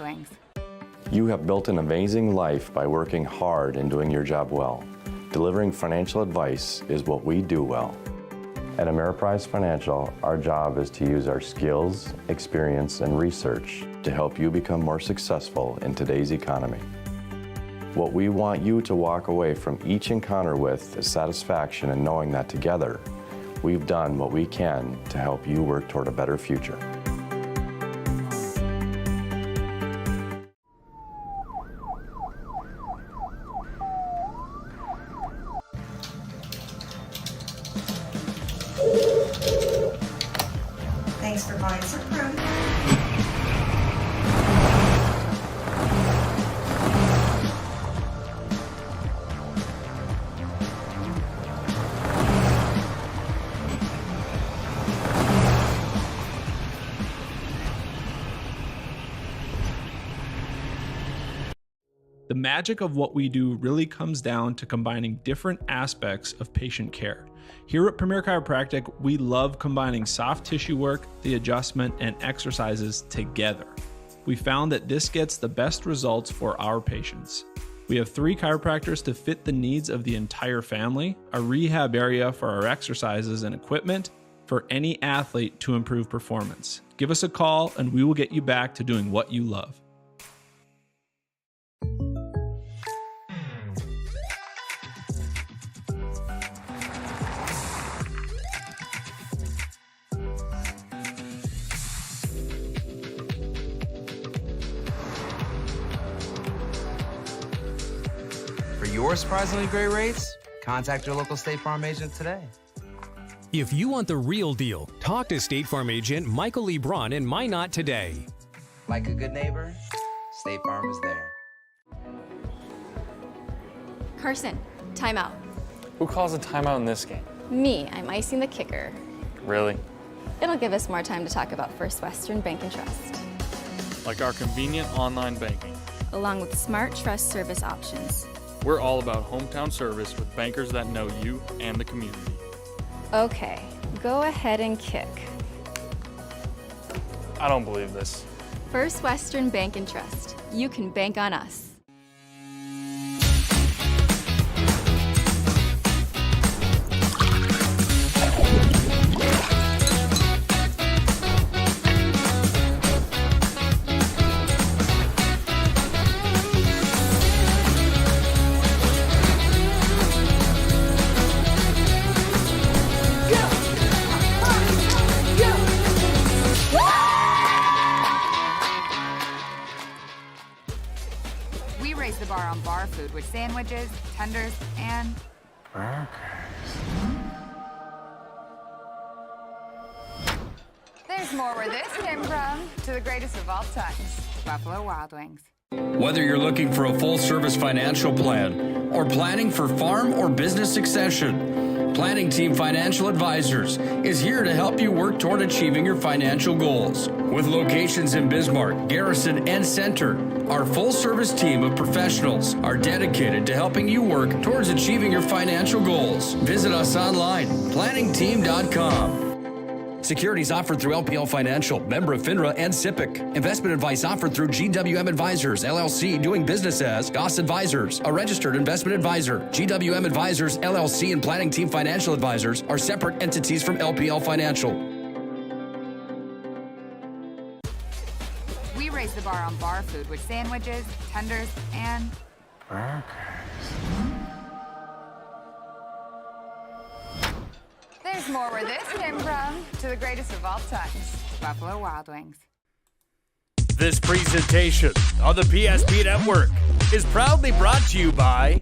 Wings. You have built an amazing life by working hard and doing your job well. Delivering financial advice is what we do well. At Ameriprise Financial, our job is to use our skills, experience, and research to help you become more successful in today's economy. What we want you to walk away from each encounter with is satisfaction in knowing that together, we've done what we can to help you work toward a better future. Thanks for calling Supreme. The magic of what we do really comes down to combining different aspects of patient care. Here at Premier Chiropractic, we love combining soft tissue work, the adjustment, and exercises together. We found that this gets the best results for our patients. We have 3 chiropractors to fit the needs of the entire family, a rehab area for our exercises and equipment for any athlete to improve performance. Give us a call and we will get you back to doing what you love. For your surprisingly great rates, contact your local State Farm agent today. If you want the real deal, talk to State Farm agent Michael Lee Braun in Minot today. Like a good neighbor, State Farm is there. Carson, timeout. Who calls a timeout in this game? Me, I'm icing the kicker. Really? It'll give us more time to talk about First Western Bank and Trust, Like our convenient online banking. along with smart trust service options. We're all about hometown service with bankers that know you and the community. Okay, go ahead and kick. I don't believe this. First Western Bank and Trust. You can bank on us. We raise the bar on bar food with sandwiches, tenders, and there's more where this came from. To the greatest of all times, Buffalo Wild Wings. Whether you're looking for a full-service financial plan or planning for farm or business succession, Planning Team Financial Advisors is here to help you work toward achieving your financial goals. With locations in Bismarck, Garrison, and Center, our full-service team of professionals are dedicated to helping you work towards achieving your financial goals. Visit us online, planningteam.com. Securities offered through LPL Financial, member of FINRA and SIPC. Investment advice offered through GWM Advisors, LLC, doing business as Goss Advisors, a registered investment advisor. GWM Advisors, LLC, and Planning Team Financial Advisors are separate entities from LPL Financial. We raise the bar on bar food with sandwiches, tenders, and there's more where this came from. To the greatest of all times, Buffalo Wild Wings. This presentation on the PSP Network is proudly brought to you by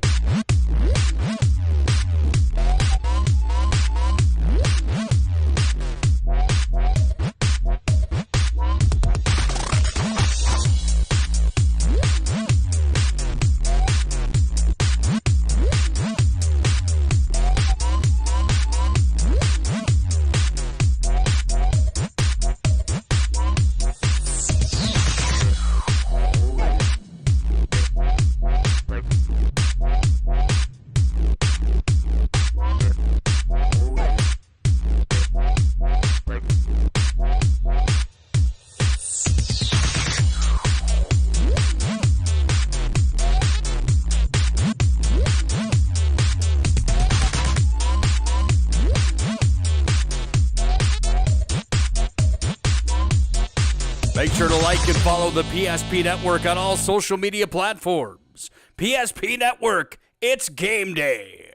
Like and follow the PSP Network on all social media platforms. PSP Network, it's game day.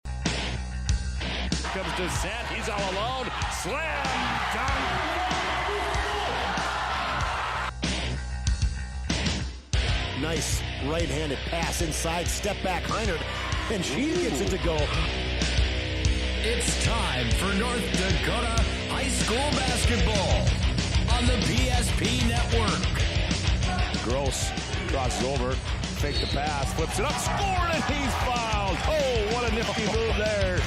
Comes Descent, he's all alone. Slam dunk. Nice right-handed pass inside, step back, Heinert, and she gets it to go. It's time for North Dakota high school basketball on the PSP Network. Gross crosses over, fake the pass, flips it up, scored, and he's fouled. Oh, what a nifty move there.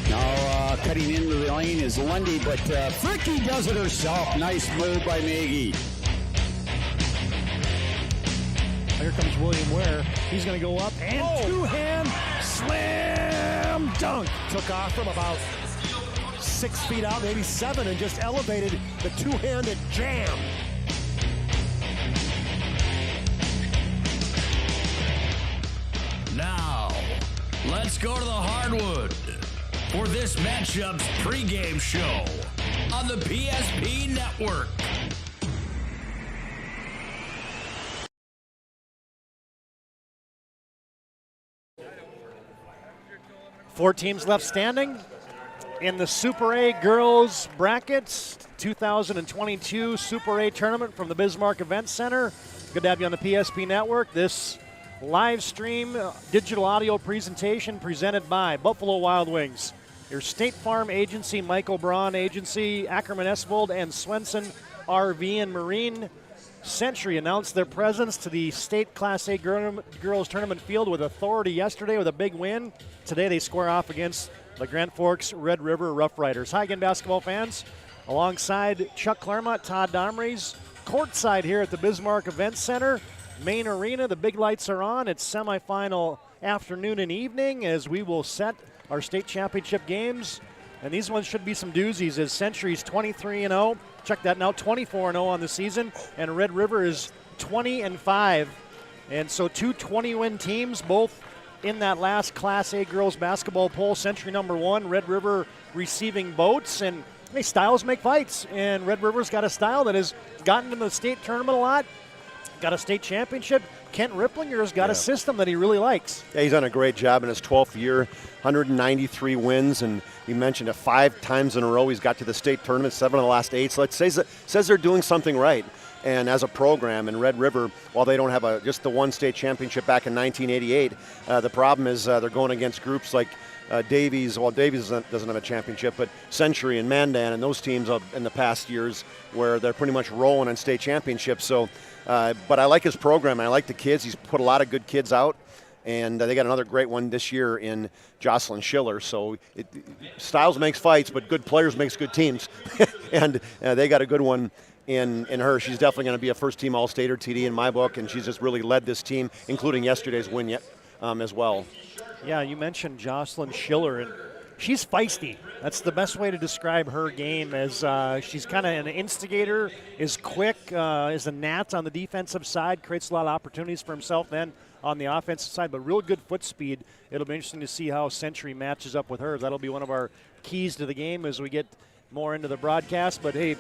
Now cutting into the lane is Lundy, but Fricky does it herself. Nice move by Maggie. Here comes William Ware. He's going to go up and two-hand slam dunk. Took off from about 6 feet out, maybe 7, and just elevated the two-handed jam. Now, let's go to the hardwood for this matchup's pregame show on the PSP Network. Four teams left standing in the Super A girls brackets 2022 Super A tournament from the Bismarck Event Center. Good to have you on the PSP Network. This live stream digital audio presentation presented by Buffalo Wild Wings, your State Farm agency, Michael Braun agency, Ackerman Esvold and Swenson RV and Marine. Century announced their presence to the state Class A girls tournament field with authority yesterday with a big win. Today they square off against the Grand Forks Red River Rough Riders. Hi again, basketball fans. Alongside Chuck Claremont, Todd Domrys, courtside here at the Bismarck Event Center. Main arena, the big lights are on. It's semifinal afternoon and evening as we will set our state championship games. And these ones should be some doozies as Century's 23-0. Check that now, 24-0 on the season. And Red River is 20-5. And so two 20-win teams, both in that last Class A girls basketball poll. Century #1, Red River receiving votes. And hey, styles make fights. And Red River's got a style that has gotten to the state tournament a lot. Got a state championship. Kent Ripplinger's got a system that he really likes. Yeah, he's done a great job in his 12th year, 193 wins, and you mentioned it 5 times in a row he's got to the state tournament, 7 of the last 8. So it says they're doing something right. And as a program in Red River, while they don't have just the one state championship back in 1988, the problem is they're going against groups like Davies. Well, Davies doesn't have a championship, but Century and Mandan and those teams in the past years where they're pretty much rolling in state championships. So, but I like his program. I like the kids. He's put a lot of good kids out. And they got another great one this year in Jocelyn Schiller. So styles makes fights, but good players makes good teams. And they got a good one in her. She's definitely going to be a first-team All-Stater, TD, in my book, and she's just really led this team, including yesterday's win as well. Yeah, you mentioned Jocelyn Schiller, and she's feisty. That's the best way to describe her game, as she's kind of an instigator, is quick, is a gnat on the defensive side, creates a lot of opportunities for himself then on the offensive side, but real good foot speed. It'll be interesting to see how Century matches up with her. That'll be one of our keys to the game as we get more into the broadcast. But, hey,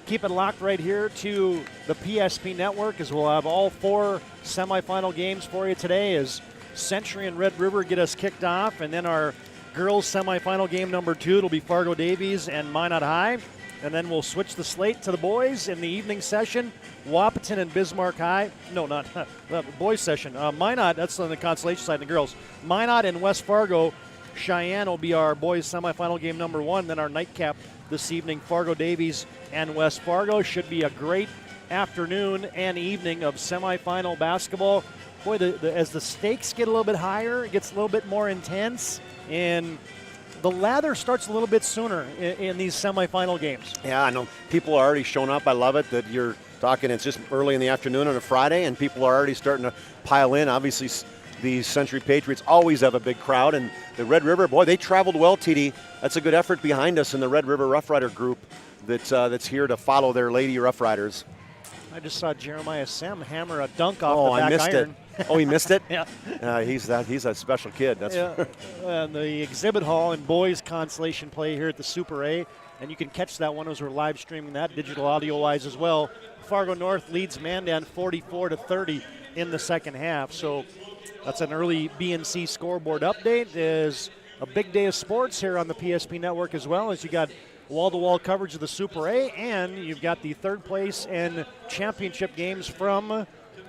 keep it locked right here to the PSP Network as we'll have all 4 semifinal games for you today as Century and Red River get us kicked off, and then our girls semifinal game number 2, it'll be Fargo Davies and Minot High. And then we'll switch the slate to the boys in the evening session. Wahpeton and Bismarck High. No, not the boys session. Minot, that's on the consolation side, and the girls. Minot and West Fargo. Cheyenne will be our boys semifinal game number 1. Then our nightcap this evening, Fargo Davies and West Fargo. Should be a great afternoon and evening of semifinal basketball. Boy, as the stakes get a little bit higher, it gets a little bit more intense. And the lather starts a little bit sooner in these semifinal games. Yeah, I know. People are already showing up. I love it that you're talking. It's just early in the afternoon on a Friday, and people are already starting to pile in. Obviously, the Century Patriots always have a big crowd, and the Red River, boy, they traveled well, TD. That's a good effort behind us in the Red River Rough Rider group that's here to follow their Lady Rough Riders. I just saw Jeremiah Sem hammer a dunk off the back I missed iron. it. Oh, he missed it? Yeah. He's a special kid. That's and the exhibit hall and boys consolation play here at the Super A. and you can catch that one as we're live streaming that digital audio-wise as well. Fargo North leads Mandan 44-30 in the second half. So that's an early BNC scoreboard update. Is a big day of sports here on the PSP Network, as well as you got wall-to-wall coverage of the Super A, and you've got the third place and championship games from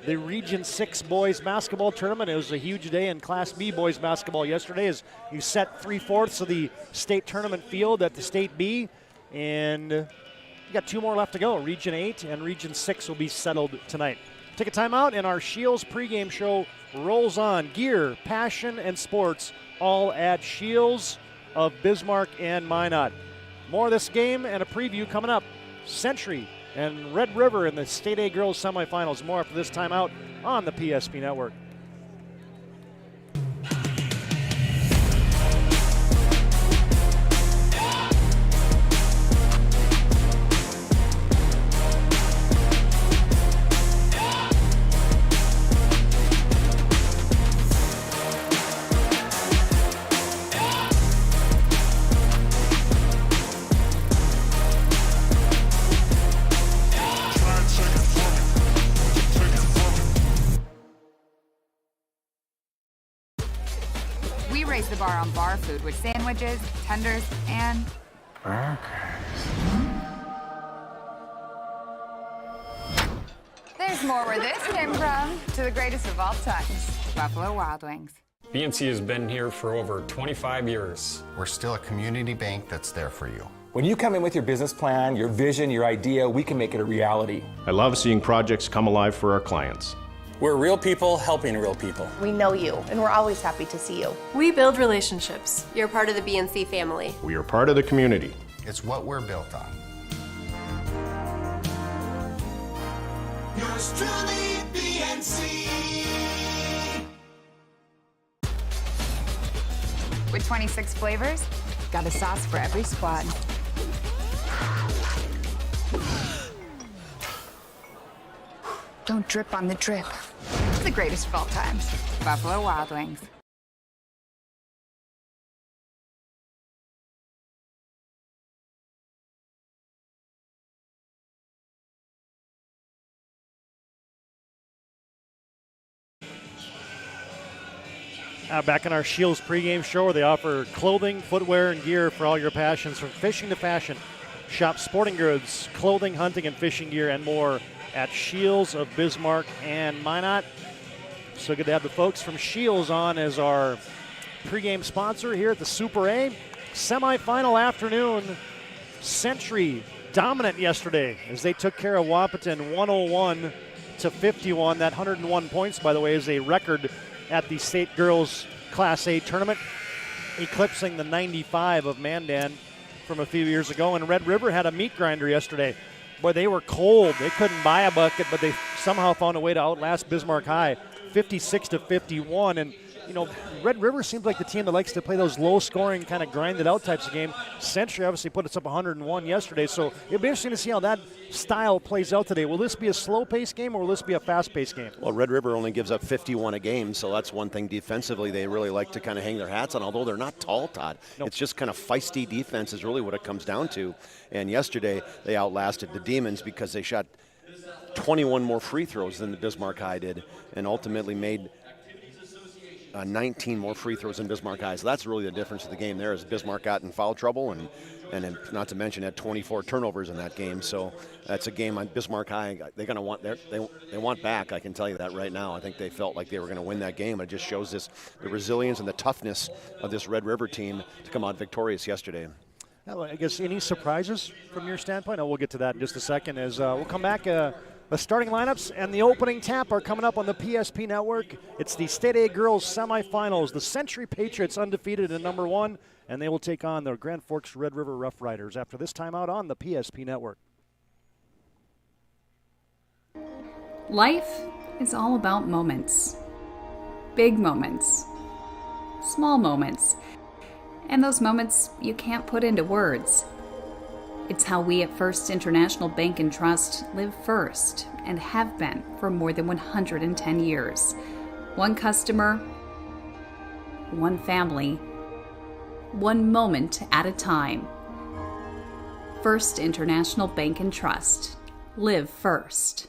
the Region 6 boys basketball tournament. It was a huge day in Class B boys basketball yesterday as you set 3/4 of the state tournament field at the State B, and you got 2 more left to go. Region 8 and Region 6 will be settled tonight. Take a timeout, and our Shields pregame show rolls on. Gear, passion, and sports, all at Shields of Bismarck and Minot. More of this game and a preview coming up. Century and Red River in the State A Girls semifinals. More after this timeout on the PSP Network. We raise the bar on bar food with sandwiches, tenders, and there's more where this came from. To the greatest of all times, Buffalo Wild Wings. BNC has been here for over 25 years. We're still a community bank that's there for you. When you come in with your business plan, your vision, your idea, we can make it a reality. I love seeing projects come alive for our clients. We're real people helping real people. We know you, and we're always happy to see you. We build relationships. You're part of the BNC family. We are part of the community. It's what we're built on. Yours truly, BNC. With 26 flavors, got a sauce for every squad. Don't drip on the drip. The greatest of all times, Buffalo Wild Wings. Back in our Shields pregame show, where they offer clothing, footwear, and gear for all your passions, from fishing to fashion. Shop sporting goods, clothing, hunting, and fishing gear, and more at Shields of Bismarck and Minot. So good to have the folks from Shields on as our pregame sponsor here at the Super A. Semifinal afternoon. Century dominant yesterday as they took care of Wahpeton 101-51. That 101 points, by the way, is a record at the State Girls Class A tournament, eclipsing the 95 of Mandan from a few years ago. And Red River had a meat grinder yesterday. Boy, they were cold. They couldn't buy a bucket, but they somehow found a way to outlast Bismarck High, 56-51. And, you know, Red River seems like the team that likes to play those low-scoring, kind of grinded-out types of game. Century obviously put us up 101 yesterday, so it'll be interesting to see how that style plays out today. Will this be a slow-paced game, or will this be a fast-paced game? Well, Red River only gives up 51 a game, so that's one thing defensively they really like to kind of hang their hats on, although they're not tall, Todd. Nope. It's just kind of feisty defense is really what it comes down to. And yesterday they outlasted the Demons because they shot 21 more free throws than the Bismarck High did, and ultimately made 19 more free throws than Bismarck High. So that's really the difference of the game there, is Bismarck got in foul trouble and not to mention had 24 turnovers in that game. So that's a game on Bismarck High. They're going to want they want back. I can tell you that right now. I think they felt like they were going to win that game. It just shows the resilience and the toughness of this Red River team to come out victorious yesterday. Well, I guess any surprises from your standpoint? We'll get to that in just a second as we'll come back. The starting lineups and the opening tap are coming up on the PSP Network. It's the State A Girls semifinals. The Century Patriots undefeated at number 1, and they will take on the Grand Forks Red River Rough Riders after this timeout on the PSP Network. Life is all about moments. Big moments. Small moments. And those moments you can't put into words. It's how we at First International Bank and Trust live first and have been for more than 110 years. One customer, one family, one moment at a time. First International Bank and Trust. Live first.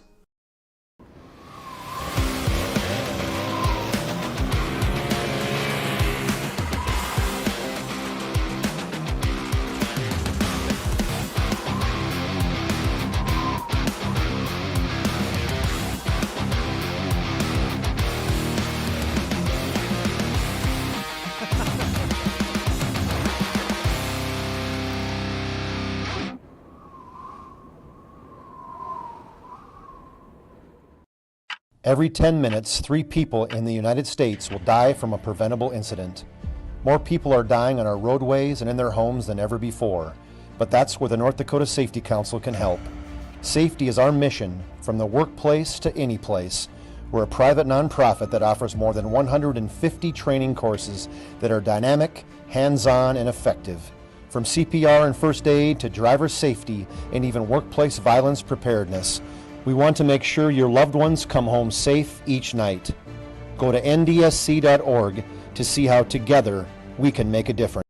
Every 10 minutes, 3 people in the United States will die from a preventable incident. More people are dying on our roadways and in their homes than ever before, but that's where the North Dakota Safety Council can help. Safety is our mission, from the workplace to any place. We're a private nonprofit that offers more than 150 training courses that are dynamic, hands-on, and effective. From CPR and first aid to driver safety and even workplace violence preparedness, we want to make sure your loved ones come home safe each night. Go to ndsc.org to see how together we can make a difference.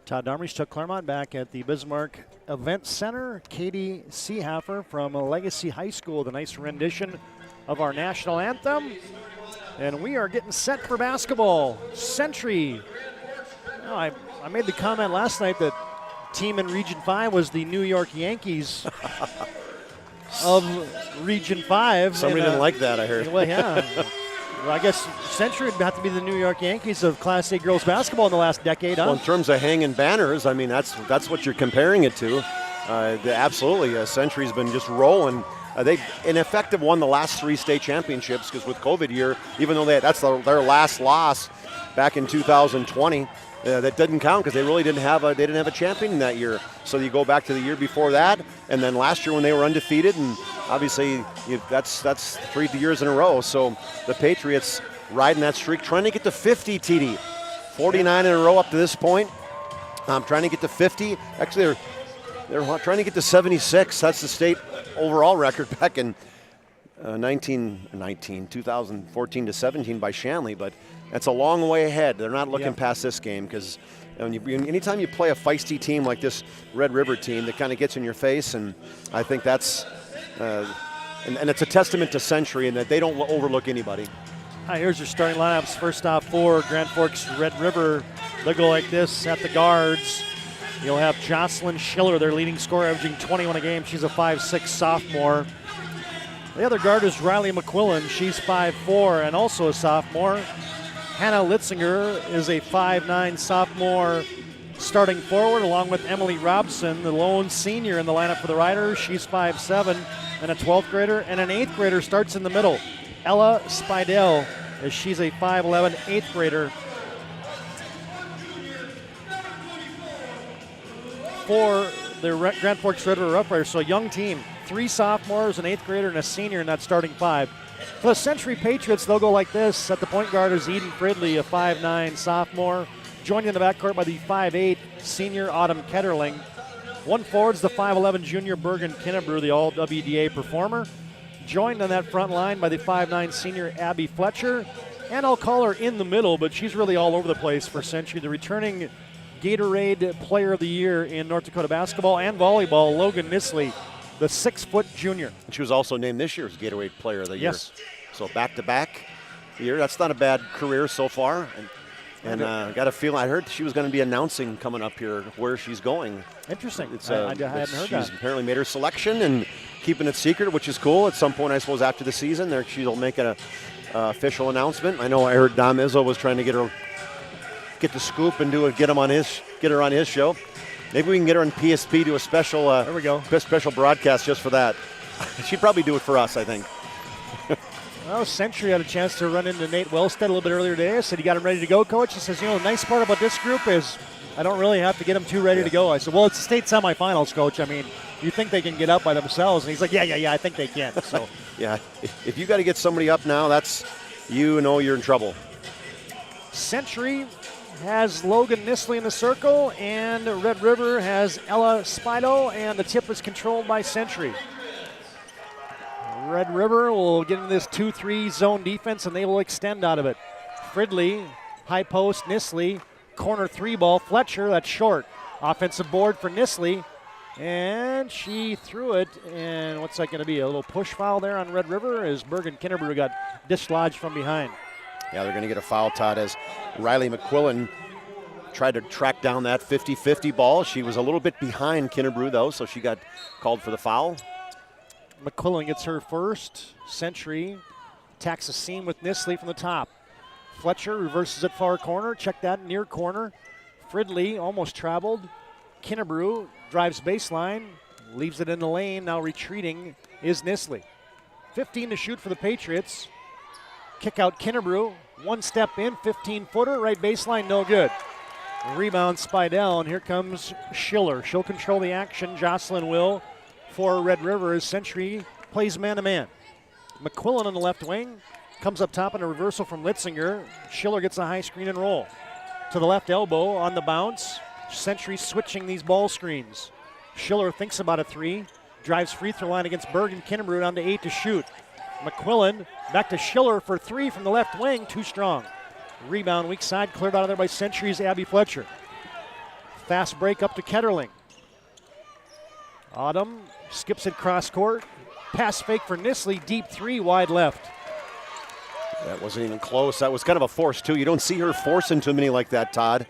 Todd Darmrich took Claremont back at the Bismarck Event Center. Katie Seehofer from Legacy High School, the nice rendition of our national anthem. And we are getting set for basketball. Century. Oh, I made the comment last night that team in Region 5 was the New York Yankees of Region 5. Somebody didn't like that, I heard. Well, yeah. Well, I guess Century would have to be the New York Yankees of Class A girls basketball in the last decade, huh? Well, in terms of hanging banners, I mean, that's what you're comparing it to. Absolutely, Century's been just rolling. They, in effect, have won the last 3 state championships because with COVID year, even though that's their last loss back in 2020, that didn't count because they really didn't have a champion that year. So you go back to the year before that, and then last year when they were undefeated, and obviously that's 3 years in a row. So the Patriots riding that streak, trying to get to 50, TD. 49 in a row up to this point. Trying to get to 50. Actually, they're trying to get to 76. That's the state overall record back in 2014 to 17 by Shanley, but that's a long way ahead. They're not looking past this game because anytime you play a feisty team like this Red River team that kind of gets in your face, and I think that's and it's a testament to Century and that they don't overlook anybody. Here's your starting lineups. First off for Grand Forks Red River. They'll go like this at the guards. You'll have Jocelyn Schiller, their leading scorer, averaging 21 a game. She's a 5'6" sophomore. The other guard is Riley McQuillan. She's 5'4" and also a sophomore. Hannah Litzinger is a 5'9" sophomore starting forward, along with Emily Robson, the lone senior in the lineup for the Riders. She's 5'7" and a 12th grader. And an 8th grader starts in the middle, Ella Spidell, as she's a 5'11", 8th grader. For the Grand Forks Red River Rough Riders, so a young team. 3 sophomores, an 8th grader, and a senior in that starting 5. For the Century Patriots, they'll go like this. At the point guard is Eden Fridley, a 5'9" sophomore. Joined in the backcourt by the 5'8" senior Autumn Ketterling. 1 forward's the 5'11" junior Bergen Kinnebrew, the all-WDA performer. Joined on that front line by the 5'9" senior Abby Fletcher. And I'll call her in the middle, but she's really all over the place for Century. The returning Gatorade Player of the Year in North Dakota basketball and volleyball, Logan Nisley, the 6-foot junior. And she was also named this year's Gatorade Player of the Year. Yes. So back-to-back year. That's not a bad career so far. And got a feeling, I heard she was going to be announcing coming up here where she's going. Interesting. I hadn't heard that. She's apparently made her selection and keeping it secret, which is cool. At some point, I suppose, after the season, she'll make an official announcement. I know I heard Dom Izzo was trying to get the scoop and get her on his show. Maybe we can get her on PSP, do a special there we go. Special broadcast just for that. She'd probably do it for us, I think. Well, Century had a chance to run into Nate Wellstead a little bit earlier today. I said, "You got him ready to go, Coach?" He says, "The nice part about this group is I don't really have to get them too ready to go." I said, "Well, it's the state semifinals, Coach. I mean, you think they can get up by themselves?" And he's like, yeah, I think they can. So, yeah, if you got to get somebody up now, that's you're in trouble. Century has Logan Nisley in the circle, and Red River has Ella Spido, and the tip is controlled by Century. Red River will get into this 2-3 zone defense, and they will extend out of it. Fridley, high post, Nisley, corner three ball. Fletcher, that's short. Offensive board for Nisley. And she threw it, and what's that going to be? A little push foul there on Red River as Bergen Kinnebrew got dislodged from behind. Yeah, they're going to get a foul, Todd, as Riley McQuillan tried to track down that 50-50 ball. She was a little bit behind Kinnebrew, though, so she got called for the foul. McQuillan gets her first. Century attacks a seam with Nisley from the top. Fletcher reverses it far corner. Check that near corner. Fridley almost traveled. Kinnebrew drives baseline, leaves it in the lane. Now retreating is Nisley. 15 to shoot for the Patriots. Kick out Kinnebrew. One step in, 15-footer, right baseline, no good. Rebound Spidell, and here comes Schiller. She'll control the action. Jocelyn will for Red River as Century plays man-to-man. McQuillan on the left wing comes up top in a reversal from Litzinger. Schiller gets a high screen and roll. To the left elbow on the bounce. Century switching these ball screens. Schiller thinks about a three. Drives free throw line against Bergen Kinnebrew down to 8 to shoot. McQuillan back to Schiller for three from the left wing. Too strong. Rebound weak side cleared out of there by Century's Abby Fletcher. Fast break up to Ketterling. Autumn skips it cross court. Pass fake for Nisley. Deep three wide left. That wasn't even close. That was kind of a force, too. You don't see her forcing too many like that, Todd.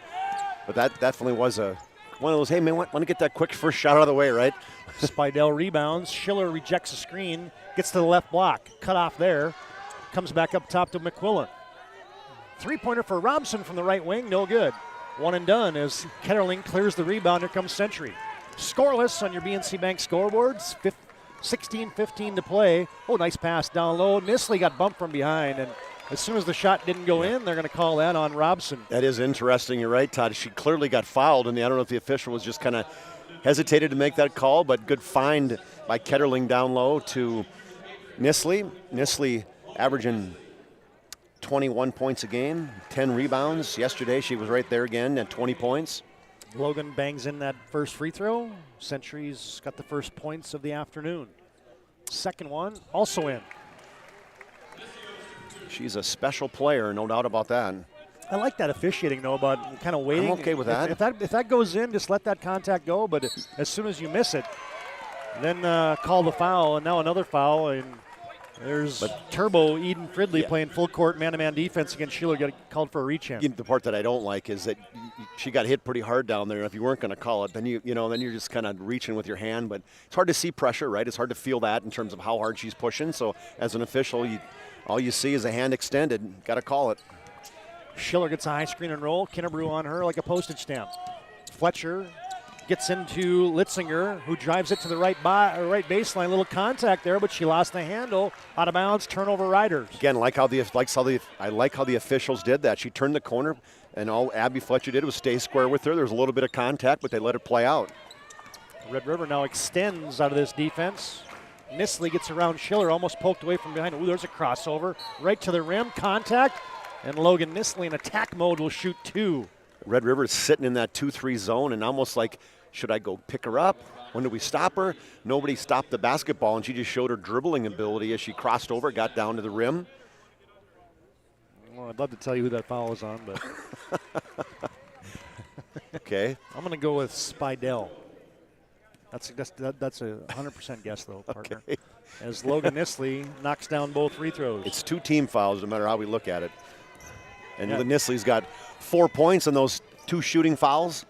But that definitely was one of those, hey, man, want to get that quick first shot out of the way, right? Spidell rebounds. Schiller rejects a screen. Gets to the left block. Cut off there. Comes back up top to McQuillan. Three-pointer for Robson from the right wing. No good. One and done as Ketterling clears the rebound. Here comes Century. Scoreless on your BNC Bank scoreboards. 16-15 to play. Oh, nice pass down low. Nisley got bumped from behind, and as soon as the shot didn't go in, they're going to call that on Robson. That is interesting. You're right, Todd. She clearly got fouled, and I don't know if the official was just kind of hesitated to make that call, but good find by Ketterling down low to Nisley. Nisley averaging 21 points a game, 10 rebounds. Yesterday she was right there again at 20 points. Logan bangs in that first free throw. Century's got the first points of the afternoon. Second one also in. She's a special player, no doubt about that. I like that officiating, though, about kind of waiting. I'm okay with that. If that goes in, just let that contact go. But as soon as you miss it, then call the foul. And now another foul. And there's Turbo Eden Fridley playing full court man-to-man defense against Schiller. Got called for a reach in. The part that I don't like is that she got hit pretty hard down there. And if you weren't going to call it, then then you're just kind of reaching with your hand. But it's hard to see pressure, right? It's hard to feel that in terms of how hard she's pushing. So as an official, all you see is a hand extended. Got to call it. Schiller gets a high screen and roll. Kinnebrew on her like a postage stamp. Fletcher gets into Litzinger, who drives it to the right baseline. Little contact there, but she lost the handle. Out of bounds, turnover Riders. Again, I like how the officials did that. She turned the corner, and all Abby Fletcher did was stay square with her. There was a little bit of contact, but they let it play out. Red River now extends out of this defense. Nisley gets around Schiller, almost poked away from behind. Ooh, there's a crossover. Right to the rim, contact. And Logan Nisley in attack mode will shoot two. Red River is sitting in that 2-3 zone and almost like, should I go pick her up? When do we stop her? Nobody stopped the basketball, and she just showed her dribbling ability as she crossed over, got down to the rim. Well, I'd love to tell you who that foul was on, but. Okay. I'm going to go with Spidell. That's a 100% guess, though, partner. Okay. As Logan Nisley knocks down both free throws. It's two team fouls, no matter how we look at it. And Nisley's got 4 points on those two shooting fouls.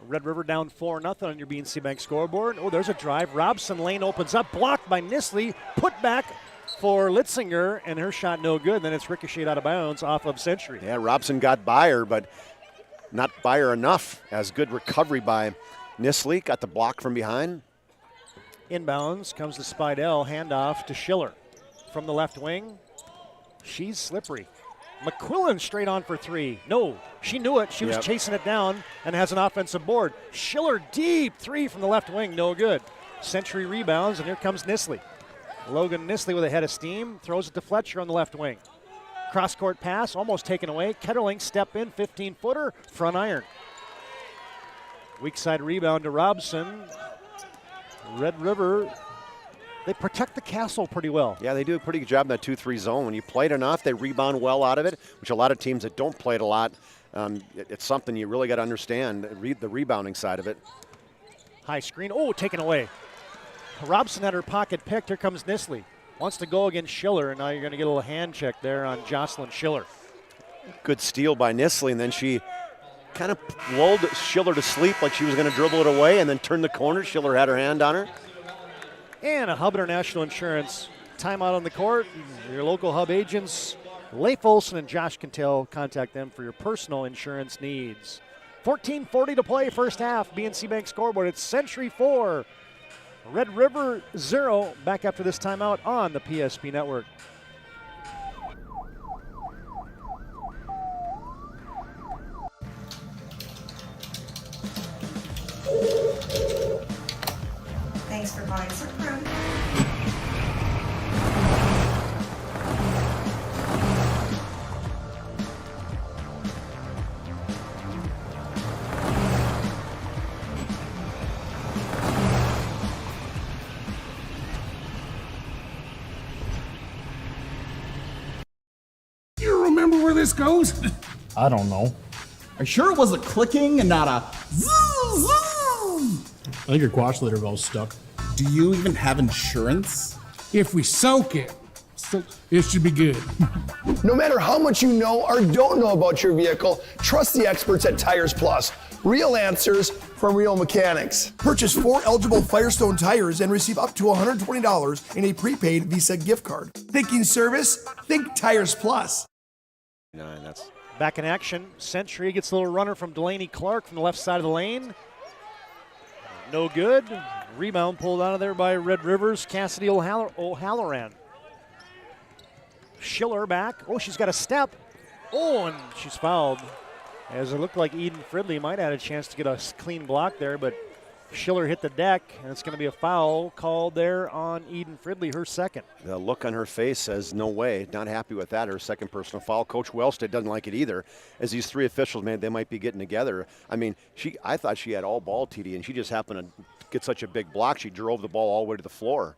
Red River down 4-0 on your BNC Bank scoreboard. Oh, there's a drive. Robson lane opens up, blocked by Nisley. Put back for Litzinger, and her shot no good. Then it's ricocheted out of bounds off of Century. Yeah, Robson got by her, but not by her enough. As good recovery by Nisley. Got the block from behind. Inbounds comes to Spidell. Handoff to Schiller from the left wing. She's slippery. McQuillan straight on for three. No, she knew it. She was chasing it down and has an offensive board. Schiller deep three from the left wing. No good. Century rebounds, and here comes Nisley. Logan Nisley with a head of steam. Throws it to Fletcher on the left wing. Cross-court pass, almost taken away. Ketterling step in, 15-footer, front iron. Weak side rebound to Robson. Red River, they protect the castle pretty well. Yeah, they do a pretty good job in that 2-3 zone. When you play it enough, they rebound well out of it, which a lot of teams that don't play it a lot It's something you really got to understand, read the rebounding side of it. High screen. Oh, taken away. Robson had her pocket picked. Here comes Nisley. Wants to go against Schiller, and now you're going to get a little hand check there on Jocelyn Schiller. Good steal by Nisley, and then she kind of lulled Schiller to sleep like she was going to dribble it away and then turn the corner. Schiller had her hand on her. And a Hub International Insurance timeout on the court. Your local Hub agents, Leif Olson and Josh Quintel, contact them for your personal insurance needs. 14:40 to play, first half. BNC Bank scoreboard. It's Century 4, Red River 0. Back after this timeout on the PSP Network. Thanks for calling Supreme. You remember where this goes? I don't know. Are you sure it was a clicking and not a zoom, zoom? I think your quash litter valve's stuck. Do you even have insurance? If we soak it, it should be good. No matter how much you know or don't know about your vehicle, trust the experts at Tires Plus. Real answers from real mechanics. Purchase 4 eligible Firestone tires and receive up to $120 in a prepaid Visa gift card. Thinking service? Think Tires Plus. That's back in action. Century gets a little runner from Delaney Clark from the left side of the lane. No good. Rebound pulled out of there by Red Rivers. Cassidy O'Halloran. Schiller back. Oh, she's got a step. Oh, and she's fouled. As it looked like Eden Fridley might have had a chance to get a clean block there, but Schiller hit the deck, and it's going to be a foul called there on Eden Fridley, her second. The look on her face says, no way, not happy with that, her second personal foul. Coach Wellstead doesn't like it either. As these three officials, man, they might be getting together. I mean, I thought she had all ball, TD, and she just happened to get such a big block, she drove the ball all the way to the floor.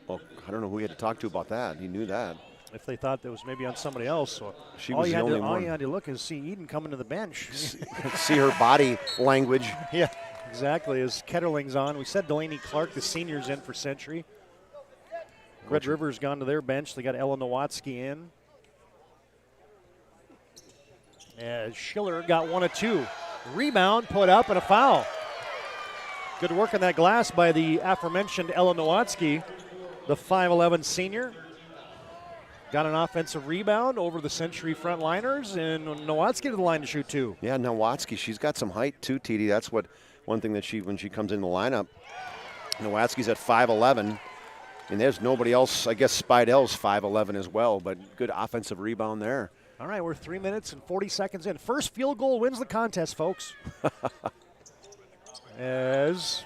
Well, I don't know who he had to talk to about that. He knew that. If they thought that was maybe on somebody else. So she was the only one. All you had to look is see Eden coming to the bench. See her body language. Yeah, exactly. As Ketterling's on. We said Delaney Clark, the senior's in for Century. Red River's gone to their bench. They got Ella Nowatzki in. As Schiller got 1 of 2. Rebound, put up, and a foul. Good work on that glass by the aforementioned Ella Nowatzki, the 5'11 senior. Got an offensive rebound over the Century frontliners, and Nowatzki to the line to shoot 2. Yeah, Nowatzki, she's got some height too, TD. That's one thing that when she comes in the lineup. Nowatzki's at 5'11", and there's nobody else. I guess Spidell's 5'11" as well, but good offensive rebound there. All right, we're 3 minutes and 40 seconds in. First field goal wins the contest, folks. As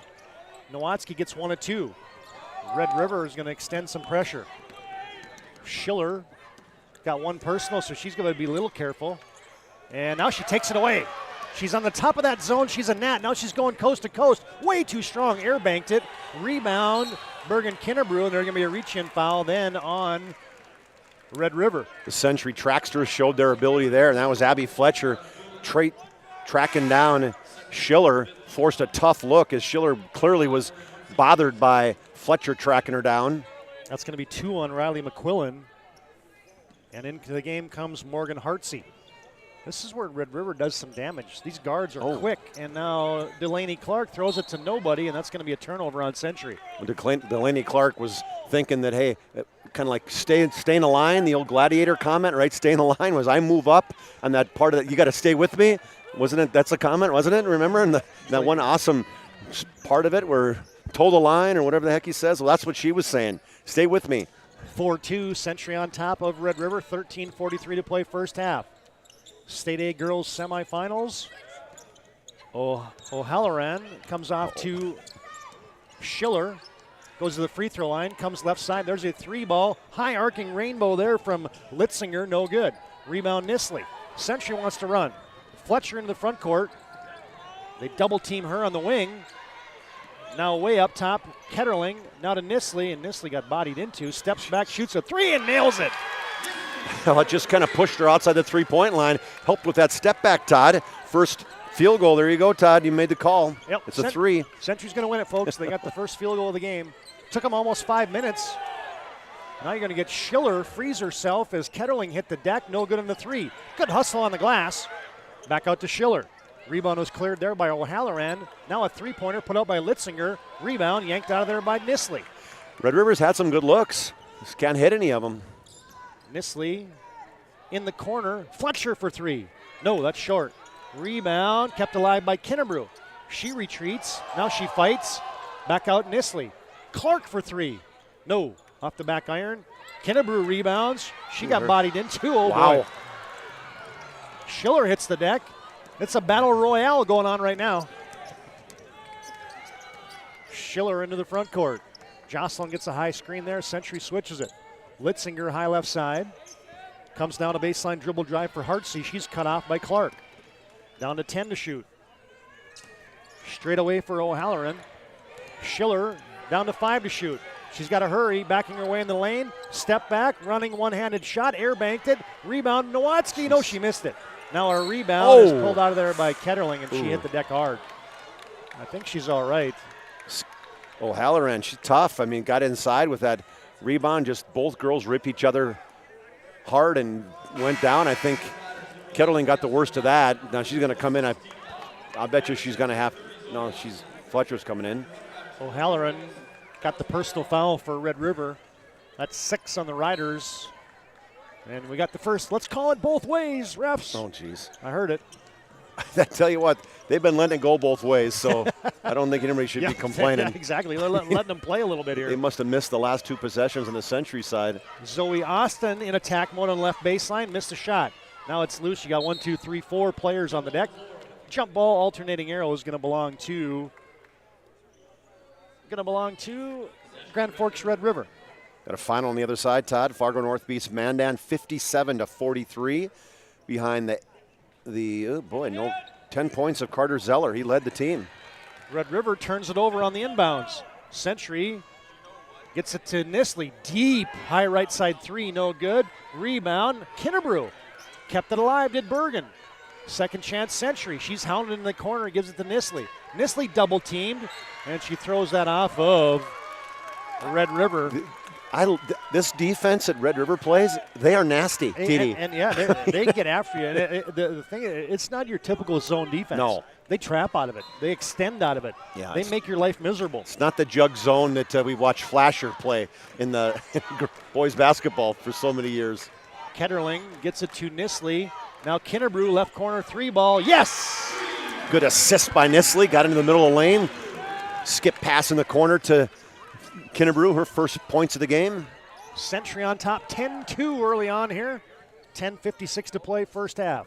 Nowatzki gets 1 of 2. Red River is going to extend some pressure. Schiller got 1 personal, so she's going to be a little careful. And now she takes it away. She's on the top of that zone. She's a gnat. Now she's going coast to coast. Way too strong. Air banked it. Rebound, Bergen Kinnebrew, and there's going to be a reach-in foul then on Red River. The Century Tracksters showed their ability there, and that was Abby Fletcher tracking down Schiller. Forced a tough look as Schiller clearly was bothered by Fletcher tracking her down. That's going to be 2 on Riley McQuillan. And into the game comes Morgan Hartsey. This is where Red River does some damage. These guards are quick, and now Delaney Clark throws it to nobody, and that's going to be a turnover on Century. Delaney Clark was thinking that, hey, kind of like stay in the line, the old gladiator comment, right? Stay in the line was I move up on that part of that. You got to stay with me. Wasn't it? That's a comment, wasn't it? Remember? And that one awesome part of it where toe the line or whatever the heck he says. Well, that's what she was saying. Stay with me. 4-2, Century on top of Red River. 13:43 to play first half. State A girls semifinals. O'Halloran comes off to Schiller. Goes to the free throw line, comes left side. There's a 3-ball. High arcing rainbow there from Litzinger, no good. Rebound Nisley. Century wants to run. Fletcher into the front court. They double team her on the wing. Now way up top, Ketterling, now to Nisley, and Nisley got bodied into, steps back, shoots a 3 and nails it. Well, it just kind of pushed her outside the three-point line. Helped with that step back, Todd. First field goal. There you go, Todd. You made the call. Yep. It's a 3. Century's going to win it, folks. They got the first field goal of the game. Took them almost 5 minutes. Now you're going to get Schiller freeze herself as Ketterling hit the deck. No good in the 3. Good hustle on the glass. Back out to Schiller. Rebound was cleared there by O'Halloran. Now a three-pointer put out by Litzinger. Rebound yanked out of there by Nisley. Red River's had some good looks. Just can't hit any of them. Nisley in the corner. Fletcher for 3. No, that's short. Rebound kept alive by Kinnebrew. She retreats. Now she fights. Back out Nisley. Clark for 3. No. Off the back iron. Kinnebrew rebounds. She got bodied in too. Oh, wow. boy. Schiller hits the deck. It's a battle royale going on right now. Schiller into the front court. Jocelyn gets a high screen there. Century switches it. Litzinger high left side. Comes down a baseline dribble drive for Hartsey. She's cut off by Clark. Down to 10 to shoot. Straight away for O'Halloran. Schiller down to 5 to shoot. She's got to hurry, backing her way in the lane. Step back, running one-handed shot, air banked it. Rebound, Nowatzki. No, she missed it. Now her rebound is pulled out of there by Ketterling, and she hit the deck hard. I think she's all right. O'Halloran, she's tough. I mean, got inside with that rebound. Just both girls ripped each other hard and went down. I think Ketterling got the worst of that. Now she's going to come in. I bet you she's going to have. No, Fletcher's coming in. O'Halloran got the personal foul for Red River. That's 6 on the Riders. And we got the first. Let's call it both ways, refs. Oh, jeez. I heard it. I tell you what, they've been letting it go both ways, so I don't think anybody should be complaining. Yeah, exactly. They're letting them play a little bit here. They must have missed the last 2 possessions on the Century side. Zoe Austin in attack mode on left baseline, missed a shot. Now it's loose. You got 1, 2, 3, 4 players on the deck. Jump ball, alternating arrow is going to belong to Grand Forks Red River. Got a final on the other side, Todd. Fargo North beats Mandan 57-43 behind the 10 points of Carter Zeller. He led the team. Red River turns it over on the inbounds. Century gets it to Nisley. Deep, high right side 3, no good. Rebound, Kinnebrew. Kept it alive, did Bergen. Second chance, Century. She's hounded in the corner, gives it to Nisley. Nisley double teamed, and she throws that off of Red River. This defense that Red River plays, they are nasty, TD. And they get after you. And the thing is, it's not your typical zone defense. No. They trap out of it. They extend out of it. Yeah, they make your life miserable. It's not the jug zone that we watched Flasher play in the boys basketball for so many years. Ketterling gets it to Nisley. Now Kinnebrew, left corner 3 ball. Yes! Good assist by Nisley. Got into the middle of the lane. Skip pass in the corner to Kinnebrew, her first points of the game. Century on top, 10-2 early on here. 10:56 to play first half.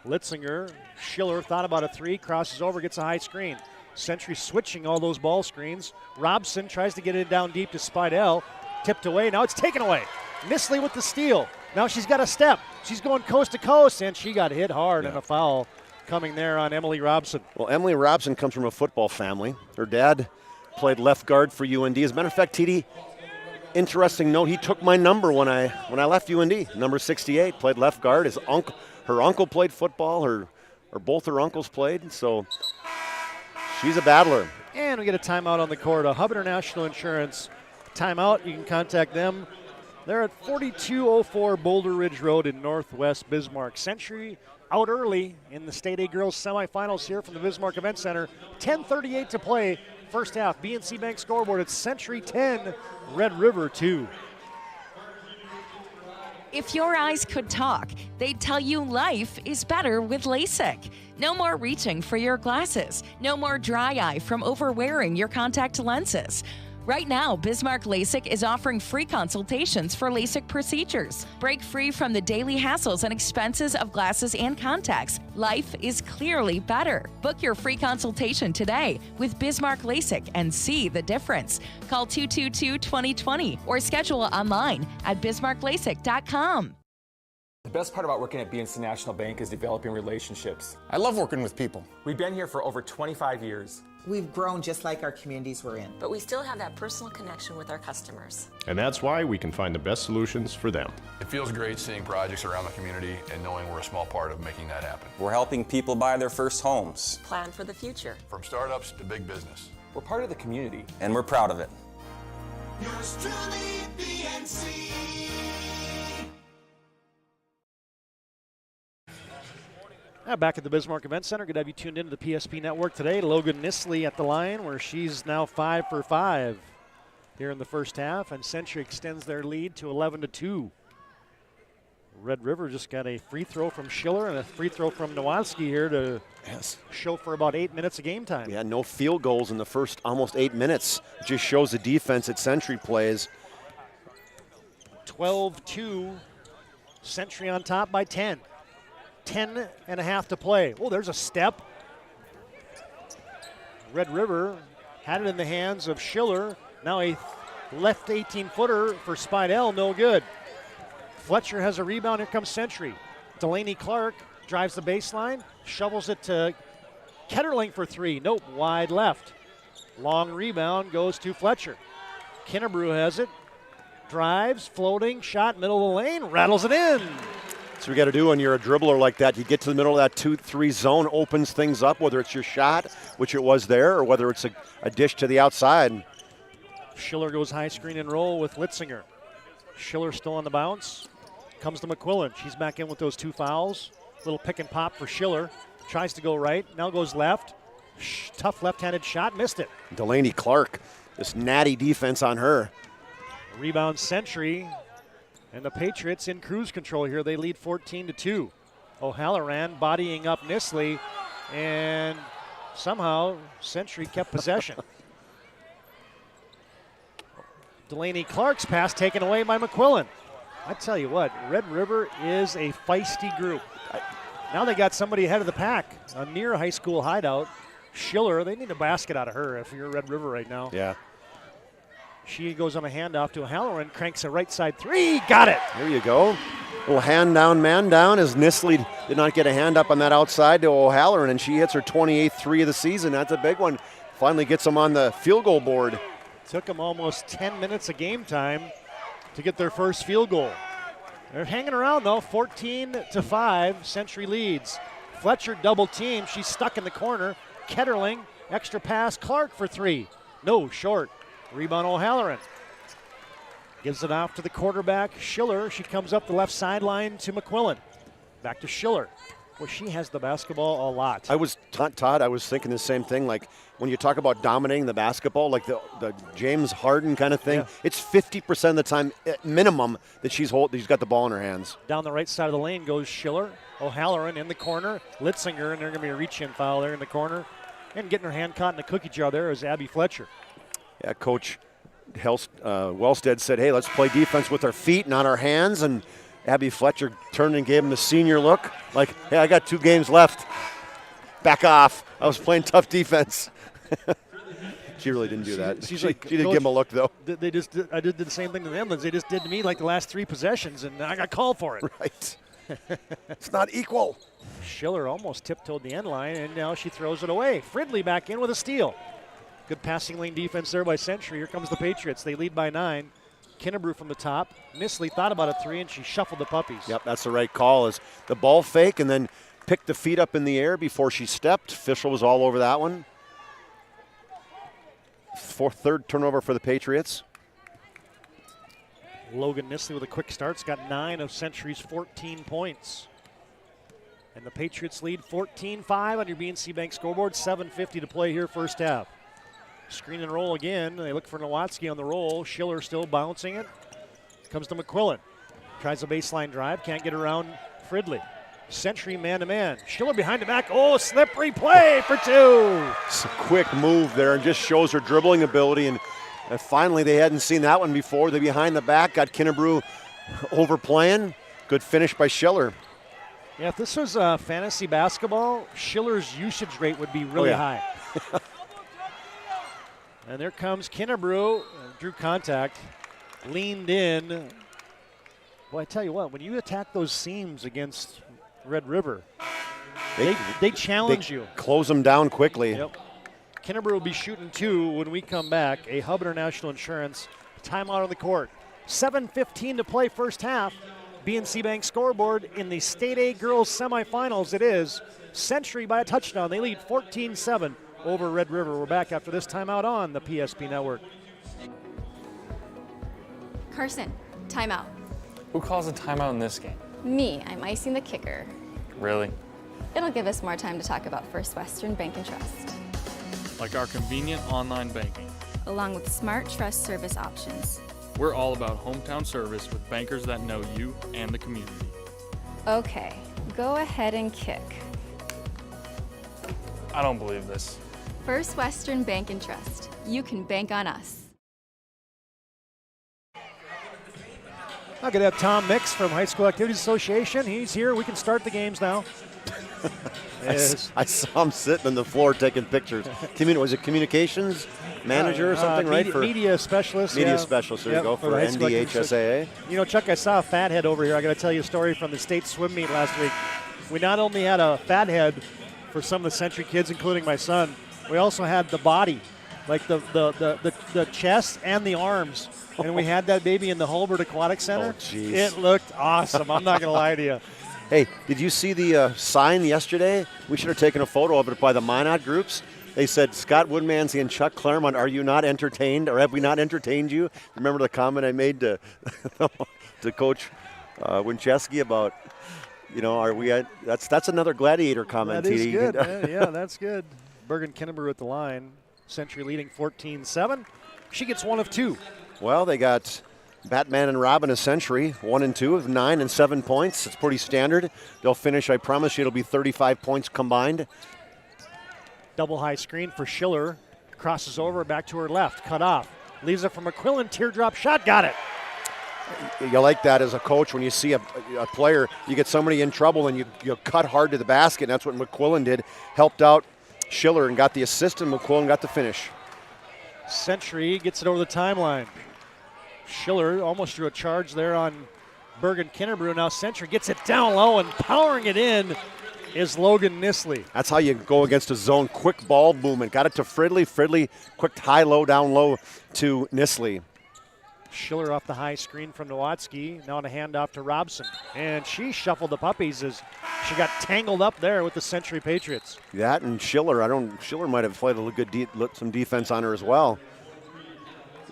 Litzinger, Schiller thought about a 3, crosses over, gets a high screen. Century switching all those ball screens. Robson tries to get it down deep to Spidell. Tipped away, now it's taken away. Nisley with the steal. Now she's got a step. She's going coast to coast, and she got hit hard, and a foul coming there on Emily Robson. Well, Emily Robson comes from a football family. Her dad played left guard for UND. As a matter of fact, TD, interesting note, he took my number when I left UND, number 68, played left guard. Her uncle played football, both her uncles played, so she's a battler. And we get a timeout on the court, a Hub International Insurance timeout. You can contact them. They're at 4204 Boulder Ridge Road in Northwest Bismarck. Century out early in the State A Girls semifinals here from the Bismarck Event Center. 10:38 to play. First half, BNC Bank scoreboard. It's Century 10, Red River 2. If your eyes could talk, they'd tell you life is better with LASIK. No more reaching for your glasses. No more dry eye from overwearing your contact lenses. Right now, Bismarck LASIK is offering free consultations for LASIK procedures. Break free from the daily hassles and expenses of glasses and contacts. Life is clearly better. Book your free consultation today with Bismarck LASIK and see the difference. Call 222-2020 or schedule online at bismarcklasik.com. The best part about working at BNC National Bank is developing relationships. I love working with people. We've been here for over 25 years. We've grown just like our communities we're in. But we still have that personal connection with our customers. And that's why we can find the best solutions for them. It feels great seeing projects around the community and knowing we're a small part of making that happen. We're helping people buy their first homes. Plan for the future. From startups to big business. We're part of the community, and we're proud of it. Yours truly, PNC. Back at the Bismarck Event Center. Good to have you tuned into the PSP Network today. Logan Nisley at the line, where she's now 5 for 5 here in the first half, and Century extends their lead to 11-2. Red River just got a free throw from Schiller and a free throw from Nowatzki here to show for about 8 minutes of game time. Yeah, no field goals in the first almost 8 minutes. Just shows the defense that Century plays. 12-2, Century on top by 10. 10 and a half to play. Oh, there's a step. Red River had it in the hands of Schiller. Now a left 18-footer for Spidell, no good. Fletcher has a rebound. Here comes Century. Delaney Clark drives the baseline, shovels it to Ketterling for three. Nope, wide left. Long rebound goes to Fletcher. Kinnebrew has it. Drives, floating, shot, middle of the lane, rattles it in. So we got to do when you're a dribbler like that, you get to the middle of that 2-3 zone, opens things up, whether it's your shot, which it was there, or whether it's a dish to the outside. Schiller goes high screen and roll with Litzinger. Schiller still on the bounce. Comes to McQuillan. She's back in with those 2 fouls. Little pick and pop for Schiller. Tries to go right, now goes left. Tough left-handed shot, missed it. Delaney Clark, this natty defense on her. Rebound Century. And the Patriots in cruise control here. They lead 14-2. O'Halloran bodying up Nisley, and somehow Century kept possession. Delaney Clark's pass taken away by McQuillan. I tell you what, Red River is a feisty group. Now they got somebody ahead of the pack, a near high school hideout. Schiller, they need a basket out of her if you're Red River right now. Yeah. She goes on a handoff to O'Halloran, cranks a right side three, got it. There you go. Little hand down, man down, as Nisley did not get a hand up on that outside to O'Halloran, and she hits her 28th three of the season. That's a big one. Finally gets them on the field goal board. Took them almost 10 minutes of game time to get their first field goal. They're hanging around though, 14-5, Century leads. Fletcher double team, she's stuck in the corner. Ketterling, extra pass, Clark for three. No, short. Rebound O'Halloran. Gives it off to the quarterback, Schiller. She comes up the left sideline to McQuillan. Back to Schiller. Well, she has the basketball a lot. Todd, I was thinking the same thing. Like when you talk about dominating the basketball, like the James Harden kind of thing, yeah. It's 50% of the time at minimum that she's got the ball in her hands. Down the right side of the lane goes Schiller. O'Halloran in the corner. Litzinger, and they're going to be a reach-in foul there in the corner. And getting her hand caught in the cookie jar there is Abby Fletcher. Yeah, Coach Wellstead said, hey, let's play defense with our feet, not our hands. And Abby Fletcher turned and gave him the senior look. Like, hey, I got 2 games left. Back off. I was playing tough defense. She really didn't do that. She didn't give him a look, though. I did the same thing to them as they just did to me like the last 3 possessions, and I got called for it. Right. It's not equal. Schiller almost tiptoed the end line, and now she throws it away. Fridley back in with a steal. Good passing lane defense there by Century. Here comes the Patriots. They lead by 9. Kinnebrew from the top. Nisley thought about a 3, and she shuffled the puppies. Yep, that's the right call. Is the ball fake and then picked the feet up in the air before she stepped. Fischel was all over that one. Third turnover for the Patriots. Logan Nisley with a quick start. It's got 9 of Century's 14 points. And the Patriots lead 14-5 on your BNC Bank scoreboard. 7:50 to play here first half. Screen and roll again. They look for Nowatzki on the roll. Schiller still bouncing it. Comes to McQuillan. Tries a baseline drive. Can't get around Fridley. Century man-to-man. Schiller behind the back. Oh, slippery play for 2. It's a quick move there and just shows her dribbling ability. And finally, they hadn't seen that one before. They behind the back. Got Kinnebrew overplaying. Good finish by Schiller. Yeah, if this was fantasy basketball, Schiller's usage rate would be really high. And there comes Kinnebrew, drew contact, leaned in. Well, I tell you what, when you attack those seams against Red River, they challenge you. Close them down quickly. Yep. Kinnebrew will be shooting 2 when we come back. A Hub International Insurance timeout on the court. 7:15 to play first half. BNC Bank scoreboard in the State A girls semifinals. It is Century by a touchdown. They lead 14-7 over Red River. We're back after this timeout on the PSP Network. Carson, timeout. Who calls a timeout in this game? Me, I'm icing the kicker. Really? It'll give us more time to talk about First Western Bank and Trust, Like our convenient online banking. along with smart trust service options. We're all about hometown service with bankers that know you and the community. Okay, go ahead and kick. I don't believe this. First Western Bank and Trust. You can bank on us. I'm going to have Tom Mix from High School Activities Association. He's here. We can start the games now. I saw him sitting on the floor taking pictures. Was it communications manager or something, right? Media specialist. Media specialist, there you go, for NDHSAA. You know, Chuck, I saw a fathead over here. I got to tell you a story from the state swim meet last week. We not only had a fathead for some of the Century kids, including my son, we also had the body, like the chest and the arms. And we had that baby in the Holbert Aquatic Center. Oh, jeez. It looked awesome. I'm not going to lie to you. Hey, did you see the sign yesterday? We should have taken a photo of it by the Minot groups. They said, Scott Woodmansey and Chuck Claremont, are you not entertained, or have we not entertained you? Remember the comment I made to Coach Winchesky about, you know, are we at, that's another Gladiator comment. That is good, man. Yeah, that's good. Bergen Kinnebrew at the line. Century leading 14-7. She gets 1 of 2. Well, they got Batman and Robin a Century, 1 and 2 of 9 and 7 points. It's pretty standard. They'll finish, I promise you, it'll be 35 points combined. Double high screen for Schiller. Crosses over, back to her left, cut off. Leaves it for McQuillan, teardrop shot, got it. You like that as a coach when you see a player, you get somebody in trouble and you cut hard to the basket, and that's what McQuillan did. Helped out Schiller and got the assist, and McQuillan got the finish. Century gets it over the timeline. Schiller almost drew a charge there on Bergen Kinnebrew. Now Century gets it down low, and powering it in is Logan Nisley. That's how you go against a zone. Quick ball movement. Got it to Fridley. Fridley, quick high, low, down low to Nisley. Schiller off the high screen from Nowatzki. Now on a handoff to Robson. And she shuffled the puppies as she got tangled up there with the Century Patriots. That and Schiller. Schiller might have played a little good some defense on her as well.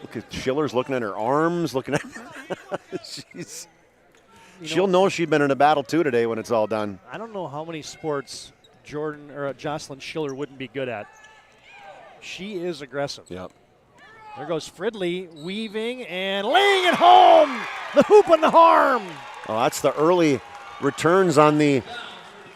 Look at Schiller's looking at her arms, looking at she'll know she'd been in a battle too today when it's all done. I don't know how many sports Jocelyn Schiller wouldn't be good at. She is aggressive. Yep. There goes Fridley weaving and laying it home. The hoop and the harm. Oh, that's the early returns on the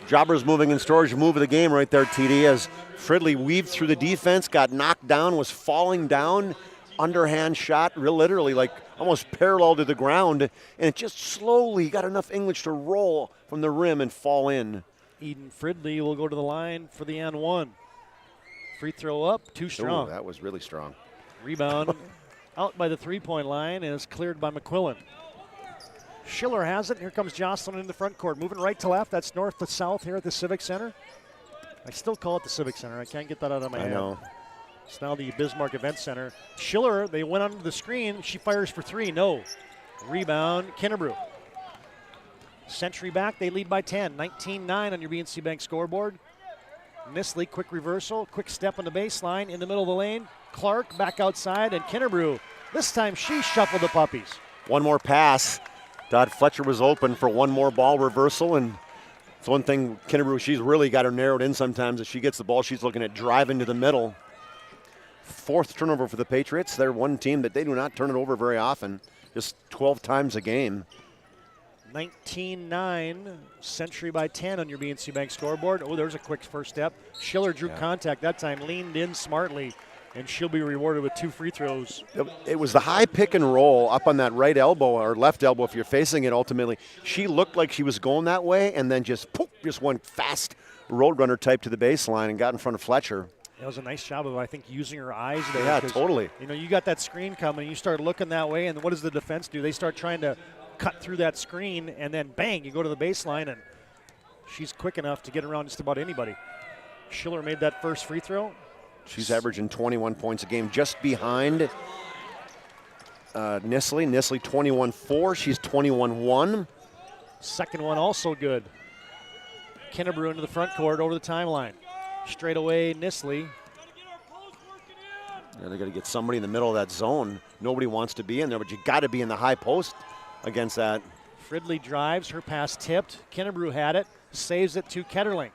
Jobbers moving and storage move of the game right there, TD, as Fridley weaved through the defense, got knocked down, was falling down. Underhand shot, literally like almost parallel to the ground, and it just slowly got enough English to roll from the rim and fall in. Eden Fridley will go to the line for the N1. Free throw up, too strong. Ooh, that was really strong. Rebound out by the three-point line and is cleared by McQuillan. Schiller has it. Here comes Jocelyn in the front court, moving right to left. That's north to south here at the Civic Center. I still call it the Civic Center. I can't get that out of my head. I know. It's now the Bismarck Event Center. Schiller, they went under the screen. She fires for 3. No. Rebound, Kinnebrew. Century back. They lead by 10. 19-9 on your BNC Bank scoreboard. Nisley, quick reversal. Quick step on the baseline in the middle of the lane. Clark back outside, and Kinnebrew. This time she shuffled the puppies. One more pass. Dodd Fletcher was open for one more ball reversal, and it's one thing Kinnebrew, she's really got her narrowed in sometimes. If she gets the ball, she's looking at driving to the middle. 4th turnover for the Patriots. They're one team that they do not turn it over very often, just 12 times a game. 19-9, Century by 10 on your BNC Bank scoreboard. Oh, there's a quick first step. Schiller drew contact that time, leaned in smartly, and she'll be rewarded with 2 free throws. It was the high pick and roll up on that right elbow or left elbow if you're facing it ultimately. She looked like she was going that way and then just went fast roadrunner type to the baseline and got in front of Fletcher. It was a nice job of, I think, using her eyes there. Yeah, totally. You know, you got that screen coming, you start looking that way, and what does the defense do? They start trying to cut through that screen, and then bang, you go to the baseline, and she's quick enough to get around just about anybody. Schiller made that first free throw. She's averaging 21 points a game, just behind Nisley. Nisley 21-4. She's 21-1. Second one also good. Kennebrew into the front court over the timeline. Straight away, Nisley. Yeah, they got to get somebody in the middle of that zone. Nobody wants to be in there, but you got to be in the high post against that. Fridley drives, her pass tipped. Kennebrew had it, saves it to Ketterling.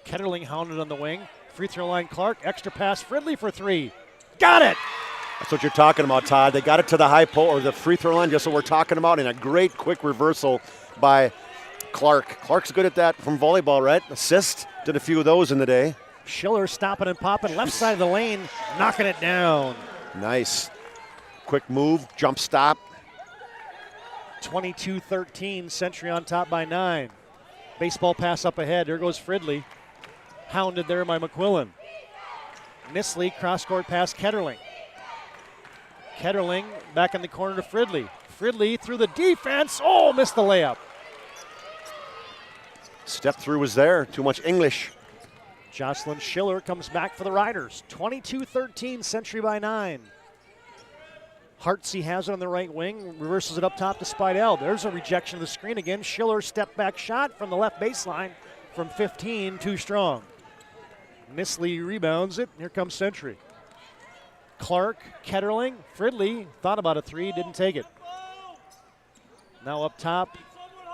Ketterling hounded on the wing. Free throw line, Clark. Extra pass, Fridley for three. Got it! That's what you're talking about, Todd. They got it to the high post or the free throw line, just what we're talking about, and a great quick reversal by Clark. Clark's good at that from volleyball, right? Assist, did a few of those in the day. Schiller stopping and popping, left side of the lane, knocking it down. Nice. Quick move, jump stop. 22-13, Century on top by 9. Baseball pass up ahead. There goes Fridley. Hounded there by McQuillan. Nisley, cross-court pass, Ketterling. Ketterling back in the corner to Fridley. Fridley through the defense. Oh, missed the layup. Step through was there. Too much English. Jocelyn Schiller comes back for the Riders. 22-13, Century by 9. Hartsey has it on the right wing, reverses it up top to Spidell. There's a rejection of the screen again. Schiller step back shot from the left baseline from 15, too strong. Nisley rebounds it. Here comes Century. Clark, Ketterling, Fridley thought about a three, didn't take it. Now up top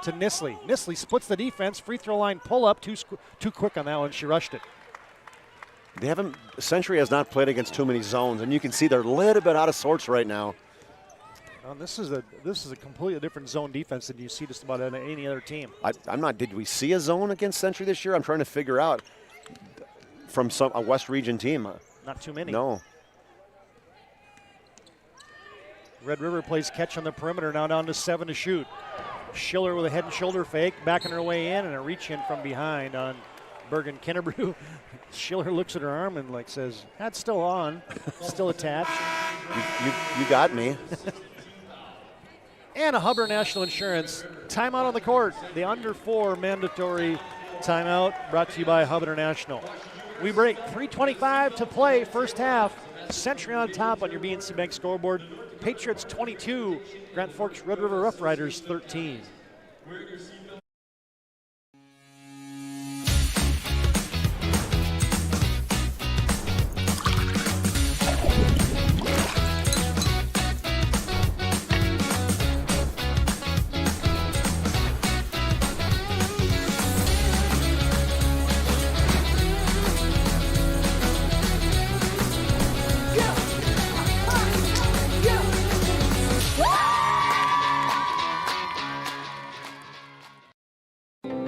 to Nisley. Nisley splits the defense, free throw line pull up, too quick on that one. She rushed it. They haven't. Century has not played against too many zones, and you can see they're a little bit out of sorts right now. Well, this is a completely different zone defense than you see just about on any other team. I'm not. Did we see a zone against Century this year? I'm trying to figure out from a West Region team. Not too many. No. Red River plays catch on the perimeter, now down to 7 to shoot. Schiller with a head and shoulder fake, backing her way in, and a reach in from behind on Bergen Kennebrew. Schiller looks at her arm and says, that's still on, still attached. You got me. And a Hubbard National Insurance timeout on the court. The under 4 mandatory timeout brought to you by Hubbard National. We break 3:25 to play first half. Century on top on your BNC Bank scoreboard. Patriots 22, Grand Forks Red River Rough Riders 13.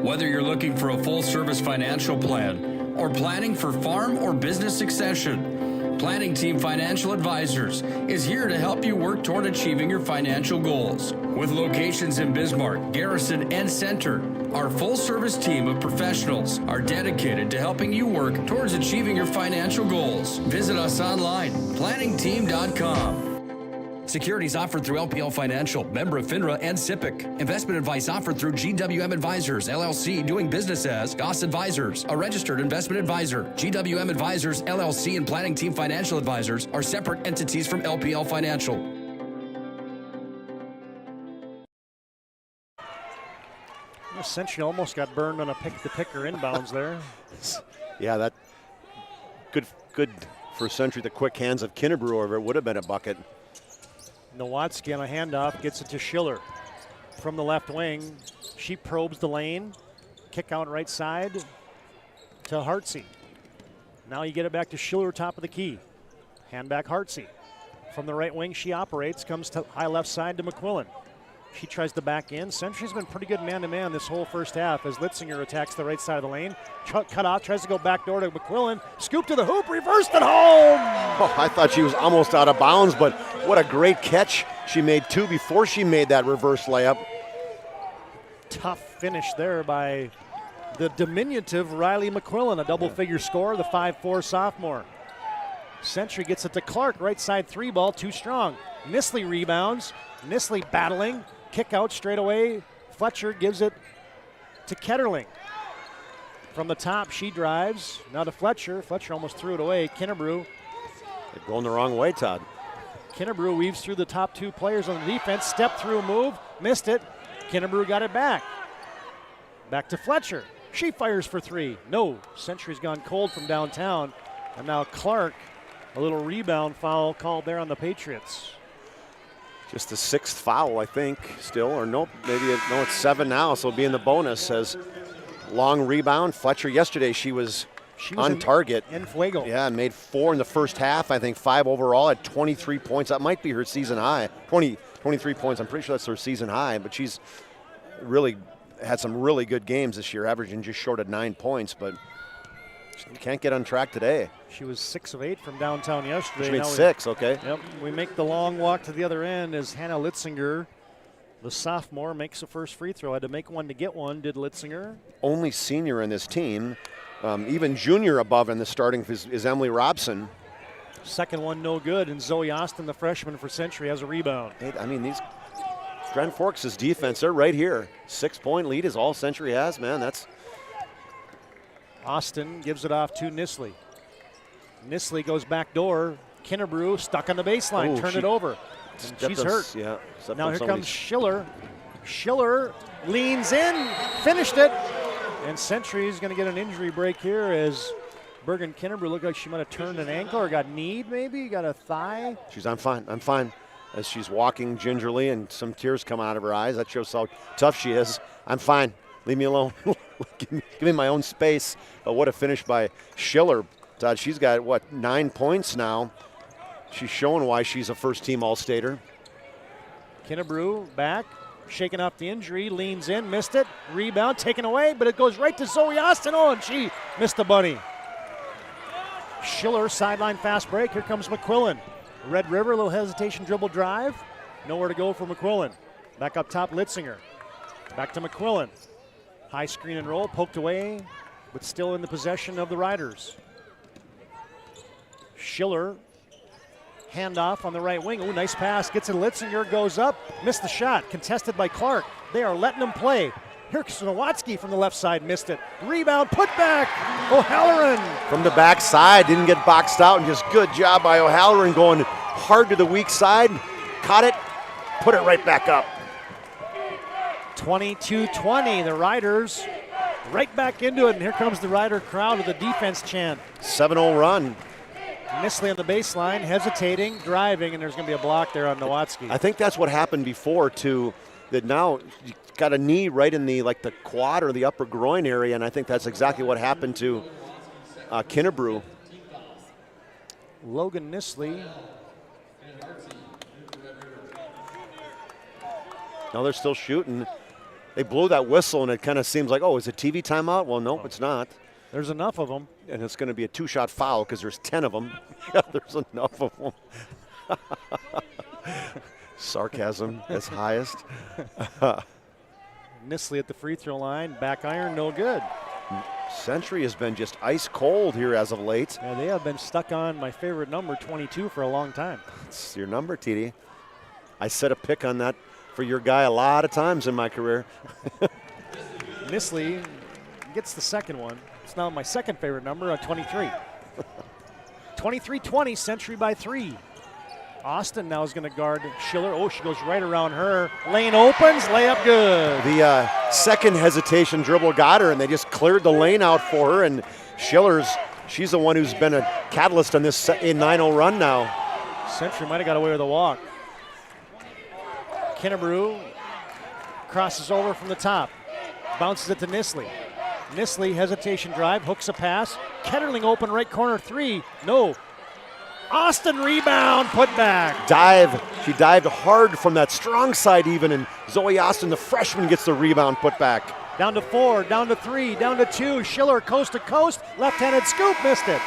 Whether you're looking for a full-service financial plan or planning for farm or business succession, Planning Team Financial Advisors is here to help you work toward achieving your financial goals. With locations in Bismarck, Garrison, and Center, our full-service team of professionals are dedicated to helping you work towards achieving your financial goals. Visit us online, planningteam.com. Securities offered through LPL Financial, member of FINRA and SIPC. Investment advice offered through GWM Advisors, LLC, doing business as Goss Advisors, a registered investment advisor. GWM Advisors, LLC, and Planning Team Financial Advisors are separate entities from LPL Financial. Century almost got burned on a pick-the-picker inbounds there. Yeah, that good for Century. The quick hands of Kennebrew over it would have been a bucket. Nowatzki on a handoff gets it to Schiller. From the left wing, she probes the lane. Kick out right side to Hartsey. Now you get it back to Schiller, top of the key. Hand back Hartsey. From the right wing, she operates, comes to high left side to McQuillan. She tries to back in. Century's been pretty good man-to-man this whole first half as Litzinger attacks the right side of the lane. Cut off, tries to go back door to McQuillan. Scoop to the hoop, reversed it home! Oh, I thought she was almost out of bounds, but what a great catch. She made two before she made that reverse layup. Tough finish there by the diminutive Riley McQuillan, a double-figure score, the 5'4" sophomore. Century gets it to Clark, right side three ball, too strong. Nisley rebounds. Nisley battling. Kick out straight away. Fletcher gives it to Ketterling. From the top, she drives. Now to Fletcher. Fletcher almost threw it away. Kinnebrew. They're going the wrong way, Todd. Kinnebrew weaves through the top two players on the defense. Step through move. Missed it. Kinnebrew got it back. Back to Fletcher. She fires for three. No. Century's gone cold from downtown. And now Clark, a little rebound foul called there on the Patriots. Just the 6th foul, I think, still. Or nope, maybe it's 7 now, so it'll be in the bonus as long rebound. Fletcher yesterday, she was on target. En fuego. Yeah, and made 4 in the first half. I think 5 overall at 23 points. That might be her season high. 23 points. I'm pretty sure that's her season high, but she's really had some really good games this year, averaging just short of 9 points, but she can't get on track today. She was 6 of 8 from downtown yesterday. She made 6, okay. Yep, we make the long walk to the other end as Hannah Litzinger, the sophomore, makes the first free throw. Had to make one to get one, did Litzinger. Only senior in this team. Even junior above in the starting is Emily Robson. Second one no good, and Zoe Austin, the freshman for Century, has a rebound. I mean, these Grand Forks' defense, they're right here. 6-point lead is all Century has, man. That's Austin gives it off to Nisley. Nisley goes back door. Kinnebrew stuck on the baseline, turn it over. And she's hurt. Yeah. Now here comes Schiller. Schiller leans in, finished it. And Century is going to get an injury break here as Bergen Kinnebrew looked like she might have turned an ankle or got kneed maybe, got a thigh. I'm fine. As she's walking gingerly and some tears come out of her eyes. That shows how tough she is. I'm fine. Leave me alone. give me my own space. What a finish by Schiller. Todd, she's got, 9 points now. She's showing why she's a first-team All-Stater. Kinnebrew back, shaking off the injury, leans in, missed it. Rebound taken away, but it goes right to Zoe Austin. Oh, and she missed the bunny. Schiller, sideline fast break. Here comes McQuillan. Red River, a little hesitation, dribble drive. Nowhere to go for McQuillan. Back up top, Litzinger. Back to McQuillan. High screen and roll, poked away, but still in the possession of the Riders. Schiller, handoff on the right wing. Ooh, nice pass, gets it, Litzinger goes up, missed the shot, contested by Clark. They are letting him play. Here's Nowatzki from the left side, missed it. Rebound, put back, O'Halloran. From the backside, didn't get boxed out, and just good job by O'Halloran going hard to the weak side. Caught it, put it right back up. 22-20, the Riders right back into it, and here comes the Rider crowd with a defense chant. 7-0 run. Nisley on the baseline, hesitating, driving, and there's going to be a block there on Nowatzki. I think that's what happened before, too, that now you got a knee right in the quad or the upper groin area, and I think that's exactly what happened to Kinnebrew. Logan Nisley. Now they're still shooting. They blew that whistle, and it kind of seems like, oh, is it TV timeout? Well, nope, it's not. There's enough of them. And it's going to be a 2-shot foul because there's 10 of them. Yeah, there's enough of them. Sarcasm as highest. Nisley at the free throw line. Back iron, no good. Century has been just ice cold here as of late. Yeah, they have been stuck on my favorite number, 22, for a long time. It's your number, TD. I set a pick on that for your guy a lot of times in my career. Nisley gets the second one. It's now my second favorite number, 23. 23-20, Century by 3. Austin now is going to guard Schiller. Oh, she goes right around her. Lane opens, layup good. The second hesitation dribble got her, and they just cleared the lane out for her. And she's the one who's been a catalyst on this 9-0 run now. Century might have got away with a walk. Kinnebrew crosses over from the top. Bounces it to Nisley. Nisley, hesitation drive, hooks a pass. Ketterling open right corner three. No. Austin rebound, put back. Dive. She dived hard from that strong side even, and Zoe Austin, the freshman, gets the rebound put back. Down to 4, down to 3, down to 2. Schiller coast to coast. Left-handed scoop, missed it.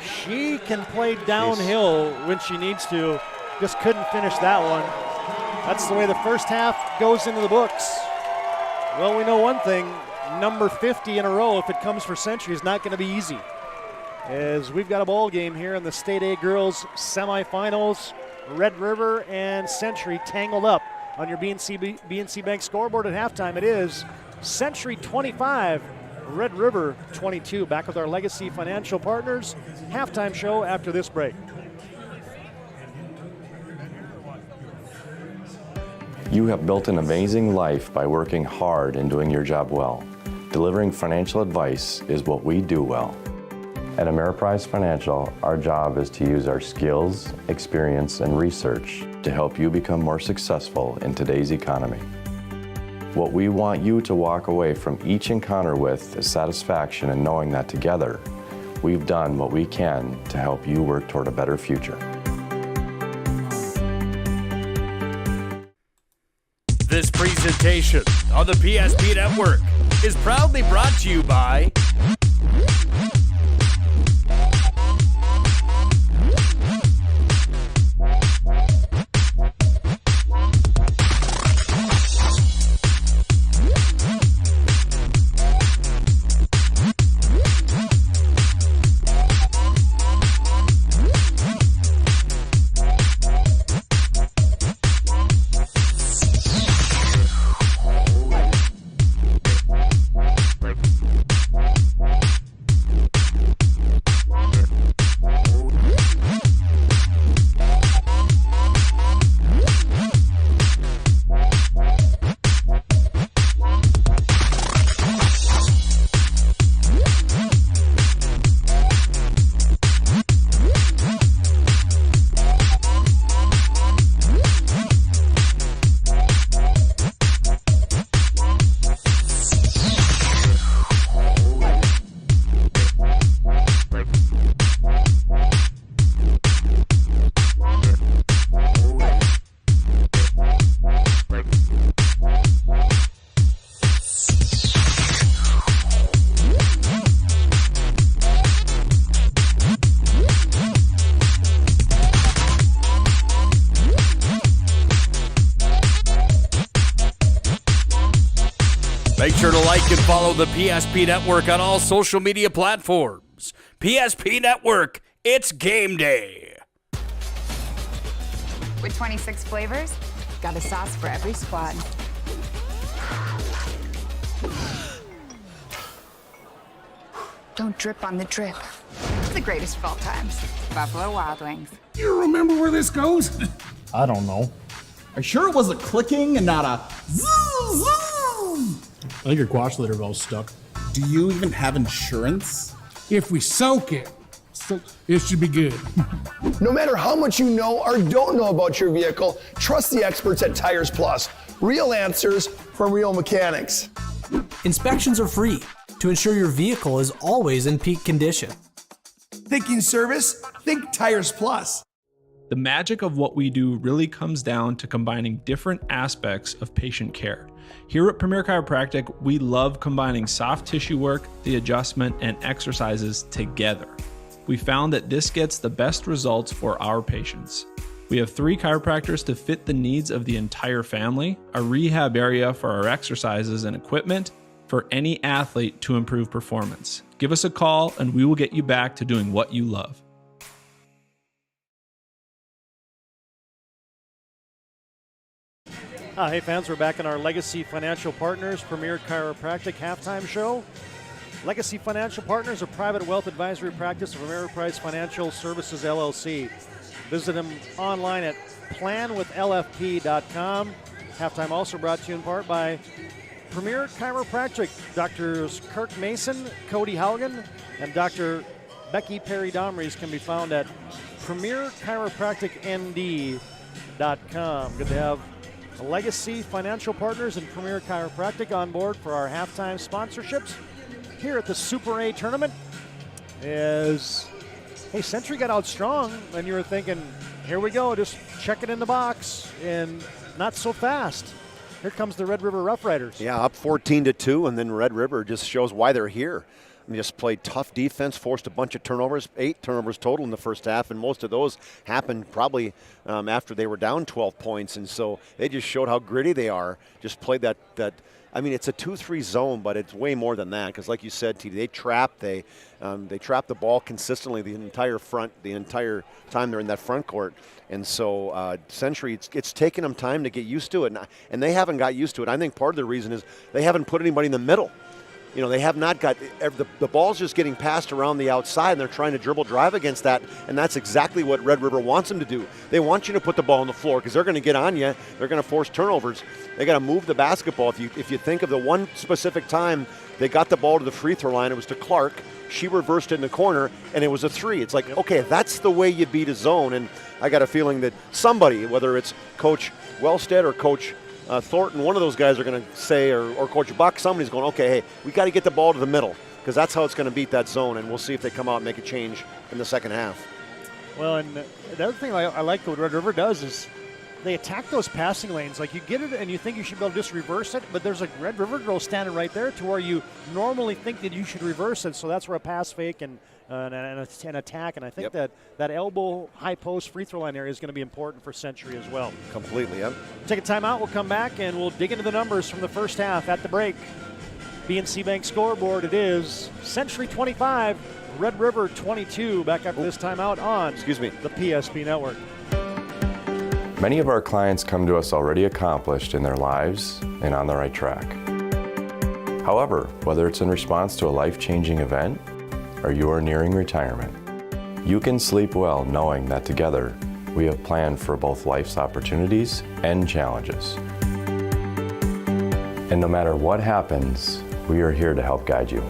She can play downhill when she needs to. Just couldn't finish that one. That's the way the first half goes into the books. Well, we know one thing. Number 50 in a row, if it comes for Century, is not going to be easy. As we've got a ball game here in the State A girls semifinals. Red River and Century tangled up on your BNC Bank scoreboard at halftime. It is Century 25, Red River 22. Back with our Legacy Financial Partners halftime show after this break. You have built an amazing life by working hard and doing your job well. Delivering financial advice is what we do well. At Ameriprise Financial, our job is to use our skills, experience, and research to help you become more successful in today's economy. What we want you to walk away from each encounter with is satisfaction in knowing that together, we've done what we can to help you work toward a better future. This presentation on the PSP Network is proudly brought to you by Make sure to like and follow the PSP Network on all social media platforms. PSP Network, it's game day. With 26 flavors, got a sauce for every squad. Don't drip on the drip. It's the greatest of all times. Buffalo Wild Wings. You remember where this goes? I don't know. Are you sure it was a clicking and not a zoo? I think your quash litter valve's stuck. Do you even have insurance? If we soak it, it should be good. No matter how much you know or don't know about your vehicle, trust the experts at Tires Plus. Real answers from real mechanics. Inspections are free to ensure your vehicle is always in peak condition. Thinking service? Think Tires Plus. The magic of what we do really comes down to combining different aspects of patient care. Here at Premier Chiropractic, we love combining soft tissue work, the adjustment, and exercises together. We found that this gets the best results for our patients. We have 3 chiropractors to fit the needs of the entire family, a rehab area for our exercises and equipment for any athlete to improve performance. Give us a call and we will get you back to doing what you love. Hey fans, we're back in our Legacy Financial Partners Premier Chiropractic halftime show. Legacy Financial Partners, a private wealth advisory practice of Ameriprise Financial Services, LLC. Visit them online at planwithlfp.com. Halftime also brought to you in part by Premier Chiropractic. Drs. Kirk Mason, Cody Haugen, and Dr. Becky Perry-Domries can be found at premierchiropracticnd.com. Good to have Legacy Financial Partners and Premier Chiropractic on board for our halftime sponsorships here at the Super A tournament. Century got out strong, and you were thinking, here we go, just check it in the box, and not so fast. Here comes the Red River Rough Riders. Yeah, up 14-2, and then Red River just shows why they're here. I mean, just played tough defense, forced a bunch of turnovers, 8 turnovers total in the first half, and most of those happened probably after they were down 12 points, and so they just showed how gritty they are. Just played that I mean, it's a 2-3 zone, but it's way more than that, because like you said, TD, they trap the ball consistently the entire time they're in that front court. And so Century, it's taken them time to get used to it, and they haven't got used to it. I think part of the reason is they haven't put anybody in the middle. You know, they have not got the ball's just getting passed around the outside, and they're trying to dribble drive against that, and that's exactly what Red River wants them to do. They want you to put the ball on the floor because they're going to get on you. They're going to force turnovers. They got to move the basketball. If you think of the one specific time they got the ball to the free throw line, it was to Clark. She reversed it in the corner, and it was a three. It's like, okay, that's the way you beat a zone, and I got a feeling that somebody, whether it's Coach Wellstead or Coach Thornton, one of those guys are going to say, or Coach Buck, somebody's going, okay, hey, we got to get the ball to the middle because that's how it's going to beat that zone, and we'll see if they come out and make a change in the second half. Well, and the other thing I like what Red River does is they attack those passing lanes. Like, you get it and you think you should be able to just reverse it, but there's a Red River girl standing right there to where you normally think that you should reverse it, so that's where a pass fake and an attack, and I think that elbow high post free throw line area is going to be important for Century as well. Completely, yeah. Take a timeout, we'll come back and we'll dig into the numbers from the first half at the break. BNC Bank scoreboard, it is Century 25, Red River 22. Back after this timeout on the PSP Network. Many of our clients come to us already accomplished in their lives and on the right track. However, whether it's in response to a life-changing event or you are nearing retirement, you can sleep well knowing that together we have planned for both life's opportunities and challenges. And no matter what happens, we are here to help guide you.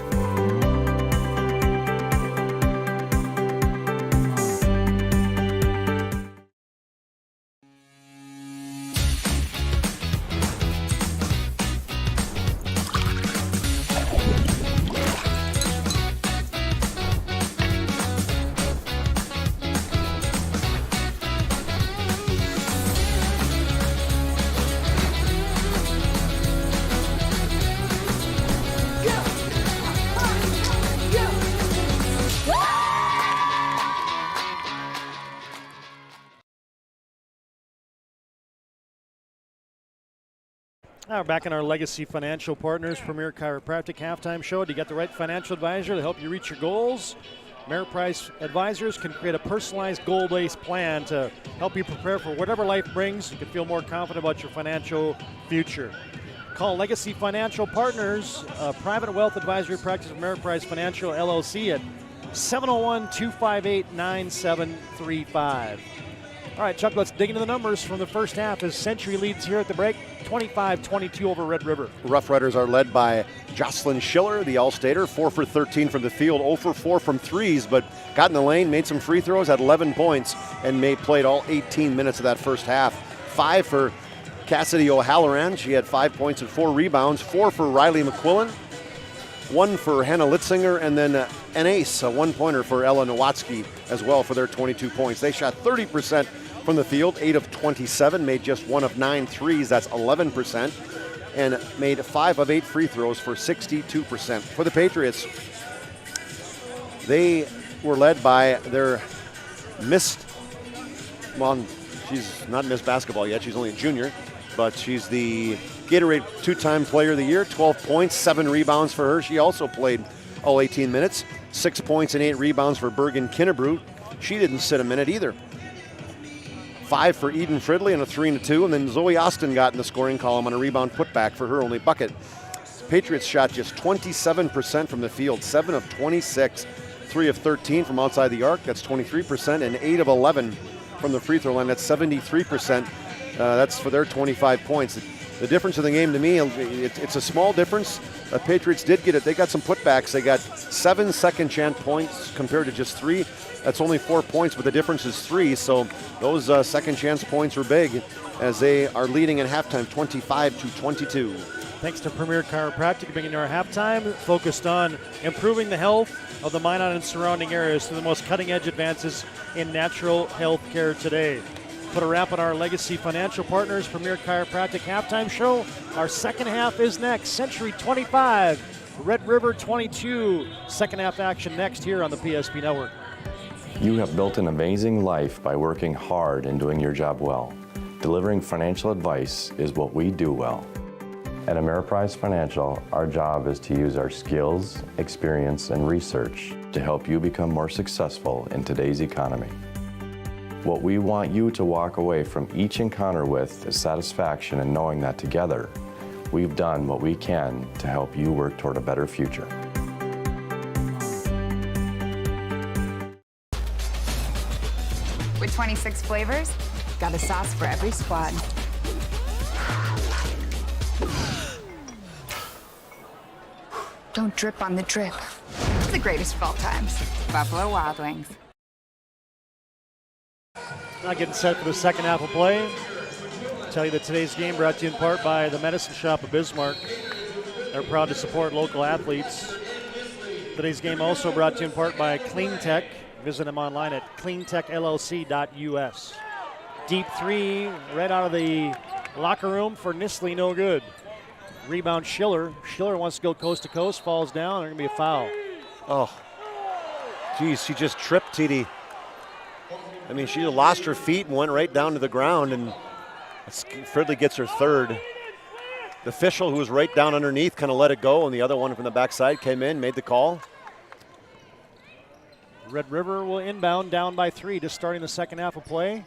Now we're back in our Legacy Financial Partners Premier Chiropractic halftime show. Do you get the right financial advisor to help you reach your goals? Ameriprise Advisors can create a personalized goal-based plan to help you prepare for whatever life brings. You can feel more confident about your financial future. Call Legacy Financial Partners, a private wealth advisory practice of Ameriprise Financial LLC at 701-258-9735. All right, Chuck, let's dig into the numbers from the first half as Century leads here at the break, 25-22 over Red River. Rough Riders are led by Jocelyn Schiller, the All-Stater, 4 for 13 from the field, 0 for 4 from threes, but got in the lane, made some free throws, had 11 points, and played all 18 minutes of that first half. 5 for Cassidy O'Halloran. She had 5 points and 4 rebounds. 4 for Riley McQuillan. 1 for Hannah Litzinger, and then an ace, a one-pointer for Ella Nowatzki as well for their 22 points. They shot 30% from the field, 8 of 27, made just 1 of 9 threes, that's 11%, and made 5 of 8 free throws for 62%. For the Patriots, they were led by their she's not Miss Basketball yet, she's only a junior, but she's the Gatorade two-time player of the year, 12 points, 7 rebounds for her. She also played all 18 minutes, 6 points and 8 rebounds for Bergen Kinnebrew. She didn't sit a minute either. 5 for Eden Fridley and a 3 and a 2, and then Zoe Austin got in the scoring column on a rebound putback for her only bucket. Patriots shot just 27% from the field, 7 of 26, 3 of 13 from outside the arc, that's 23%, and 8 of 11 from the free throw line, that's 73%. That's for their 25 points. The difference in the game to me, it's a small difference. The Patriots did get it. They got some putbacks. They got 7 second chance points compared to just 3. That's only 4 points, but the difference is 3. So those second chance points were big as they are leading in halftime 25-22. Thanks to Premier Chiropractic bringing our halftime, focused on improving the health of the Minot and surrounding areas through the most cutting-edge advances in natural health care today. Put a wrap on our Legacy Financial Partners Premier Chiropractic halftime show. Our second half is next. Century 25, Red River 22. Second half action next here on the PSP Network. You have built an amazing life by working hard and doing your job well. Delivering financial advice is what we do well. At Ameriprise Financial, our job is to use our skills, experience, and research to help you become more successful in today's economy. What we want you to walk away from each encounter with is satisfaction in knowing that together, we've done what we can to help you work toward a better future. With 26 flavors, got a sauce for every squad. Don't drip on the drip. The greatest of all times. Buffalo Wild Wings. Now getting set for the second half of play. Tell you that today's game brought to you in part by the Medicine Shop of Bismarck. They're proud to support local athletes. Today's game also brought to you in part by Clean Tech. Visit them online at cleantechllc.us. Deep three right out of the locker room for Nistley, no good. Rebound Schiller. Schiller wants to go coast to coast, falls down, there's going to be a foul. Oh, geez, she just tripped TD. I mean, she lost her feet and went right down to the ground, and Fridley gets her third. The official, who was right down underneath, kind of let it go, and the other one from the backside came in, made the call. Red River will inbound down by 3, just starting the second half of play.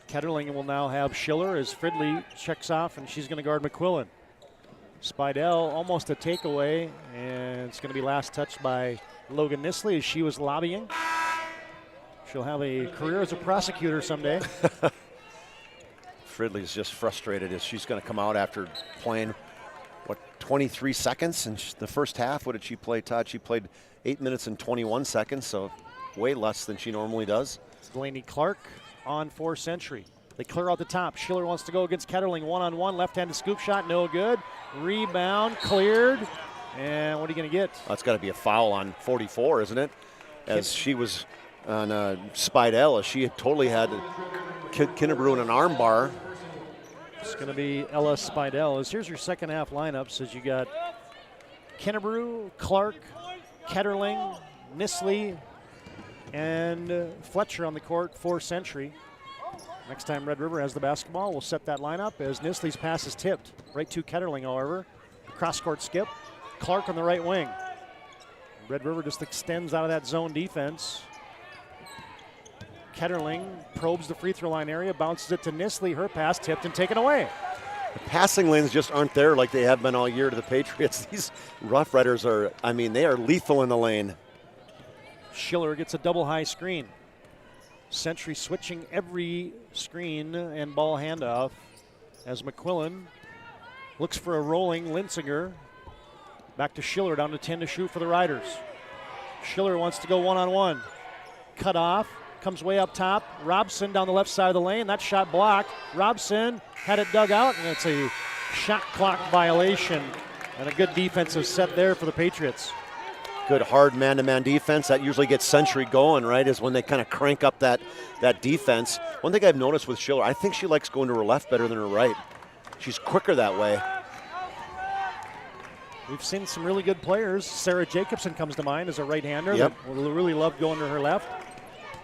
Ketterling will now have Schiller as Fridley checks off, and she's going to guard McQuillan. Spidell almost a takeaway, and it's going to be last touched by Logan Nistley as she was lobbying. She'll have a career as a prosecutor someday. Fridley's just frustrated as she's going to come out after playing, 23 seconds in the first half. What did she play, Todd? She played 8 minutes and 21 seconds, so way less than she normally does. Delaney Clark on for Century. They clear out the top. Schiller wants to go against Ketterling one-on-one. Left-handed scoop shot, no good. Rebound, cleared. And what are you going to get? That's got to be a foul on 44, isn't it? As she was on Spidell, she had totally had Kinnebrew in an arm bar. It's going to be Ella Spidell. Here's your second half lineups as you got Kinnebrew, Clark, Ketterling, Nistley, and Fletcher on the court for Century. Next time Red River has the basketball, we'll set that lineup as Nistley's pass is tipped. Right to Ketterling, however. Cross-court skip. Clark on the right wing. Red River just extends out of that zone defense. Ketterling probes the free throw line area, bounces it to Nistley. Her pass tipped and taken away. The passing lanes just aren't there like they have been all year to the Patriots. These Rough Riders are, they are lethal in the lane. Schiller gets a double high screen. Century switching every screen and ball handoff as McQuillan looks for a rolling Linsinger. Back to Schiller, down to 10 to shoot for the Riders. Schiller wants to go one-on-one. Cut off, comes way up top. Robson down the left side of the lane. That shot blocked. Robson had it dug out, and it's a shot clock violation. And a good defensive set there for the Patriots. Good hard man-to-man defense. That usually gets Century going, right, is when they kind of crank up that defense. One thing I've noticed with Schiller, I think she likes going to her left better than her right. She's quicker that way. We've seen some really good players. Sarah Jacobson comes to mind as a right-hander Yep. that really loved going to her left.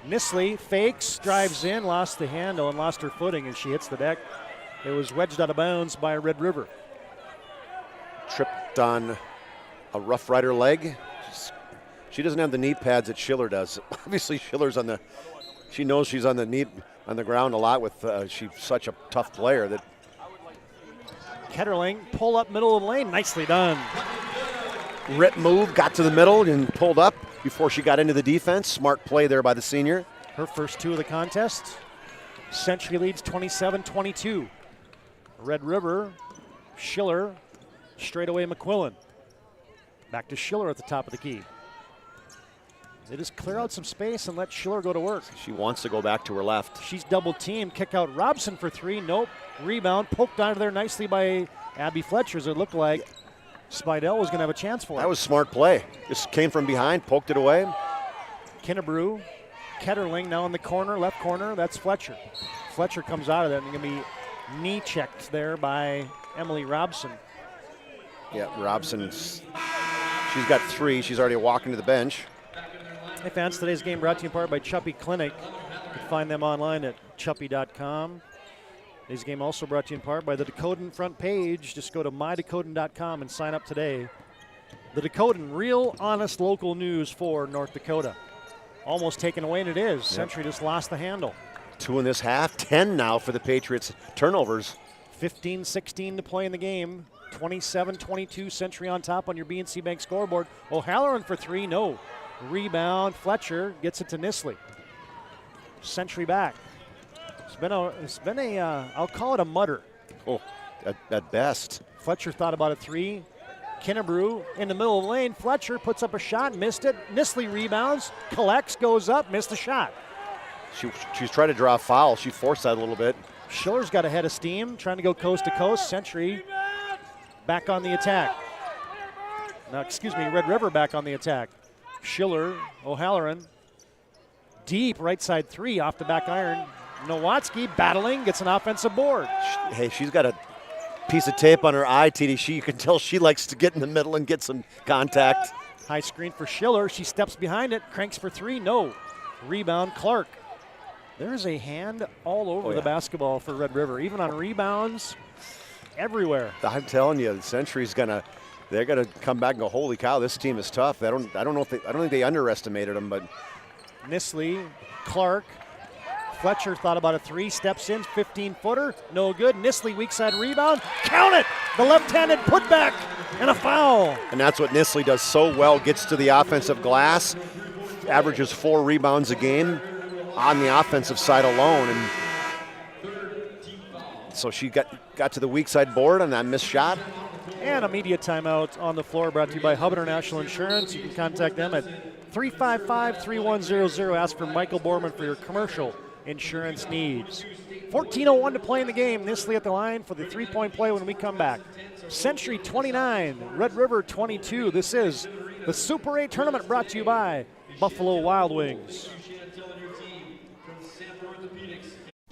Nistley fakes, drives in, lost the handle and lost her footing as she hits the deck. It was wedged out of bounds by Red River. Tripped on a Rough Rider leg. She doesn't have the knee pads that Schiller does. Obviously, Schiller's she knows she's on the ground a lot with, she's such a tough player that. Ketterling, pull up middle of the lane, nicely done. Rip move, got to the middle and pulled up before she got into the defense. Smart play there by the senior. Her first 2 of the contest. Century leads 27-22. Red River, Schiller, straightaway McQuillan. Back to Schiller at the top of the key. They just clear out some space and let Schiller go to work. She wants to go back to her left. She's double teamed. Kick out Robson for 3. Nope. Rebound poked out of there nicely by Abby Fletcher. As it looked like Spidell was going to have a chance for it. That was smart play. Just came from behind, poked it away. Kinnebrew, Ketterling now in the corner, left corner. That's Fletcher. Fletcher comes out of that and going to be knee checked there by Emily Robson. Yeah, Robson's. She's got 3. She's already walking to the bench. Hey fans, today's game brought to you in part by Chuppy Clinic. You can find them online at chuppy.com. Today's game also brought to you in part by the Dakotan front page. Just go to mydakotan.com and sign up today. The Dakotan, real honest local news for North Dakota. Almost taken away, and it is. Yep. Century just lost the handle. 2 in this half, 10 now for the Patriots turnovers. 15-16 to play in the game. 27-22, Century on top on your BNC Bank scoreboard. O'Halloran for three, no. Rebound, Fletcher gets it to Nisley. Century back. It's been a I'll call it a mutter. Oh, at best. Fletcher thought about a three. Kinnebrew in the middle of the lane. Fletcher puts up a shot, missed it. Nisley rebounds, collects, goes up, missed the shot. She's trying to draw a foul. She forced that a little bit. Schiller's got a head of steam, trying to go coast to coast. Century back on the attack. Now, excuse me, Red River back on the attack. Schiller, O'Halloran, deep right side three off the back iron. Nowatzki battling, gets an offensive board. Hey, she's got a piece of tape on her eye, TD. You can tell she likes to get in the middle and get some contact. High screen for Schiller. She steps behind it, cranks for three, no. Rebound, Clark. There's a hand all over the basketball for Red River, even on rebounds, everywhere. I'm telling you, the Century's they're gonna come back and go, holy cow, this team is tough. I don't think they underestimated them, but Nisley, Clark, Fletcher thought about a three, steps in, 15-footer, no good. Nisley, weak side rebound, count it! The left-handed putback and a foul. And that's what Nisley does so well, gets to the offensive glass, averages 4 rebounds a game on the offensive side alone. And so she got to the weak side board on that missed shot. And immediate timeout on the floor brought to you by Hub International Insurance. You can contact them at 355-3100. Ask for Michael Borman for your commercial insurance needs. 14:01 to play in the game. Nisley at the line for the three-point play when we come back. Century 29, Red River 22. This is the Super 8 tournament brought to you by Buffalo Wild Wings.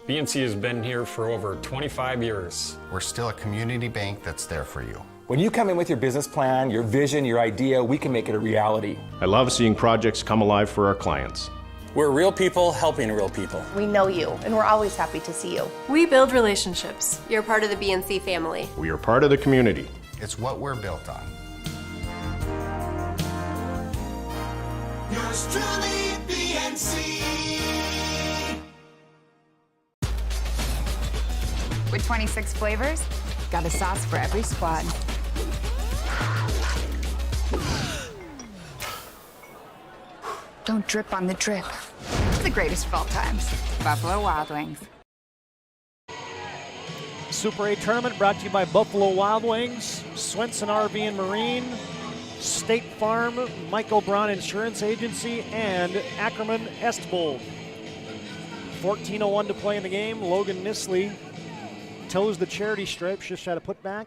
BNC has been here for over 25 years. We're still a community bank that's there for you. When you come in with your business plan, your vision, your idea, we can make it a reality. I love seeing projects come alive for our clients. We're real people helping real people. We know you, and we're always happy to see you. We build relationships. You're part of the BNC family. We are part of the community. It's what we're built on. Yours truly, BNC. With 26 flavors, got a sauce for every squad. Don't drip on the drip. It's the greatest of all times. Buffalo Wild Wings. Super 8 tournament brought to you by Buffalo Wild Wings, Swenson RV and Marine, State Farm, Michael Braun Insurance Agency, and Ackerman Estbold. 14:01 to play in the game. Logan Nisley toes the charity stripe, just had a putback.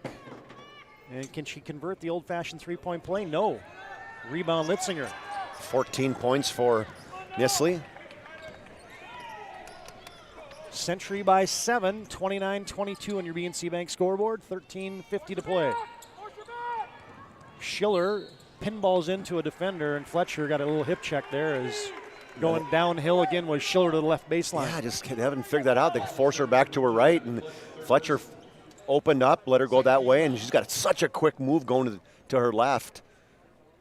And can she convert the old-fashioned three-point play? No. Rebound Litzinger. 14 points for Nisley. Century by 7, 29-22 on your BNC Bank scoreboard, 13:50 to play. Schiller pinballs into a defender, and Fletcher got a little hip check there as going downhill again was Schiller to the left baseline. Yeah, just haven't figured that out. They force her back to her right, and Fletcher opened up, let her go that way, and she's got such a quick move going to her left.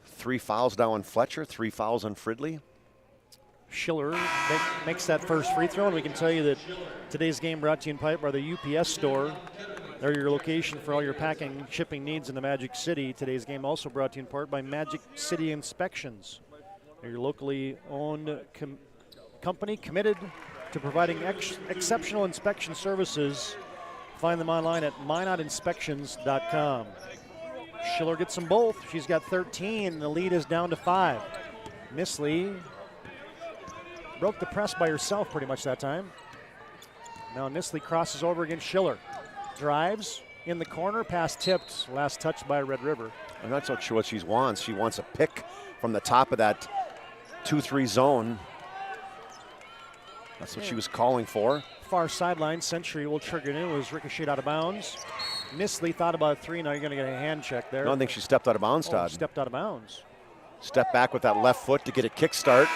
3 fouls down on Fletcher, 3 fouls on Fridley. Schiller makes that first free throw, and we can tell you that today's game brought to you in part by the UPS store. They're your location for all your packing and shipping needs in the Magic City. Today's game also brought to you in part by Magic City Inspections. They're your locally owned company committed to providing exceptional inspection services. Find them online at MinotInspections.com. Schiller gets them both. She's got 13. The lead is down to 5. Nisley broke the press by herself pretty much that time. Now Nisley crosses over against Schiller. Drives in the corner, pass tipped. Last touch by Red River. I'm not so sure what she wants. She wants a pick from the top of that 2-3 zone. That's what she was calling for. Far sideline, Century will trigger it in. It was ricocheted out of bounds. Nisley thought about 3. Now you're going to get a hand check there. I don't think she stepped out of bounds, Todd. Stepped out of bounds. Step back with that left foot to get a kick start.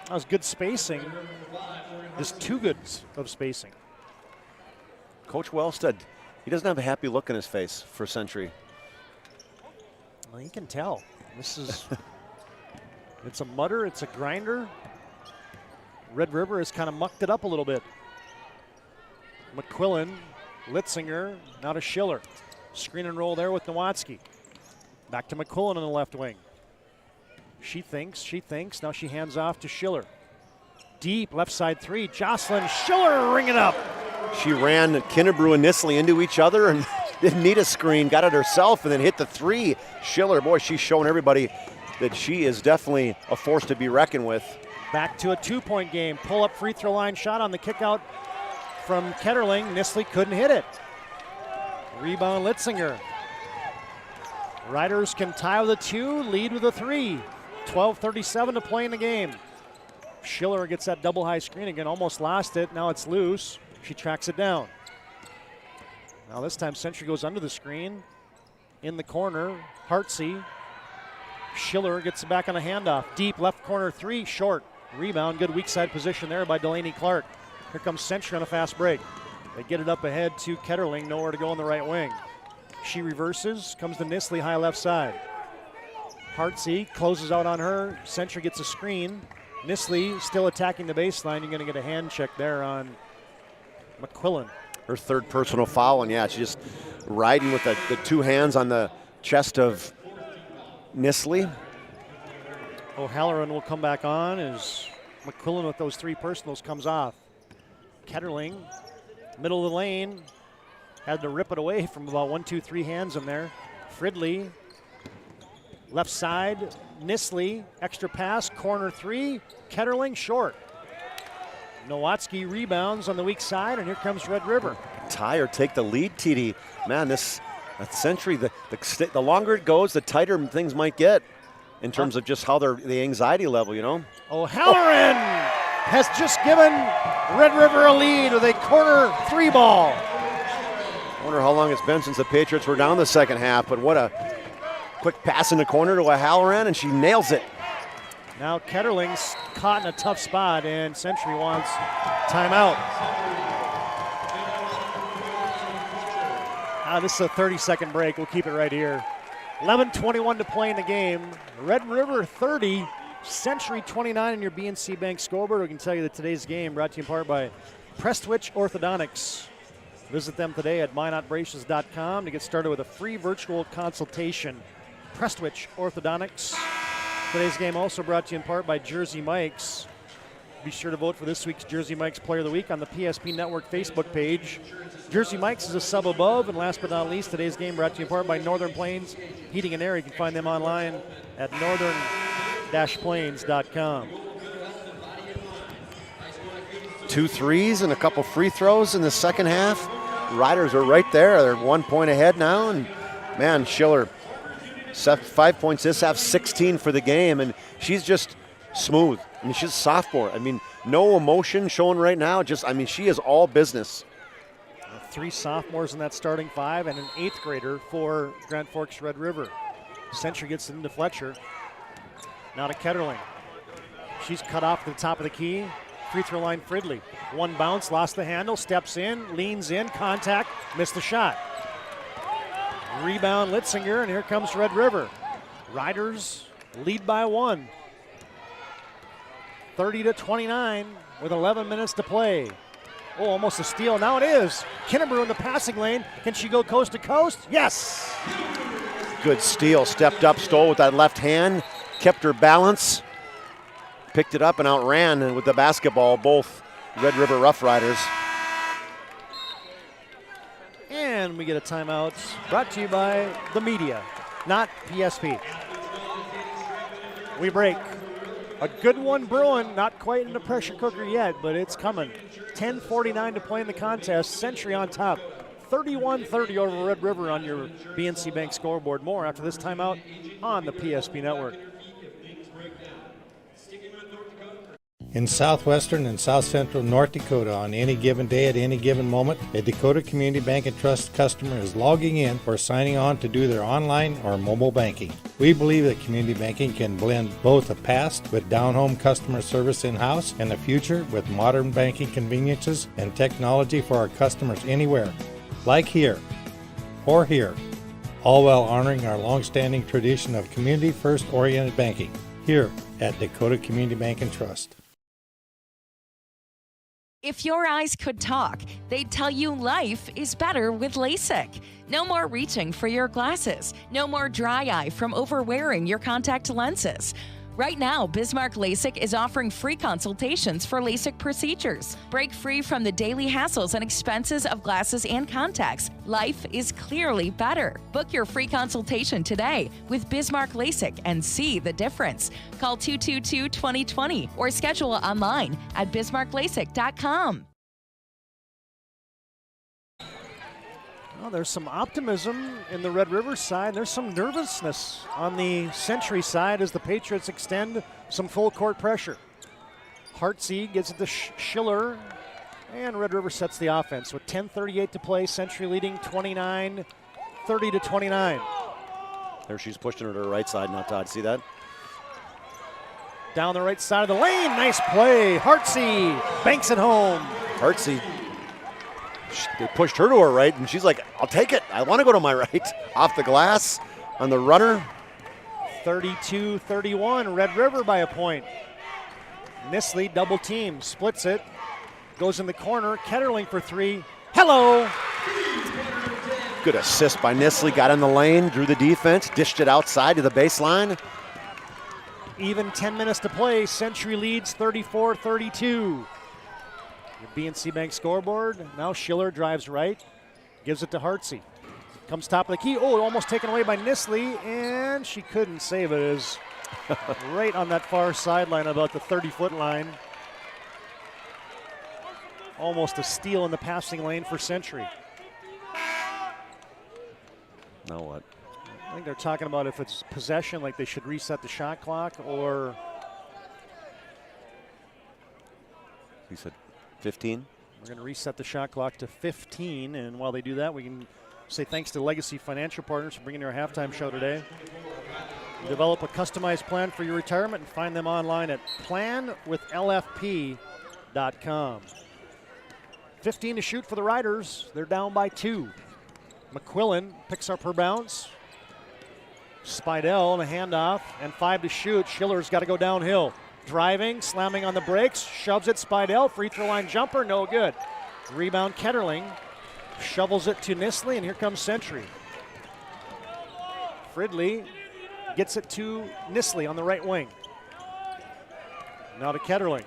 That was good spacing. Just too good of spacing. Coach Wellstead, he doesn't have a happy look in his face for Century. Well, you can tell. This is, it's a mutter, it's a grinder. Red River has kind of mucked it up a little bit. McQuillan Litzinger, now to Schiller. Screen and roll there with Nowatzki. Back to McQuillan on the left wing. She thinks. Now she hands off to Schiller. Deep left side three. Jocelyn Schiller ringing up. She ran Kinnebrew and Nisley into each other and didn't need a screen, got it herself, and then hit the three. Schiller, boy, she's showing everybody that she is definitely a force to be reckoned with. Back to a 2-point game. Pull up free throw line shot on the kick out from Ketterling. Nisley couldn't hit it. Rebound Litzinger. Riders can tie with a 2, lead with a 3. 12:37 to play in the game. Schiller gets that double high screen again, almost lost it. Now it's loose. She tracks it down. Now this time Century goes under the screen. In the corner, Hartsey. Schiller gets it back on a handoff. Deep left corner three, short. Rebound, good weak side position there by Delaney Clark. Here comes Century on a fast break. They get it up ahead to Ketterling, nowhere to go on the right wing. She reverses, comes to Nisley, high left side. Hartsey closes out on her. Century gets a screen. Nisley still attacking the baseline. You're going to get a hand check there on McQuillan. Her third personal foul, and yeah, she's just riding with the two hands on the chest of Nisley. O'Halloran will come back on as McQuillan with those three personals comes off. Ketterling, middle of the lane, had to rip it away from about 1, 2, 3 hands in there. Fridley, left side, Nisley, extra pass, corner three, Ketterling short. Nowatzki rebounds on the weak side, and here comes Red River. Tie or take the lead, TD. Man, this Century, the longer it goes, the tighter things might get in terms of just how the anxiety level, you know. O'Halloran has just given Red River a lead with a corner three ball. I wonder how long it's been since the Patriots were down the second half, but what a quick pass in the corner to O'Halloran, and she nails it. Now Ketterling's caught in a tough spot, and Century wants timeout. This is a 30-second break. We'll keep it right here. 11:21 to play in the game. Red River 30, Century 29 in your BNC Bank scoreboard. We can tell you that today's game brought to you in part by Prestwich Orthodontics. Visit them today at minotbraces.com to get started with a free virtual consultation. Prestwich Orthodontics. Today's game also brought to you in part by Jersey Mike's. Be sure to vote for this week's Jersey Mike's Player of the Week on the PSP Network Facebook page. Jersey Mike's is a sub above, and last but not least, today's game brought to you in part by Northern Plains Heating and Air. You can find them online at northern-plains.com. 2 threes and a couple free throws in the second half. Riders are right there. They're 1 point ahead now, and man, Schiller, 5 points this half, 16 for the game, and she's just smooth. I mean, she's a sophomore. I mean, no emotion shown right now. She is all business. 3 sophomores in that starting 5 and an 8th grader for Grand Forks Red River. Century gets it into Fletcher. Now to Ketterling. She's cut off to the top of the key. Free throw line Fridley. One bounce, lost the handle, steps in, leans in, contact, missed the shot. Rebound Litzinger, and here comes Red River. Riders lead by 1. 30-29 with 11 minutes to play. Oh, almost a steal. Now it is. Kinnebrew in the passing lane. Can she go coast to coast? Yes. Good steal. Stepped up, stole with that left hand, kept her balance, picked it up and outran with the basketball both Red River Rough Riders. And we get a timeout brought to you by the media, not PSP. We break. A good one brewing, not quite in the pressure cooker yet, but it's coming. 10:49 to play in the contest. Century on top. 31-30 over Red River on your BNC Bank scoreboard. More after this timeout on the PSP Network. In southwestern and south central North Dakota, on any given day at any given moment, a Dakota Community Bank and Trust customer is logging in or signing on to do their online or mobile banking. We believe that community banking can blend both the past with down-home customer service in-house and the future with modern banking conveniences and technology for our customers anywhere, like here or here, all while honoring our long-standing tradition of community-first oriented banking here at Dakota Community Bank and Trust. If your eyes could talk, they'd tell you life is better with LASIK. No more reaching for your glasses. No more dry eye from overwearing your contact lenses. Right now, Bismarck LASIK is offering free consultations for LASIK procedures. Break free from the daily hassles and expenses of glasses and contacts. Life is clearly better. Book your free consultation today with Bismarck LASIK and see the difference. Call 222-2020 or schedule online at bismarcklasik.com. Well, there's some optimism in the Red River side. There's some nervousness on the Century side as the Patriots extend some full court pressure. Hartsey gets it to Schiller, and Red River sets the offense with 10:38 to play. Century leading 29-30-29. There she's pushing her to the right side now, Todd. See that? Down the right side of the lane. Nice play. Hartsey banks it home. Hartsey, they pushed her to her right, and she's like, I'll take it. I want to go to my right. Off the glass on the runner. 32-31, Red River by a point. Nisley double team, splits it, goes in the corner. Ketterling for three. Hello! Good assist by Nisley. Got in the lane, drew the defense, dished it outside to the baseline. Even 10 minutes to play. Century leads 34-32. Your BNC Bank scoreboard. Now Schiller drives right, gives it to Hartsey. Comes top of the key. Oh, almost taken away by Nisley, and she couldn't save it. As right on that far sideline, about the 30-foot line. Almost a steal in the passing lane for Century. Now what? I think they're talking about if it's possession, like they should reset the shot clock, or he said 15. We're going to reset the shot clock to 15, and while they do that, we can say thanks to Legacy Financial Partners for bringing our halftime show today. Develop a customized plan for your retirement and find them online at planwithlfp.com. 15 to shoot for the Riders. They're down by 2. McQuillan picks up her bounce. Spidell and a handoff, and 5 to shoot. Schiller's got to go downhill. Driving, slamming on the brakes, shoves it. Spidell, free throw line jumper, no good. Rebound Ketterling, shovels it to Nisley, and here comes Century. Fridley gets it to Nisley on the right wing. Now to Ketterling.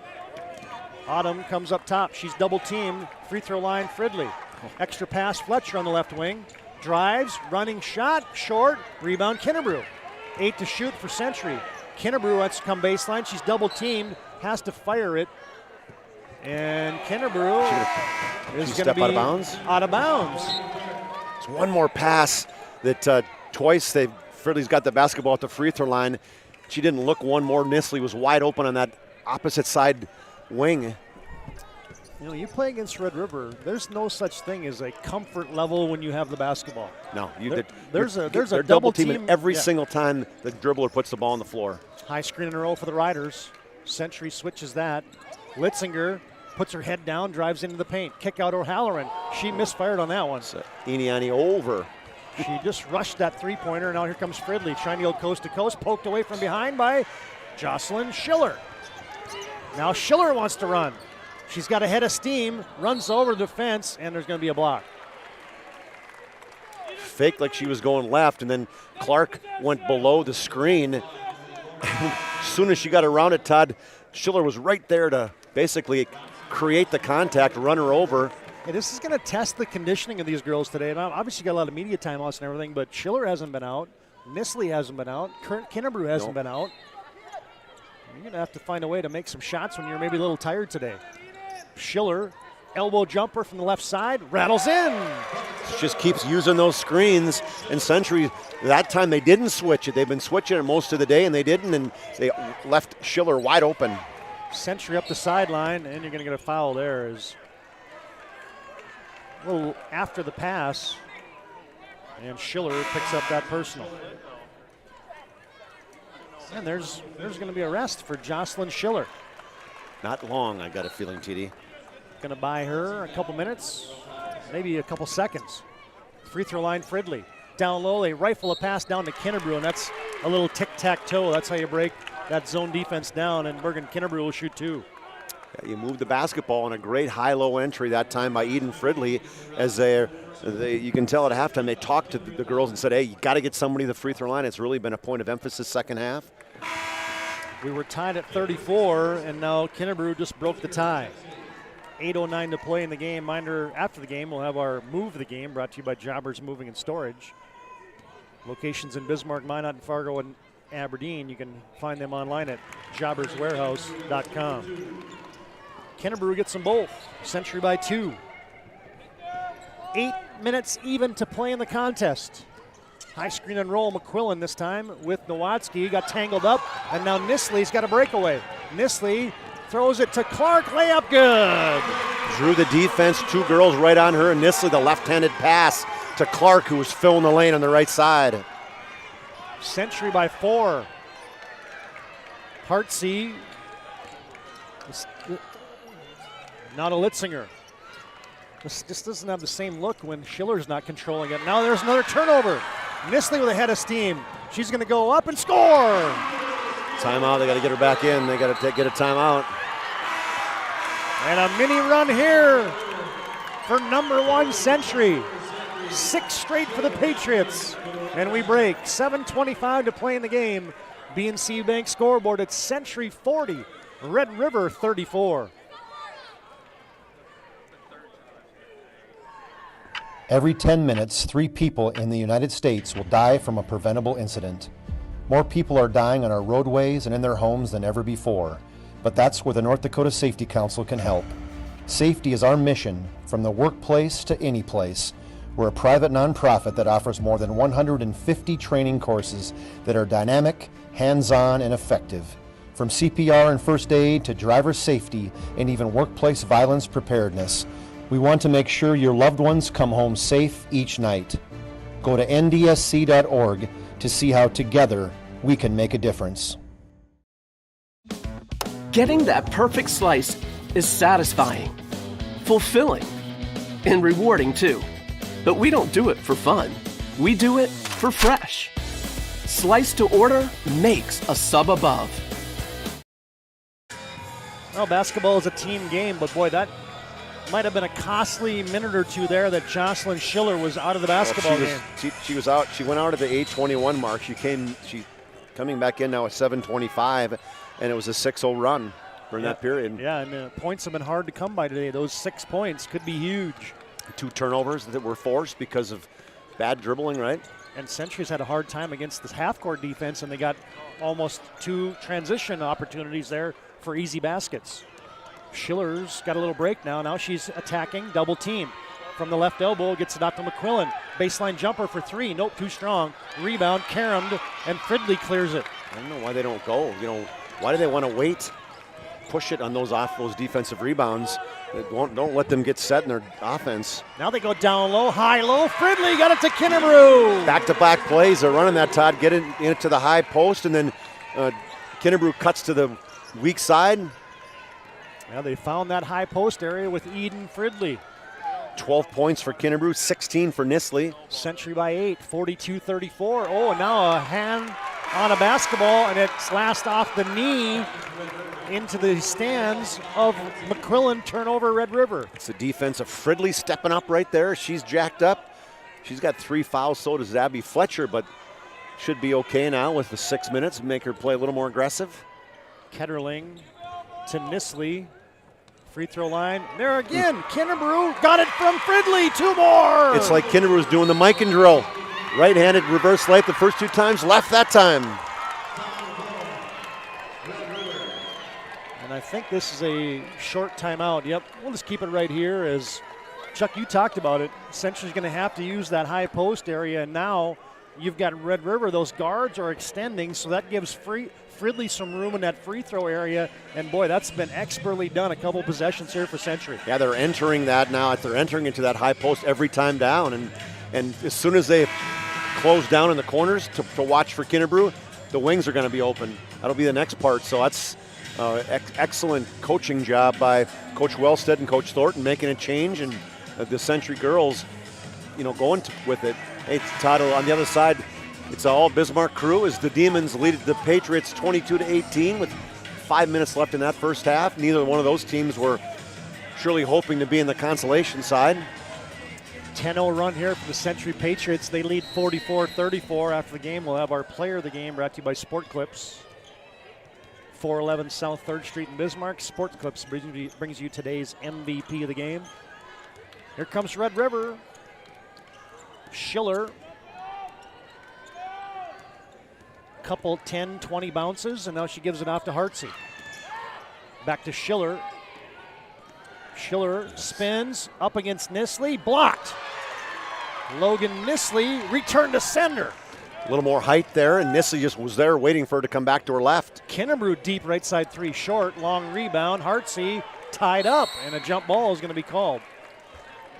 Autumn comes up top. She's double teamed. Free throw line, Fridley. Extra pass, Fletcher on the left wing. Drives, running shot, short. Rebound, Kinnebrew. 8 to shoot for Century. Kinnebrew wants to come baseline. She's double teamed, has to fire it. And Kinnebrew is going to be out of bounds. Out of bounds. It's one more pass that twice Fridley's got the basketball at the free throw line. She didn't look one more. Nisley was wide open on that opposite side wing. You know, you play against Red River, there's no such thing as a comfort level when you have the basketball. No, there's a double team every single time the dribbler puts the ball on the floor. High screen in a row for the Riders. Century switches that. Litzinger puts her head down, drives into the paint. Kick out O'Halloran. She misfired on that one. Iniani over. She just rushed that three-pointer. Now here comes Fridley trying to go coast to coast. Poked away from behind by Jocelyn Schiller. Now Schiller wants to run. She's got a head of steam, runs over the defense, and there's going to be a block. Faked like she was going left, and then Clark went below the screen. As soon as she got around it, Todd, Schiller was right there to basically create the contact, run her over. Hey, this is going to test the conditioning of these girls today. And obviously, got a lot of media timeouts and everything, but Schiller hasn't been out. Nisley hasn't been out. Kinnebrew hasn't been out. You're going to have to find a way to make some shots when you're maybe a little tired today. Schiller, elbow jumper from the left side, rattles in. Just keeps using those screens. And Century, that time they didn't switch it. They've been switching it most of the day, and they didn't, and they left Schiller wide open. Century up the sideline, and you're going to get a foul there. Is a little after the pass, and Schiller picks up that personal. And there's going to be a rest for Jocelyn Schiller. Not long, I got a feeling, TD. Going to buy her a couple minutes, maybe a couple seconds. Free throw line, Fridley. Down low, they rifle a pass down to Kinnebrew, and that's a little tic-tac-toe. That's how you break that zone defense down, and Bergen Kinnebrew will shoot 2. You move the basketball and a great high-low entry that time by Eden Fridley. As you can tell at halftime they talked to the girls and said, hey, you got to get somebody to the free throw line. It's really been a point of emphasis second half. We were tied at 34, and now Kinnebrew just broke the tie. 8:09 to play in the game. Reminder, after the game, we'll have our Move the Game brought to you by Jobbers Moving and Storage. Locations in Bismarck, Minot, Fargo, and Aberdeen. You can find them online at jobberswarehouse.com. Kinnebrew gets them both. Century by 2. 8 minutes even to play in the contest. High screen and roll, McQuillan this time with Nowatzki. Got tangled up, and now Nisley's got a breakaway. Nisley throws it to Clark, layup good. Drew the defense, 2 girls right on her, and Nisley the left-handed pass to Clark, who was filling the lane on the right side. Century by 4. Hartsey, not a Litzinger. This just doesn't have the same look when Schiller's not controlling it. Now there's another turnover. Nisley with a head of steam. She's going to go up and score. Timeout. They got to get her back in. They got to get a timeout. And a mini run here for number 1 Century. 6 straight for the Patriots. And we break. 7:25 to play in the game. BNC Bank scoreboard at Century 40, Red River 34. Every 10 minutes, 3 people in the United States will die from a preventable incident. More people are dying on our roadways and in their homes than ever before, but that's where the North Dakota Safety Council can help. Safety is our mission, from the workplace to any place. We're a private nonprofit that offers more than 150 training courses that are dynamic, hands-on, and effective. From CPR and first aid to driver safety and even workplace violence preparedness, we want to make sure your loved ones come home safe each night. Go to ndsc.org to see how together we can make a difference. Getting that perfect slice is satisfying, fulfilling, and rewarding too. But we don't do it for fun. We do it for fresh. Slice to order makes a sub above. Well, basketball is a team game, but boy, that might have been a costly minute or two there that Jocelyn Schiller was out of the basketball game. She was out. She went out at the 8:21 mark. She coming back in now at 7:25, and it was a 6-0 run during that period. Yeah, and points have been hard to come by today. Those 6 points could be huge. 2 turnovers that were forced because of bad dribbling, right? And Century's had a hard time against this half-court defense, and they got almost 2 transition opportunities there for easy baskets. Schiller's got a little break now. Now she's attacking, double team. From the left elbow, gets it out to McQuillan. Baseline jumper for 3. Nope, too strong. Rebound, Karamd, and Fridley clears it. I don't know why they don't go. Why do they want to wait? Push it on those defensive rebounds. Don't let them get set in their offense. Now they go down low, high low. Fridley got it to Kinnebrew. Back-to-back plays. They're running that, Todd. Get it into the high post, and then Kinnebrew cuts to the weak side. Yeah, they found that high post area with Eden Fridley. 12 points for Kinnebrew, 16 for Nisley. Century by 8, 42-34. Oh, and now a hand on a basketball, and it's last off the knee into the stands of McQuillan. Turnover, Red River. It's the defense of Fridley stepping up right there. She's jacked up. She's got 3 fouls, so does Abby Fletcher, but should be okay now with the 6 minutes. Make her play a little more aggressive. Ketterling to Nisley. Free throw line. There again. Kinnebrew got it from Fridley. 2 more. It's like Kinnebrew's doing the Mikan drill. Right-handed reverse layup the first 2 times, left that time. And I think this is a short timeout. Yep, we'll just keep it right here as Chuck, you talked about it. Century's going to have to use that high post area, and now you've got Red River. Those guards are extending, so that gives Fridley some room in that free throw area, and boy, that's been expertly done. A couple possessions here for Century. Yeah, they're entering that now. They're entering into that high post every time down, and as soon as they close down in the corners to watch for Kinnebrew, the wings are going to be open. That'll be the next part, so that's excellent coaching job by Coach Wellstead and Coach Thornton, making a change, and the Century girls, going with it. Hey, Todd, on the other side, it's all Bismarck crew as the Demons lead the Patriots 22-18 with 5 minutes left in that first half. Neither one of those teams were surely hoping to be in the consolation side. 10-0 run here for the Century Patriots. They lead 44-34. After the game, we'll have our player of the game brought to you by Sport Clips. 411 South 3rd Street in Bismarck. Sport Clips brings you today's MVP of the game. Here comes Red River. Schiller. Couple 10, 20 bounces, and now she gives it off to Hartsey. Back to Schiller. Schiller spins up against Nisley, blocked. Logan Nisley returned to sender. A little more height there, and Nisley just was there waiting for her to come back to her left. Kinnebrew deep right side 3 short, long rebound. Hartsey tied up, and a jump ball is going to be called.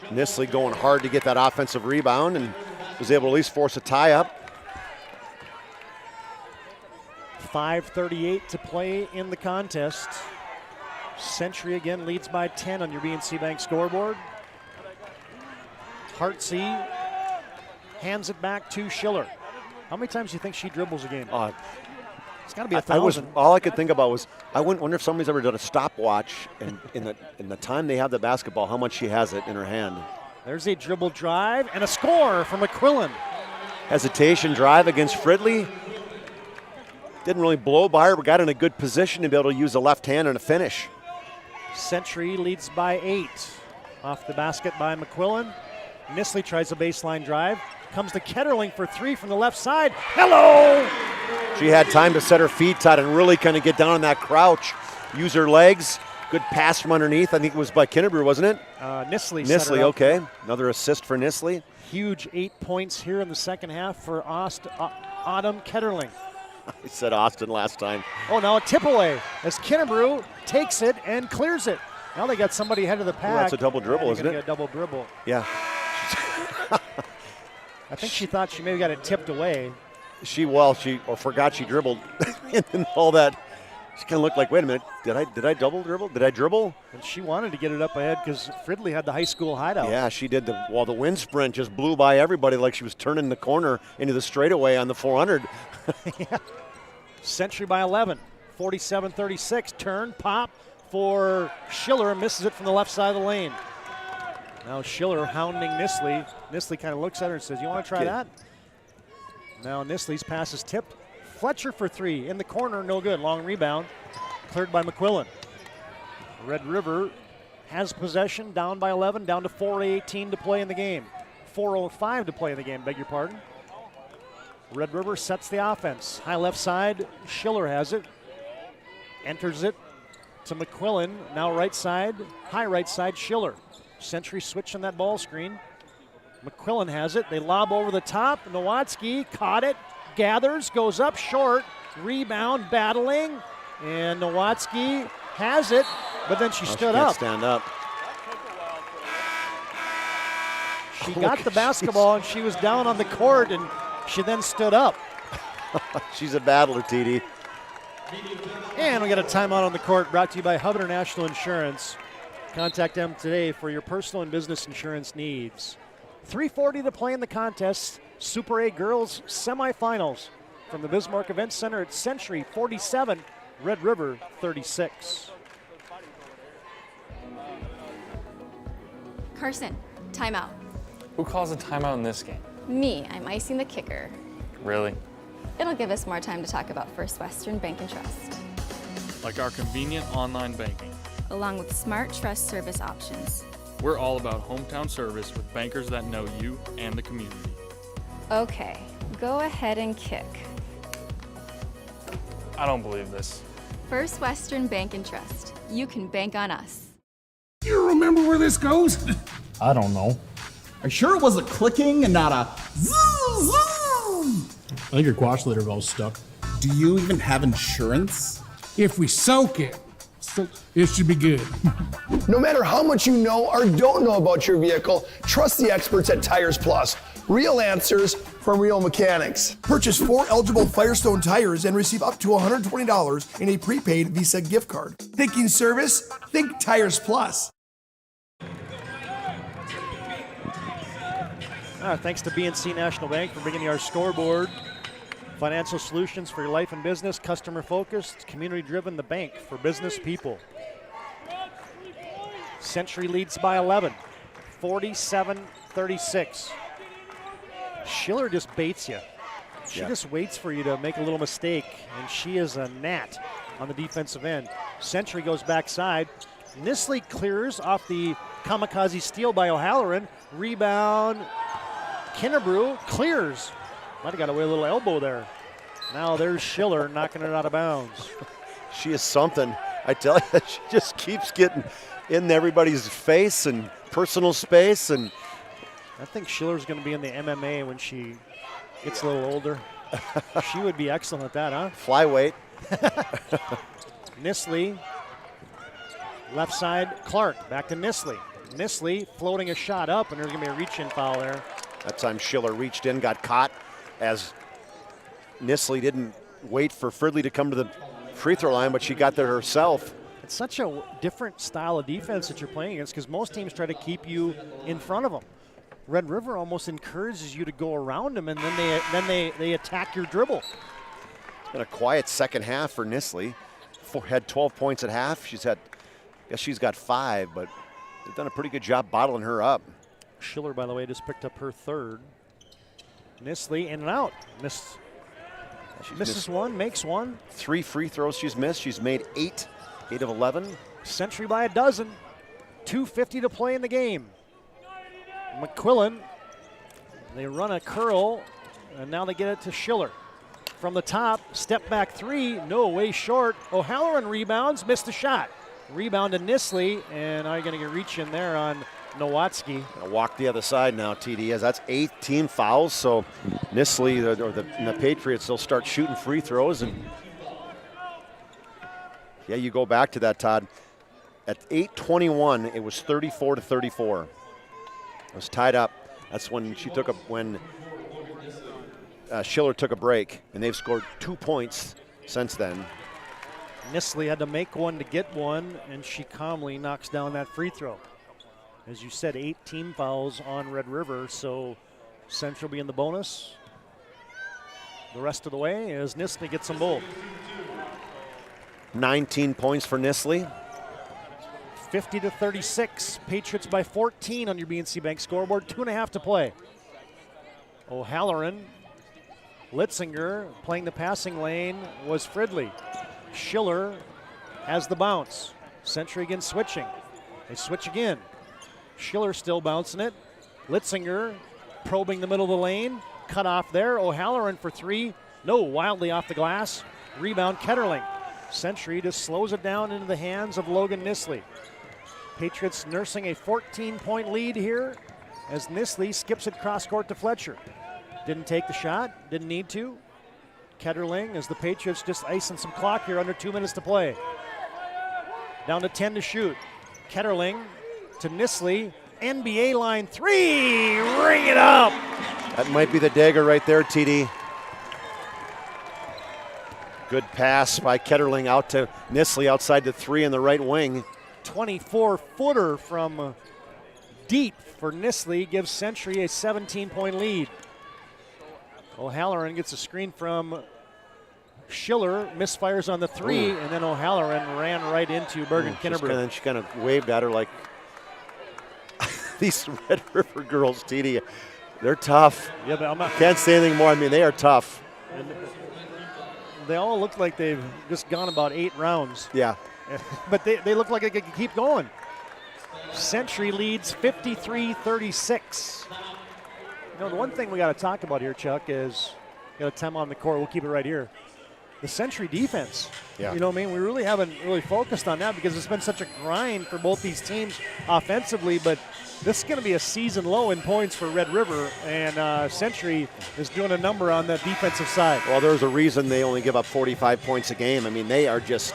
Nisley going hard to get that offensive rebound and was able to at least force a tie up. 5:38 to play in the contest. Century again leads by 10 on your BNC Bank scoreboard. Hartsey hands it back to Schiller. How many times do you think she dribbles a game? It's got to be 1,000. All I could think about was, I wonder if somebody's ever done a stopwatch and in the time they have the basketball, how much she has it in her hand. There's a dribble drive and a score from McQuillan. Hesitation drive against Fridley. Didn't really blow by her, but got in a good position to be able to use the left hand and a finish. Century leads by 8. Off the basket by McQuillan. Nisley tries a baseline drive. Comes to Ketterling for 3 from the left side. Hello! She had time to set her feet tight and really kind of get down in that crouch. Use her legs. Good pass from underneath. I think it was by Kinnebrew, wasn't it? Nisley. Nisley, okay. Another assist for Nisley. Huge 8 points here in the second half for Autumn Ketterling. I said Austin last time. Oh, now a tip away as Kinnebrew takes it and clears it. Now they got somebody ahead of the pack. Well, that's a double dribble, isn't it? A double dribble. Yeah. I think she thought she maybe got it tipped away. She forgot she dribbled and all that. She kind of looked like, wait a minute, did I double dribble? Did I dribble? And she wanted to get it up ahead because Fridley had the high school hideout. Yeah, she did. The wind sprint just blew by everybody like she was turning the corner into the straightaway on the 400. Yeah. Century by 11, 47-36. Turn, pop for Schiller, misses it from the left side of the lane. Now Schiller hounding Nisley. Nisley kind of looks at her and says, you want to try that? Now Nisley's pass is tipped. Fletcher for 3 in the corner, no good. Long rebound, cleared by McQuillan. Red River has possession, down by 11, down to 4:18 to play in the game. 4:05 to play in the game, beg your pardon. Red River sets the offense. High left side, Schiller has it. Enters it to McQuillan, now right side, high right side, Schiller. Century switching that ball screen. McQuillan has it, they lob over the top. Nowatzki caught it, gathers, goes up short, rebound, battling, and Nowatzki has it, but then she stood up. Stand up. She got the basketball and she was down on the court and she then stood up. She's a battler, TD. And we got a timeout on the court brought to you by Hub International Insurance. Contact them today for your personal and business insurance needs. 3:40 to play in the contest. Super A Girls semifinals from the Bismarck Event Center at Century 47, Red River 36. Carson, timeout. Who calls a timeout in this game? Me, I'm icing the kicker. Really? It'll give us more time to talk about First Western Bank and Trust. Like our convenient online banking. Along with smart trust service options. We're all about hometown service with bankers that know you and the community. Okay, go ahead and kick. I don't believe this. First Western Bank and Trust. You can bank on us. You remember where this goes? I don't know. Are you sure it was a clicking and not a zoom, zoom? I think your quash litter valve's stuck. Do you even have insurance? If we soak it, it should be good. No matter how much you know or don't know about your vehicle, trust the experts at Tires Plus. Real answers from real mechanics. Purchase 4 eligible Firestone tires and receive up to $120 in a prepaid Visa gift card. Thinking service? Think Tires Plus. Thanks to BNC National Bank for bringing you our scoreboard. Financial solutions for your life and business, customer focused, community driven, the bank for business people. Century leads by 11, 47-36. Schiller just baits you. She just waits for you to make a little mistake, and she is a gnat on the defensive end. Century goes backside. Nisley clears off the kamikaze steal by O'Halloran. Rebound. Kinnebrew clears. Might have got away a little elbow there. Now there's Schiller knocking it out of bounds. She is something. I tell you, she just keeps getting in everybody's face and personal space. And I think Schiller's going to be in the MMA when she gets a little older. She would be excellent at that, huh? Flyweight. Nisley, left side, Clark, back to Nisley. Nisley floating a shot up, and there's going to be a reach-in foul there. That time Schiller reached in, got caught as Nisley didn't wait for Fridley to come to the free throw line, but she got there herself. It's such a different style of defense that you're playing against because most teams try to keep you in front of them. Red River almost encourages you to go around them, and then they attack your dribble. It's been a quiet second half for Nisley. Had 12 points at half. She's got 5, but they've done a pretty good job bottling her up. Schiller, by the way, just picked up her third. Nisley in and out. Misses one, makes one. 3 free throws she's missed. She's made 8 of 11. Century by a dozen. 2:50 to play in the game. McQuillan, they run a curl, and now they get it to Schiller. From the top, step back 3, no, way short. O'Halloran rebounds, missed the shot. Rebound to Nisley, and now you're going to get reach in there on Nowatzki. Walk the other side now, TD, as that's 8 team fouls. So Nisley and the Patriots, they'll start shooting free throws. And yeah, you go back to that, Todd. At 8:21, it was 34-34. It was tied up. That's when Schiller took a break, and they've scored 2 points since then. Nisley had to make one to get one, and she calmly knocks down that free throw. As you said, 8 team fouls on Red River, so Central be in the bonus the rest of the way as Nisley gets them both. 19 points for Nisley. 50-36. Patriots by 14 on your BNC Bank scoreboard. 2.5 to play. O'Halloran, Litzinger playing the passing lane was Fridley. Schiller has the bounce. Century again switching. They switch again. Schiller still bouncing it. Litzinger probing the middle of the lane. Cut off there. O'Halloran for 3. No, wildly off the glass. Rebound Ketterling. Century just slows it down into the hands of Logan Nisley. Patriots nursing a 14-point lead here as Nisley skips it cross court to Fletcher. Didn't take the shot, didn't need to. Ketterling as the Patriots just icing some clock here under 2 minutes to play. Down to 10 to shoot. Ketterling to Nisley, NBA line 3, ring it up. That might be the dagger right there, TD. Good pass by Ketterling out to Nisley outside the 3 in the right wing. 24-footer from deep for Nisley gives Century a 17-point lead. O'Halloran gets a screen from Schiller, misfires on the 3, and then O'Halloran ran right into Bergen Kinnebrew. She kind of waved at her like these Red River girls, TD. They're tough. Yeah, but I'm not. Can't say anything more. I mean, they are tough. And they all look like they've just gone about 8 rounds. Yeah. But they look like they could keep going. Century leads 53-36. You know, the one thing we got to talk about here, Chuck, is got a time on the court. We'll keep it right here. The Century defense. Yeah. You know what I mean? We really haven't really focused on that because it's been such a grind for both these teams offensively, but this is going to be a season low in points for Red River, and Century is doing a number on the defensive side. Well, there's a reason they only give up 45 points a game. I mean, they are just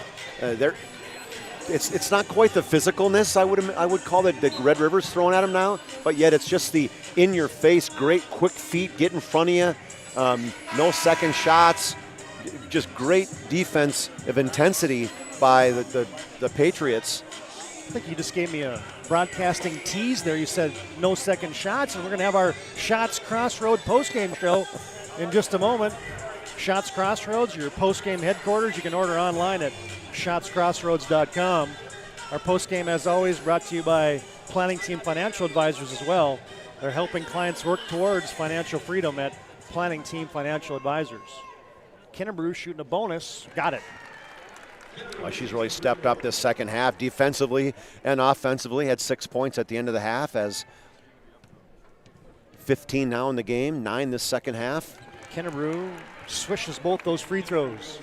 it's not quite the physicalness I would call it that Red River's throwing at them now, but yet it's just the in-your-face, great quick feet, get in front of you, no second shots, just great defense of intensity by the Patriots. I think you just gave me a broadcasting tease there. You said no second shots, and we're going to have our Shots Crossroad postgame show in just a moment. Shots Crossroads, your post-game headquarters. You can order online at shotscrossroads.com. Our post-game, as always, brought to you by Planning Team Financial Advisors as well. They're helping clients work towards financial freedom at Planning Team Financial Advisors. Kennebrew shooting a bonus. Got it. Well, she's really stepped up this second half defensively and offensively. Had 6 points at the end of the half, as 15 now in the game, 9 this second half. Kennebrew swishes both those free throws.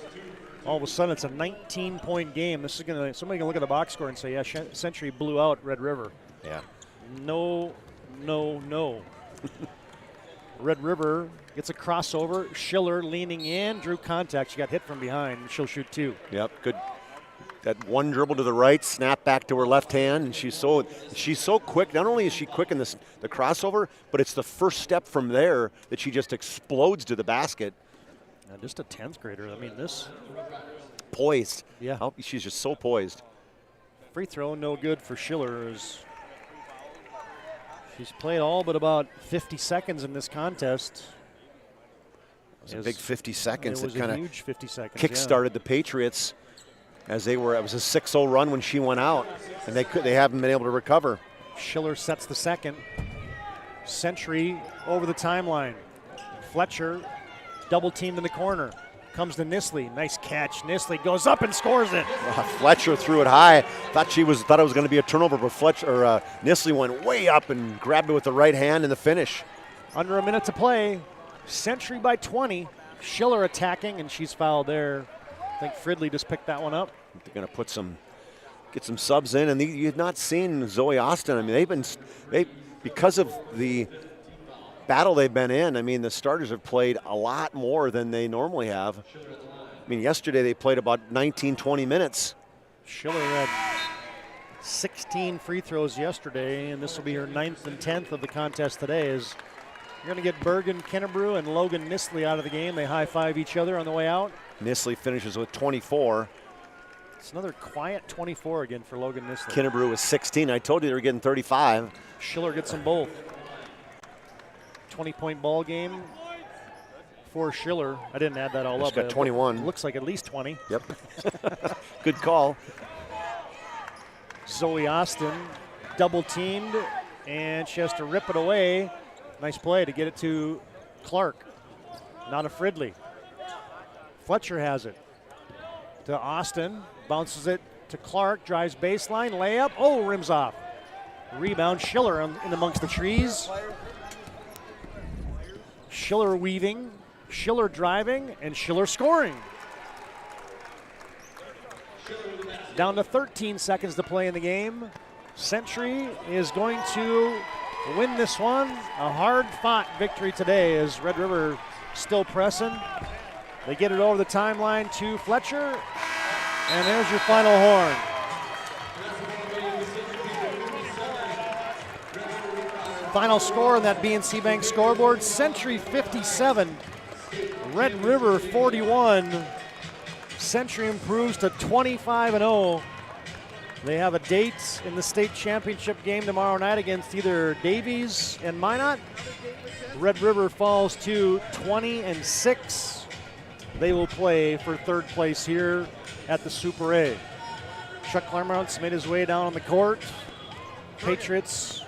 All of a sudden, it's a 19-point game. This is gonna. Somebody can look at the box score and say, "Yeah, Century blew out Red River." Yeah. No. Red River gets a crossover. Schiller leaning in, drew contact. She got hit from behind. She'll shoot 2. Yep, good. That one dribble to the right, snap back to her left hand, and she's so quick. Not only is she quick in the crossover, but it's the first step from there that she just explodes to the basket. Now just a 10th grader. I mean, this poised. Yeah, she's just so poised. Free throw, no good for Schiller. She's played all but about 50 seconds in this contest. It was a big 50 seconds. It was a huge 50 seconds. Kick-started the Patriots as it was a 6-0 run when she went out, and they haven't been able to recover. Schiller sets the second. Century over the timeline. Fletcher double teamed in the corner. Comes to Nisley. Nice catch. Nisley goes up and scores it. Fletcher threw it high. Thought it was going to be a turnover, but Nisley went way up and grabbed it with the right hand in the finish. Under a minute to play. Century by 20. Schiller attacking, and she's fouled there. I think Fridley just picked that one up. They're going to get some subs in, and you've not seen Zoe Austin. I mean, because of the battle they've been in, I mean, the starters have played a lot more than they normally have. I mean, yesterday they played about 19, 20 minutes. Schiller had 16 free throws yesterday, and this will be her 9th and 10th of the contest today. You're going to get Bergen Kennebrew and Logan Nisley out of the game. They high-five each other on the way out. Nisley finishes with 24. It's another quiet 24 again for Logan Nisley. Kennebrew was 16. I told you they were getting 35. Schiller gets them both. 20-point ball game for Schiller. I didn't add that all up. She's got 21. Looks like at least 20. Yep. Good call. Zoe Austin double teamed, and she has to rip it away. Nice play to get it to Clark. Not a Fridley. Fletcher has it to Austin. Bounces it to Clark. Drives baseline. Layup. Oh, rims off. Rebound. Schiller in amongst the trees. Schiller weaving, Schiller driving, and Schiller scoring. Down to 13 seconds to play in the game. Century is going to win this one. A hard-fought victory today as Red River still pressing. They get it over the timeline to Fletcher, and there's your final horn. Final score on that BNC Bank scoreboard, Century 57, Red River 41. Century improves to 25-0. They have a date in the state championship game tomorrow night against either Davies and Minot. Red River falls to 20-6. They will play for third place here at the Super A. Chuck Claremont's made his way down on the court. Patriots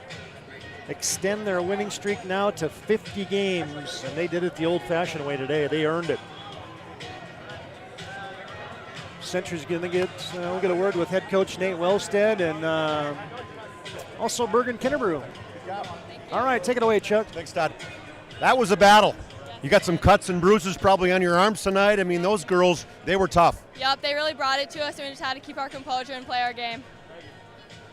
extend their winning streak now to 50 games, and they did it the old-fashioned way today. They earned it. Century's going to get, we'll get a word with head coach Nate Wellstead and also Bergen Kennebrew. All right, take it away, Chuck. Thanks, Todd. That was a battle. You got some cuts and bruises probably on your arms tonight. I mean, those girls, they were tough. Yep, they really brought it to us, and we just had to keep our composure and play our game.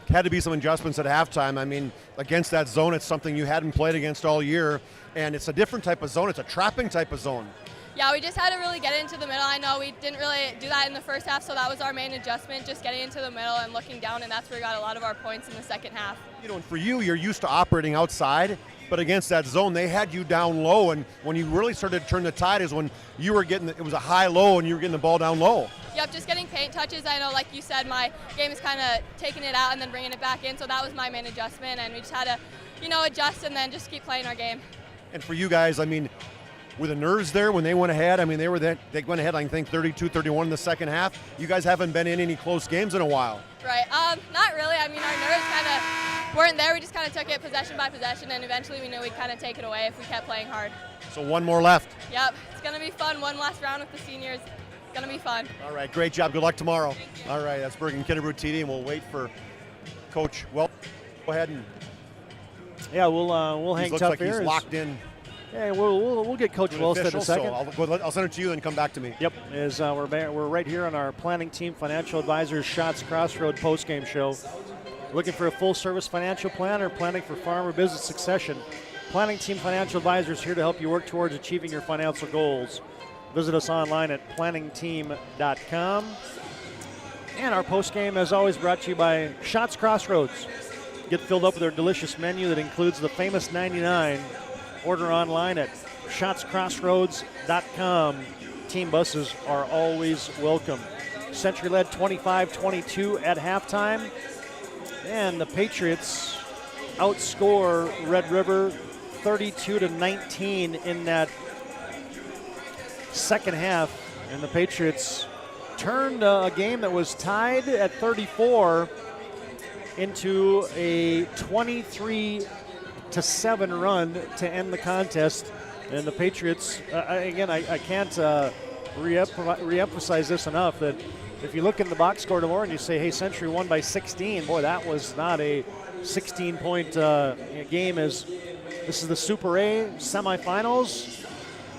Had to be some adjustments at halftime. I mean, against that zone, it's something you hadn't played against all year, and it's a different type of zone. It's a trapping type of zone. Yeah, we just had to really get into the middle. I know we didn't really do that in the first half, so that was our main adjustment, just getting into the middle and looking down, and that's where we got a lot of our points in the second half. You know, and for you, you're used to operating outside, but against that zone, they had you down low, and when you really started to turn the tide is when you were getting, it was a high-low, and you were getting the ball down low. Yep, just getting paint touches. I know, like you said, my game is kind of taking it out and then bringing it back in, so that was my main adjustment, and we just had to, adjust and then just keep playing our game. And for you guys, I mean, Were the nerves there when they went ahead? I mean, they went ahead, I think, 32-31 in the second half. You guys haven't been in any close games in a while. Right. Not really. I mean, our nerves kind of weren't there. We just kind of took it possession by possession, and eventually we knew we'd kind of take it away if we kept playing hard. So one more left. Yep. It's going to be fun. One last round with the seniors. It's going to be fun. All right. Great job. Good luck tomorrow. All right. That's Bergen Kinnebrew TD, and we'll wait for Coach. Well, go ahead and. Yeah, we'll hang looks tough like here. He's locked in. Yeah, we'll get Coach Wellstead in a second. So I'll send it to you and come back to me. Yep, we're right here on our Planning Team Financial Advisors Shots Crossroad postgame show. Looking for a full-service financial plan or planning for farm or business succession? Planning Team Financial Advisors here to help you work towards achieving your financial goals. Visit us online at planningteam.com. And our postgame, as always, brought to you by Shots Crossroads. Get filled up with our delicious menu that includes the famous 99. Order online at shotscrossroads.com. Team buses are always welcome. Century led 25-22 at halftime. And the Patriots outscore Red River 32-19 in that second half. And the Patriots turned a game that was tied at 34 into a 23-7 run to end the contest. And the Patriots, again, I can't reemphasize this enough, that if you look in the box score tomorrow and you say, hey, Century won by 16, boy, that was not a 16-point game. As this is the Super A semifinals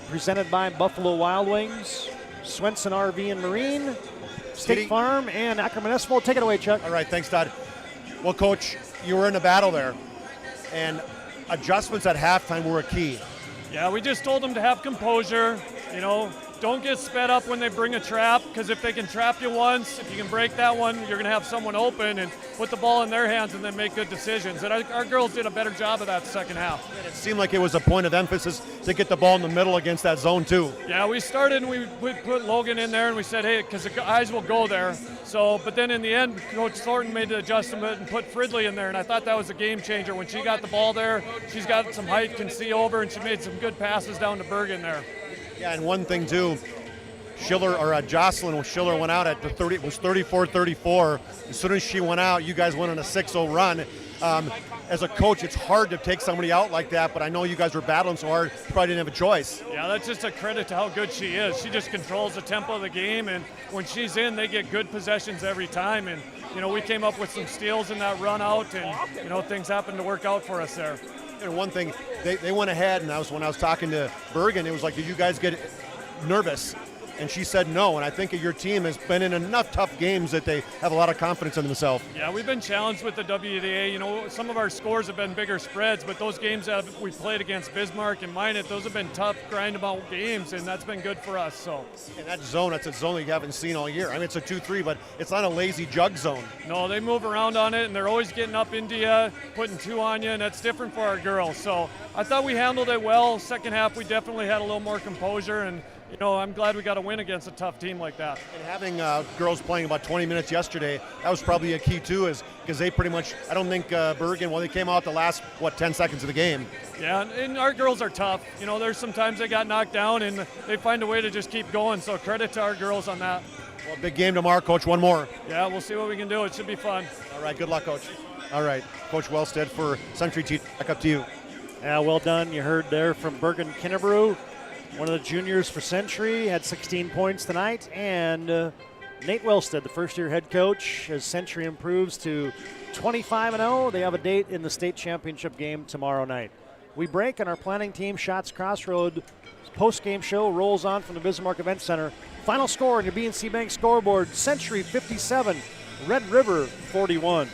presented by Buffalo Wild Wings, Swenson RV and Marine, State Farm, and Ackerman Esmo. Take it away, Chuck. All right, thanks, Todd. Well, Coach, you were in a battle there, and adjustments at halftime were a key. Yeah, we just told them to have composure. You know, don't get sped up when they bring a trap, because if they can trap you once, if you can break that one, you're going to have someone open and put the ball in their hands and then make good decisions. And our girls did a better job of that second half. It seemed like it was a point of emphasis to get the ball in the middle against that zone, too. Yeah, we started and we put Logan in there and we said, hey, because the eyes will go there. So, but then in the end, Coach Thornton made the adjustment and put Fridley in there, and I thought that was a game changer. When she got the ball there, she's got some height, can see over, and she made some good passes down to Bergen there. Yeah, and one thing too, Jocelyn Schiller went out at the 30. It was 34-34. As soon as she went out, you guys went on a 6-0 run. As a coach, it's hard to take somebody out like that, but I know you guys were battling so hard, you probably didn't have a choice. Yeah, that's just a credit to how good she is. She just controls the tempo of the game, and when she's in, they get good possessions every time. And you know, we came up with some steals in that run out, and you know, things happened to work out for us there. And one thing, they went ahead, and when I was talking to Bergen, it was like, did you guys get nervous? And she said no, and I think your team has been in enough tough games that they have a lot of confidence in themselves. Yeah, we've been challenged with the WDA. You know, some of our scores have been bigger spreads, but those games that we played against Bismarck and Minot, those have been tough, grind-about games, and that's been good for us. So. And that's a zone that you haven't seen all year. I mean, it's a 2-3, but it's not a lazy jug zone. No, they move around on it, and they're always getting up into you, putting two on you, and that's different for our girls. So I thought we handled it well. Second half, we definitely had a little more composure, and you know, I'm glad we got a win against a tough team like that. And having girls playing about 20 minutes yesterday, that was probably a key too, is because they pretty much, I don't think Bergen, they came out the last, 10 seconds of the game. Yeah, and our girls are tough. You know, there's sometimes they got knocked down and they find a way to just keep going, so credit to our girls on that. Well, big game tomorrow, Coach, one more. Yeah, we'll see what we can do. It should be fun. All right, good luck, Coach. All right, Coach Wellstead for Century T. Back up to you. Yeah, well done. You heard there from Bergen Kinnebrew. One of the juniors for Century, had 16 points tonight. And Nate Wellstead, the first-year head coach, as Century improves to 25-0. They have a date in the state championship game tomorrow night. We break, and our planning team, Shots Crossroad post-game show rolls on from the Bismarck Event Center. Final score on your BNC Bank scoreboard, Century 57, Red River 41.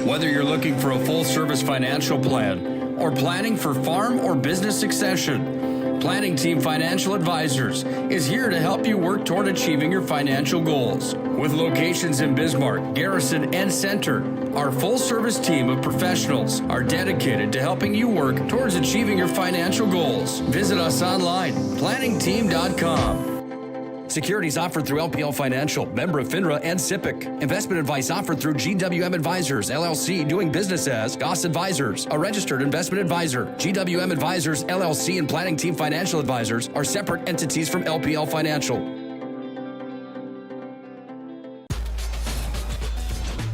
Whether you're looking for a full-service financial plan or planning for farm or business succession, Planning Team Financial Advisors is here to help you work toward achieving your financial goals. With locations in Bismarck, Garrison, and Center, our full-service team of professionals are dedicated to helping you work towards achieving your financial goals. Visit us online, planningteam.com. Securities offered through LPL Financial, member of FINRA and SIPC. Investment advice offered through GWM Advisors, LLC, doing business as Goss Advisors, a registered investment advisor. GWM Advisors, LLC, and Planning Team Financial Advisors are separate entities from LPL Financial.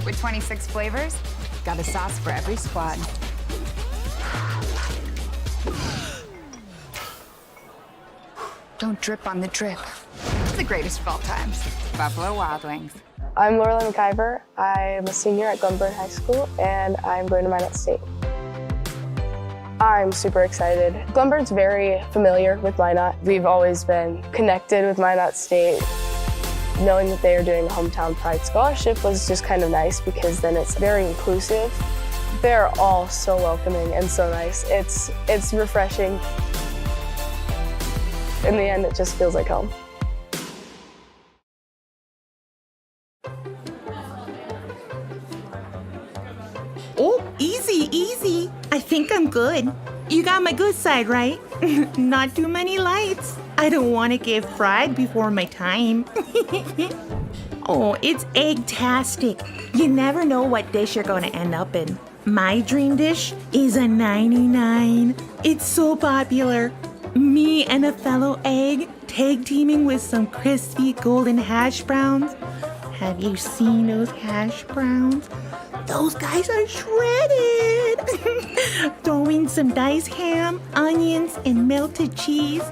With 26 flavors, got a sauce for every squad. Don't drip on the drip. It's the greatest of all times. Buffalo Wild Wings. I'm Laurel McIver. I'm a senior at Glenburn High School, and I'm going to Minot State. I'm super excited. Glenburn's very familiar with Minot. We've always been connected with Minot State. Knowing that they are doing a Hometown Pride Scholarship was just kind of nice because then it's very inclusive. They're all so welcoming and so nice. It's refreshing. In the end, it just feels like home. Oh, easy. I think I'm good. You got my good side, right? Not too many lights. I don't want to get fried before my time. Oh, it's egg-tastic. You never know what dish you're going to end up in. My dream dish is a 99. It's so popular. Me and a fellow egg tag teaming with some crispy golden hash browns. Have you seen those hash browns? Those guys are shredded. Throw in some diced ham, onions, and melted cheese.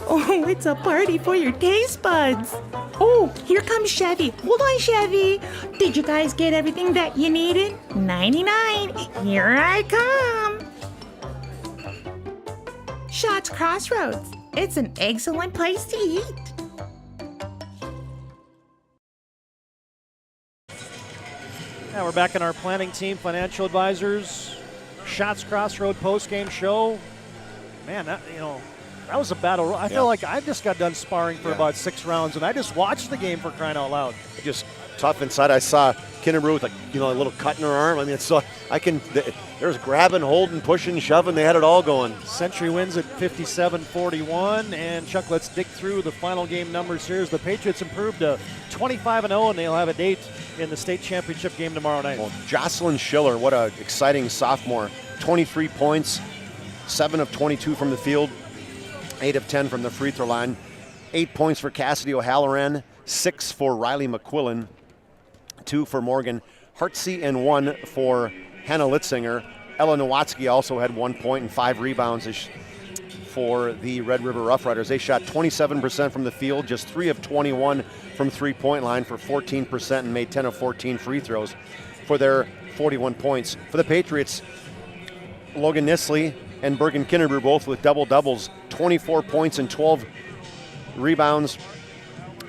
Oh, it's a party for your taste buds. Oh, here comes Chevy. Hold on, Chevy. Did you guys get everything that you needed? 99. Here I come. Schatz Crossroads. It's an excellent place to eat. Now we're back in our Planning Team Financial Advisors Schatz Crossroad post-game show. Man, that was a battle. I feel like I just got done sparring for about 6 rounds, and I just watched the game, for crying out loud. Just tough inside. I saw Kinnebrew with a little cut in her arm. I mean, there's grabbing, holding, pushing, shoving. They had it all going. Century wins at 57-41, and Chuck, let's dig through the final game numbers here. As the Patriots improved to 25-0, and they'll have a date in the state championship game tomorrow night. Well, Jocelyn Schiller, what an exciting sophomore. 23 points, 7 of 22 from the field, 8 of 10 from the free throw line. 8 points for Cassidy O'Halloran, 6 for Riley McQuillan, 2 for Morgan Hartsey, and 1 for Hannah Litzinger. Ella Nowatzki also had 1 point and 5 rebounds for the Red River Rough Riders. They shot 27% from the field, just 3 of 21 from three-point line for 14%, and made 10 of 14 free throws for their 41 points. For the Patriots, Logan Nisley and Bergen Kinnebrew both with double-doubles, 24 points and 12 rebounds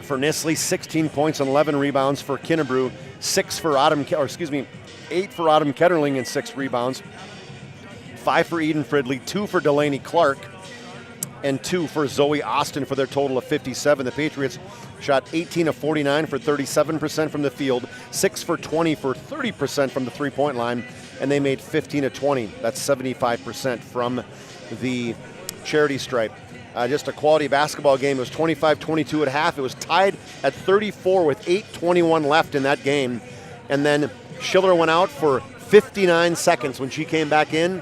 for Nisley, 16 points and 11 rebounds for Kinnebrew, 8 for Autumn Ketterling and 6 rebounds, 5 for Eden Fridley, 2 for Delaney Clark, and 2 for Zoe Austin for their total of 57. The Patriots shot 18 of 49 for 37% from the field, 6 for 20 for 30% from the three-point line, and they made 15 of 20. That's 75% from the charity stripe. Just a quality basketball game. It was 25-22 at half. It was tied at 34 with 8:21 left in that game. And then Schiller went out for 59 seconds. When she came back in,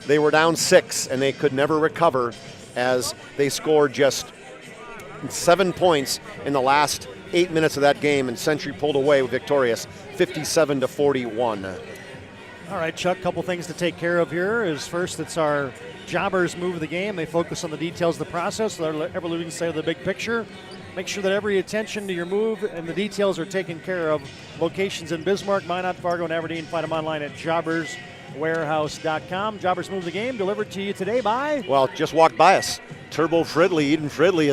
they were down 6, and they could never recover as they scored just 7 points in the last 8 minutes of that game, and Century pulled away victorious 57-41. All right, Chuck, couple things to take care of here is first, it's our Jobbers move of the game. They focus on the details of the process. They're ever losing sight of the big picture. Make sure that every attention to your move and the details are taken care of. Locations in Bismarck, Minot, Fargo, and Aberdeen. Find them online at jobberswarehouse.com. Jobbers move the game, delivered to you today by? Well, just walked by us. Turbo Fridley, Eden Fridley,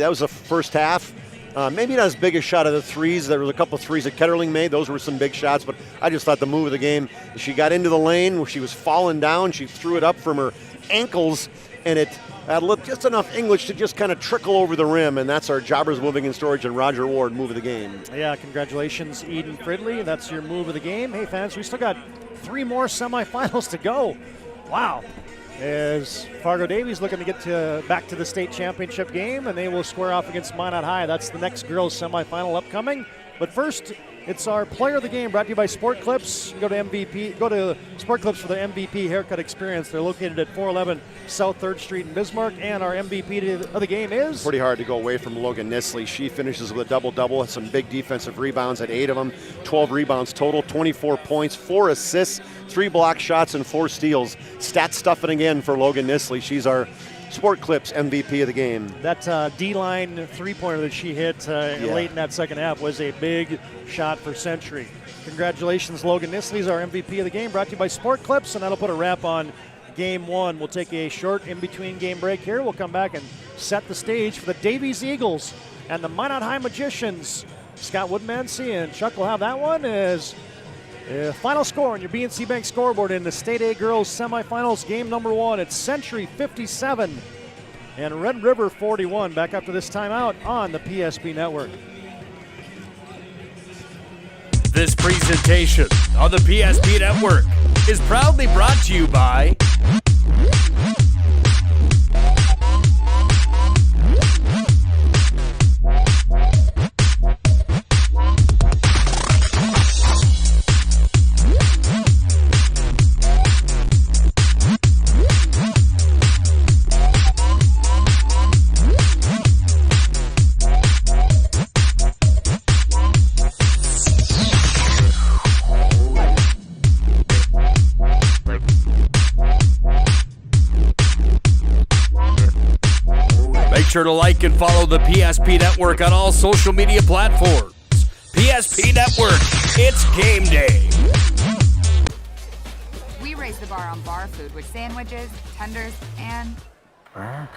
that was the first half. Maybe not as big a shot of the threes. There was a couple of threes that Ketterling made. Those were some big shots, but I just thought the move of the game, she got into the lane where she was falling down. She threw it up from her ankles, and it had just enough English to just kind of trickle over the rim, and that's our Jobbers Moving and Storage and Roger Ward move of the game. Yeah, congratulations, Eden Fridley. That's your move of the game. Hey, fans, we still got 3 more semifinals to go. Wow. As Fargo Davies looking to get back to the state championship game, and they will square off against Minot High. That's the next girls semifinal upcoming. But first, it's our player of the game brought to you by Sport Clips. Go to Sport Clips for the MVP haircut experience. They're located at 411 South 3rd Street in Bismarck, and our MVP of the game is... Pretty hard to go away from Logan Nisley. She finishes with a double-double, some big defensive rebounds at 8 of them, 12 rebounds total, 24 points, 4 assists, 3 block shots, and 4 steals. Stat stuffing again for Logan Nisley. She's our Sport Clips MVP of the game. That D-line three-pointer that she hit late in that second half was a big shot for Century. Congratulations, Logan Nisley's our MVP of the game, brought to you by Sport Clips, and that'll put a wrap on Game 1. We'll take a short in-between game break here. We'll come back and set the stage for the Davies Eagles and the Minot High Magicians. Scott Woodmansey and Chuck will have that one as final score on your BNC Bank scoreboard in the State A Girls semifinals. Game number 1, it's Century 57 and Red River 41. Back after this timeout on the PSP Network. This presentation on the PSP Network is proudly brought to you by sure to like and follow the PSP Network on all social media platforms. PSP Network, it's game day. We raise the bar on bar food with sandwiches, tenders, and burgers.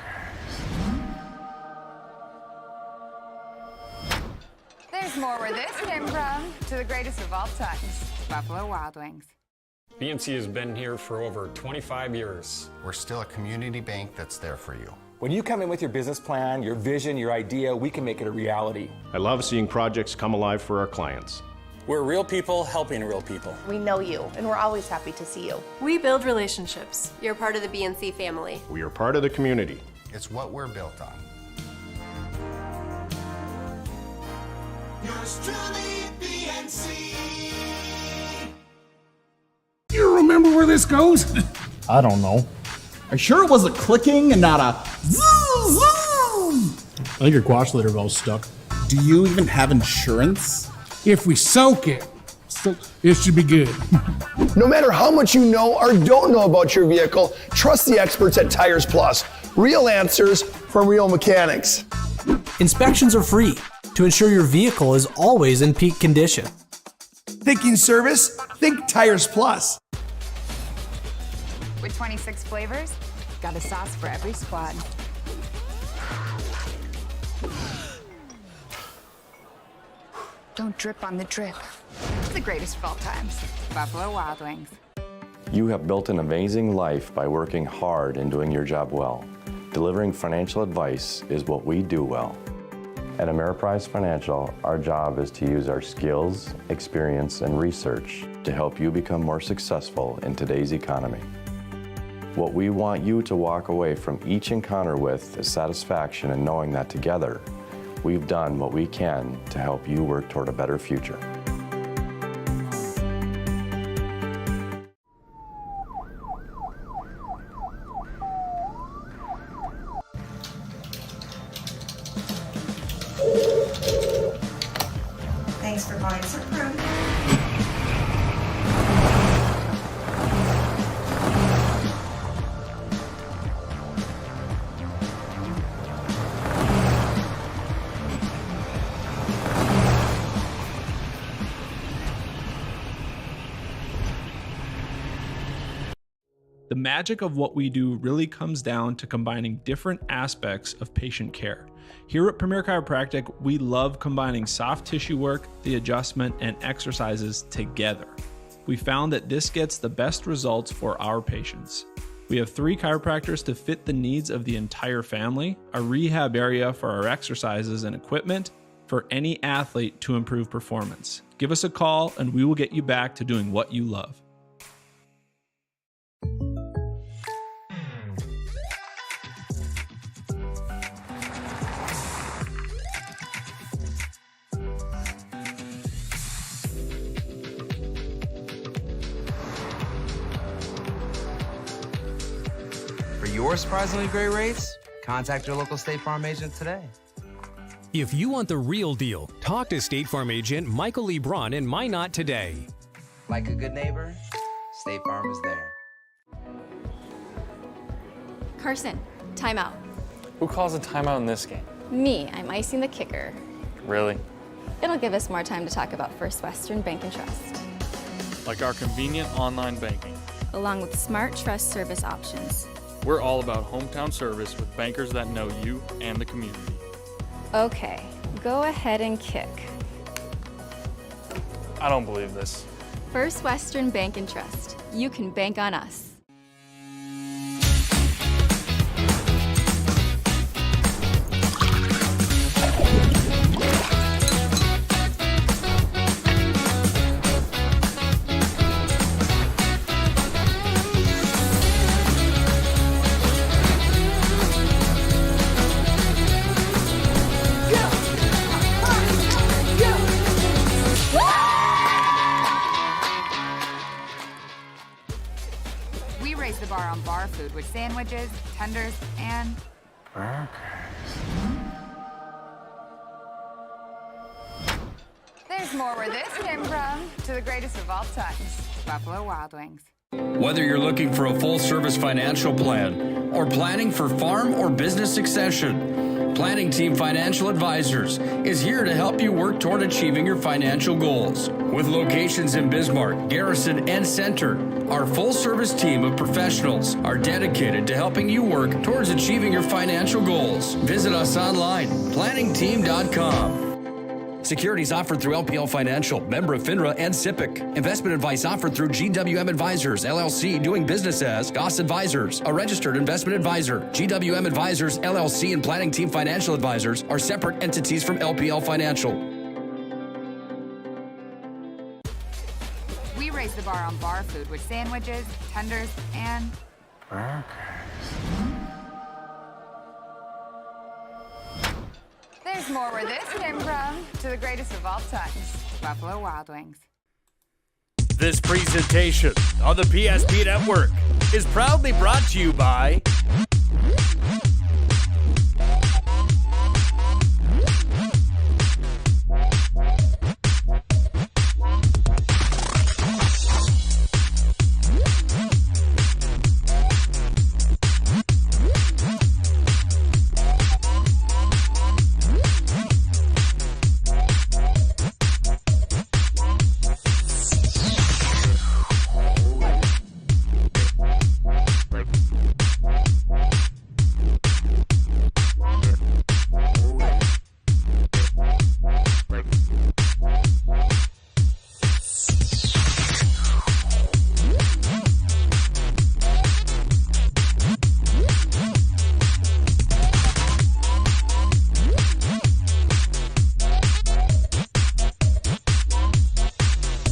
There's more where this came from. To the greatest of all times, Buffalo Wild Wings. BNC has been here for over 25 years. We're still a community bank that's there for you. When you come in with your business plan, your vision, your idea, we can make it a reality. I love seeing projects come alive for our clients. We're real people helping real people. We know you, and we're always happy to see you. We build relationships. You're part of the BNC family. We are part of the community. It's what we're built on. Yours truly, BNC. You remember where this goes? I don't know. Are you sure it was a clicking and not a zoom, zoom? I think your quash litter valve's stuck. Do you even have insurance? If we soak it, it should be good. No matter how much you know or don't know about your vehicle, trust the experts at Tires Plus. Real answers from real mechanics. Inspections are free to ensure your vehicle is always in peak condition. Thinking service? Think Tires Plus. With 26 flavors, got a sauce for every squad. Don't drip on the drip. It's the greatest of all times. Buffalo Wild Wings. You have built an amazing life by working hard and doing your job well. Delivering financial advice is what we do well. At Ameriprise Financial, our job is to use our skills, experience, and research to help you become more successful in today's economy. What we want you to walk away from each encounter with is satisfaction in knowing that together, we've done what we can to help you work toward a better future. Thanks for calling Supreme. The magic of what we do really comes down to combining different aspects of patient care. Here at Premier Chiropractic, we love combining soft tissue work, the adjustment, and exercises together. We found that this gets the best results for our patients. We have 3 chiropractors to fit the needs of the entire family, a rehab area for our exercises and equipment, for any athlete to improve performance. Give us a call and we will get you back to doing what you love. your surprisingly great rates, contact your local State Farm agent today. If you want the real deal, talk to State Farm agent Michael Lee Braun in Minot today. Like a good neighbor, State Farm is there. Carson, timeout. Who calls a timeout in this game? Me, I'm icing the kicker. Really? It'll give us more time to talk about First Western Bank and Trust, like our convenient online banking. along with smart trust service options. We're all about hometown service with bankers that know you and the community. Okay, go ahead and kick. I don't believe this. First Western Bank and Trust. You can bank on us. We raise the bar on bar food with sandwiches, tenders, and there's more where this came from. To the greatest of all times, Buffalo Wild Wings. Whether you're looking for a full-service financial plan or planning for farm or business succession, Planning Team Financial Advisors is here to help you work toward achieving your financial goals. With locations in Bismarck, Garrison, and Center, our full-service team of professionals are dedicated to helping you work towards achieving your financial goals. Visit us online, planningteam.com. Securities offered through LPL Financial, member of FINRA and SIPC. Investment advice offered through GWM Advisors, LLC, doing business as Goss Advisors, a registered investment advisor. GWM Advisors, LLC, and Planning Team Financial Advisors are separate entities from LPL Financial. We raise the bar on bar food with sandwiches, tenders, and there's more where this came from. To the greatest of all times, Buffalo Wild Wings. This presentation on the PSP Network is proudly brought to you by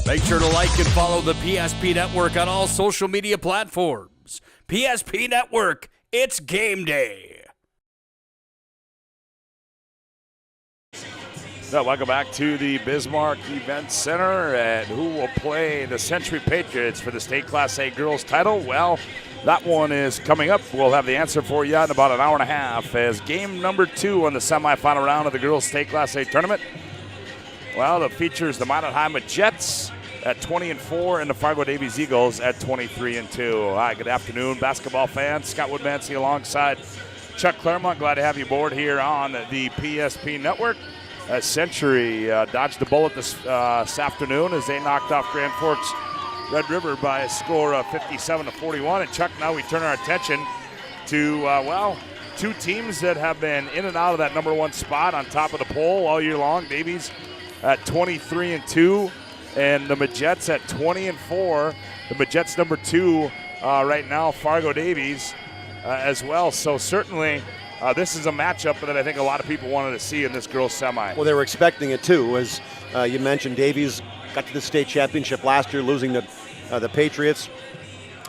Make sure to like and follow the PSP Network on all social media platforms. PSP Network, it's game day. So welcome back to the Bismarck Event Center, and who will play the Century Patriots for the State Class A girls title? Well, that one is coming up. We'll have the answer for you in about an hour and a half as game number 2 on the semifinal round of the girls State Class A tournament. Well, it features the Minot High Jets at 20-4 and the Fargo Davies Eagles at 23-2. Hi, good afternoon, basketball fans. Scott Woodmansey alongside Chuck Claremont. Glad to have you aboard here on the PSP Network. Century dodged the bullet this afternoon as they knocked off Grand Forks Red River by a score of 57-41. And Chuck, now we turn our attention to, two teams that have been in and out of that number 1 spot on top of the poll all year long. Davies at 23-2. And the Majets at 20-4. The Majets number 2 right now, Fargo Davies as well. So certainly this is a matchup that I think a lot of people wanted to see in this girls semi. Well, they were expecting it too. As you mentioned, Davies got to the state championship last year, losing to the Patriots.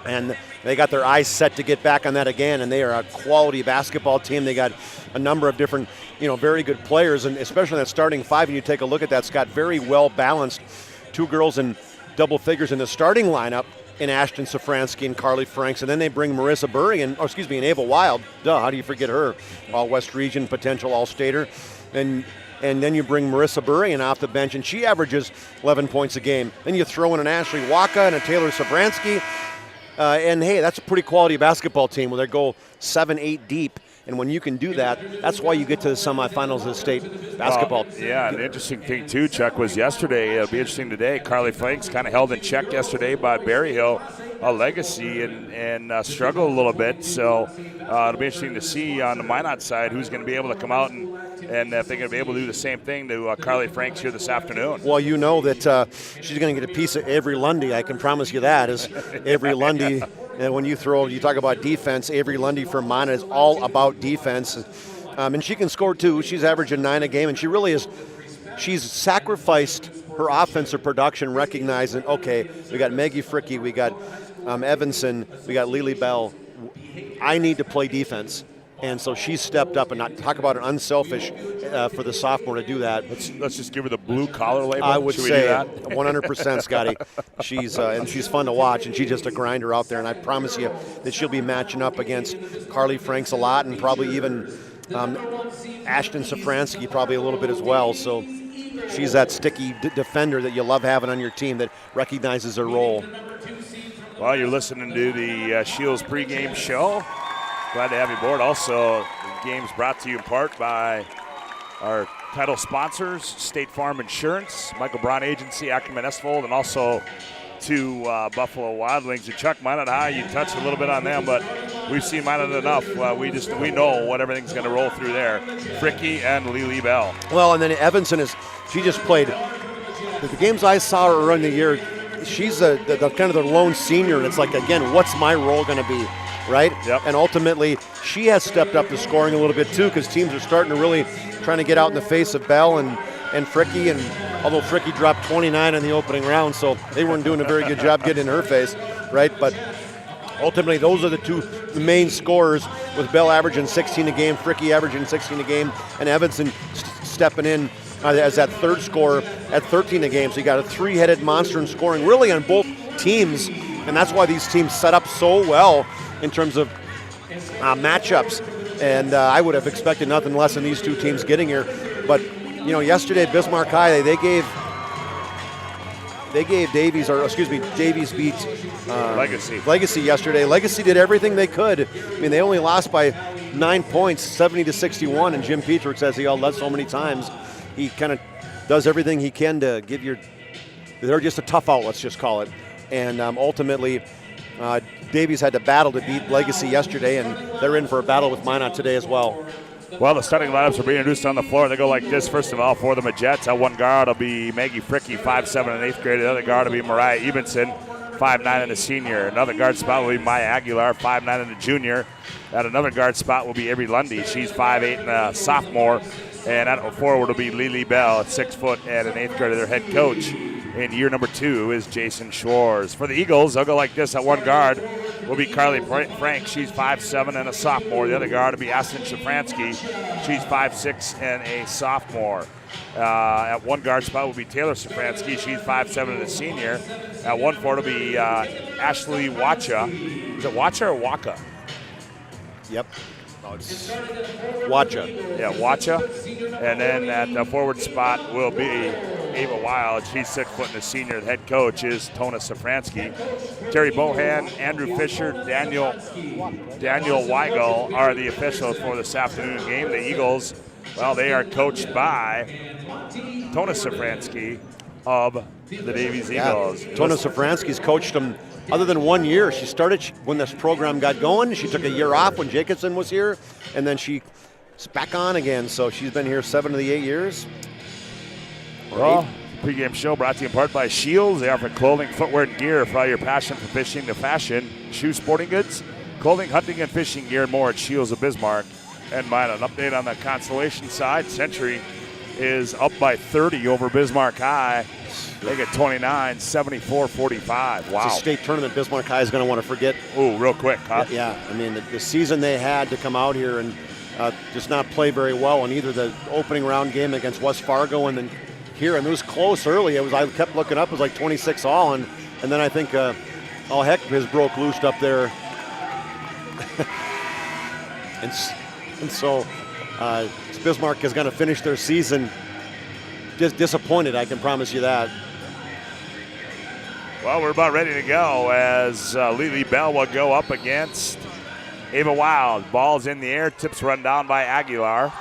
And they got their eyes set to get back on that again, and they are a quality basketball team. They got a number of different, very good players, and especially that starting 5, and you take a look at that, Scott, very well balanced. 2 girls in double figures in the starting lineup, and Ashton Safransky and Carly Franks, and then they bring Marissa Burry and Ava Wild. Duh, how do you forget her? All West Region potential All-Stater. And then you bring Marissa Burry in off the bench, and she averages 11 points a game. Then you throw in an Ashley Waka and a Taylor Safransky, and hey, that's a pretty quality basketball team where they go 7-8 deep. And when you can do that, that's why you get to the semifinals of the state basketball. Yeah, an interesting thing too, Chuck, was yesterday. It'll be interesting today. Carly Franks kind of held in check yesterday by Berryhill, a Legacy, and struggled a little bit. So it'll be interesting to see on the Minot side who's going to be able to come out and if they're going to be able to do the same thing to Carly Franks here this afternoon. Well, you know that she's going to get a piece of Avery Lundy. I can promise you that. Is Avery Lundy. And when you talk about defense, Avery Lundy for Minot is all about defense. And she can score too. She's averaging 9 a game, and she really is. She's sacrificed her offensive production, recognizing, okay, we got Maggie Fricke, we got Evanson, we got Lily Bell. I need to play defense. And so she's stepped up, and not talk about an unselfish for the sophomore to do that. Let's just give her the blue collar label. I would Should say we do that? 100%, Scotty. She's fun to watch, and she's just a grinder out there. And I promise you that she'll be matching up against Carly Franks a lot, and probably even Ashton Safransky probably a little bit as well. So she's that sticky defender that you love having on your team that recognizes her role. Well, you're listening to the Shields pregame show. Glad to have you aboard. Also, the game's brought to you in part by our title sponsors, State Farm Insurance, Michael Braun Agency, Ackerman Estfold, and also to Buffalo Wild Wings. And Chuck, Minot High, you touched a little bit on them, but we've seen Minot enough. We know what everything's going to roll through there. Fricke and Lily Bell. Well, and then Evanson she just played. The games I saw her run the year, she's the kind of the lone senior, and it's like, again, what's my role going to be? Right? Yep. And ultimately, she has stepped up to scoring a little bit too, because teams are starting to really trying to get out in the face of Bell and Fricke. And although Fricke dropped 29 in the opening round, so they weren't doing a very good job getting in her face, right? But ultimately, those are the main scorers, with Bell averaging 16 a game, Fricke averaging 16 a game, and Evanson stepping in as that third scorer at 13 a game. So you got a three-headed monster in scoring, really on both teams, and that's why these teams set up so well in terms of matchups, and I would have expected nothing less than these two teams getting here. But yesterday Bismarck High they gave Davies beat Legacy yesterday. Legacy did everything they could. I mean, they only lost by 9 points, 70-61, and Jim Petrick says he led so many times. He kind of does everything he can to give they're just a tough out, let's just call it. And ultimately, Davies had to battle to beat Legacy yesterday, and they're in for a battle with Minot today as well. Well, the starting lineups are being introduced on the floor. They go like this. First of all, for the Majettes, at one guard will be Maggie Fricke, 5'7", and 8th grade. The other guard will be Mariah Ebenson, 5'9", and a senior. Another guard spot will be Maya Aguilar, 5'9", and a junior. At another guard spot will be Avery Lundy. She's 5'8", and a sophomore. And at forward will be Lily Bell, at 6 foot and an 8th grader. Their head coach in year number 2 is Jason Schwartz. For the Eagles, they'll go like this. At one guard will be Carly Frank. She's 5'7" and a sophomore. The other guard will be Ashton Safransky. She's 5'6" and a sophomore. At one guard spot will be Taylor Safransky. She's 5'7" and a senior. At one forward will be Ashley Wacha. Is it Wacha or Waka? Yep. It's Wacha. Yeah, Wacha. And then at the forward spot will be Ava Wild. She's 6 foot and a senior. The head coach is Tona Safransky. Terry Bohan, Andrew Fisher, Daniel Weigel are the officials for this afternoon game. The Eagles, well, they are coached by Tona Safransky of the Davies Eagles. Tona Safransky's coached them. Other than 1 year, she started when this program got going. She took a year off when Jacobson was here, and then she's back on again. So she's been here 7 of the 8 years. Well, pregame show brought to you in part by Shields. They offer clothing, footwear, and gear for all your passion for fishing to fashion. Shoes, sporting goods, clothing, hunting, and fishing gear, and more at Shields of Bismarck. And Minot, an update on the Constellation side. Century is up by 30 over Bismarck High. They get 29, 74-45. Wow. It's a state tournament Bismarck High is going to want to forget. Ooh, real quick, huh? Yeah. I mean, the season they had to come out here and just not play very well in either the opening round game against West Fargo and then here. And it was close early. I kept looking up. It was like 26 all. And then I think All heck has broke loose up there. and so Bismarck is going to finish their season just disappointed, I can promise you that. Well, we're about ready to go as Lily Bell will go up against Ava Wild. Ball's in the air, tips run down by Aguilar.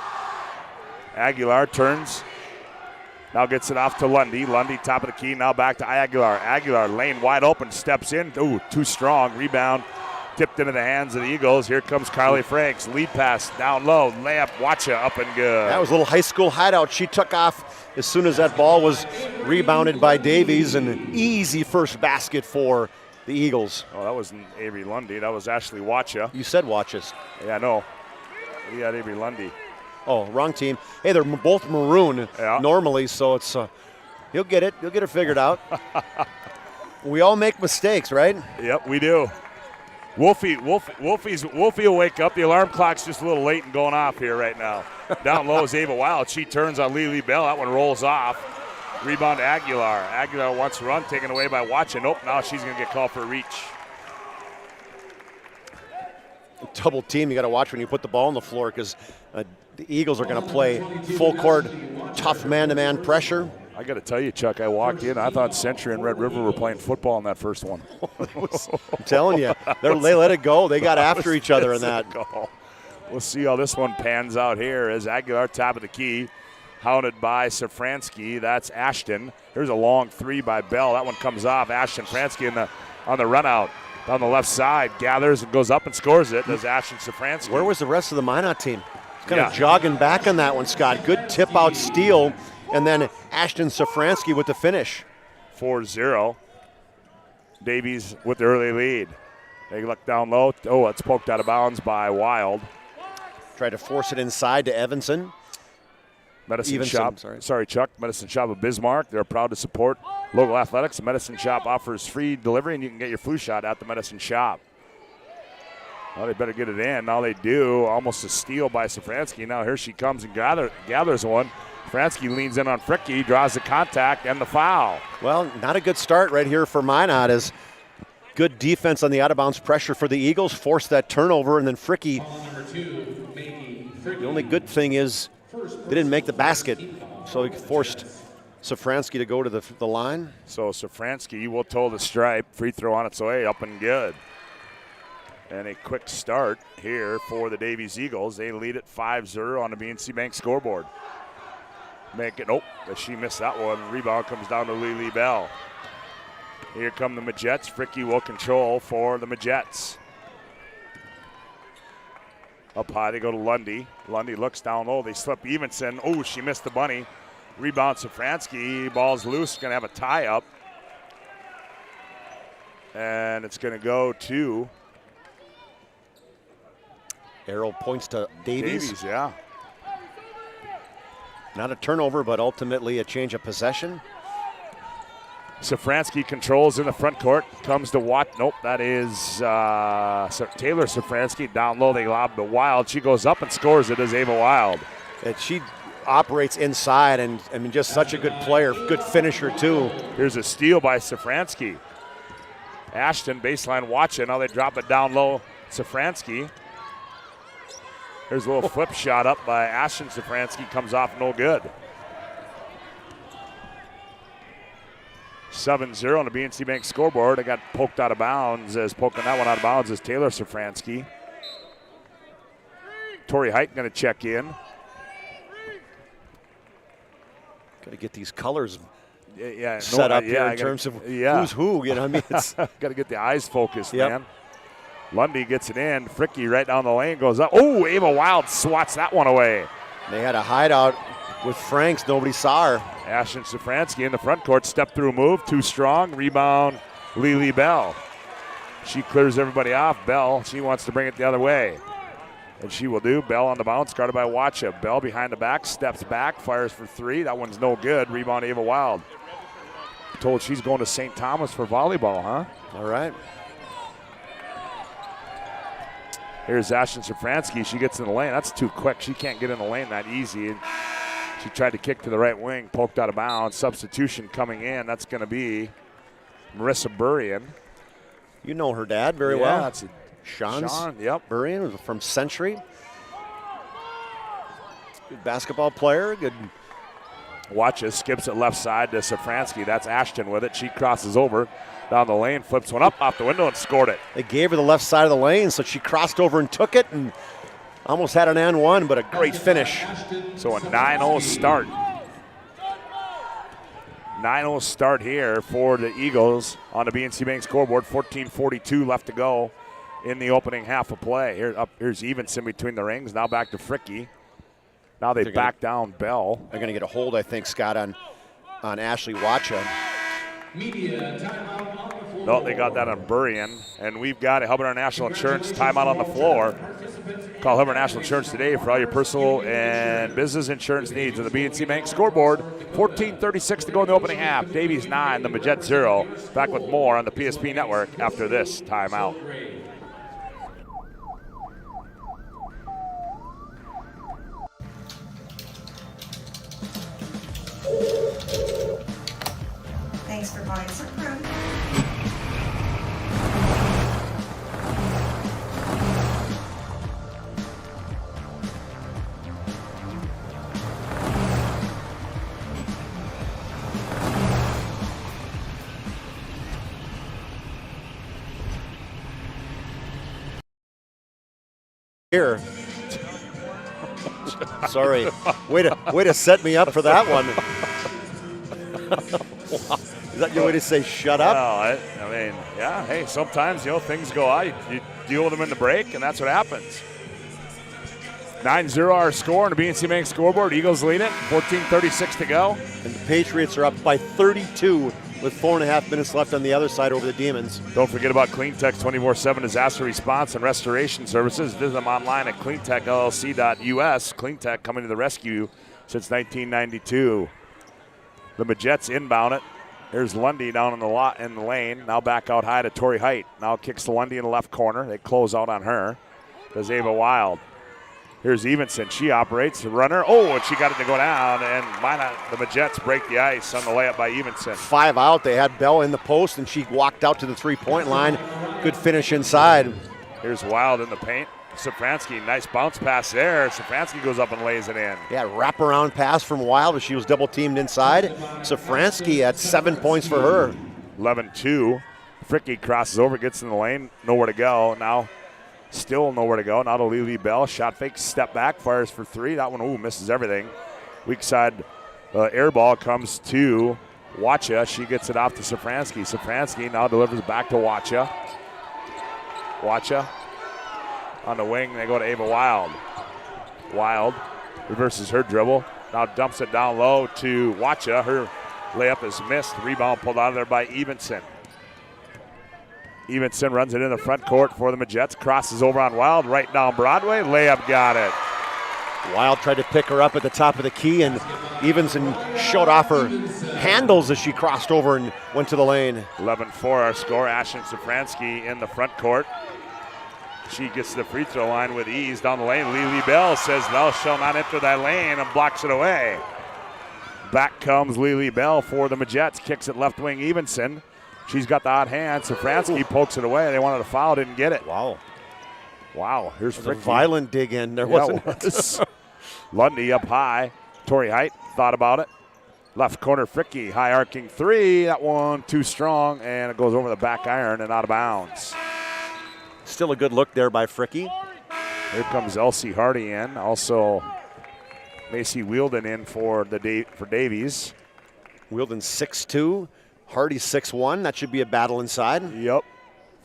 Aguilar turns, now gets it off to Lundy. Lundy top of the key, now back to Aguilar. Aguilar, lane wide open, steps in. Ooh, too strong. Rebound tipped into the hands of the Eagles. Here comes Carly Franks. Lead pass down low. Layup, Watcha up and good. That was a little high school hideout. She took off as soon as that ball was rebounded by Davies, and an easy first basket for the Eagles. Oh, that wasn't Avery Lundy. That was Ashley Watcha. You said Watches. Yeah, no. We got Avery Lundy. Oh, wrong team. Hey, they're both maroon normally, so it's you'll get it. You'll get it figured out. We all make mistakes, right? Yep, we do. Wolfie will wake up. The alarm clock's just a little late and going off here right now. Down low is Ava Wild. She turns on Lily Bell. That one rolls off. Rebound to Aguilar. Aguilar wants to run, taken away by Watcha. Nope, now she's going to get called for a reach. Double team, you got to watch when you put the ball on the floor because the Eagles are going to play full court, tough man-to-man pressure. I got to tell you, Chuck, I walked in. I thought Century and Red River were playing football in that first one. I'm telling you, they let it go. They got after each other in that. We'll see how this one pans out here as Aguilar top of the key, hounded by Safransky. That's Ashton. Here's a long three by Bell. That one comes off. Ashton Safransky on the run out down the left side. Gathers and goes up and scores it. Does Ashton Safransky. Where was the rest of the Minot team? Kind of jogging back on that one, Scott. Good tip-out steal. And then Ashton Safransky with the finish. 4-0. Davies with the early lead. They look down low. Oh, it's poked out of bounds by Wild. Tried to force it inside to Evanson. Medicine Shop. Sorry, Chuck. Medicine Shop of Bismarck. They're proud to support local athletics. The Medicine Shop offers free delivery, and you can get your flu shot at the Medicine Shop. Well, they better get it in. Now they do. Almost a steal by Safransky. Now here she comes and gathers one. Safransky leans in on Fricky, draws the contact and the foul. Well, not a good start right here for Minot as good defense on the out-of-bounds pressure for the Eagles. Forced that turnover, and then Fricky. The only good thing is they didn't make the basket, so he forced Safransky to go to the line. So Safransky will toe the stripe. Free throw on its way, up and good. And a quick start here for the Davies Eagles. They lead it 5-0 on the BNC Bank scoreboard. Nope, she missed that one. Rebound comes down to Lily Bell. Here come the Majettes. Fricky will control for the Majettes. Up high, they go to Lundy. Lundy looks down low. They slip Evenson. Oh, she missed the bunny. Rebound Safransky. Ball's loose. Going to have a tie-up. And it's going to go to... Arrow points to Davies. Davies, yeah. Not a turnover, but ultimately a change of possession. Safransky controls in the front court. Comes to Watt. Nope, that is Taylor Safransky. Down low, they lob to Wild. She goes up and scores it as Ava Wild. And she operates inside, and I mean, just such a good player, good finisher too. Here's a steal by Safransky. Ashton, baseline watching. Now they drop it down low. Safransky. Here's a little flip shot up by Ashton Safransky. Comes off no good. 7-0 on the BNC Bank scoreboard. I got poked out of bounds. Poking that one out of bounds is Taylor Safransky. Tori Height going to check in. Got to get these colors set up here in terms of who's who. You know, I mean, it's got to get the eyes focused, man. Lundy gets it in. Fricky right down the lane goes up. Oh, Ava Wild swats that one away. They had a hideout with Franks. Nobody saw her. Ashton Safransky in the front court. Step through move. Too strong. Rebound. Lily Bell. She clears everybody off. Bell, she wants to bring it the other way. And she will do. Bell on the bounce. Guarded by Watcha. Bell behind the back. Steps back. Fires for three. That one's no good. Rebound Ava Wild. Told she's going to St. Thomas for volleyball, huh? All right. Here's Ashton Safransky. She gets in the lane. That's too quick. She can't get in the lane that easy. She tried to kick to the right wing, poked out of bounds. Substitution coming in. That's going to be Marissa Burrian. You know her dad very Yeah, well. that's Sean, yep. Burian was from Century. Good basketball player. Good. Watches, skips it left side to Safransky. That's Ashton with it. She crosses over down the lane, flips one up off the window and scored it. They gave her the left side of the lane, so she crossed over and took it and almost had an and one, but a great finish. So a 9-0 start. 9-0 start here for the Eagles on the BNC Bank scoreboard. 14:42 left to go in the opening half of play. Here's Evenson between the rings. Now back to Fricky. Now they back down Bell. They're going to get a hold, I think, Scott, on Ashley Wacha. No, they got that on Burian. And we've got a Hubbard International Insurance timeout on the floor. Call Hubbard International Insurance today for all your personal and business insurance needs. On the BNC Bank scoreboard, 14:36 to go in the opening half. Davies 9, the Majet 0. Back with more on the PSP Network after this timeout. Thanks for buying some fruit. Here. Sorry. Way to set me up for that one. Is that your way to say shut up? Well, I mean, yeah, hey, sometimes, things go out. You deal with them in the break, and that's what happens. 9-0 our score on the BNC Bank scoreboard. Eagles lead it, 14:36 to go. And the Patriots are up by 32 with 4.5 minutes left on the other side over the Demons. Don't forget about CleanTech 24/7 disaster response and restoration services. Visit them online at cleantechllc.us. CleanTech coming to the rescue since 1992. The Majets inbound it. Here's Lundy down in the lane. Now back out high to Tori Height. Now kicks to Lundy in the left corner. They close out on her. Does Ava Wild. Here's Evenson. She operates the runner. Oh, and she got it to go down. And the Majets break the ice on the layup by Evenson. 5 out. They had Bell in the post, and she walked out to the three-point line. Good finish inside. Here's Wild in the paint. Safransky, nice bounce pass there. Safransky goes up and lays it in. Yeah, wraparound pass from Wild as she was double-teamed inside. Safransky at 7 points for her. 11-2. Fricky crosses over, gets in the lane, nowhere to go. Now still nowhere to go. Now to Lily Bell. Shot fake, step back, fires for three. That one, misses everything. Weak side air ball comes to Wacha. She gets it off to Safransky. Safransky now delivers back to Wacha. Wacha on the wing. They go to Ava Wild. Wild reverses her dribble. Now dumps it down low to Wacha. Her layup is missed. Rebound pulled out of there by Evenson. Evenson runs it in the front court for the Majets. Crosses over on Wild, right down Broadway. Layup got it. Wild tried to pick her up at the top of the key, and Evenson showed off her handles as she crossed over and went to the lane. 11-4 our score. Ashton Safransky in the front court. She gets to the free throw line with ease down the lane. Lily Bell says thou shalt not enter thy lane and blocks it away. Back comes Lily Bell for the Majets. Kicks it left wing Evenson. She's got the hot hand. Safransky pokes it away. They wanted a foul, didn't get it. Wow. Here's a violent dig in. There wasn't. Lundy up high. Tori Height thought about it. Left corner Fricky, high arcing three. That one too strong, and it goes over the back iron and out of bounds. Still a good look there by Fricky. Here comes Elsie Hardy in. Also Macy Wielden in for Davies. Wielden 6'2", Hardy 6'1". That should be a battle inside. Yep.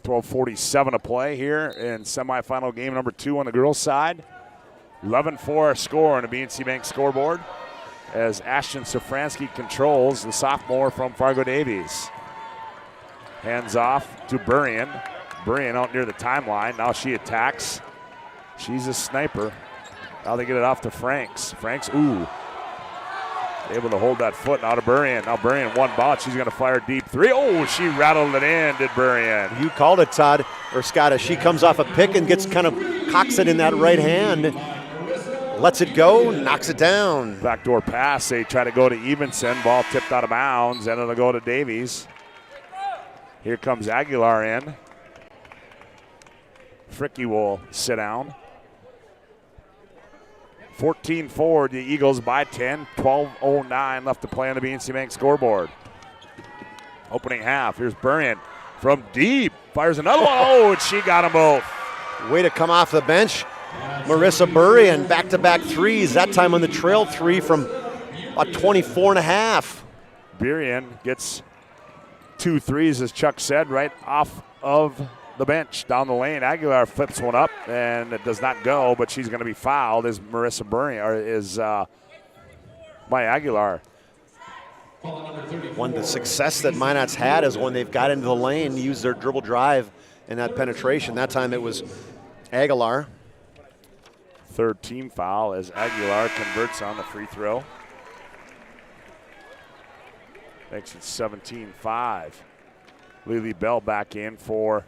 12:47 to play here in semifinal game number 2 on the girls' side. 11-4 score on the BNC Bank scoreboard as Ashton Safransky controls the sophomore from Fargo Davies. Hands off to Burian. Burian out near the timeline. Now she attacks. She's a sniper. Now they get it off to Franks. Franks, able to hold that foot. Now to Burian. Now Burian one bounce. She's going to fire deep three. Oh, she rattled it in, did Burian. You called it, Todd, or Scott, as she comes off a pick and gets cocks it in that right hand. Lets it go, knocks it down. Backdoor pass. They try to go to Evenson. Ball tipped out of bounds, and it'll go to Davies. Here comes Aguilar in. Fricky will sit down. 14-4, the Eagles by 10. 12:09 left to play on the BNC Bank scoreboard. Opening half. Here's Burrian from deep. Fires another one. Oh, and she got them both. Way to come off the bench. Marissa Burrian, back-to-back threes, that time on the trail three from about 24 and a half. Burrian gets 2 threes, as Chuck said, right off of the bench down the lane. Aguilar flips one up, and it does not go, but she's going to be fouled as Marissa Burrian, or is Maya Aguilar. One of the success that Minot's had is when they've got into the lane, used their dribble drive and that penetration. That time it was Aguilar. Third team foul as Aguilar converts on the free throw. Makes it 17-5. Lily Bell back in for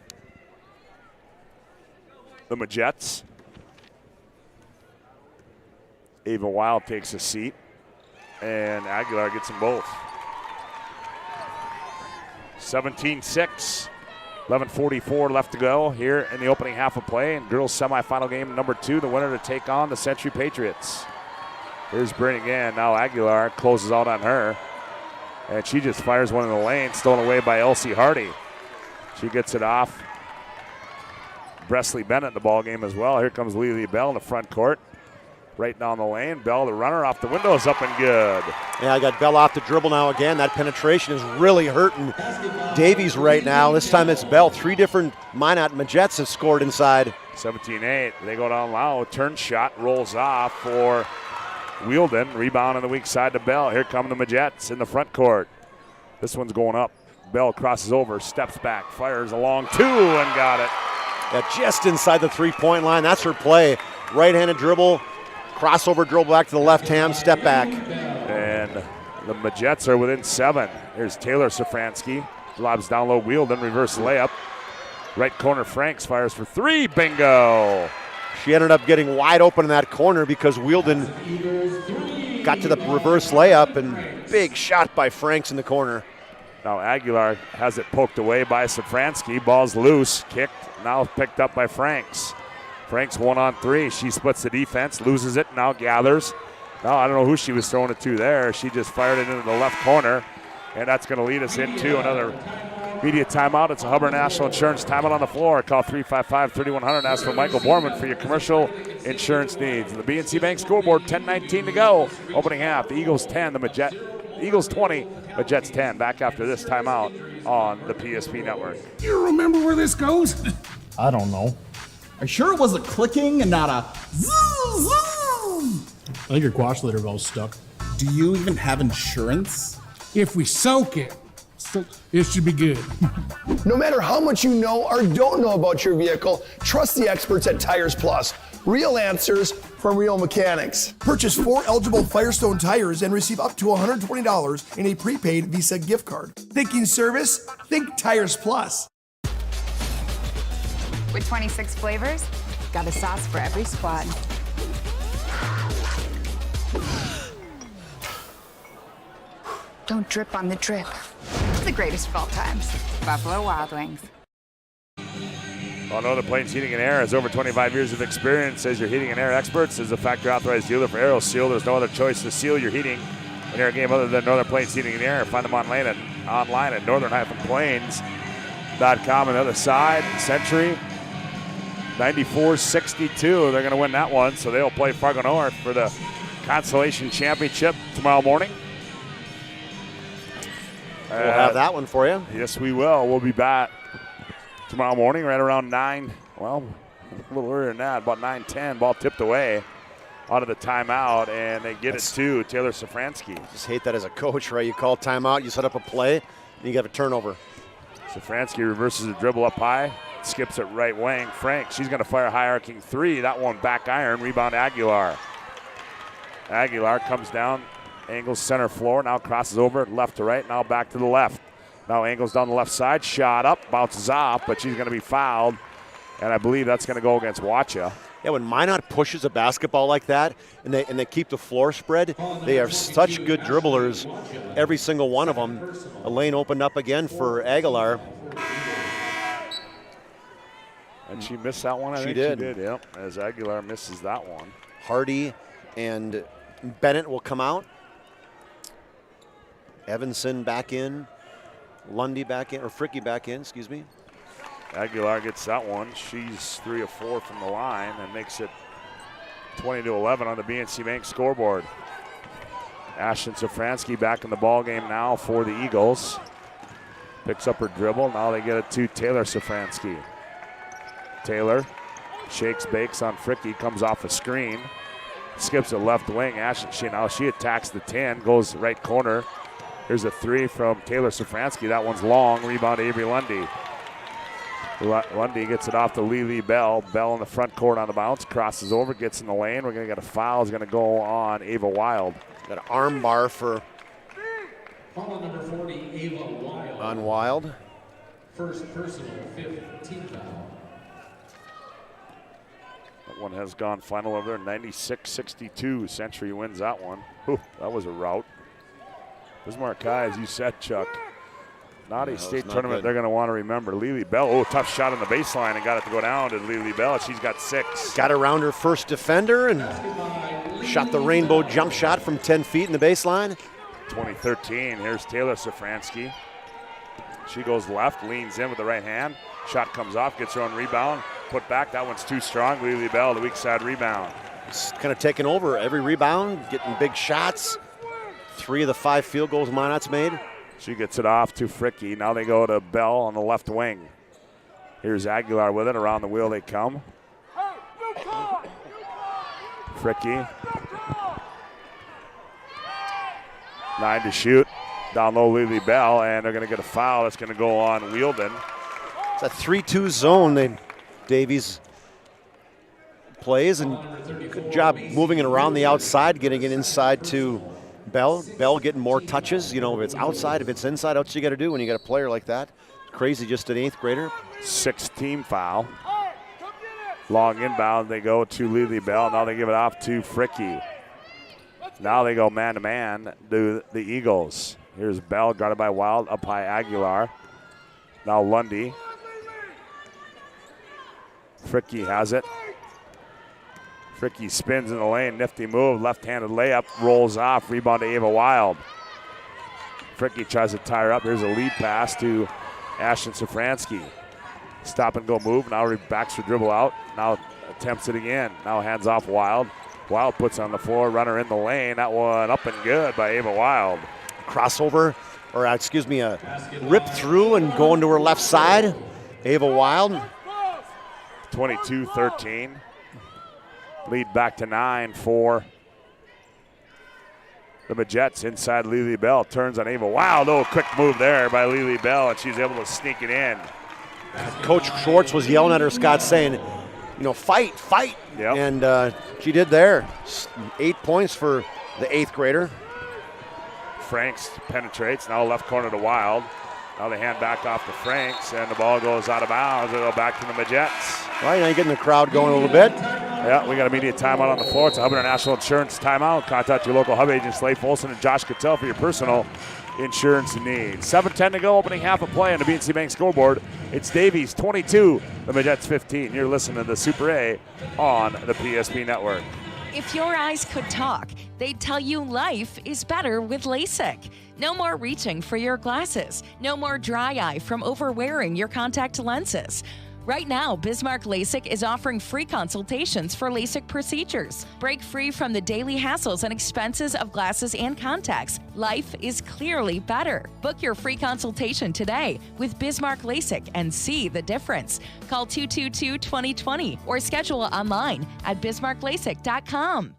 the Majets. Ava Wild takes a seat, and Aguilar gets them both. 17-6. 11:44 left to go here in the opening half of play. And girls semifinal game number 2, the winner to take on the Century Patriots. Here's Bryn again. Now Aguilar closes out on her. And she just fires one in the lane, stolen away by Elsie Hardy. She gets it off. Bresley Bennett in the ball game as well. Here comes Lily Bell in the front court. Right down the lane. Bell, the runner, off the window, is up and good. Yeah, I got Bell off the dribble now again. That penetration is really hurting Davies right now. This time it's Bell. 3 different Minot Majets have scored inside. 17-8. They go down low. Turn shot rolls off for Wielden. Rebound on the weak side to Bell. Here come the Majets in the front court. This one's going up. Bell crosses over, steps back, fires a long 2 and got it. Yeah, just inside the 3-point line. That's her play. Right-handed dribble. Crossover dribble back to the left hand, step back. And the Majets are within 7. Here's Taylor Safransky. Lobs down low, Wielden, reverse layup. Right corner, Franks fires for 3, bingo. She ended up getting wide open in that corner because Wielden got to the reverse layup, and big shot by Franks in the corner. Now Aguilar has it poked away by Safransky. Ball's loose, kicked, now picked up by Franks. Franks 1-on-3. She splits the defense, loses it, now gathers. Now I don't know who she was throwing it to there. She just fired it into the left corner, and that's going to lead us into another media timeout. It's a Hubbard National Insurance timeout on the floor. Call 355-3100. Ask for Michael Borman for your commercial insurance needs. The BNC Bank scoreboard, 10:19 to go. Opening half, the Eagles 10, the Eagles 20, Majets 10. Back after this timeout on the PSP Network. You remember where this goes? I don't know. Are you sure it was a clicking and not a zoom, zoom? I think your quash litter valve's stuck. Do you even have insurance? If we soak it, it should be good. No matter how much you know or don't know about your vehicle, trust the experts at Tires Plus. Real answers from real mechanics. Purchase 4 eligible Firestone tires and receive up to $120 in a prepaid Visa gift card. Thinking service? Think Tires Plus. With 26 flavors, got a sauce for every squad. Don't drip on the drip. The greatest of all times. Buffalo Wild Wings. Well, Northern Plains Heating and Air has over 25 years of experience as your heating and air experts. As a factory authorized dealer for AeroSeal, there's no other choice to seal your heating and air game other than Northern Plains Heating and Air. Find them online at northern-plains.com. On the other side, Century, 94-62. They're going to win that one, so they'll play Fargo North for the Consolation Championship tomorrow morning. We'll have that one for you. Yes, we will. We'll be back tomorrow morning right around 9. Well, a little earlier than that, about 9:10. Ball tipped away out of the timeout, and they get it to Taylor Safransky. Just hate that as a coach, right? You call timeout, you set up a play, and you get a turnover. Safransky reverses the dribble up high, skips it right wing. Frank, she's going to fire a high arcing 3. That one back iron, rebound Aguilar. Aguilar comes down, angles center floor, now crosses over left to right, now back to the left. Now angles down the left side, shot up, bounces off, but she's going to be fouled, and I believe that's going to go against Watcha. Yeah, when Minot pushes a basketball like that and they keep the floor spread, they are such good dribblers, every single one of them. A lane opened up again for Aguilar. And she missed that one? She did. She did, yep. As Aguilar misses that one. Hardy and Bennett will come out. Evanson back in. Lundy back in, or Fricky back in, excuse me. Aguilar gets that one. She's 3 of 4 from the line and makes it 20-11 on the BNC Bank scoreboard. Ashton Safransky back in the ball game now for the Eagles. Picks up her dribble. Now they get it to Taylor Safransky. Taylor shakes, bakes on Fricky, comes off a screen. Skips a left wing. Ashton, she attacks the 10, goes right corner. Here's a 3 from Taylor Safransky. That one's long. Rebound Avery Lundy. Lundy gets it off to Lily Bell. Bell in the front court on the bounce. Crosses over, gets in the lane. We're going to get a foul. It's going to go on Ava Wild. Got an arm bar for Foul number 40, Ava Wild. on Wild. First personal, 5th team foul. That one has gone final over there. 96-62. Century wins that one. Whew, that was a rout. Bismarck High, as you said, Chuck. Not a state tournament they're going to want to remember. Lily Bell, tough shot on the baseline and got it to go down to Lily Bell. She's got 6. Got around her first defender and shot the rainbow jump shot from 10 feet in the baseline. 2013, here's Taylor Safransky. She goes left, leans in with the right hand. Shot comes off, gets her own rebound. Put back, that one's too strong. Lily Bell, the weak side rebound. It's kind of taking over every rebound, getting big shots. 3 of the 5 field goals Minot's made. She gets it off to Fricky. Now they go to Bell on the left wing. Here's Aguilar with it. Around the wheel they come. Fricky. 9 to shoot. Down low, Lily Bell, and they're going to get a foul. That's going to go on Wielden. It's a 3-2 zone. Davies plays, and good job moving it around the outside, getting it inside to Bell. Bell getting more touches. You know, if it's outside, if it's inside, what's you got to do when you got a player like that? Crazy, just an 8th grader. 6th team foul. Long inbound, they go to Lily Bell. Now they give it off to Fricky. Now they go man-to-man to the Eagles. Here's Bell, guarded by Wild, up high Aguilar. Now Lundy. Fricky has it. Fricky spins in the lane, nifty move, left-handed layup, rolls off, rebound to Ava Wild. Fricky tries to tie her up. Here's a lead pass to Ashton Safransky. Stop and go move, now backs her dribble out, now attempts it again. Now hands off Wild. Wild puts on the floor, runner in the lane. That one up and good by Ava Wild. Crossover, or excuse me, a rip through and going to her left side. Ava Wild. 22-13. Lead back to 9 for the Majettes. Inside Lily Bell, turns on Ava Wild. Quick move there by Lily Bell, and she's able to sneak it in. Coach Schwartz was yelling at her, Scott, saying, fight. Yep. And she did there. 8 points for the 8th grader. Franks penetrates, now left corner to Wild. Now they hand back off to Franks, and the ball goes out of bounds. It'll go back to the Majettes. Right, now you're getting the crowd going a little bit. Yeah, we got immediate timeout on the floor. It's a Hub International Insurance timeout. Contact your local Hub agents, Leif Olson and Josh Cattell, for your personal insurance needs. 7:10 to go, opening half of play on the BNC Bank scoreboard. It's Davies 22, the Majettes 15. You're listening to Super A on the PSP Network. If your eyes could talk, they'd tell you life is better with LASIK. No more reaching for your glasses. No more dry eye from overwearing your contact lenses. Right now, Bismarck LASIK is offering free consultations for LASIK procedures. Break free from the daily hassles and expenses of glasses and contacts. Life is clearly better. Book your free consultation today with Bismarck LASIK and see the difference. Call 222-2020 or schedule online at bismarcklasik.com.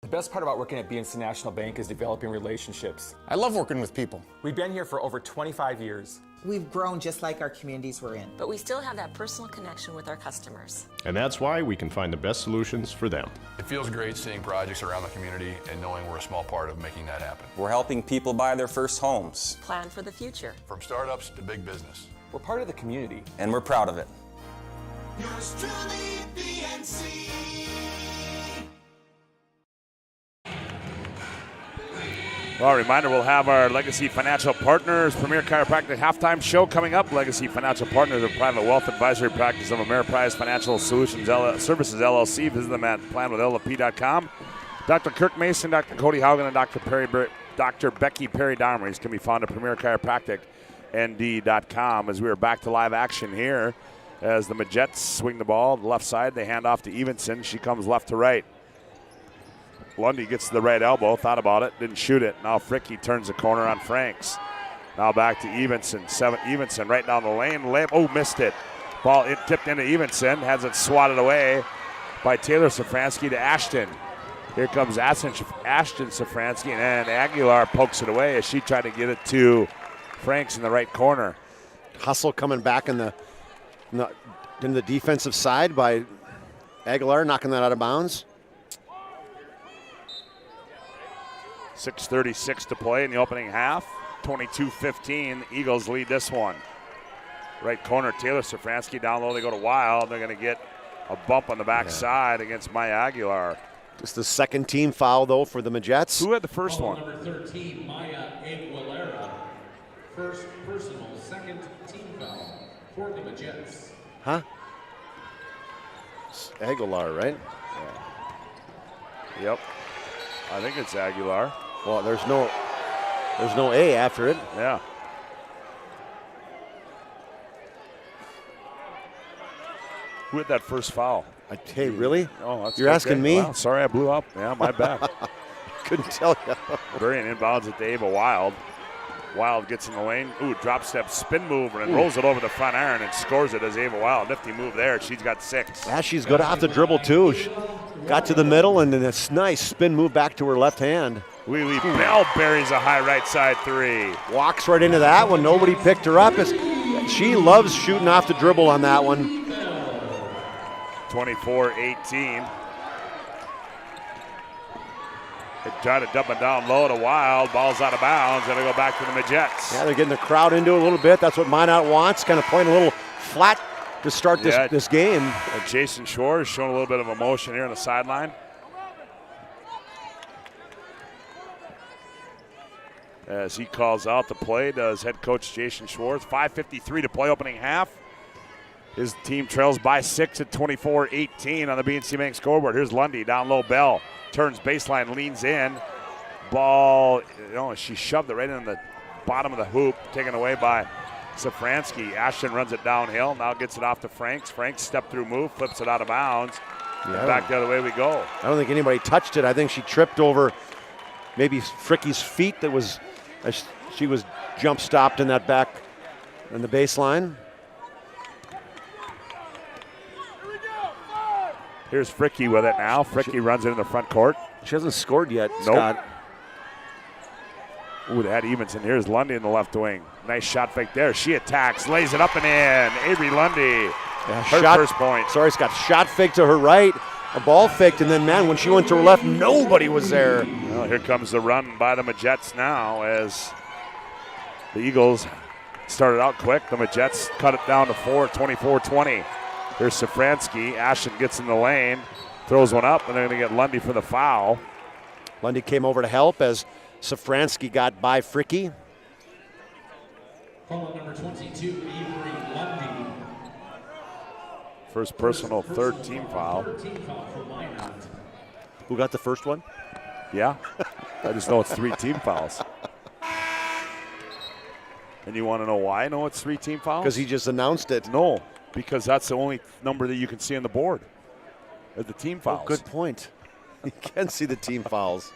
The best part about working at BNC National Bank is developing relationships. I love working with people. We've been here for over 25 years. We've grown just like our communities we're in. But we still have that personal connection with our customers. And that's why we can find the best solutions for them. It feels great seeing projects around the community and knowing we're a small part of making that happen. We're helping people buy their first homes. Plan for the future. From startups to big business. We're part of the community. And we're proud of it. Yours truly, BNC. Well, a reminder, we'll have our Legacy Financial Partners Premier Chiropractic halftime show coming up. Legacy Financial Partners, a private wealth advisory practice of Ameriprise Financial Solutions Services LLC. Visit them at planwithlp.com. Dr. Kirk Mason, Dr. Cody Haugen, and Dr. Becky Perry Dahmeries can be found at Premier Chiropractic ND.com as we are back to live action here as the Majets swing the ball to the left side. They hand off to Evenson. She comes left to right. Lundy gets to the right elbow, thought about it, didn't shoot it. Now Fricky turns the corner on Franks. Now back to Evenson. Evenson right down the lane. Oh, missed it. Ball tipped into Evenson. Has it swatted away by Taylor Safransky to Ashton. Here comes Ashton Safransky, and Aguilar pokes it away as she tried to get it to Franks in the right corner. Hustle coming back in the defensive side by Aguilar, knocking that out of bounds. 6:36 to play in the opening half. 22-15, the Eagles lead this one. Right corner, Taylor Safransky down low. They go to Wild. They're going to get a bump on the backside against Maya Aguilar. Just the second team foul, though, for the Majets. Who had the first one? Number 13, Maya Aguilera. First personal, second team foul for the Majets. Huh? It's Aguilar, right? Yeah. Yep. I think it's Aguilar. Well, there's no A after it. Yeah. Who had that first foul? Hey, really? Oh, that's You're asking me? Wow, sorry, I blew up. Yeah, my bad. Couldn't tell you. Varian inbounds it to Ava Wild. Wild gets in the lane. Ooh, drop step, spin move, and rolls it over the front iron and scores it as Ava Wild. Nifty move there. She's got 6. Yeah, she's good off the dribble, too. She got to the middle, and then this nice spin move back to her left hand. Wheelie Bell buries a high right side 3. Walks right into that one. Nobody picked her up. She loves shooting off the dribble on that one. 24-18. They try to dump it down low to Wild. Ball's out of bounds. Going to go back to the Majets. Yeah, they're getting the crowd into it a little bit. That's what Minot wants. Kind of playing a little flat to start this game. Jason Shore is showing a little bit of emotion here on the sideline. As he calls out the play, does head coach Jason Schwartz. 5:53 to play opening half. His team trails by 6 at 24-18 on the BNC Bank scoreboard. Here's Lundy, down low, Bell. Turns baseline, leans in. Ball, she shoved it right in the bottom of the hoop, taken away by Safransky. Ashton runs it downhill, now gets it off to Franks. Franks step through move, flips it out of bounds. Yeah, back the other way we go. I don't think anybody touched it. I think she tripped over maybe Fricky's feet. She was jump stopped in that back in the baseline. Here's Fricky with it now. Fricky runs it in the front court. She hasn't scored yet, nope. Scott. Ooh, that Evenson. Here's Lundy in the left wing. Nice shot fake there. She attacks, lays it up and in. Avery Lundy, her first point. Sorry, Scott. Shot fake to her right, a ball faked, and then, man, when she went to her left, nobody was there. Well, here comes the run by the Majets now as the Eagles started out quick. The Majets cut it down to 4, 24-20. Here's Safransky. Ashton gets in the lane, throws one up, and they're going to get Lundy for the foul. Lundy came over to help as Safransky got by Fricky. Call number 22, Avery Lundy. First personal, third team foul. Who got the first one? Yeah. I just know it's 3 team fouls. And you want to know why I know it's 3 team fouls? Because he just announced it. No, because that's the only number that you can see on the board of the team fouls. Oh, good point. You can see the team fouls.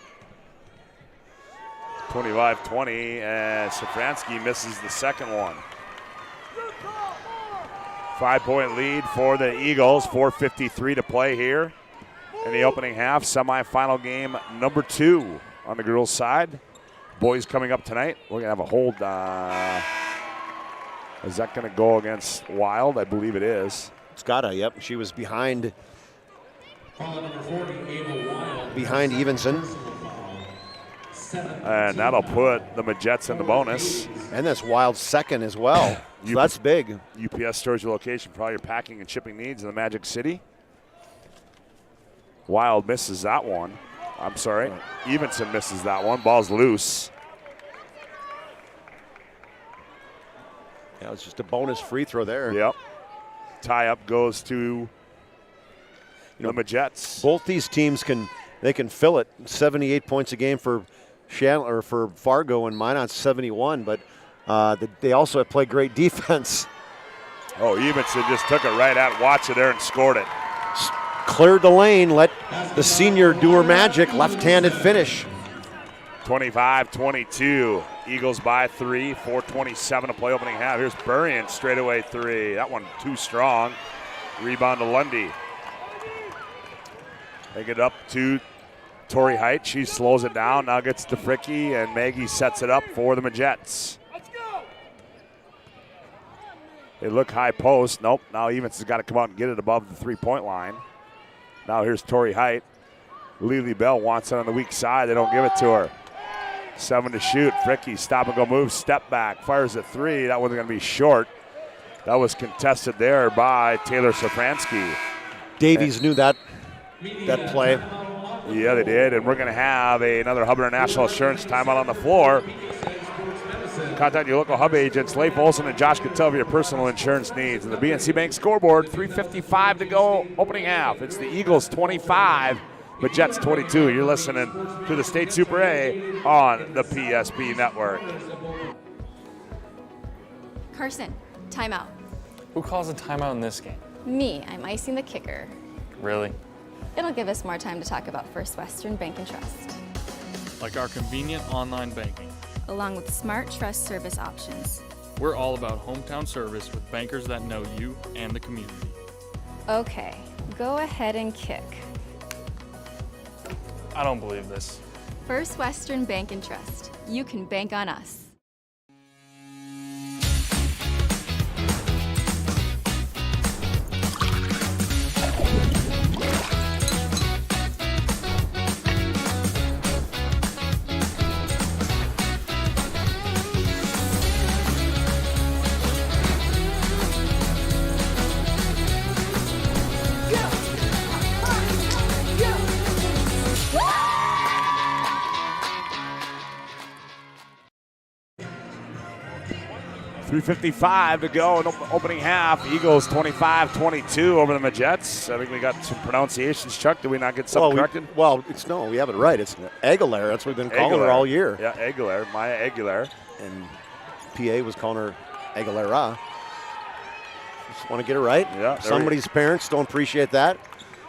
25-20, and Safransky misses the second one. 5-point lead for the Eagles. 4:53 to play here in the opening half. Semifinal game number 2 on the girls' side. Boys coming up tonight. We're going to have a hold. Is that going to go against Wild? I believe it is. It's gotta, yep. She was behind. Number 40, Ava Wild. Behind Evenson. And that'll put the Majets in the bonus. And that's Wild's second as well. So that's big. UPS stores your location for all your packing and shipping needs in the Magic City. Wild misses that one. I'm sorry. Evenson misses that one. Ball's loose. Yeah, it was just a bonus free throw there. Yep. Tie-up goes to the Majettes. Both these teams can fill it. 78 points a game for Chandler, for Fargo, and Minot's 71, but they also play great defense. Oh, Evenson just took it right at Watson there and scored it. Cleared the lane, let the senior do her magic, left-handed finish. 25-22. Eagles by 3, 4:27 to play opening half. Here's Burrian, straightaway 3. That one too strong. Rebound to Lundy. They get up to Tori Height. She slows it down, now gets to Fricky, and Maggie sets it up for the Majettes. They look high post. Nope, now Evans has got to come out and get it above the three-point line. Now here's Tori Height. Lily Bell wants it on the weak side. They don't give it to her. 7 to shoot. Fricky, stop and go move, step back, fires a 3. That one's going to be short. That was contested there by Taylor Safransky. Davies knew that play. Yeah, they did, and we're going to have another Hubbard International Insurance timeout on the floor. Contact your local Hub agents, Leif Olson and Josh Cattell, for your personal insurance needs. And the BNC Bank scoreboard, 3:55 to go, opening half. It's the Eagles 25, Majettes 22. You're listening to the State Super A on the PSP Network. Carson, timeout. Who calls a timeout in this game? Me, I'm icing the kicker. Really? It'll give us more time to talk about First Western Bank and Trust, Like our convenient online banking. along with smart trust service options. We're all about hometown service with bankers that know you and the community. Okay, go ahead and kick. I don't believe this. First Western Bank and Trust. You can bank on us. .355 to go in opening half. Eagles 25-22 over the Majettes. I think we got some pronunciations. Chuck, did we not get something corrected? We have it right. It's Aguilera. That's what we've been calling her all year. Yeah, Aguilera, Maya Aguilera. And PA was calling her Aguilera. Just want to get it right. Yeah. Somebody's parents don't appreciate that.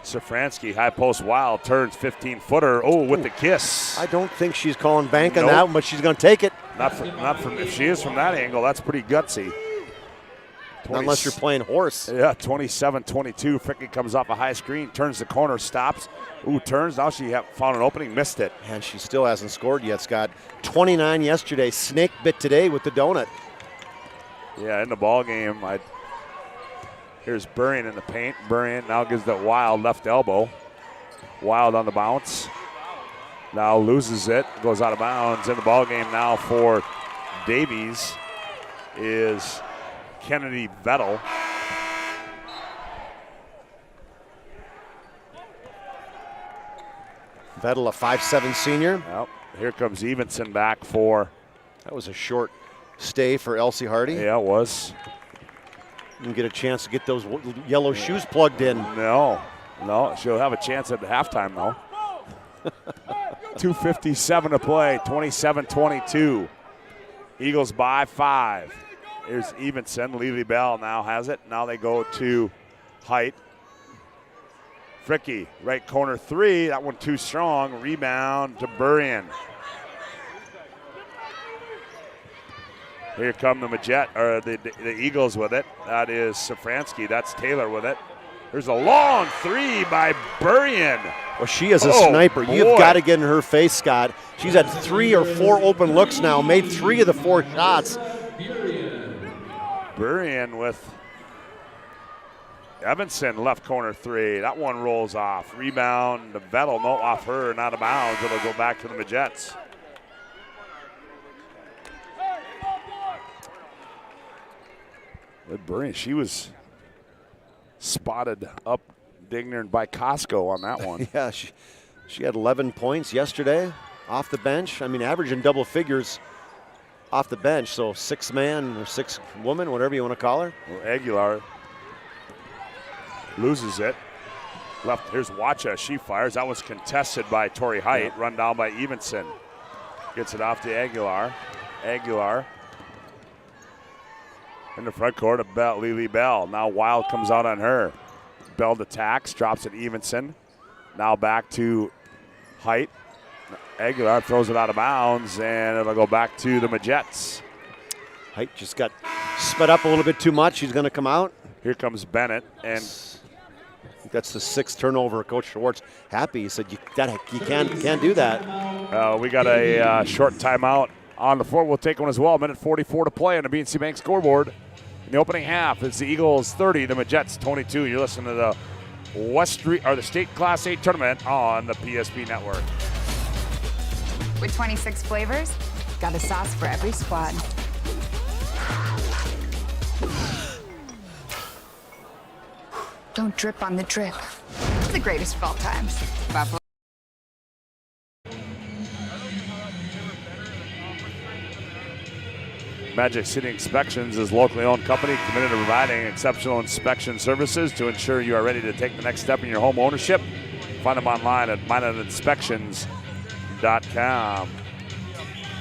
Safransky, high post wild, turns 15-footer. Oh, with the kiss. I don't think she's calling bank on that one, but she's going to take it. Not from. If she is from that angle, that's pretty gutsy. Unless you're playing horse. Yeah, 27-22. Fricky comes off a high screen, turns the corner, stops. Turns. Now she found an opening, missed it. And she still hasn't scored yet, Scott. 29 yesterday, snake bit today with the donut. Yeah, in the ball game, here's Burrian in the paint. Burrian now gives that Wild left elbow. Wild on the bounce. Now loses it, goes out of bounds. In the ball game now for Davies is Kennedy Vettel. Vettel, a 5'7" senior. Well, here comes Evenson back for. That was a short stay for Elsie Hardy. Yeah, it was. Didn't get a chance to get those yellow shoes plugged in. No, she'll have a chance at the halftime though. 2:57 to play, 27-22. Eagles by 5. Here's Evenson. Lily Bell now has it. Now they go to Height. Fricky, right corner 3. That one too strong. Rebound to Burrian. Here come the the Eagles with it. That is Safransky. That's Taylor with it. There's a long 3 by Burrian. Well, she is a sniper. Boy. You've got to get in her face, Scott. She's had 3 or 4 open looks now, made 3 of the 4 shots. Burrian with Evanson, left corner 3. That one rolls off. Rebound to Vettel. No, off her, not out of bounds. It'll go back to the Majettes. Burrian, she was spotted up Digner by Costco on that one. Yeah, She had 11 points yesterday off the bench. I mean, averaging double figures off the bench. So 6-man or 6-woman, whatever you want to call her. Well, Aguilar loses it. Left, here's Wacha. She fires. That was contested by Tori Height. Run down by Evenson. Gets it off to Aguilar. Aguilar in the front court of Lily Bell. Now Wild comes out on her. Bell attacks, drops it Evenson. Now back to Height. Aguilar throws it out of bounds, and it'll go back to the Majettes. Height just got sped up a little bit too much. He's going to come out. Here comes Bennett, and that's the 6th turnover. Coach Schwartz happy. He said, "You can't do that." We got a short timeout on the floor. We'll take one as well. 1:44 to play on the BNC Bank scoreboard. In the opening half, it's the Eagles 30, the Majettes 22. You're listening to the the State Class A tournament on the PSP Network. With 26 flavors, got a sauce for every squad. Don't drip on the drip. It's the greatest of all times. Buffalo. Magic City Inspections is a locally owned company committed to providing exceptional inspection services to ensure you are ready to take the next step in your home ownership. Find them online at MinotInspections.com.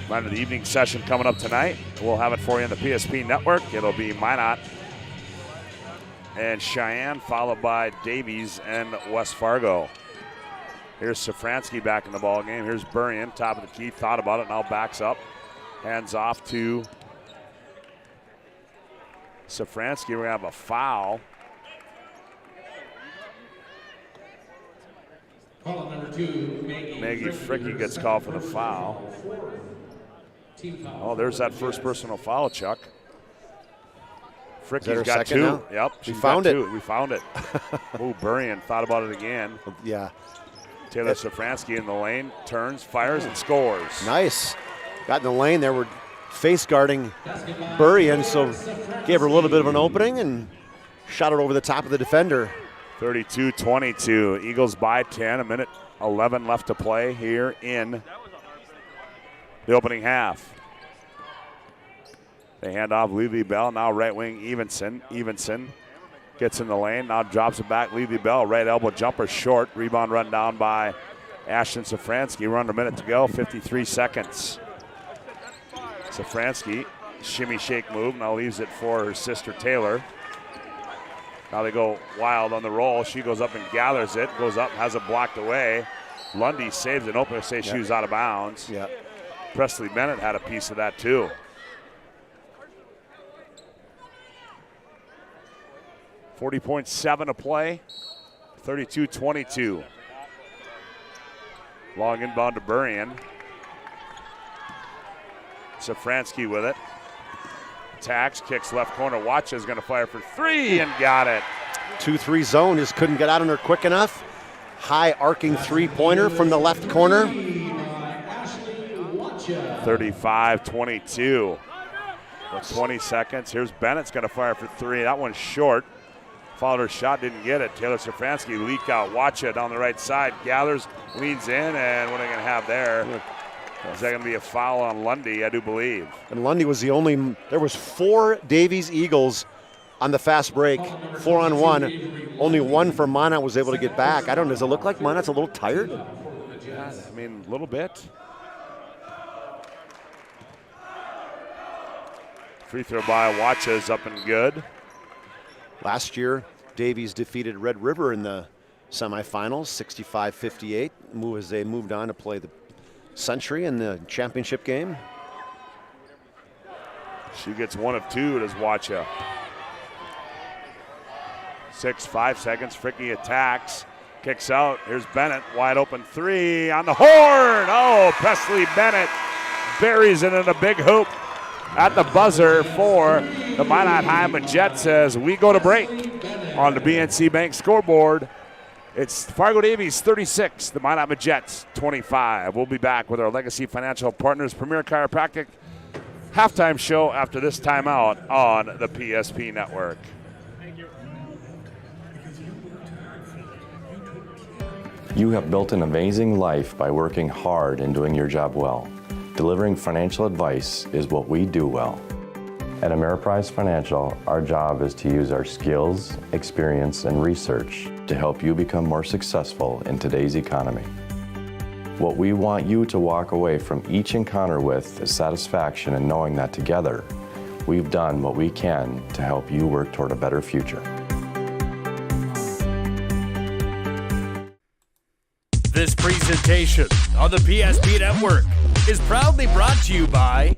Minot, the evening session coming up tonight. We'll have it for you on the PSP Network. It'll be Minot and Cheyenne, followed by Davies and West Fargo. Here's Safransky back in the ball game. Here's Burrian, top of the key, thought about it, now backs up. Hands off to Safransky. We're going to have a foul. Call number 2, Maggie Fricky gets called for the foul. Oh, there's that first personal foul, Chuck. Fricky's got 2. Now? Yep, We found it. We found it. Ooh, Burrian thought about it again. Yeah. Taylor Safransky in the lane, turns, fires, and scores. Nice. Got in the lane there. We're face guarding Burrian, so gave her a little bit of an opening and shot it over the top of the defender. 32-22. Eagles by 10. 1:11 left to play here in the opening half. They hand off Levy Bell. Now right wing Evenson. Evenson gets in the lane. Now drops it back. Levy Bell. Right elbow jumper short. Rebound run down by Ashton Safransky. We're under a minute to go. 53 seconds. Safransky, shimmy shake move. Now leaves it for her sister Taylor. Now they go Wild on the roll. She goes up and gathers it. Goes up, has it blocked away. Lundy saves it. Open say she was out of bounds. Yeah. Presley Bennett had a piece of that too. .7 to play. 32-22. Long inbound to Burrian. Safransky with it. Attacks, kicks left corner. Wacha is going to fire for 3 and got it. 2-3 zone, just couldn't get out on her quick enough. High arcing 3-pointer from the left corner. 35-22. 20 seconds. Here's Bennett's going to fire for 3. That one's short. Followed her shot, didn't get it. Taylor Safransky leak out. Wacha down the right side. Gathers, leans in, and what are they going to have there? Is that going to be a foul on Lundy, I do believe. And Lundy was the only, there was 4 Davies Eagles on the fast break, 4-on-1. Only 1 for Minot was able to get back. I don't know, does it look like Minot's a little tired? Yeah, I mean, a little bit. Free throw by Wacha is up and good. Last year, Davies defeated Red River in the semifinals, 65-58, as they moved on to play the Century in the championship game. She gets 1 of 2, does Wacha. 5 seconds, Fricky attacks, kicks out. Here's Bennett, wide open 3 on the horn. Oh, Presley Bennett buries it in a big hoop at the buzzer for the Minot High Majettes as we go to break on the BNC Bank scoreboard. It's Fargo Davies 36, the Minot Majettes 25. We'll be back with our Legacy Financial Partners Premier Chiropractic halftime show after this timeout on the PSP Network. You have built an amazing life by working hard and doing your job well. Delivering financial advice is what we do well. At Ameriprise Financial, our job is to use our skills, experience, and research to help you become more successful in today's economy. What we want you to walk away from each encounter with is satisfaction in knowing that together, we've done what we can to help you work toward a better future. This presentation on the PSP Network is proudly brought to you by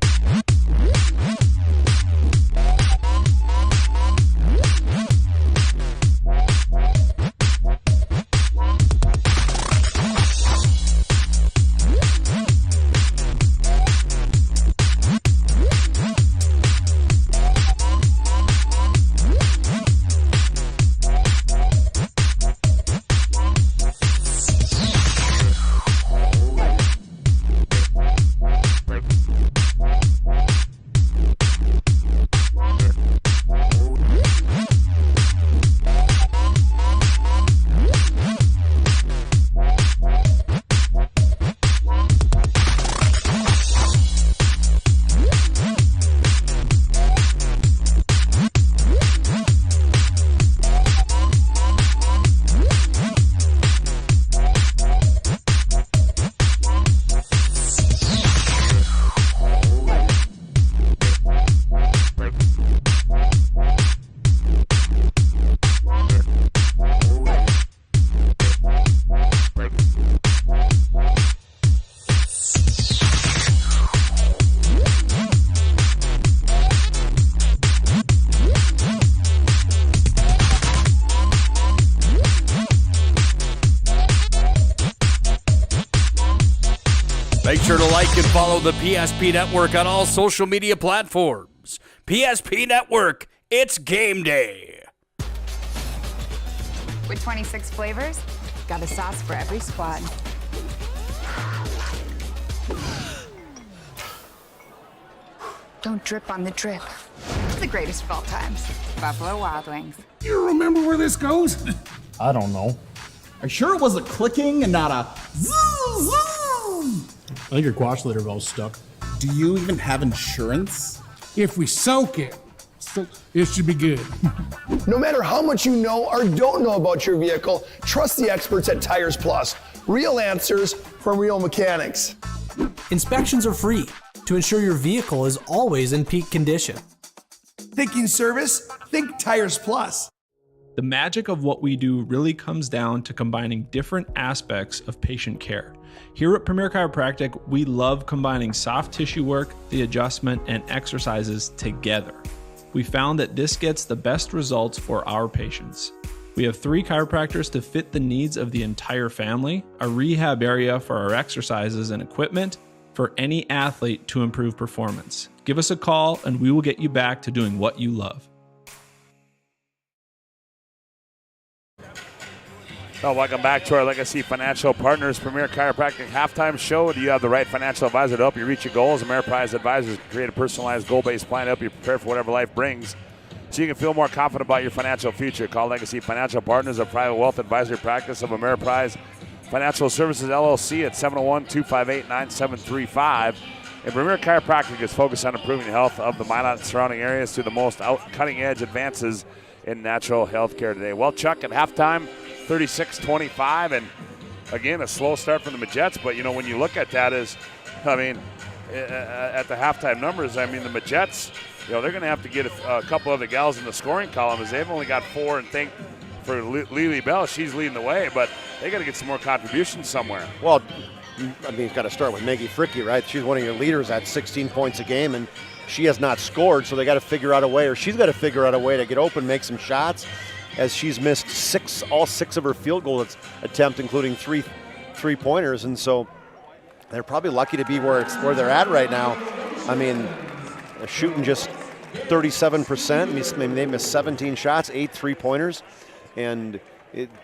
Make sure to like and follow the PSP Network on all social media platforms. PSP Network, it's game day. With 26 flavors, got a sauce for every squad. Don't drip on the drip. It's the greatest of all times. Buffalo Wild Wings. You remember where this goes? I don't know. Are you sure it was a clicking and not a zoom, zoom? I think your quash leader valve's stuck. Do you even have insurance? If we soak it, it should be good. No matter how much you know or don't know about your vehicle, trust the experts at Tires Plus. Real answers from real mechanics. Inspections are free to ensure your vehicle is always in peak condition. Thinking service? Think Tires Plus. The magic of what we do really comes down to combining different aspects of patient care. Here at Premier Chiropractic, we love combining soft tissue work, the adjustment, and exercises together. We found that this gets the best results for our patients. We have 3 chiropractors to fit the needs of the entire family, a rehab area for our exercises and equipment for any athlete to improve performance. Give us a call and we will get you back to doing what you love. Well, welcome back to our Legacy Financial Partners Premier Chiropractic Halftime Show. Do you have the right financial advisor to help you reach your goals? Ameriprise Advisors create a personalized goal-based plan to help you prepare for whatever life brings so you can feel more confident about your financial future. Call Legacy Financial Partners, a private wealth advisory practice of Ameriprise Financial Services, LLC at 701-258-9735. And Premier Chiropractic is focused on improving the health of the Minot and surrounding areas through the most cutting-edge advances in natural health care today. Well, Chuck, at halftime, 36-25, and again, a slow start for the Majettes, but, you know, when you look at that at the halftime numbers, the Majettes, you know, they're going to have to get a couple of the gals in the scoring column as they've only got 4, and think for Lily Bell, she's leading the way, but they got to get some more contributions somewhere. Well, you've got to start with Maggie Fricke, right? She's one of your leaders at 16 points a game, and she has not scored, so they got to figure out a way, or she's got to figure out a way to get open, make some shots, as she's missed all six of her field goal attempts, including three-pointers, and so they're probably lucky to be where they're at right now. They're shooting just 37%. They missed 17 shots, 8 3-pointers, and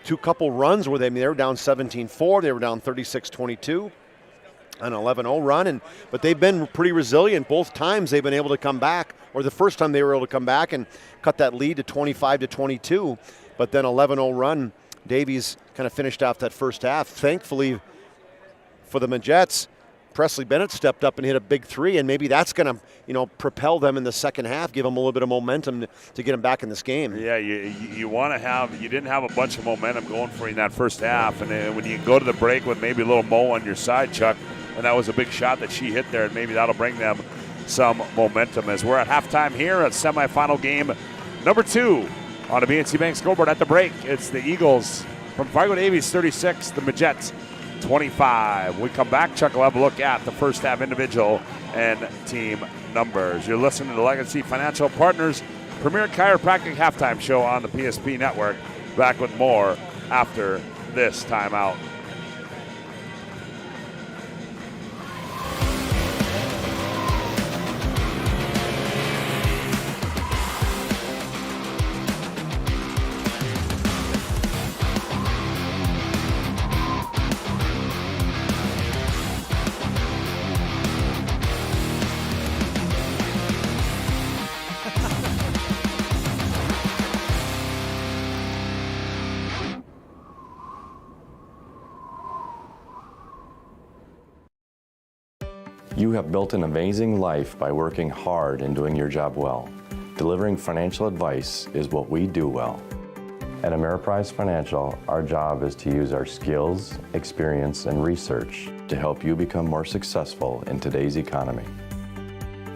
2 couple runs where they were down 17-4. They were down 36-22. An 11-0 run, but they've been pretty resilient. Both times they've been able to come back, or the first time they were able to come back and cut that lead to 25-22. but then 11-0 run. Davies kind of finished off that first half. Thankfully for the Majettes, Presley Bennett stepped up and hit a big three, and maybe that's going to, propel them in the second half, give them a little bit of momentum to get them back in this game. Yeah, you want to have, you didn't have a bunch of momentum going for you in that first half, and then when you go to the break with maybe a little Mo on your side, Chuck, and that was a big shot that she hit there, and maybe that'll bring them some momentum as we're at halftime here at semifinal game number 2 on the BNC Bank scoreboard. At the break, it's the Eagles from Fargo Davies 36, the Majettes 25. We come back, Chuck will have a look at the first half individual and team numbers. You're listening to the Legacy Financial Partners Premier Chiropractic Halftime Show on the PSP Network. Back with more after this timeout. You have built an amazing life by working hard and doing your job well. Delivering financial advice is what we do well. At Ameriprise Financial, our job is to use our skills, experience, and research to help you become more successful in today's economy.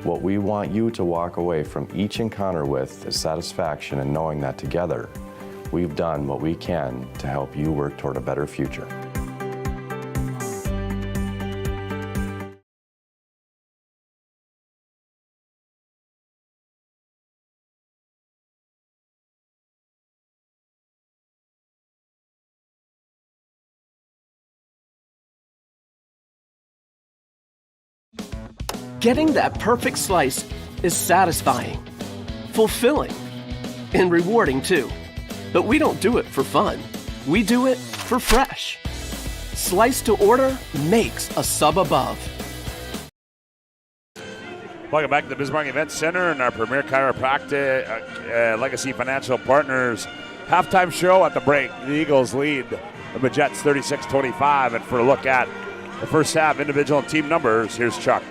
What we want you to walk away from each encounter with is satisfaction in knowing that together, we've done what we can to help you work toward a better future. Getting that perfect slice is satisfying, fulfilling, and rewarding too. But we don't do it for fun. We do it for fresh. Slice to order makes a sub above. Welcome back to the Bismarck Event Center and our Premier Chiropractic Legacy Financial Partners halftime show. At the break, the Eagles lead the Majettes 36-25. And for a look at the first half individual and team numbers, here's Chuck.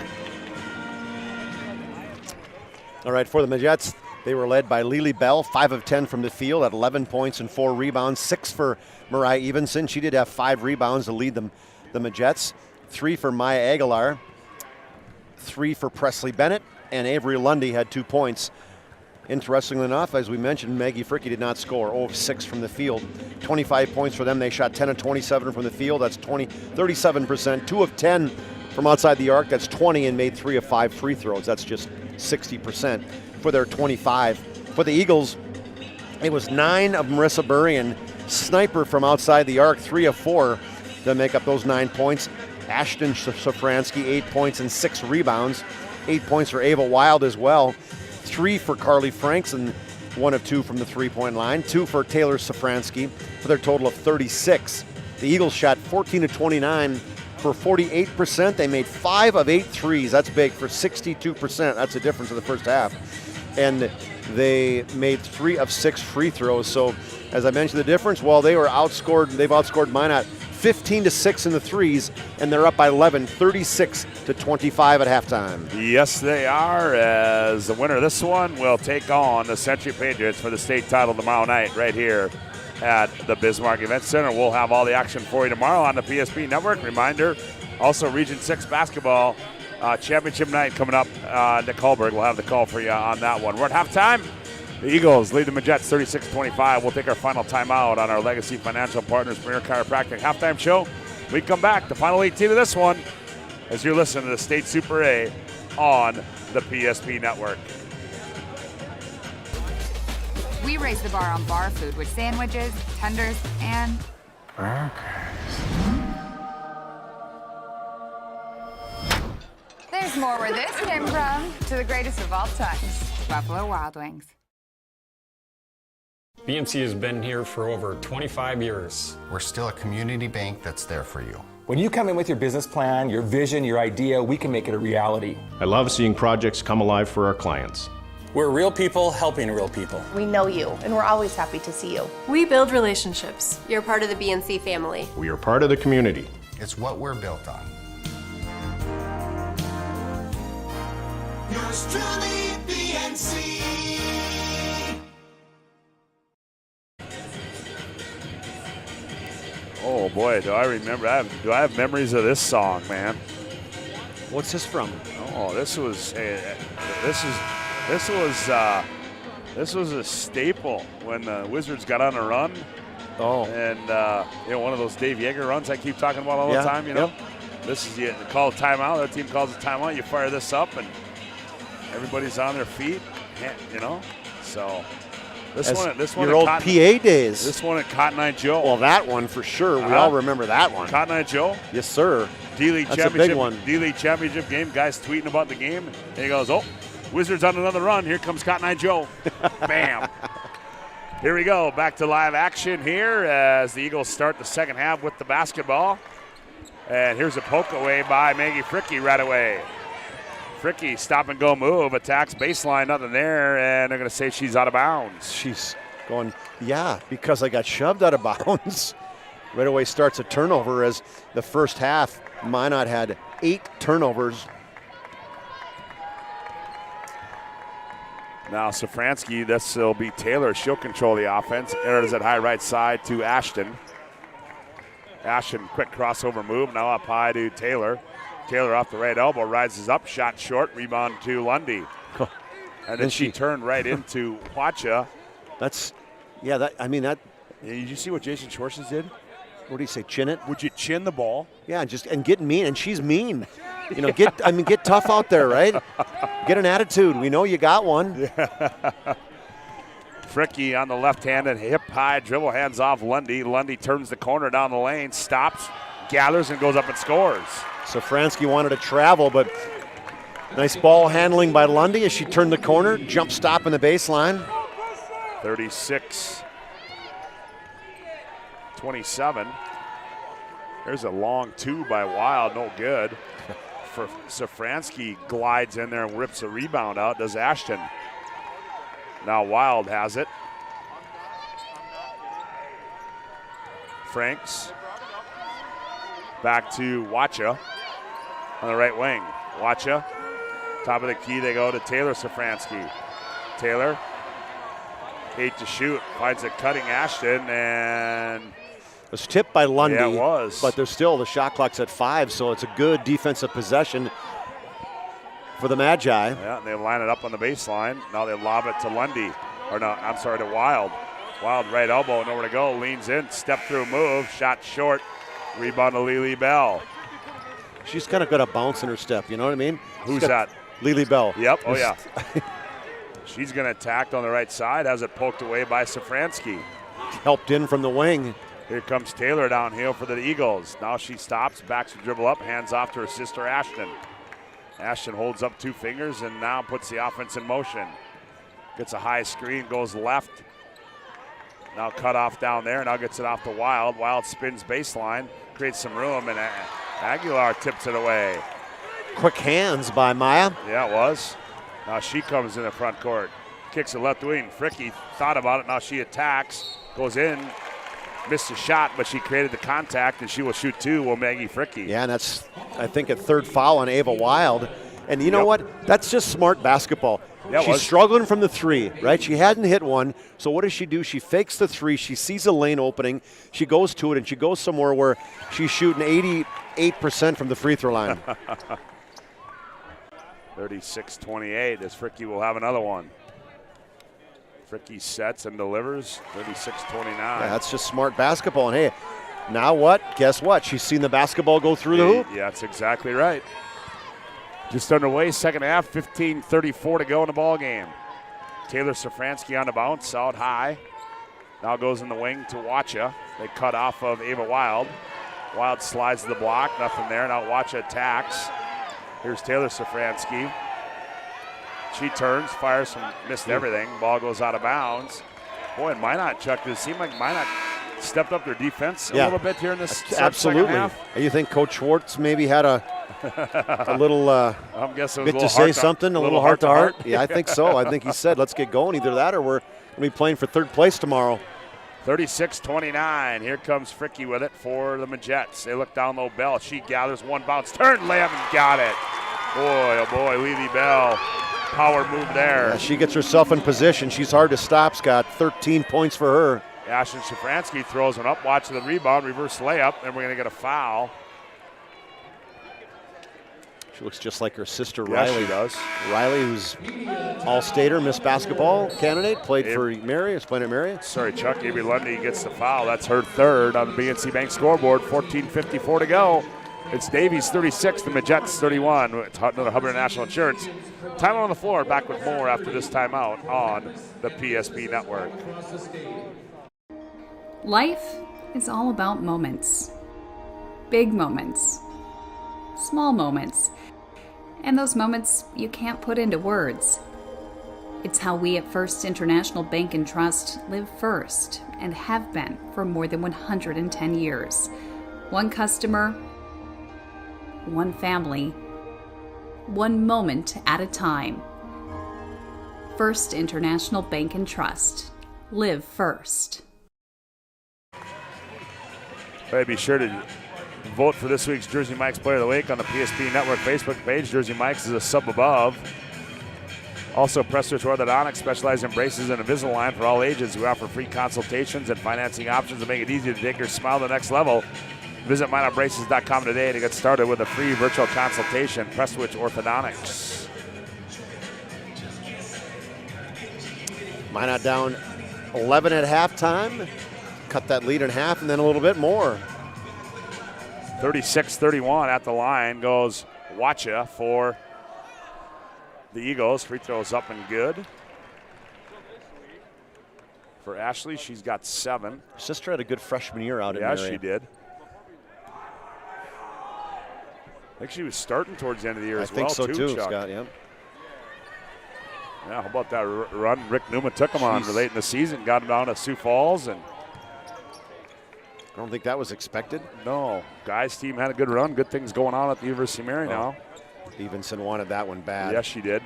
All right, for the Majettes, they were led by Lily Bell, 5 of 10 from the field at 11 points and 4 rebounds, 6 for Mariah Evenson. She did have 5 rebounds to lead them, the Majettes, 3 for Maya Aguilar, 3 for Presley Bennett, and Avery Lundy had 2 points. Interestingly enough, as we mentioned, Maggie Fricke did not score, 0 of 6 from the field. 25 points for them. They shot 10 of 27 from the field. That's 37%. 2 of 10 from outside the arc. That's 20, and made 3 of 5 free throws. That's just 60% for their 25. For the Eagles, it was 9 of Marissa Burian, sniper from outside the arc, 3 of 4 to make up those 9 points. Ashton Safransky, 8 points and 6 rebounds. 8 points for Ava Wild as well. 3 for Carly Franks, and 1 of 2 from the three-point line. 2 for Taylor Safransky for their total of 36. The Eagles shot 14 of 29 for 48%. They made 5 of 8 threes. That's big for 62%. That's the difference in the first half. And they made 3 of 6 free throws. So as I mentioned the difference, well, they've outscored Minot 15-6 in the threes, and they're up by 11, 36-25 at halftime. Yes, they are, as the winner of this one will take on the Century Patriots for the state title tomorrow night right here at the Bismarck Event Center. We'll have all the action for you tomorrow on the PSP Network. Reminder, also Region 6 basketball championship night coming up. Nick Holberg will have the call for you on that one. We're at halftime. The Eagles lead the Majettes 36-25. We'll take our final timeout on our Legacy Financial Partners Premier Chiropractic halftime show. We come back, the final 18 of this one, as you're listening to the State Super A on the PSP Network. We raise the bar on bar food with sandwiches, tenders, and burgers. There's more where this came from. To the greatest of all times, Buffalo Wild Wings. BMC has been here for over 25 years. We're still a community bank that's there for you. When you come in with your business plan, your vision, your idea, we can make it a reality. I love seeing projects come alive for our clients. We're real people helping real people. We know you, and we're always happy to see you. We build relationships. You're part of the BNC family. We are part of the community. It's what we're built on. Yours truly, BNC. Oh boy, do I remember? Do I have memories of this song, man? What's this from? Oh, this was a staple when the Wizards got on a run. Oh, and one of those Dave Yeager runs I keep talking about all the time. You know, this is you call a timeout. The other team calls a timeout. You fire this up, and everybody's on their feet. You know, so. This one your old PA days. This one at Cotton Eye Joe. Well, that one for sure. We all remember that one. Cotton Eye Joe. Yes, sir. D-League That's championship. a big one. D-League championship game. Guys tweeting about the game. And he goes, "Oh, Wizards on another run. Here comes Cotton Eye Joe." Bam. Here we go. Back to live action here as the Eagles start the second half with the basketball. And here's a poke away by Maggie Fricke right away. Fricke, stop and go move, attacks baseline, nothing there, and they're going to say she's out of bounds. She's going, yeah, because I got shoved out of bounds. Right away starts a turnover as the first half, Minot had 8 turnovers. Now Safransky, this will be Taylor. She'll control the offense. Errors at high right side to Ashton. Ashton, quick crossover move, now up high to Taylor. Taylor off the right elbow, rises up, shot short, rebound to Lundy. And then she turned right into Huacha. That. Did you see what Jason Schwartzes did? What do you say, chin it? Would you chin the ball? Yeah, and get mean, and she's mean. You know, get tough out there, right? Get an attitude. We know you got one. Yeah. Fricke on the left-handed hip high dribble, hands off Lundy. Lundy turns the corner down the lane, stops, gathers, and goes up and scores. Safransky wanted to travel, but nice ball handling by Lundy as she turned the corner, jump stop in the baseline. 36-27. There's a long two by Wild, no good. For Safransky glides in there and rips a rebound out, does Ashton. Now Wild has it. Franks. Back to Huacha on the right wing. Huacha, top of the key, they go to Taylor Safransky. Taylor, 8 to shoot, finds it cutting Ashton, and it was tipped by Lundy. Yeah, it was. But there's still, the shot clock's at 5, so it's a good defensive possession for the Magi. Yeah, and they line it up on the baseline. Now they lob it to Lundy. To Wild. Wild right elbow, nowhere to go, leans in, step through move, shot short, rebound to Lily Bell. She's kind of got a bounce in her step, you know what I mean? Who's that? Lily Bell. Yep, oh yeah. She's going to attack on the right side, has it poked away by Safransky. Helped in from the wing. Here comes Taylor downhill for the Eagles. Now she stops, backs the dribble up, hands off to her sister Ashton. Ashton holds up 2 fingers and now puts the offense in motion. Gets a high screen, goes left. Now cut off down there, now gets it off to Wild. Wild spins baseline, creates some room, and Aguilar tips it away. Quick hands by Maya. Yeah, it was. Now she comes in the front court. Kicks it left wing. Fricke thought about it, now she attacks. Goes in, missed a shot, but she created the contact, and she will shoot 2, will Maggie Fricke. Yeah, and that's, I think, a 3rd foul on Ava Wild. And you know what? That's just smart basketball. Yeah, she's struggling from the 3, right? She hadn't hit one, so what does she do? She fakes the 3. She sees a lane opening. She goes to it, and she goes somewhere where she's shooting 88% from the free throw line. 36-28 as Fricke will have another one. Fricke sets and delivers, 36-29. Yeah, that's just smart basketball. And hey, now what? Guess what? She's seen the basketball go through the hoop. Yeah, that's exactly right. Just underway, second half, 15:34 to go in the ball game. Taylor Safransky on the bounce, out high. Now goes in the wing to Huacha. They cut off of Ava Wild. Wild slides to the block, nothing there. Now Huacha attacks. Here's Taylor Safransky. She turns, fires from, missed everything. Ball goes out of bounds. Boy, and Minot, Chuck, does it seem like Minot stepped up their defense a little bit here in this absolutely. second half? You think Coach Schwartz maybe had a A little I'm guessing bit to say something, a little heart to heart. Yeah, I think so. I think he said, let's get going. Either that or we're going to be playing for third place tomorrow. 36-29. Here comes Fricky with it for the Majettes. They look down low. Bell. She gathers one bounce. Turn, layup, and got it. Boy, oh boy, Lily Bell. Power move there. Yeah, she gets herself in position. She's hard to stop, Scott. 13 points for her. Ashton Shafransky throws one up. Watch the rebound. Reverse layup. And we're going to get a foul. She looks just like her sister, Yeah, Riley. she does. Riley, who's all-stater, Miss Basketball candidate, played for Mary, is playing at Mary. Sorry, Chuck. Avery Lundy gets the foul. That's her third on the BNC Bank scoreboard. 14:54 to go. It's Davies 36, the Majettes 31. It's another Hubbard National Insurance. Time on the floor. Back with more after this timeout on the PSP Network. Life is all about moments. Big moments. Small moments. And those moments you can't put into words. It's how we at First International Bank and Trust live first and have been for more than 110 years. One customer, one family, one moment at a time. First International Bank and Trust. Live first. Hey, be sure to vote for this week's Jersey Mike's Player of the Week on the PSP Network Facebook page. Jersey Mike's is a sub above. Also, Prestwich Orthodontics specializes in braces and Invisalign for all ages. We offer free consultations and financing options to make it easy to take your smile to the next level. Visit MineOutBraces.com today to get started with a free virtual consultation. Prestwich Orthodontics. Minot down 11 at halftime. Cut that lead in half and then a little bit more. 36-31 at the line goes Wacha for the Eagles. Free throws up and good. For Ashley, she's got 7. Her sister had a good freshman year out in Yeah, Mary. she did. I think she was starting towards the end of the year as well, I think so too, Chuck. Scott, yeah. Yeah, how about that run? Rick Newman took him on late in the season, got him down to Sioux Falls, and I don't think that was expected. no, guys' team had a good run. Good things going on at the University of Mary now. Stevenson wanted that one bad. Yes, she did.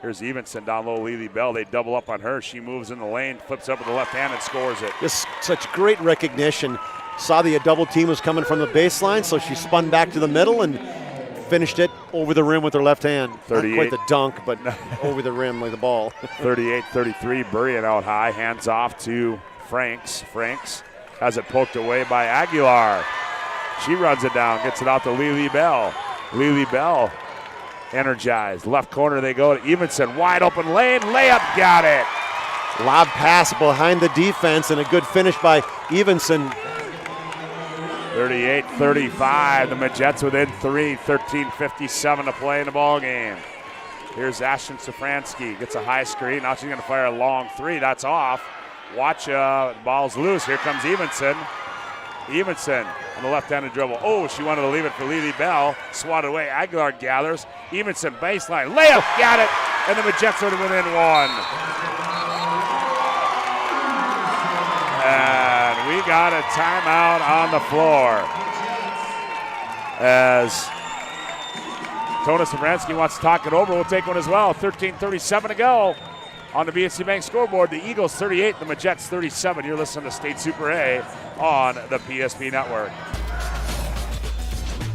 Here's Evenson down low, Lily Bell. They double up on her. She moves in the lane, flips up with the left hand, and scores it. Just such great recognition. Saw the double team was coming from the baseline, so she spun back to the middle and finished it over the rim with her left hand. 38. Not quite the dunk, but over the rim like the ball. 38-33, Burien out high, hands off to Franks. Franks has it poked away by Aguilar. She runs it down, gets it out to Lily Bell. Lily Bell energized. Left corner they go to Evenson. Wide open lane, layup, got it. Lob pass behind the defense and a good finish by Evenson. 38-35, the Majettes within 3, 13:57 to play in the ball game. Here's Ashton Safransky, gets a high screen. Now she's going to fire a long 3. That's off. Watch, the ball's loose. Here comes Evenson. Evenson on the left-handed dribble. Oh, she wanted to leave it for Lily Bell. Swatted away. Aguilar gathers. Evenson baseline. Layup, got it. And the Majettes are within 1. And we got a timeout on the floor as Tona Safransky wants to talk it over. We'll take one as well. 13:37 to go on the BNC Bank scoreboard. The Eagles 38, the Majettes 37. You're listening to State Super A on the PSP Network.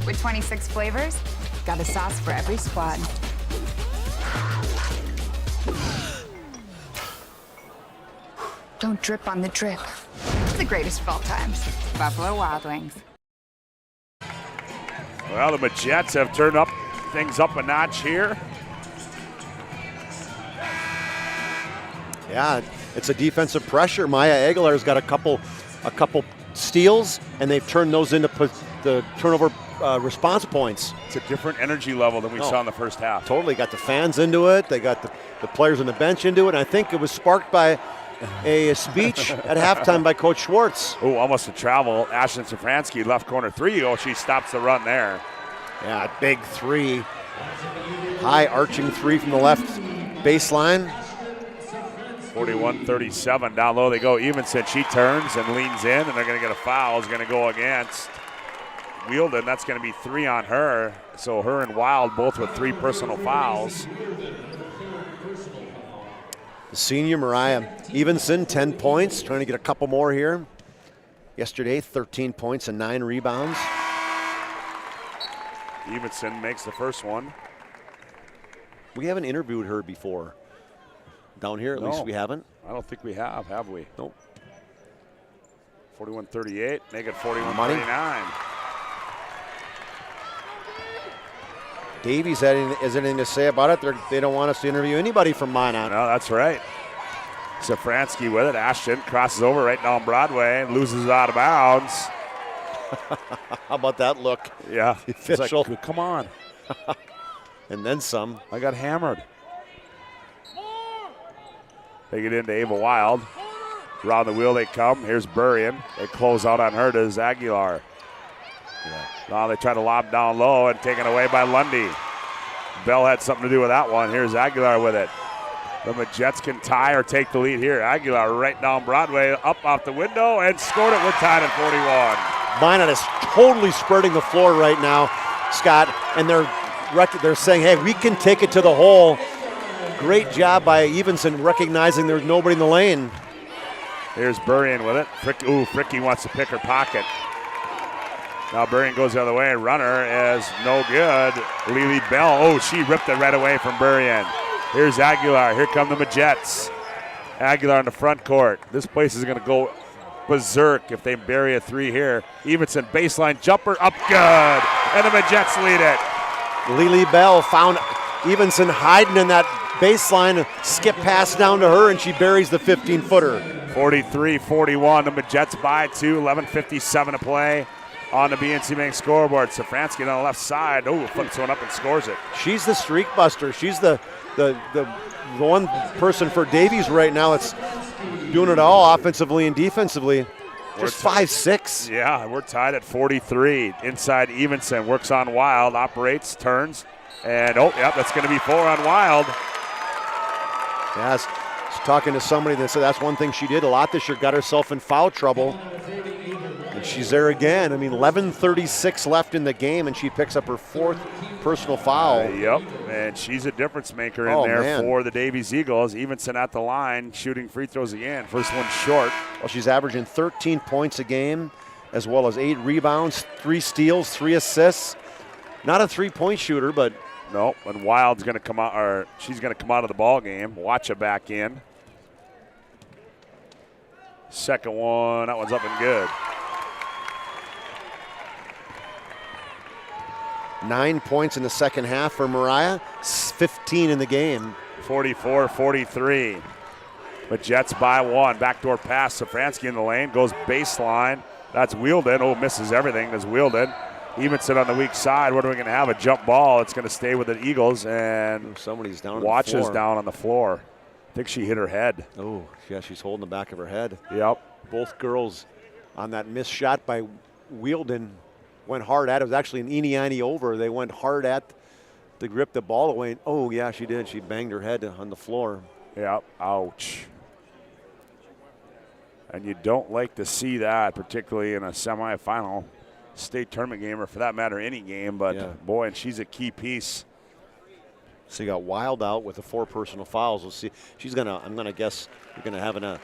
With 26 flavors, got a sauce for every squad. Don't drip on the drip. It's the greatest of all times. Buffalo Wild Wings. Well, the Majettes have turned things up a notch here. Yeah, it's a defensive pressure. Maya Aguilar's got a couple steals, and they've turned those into the turnover response points. It's a different energy level than we saw in the first half. Totally got the fans into it. They got the players on the bench into it. And I think it was sparked by a speech at halftime by Coach Schwartz. Oh, almost a travel. Ashton Safransky, left corner 3. Oh, she stops the run there. Yeah, big 3. High arching 3 from the left baseline. 41-37, down low they go. Evenson, she turns and leans in, and they're going to get a foul. Is going to go against Wielden. That's going to be 3 on her. So her and Wild both with 3 personal fouls. The senior Mariah Evenson, 10 points, trying to get a couple more here. Yesterday, 13 points and 9 rebounds. Evenson makes the first one. We haven't interviewed her before. Down here, at least we haven't. I don't think we have we? Nope. 41-38, make it 41-39. Davies has anything to say about it. They don't want us to interview anybody from Minot. No, that's right. Safransky with it. Ashton crosses over right down Broadway and loses it out of bounds. How about that look? Yeah. The official. Like, come on. And then some. I got hammered. They get into Ava Wild. Around the wheel they come. Here's Burrion. They close out on her to Aguilar. Yeah. Now they try to lob down low and taken away by Lundy. Bell had something to do with that one. Here's Aguilar with it. The Jets can tie or take the lead here. Aguilar right down Broadway, up off the window, and scored it. We're tied at 41. Minot is totally spreading the floor right now, Scott, and they're saying, hey, we can take it to the hole. Great job by Evenson recognizing there's nobody in the lane. Here's Burrion with it. Fricky wants to pick her pocket. Now Burrion goes the other way, and runner is no good. Lily Bell, she ripped it right away from Burrion. Here's Aguilar. Here come the Jets. Aguilar in the front court. This place is going to go berserk if they bury a 3 here. Evenson baseline jumper up good, and the Jets lead it. Lily Bell found Evenson hiding in that baseline, skip pass down to her, and she buries the 15-footer. 43-41, the Jets by 2, 11:57 to play on the BNC Bank scoreboard. Safransky on the left side, flips one up and scores it. She's the streak buster. She's the one person for Davies right now that's doing it all offensively and defensively. Just 5'6". Yeah, we're tied at 43. Inside Evenson, works on Wild, operates, turns, and that's going to be 4 on Wild. Yes, talking to somebody that said that's one thing she did a lot this year, got herself in foul trouble. And she's there again. 11:36 left in the game, and she picks up her 4th personal foul. And she's a difference maker in there for the Davies Eagles. Evenson at the line, shooting free throws again. First one short. Well, she's averaging 13 points a game, as well as 8 rebounds, 3 steals, 3 assists. Not a 3-point shooter, but no. And Wild's going to come out, or she's going to come out of the ball game. Watcha back in. Second one, that one's up and good. 9 points in the second half for Mariah, 15 in the game. 44-43. But Jets by 1. Backdoor pass. Safransky in the lane, goes baseline. That's Wielden. Misses everything. There's Wielden. Evenson on the weak side. What are we going to have? A jump ball. It's going to stay with the Eagles. And somebody's down. Watches down on the floor. I think she hit her head. Oh, yeah, she's holding the back of her head. Yep. Both girls on that missed shot by Wielden went hard at it. It was actually an Iniani over. They went hard at to grip the ball away. Oh, yeah, she did. She banged her head on the floor. Yep. Ouch. And you don't like to see that, particularly in a semifinal state tournament game, or for that matter, any game. But, boy, and she's a key piece. So you got Wild out with the 4 personal fouls. We'll see. She's going to, I'm going to guess, you're going to have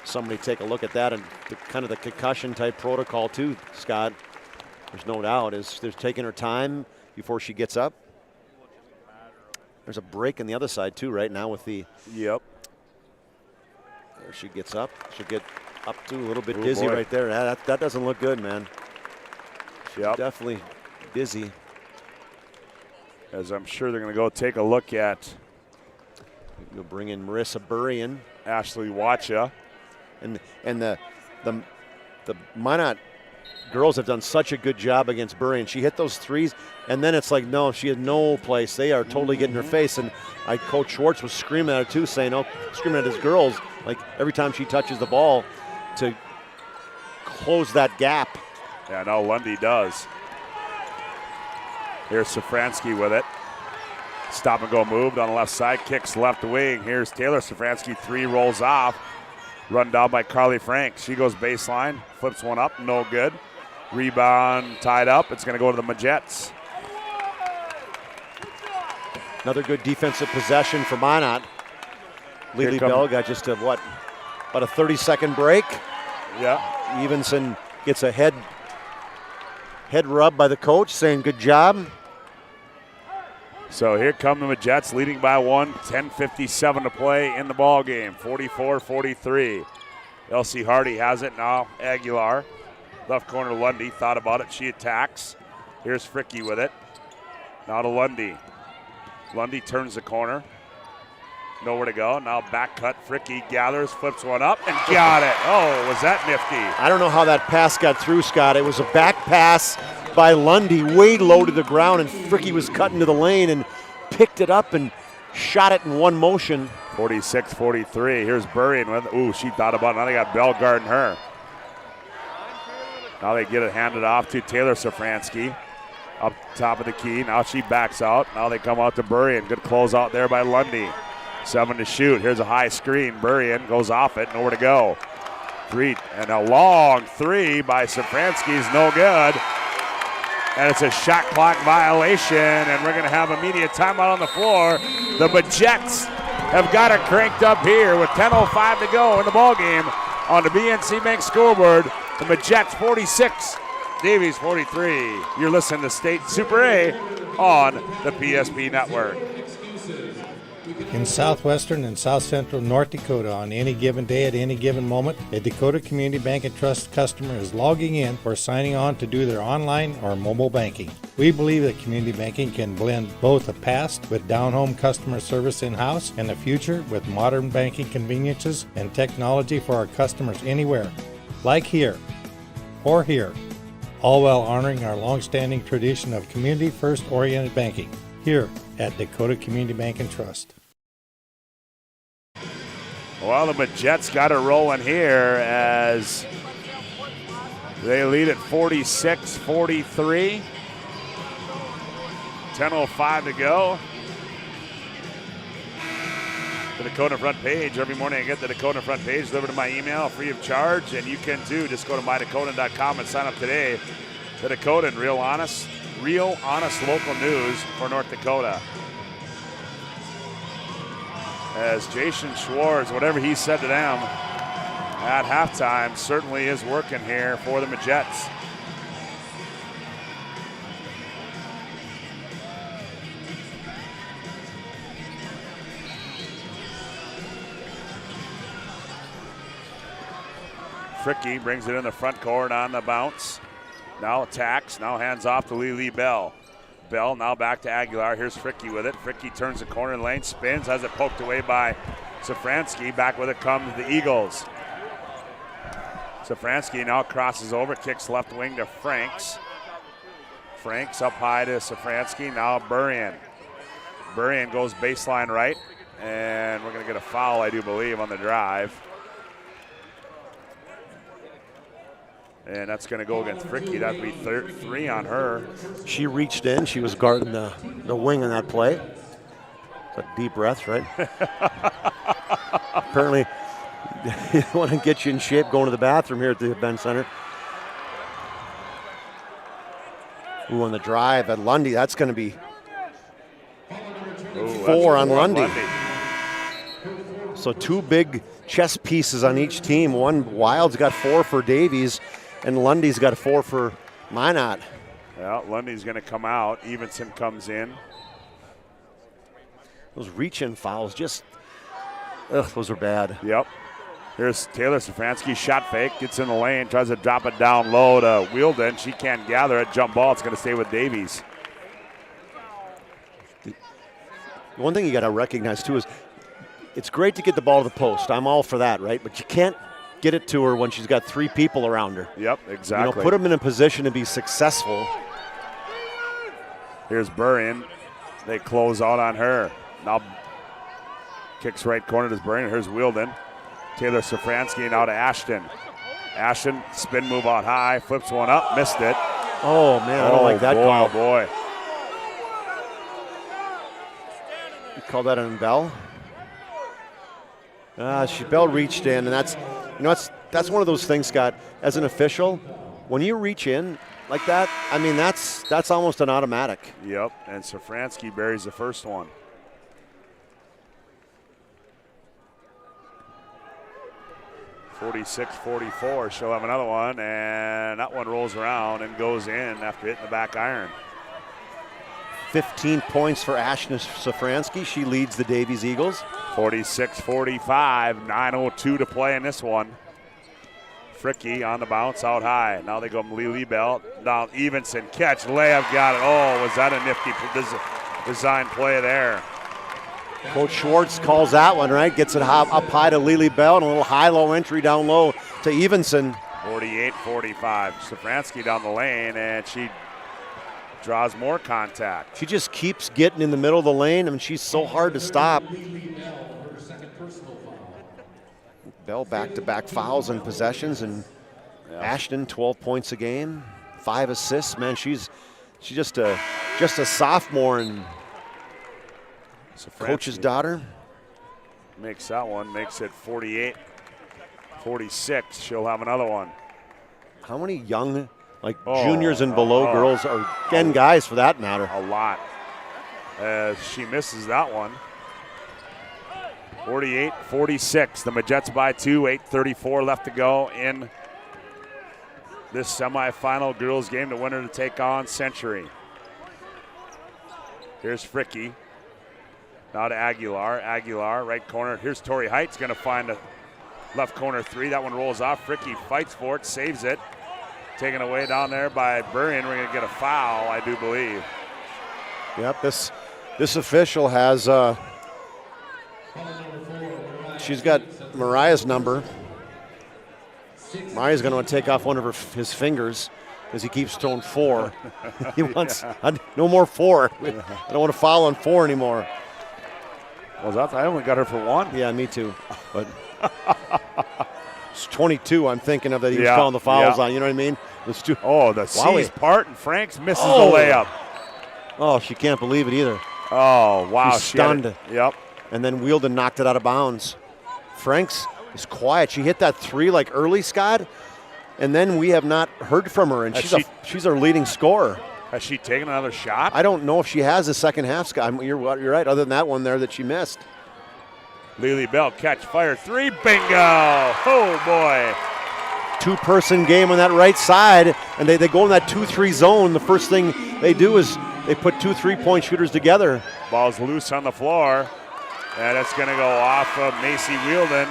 somebody take a look at that and kind of the concussion type protocol too, Scott. There's no doubt. They're taking her time before she gets up. There's a break on the other side too right now with the. Yep. There she gets up. She'll get up to a little bit dizzy right there. That doesn't look good, man. Yep. Definitely dizzy. As I'm sure they're going to go take a look at. You'll bring in Marissa Burrion. Ashley Watcha. And the Minot girls have done such a good job against Burrion. She hit those threes, and then it's like, no, she had no place. They are totally getting her face. And Coach Schwartz was screaming at her too, saying, screaming at his girls, like every time she touches the ball to close that gap. Yeah, now Lundy does. Here's Safransky with it. Stop and go moved on the left side, kicks left wing. Here's Taylor Safransky, 3 rolls off. Run down by Carly Frank. She goes baseline, flips one up, no good. Rebound tied up. It's going to go to the Majets. Another good defensive possession for Minot. Lily Bell got just about a 30-second break. Yeah. Evenson gets a head rub by the coach saying good job. So here come the Majets leading by 1, 10:57 to play in the ball game, 44-43. Elsie Hardy has it now. Aguilar, left corner Lundy, thought about it. She attacks. Here's Fricky with it. Now to Lundy. Lundy turns the corner. Nowhere to go. Now back cut. Fricky gathers, flips one up, and got it. Oh, was that nifty? I don't know how that pass got through, Scott. It was a back pass by Lundy, way low to the ground, and Fricky was cut into the lane and picked it up and shot it in one motion. 46-43. Here's Burrian with, ooh, she thought about it. Now they got Bell guarding her. Now they get it handed off to Taylor Safransky. Up top of the key. Now she backs out. Now they come out to Burrian. Good close out there by Lundy. 7 to shoot. Here's a high screen. Burrian goes off it. Nowhere to go. 3 and a long 3 by Safransky is no good. And it's a shot clock violation, and we're going to have immediate timeout on the floor. The Majets have got it cranked up here with 10:05 to go in the ballgame on the BNC Bank scoreboard. The Majets 46, Davies 43. You're listening to State Super A on the PSP Network. In southwestern and south central North Dakota, on any given day at any given moment, a Dakota Community Bank and Trust customer is logging in or signing on to do their online or mobile banking. We believe that community banking can blend both the past with down-home customer service in-house and the future with modern banking conveniences and technology for our customers anywhere, like here or here, all while honoring our long-standing tradition of community-first oriented banking here at Dakota Community Bank and Trust. Well, the Majets got it rolling here as they lead at 46-43. 10:05 to go. The Dakota Front Page. Every morning I get the Dakota Front Page delivered to my email free of charge, and you can too. Just go to mydakotan.com and sign up today. The Dakotan, real honest local news for North Dakota. As Jason Schwartz, whatever he said to them at halftime, certainly is working here for the Majets. Fricky brings it in the front court on the bounce. Now attacks, now hands off to Lily Bell. Bell now back to Aguilar. Here's Fricky with it. Fricky turns the corner lane, spins, has it poked away by Safransky. Back with it comes the Eagles. Safransky now crosses over, kicks left wing to Franks. Franks up high to Safransky. Now Burrian. Burrian goes baseline right, and we're going to get a foul, I do believe, on the drive. And that's going to go against Fricky. That would be 3 on her. She reached in. She was guarding the wing on that play. It's a deep breath, right? Apparently, they want to get you in shape going to the bathroom here at the event center. Ooh, on the drive at Lundy, that's going to be 4 on Lundy. So 2 big chess pieces on each team. One, Wild's got 4 for Davies, and Lundy's got 4 for Minot. Yeah, Lundy's going to come out. Evenson comes in. Those reach-in fouls, just, those are bad. Yep. Here's Taylor Safransky, shot fake, gets in the lane, tries to drop it down low to Wielden. She can't gather it. Jump ball, it's going to stay with Davies. One thing you got to recognize, too, is it's great to get the ball to the post. I'm all for that, right? But you can't get it to her when she's got 3 people around her. Yep, exactly. You know, put them in a position to be successful. Here's Burrian. They close out on her. Now kicks right corner to Burrian. Here's Wielden. Taylor Safransky now to Ashton. Ashton, spin move out high, flips one up, missed it. Oh, man, I don't like that call. Oh, boy. You call that on Bell? Bell reached in, and that's one of those things, Scott, as an official, when you reach in like that, I mean, that's almost an automatic. Yep, and Safransky buries the first one. .46-44, she'll have another one, and that one rolls around and goes in after hitting the back iron. 15 points for Ashton Safransky. She leads the Davies Eagles. 46-45, 9:02 to play in this one. Fricky on the bounce out high. Now they go Lily Bell. Now Evenson catch, layup, got it. Oh, was that a nifty design play there? Coach Schwartz calls that one, right? Gets it up high to Lily Bell and a little high-low entry down low to Evenson. 48-45. Safransky down the lane, and she draws more contact. She just keeps getting in the middle of the lane. I mean, she's so hard to stop. Bell back-to-back fouls and possessions, and Ashton 12 points a game, 5 assists. Man, she's just a sophomore and coach's daughter. Makes that one, makes it 48-46. She'll have another one. How many young, juniors and below girls, and guys for that matter? A lot. As she misses that one. 48-46. The Majettes by 2, 8:34 left to go in this semifinal girls game. The winner to take on Century. Here's Fricky. Now to Aguilar. Aguilar, right corner. Here's Tori Heights, going to find a left corner three. That one rolls off. Fricky fights for it, saves it. Taken away down there by Burrion. We're going to get a foul, I do believe. Yep, this official has she's got Mariah's number. Mariah's going to take off one of his fingers because he keeps throwing 4. He wants no more 4. I don't want to foul on 4 anymore. Well, I only got her for 1. Yeah, me too. But it's 22 I'm thinking of that he was calling the fouls on. You know what I mean? It's too, the C's part, and Franks misses the layup. Oh, she can't believe it either. Oh, wow. She's stunned. Yep. And then Wielden knocked it out of bounds. Franks is quiet. She hit that 3 like early, Scott, and then we have not heard from her, and she's our leading scorer. Has she taken another shot? I don't know if she has the second half, Scott. You're right, other than that one there that she missed. Lily Bell, catch, fire, 3, bingo! Oh, boy. 2-person game on that right side, and they go in that 2-3 zone. The first thing they do is they put 2 3-point shooters together. Ball's loose on the floor, and it's going to go off of Macy Wielden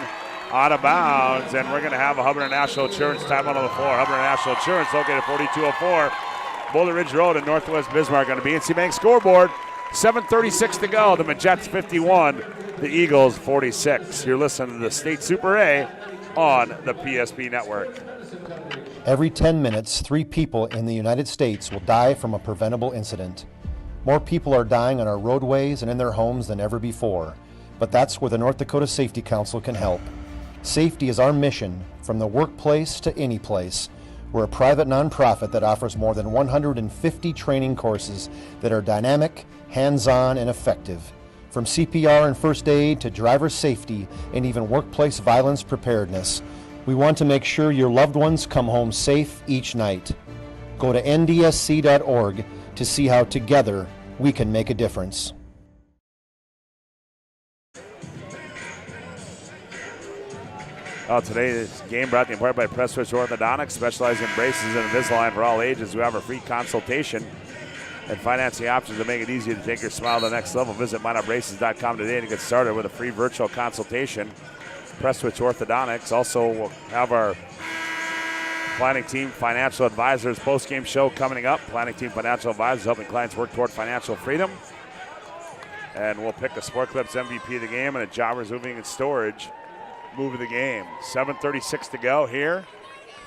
out of bounds, and we're going to have a Hubbard National Insurance timeout on the floor. Hubbard National Insurance located at 4204 Boulder Ridge Road in Northwest Bismarck on the BNC Bank scoreboard. 7:36 to go. The Majettes 51, the Eagles 46. You're listening to the State Super A on the PSP Network. Every 10 minutes, 3 people in the United States will die from a preventable incident. More people are dying on our roadways and in their homes than ever before, but that's where the North Dakota Safety Council can help. Safety is our mission, from the workplace to any place. We're a private nonprofit that offers more than 150 training courses that are dynamic, hands-on, and effective. From CPR and first aid to driver safety and even workplace violence preparedness, we want to make sure your loved ones come home safe each night. Go to ndsc.org to see how together we can make a difference. Today's game brought to you in part by Prestwich Orthodontics, specializing in braces and Invisalign for all ages. We have a free consultation and financing options to make it easy to take your smile to the next level. Visit MyNowBraces.com today to get started with a free virtual consultation. Prestwich Orthodontics. Also, we'll have our Planning Team Financial Advisors post-game show coming up. Planning Team Financial Advisors helping clients work toward financial freedom. And we'll pick a Sport Clips MVP of the game and a Jobbers Moving and Storage move of the game. 7:36 to go here.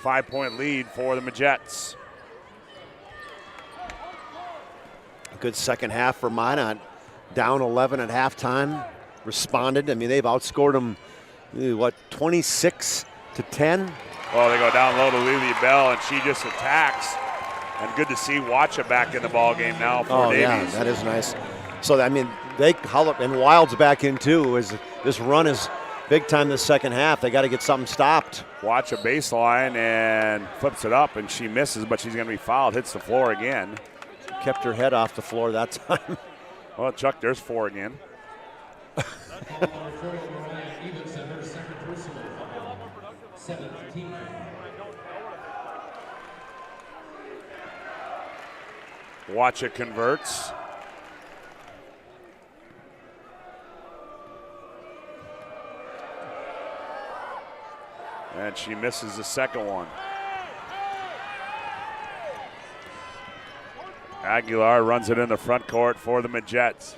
5-point lead for the Majettes. Good second half for Minot. Down 11 at halftime. Responded. I mean, they've outscored them, 26-10? Well, they go down low to Lily Bell, and she just attacks. And good to see Watcha back in the ball game now for Davies. Yeah, that is nice. So, I mean, and Wild's back in too. As this run is big time this second half. They got to get something stopped. Watch a baseline and flips it up, and she misses, but she's going to be fouled. Hits the floor again. Kept her head off the floor that time. Well, Chuck, there's 4 again. Watch it converts. And she misses the second one. Aguilar runs it in the front court for the Majettes.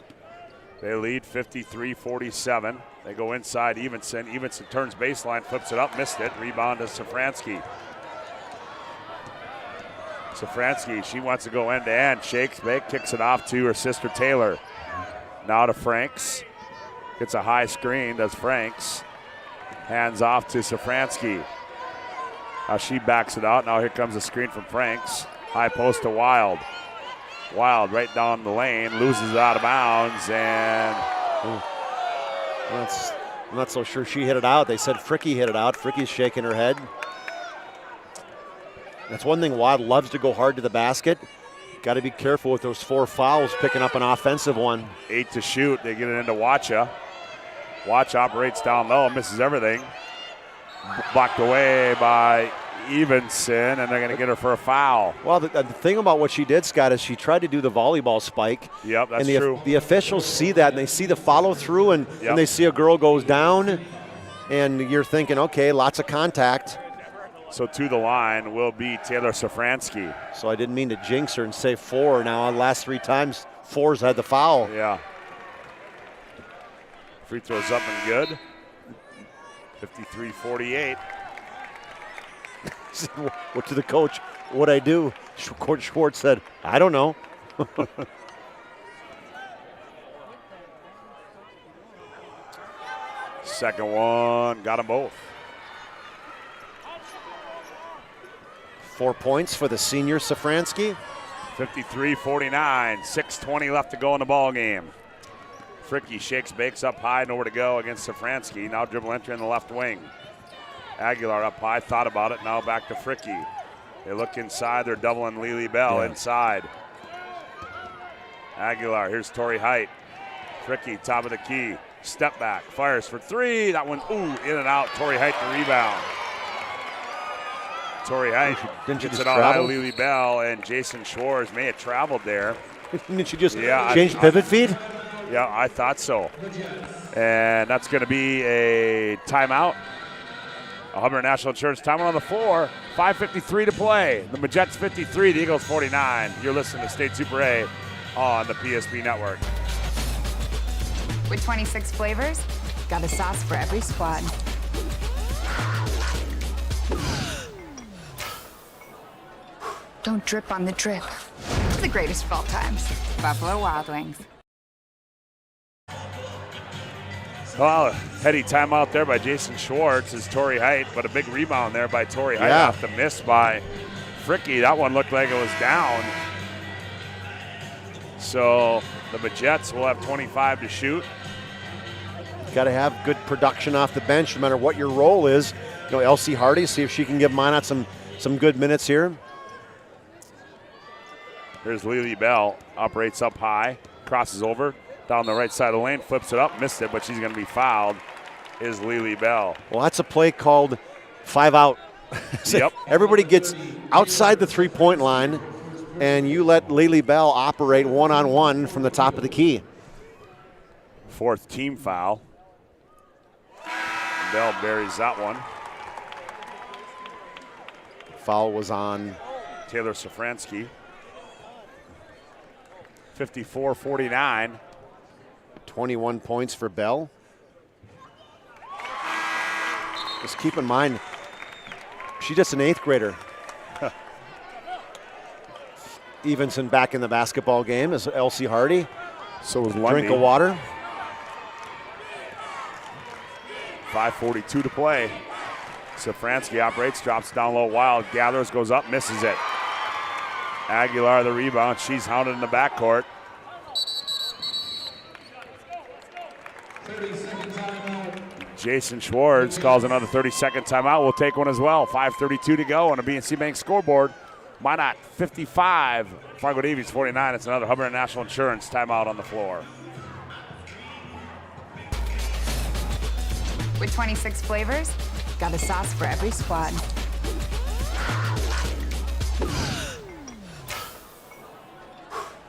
They lead 53-47. They go inside Evenson. Evenson turns baseline, flips it up, missed it. Rebound to Safransky. Safransky, she wants to go end-to-end. Shakes, big, kicks it off to her sister Taylor. Now to Franks. Gets a high screen, does Franks. Hands off to Safransky. Now she backs it out. Now here comes a screen from Franks. High post to Wild. Wild right down the lane, loses it out of bounds, and I'm not so sure she hit it out. They said Fricky hit it out. Fricky's shaking her head. That's one thing Wild loves to go hard to the basket. Got to be careful with those 4 fouls, picking up an offensive one. 8 to shoot. They get it into Wacha. Watch operates down low, misses everything. Blocked away by Evenson, and they're going to get her for a foul. Well, the thing about what she did, Scott, is she tried to do the volleyball spike. Yep, that's and true. The officials see that, and they see the follow through, and they see a girl goes down, and you're thinking, okay, lots of contact. So to the line will be Taylor Safransky. So I didn't mean to jinx her and say 4. Now, the last 3 times, 4's had the foul. Yeah. Free throws up and good. 53-48. What to the coach? What'd I do? Coach Schwartz said, I don't know. Second one, got them both. 4 points for the senior Safransky. 53-49, 6:20 left to go in the ball game. Fricky shakes, bakes up high, nowhere to go against Safransky. Now dribble entry in the left wing. Aguilar up high, thought about it, now back to Fricky. They look inside, they're doubling Lily Bell inside. Aguilar, here's Tori Height. Fricky, top of the key, step back, fires for 3. That one, in and out. Tori Height the rebound. Tori Height gets it out high to Lily Bell, and Jason Schwartz may have traveled there. Didn't she just change pivot feed? Yeah, I thought so. And that's going to be a timeout. A Hubbard National Insurance timeout on the floor. 5:53 to play. The Majettes 53, the Eagles 49. You're listening to State Super A on the PSP Network. With 26 flavors, got a sauce for every squad. Don't drip on the drip. The greatest of all times. Buffalo Wild Wings. Well, heady timeout there by Jason Schwartz is Tori Height, but a big rebound there by Tori Height off the miss by Fricky. That one looked like it was down. So the Majettes will have 25 to shoot. Got to have good production off the bench no matter what your role is. You know, Elsie Hardy, see if she can give Minot some good minutes here. Here's Lily Bell, operates up high, crosses over, down the right side of the lane, flips it up, missed it, but she's going to be fouled, is Lily Bell. Well, that's a play called 5 out. Yep. Everybody gets outside the three-point line, and you let Lily Bell operate one-on-one from the top of the key. 4th team foul. Bell buries that one. Foul was on Taylor Safransky. 54-49. 21 points for Bell. Just keep in mind, she's just an 8th grader. Evenson back in the basketball game is Elsie Hardy. So was Lundy. Drink of water. 5:42 to play. Safransky operates, drops down low, Wild, gathers, goes up, misses it. Aguilar the rebound. She's hounded in the backcourt. Jason Schwartz calls another 30-second timeout. We'll take one as well. 5:32 to go on the BNC Bank scoreboard. Minot 55, Fargo Davies 49. It's another Hubbard National Insurance timeout on the floor. With 26 flavors, got a sauce for every squad.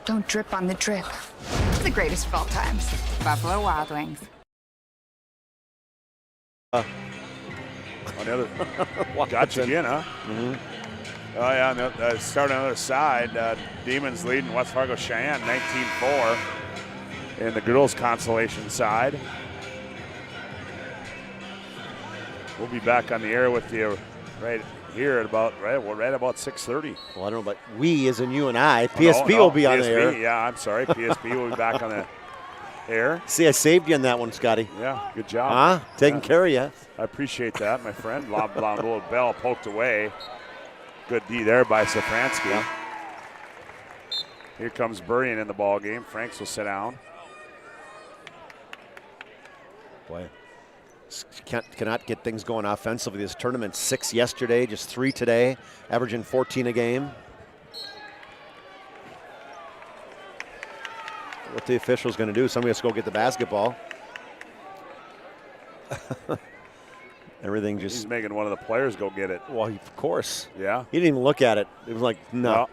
Don't drip on the drip. The greatest of all times. Buffalo Wild Wings. On the other, got you again, huh? Mm-hmm. Oh, yeah, starting on the other side. Demons leading West Fargo Cheyenne 19-4 in the girls' consolation side. We'll be back on the air with you right here at about 6:30. Well, I don't know, but we, as in you and I, PSP will be on the air. Yeah, I'm sorry. PSP will be back on the air. See, I saved you on that one, Scotty. Yeah, good job. Taking care of you. I appreciate that, my friend. Little bell poked away. Good D there by Safransky. Yeah. Here comes Burrian in the ball game. Franks will sit down. Boy, cannot get things going offensively. This tournament, 6 yesterday, just 3 today, averaging 14 a game. What the official's going to do? Somebody has to go get the basketball. Everything just. He's making one of the players go get it. Well, of course. Yeah. He didn't even look at it. It was like, no.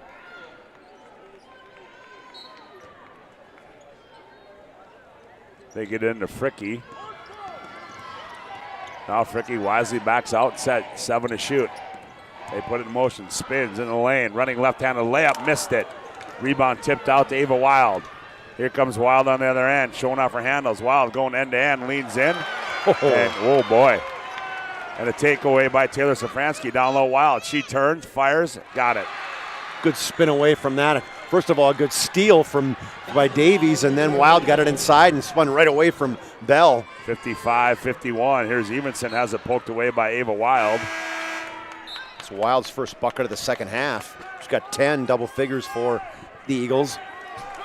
They get into Fricky. Now Fricky wisely backs out, set 7 to shoot. They put it in motion, spins in the lane, running left-handed layup, missed it. Rebound tipped out to Ava Wild. Here comes Wild on the other end, showing off her handles. Wild going end-to-end, leans in, and oh boy. And a takeaway by Taylor Safransky, down low Wild. She turns, fires, got it. Good spin away from that. First of all, a good steal by Davies, and then Wild got it inside and spun right away from Bell. 55-51. Here's Evenson, has it poked away by Ava Wild. It's Wild's first bucket of the second half. She's got 10 double figures for the Eagles.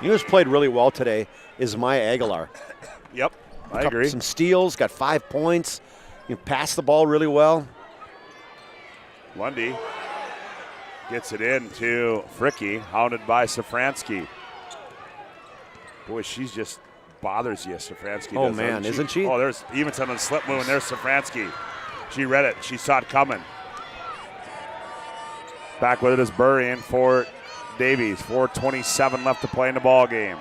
You know who's played really well today is Maya Aguilar. Yep, I agree. Some steals, got 5 points. You passed the ball really well. Lundy gets it in to Fricky, hounded by Safransky. Boy, she's just bothers you, Safransky. Oh, man, isn't she? Oh, there's Evenson on the slip move, and there's Safransky. She read it. She saw it coming. Back with it is Burrian for Davies. 4:27 left to play in the ball game.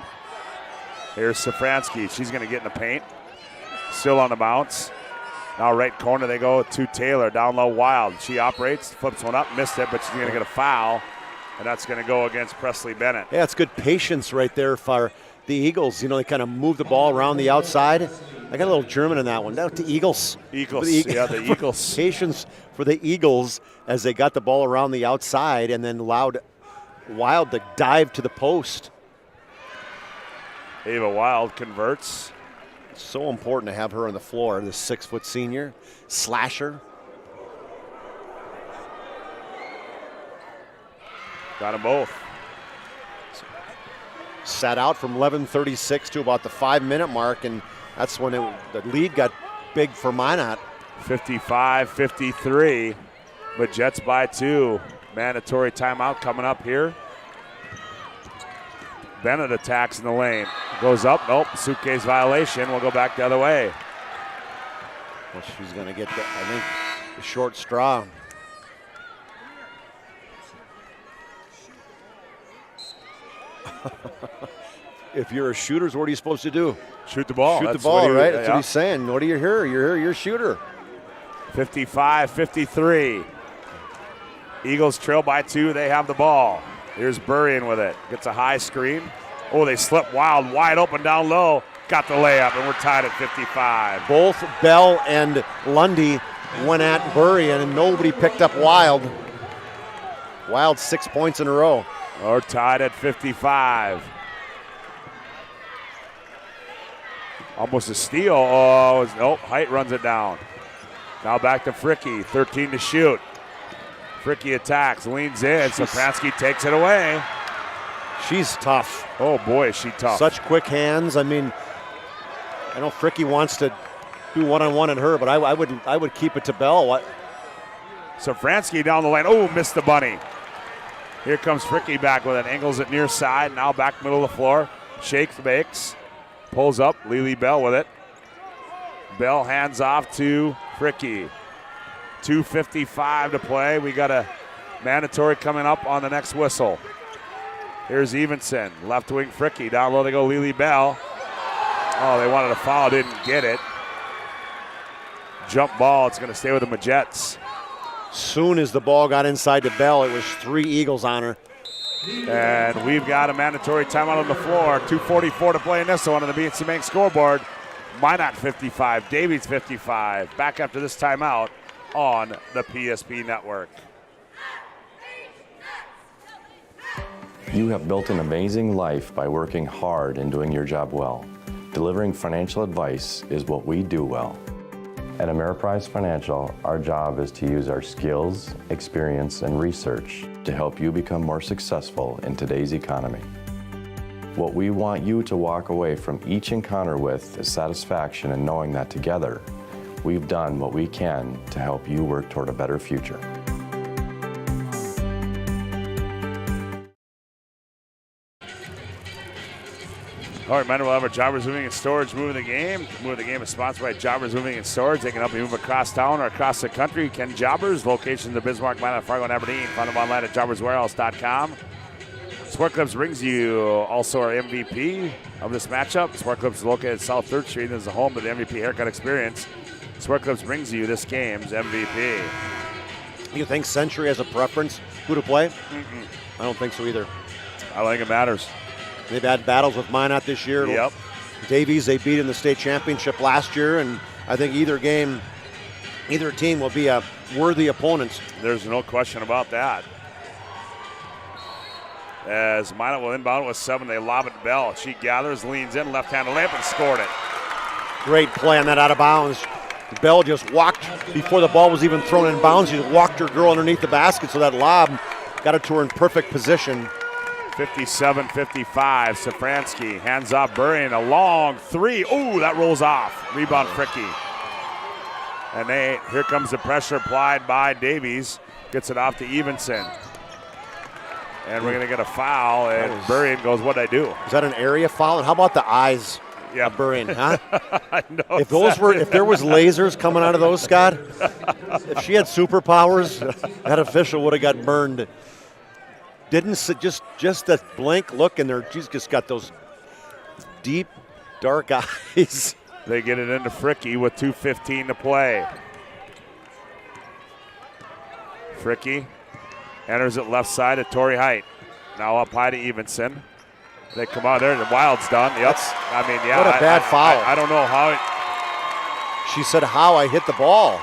Here's Safransky. She's going to get in the paint. Still on the bounce. Now right corner they go to Taylor. Down low Wild. She operates, flips one up, missed it, but she's going to get a foul. And that's going to go against Presley Bennett. Yeah, it's good patience right there for the Eagles. You know, they kind of move the ball around the outside. I got a little German in that one. Down to Eagles. Eagles, yeah, the Eagles. Patience for the Eagles as they got the ball around the outside and then allowed Wild to dive to the post. Ava Wild converts. So important to have her on the floor, this 6-foot senior. Slasher. Got them both. Sat out from 11:36 to about the 5-minute mark, and that's when the lead got big for Minot. 55-53, but Jets by 2. Mandatory timeout coming up here. Bennett attacks in the lane. Goes up, nope, suitcase violation. We'll go back the other way. Well, she's going to get, I think, the short straw. If you're a shooter, what are you supposed to do? Shoot the ball. Shoot the ball, right? That's what he's saying. What are you here? You're a shooter. 55-53. Eagles trail by 2. They have the ball. Here's Burrian with it. Gets a high screen. Oh, they slip Wild wide open down low. Got the layup, and we're tied at 55. Both Bell and Lundy went at Burrian, and nobody picked up Wild. Wild 6 points in a row. We're tied at 55. Almost a steal. Oh, nope, Height runs it down. Now back to Fricky, 13 to shoot. Fricky attacks, leans in, Safransky takes it away. She's tough. Oh boy, is she tough. Such quick hands. I mean, I know Fricky wants to do one-on-one and her, but I would keep it to Bell. Safransky down the lane. Oh, missed the bunny. Here comes Fricky back with it. Angles it near side. Now back middle of the floor. Shakes, makes. Pulls up. Lily Bell with it. Bell hands off to Fricky. 2:55 to play. We got a mandatory coming up on the next whistle. Here's Evenson. Left wing Fricky. Down low they go Lily Bell. Oh, they wanted a foul. Didn't get it. Jump ball. It's going to stay with the Majettes. Soon as the ball got inside to Bell, it was 3 Eagles on her. And we've got a mandatory timeout on the floor. 2:44 to play in this one on the BNC Bank scoreboard. Minot 55, Davies 55. Back after this timeout on the PSP Network. You have built an amazing life by working hard and doing your job well. Delivering financial advice is what we do well. At Ameriprise Financial, our job is to use our skills, experience, and research to help you become more successful in today's economy. What we want you to walk away from each encounter with is satisfaction in knowing that together, we've done what we can to help you work toward a better future. All right, remember, we'll have our Jobbers Moving and Storage moving the game. Moving the game is sponsored by Jobbers Moving and Storage. They can help you move across town or across the country. Ken Jobbers, locations in Bismarck, Minot, Fargo, and Aberdeen. Find them online at jobberswarehouse.com. Sport Clips brings you also our MVP of this matchup. Sport Clips is located at South 3rd Street and is the home of the MVP haircut experience. Sport Clips brings you this game's MVP. You think Century has a preference who to play? I don't think so either. I don't think it matters. They've had battles with Minot this year. Yep. Davies, they beat in the state championship last year, and I think either team will be a worthy opponent. There's no question about that. As Minot will inbound with 7, they lob it to Bell. She gathers, leans in, left-handed layup, and scored it. Great play on that out of bounds. Bell just walked before the ball was even thrown in bounds. She just walked her girl underneath the basket, so that lob got it to her in perfect position. 57-55, Safransky hands off Burrian, a long 3. Ooh, that rolls off. Rebound Fricky. And here comes the pressure applied by Davies. Gets it off to Evenson. And we're going to get a foul, and Burrian goes, what'd I do? Is that an area foul? And how about the eyes of Burrian, huh? I know. If there was lasers coming out of those, Scott, if she had superpowers, that official would have got burned. Just a blank look in there. She's just got those deep, dark eyes. They get it into Fricky with 2:15 to play. Fricky enters it left side at Torrey Height. Now up high to Evenson. They come out there. The Wild's done. Yep. What a bad foul. I don't know how. She said how I hit the ball.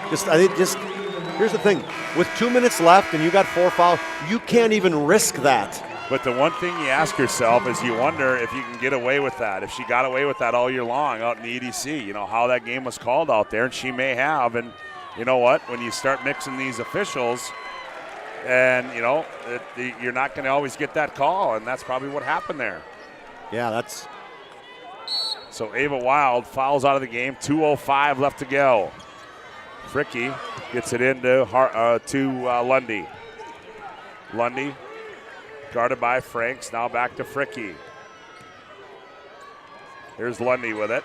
Here's the thing. With 2 minutes left and you got 4 fouls, you can't even risk that. But the one thing you ask yourself is you wonder if you can get away with that. If she got away with that all year long out in the EDC, how that game was called out there, and she may have. And you know what? When you start mixing these officials, and you're not going to always get that call, and that's probably what happened there. Yeah, that's. So Ava Wild fouls out of the game. 2:05 left to go. Fricky gets it into Lundy. Lundy guarded by Franks. Now back to Fricky. Here's Lundy with it.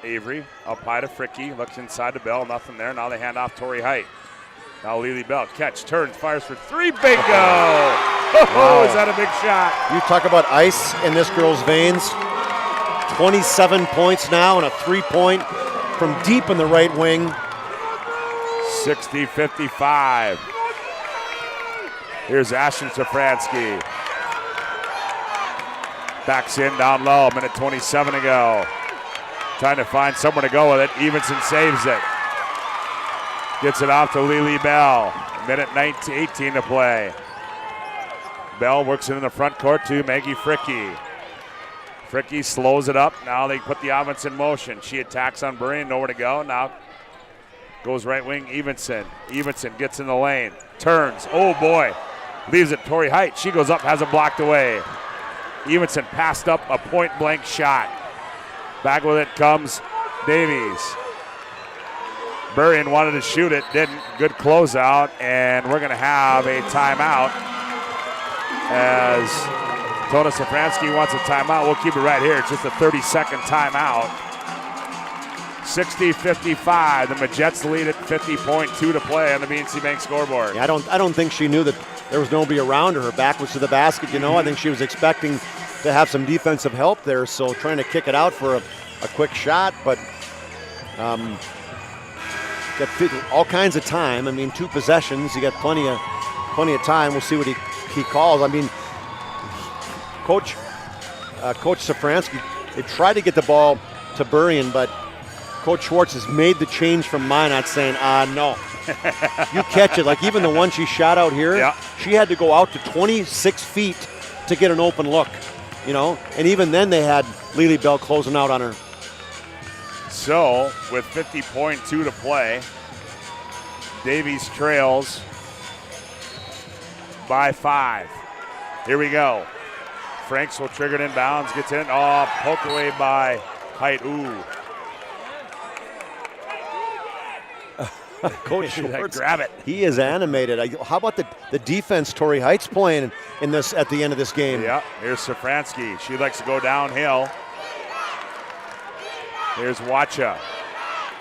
Avery up high to Fricky. Looks inside to Bell. Nothing there. Now they hand off Torrey Height. Now Lily Bell. Catch, turns, fires for 3. Bingo! Oh, is that a big shot? You talk about ice in this girl's veins. 27 points now and a 3-point from deep in the right wing. 60-55. Here's Ashton Safransky. Backs in down low, minute 27 to go. Trying to find somewhere to go with it. Evenson saves it. Gets it off to Lily Bell. Minute 18 to play. Bell works it in the front court to Maggie Fricky. Fricky slows it up. Now they put the offense in motion. She attacks on Burrian, nowhere to go. Now goes right wing, Evenson. Evenson gets in the lane, turns, oh boy. Leaves it Torrey Height. She goes up, has it blocked away. Evenson passed up a point-blank shot. Back with it comes Davies. Burrion wanted to shoot it, didn't. Good closeout, and we're going to have a timeout as Tona Safransky wants a timeout. We'll keep it right here. It's just a 30-second timeout. 60-55. The Majets lead at 50.2 to play on the BNC Bank scoreboard. Yeah, I don't think she knew that there was nobody around her. Her back was to the basket, you know. I think she was expecting to have some defensive help there, so trying to kick it out for a quick shot, but got all kinds of time. I mean, 2 possessions. You got plenty of time. We'll see what he calls. I mean, Coach Safransky, they tried to get the ball to Burrion, but Coach Schwartz has made the change from Minot, saying, no. You catch it. Like even the one she shot out here, she had to go out to 26 feet to get an open look, you know? And even then they had Lily Bell closing out on her. So, with 50.2 to play, Davies trails by 5. Here we go. Franks will trigger it inbounds, gets in. Oh, poke away by Height. Ooh. Coach Schwartz, grab it. He is animated. How about the defense Torrey Heights playing in this at the end of this game? Yeah, here's Safransky. She likes to go downhill. Here's Wacha.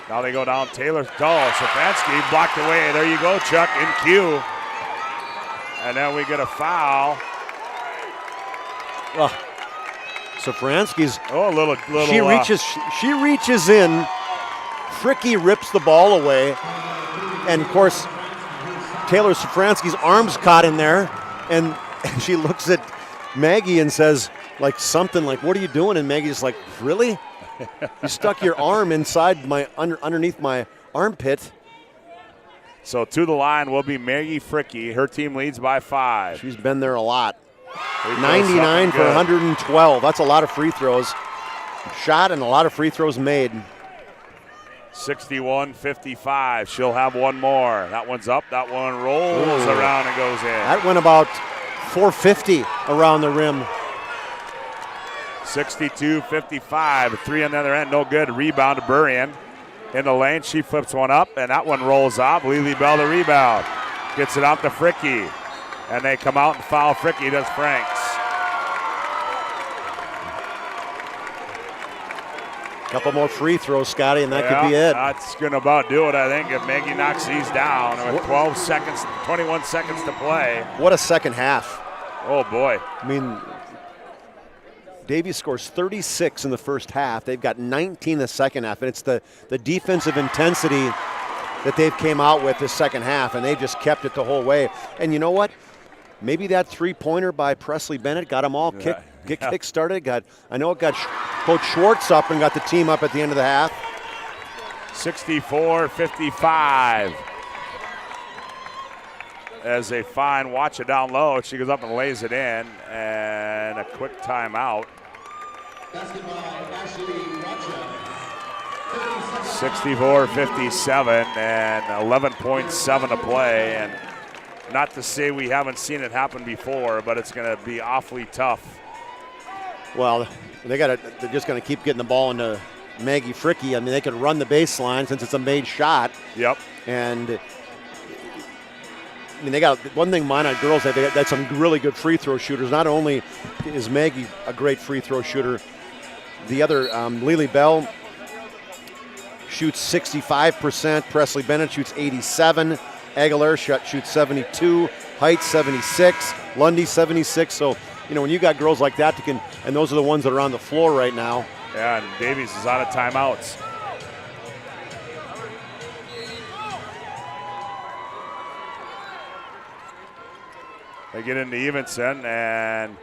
Now they go down Taylor. Safransky blocked away. There you go, Chuck, in queue. And then we get a foul. Safransky's. Oh, a little. She reaches in. Fricky rips the ball away. And of course, Taylor Safransky's arm's caught in there. And she looks at Maggie and says, like something like, "What are you doing?" And Maggie's like, "Really? You stuck your arm inside my underneath my armpit." So to the line will be Maggie Fricky. Her team leads by 5. She's been there a lot. 99 for 112. That's a lot of free throws shot and a lot of free throws made. 61-55. She'll have one more. That one's up. That one rolls around and goes in. That went about 450 around the rim. 62-55. 3 on the other end. No good. Rebound to Burrion. In the lane, she flips one up, and that one rolls off. Lily Bell the rebound. Gets it out to Fricky. And they come out and foul Fricky. Does Franks. Couple more free throws, Scotty, and that could be it. That's going to about do it, I think, if Maggie knocks these down. With 21 seconds to play. What a second half. Oh, boy. I mean, Davies scores 36 in the first half. They've got 19 in the second half, and it's the defensive intensity that they've came out with this second half, and they've just kept it the whole way. And you know what? Maybe that three-pointer by Presley Bennett got them all kick-started. I know it got Coach Schwartz up and got the team up at the end of the half. 64-55. As they find Wacha down low, she goes up and lays it in, and a quick timeout. 64-57 and 11.7 to play. And not to say we haven't seen it happen before, but it's going to be awfully tough. Well, they're just going to keep getting the ball into Maggie Fricky. I mean, they could run the baseline since it's a made shot. Yep. And I mean, they got one thing. Minot girls, they got some really good free throw shooters. Not only is Maggie a great free throw shooter, the other Lily Bell shoots 65%. Presley Bennett shoots 87. Aguilar shoots 72. Heights 76. Lundy 76. So, you know, when you got girls like that, and those are the ones that are on the floor right now. Yeah, and Davies is out of timeouts. They get into Evenson, and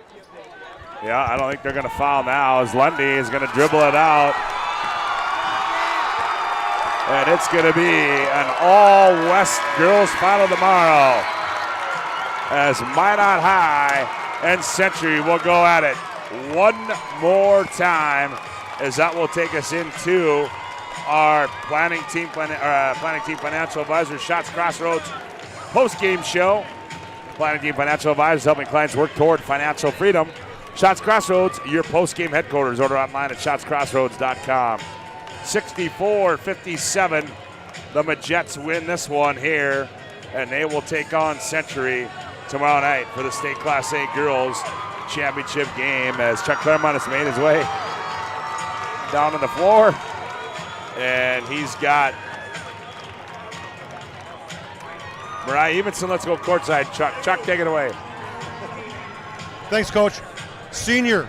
yeah, I don't think they're going to foul now as Lundy is going to dribble it out. And it's going to be an all-West girls final tomorrow as Minot High and Century will go at it one more time, as that will take us into our Planning Team Financial Advisors Shots Crossroads post-game show. Planning Team Financial Advisors helping clients work toward financial freedom. Shots Crossroads, your post-game headquarters. Order online at shotscrossroads.com. 64-57. The Majets win this one here, and they will take on Century tomorrow night for the State Class A Girls Championship game, as Chuck Claremont has made his way down on the floor. And he's got Mariah Evenson. Let's go courtside, Chuck. Chuck, take it away. Thanks, Coach. Senior,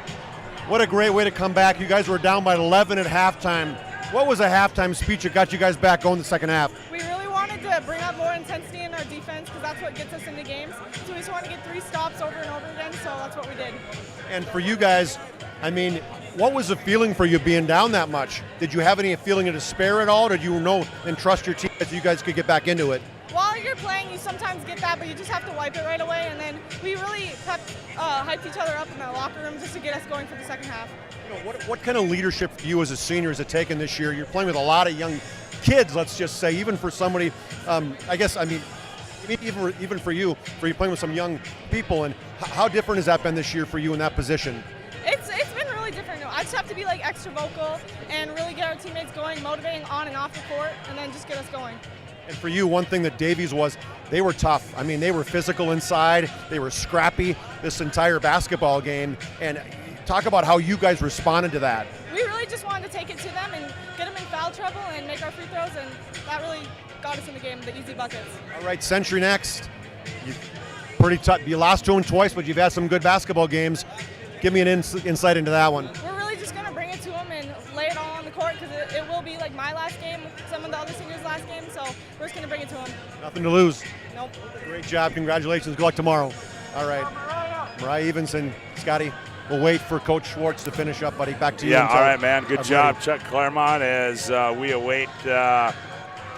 what a great way to come back. You guys were down by 11 at halftime. What was a halftime speech that got you guys back going the second half? We really wanted to bring out more intensity in our defense because that's what gets us into games. So we just want to get 3 stops over and over again, so that's what we did. And for you guys, I mean, what was the feeling for you being down that much? Did you have any feeling of despair at all, or did you know and trust your team that you guys could get back into it? While you're playing, you sometimes get that, but you just have to wipe it right away. And then we really hyped each other up in the locker room just to get us going for the second half. You know, what kind of leadership for you as a senior has it taken this year? You're playing with a lot of young kids, let's just say, even for somebody, even for you playing with some young people. And how different has that been this year for you in that position? It's been really different. I just have to be like extra vocal and really get our teammates going, motivating on and off the court, and then just get us going. And for you, one thing that Davies was, they were tough. I mean, they were physical inside. They were scrappy this entire basketball game. And talk about how you guys responded to that. We really just wanted to take it to them and get them in foul trouble and make our free throws, and that really got us in the game, the easy buckets. All right, Century next. Pretty tough. You lost to them twice, but you've had some good basketball games. Give me an insight into that one. We're really just going to bring it to them and lay it all on the court because it will be like my last game, some of the other seniors' last game, so we're just going to bring it to them. Nothing to lose. Nope. Great job. Congratulations. Good luck tomorrow. All right. Mariah Evenson, Scotty, we'll wait for Coach Schwartz to finish up, buddy. Back to you. Yeah, all right, man. Good job, Chuck Claremont, as we await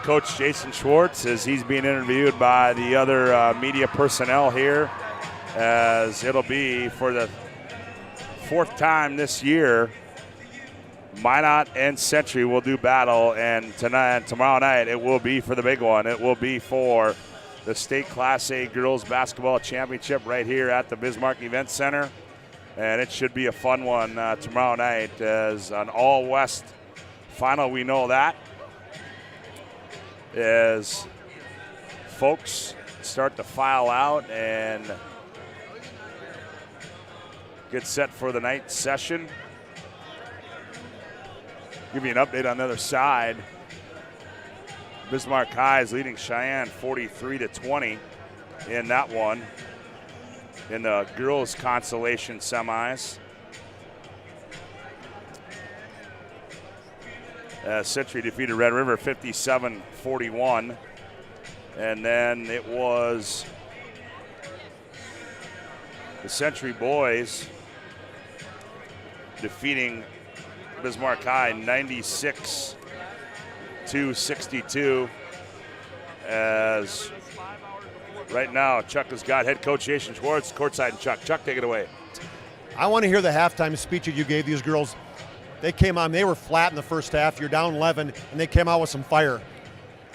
Coach Jason Schwartz as he's being interviewed by the other media personnel here, as it'll be for the 4th time this year. Minot and Century will do battle, and tomorrow night, it will be for the big one. It will be for the State Class A Girls Basketball Championship right here at the Bismarck Event Center. And it should be a fun one tomorrow night, as an all-West final. We know that as folks start to file out and get set for the night session. Give you an update on the other side. Bismarck High is leading Cheyenne 43-20 in that one, in the girls' consolation semis. Century defeated Red River 57-41. And then it was the Century boys defeating Bismarck High 96-62. As right now, Chuck has got head coach Jason Schwartz courtside, and Chuck, take it away. I want to hear the halftime speech that you gave these girls. They came on, they were flat in the first half. You're down 11, and they came out with some fire.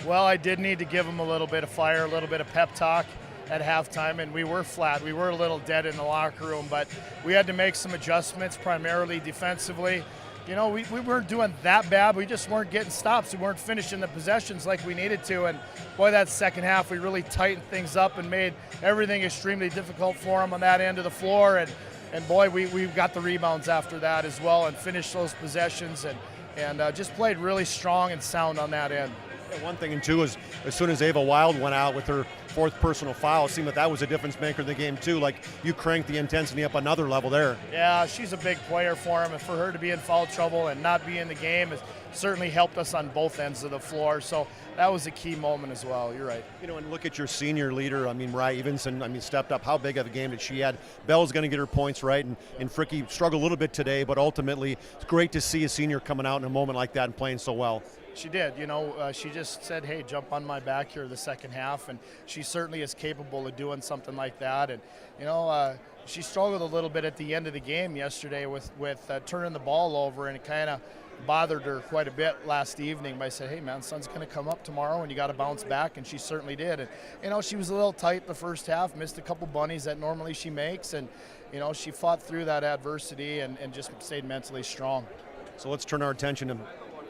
Well, I did need to give them a little bit of fire, a little bit of pep talk at halftime, and we were flat. We were a little dead in the locker room, but we had to make some adjustments, primarily defensively. You know, we weren't doing that bad. We just weren't getting stops. We weren't finishing the possessions like we needed to. And, boy, that second half, we really tightened things up and made everything extremely difficult for them on that end of the floor. And boy, we got the rebounds after that as well and finished those possessions and just played really strong and sound on that end. Yeah, one thing, and two, is as soon as Ava Wild went out with her 4th personal foul, it seemed that was a difference maker in the game, too. Like, you cranked the intensity up another level there. Yeah, she's a big player for him, and for her to be in foul trouble and not be in the game has certainly helped us on both ends of the floor. So that was a key moment as well. You're right. You know, and look at your senior leader. I mean, Mariah Evenson, stepped up. How big of a game did she had? Bell's going to get her points right, and Fricke struggled a little bit today, but ultimately it's great to see a senior coming out in a moment like that and playing so well. She did. You know, she just said, hey, jump on my back here the second half, and she certainly is capable of doing something like that. And, you know, she struggled a little bit at the end of the game yesterday with turning the ball over, and it kind of bothered her quite a bit last evening. But I said, hey, man, sun's going to come up tomorrow, and you got to bounce back, and she certainly did. And, you know, she was a little tight the first half, missed a couple bunnies that normally she makes, and, you know, she fought through that adversity and just stayed mentally strong. So let's turn our attention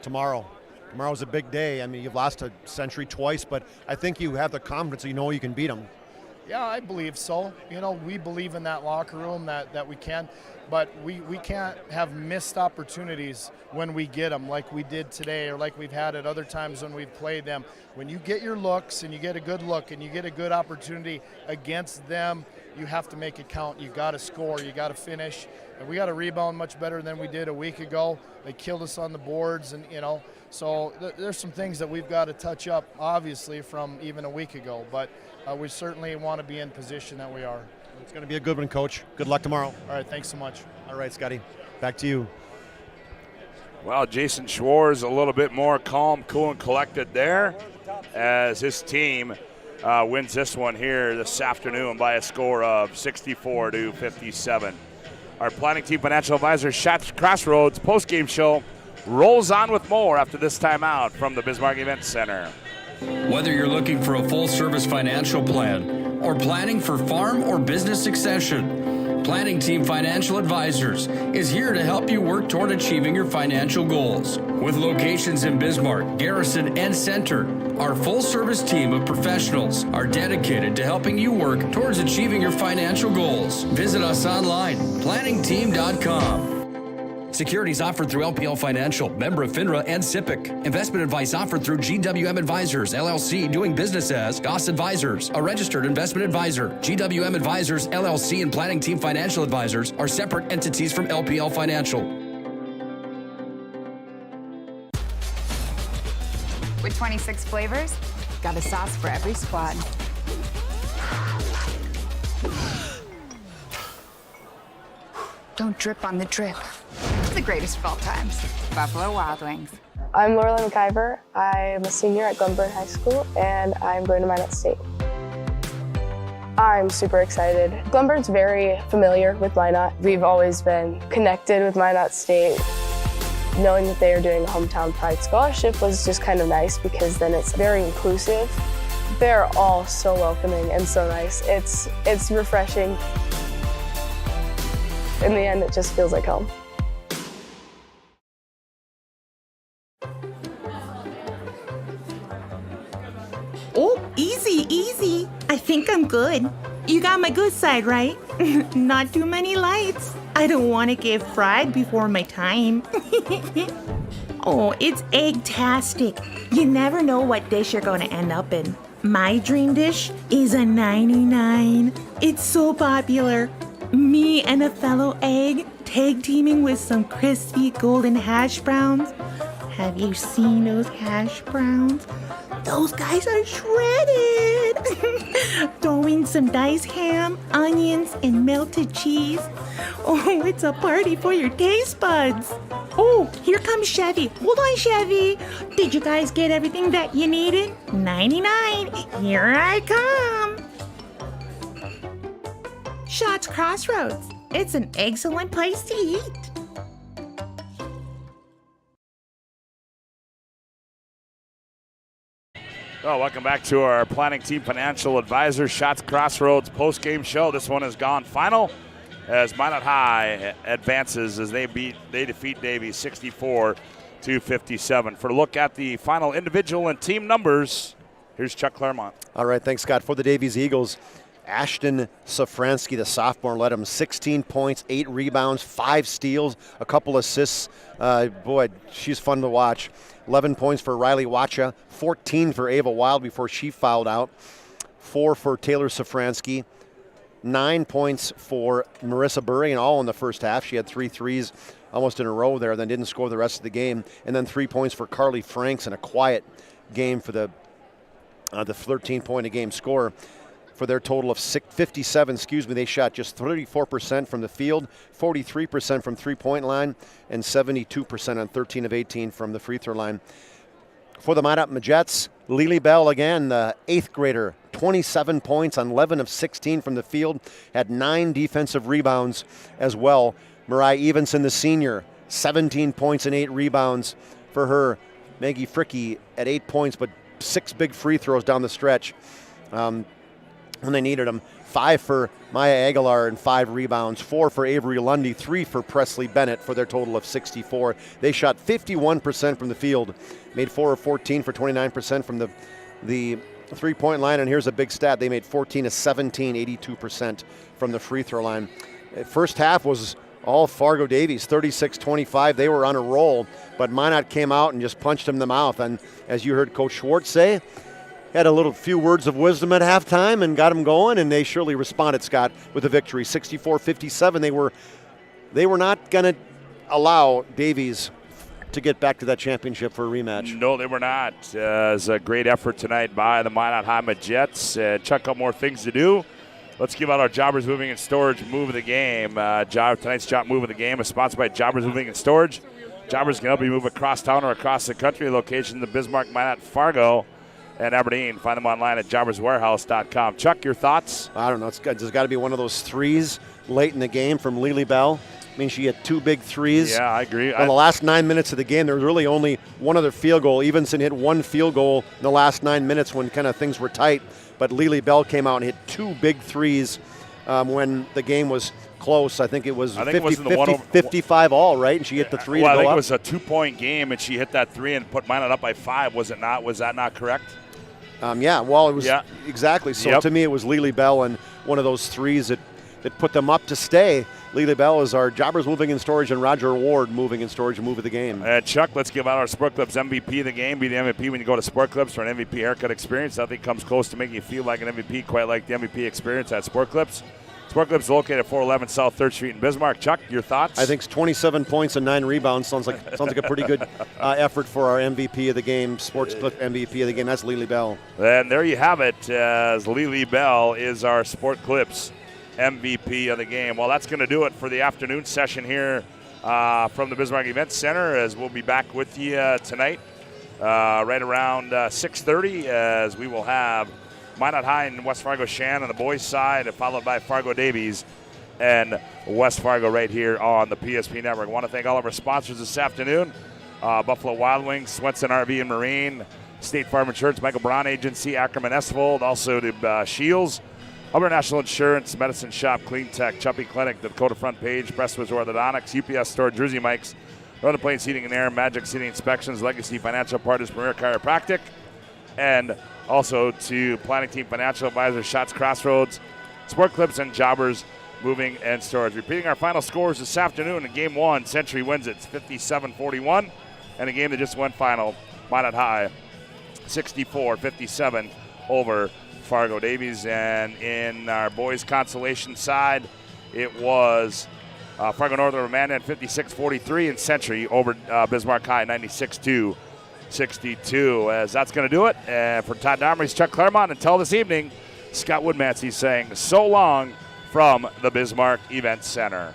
to tomorrow. Tomorrow's a big day. I mean, you've lost to Century twice, but I think you have the confidence that you know you can beat them. Yeah, I believe so. We believe in that locker room that we can, but we can't have missed opportunities when we get them like we did today or like we've had at other times when we've played them. When you get your looks and you get a good look and you get a good opportunity against them, you have to make it count. You got to score. You got to finish. And we got to rebound much better than we did a week ago. They killed us on the boards, and so there's some things that we've got to touch up, obviously, from even a week ago. But we certainly want to be in position that we are. It's going to be a good one, Coach. Good luck tomorrow. All right, thanks so much. All right, Scotty, back to you. Well, Jason Schwartz a little bit more calm, cool, and collected there as his team wins this one here this afternoon by a score of 64-57. Our planning team financial advisor, Schatz Crossroads postgame show rolls on with more after this timeout from the Bismarck Event Center. Whether you're looking for a full-service financial plan or planning for farm or business succession, Planning Team Financial Advisors is here to help you work toward achieving your financial goals. With locations in Bismarck, Garrison, and Center, our full-service team of professionals are dedicated to helping you work towards achieving your financial goals. Visit us online, planningteam.com. Securities offered through LPL Financial, member of FINRA and SIPC. Investment advice offered through GWM Advisors, LLC, doing business as Goss Advisors, a registered investment advisor. GWM Advisors, LLC, and Planning Team Financial Advisors are separate entities from LPL Financial. With 26 flavors, got a sauce for every squad. Don't drip on the drip. The greatest of all times, Buffalo Wild Wings. I'm Lorelai McIver. I'm a senior at Glenburn High School, and I'm going to Minot State. I'm super excited. Glenburn's very familiar with Minot. We've always been connected with Minot State. Knowing that they are doing a Hometown Pride Scholarship was just kind of nice because then it's very inclusive. They're all so welcoming and so nice. It's refreshing. In the end, it just feels like home. Oh, easy, easy. I think I'm good. You got my good side, right? Not too many lights. I don't want to get fried before my time. Oh, it's egg-tastic. You never know what dish you're going to end up in. My dream dish is a 99. It's so popular. Me and a fellow egg tag teaming with some crispy golden hash browns. Have you seen those hash browns? Those guys are shredded. Throw in some diced ham, onions, and melted cheese. Oh, it's a party for your taste buds. Oh, here comes Chevy. Hold on, Chevy. Did you guys get everything that you needed? 99. Here I come. Schatz Crossroads. It's an excellent place to eat. Well, welcome back to our Planning Team Financial Advisor Schatz Crossroads post-game show. This one has gone final as Minot High advances as they defeat Davie 64-57. For a look at the final individual and team numbers, here's Chuck Claremont. All right, thanks, Scott. For the Davies Eagles, Ashton Safransky, the sophomore, led him 16 points, 8 rebounds, 5 steals, a couple assists. Boy, she's fun to watch. 11 points for Riley Wacha, 14 for Ava Wild before she fouled out, 4 for Taylor Safransky, 9 points for Marissa Burry, and all in the first half. She had 3 threes almost in a row there, then didn't score the rest of the game. And then 3 points for Carly Franks in a quiet game for the 13-point-a-game score. For their total of 57, they shot just 34% from the field, 43% from three-point line, and 72% on 13 of 18 from the free throw line. For the Minot Majets, Lily Bell again, the 8th grader, 27 points on 11 of 16 from the field, had 9 defensive rebounds as well. Mariah Evenson, the senior, 17 points and 8 rebounds for her. Maggie Fricky at 8 points, but 6 big free throws down the stretch. when they needed them. 5 for Maya Aguilar and 5 rebounds, 4 for Avery Lundy, 3 for Presley Bennett for their total of 64. They shot 51% from the field, made 4 of 14 for 29% from the three-point line, and here's a big stat. They made 14 of 17, 82% from the free throw line. First half was all Fargo Davies, 36-25. They were on a roll, but Minot came out and just punched them in the mouth. And as you heard Coach Schwartz say, had a few words of wisdom at halftime and got them going, and they surely responded, Scott, with a victory. 64-57. They were not going to allow Davies to get back to that championship for a rematch. No, they were not. It was a great effort tonight by the Minot Hama Jets. Chuck, got more things to do. Let's give out our Jobbers Moving and Storage move of the game. Tonight's job move of the game is sponsored by Jobbers Moving and Storage. Jobbers can help you move across town or across the country. Location in the Bismarck, Minot, Fargo, and Aberdeen. Find them online at jobberswarehouse.com. Chuck, your thoughts? I don't know. There's got to be one of those threes late in the game from Lily Bell. I mean, she had 2 big threes. Yeah, I agree. In the last 9 minutes of the game, there was really only one other field goal. Evenson hit 1 field goal in the last 9 minutes when kind of things were tight. But Lily Bell came out and hit 2 big threes when the game was close. I think it was 55 all, right? And she hit the 3 to go I think up. it was a 2-point game, and she hit that 3 and put Minot up by 5. Was it not? Was that not correct? Yeah, well, it was exactly. So to me, it was Lily Bell and one of those threes that put them up to stay. Lily Bell is our Jobbers Moving and Storage, and Roger Ward Moving and Storage move of the game. Chuck, let's give out our Sport Clips MVP of the game. Be the MVP when you go to Sport Clips for an MVP haircut experience. Nothing comes close to making you feel like an MVP, quite like the MVP experience at Sport Clips. Sport Clips is located at 411 South 3rd Street in Bismarck. Chuck, your thoughts? I think 27 points and 9 rebounds sounds like a pretty good effort for our MVP of the game, Sports Clip MVP of the game. That's Lily Bell. And there you have it, as Lily Bell is our Sport Clips MVP of the game. Well, that's going to do it for the afternoon session here from the Bismarck Event Center, as we'll be back with you tonight right around 6:30, as we will have Minot High and West Fargo Shan on the boys' side, followed by Fargo Davies and West Fargo right here on the PSP Network. I want to thank all of our sponsors this afternoon, Buffalo Wild Wings, Swenson RV and Marine, State Farm Insurance, Michael Brown Agency, Ackerman Esfold, also to Shields, Hubbard National Insurance, Medicine Shop, Clean Tech, Chuppy Clinic, the Dakota Front Page, Prestwich Orthodontics, UPS Store, Jersey Mike's, Northern Plains Heating and Air, Magic City Inspections, Legacy Financial Partners, Premier Chiropractic, and also to Planning Team Financial Advisors, Shots Crossroads, Sport Clips, and Jobbers Moving and Storage. Repeating our final scores this afternoon in Game 1, Century wins it 57-41, and a game that just went final, Minot High 64-57 over Fargo Davies. And in our boys' consolation side, it was Fargo Northern over Mandan 56-43, and Century over Bismarck High 96-62. As that's going to do it. And for Todd Domery's Chuck Claremont, until this evening, Scott Woodmansey saying so long from the Bismarck Event Center.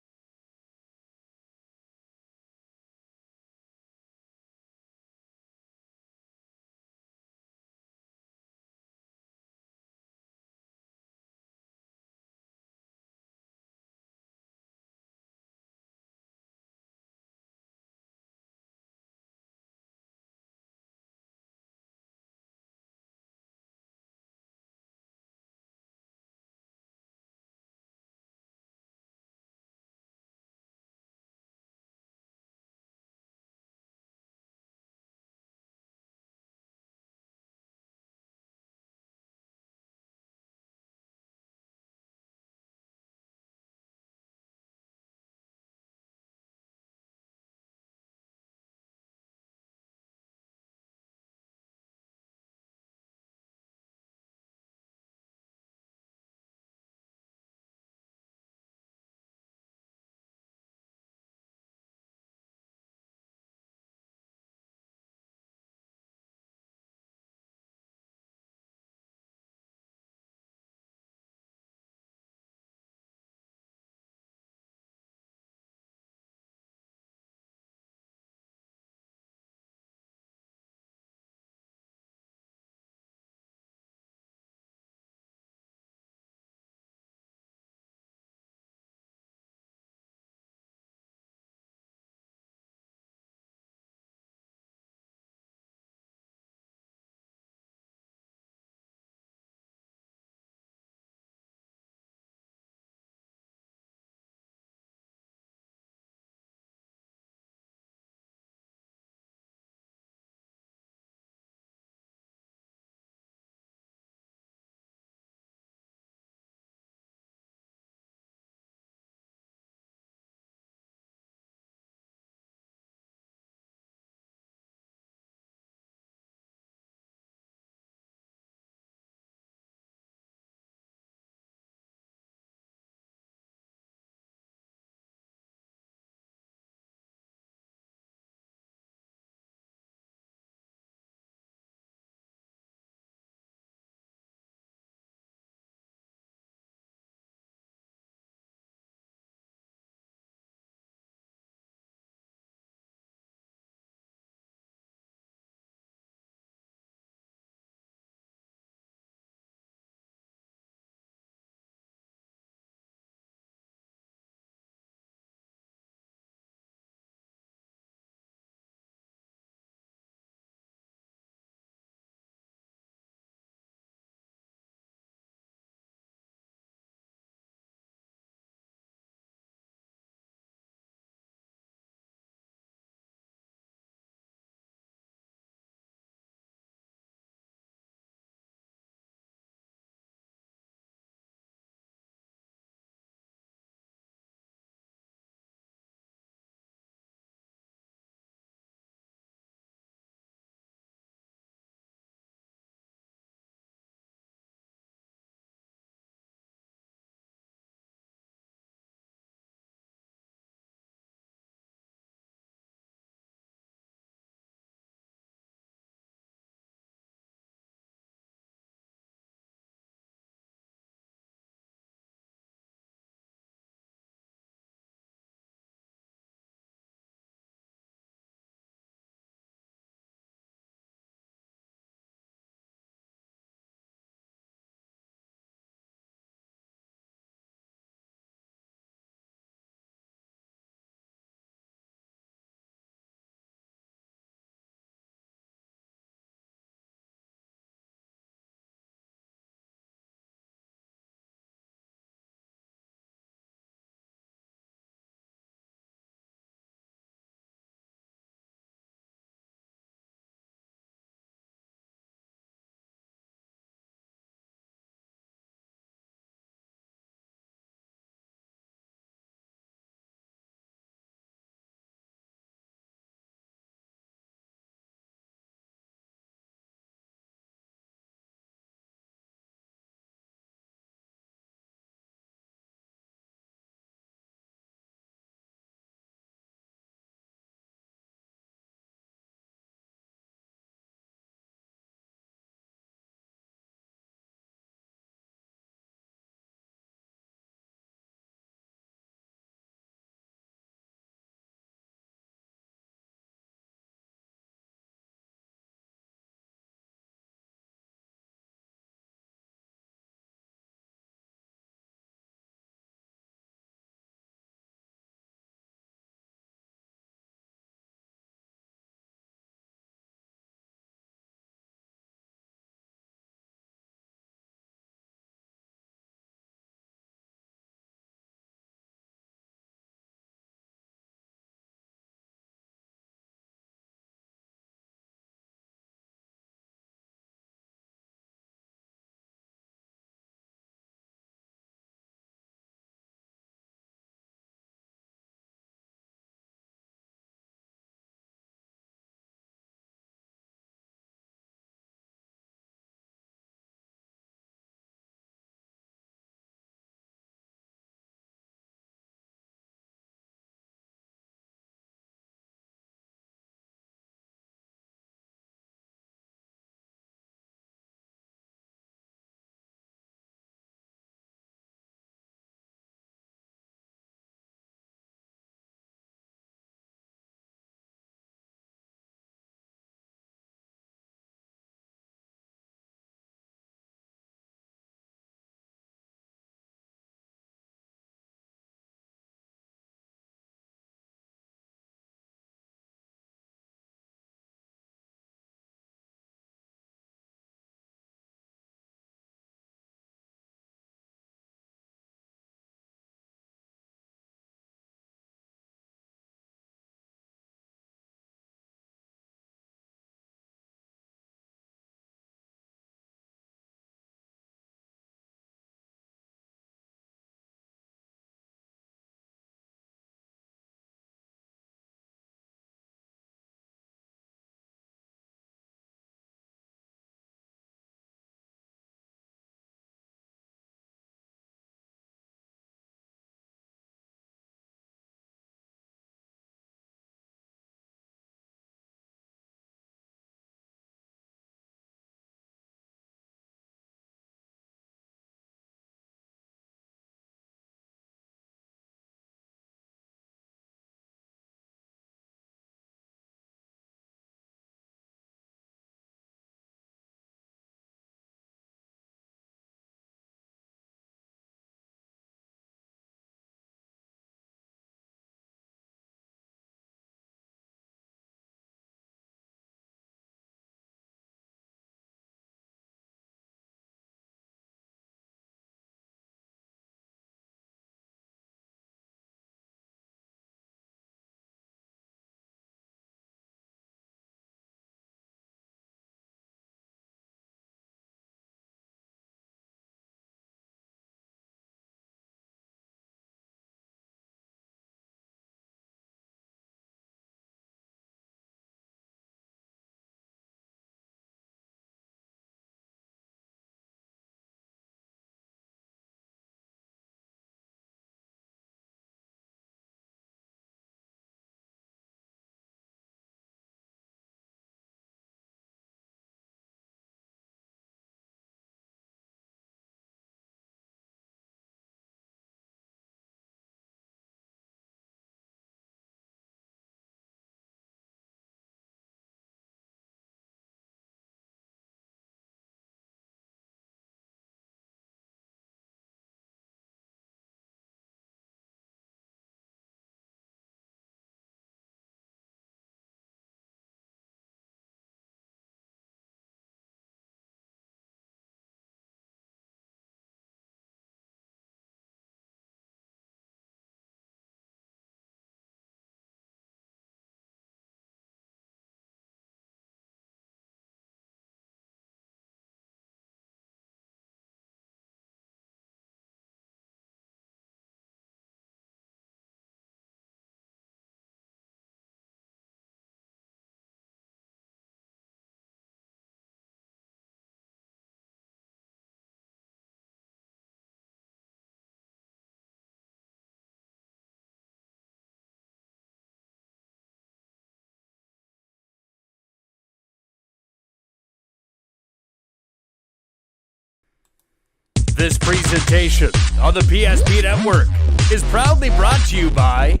This presentation on the PSP Network is proudly brought to you by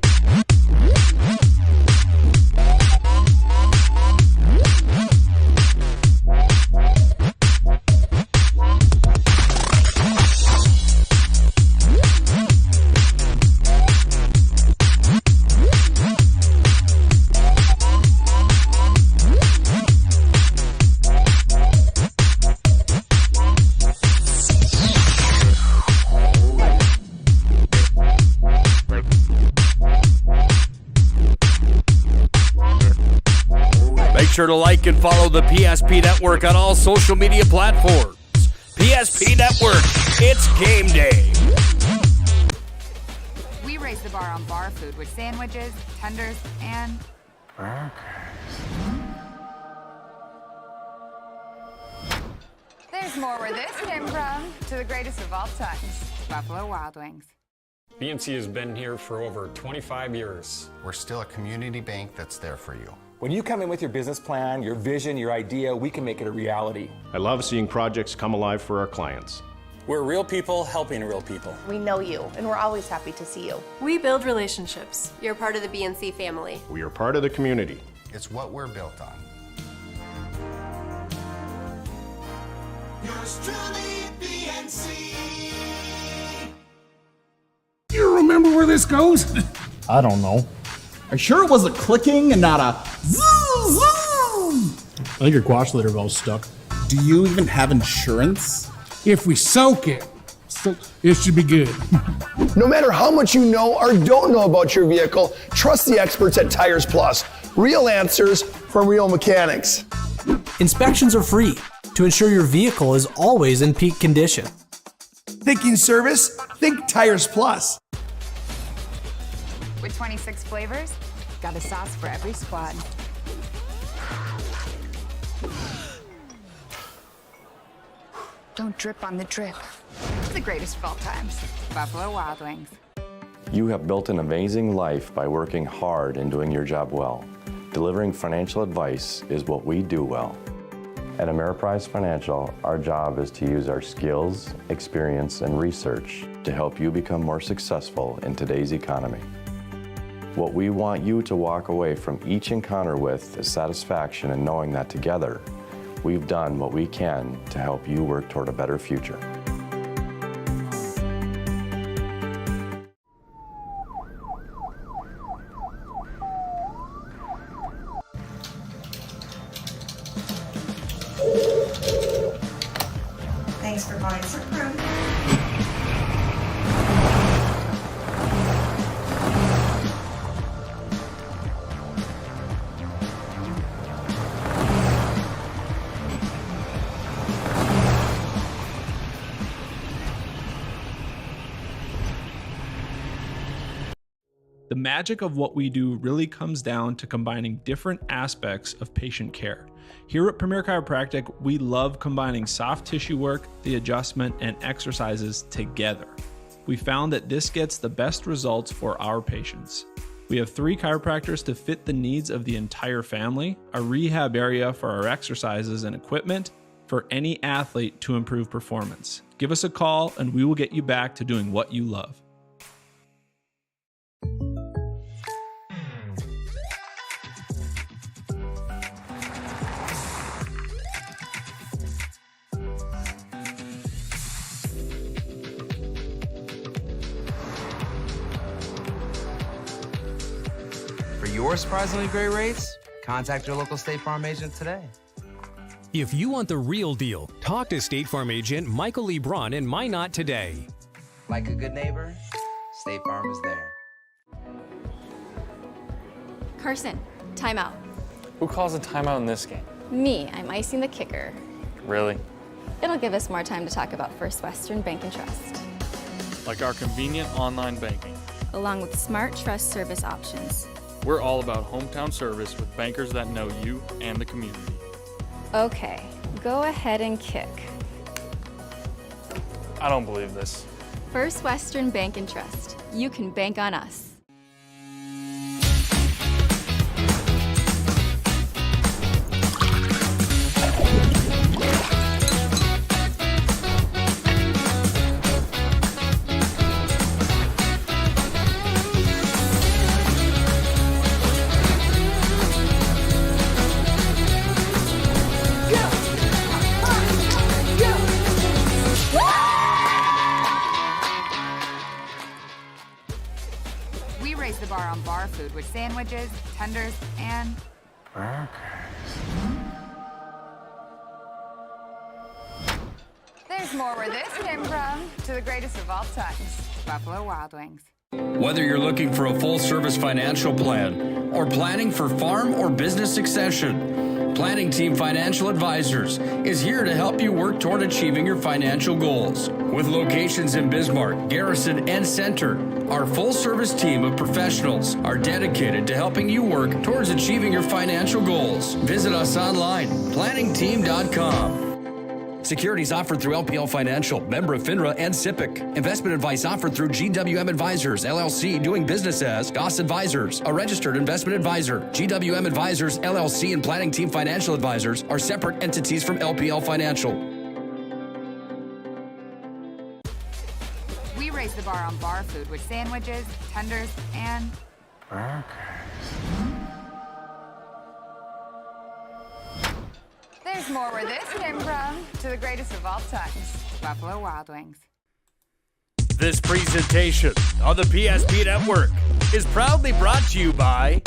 sure to like and follow the PSP Network on all social media platforms. PSP Network, it's game day. We raise the bar on bar food with sandwiches, tenders, and burgers. There's more where this came from. To the greatest of all times, Buffalo Wild Wings. BNC has been here for over 25 years. We're still a community bank that's there for you. When you come in with your business plan, your vision, your idea, we can make it a reality. I love seeing projects come alive for our clients. We're real people helping real people. We know you, and we're always happy to see you. We build relationships. You're part of the BNC family. We are part of the community. It's what we're built on. Yours truly, BNC. You remember where this goes? I don't know. Are you sure it was a clicking and not a zoom, zoom? I think your quash litter valve's stuck. Do you even have insurance? If we soak it, it should be good. No matter how much you know or don't know about your vehicle, trust the experts at Tires Plus. Real answers from real mechanics. Inspections are free to ensure your vehicle is always in peak condition. Thinking service? Think Tires Plus. With 26 flavors, got a sauce for every squad. Don't drip on the drip. It's the greatest of all times. Buffalo Wild Wings. You have built an amazing life by working hard and doing your job well. Delivering financial advice is what we do well. At Ameriprise Financial, our job is to use our skills, experience, and research to help you become more successful in today's economy. What we want you to walk away from each encounter with is satisfaction in knowing that together, we've done what we can to help you work toward a better future. Thanks for calling Supreme. The magic of what we do really comes down to combining different aspects of patient care. Here at Premier Chiropractic, we love combining soft tissue work, the adjustment, and exercises together. We found that this gets the best results for our patients. We have 3 chiropractors to fit the needs of the entire family, a rehab area for our exercises and equipment, for any athlete to improve performance. Give us a call and we will get you back to doing what you love. For your surprisingly great rates, contact your local State Farm agent today. If you want the real deal, talk to State Farm agent Michael Lebron in Minot today. Like a good neighbor, State Farm is there. Carson, timeout. Who calls a timeout in this game? Me, I'm icing the kicker. Really? It'll give us more time to talk about First Western Bank and Trust, Like our convenient online banking. along with smart trust service options. We're all about hometown service with bankers that know you and the community. Okay, go ahead and kick. I don't believe this. First Western Bank and Trust. You can bank on us. food with sandwiches, tenders, and there's more where this came from. To the greatest of all times, Buffalo Wild Wings. Whether you're looking for a full-service financial plan or planning for farm or business succession, Planning Team Financial Advisors is here to help you work toward achieving your financial goals. With locations in Bismarck, Garrison, and Center, our full-service team of professionals are dedicated to helping you work towards achieving your financial goals. Visit us online, planningteam.com. Securities offered through LPL Financial, member of FINRA and SIPC. Investment advice offered through GWM Advisors, LLC, doing business as Goss Advisors, a registered investment advisor. GWM Advisors, LLC, and Planning Team Financial Advisors are separate entities from LPL Financial. We raise the bar on bar food with sandwiches, tenders, and there's more where this came from. To the greatest of all times, Buffalo Wild Wings. This presentation on the PSP Network is proudly brought to you by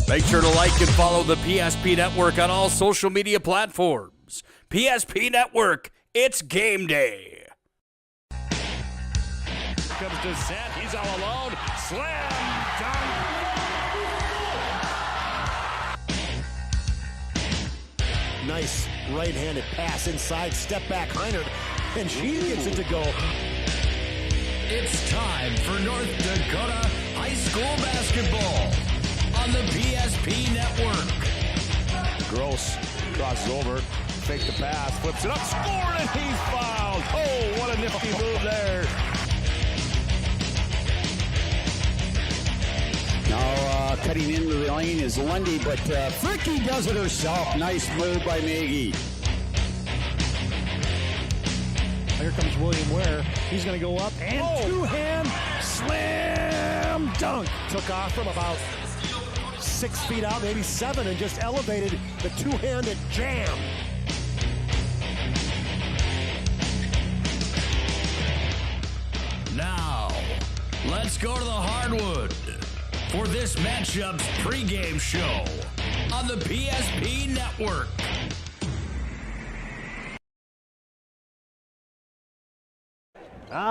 Make sure to like and follow the PSP Network on all social media platforms. PSP Network, it's game day. Here comes Descent. He's all alone. Slam dunk. Nice right-handed pass inside. Step back, Heinert, and she gets it to go. It's time for North Dakota high school basketball on the PSP Network. Gross crosses over, fake the pass, flips it up, scored, and he's fouled. Oh, what a nifty move there. Now cutting into the lane is Lundy, but Fricky does it herself. Nice move by Maggie. Here comes William Ware. He's going to go up and two-hand slam dunk. Took off from about 6 feet out, maybe 7, and just elevated the two-handed jam. Now, let's go to the hardwood for this matchup's pregame show on the PSP Network.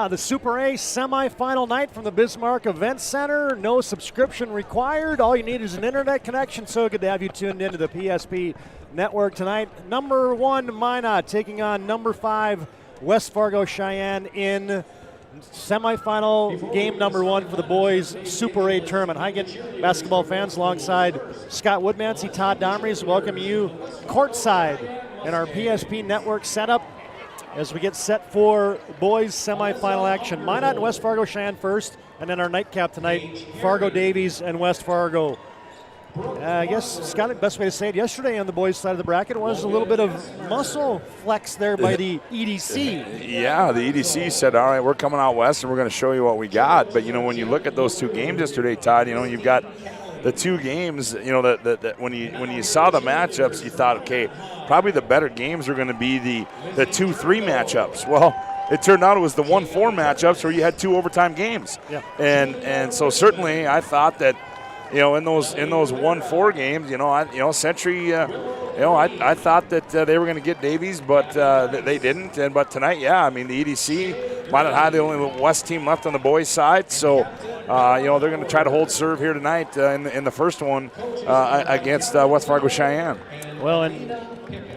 The Super A semifinal night from the Bismarck Event Center. No subscription required. All you need is an internet connection. So good to have you tuned into the PSP Network tonight. Number 1 Minot taking on number 5 West Fargo Cheyenne in semifinal game number 1 for the boys Super A tournament. Hi again, basketball fans, alongside Scott Woodmansey, Todd Domries, welcome you courtside in our PSP Network setup as we get set for boys semifinal action. Minot and West Fargo Cheyenne first, and then our nightcap tonight, Fargo Davies and West Fargo. I guess, Scott, the best way to say it, yesterday on the boys' side of the bracket was a little bit of muscle flex there by the EDC. Yeah, the EDC said, all right, we're coming out west and we're going to show you what we got. But, you know, when you look at those 2 games yesterday, Todd, you know, you've got the 2 games, you know, that when you saw the matchups, you thought, okay, probably the better games are going to be the 2-3 matchups. Well, it turned out it was the 1-4 matchups where you had 2 overtime games. Yeah. And so certainly I thought that, you know, in those 1-4 games, Century, I thought that they were going to get Davies, but they didn't. But tonight, yeah, I mean, the EDC might have had the only West team left on the boys' side, so they're going to try to hold serve here tonight in the first one against West Fargo Cheyenne. Well, and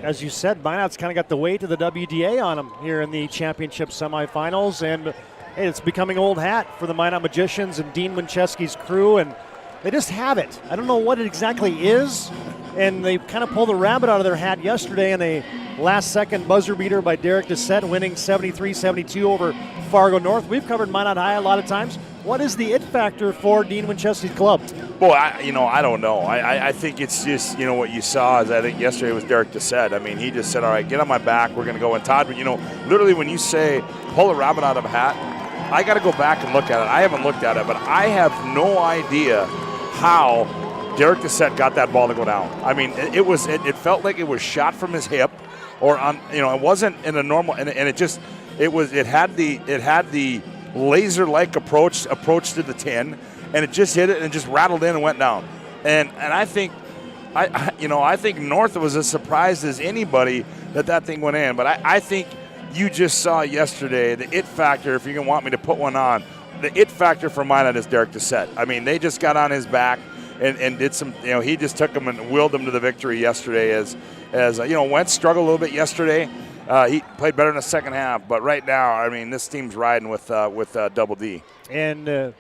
as you said, Minot's kind of got the weight of the WDA on them here in the championship semifinals, and hey, it's becoming old hat for the Minot Magicians and Dean Winchesky's crew, and they just have it. I don't know what it exactly is, and they kind of pulled a rabbit out of their hat yesterday in a last-second buzzer beater by Derek Doucette, winning 73-72 over Fargo North. We've covered Minot High a lot of times. What is the it factor for Dean Winchesky's club? Well, I don't know. I think it's just, what you saw is I think yesterday was Derek Doucette. I mean, he just said, all right, get on my back. We're going to go. And Todd, literally when you say pull a rabbit out of a hat, I got to go back and look at it. I haven't looked at it, but I have no idea how Derek Doucette got that ball to go down. I mean, it felt like it was shot from his hip, or on, it wasn't in a normal, and it had the laser-like approach to the tin, and it just hit it and just rattled in and went down. And I think, I think North was as surprised as anybody that thing went in. But I think you just saw yesterday the it factor, if you can want me to put one on, the it factor for Minot is Derek Doucette. I mean, they just got on his back and did some, he just took them and willed them to the victory yesterday as Wentz struggled a little bit yesterday. He played better in the second half, but right now, I mean, this team's riding with Double D. And,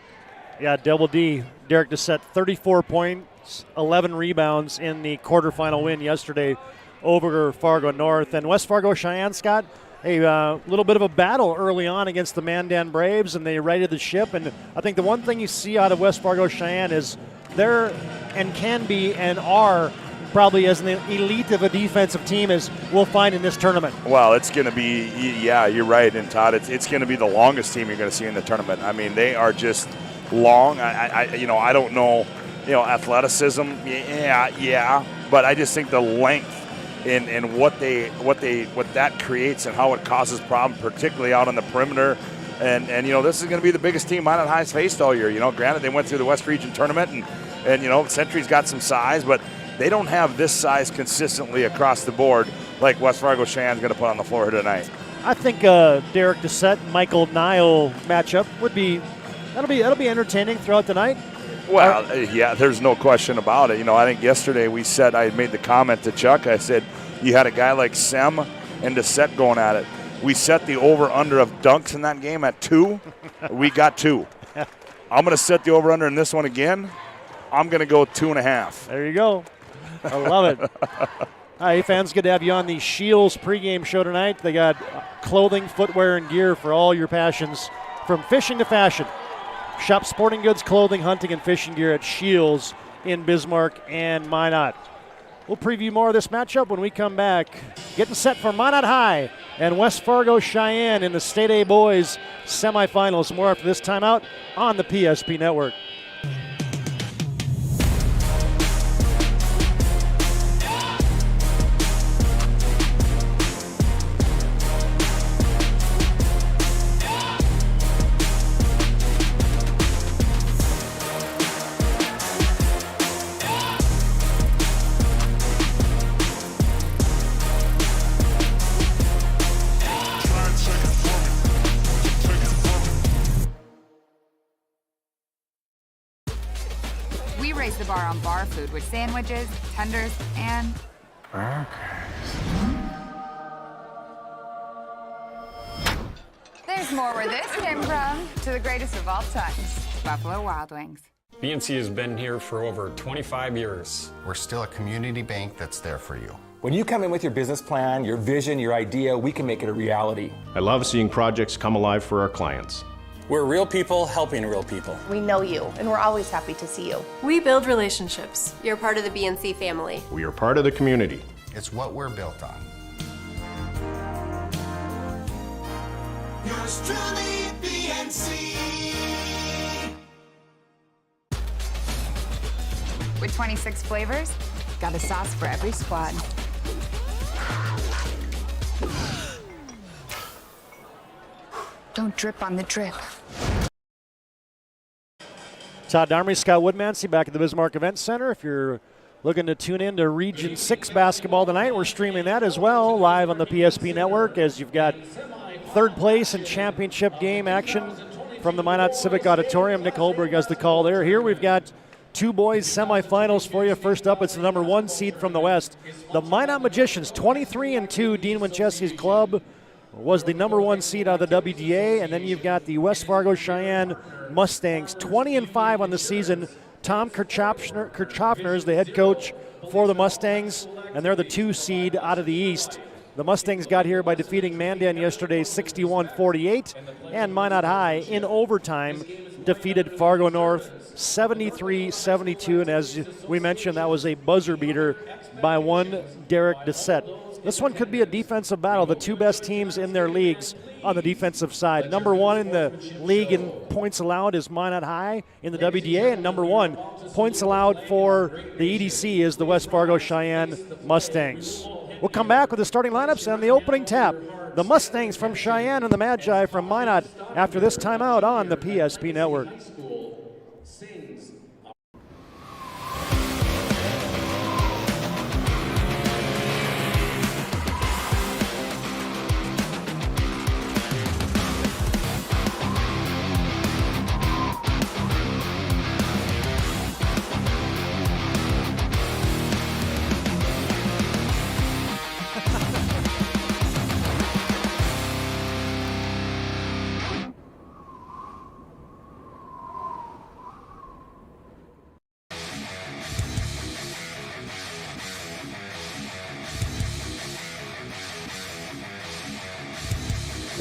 Double D, Derek Doucette, 34 points, 11 rebounds in the quarterfinal win yesterday over Fargo North. And West Fargo Cheyenne, Scott, a little bit of a battle early on against the Mandan Braves, and they righted the ship. And I think the one thing you see out of West Fargo Cheyenne is they're and can be and are probably as an elite of a defensive team as we'll find in this tournament. Well, it's going to be, you're right, and Todd, it's going to be the longest team you're going to see in the tournament. I mean, they are just long. I don't know, athleticism, but I just think the length in what that creates and how it causes problems, particularly out on the perimeter. And this is going to be the biggest team Minot High's faced all year. Granted, they went through the West Region tournament, and Century's got some size, but they don't have this size consistently across the board like West Fargo Cheyenne's going to put on the floor here tonight. I think Derek Doucette, Michael Nile matchup that'll be entertaining throughout the night. Well, there's no question about it. I think yesterday I made the comment to Chuck. I said you had a guy like Sem and Doucette going at it. We set the over-under of dunks in that game at 2. We got 2. I'm going to set the over-under in this one again. I'm going to go 2.5. There you go. I love it. Hi, fans. Good to have you on the Shields pregame show tonight. They got clothing, footwear, and gear for all your passions, from fishing to fashion. Shop sporting goods, clothing, hunting, and fishing gear at Shields in Bismarck and Minot. We'll preview more of this matchup when we come back. Getting set for Minot High and West Fargo Cheyenne in the State A Boys semifinals. More after this timeout on the PSP Network. The bar on bar food with sandwiches, tenders, and there's more where this came from. To the greatest of all times, Buffalo Wild Wings. BNC has been here for over 25 years. We're still a community bank that's there for you. When you come in with your business plan, your vision, your idea, we can make it a reality. I love seeing projects come alive for our clients. We're real people helping real people. We know you, and we're always happy to see you. We build relationships. You're part of the BNC family. We are part of the community. It's what we're built on. Yours truly, BNC. With 26 flavors, got a sauce for every squad. Don't drip on the drip. Todd Darmy, Scott Woodmansey back at the Bismarck Event Center. If you're looking to tune in to Region 6 basketball tonight, we're streaming that as well live on the PSP Network, as you've got third place and championship game action from the Minot Civic Auditorium. Nick Holberg has the call there. Here we've got two boys semifinals for you. First up, it's the number 1 seed from the West. The Minot Magicians, 23-2. Dean Winchesky's club was the number 1 seed out of the WDA. And then you've got the West Fargo Cheyenne Mustangs, 20-5 on the season. Tom Kirchhoffner is the head coach for the Mustangs, and they're the 2 seed out of the East. The Mustangs got here by defeating Mandan yesterday 61-48, and Minot High in overtime defeated Fargo North 73-72, and as we mentioned, that was a buzzer beater by one Derek Dissett. This one could be a defensive battle. The 2 best teams in their leagues on the defensive side. Number 1 in the league in points allowed is Minot High in the WDA, and number 1 points allowed for the EDC is the West Fargo Cheyenne Mustangs. We'll come back with the starting lineups and the opening tap. The Mustangs from Cheyenne and the Magi from Minot after this timeout on the PSP Network.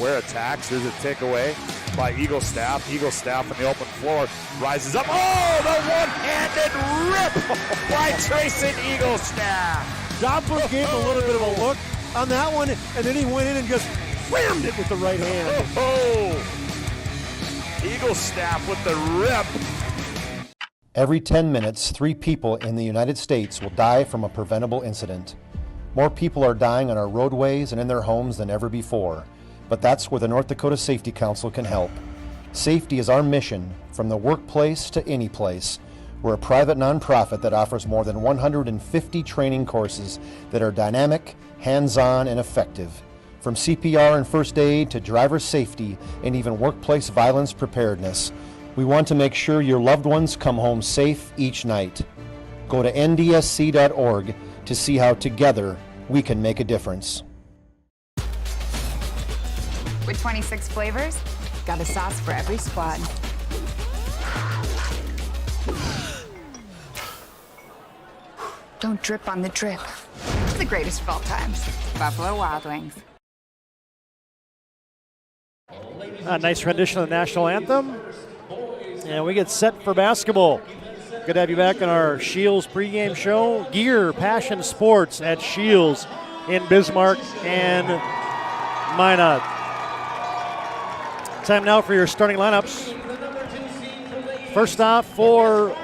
Ware attacks. There's a takeaway by Eagle Staff. Eagle Staff on the open floor rises up. Oh, the one-handed rip by Trayson Eagle Staff. Doppler gave a little bit of a look on that one, and then he went in and just whammed it with the right hand. Oh, Eagle Staff with the rip. Every 10 minutes, 3 people in the United States will die from a preventable incident. More people are dying on our roadways and in their homes than ever before. But that's where the North Dakota Safety Council can help. Safety is our mission, from the workplace to any place. We're a private nonprofit that offers more than 150 training courses that are dynamic, hands-on, and effective. From CPR and first aid to driver safety and even workplace violence preparedness, we want to make sure your loved ones come home safe each night. Go to ndsc.org to see how together we can make a difference. With 26 flavors, got a sauce for every squad. Don't drip on the drip. It's the greatest of all times. Buffalo Wild Wings. A nice rendition of the national anthem. And we get set for basketball. Good to have you back on our Shields pregame show. Gear, Passion Sports at Shields in Bismarck and Minot. Time now for your starting lineups. First off, for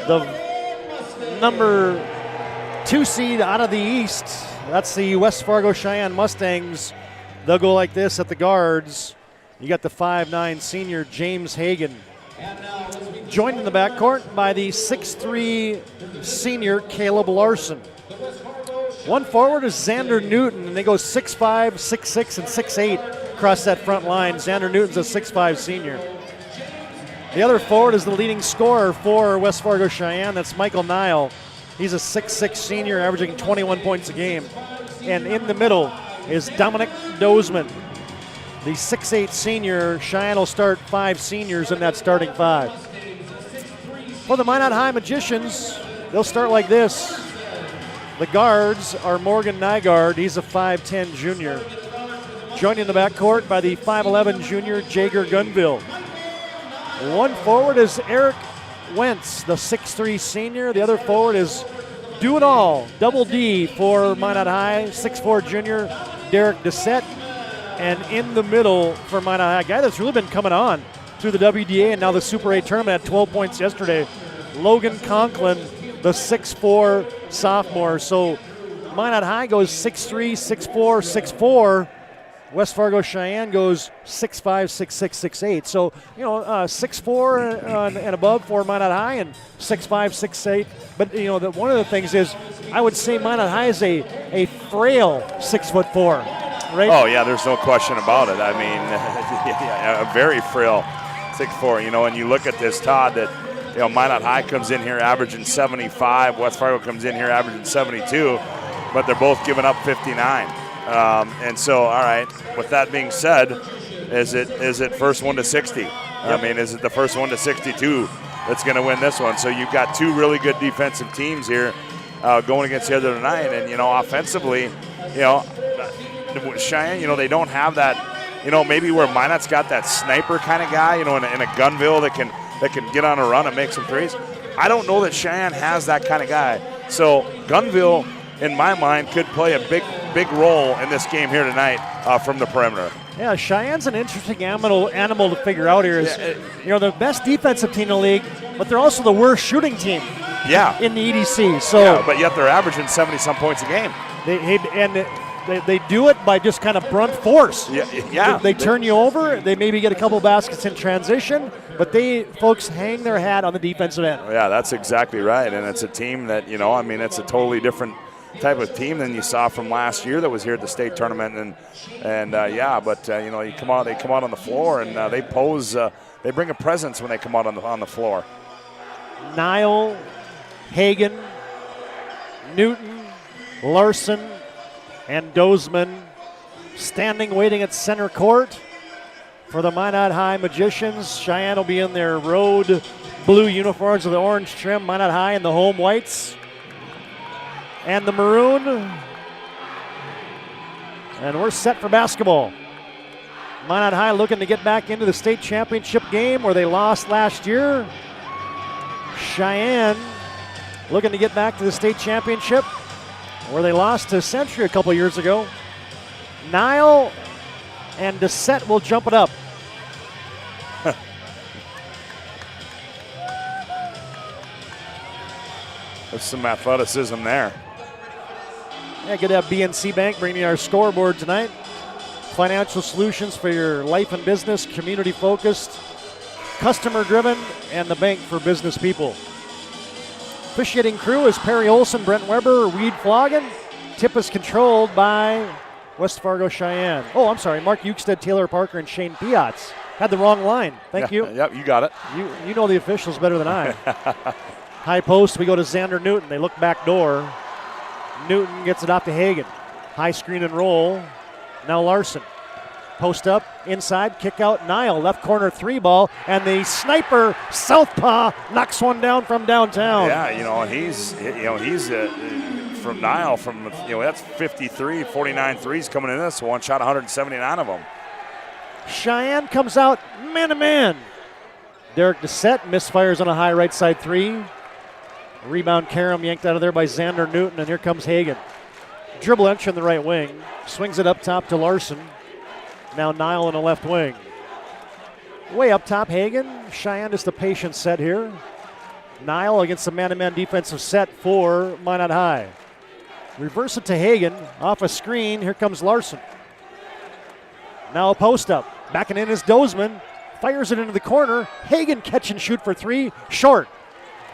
the number 2 seed out of the East, that's the West Fargo Cheyenne Mustangs. They'll go like this at the guards. You got the 5'9" senior James Hagan. Joined in the backcourt by the 6'3" senior Caleb Larson. One forward is Xander Newton, and they go 6'5", 6'6", and 6'8". Across that front line. Xander Newton's a 6'5" senior. The other forward is the leading scorer for West Fargo Cheyenne. That's Michael Nile. He's a 6'6" senior, averaging 21 points a game. And in the middle is Dominic Dozeman, the 6'8" senior. Cheyenne will start 5 seniors in that starting 5. For the Minot High Magicians, they'll start like this. The guards are Morgan Nygaard. He's a 5'10" junior. Joined in the backcourt by the 5'11" junior Jager Gunville. One forward is Eric Wentz, the 6'3" senior. The other forward is Do It All, double D for Minot High, 6'4" junior Derek Dissett. And in the middle for Minot High, a guy that's really been coming on through the WDA and now the Super 8 tournament, had 12 points yesterday, Logan Conklin, the 6'4" sophomore. So Minot High goes 6'3", 6'4", 6'4". West Fargo Cheyenne goes 6'5", 6'6", 6'8". So, 6'4" and above for Minot High and 6'5", 6'8". But, one of the things is I would say Minot High is a frail 6'4", right? Oh, yeah, there's no question about it. I mean, a very frail fantastic for, and you look at this, Todd, that, Minot High comes in here averaging 75. West Fargo comes in here averaging 72, but they're both giving up 59. And so, all right, with that being said, is it first one to 60? Yep. I mean, is it the first one to 62 that's going to win this one? So you've got two really good defensive teams here going against the other tonight. And, offensively, Cheyenne, they don't have that, maybe where Minot's got that sniper kind of guy, in a Gunville that can get on a run and make some threes. I don't know that Cheyenne has that kind of guy. So Gunville, in my mind, could play a big role in this game here tonight from the perimeter. Yeah, Cheyenne's an interesting animal to figure out here. They're the best defensive team in the league, but they're also the worst shooting team. Yeah. In the EDC. So, but yet they're averaging 70-some points a game. They do it by just kind of brunt force. Yeah. They turn you over. They maybe get a couple baskets in transition, but folks hang their hat on the defensive end. Yeah, that's exactly right. And it's a team that, it's a totally different type of team than you saw from last year that was here at the state tournament. They come out on the floor and they pose. They bring a presence when they come out on the floor. Nile, Hagan, Newton, Larson, and Dozeman standing waiting at center court for the Minot High Magicians. Cheyenne will be in their road blue uniforms with the orange trim. Minot High in the home whites and the maroon. And we're set for basketball. Minot High looking to get back into the state championship game where they lost last year. Cheyenne looking to get back to the state championship where they lost to Century a couple years ago. Nile and Doucette will jump it up. There's some athleticism there. Yeah, good to have BNC Bank bringing our scoreboard tonight. Financial solutions for your life and business, community-focused, customer-driven, and the bank for business people. Officiating crew is Perry Olson, Brent Weber, Reed Floggen. Tip is controlled by West Fargo Cheyenne. Oh, I'm sorry, Mark Euchstead, Taylor Parker, and Shane Piatz. Had the wrong line. Thank you. Yep, you got it. You know the officials better than I. High post, we go to Xander Newton. They look back door. Newton gets it off to Hagan. High screen and roll. Now Larson. Post up, inside, kick out, Nile, left corner three ball, and the sniper, southpaw, knocks one down from downtown. Yeah, he's from Nile, that's 53, 49 threes coming in this one, shot 179 of them. Cheyenne comes out man-to-man. Derek Doucette misfires on a high right side three. Rebound Karam yanked out of there by Xander Newton, and here comes Hagan. Dribble entry in the right wing, swings it up top to Larson. Now Nile in the left wing. Way up top, Hagan. Cheyenne is the patient set here. Nile against the man-to-man defensive set for Minot High. Reverse it to Hagan. Off a screen, here comes Larson. Now a post up. Backing in is Dozeman. Fires it into the corner. Hagan catch and shoot for three. Short.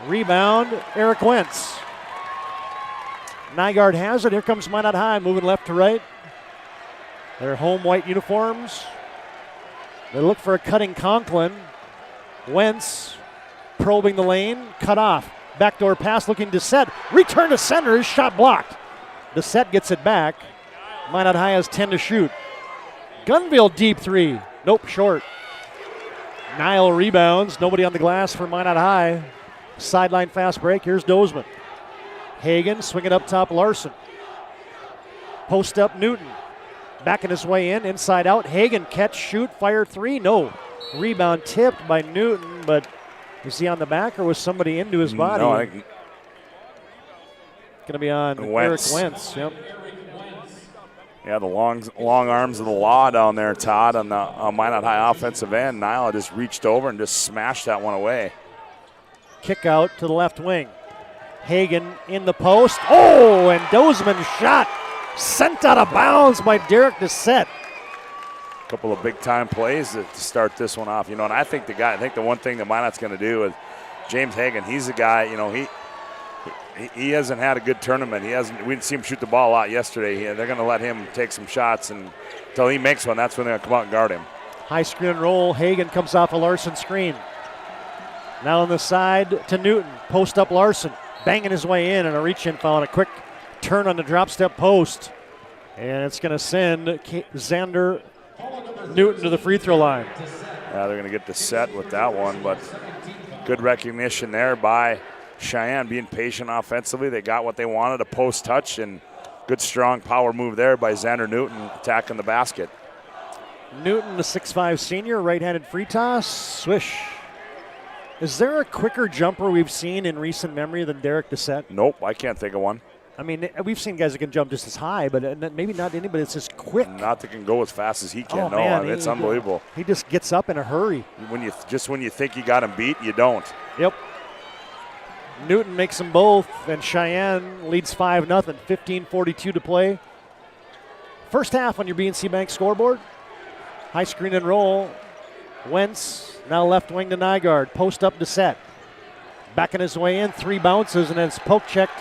Rebound, Eric Wentz. Nygaard has it. Here comes Minot High moving left to right. Their home white uniforms. They look for a cutting Conklin. Wentz probing the lane. Cut off. Backdoor pass looking Doucette. Return to center. His shot blocked. Doucette gets it back. Minot High has 10 to shoot. Gunville deep three. Nope, short. Nile rebounds. Nobody on the glass for Minot High. Sideline fast break. Here's Dozeman. Hagan swinging up top. Larson. Post up Newton. Backing his way in. Inside out. Hagan catch, shoot, fire three. No. Rebound tipped by Newton, but was he on the back or was somebody into his body? No, I think going to be on Wentz. Eric Wentz. Yep. Yeah, the long arms of the law down there, Todd, on the Minot High offensive end. Nile just reached over and just smashed that one away. Kick out to the left wing. Hagan in the post. Oh, and Dozeman shot sent out of bounds by Derek Doucette. A couple of big-time plays to start this one off. And I think the one thing that Minot's going to do is James Hagan. He's the guy, he hasn't had a good tournament. We didn't see him shoot the ball a lot yesterday. They're going to let him take some shots, and until he makes one, that's when they're going to come out and guard him. High screen and roll. Hagen comes off a Larson screen. Now on the side to Newton. Post up Larson. Banging his way in and a reach-in foul and a quick turn on the drop step post. And it's going to send Xander Newton to the free throw line. They're going to get the set with that one, but good recognition there by Cheyenne, being patient offensively. They got what they wanted, a post touch, and good strong power move there by Xander Newton attacking the basket. Newton, the 6'5 senior, right-handed free toss, swish. Is there a quicker jumper we've seen in recent memory than Derek Doucette? Nope, I can't think of one. I mean, we've seen guys that can jump just as high, but maybe not anybody that's just quick. Not that can go as fast as he can. Oh, no, man, I mean, it's unbelievable. He just gets up in a hurry. When you think you got him beat, you don't. Yep. Newton makes them both, and Cheyenne leads 5-0. 15:42 to play. First half on your BNC Bank scoreboard. High screen and roll. Wentz now left wing to Nygaard. Post up to set. Backing his way in. 3 bounces, and then it's poke checked.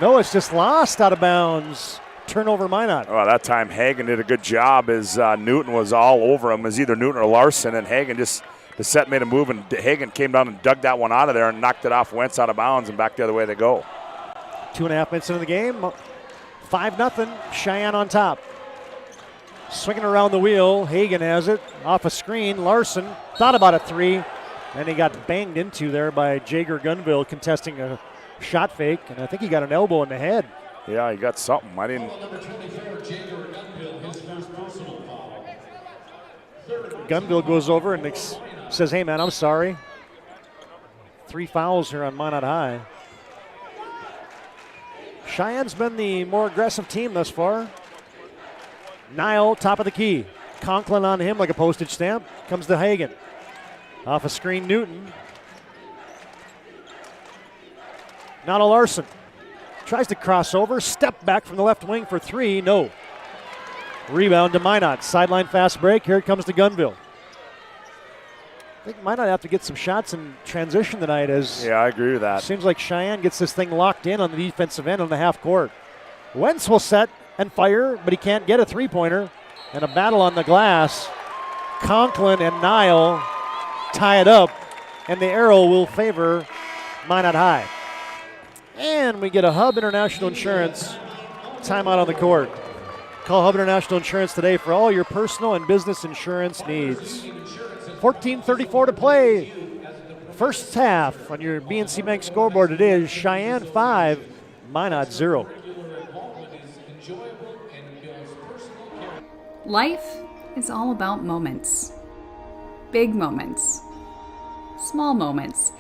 No, it's just lost out of bounds. Turnover Minot. Well, that time Hagen did a good job as Newton was all over him. It was either Newton or Larson, and Hagen just, the set made a move, and Hagen came down and dug that one out of there and knocked it off Wentz out of bounds and back the other way they go. 2.5 minutes into the game. 5-0. Cheyenne on top. Swinging around the wheel. Hagen has it. Off a screen. Larson thought about a 3. And he got banged into there by Jager Gunville contesting a shot fake. And I think he got an elbow in the head. Yeah, he got something. I didn't. Gunville goes over and says, hey, man, I'm sorry. 3 fouls here on Minot High. Cheyenne's been the more aggressive team thus far. Nile, top of the key. Conklin on him like a postage stamp. Comes to Hagen. Off a screen, Newton. Now to Larson. Tries to cross over. Step back from the left wing for 3. No. Rebound to Minot. Sideline fast break. Here it comes to Gunville. I think Minot have to get some shots in transition tonight. Yeah, I agree with that. Seems like Cheyenne gets this thing locked in on the defensive end on the half court. Wentz will set and fire, but he can't get a 3-pointer. And a battle on the glass. Conklin and Nile tie it up, and the arrow will favor Minot High. And we get a Hub International Insurance timeout on the court. Call Hub International Insurance today for all your personal and business insurance needs. 14:34 to play. First half on your BNC Bank scoreboard. It is Cheyenne 5, Minot 0. Life is all about moments. Big moments. Small moments.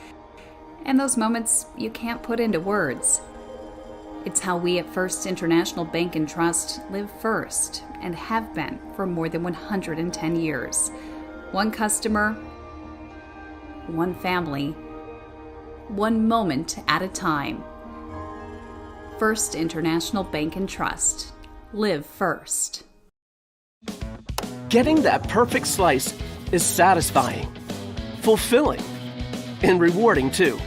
And those moments you can't put into words. It's how we at First International Bank and Trust live first and have been for more than 110 years. One customer, one family, one moment at a time. First International Bank and Trust. Live first. Getting that perfect slice is satisfying, fulfilling, and rewarding too.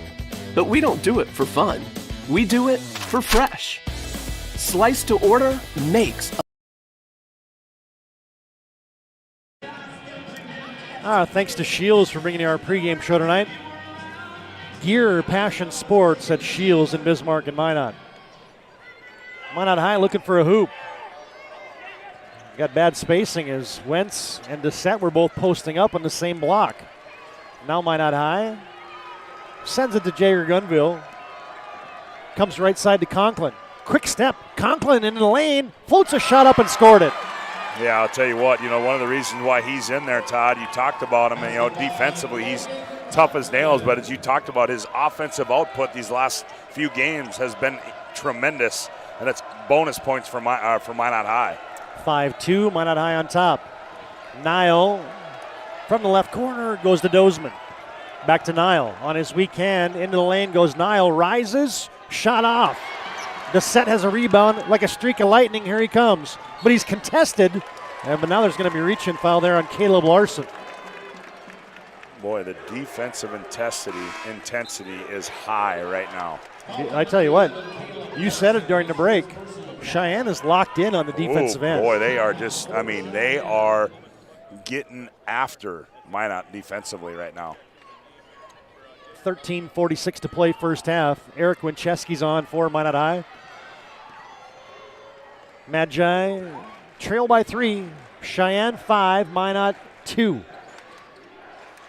But we don't do it for fun. We do it for fresh. Slice to order makes Thanks to Shields for bringing you our pregame show tonight. Gear Passion Sports at Shields in Bismarck and Minot. Minot High looking for a hoop. Got bad spacing as Wentz and Doucette were both posting up on the same block. Now Minot High sends it to Jager Gunville. Comes right side to Conklin. Quick step. Conklin into the lane. Floats a shot up and scored it. Yeah, I'll tell you what, one of the reasons why he's in there, Todd, you talked about him, and, defensively he's tough as nails, but as you talked about, his offensive output these last few games has been tremendous, and it's bonus points for Minot High. 5-2, Minot High on top. Nile from the left corner goes to Dozeman. Back to Nile. On his weak hand, into the lane goes Nile. Rises, shot off. Doucette has a rebound like a streak of lightning. Here he comes. But he's contested. But now there's going to be a reach-in foul there on Caleb Larson. Boy, the defensive intensity is high right now. I tell you what, you said it during the break. Cheyenne is locked in on the defensive end. Boy, they are just, they are getting after Minot defensively right now. 13:46 to play first half. Eric Winchesky's on for Minot High. Magi trail by 3. Cheyenne 5, Minot 2.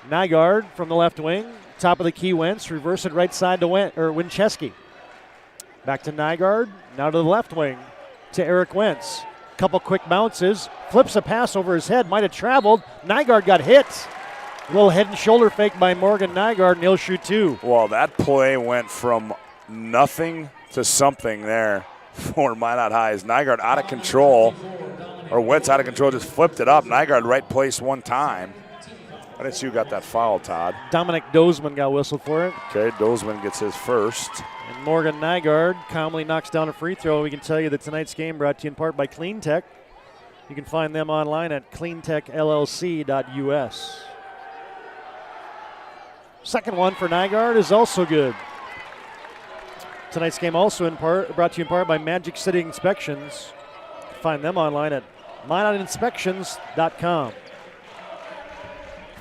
Nygaard from the left wing. Top of the key, Wentz. Reverse it right side to Winchesky. Back to Nygaard. Now to the left wing to Eric Wentz. Couple quick bounces. Flips a pass over his head. Might have traveled. Nygaard got hit. A little head and shoulder fake by Morgan Nygaard, and he'll shoot 2. Well, that play went from nothing to something there for Minot High. As Nygaard out of control, or Wentz out of control, just flipped it up. Nygaard right place one time. I didn't see who got that foul, Todd. Dominic Dozeman got whistled for it. Okay, Dozeman gets his first. And Morgan Nygaard calmly knocks down a free throw. We can tell you that tonight's game brought to you in part by Clean Tech. You can find them online at cleantechllc.us. Second one for Nygaard is also good. Tonight's game also brought to you in part by Magic City Inspections. Find them online at minotinspections.com.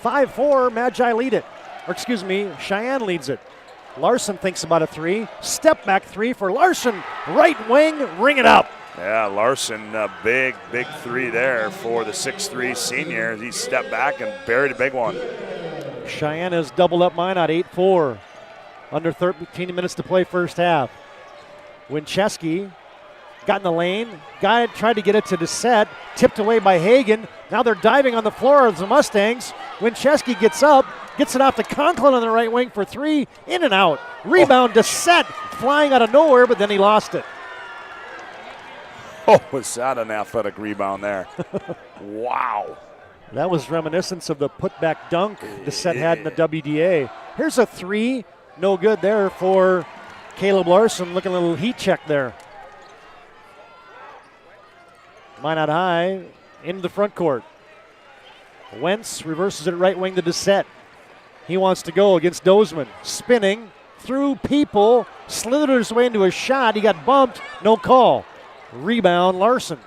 5-4, Magi lead it. Cheyenne leads it. Larson thinks about a 3. Step back 3 for Larson. Right wing, ring it up. Yeah, Larson, a big 3 there for the 6'3 senior. He stepped back and buried a big one. Cheyenne has doubled up Minot, 8-4. Under 13 minutes to play first half. Winchesky got in the lane. Guy tried to get it to Dissett. Tipped away by Hagan. Now they're diving on the floor of the Mustangs. Winchesky gets up. Gets it off to Conklin on the right wing for 3. In and out. Rebound, Dissett flying out of nowhere, but then he lost it. Oh, was that an athletic rebound there? Wow. That was reminiscent of the putback dunk Dissett had in the WDA. Here's a 3. No good there for Caleb Larson. Looking a little heat check there. Minot High into the front court. Wentz reverses it right wing to Dissett. He wants to go against Dozeman. Spinning through people. Slithered his way into a shot. He got bumped. No call. Rebound, Larson.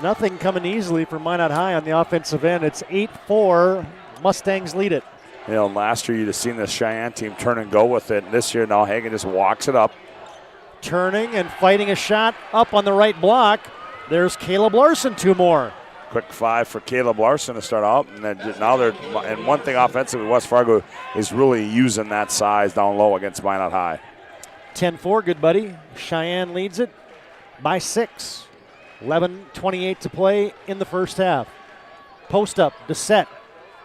Nothing coming easily for Minot High on the offensive end. It's 8-4. Mustangs lead it. You know, last year you'd have seen the Cheyenne team turn and go with it. And this year now Hagan just walks it up. Turning and fighting a shot up on the right block. There's Caleb Larson, 2 more. Quick 5 for Caleb Larson to start out. And then now and one thing offensively, West Fargo is really using that size down low against Minot High. 10-4, good buddy. Cheyenne leads it by 6. 11:28 to play in the first half. Post up, Dissett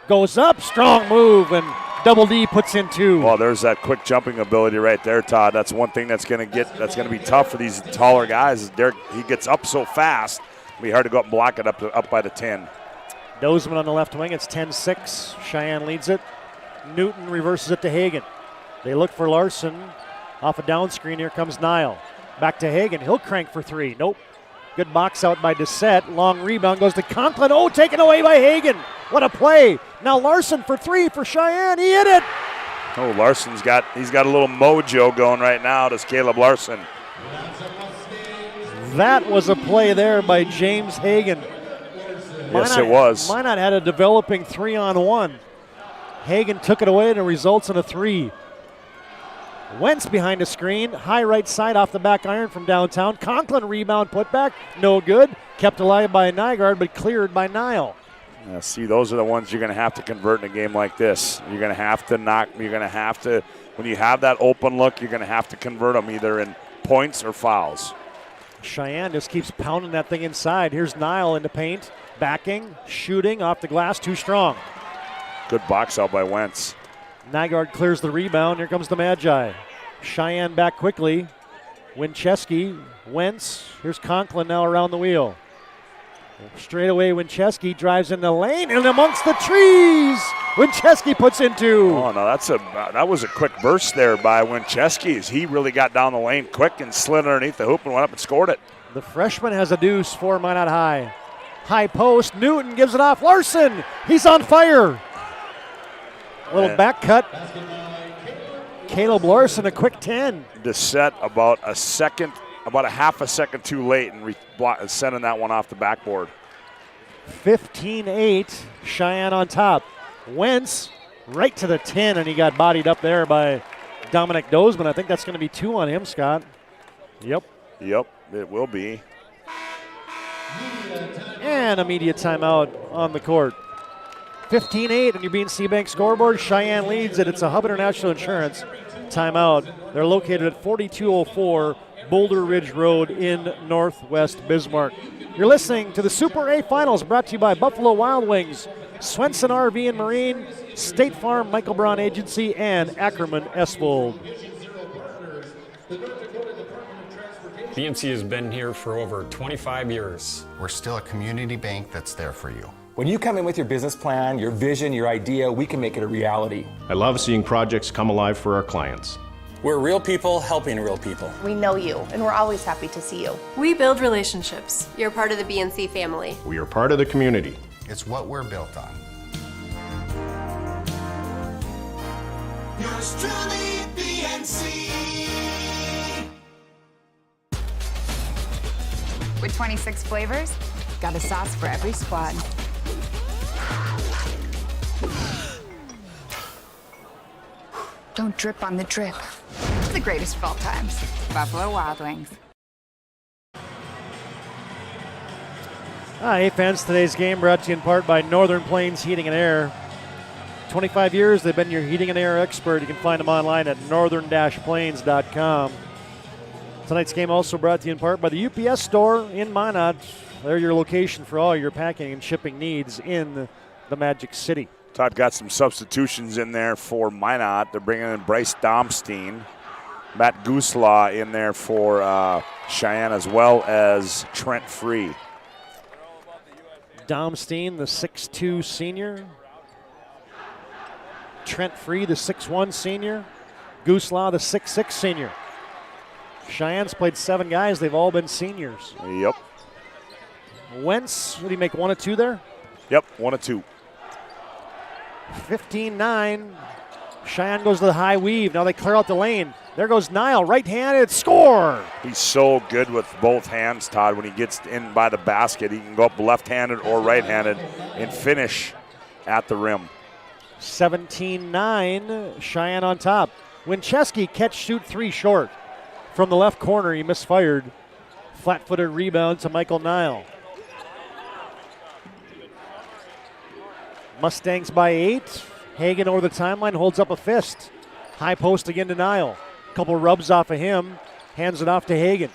goes up, strong move, and Double D puts in 2. Well, there's that quick jumping ability right there, Todd. That's one thing that's going to be tough for these taller guys. Is he gets up so fast, it'll be hard to go up and block it up by the 10. Dozeman on the left wing. It's 10-6. Cheyenne leads it. Newton reverses it to Hagan. They look for Larson. Off a down screen, here comes Nile. Back to Hagan. He'll crank for 3. Nope. Good box out by Dissett. Long rebound goes to Conklin. Oh, taken away by Hagan. What a play. Now Larson for 3 for Cheyenne. He hit it. Oh, Larson's got a little mojo going right now. Does Caleb Larson. That was a play there by James Hagan. Yes, it was. Minot had a developing 3-on-1. Hagan took it away and it results in a 3. Wentz behind a screen, high right side off the back iron from downtown. Conklin rebound putback, no good. Kept alive by Nygaard, but cleared by Nile. Yeah, see, those are the ones you're going to have to convert in a game like this. You're going to have to when you have that open look, you're going to have to convert them either in points or fouls. Cheyenne just keeps pounding that thing inside. Here's Nile in the paint, backing, shooting off the glass, too strong. Good box out by Wentz. Nygaard clears the rebound. Here comes the Magi. Cheyenne back quickly. Winchesky, Wentz. Here's Conklin now around the wheel. Straight away, Winchesky drives in the lane and amongst the trees. Winchesky puts in 2. Oh no, that was a quick burst there by Winchesky. As he really got down the lane quick and slid underneath the hoop and went up and scored it. The freshman has a deuce for Minot High. High post. Newton gives it off. Larson. He's on fire. Little back cut. Caleb Larson, a quick 10. Dissett about a second about a half a second too late and sending that one off the backboard. 15-8, Cheyenne on top. Wentz right to the 10, and he got bodied up there by Dominic Dozman. I think that's going to be 2 on him, Scott. Yep, it will be. And a media timeout on the court. 15-8 on your BNC Bank scoreboard. Cheyenne leads it. It's a Hub International Insurance timeout. They're located at 4204 Boulder Ridge Road in Northwest Bismarck. You're listening to the Super A Finals, brought to you by Buffalo Wild Wings, Swenson RV and Marine, State Farm, Michael Braun Agency, and Ackerman Esvold. BNC has been here for over 25 years. We're still a community bank that's there for you. When you come in with your business plan, your vision, your idea, we can make it a reality. I love seeing projects come alive for our clients. We're real people helping real people. We know you, and we're always happy to see you. We build relationships. You're part of the BNC family. We are part of the community. It's what we're built on. Yours truly, BNC. With 26 flavors, got a sauce for every squad. Don't drip on the drip. It's the greatest of all times. Buffalo Wild Wings. Hey fans, today's game brought to you in part by Northern Plains Heating and Air. 25 years, they've been your heating and air expert. You can find them online at northern-plains.com. Tonight's game also brought to you in part by the UPS store in Minot. They're your location for all your packing and shipping needs in the Magic City. Todd got some substitutions in there for Minot. They're bringing in Bryce Domstein, Matt Gooslaw in there for Cheyenne, as well as Trent Free. Domstein, the 6'2 senior. Trent Free, the 6'1 senior. Gooslaw, the 6'6 senior. Cheyenne's played 7 guys. They've all been seniors. Yep. Wentz, did he make 1 of 2 there? Yep, 1 of 2. 15-9. Cheyenne goes to the high weave. Now they clear out the lane. There goes Nile, right-handed, score! He's so good with both hands, Todd. When he gets in by the basket, he can go up left-handed or right-handed and finish at the rim. 17-9, Cheyenne on top. Winchesky catch, shoot 3 short. From the left corner, he misfired. Flat-footed rebound to Michael Nile. Mustangs by 8. Hagan over the timeline, holds up a fist. High post again to Nile. Couple rubs off of him, hands it off to Hagan.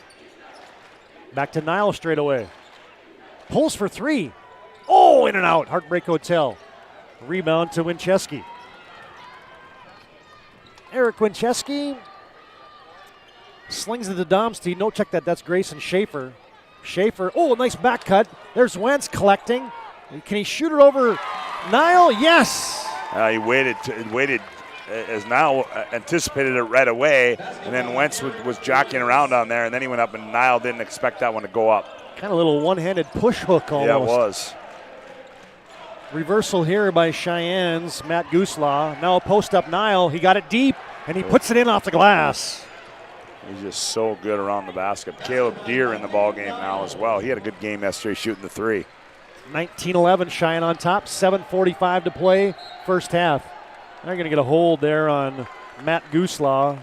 Back to Nile straight away. Pulls for 3. Oh, in and out. Heartbreak Hotel. Rebound to Winchesky. Eric Winchesky slings it to Domstein. No, check that. That's Grayson Schaefer. Schaefer. Oh, nice back cut. There's Wentz collecting. Can he shoot it over Nile? Yes. He waited as Nile anticipated it right away, and then Wentz was jockeying around on there, and then he went up, and Nile didn't expect that one to go up. Kind of a little one-handed push hook almost. Yeah, it was. Reversal here by Cheyenne's Matt Gooslaw. Now post up Nile. He got it deep, and he puts it in off the glass. He's just so good around the basket. Caleb Deere in the ball game now as well. He had a good game yesterday shooting the 3. 19-11, Cheyenne on top. 7:45 to play, first half. They're going to get a hold there on Matt Gooslaw.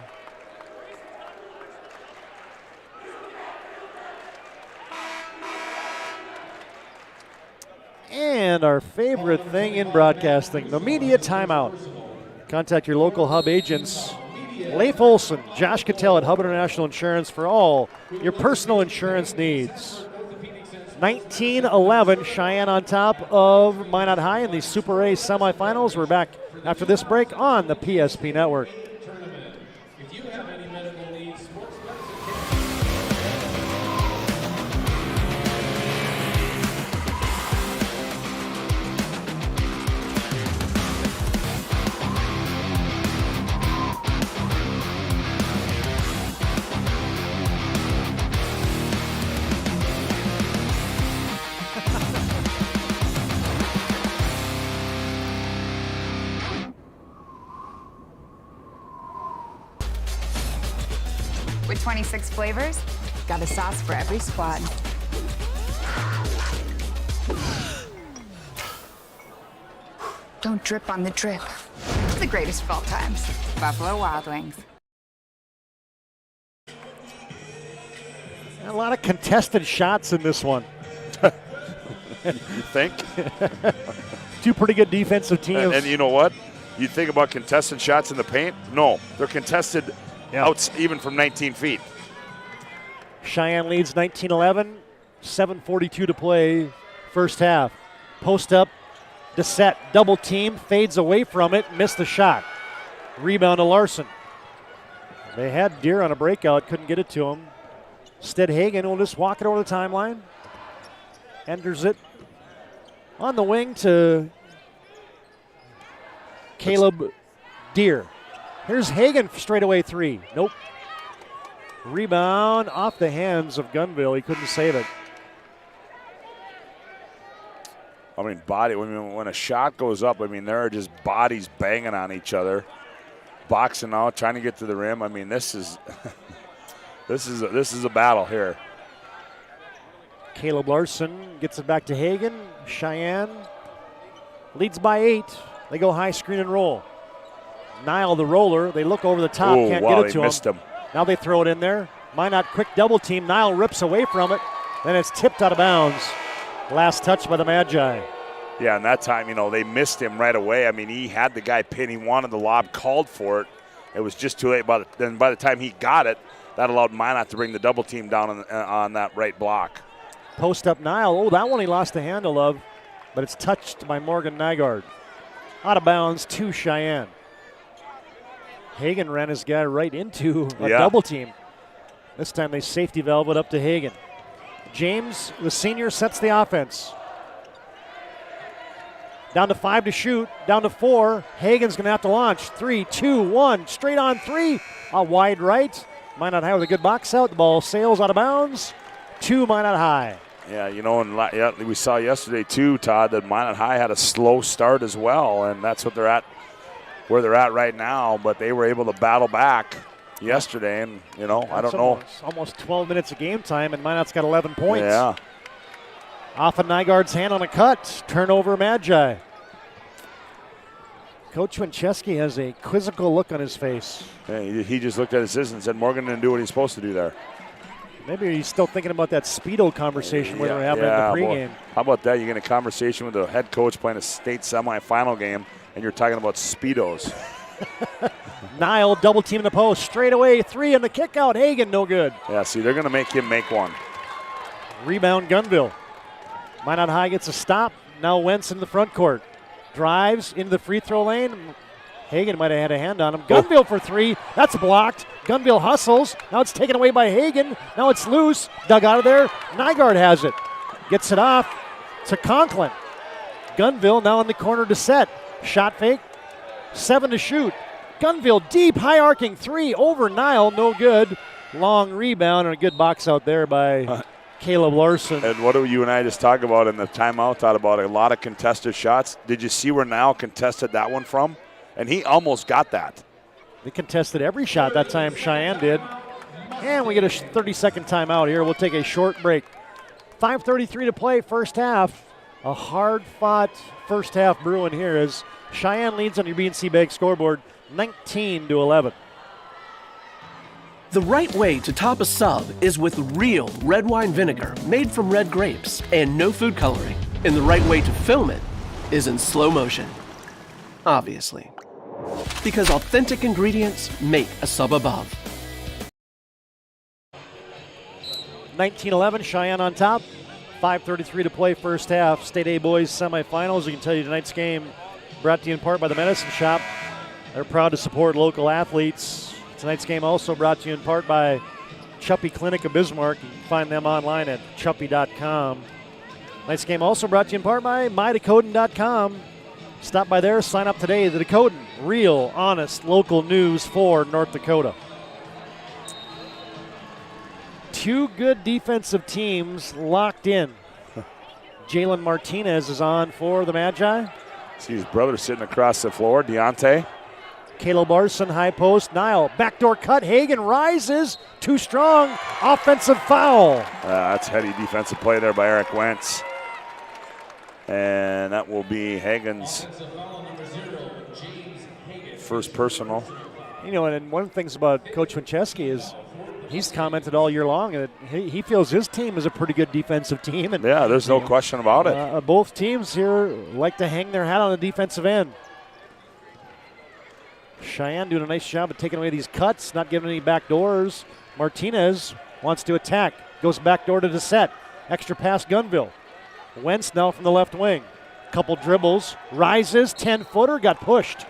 And our favorite thing in broadcasting, the media timeout. Contact your local Hub agents. Leif Olson, Josh Cattell at Hub International Insurance for all your personal insurance needs. 19-11, Cheyenne on top of Minot High in the Super A semifinals. We're back after this break on the PSP Network. With 26 flavors, Got a sauce for every squad. Don't drip on the drip. It's the greatest of all times. Buffalo Wild Wings. A lot of contested shots in this one. You think? Two pretty good defensive teams. And you know what? You think about contested shots in the paint? No, they're contested outs even from 19 feet. Cheyenne leads 19-11, 7:42 to play, first half. Post up, Dissett, double team, fades away from it, missed the shot. Rebound to Larson. They had Deere on a breakout, couldn't get it to him. Instead, Hagan will just walk it over the timeline. Enters it on the wing to Caleb Deere. Here's Hagan straightaway three. Nope. Rebound off the hands of Gunville. He couldn't save it. I mean, when a shot goes up, I mean, there are just bodies banging on each other, boxing out, trying to get to the rim. I mean, this is this is a battle here. Caleb Larson gets it back to Hagan. Cheyenne leads by 8. They go high screen and roll. Nile, the roller, they look over the top, can't get it to him. Missed him. Now they throw it in there. Minot quick double team. Nile rips away from it. Then it's tipped out of bounds. Last touch by the Magi. Yeah, and that time, they missed him right away. I mean, he had the guy pinned. He wanted the lob, called for it. It was just too late. Then by the time he got it, that allowed Minot to bring the double team down on that right block. Post up Nile. Oh, that one he lost the handle of, but it's touched by Morgan Nygaard. Out of bounds to Cheyenne. Hagan ran his guy right into a double team. This time they safety valve it up to Hagan. James, the senior, sets the offense. Down to 5 to shoot, down to 4. Hagan's going to have to launch. 3, 2, 1, straight on 3. A wide right. Minot High with a good box out. The ball sails out of bounds. 2 Minot High. Yeah, and we saw yesterday too, Todd, that Minot High had a slow start as well, and that's what they're at, where they're at right now. But they were able to battle back yesterday, and I don't know. Almost 12 minutes of game time, and Minot's got 11 points. Yeah. Off of Nygaard's hand on a cut. Turnover, Magi. Coach Winchesky has a quizzical look on his face. Yeah, he just looked at his assistant and said Morgan didn't do what he's supposed to do there. Maybe he's still thinking about that Speedo conversation where they're having in the pregame. How about that? You get a conversation with the head coach playing a state semifinal game, and you're talking about Speedos. Nile double team in the post. Straight away, 3 and the kick out. Hagan, no good. Yeah, see, they're going to make him make one. Rebound, Gunville. Minot High gets a stop. Now Wentz in the front court. Drives into the free throw lane. Hagan might have had a hand on him. Gunville for 3. That's blocked. Gunville hustles. Now it's taken away by Hagan. Now it's loose. Dug out of there. Nygaard has it. Gets it off to Conklin. Gunville now in the corner to set. Shot fake. 7 to shoot. Gunville deep, high arcing 3 over Nile. No good. Long rebound and a good box out there by Caleb Larson. And what do you and I just talk about in the timeout? Thought about a lot of contested shots. Did you see where Nile contested that one from? And he almost got that. They contested every shot that time, Cheyenne did. And we get a 30-second timeout here. We'll take a short break. 5:33 to play, first half. A hard-fought first half brewing here as Cheyenne leads on your BNC Bank scoreboard 19-11. The right way to top a sub is with real red wine vinegar made from red grapes and no food coloring. And the right way to film it is in slow motion. Obviously. Because authentic ingredients make a sub above. 19-11, Cheyenne on top. 5:33 to play, first half. State A boys semifinals. We can tell you tonight's game brought to you in part by the Medicine Shop. They're proud to support local athletes. Tonight's game also brought to you in part by Chuppy Clinic of Bismarck. You can find them online at chuppy.com. Tonight's game also brought to you in part by mydakotan.com. Stop by there, sign up today. The Dakotan, real, honest, local news for North Dakota. Two good defensive teams locked in. Jalen Martinez is on for the Magi. See his brother sitting across the floor, Deontay. Caleb Larson, high post. Nile, backdoor cut. Hagen rises. Too strong. Offensive foul. That's heady defensive play there by Eric Wentz. And that will be Hagen's first personal. You know, and one of the things about Coach Winchesky is he's commented all year long that he feels his team is a pretty good defensive team. And yeah, there's no question about it. Both teams here like to hang their hat on the defensive end. Cheyenne doing a nice job of taking away these cuts, not giving any back doors. Martinez wants to attack, goes back door to Dissett. Extra pass Gunville. Wentz now from the left wing. Couple dribbles, rises, 10-footer, got pushed.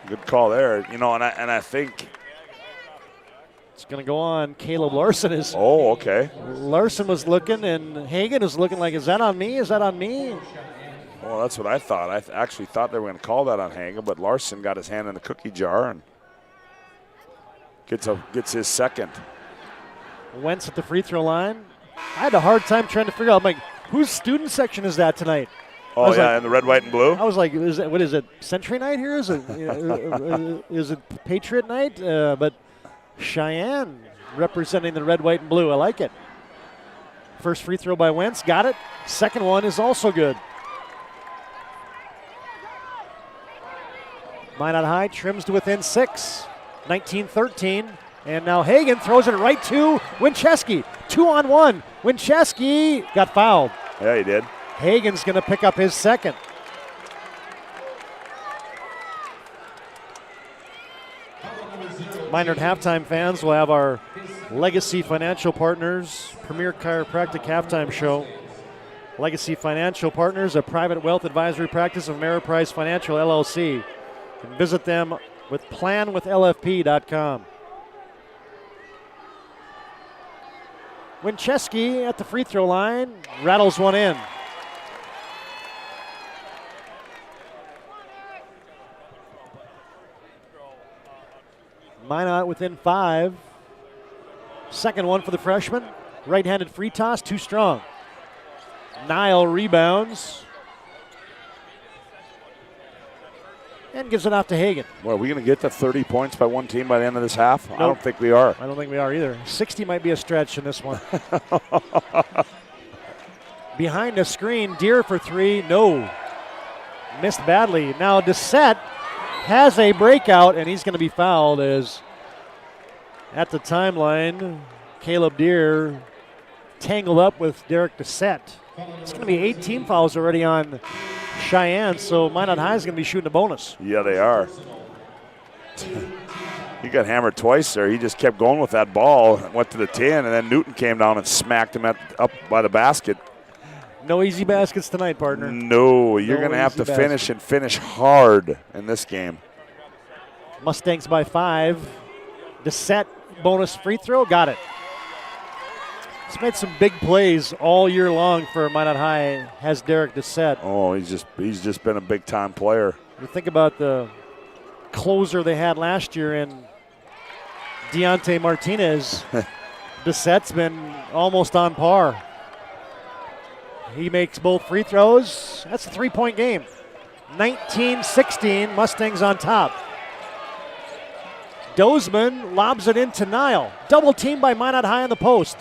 Good call there. You know, and I think it's going to go on. Caleb Larson is. Oh, okay. Larson was looking, and Hagen is looking like, is that on me? Is that on me? Well, that's what I thought. I actually thought they were going to call that on Hagen, but Larson got his hand in the cookie jar and gets his second. Wentz at the free throw line. I had a hard time trying to figure out, I'm like, whose student section is that tonight? Oh, yeah, in the red, white, and blue? I was like, what is it, Century Night here? Is it, is it Patriot Night? But Cheyenne representing the red, white, and blue. I like it. First free throw by Wentz, got it. Second one is also good. Minot High trims to within 6, 19-13. And now Hagen throws it right to Winchesky. 2-on-1. Winchesky got fouled. Yeah, he did. Hagen's going to pick up his second. Minor halftime fans will have our Legacy Financial Partners Premier Chiropractic halftime show. Legacy Financial Partners, a private wealth advisory practice of Ameriprise Financial LLC. You can visit them with planwithlfp.com. Winchesky at the free throw line, rattles one in. Minot within 5. Second one for the freshman. Right-handed free toss, too strong. Nile rebounds. And gives it off to Hagen. Well, are we going to get to 30 points by one team by the end of this half? Nope. I don't think we are. I don't think we are either. 60 might be a stretch in this one. Behind the screen, Deere for 3. No. Missed badly. Now Dissett has a breakout, and he's going to be fouled as at the timeline, Caleb Deere tangled up with Derek Dissett. It's going to be 18 fouls already on Cheyenne, so Minot High is going to be shooting a bonus. Yeah, they are. He got hammered twice there. He just kept going with that ball, went to the 10, and then Newton came down and smacked him up by the basket. No easy baskets tonight, partner. No, you're going to have to finish and finish hard in this game. Mustangs by 5. Dissett bonus free throw, got it. He's made some big plays all year long for Minot High, has Derek Dissett. Oh, he's just been a big-time player. You think about the closer they had last year in Deontay Martinez. Dissett's been almost on par. He makes both free throws. That's a 3-point game. 19-16, Mustangs on top. Dozeman lobs it into Nile. Double team by Minot High in the post.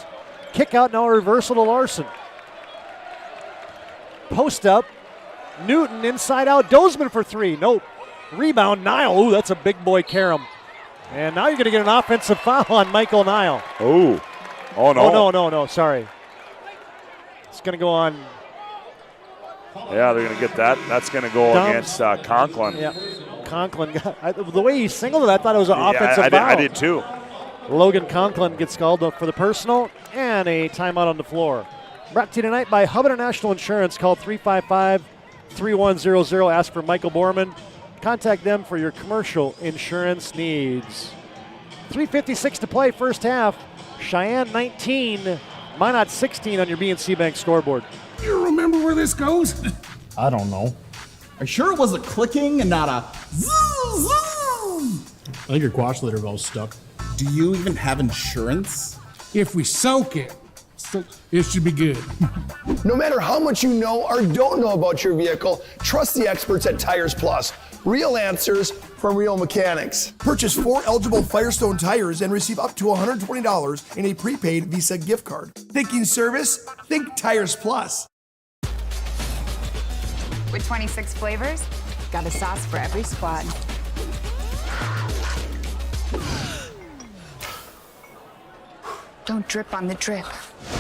Kick out, now a reversal to Larson. Post up. Newton inside out. Dozeman for 3. Nope. Rebound, Nile. Ooh, that's a big boy carom. And now you're going to get an offensive foul on Michael Nile. Oh. Oh, no. Oh, no. Sorry. It's going to go on. Yeah, they're going to get that. That's going to go against Conklin. Yeah. Conklin, the way he singled it, I thought it was an offensive foul. I did too. Logan Conklin gets called up for the personal and a timeout on the floor. Brought to you tonight by Hub International Insurance. Call 355-3100. Ask for Michael Borman. Contact them for your commercial insurance needs. 3:56 to play, first half. Cheyenne 19, Minot 16 on your BNC Bank scoreboard. You remember where this goes? I don't know. Are you sure it was a clicking and not a zoom? I think your quash litter valve's stuck. Do you even have insurance? If we soak it, it should be good. No matter how much you know or don't know about your vehicle, trust the experts at Tires Plus. real answers from real mechanics. Purchase 4 eligible Firestone tires and receive up to $120 in a prepaid Visa gift card. Thinking service? Think Tires Plus. With 26 flavors, got a sauce for every squad. Don't drip on the drip.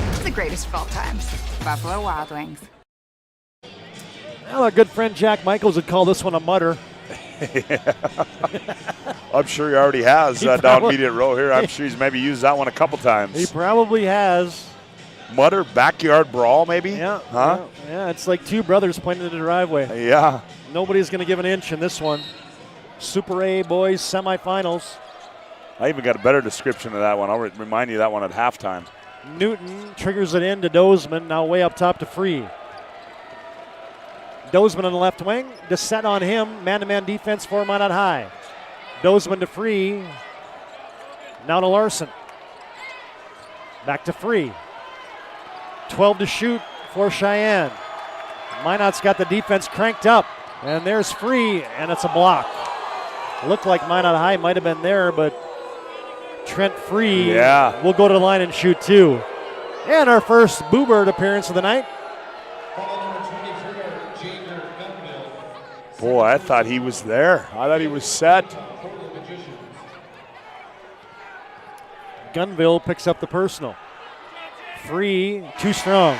It's the greatest of all times. Buffalo Wild Wings. Well, our good friend Jack Michaels would call this one a mutter. I'm sure he already has down median row here. I'm sure he's maybe used that one a couple times. He probably has. Mutter, backyard brawl, maybe? Yeah. Huh? Yeah, it's like two brothers playing in the driveway. Yeah. Nobody's going to give an inch in this one. Super A boys semifinals. I even got a better description of that one. I'll remind you of that one at halftime. Newton triggers it into Dozeman, now way up top to Free. Dozeman on the left wing, Dissett on him, man-to-man defense for Minot High. Dozeman to Free, now to Larson. Back to Free. 12 to shoot for Cheyenne. Minot's got the defense cranked up, and there's Free, and it's a block. Looked like Minot High might have been there, but Trent Free will go to the line and shoot two. And our first Boo Bird appearance of the night. Boy, I thought he was there. I thought he was set. Gunville picks up the personal. Free, too strong.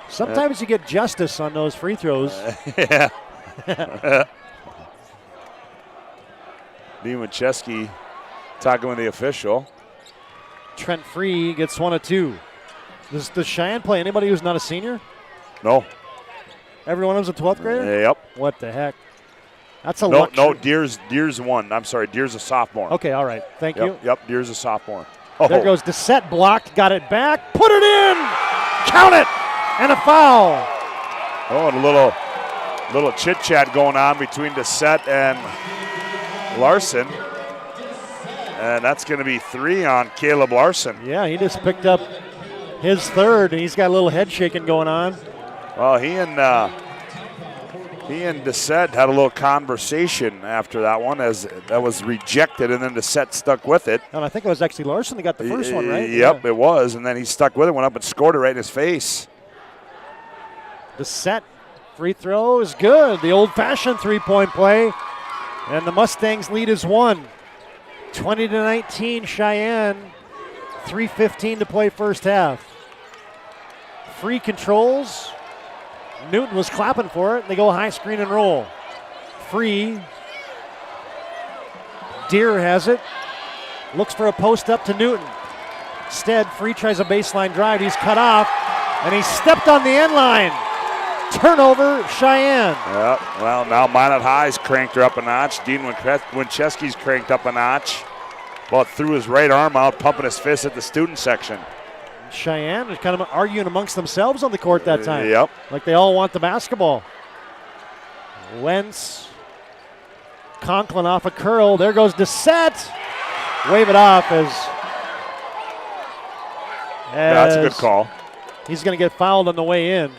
Sometimes you get justice on those free throws. Yeah. Dean Winchesky talking with the official. Trent Free gets 1 of 2. Does Cheyenne play anybody who's not a senior? No. Every one of them's a 12th grader? Yep. What the heck? That's a No, Deer's one. I'm sorry, Deer's a sophomore. Okay, all right. Thank you. Yep, Deer's a sophomore. There goes Dissett, blocked, got it back, put it in! Count it! And a foul. Oh, and a little chit-chat going on between Dissett and Larson. And that's going to be 3 on Caleb Larson. Yeah, he just picked up his third, and he's got a little head shaking going on. Well, he and Dissett had a little conversation after that one, as that was rejected, and then Dissett stuck with it. And I think it was actually Larson that got the first one, right? Yep, it was, and then he stuck with it, went up and scored it right in his face. Dissett free throw is good. The old-fashioned three-point play, and the Mustangs lead is 1. 20-19 Cheyenne. 3:15 to play first half. Free controls. Newton was clapping for it. They go high screen and roll. Free. Deer has it. Looks for a post up to Newton. Instead, Free tries a baseline drive. He's cut off, and he stepped on the end line. Turnover, Cheyenne. Yep. Well, now Minot High's cranked her up a notch. Dean Winchesky's cranked up a notch. Well, threw his right arm out, pumping his fist at the student section. Cheyenne is kind of arguing amongst themselves on the court that time. Yep. Like they all want the basketball. Wentz. Conklin off a curl. There goes Dissett. Wave it off as that's a good call. He's going to get fouled on the way in.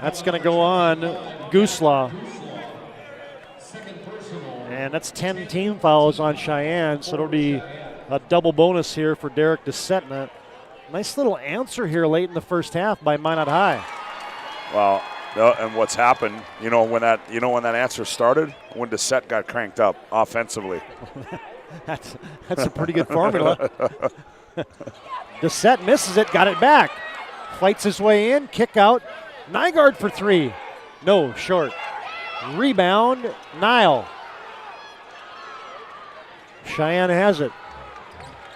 That's going to go on Gooselaw. And that's 10 team fouls on Cheyenne, so it'll be a double bonus here for Derek Dissett. Nice little answer here late in the first half by Minot High. Well, and what's happened, when that answer started, when Dissett got cranked up offensively. That's a pretty good formula. Dissett misses it, got it back. Fights his way in, kick out. Nygaard for 3. No, short. Rebound, Nile. Cheyenne has it.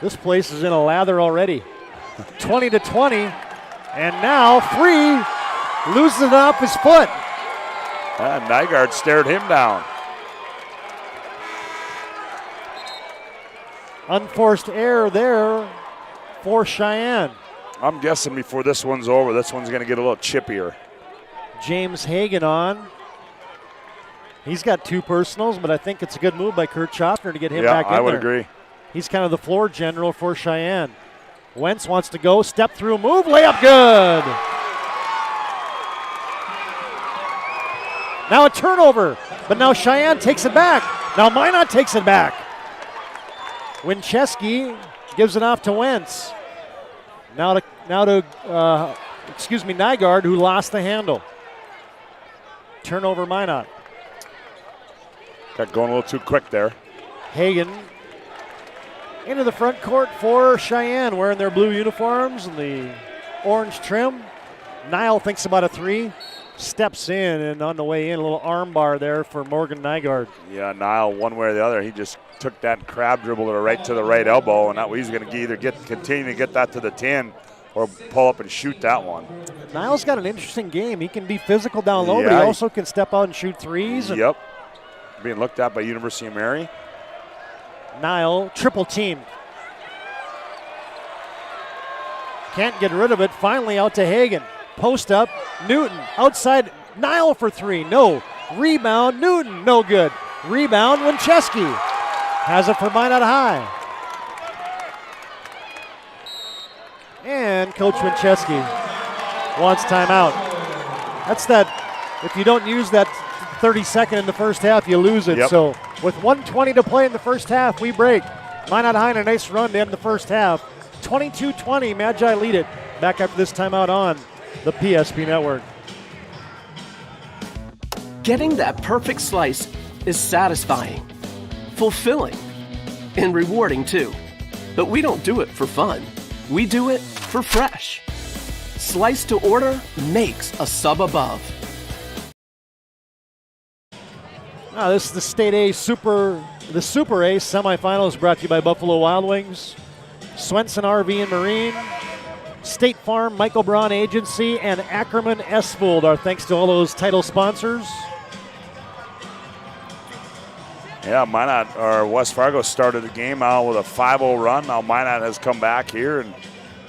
This place is in a lather already. 20-20, and now Free loses it off his foot. Nygaard stared him down. Unforced error there for Cheyenne. I'm guessing before this one's over, this one's going to get a little chippier. James Hagan on. He's got 2 personals, but I think it's a good move by Kurt Schaffner to get him back in there. I would agree. He's kind of the floor general for Cheyenne. Wentz wants to go, step through, move, layup good. Now a turnover, but now Cheyenne takes it back. Now Minot takes it back. Winchesky gives it off to Wentz. Now to Nygaard, who lost the handle. Turnover Minot. Got going a little too quick there. Hagen into the front court for Cheyenne, wearing their blue uniforms and the orange trim. Nile thinks about a three, steps in, and on the way in, a little arm bar there for Morgan Nygaard. Yeah, Nile, one way or the other, he just took that crab dribble right to the right elbow, and that way he's going to either continue to get that to the 10 or pull up and shoot that one. Nile's got an interesting game. He can be physical down low, but he also can step out and shoot threes. Yep. Being looked at by University of Mary. Nile, triple team. Can't get rid of it. Finally out to Hagen. Post up, Newton. Outside, Nile for three. No. Rebound, Newton. No good. Rebound, Winchesky. Has it for Minot High. And Coach Winchesky wants timeout. That's that, if you don't use that 32nd in the first half, you lose it. Yep. So with 1:20 to play in the first half, we break. Minot High in a nice run to end the first half. 22-20, Magi lead it. Back after this timeout on the PSP Network. Getting that perfect slice is satisfying, fulfilling, and rewarding too. But we don't do it for fun. We do it for fresh. Slice to order makes a sub above. Now this is the State A Super A semifinals brought to you by Buffalo Wild Wings, Swenson RV and Marine, State Farm, Michael Braun Agency, and Ackerman Esfold. Our thanks to all those title sponsors. Yeah, Minot or West Fargo started the game out with a 5-0 run. Now Minot has come back here and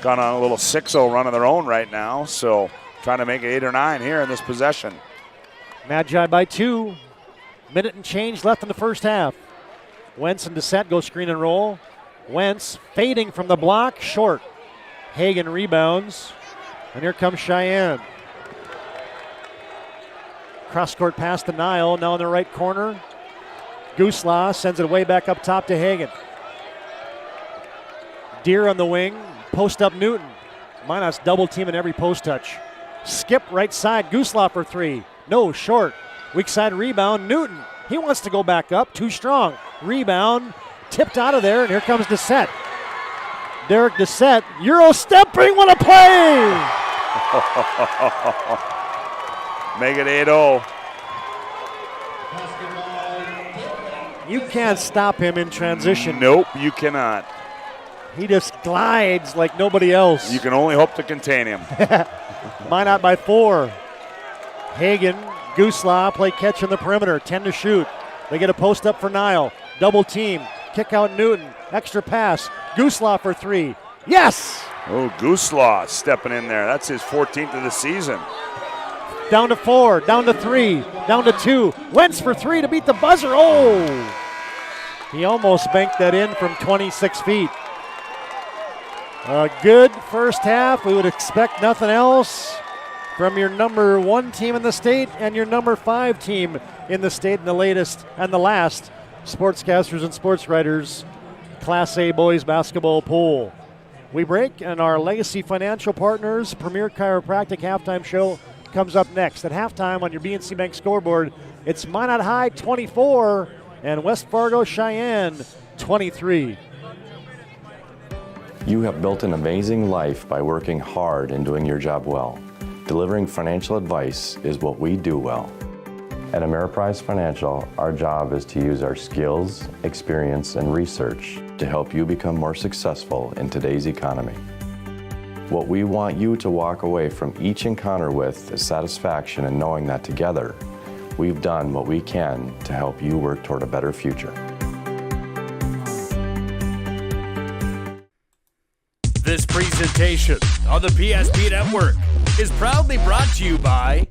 gone on a little 6-0 run of their own right now. So trying to make it 8 or 9 here in this possession. Magi by 2. Minute and change left in the first half. Wentz and Doucette go screen and roll. Wentz fading from the block, short. Hagen rebounds, and here comes Cheyenne. Cross-court pass to Nile, now in the right corner. Gooslaw sends it way back up top to Hagen. Deer on the wing, post up Newton. Minot's double teaming every post touch. Skip right side, Gooslaw for three. No, short. Weak side rebound, Newton. He wants to go back up, too strong. Rebound, tipped out of there, and here comes Doucette. Derek Doucette, Euro stepping, what a play! Make it 8-0. You can't stop him in transition. Nope, you cannot. He just glides like nobody else. You can only hope to contain him. Minot by 4. Hagen, Gooslaw play catch in the perimeter, 10 to shoot. They get a post up for Nile. Double team, kick out Newton, extra pass. Gooslaw for three. Yes! Oh, Gooslaw stepping in there. That's his 14th of the season. Down to 4, down to 3, down to 2. Wentz for 3 to beat the buzzer. Oh! He almost banked that in from 26 feet. A good first half. We would expect nothing else from your number 1 team in the state and your number 5 team in the state in the latest and the last sportscasters and sports writers Class A boys basketball pool. We break, and our Legacy Financial Partners Premier Chiropractic halftime show comes up next. At halftime on your BNC Bank scoreboard, it's Minot High 24 and West Fargo Cheyenne 23. You have built an amazing life by working hard and doing your job well. Delivering financial advice is what we do well. At Ameriprise Financial, our job is to use our skills, experience, and research to help you become more successful in today's economy. What we want you to walk away from each encounter with is satisfaction in knowing that together, we've done what we can to help you work toward a better future. This presentation on the PSP Network is proudly brought to you by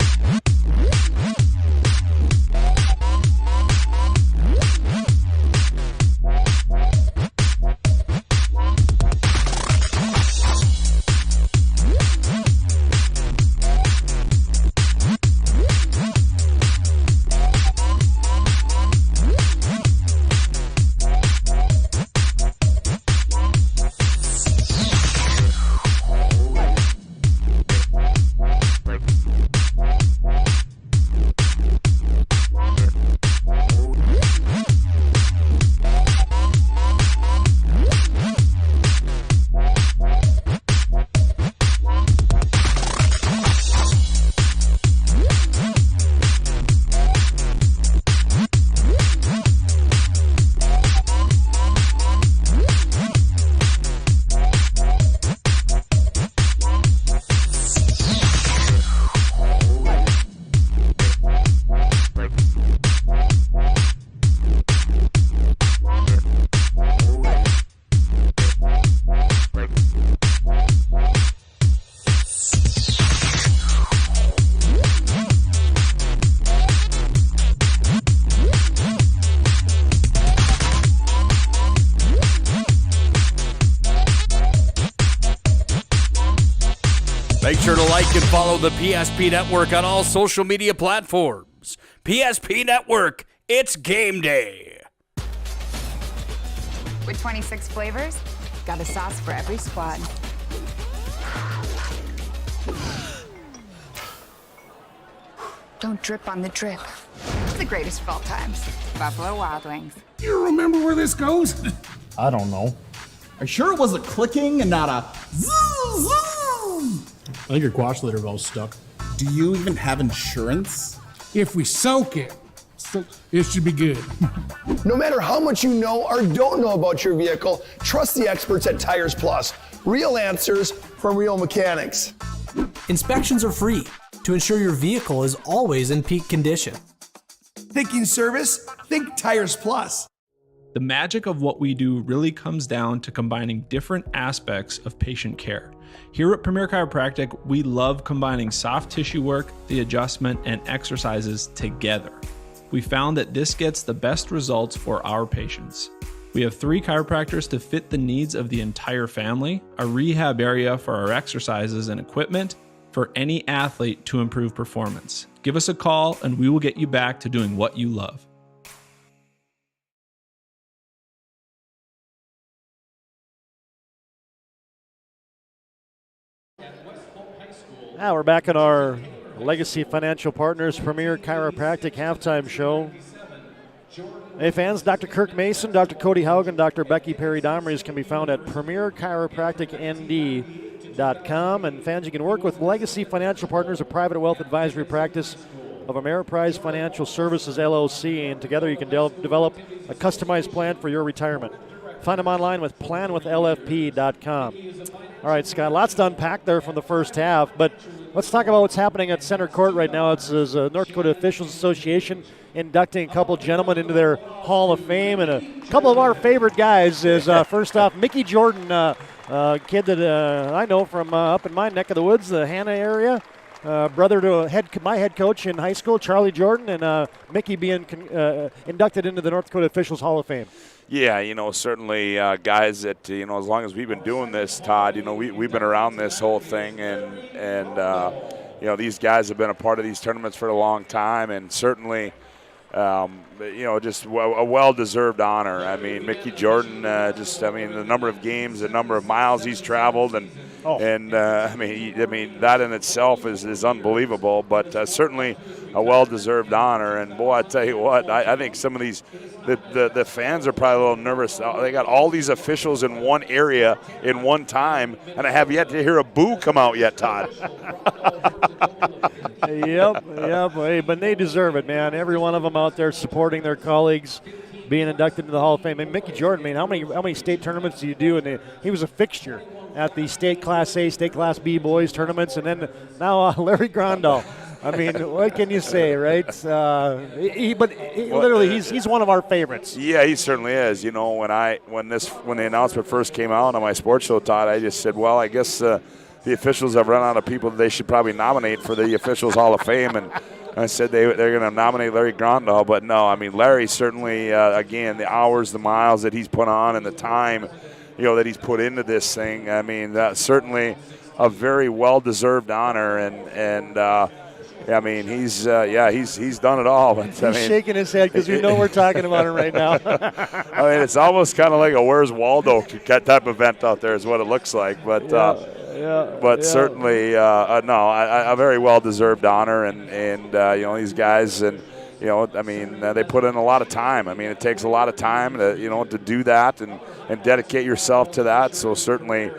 Make sure to like and follow the PSP Network on all social media platforms. PSP Network, it's game day. With 26 flavors, got a sauce for every squad. Don't drip on the drip. It's the greatest of all times. Buffalo Wild Wings. You remember where this goes? I don't know. Are you sure it was a clicking and not a zoom, zoom? I think your quash litter valve's stuck. Do you even have insurance? If we soak it, it should be good. No matter how much you know or don't know about your vehicle, trust the experts at Tires Plus. Real answers from real mechanics. Inspections are free to ensure your vehicle is always in peak condition. Thinking service? Think Tires Plus. The magic of what we do really comes down to combining different aspects of patient care. Here at Premier Chiropractic, we love combining soft tissue work, the adjustment, and exercises together. We found that this gets the best results for our patients. We have 3 chiropractors to fit the needs of the entire family, a rehab area for our exercises and equipment for any athlete to improve performance. Give us a call and we will get you back to doing what you love. Now we're back in our Legacy Financial Partners Premier Chiropractic halftime show. Hey fans, Dr. Kirk Mason, Dr. Cody Haugen, Dr. Becky Perry-Domries can be found at premierchiropracticnd.com. And fans, you can work with Legacy Financial Partners, a private wealth advisory practice of Ameriprise Financial Services, LLC, and together you can develop a customized plan for your retirement. Find them online with planwithlfp.com. All right, Scott, lots to unpack there from the first half, but let's talk about what's happening at center court right now. It's North Dakota Officials Association inducting a couple gentlemen into their Hall of Fame, and a couple of our favorite guys is, first off, Mickey Jordan, a kid that I know from up in my neck of the woods, the Hannah area. Brother to my head coach in high school, Charlie Jordan, and Mickey being inducted into the North Dakota Officials Hall of Fame. Yeah, certainly guys that, as long as we've been doing this, Todd, we've been around this whole thing, and these guys have been a part of these tournaments for a long time, and certainly, just a well-deserved honor. I mean, Mickey Jordan, the number of games, the number of miles he's traveled, and that in itself is unbelievable, but certainly a well-deserved honor. And boy, I tell you what, I think some of these, the fans are probably a little nervous. They got all these officials in one area in one time, and I have yet to hear a boo come out yet, Todd. Yep. Hey, but they deserve it, man. Every one of them out there supporting their colleagues, being inducted into the Hall of Fame. And Mickey Jordan, how many state tournaments do you do? And he was a fixture at the State Class A, State Class B boys tournaments, and then now Larry Grondal. I mean, what can you say, right? Literally, he's one of our favorites. Yeah, he certainly is. When the announcement first came out on my sports show, Todd, I just said, well, I guess the officials have run out of people that they should probably nominate for the Officials Hall of Fame, and I said they're going to nominate Larry Grondal, but no, I mean, Larry certainly, again, the hours, the miles that he's put on, and the time, that he's put into this thing. I mean, that's certainly a very well-deserved honor, and he's done it all. But, he's shaking his head because we know we're talking about him right now. I mean, it's almost kind of like a Where's Waldo type of event out there is what it looks like. But certainly, a very well-deserved honor, and these guys, and they put in a lot of time. I mean, it takes a lot of time to do that and dedicate yourself to that. So certainly,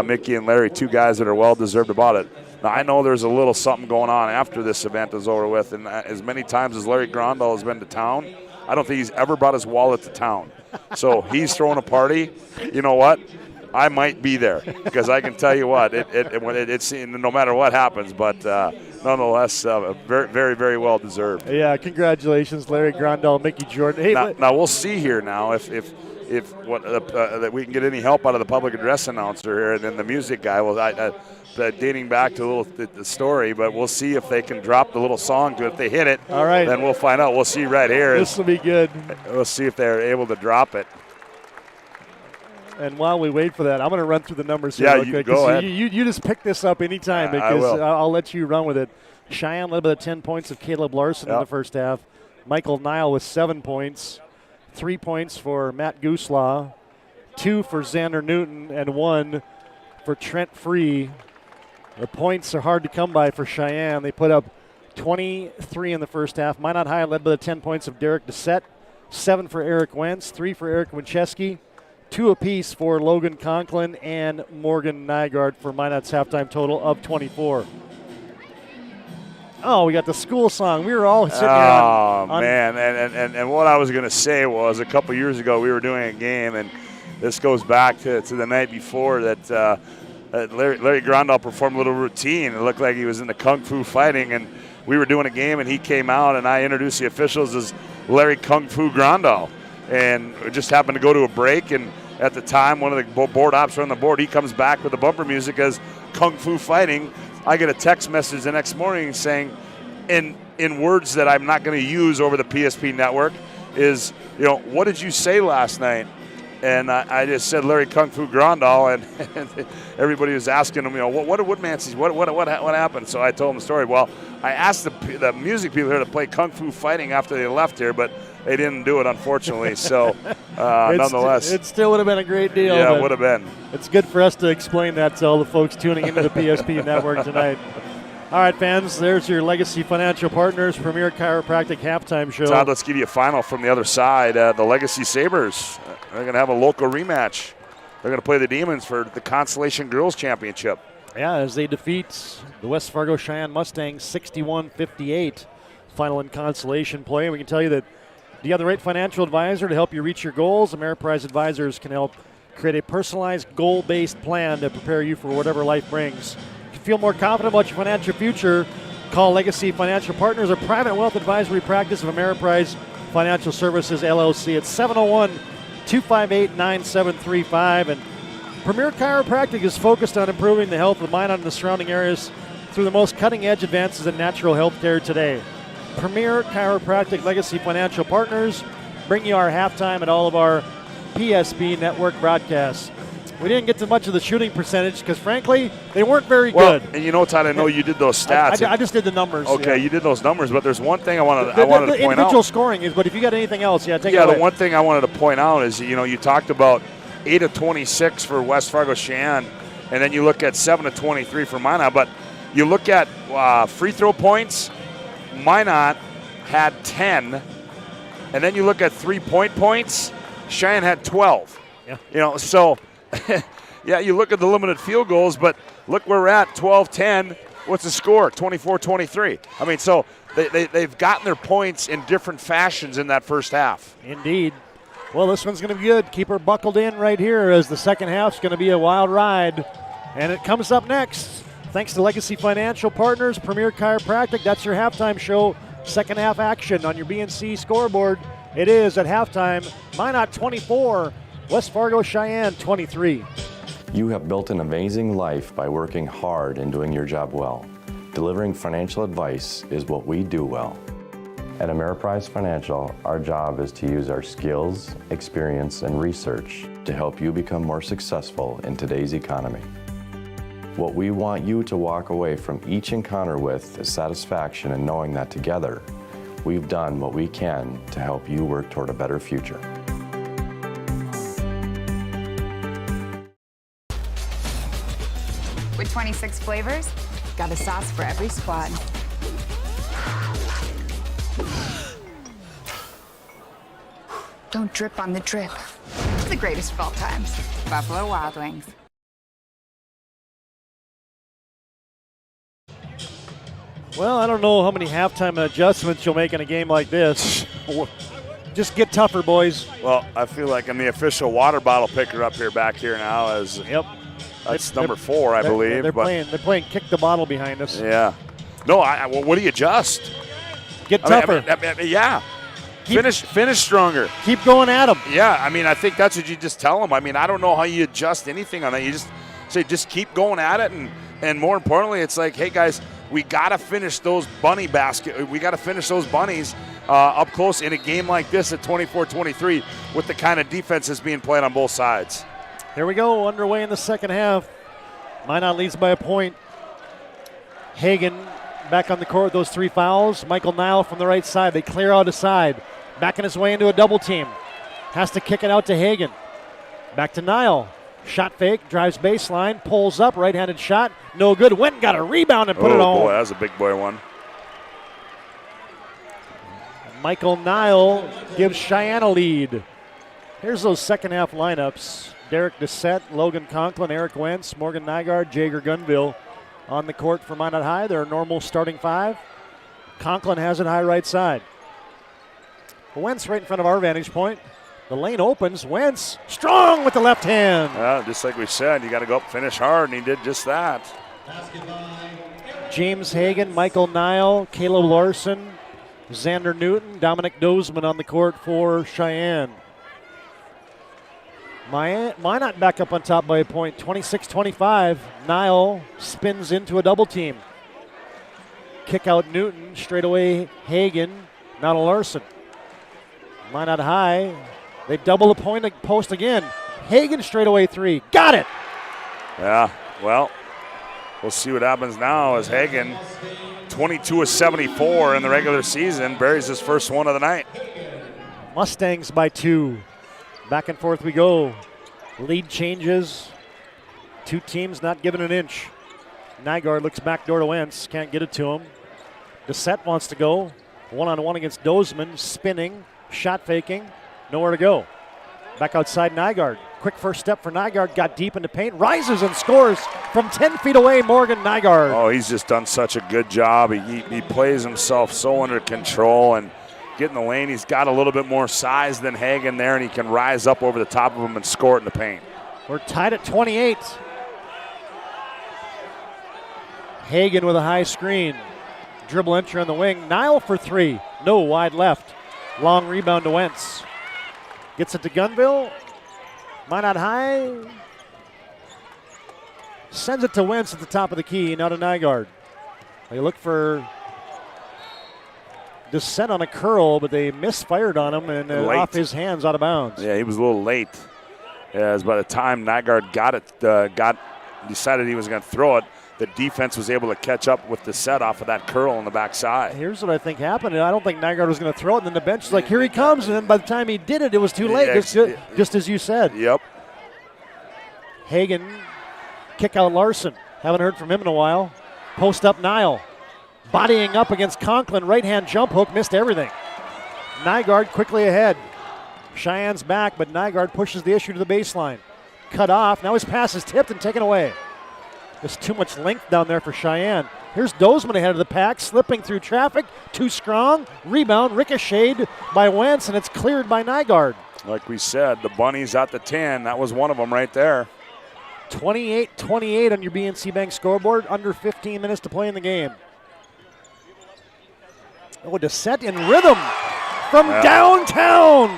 Mickey and Larry, two guys that are well-deserved about it. Now, I know there's a little something going on after this event is over with, and as many times as Larry Grondal has been to town, I don't think he's ever brought his wallet to town. So he's throwing a party. You know what? I might be there, because I can tell you what, it's no matter what happens, but nonetheless, very, very, very well deserved. Yeah, congratulations, Larry Grondal, Mickey Jordan. Hey, now we'll see here now if that we can get any help out of the public address announcer here, and then the music guy. Well, dating back to the story, but we'll see if they can drop the little song to it. If they hit it, all right, then we'll find out. We'll see right here. This will be good. We'll see if they're able to drop it. And while we wait for that, I'm going to run through the numbers here. Yeah, real you quick, go ahead. You just pick this up anytime I because will. I'll let you run with it. Cheyenne led by the 10 points of Caleb Larson in the first half. Michael Nile with 7 points. 3 points for Matt Gooslaw. 2 for Xander Newton and 1 for Trent Free. The points are hard to come by for Cheyenne. They put up 23 in the first half. Minot High led by the 10 points of Derek Doucette. 7 for Eric Wentz, 3 for Eric Winchesky, 2 apiece for Logan Conklin and Morgan Nygaard for Minot's halftime total of 24. Oh, we got the school song. We were all sitting here on man. And what I was going to say was a couple years ago we were doing a game, and this goes back to the night before that Larry Grandal performed a little routine. It looked like he was in the Kung Fu fighting, and we were doing a game, and he came out, and I introduced the officials as Larry Kung Fu Grandal. And it just happened to go to a break, and at the time, one of the board ops were on the board. He comes back with the bumper music as Kung Fu fighting. I get a text message the next morning saying, in words that I'm not going to use over the PSP network, is, what did you say last night? And I just said Larry Kung Fu Grandal, and everybody was asking him, what did Woodmansey, what happened? So I told him the story. Well, I asked the music people here to play Kung Fu fighting after they left here, but they didn't do it, unfortunately. So, nonetheless. It still would have been a great deal. Yeah, it would have been. It's good for us to explain that to all the folks tuning into the PSP network tonight. All right, fans, there's your Legacy Financial Partners Premier Chiropractic halftime show. Todd, let's give you a final from the other side. The Legacy Sabres, they're going to have a local rematch. They're going to play the Demons for the Constellation Girls Championship. Yeah, as they defeat the West Fargo Cheyenne Mustangs 61-58. Final in consolation play. We can tell you that do you have the right financial advisor to help you reach your goals? Ameriprise Advisors can help create a personalized, goal-based plan to prepare you for whatever life brings. If you feel more confident about your financial future, call Legacy Financial Partners, a private wealth advisory practice of Ameriprise Financial Services, LLC. It's 701-258-9735. And Premier Chiropractic is focused on improving the health of Minot and the surrounding areas through the most cutting-edge advances in natural health care today. Premier Chiropractic Legacy Financial Partners bring you our halftime at all of our PSP network broadcasts. We didn't get to much of the shooting percentage because, frankly, they weren't very good. And Todd, I know you did those stats. I just did the numbers. Okay, you did those numbers, but there's one thing I wanted to point out. The individual scoring is, but if you got anything else, take it away. Yeah, the one thing I wanted to point out is, you talked about 8 of 26 for West Fargo Cheyenne, and then you look at 7 of 23 for Minot. But you look at free throw points, Minot had 10, and then you look at 3-point points, Cheyenne had 12. Yeah. So yeah, you look at the limited field goals, but look where we're at, 12-10. What's the score? 24-23. I mean, so they've gotten their points in different fashions in that first half. Indeed. Well, this one's going to be good. Keep her buckled in right here as the second half's going to be a wild ride. And it comes up next. Thanks to Legacy Financial Partners, Premier Chiropractic. That's your halftime show. Second half action on your BNC scoreboard. It is at halftime, Minot 24, West Fargo Cheyenne 23. You have built an amazing life by working hard and doing your job well. Delivering financial advice is what we do well. At Ameriprise Financial, our job is to use our skills, experience, and research to help you become more successful in today's economy. What we want you to walk away from each encounter with is satisfaction in knowing that together, we've done what we can to help you work toward a better future. With 26 flavors, got a sauce for every squad. Don't drip on the drip. It's the greatest of all times. Buffalo Wild Wings. Well, I don't know how many halftime adjustments you'll make in a game like this. Just get tougher, boys. Well, I feel like I'm the official water bottle picker up here back here now. As yep, that's number 4, I believe. They're playing kick the bottle behind us. Yeah. No, well, what do you adjust? Get tougher. Yeah. Finish stronger. Keep going at them. Yeah, I mean, I think that's what you just tell them. I mean, I don't know how you adjust anything on that. You just say, just keep going at it, and more importantly, it's like, hey guys, we got to finish those bunny basket. We got to finish those bunnies up close in a game like this at 24-23 with the kind of defense that's being played on both sides. Here we go, underway in the second half. Minot leads by a point. Hagen back on the court with those 3 fouls. Michael Nile from the right side. They clear out aside. Backing his way into a double team. Has to kick it out to Hagen. Back to Nile. Shot fake, drives baseline, pulls up, right-handed shot. No good. Went and got a rebound and put it home. Oh, boy, that was a big boy one. Michael Nile gives Cheyenne a lead. Here's those second half lineups. Derek Doucette, Logan Conklin, Eric Wentz, Morgan Nygaard, Jager Gunville on the court for Minot High. Their normal starting 5. Conklin has it high right side. Wentz right in front of our vantage point. The lane opens. Wentz strong with the left hand. Yeah, just like we said, you got to go up, finish hard, and he did just that. James Hagen, Michael Nile, Caleb Larson, Xander Newton, Dominic Dozeman on the court for Cheyenne. Minot back up on top by a point, 26-25. Nile spins into a double team. Kick out Newton, straight away Hagen, now to Larson. Minot High, they double the point post again. Hagen straight away 3, got it! Yeah, well, we'll see what happens now as Hagen, 22 of 74 in the regular season, buries his first one of the night. Mustangs by 2. Back and forth we go. Lead changes. 2 teams not giving an inch. Nygaard looks back door to Wentz. Can't get it to him. Doucette wants to go. 1-on-1 against Dozeman. Spinning. Shot faking. Nowhere to go. Back outside Nygaard. Quick first step for Nygaard. Got deep into paint. Rises and scores from 10 feet away. Morgan Nygaard. Oh, he's just done such a good job. He plays himself so under control and get in the lane. He's got a little bit more size than Hagen there, and he can rise up over the top of him and score it in the paint. We're tied at 28. Hagen with a high screen. Dribble entry on the wing. Nile for 3. No, wide left. Long rebound to Wentz. Gets it to Gunville. Minot High. Sends it to Wentz at the top of the key. Now to Nygaard. They look for Doucette on a curl, but they misfired on him and off his hands, out of bounds. Yeah, he was a little late. As by the time Nygaard decided he was going to throw it, the defense was able to catch up with the set off of that curl on the backside. Here's what I think happened. I don't think Nygaard was going to throw it, and then the bench was like, here he comes, and then by the time he did it, it was too late, just as you said. Yep. Hagen, kick out Larson. Haven't heard from him in a while. Post up Nile. Bodying up against Conklin, right-hand jump hook, missed everything. Nygaard quickly ahead. Cheyenne's back, but Nygaard pushes the issue to the baseline. Cut off, now his pass is tipped and taken away. There's too much length down there for Cheyenne. Here's Dozeman ahead of the pack, slipping through traffic, too strong. Rebound, ricocheted by Wentz, and it's cleared by Nygaard. Like we said, the bunnies at the 10, that was one of them right there. 28-28 on your BNC Bank scoreboard, under 15 minutes to play in the game. Oh, Doucette in rhythm from downtown.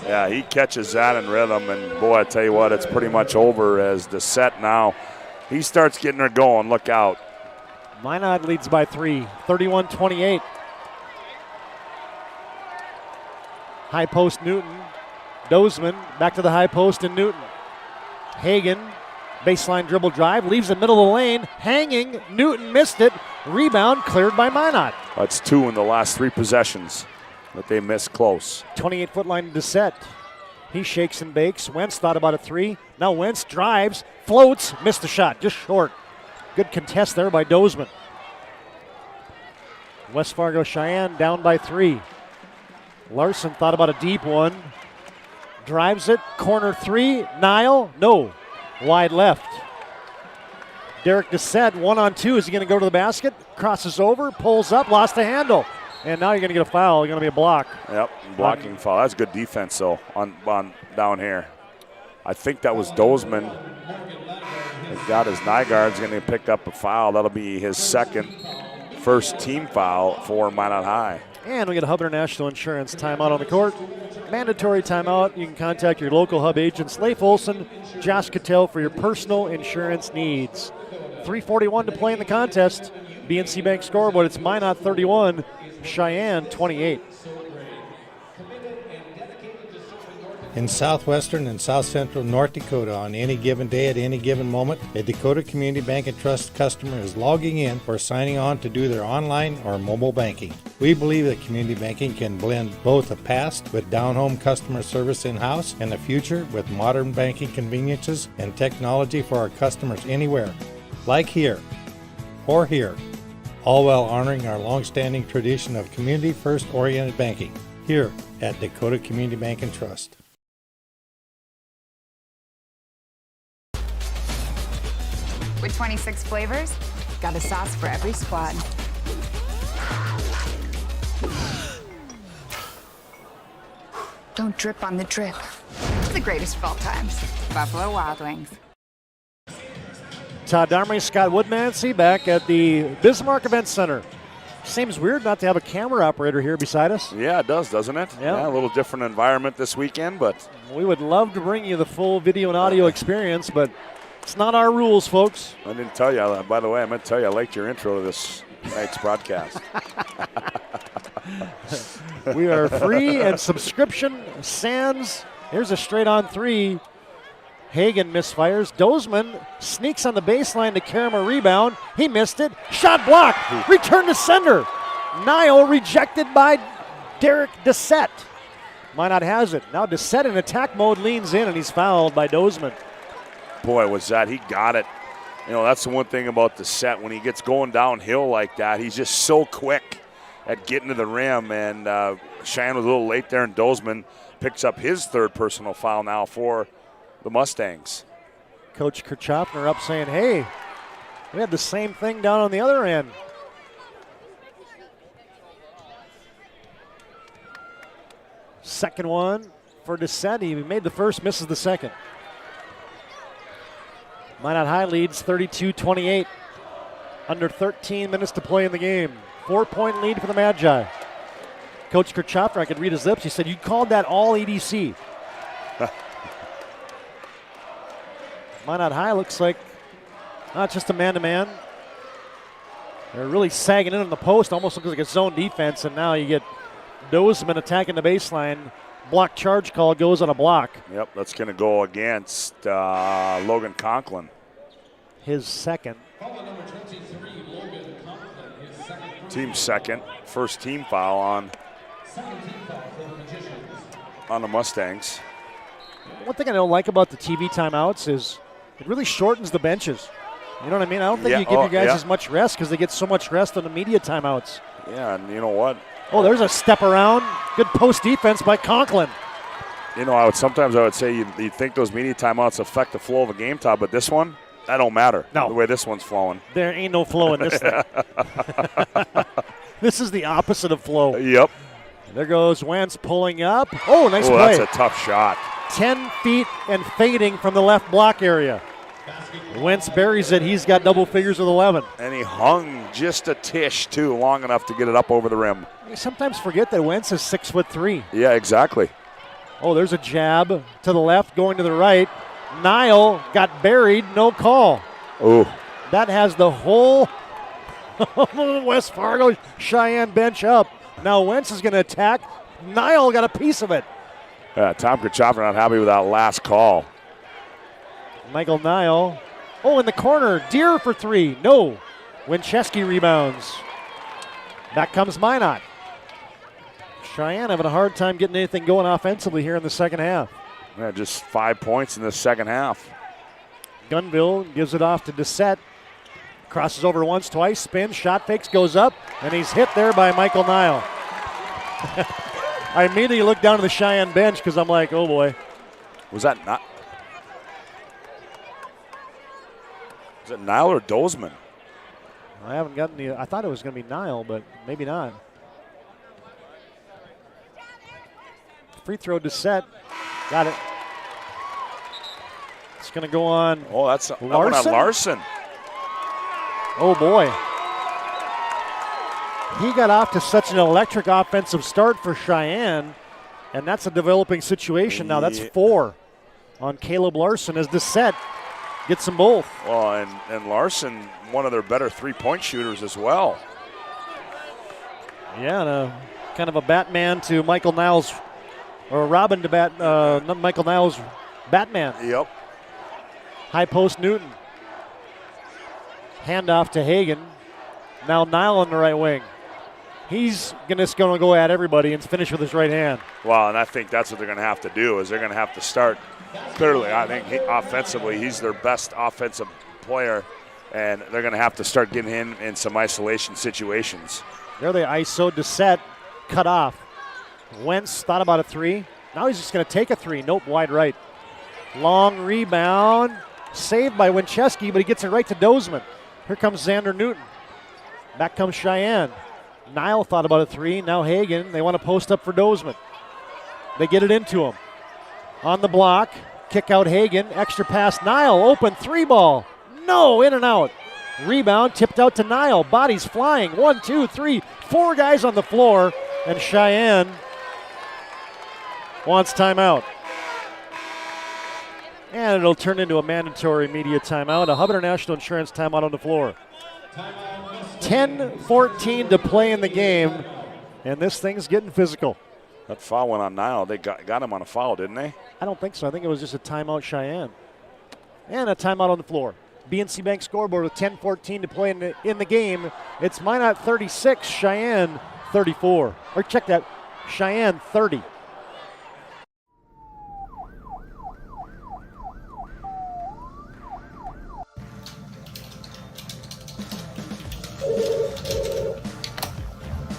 Yeah, he catches that in rhythm, and boy, I tell you what, it's pretty much over as Doucette now. He starts getting her going. Look out. Minot leads by 3, 31-28. High post Newton. Dozeman back to the high post and Newton. Hagen, baseline dribble drive, leaves the middle of the lane, hanging. Newton missed it. Rebound cleared by Minot. That's 2 in the last 3 possessions that they missed close. 28-foot line to Doucette. He shakes and bakes. Wentz thought about a 3. Now Wentz drives, floats, missed the shot, just short. Good contest there by Dozeman. West Fargo Cheyenne down by 3. Larson thought about a deep one. Drives it, corner 3. Nile, no. Wide left. Derek Doucette, 1-on-2. Is he going to go to the basket? Crosses over, pulls up, lost the handle. And now you're going to get a foul. You're going to be a block. Yep, blocking foul. That's good defense, though, on down here. I think that was Dozeman. Thank God his Nygaard's going to pick up a foul. That'll be his first team foul for Minot High. And we get a Hub International Insurance timeout on the court. Mandatory timeout. You can contact your local Hub agents, Leif Olson, Josh Cattell, for your personal insurance needs. 3:41 to play in the contest. BNC Bank scoreboard. It's Minot 31, Cheyenne 28. In southwestern and south central North Dakota on any given day at any given moment, a Dakota Community Bank and Trust customer is logging in or signing on to do their online or mobile banking. We believe that community banking can blend both the past with down-home customer service in-house and the future with modern banking conveniences and technology for our customers anywhere, like here or here, all while honoring our long-standing tradition of community-first oriented banking here at Dakota Community Bank and Trust. With 26 flavors, got a sauce for every squad. Don't drip on the drip. It's the greatest of all times. Buffalo Wild Wings. Todd Darmy, Scott Woodmansey back at the Bismarck Event Center. Seems weird not to have a camera operator here beside us. Yeah, it does, doesn't it? Yeah, a little different environment this weekend, but we would love to bring you the full video and audio experience, but it's not our rules, folks. I didn't tell you. By the way, I meant to tell you I liked your intro to this night's broadcast. We are free and subscription sans. Here's a straight-on three. Hagen misfires. Dozeman sneaks on the baseline to carry him a rebound. He missed it. Shot blocked. Return to sender. Niall rejected by Derek Dissett. Minot has it. Now Dissett in attack mode leans in, and he's fouled by Dozeman. Boy, was that. He got it. You know, that's the one thing about Dissett. When he gets going downhill like that, he's just so quick at getting to the rim. And Cheyenne was a little late there, and Dozeman picks up his third personal foul now for the Mustangs. Coach Kirchhoffner up saying, hey, we had the same thing down on the other end. Second one for Dissett. He made the first, misses the second. Minot High leads 32-28. Under 13 minutes to play in the game. 4-point lead for the Magi. Coach Kirchhoffner, I could read his lips. He said, you called that all EDC. Minot High looks like not just a man-to-man. They're really sagging in on the post. Almost looks like a zone defense. And now you get Dozeman attacking the baseline. Block charge call goes on a block. Yep, that's going to go against Logan Conklin. His second. Team second. First team foul on the Mustangs. One thing I don't like about the TV timeouts is it really shortens the benches. You know what I mean? I don't think you give your guys as much rest because they get so much rest on the media timeouts. Yeah, and you know what? Oh, there's a step around. Good post defense by Conklin. You know, sometimes I would say you'd think those media timeouts affect the flow of a game, Todd, but this one, that don't matter. No. The way this one's flowing. There ain't no flow in this thing. This is the opposite of flow. Yep. There goes Wentz pulling up. Oh, nice play. That's a tough shot. 10 feet and fading from the left block area. Wentz buries it. He's got double figures with 11. And he hung just a tish, too, long enough to get it up over the rim. You sometimes forget that Wentz is 6'3". Yeah, exactly. Oh, there's a jab to the left, going to the right. Niall got buried, no call. Oh. That has the whole West Fargo Cheyenne bench up. Now Wentz is going to attack. Niall got a piece of it. Tom Kirchhoffner not happy with that last call. Michael Niall. Oh, in the corner. Deer for three. No. Winchesky rebounds. Back comes Minot. Cheyenne having a hard time getting anything going offensively here in the second half. Yeah, just 5 points in the second half. Gunville gives it off to Dissett. Crosses over once, twice, spins, shot fakes, goes up, and he's hit there by Michael Niall. I immediately looked down to the Cheyenne bench because I'm like, oh boy. Was that Niall or Dozeman? I haven't gotten the. I thought it was going to be Niall, but maybe not. Free throw to set. Got it. It's going to go on. Oh, that's Larson. Larson. Oh boy. He got off to such an electric offensive start for Cheyenne, and that's a developing situation now. That's 4 on Caleb Larson as Dissett gets them both. Well, and Larson, one of their better three-point shooters as well. Yeah, and kind of a Batman to Michael Niall's or Robin to Michael Niles Batman. Yep. High post Newton. Handoff to Hagan. Now Nile on the right wing. He's just going to go at everybody and finish with his right hand. Well, and I think that's what they're going to have to do is they're going to have to start. Clearly, I think offensively, he's their best offensive player, and they're going to have to start getting him in some isolation situations. There they ISO Dissett, cut off. Wentz thought about a three. Now he's just going to take a three. Nope, wide right. Long rebound. Saved by Winchesky, but he gets it right to Dozeman. Here comes Xander Newton. Back comes Cheyenne. Nile thought about a three. Now Hagan. They want to post up for Dozeman. They get it into him. On the block. Kick out Hagan. Extra pass. Nile. Open three ball. No. In and out. Rebound. Tipped out to Nile. Bodies flying. 1, 2, 3. 4 guys on the floor. And Cheyenne wants timeout. And it'll turn into a mandatory media timeout. A Hub International Insurance timeout on the floor. 10-14 to play in the game, and this thing's getting physical. That foul went on Nile. They got him on a foul, didn't they? I don't think so. I think it was just a timeout Cheyenne. And a timeout on the floor. BNC Bank scoreboard with 10-14 to play in the game. It's Minot 36, Cheyenne 34. Or check that, Cheyenne 30.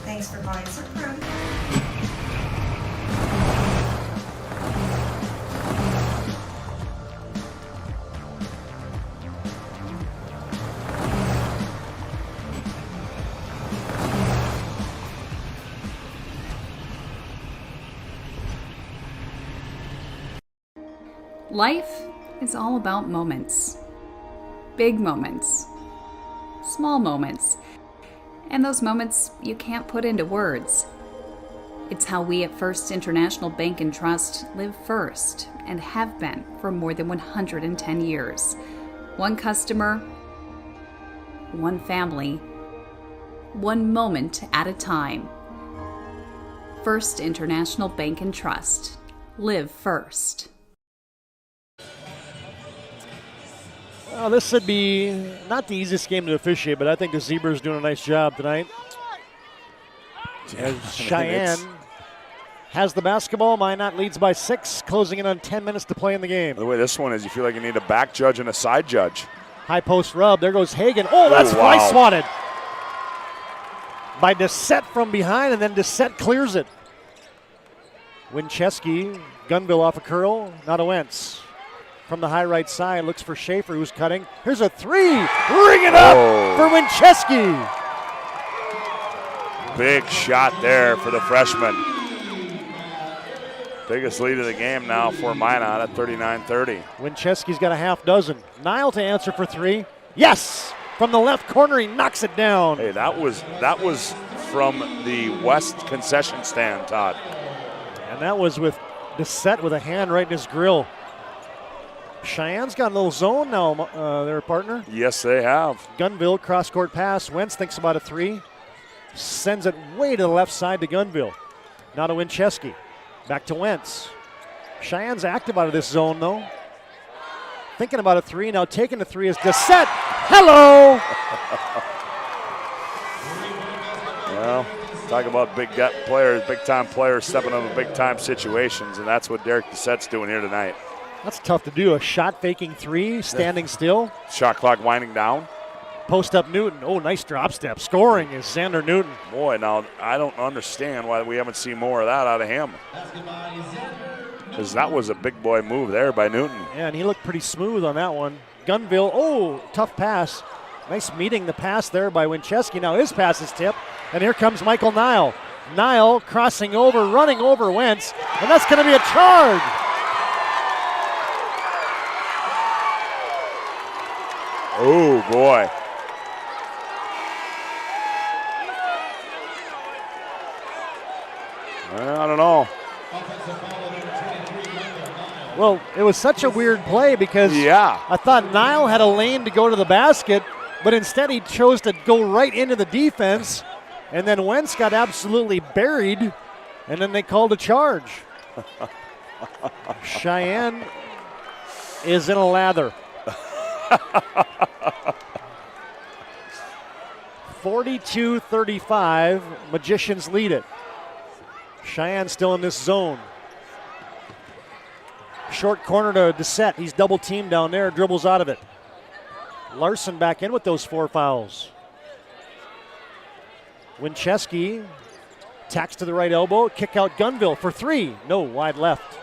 Thanks for calling Supreme. Life is all about moments. Big moments. Small moments. And those moments you can't put into words. It's how we at First International Bank and Trust live first and have been for more than 110 years. One customer, one family, one moment at a time. First International Bank and Trust. Live first. Well, this would be not the easiest game to officiate, but I think the Zebras doing a nice job tonight. As Cheyenne has the basketball, Minot leads by 6, closing in on 10 minutes to play in the game. The way this one is, you feel like you need a back judge and a side judge. High post rub. There goes Hagan. Oh, that's fly swatted by Dissett from behind, and then Dissett clears it. Winchesky, Gunville off a curl, not a Wentz. From the high right side, looks for Schaefer, who's cutting. Here's a three. Ring it up for Winchesky. Big shot there for the freshman. Biggest lead of the game now for Minot at 39-30. Winchesky's got a half dozen. Nile to answer for three. Yes! From the left corner, he knocks it down. Hey, that was from the west concession stand, Todd. And that was with Dissett with a hand right in his grill. Cheyenne's got a little zone now, their partner. Yes, they have. Gunville, cross-court pass. Wentz thinks about a three. Sends it way to the left side to Gunville. Now to Winchesky. Back to Wentz. Cheyenne's active out of this zone, though. Thinking about a three. Now taking the three is Dissett. Hello! Well, talk about big-time players stepping up in big-time situations, and that's what Derek Dissett's doing here tonight. That's tough to do. A shot-faking three, standing still. Shot clock winding down. Post up Newton. Oh, nice drop step. Scoring is Xander Newton. Boy, now I don't understand why we haven't seen more of that out of him. Because that was a big boy move there by Newton. Yeah, and he looked pretty smooth on that one. Gunville, oh, tough pass. Nice meeting the pass there by Winchesky. Now his pass is tipped, and here comes Michael Nile. Nile crossing over, running over Wentz, and that's going to be a charge. Oh, boy. I don't know. Well, it was such a weird play because I thought Nile had a lane to go to the basket, but instead he chose to go right into the defense, and then Wentz got absolutely buried, and then they called a charge. Cheyenne is in a lather. 42-35, Magicians lead it. Cheyenne still in this zone. Short corner to Doucette. He's double teamed down there, dribbles out of it. Larson back in with those 4 fouls. Winchesky tacks to the right elbow, kick out Gunville for 3. No, wide left.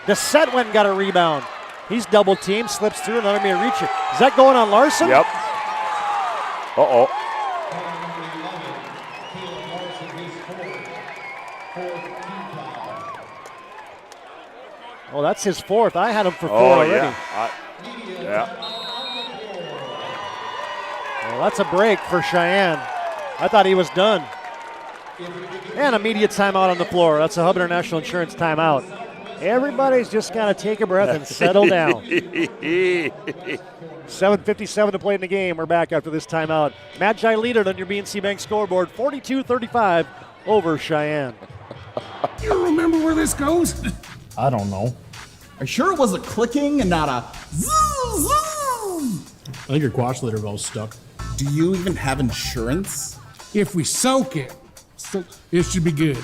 Doucette went and got a rebound. He's double teamed, slips through, and let me reach it. Is that going on Larson? Yep. Uh-oh. Oh, that's his 4th. I had him for 4 already. Yeah. Well, that's a break for Cheyenne. I thought he was done. And immediate timeout on the floor. That's a Hub International Insurance timeout. Everybody's just got to take a breath and settle down. 7:57 to play in the game. We're back after this timeout. Magi lead it on your BNC Bank scoreboard, 42-35 over Cheyenne. You remember where this goes? I don't know. Are you sure it was a clicking and not a zoo? I think your quash litter valve's stuck. Do you even have insurance? If we soak it, it should be good.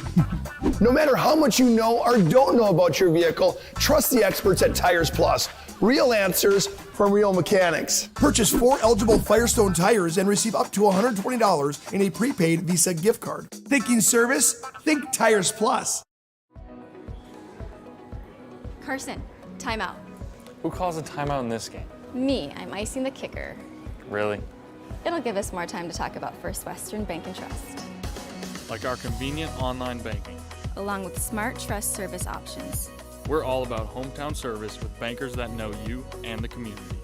No matter how much you know or don't know about your vehicle, trust the experts at Tires Plus. Real answers from real mechanics. Purchase 4 eligible Firestone tires and receive up to $120 in a prepaid Visa gift card. Thinking service? Think Tires Plus. Carson, timeout. Who calls a timeout in this game? Me, I'm icing the kicker. Really? It'll give us more time to talk about First Western Bank and Trust, like our convenient online banking. along with smart trust service options. We're all about hometown service with bankers that know you and the community.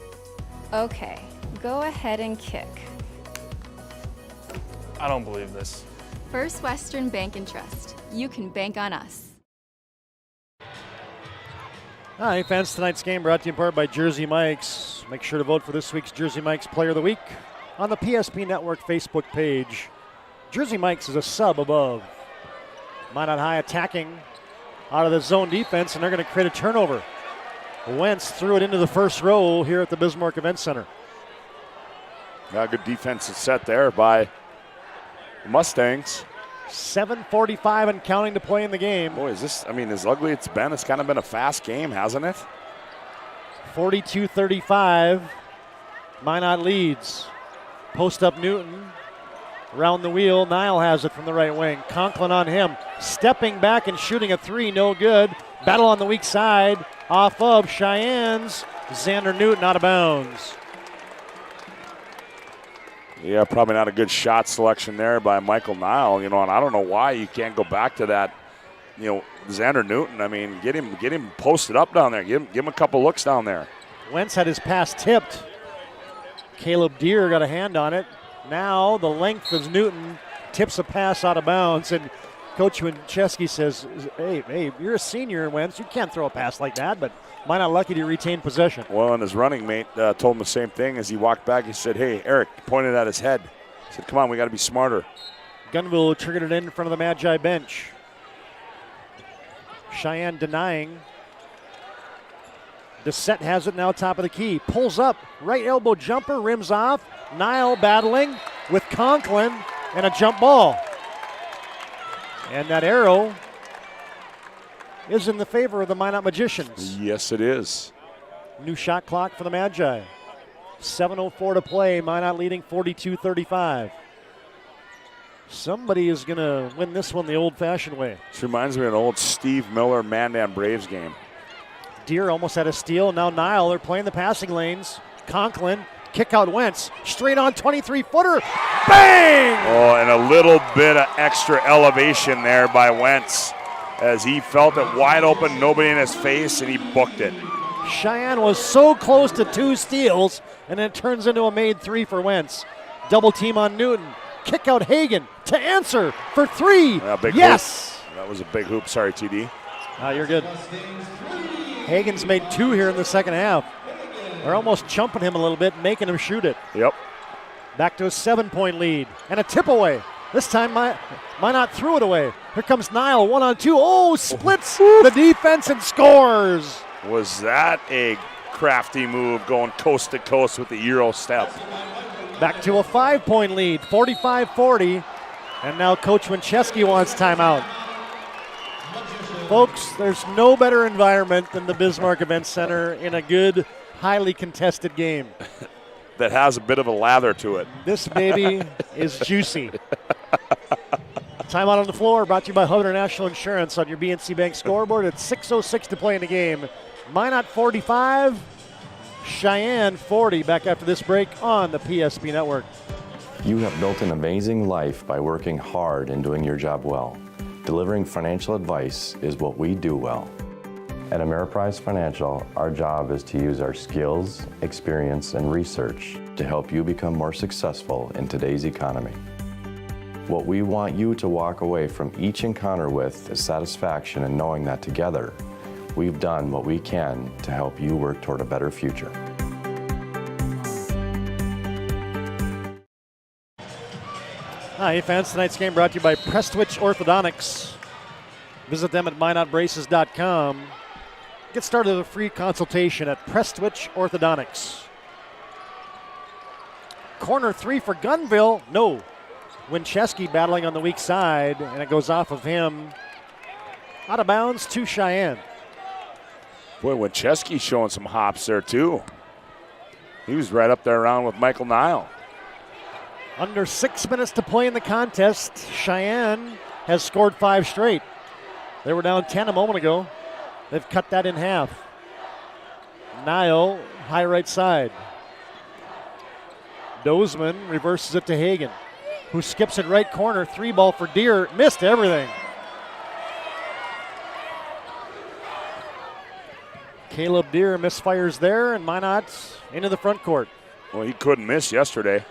Okay, go ahead and kick. I don't believe this. First Western Bank and Trust. You can bank on us. All right, fans, tonight's game brought to you in part by Jersey Mike's. Make sure to vote for this week's Jersey Mike's Player of the Week on the PSP Network Facebook page. Jersey Mike's is a sub above. Minot High attacking out of the zone defense, and they're going to create a turnover. Wentz threw it into the first row here at the Bismarck Event Center. Yeah, good defensive set there by the Mustangs. 7:45 and counting to play in the game. Boy, is this, I mean, as ugly it's been, it's kind of been a fast game, hasn't it? 42-35. Minot leads. Post up Newton. Around the wheel, Nile has it from the right wing. Conklin on him. Stepping back and shooting a three, no good. Battle on the weak side. Off of Cheyenne's. Xander Newton out of bounds. Yeah, probably not a good shot selection there by Michael Nile, you know, and I don't know why you can't go back to that, you know, Xander Newton. I mean, get him posted up down there. Give him a couple looks down there. Wentz had his pass tipped. Caleb Deere got a hand on it. Now the length of Newton tips a pass out of bounds, and Coach Winchesky says, hey, you're a senior, Wentz. You can't throw a pass like that, but might not lucky to retain possession. Well, and his running mate told him the same thing as he walked back. He said, hey, Eric, pointed at his head. He said, come on, we got to be smarter. Gunville triggered it in front of the Magi bench. Cheyenne denying. Doucette has it now top of the key. Pulls up, right elbow jumper, rims off. Nile battling with Conklin and a jump ball. And that arrow is in the favor of the Minot Magicians. Yes, it is. New shot clock for the Magi. 7:04 to play. Minot leading 42-35. Somebody is going to win this one the old-fashioned way. This reminds me of an old Steve Miller Mandan Braves game. Deere almost had a steal. Now Nile, they're playing the passing lanes. Conklin, kick out Wentz. Straight on 23-footer. Bang! Oh, and a little bit of extra elevation there by Wentz as he felt it wide open, nobody in his face, and he booked it. Cheyenne was so close to two steals, and then it turns into a made three for Wentz. Double team on Newton. Kick out Hagan to answer for three. Yeah, big yes! Hoop. That was a big hoop. Sorry, TD. You're good. Hagan's made two here in the second half. They're almost chumping him a little bit, making him shoot it. Yep. Back to a 7-point lead and a tip away. This time, Minot threw it away. Here comes Nile, 1-on-2. Oh, splits the defense and scores. Was that a crafty move going coast to coast with the Euro step? Back to a 5-point lead, 45-40. And now Coach Winchesky wants timeout. Folks, there's no better environment than the Bismarck Event Center in a good, highly contested game. That has a bit of a lather to it. This baby is juicy. Timeout on the floor brought to you by Hub International Insurance on your BNC Bank scoreboard. It's 6:06 to play in the game. Minot 45, Cheyenne 40. Back after this break on the PSP Network. You have built an amazing life by working hard and doing your job well. Delivering financial advice is what we do well. At Ameriprise Financial, our job is to use our skills, experience, and research to help you become more successful in today's economy. What we want you to walk away from each encounter with is satisfaction in knowing that together, we've done what we can to help you work toward a better future. Hi, fans. Tonight's game brought to you by Prestwich Orthodontics. Visit them at minotbraces.com. Get started with a free consultation at Prestwich Orthodontics. Corner three for Gunville. No. Winchesky battling on the weak side, and it goes off of him. Out of bounds to Cheyenne. Boy, Winchesky showing some hops there, too. He was right up there around with Michael Nile. Under 6 minutes to play in the contest. Cheyenne has scored 5 straight. They were down 10 a moment ago. They've cut that in half. Nile, high right side. Dozeman reverses it to Hagan, who skips it right corner. 3-ball for Deer. Missed everything. Caleb Deer misfires there, and Minot into the front court. Well, he couldn't miss yesterday.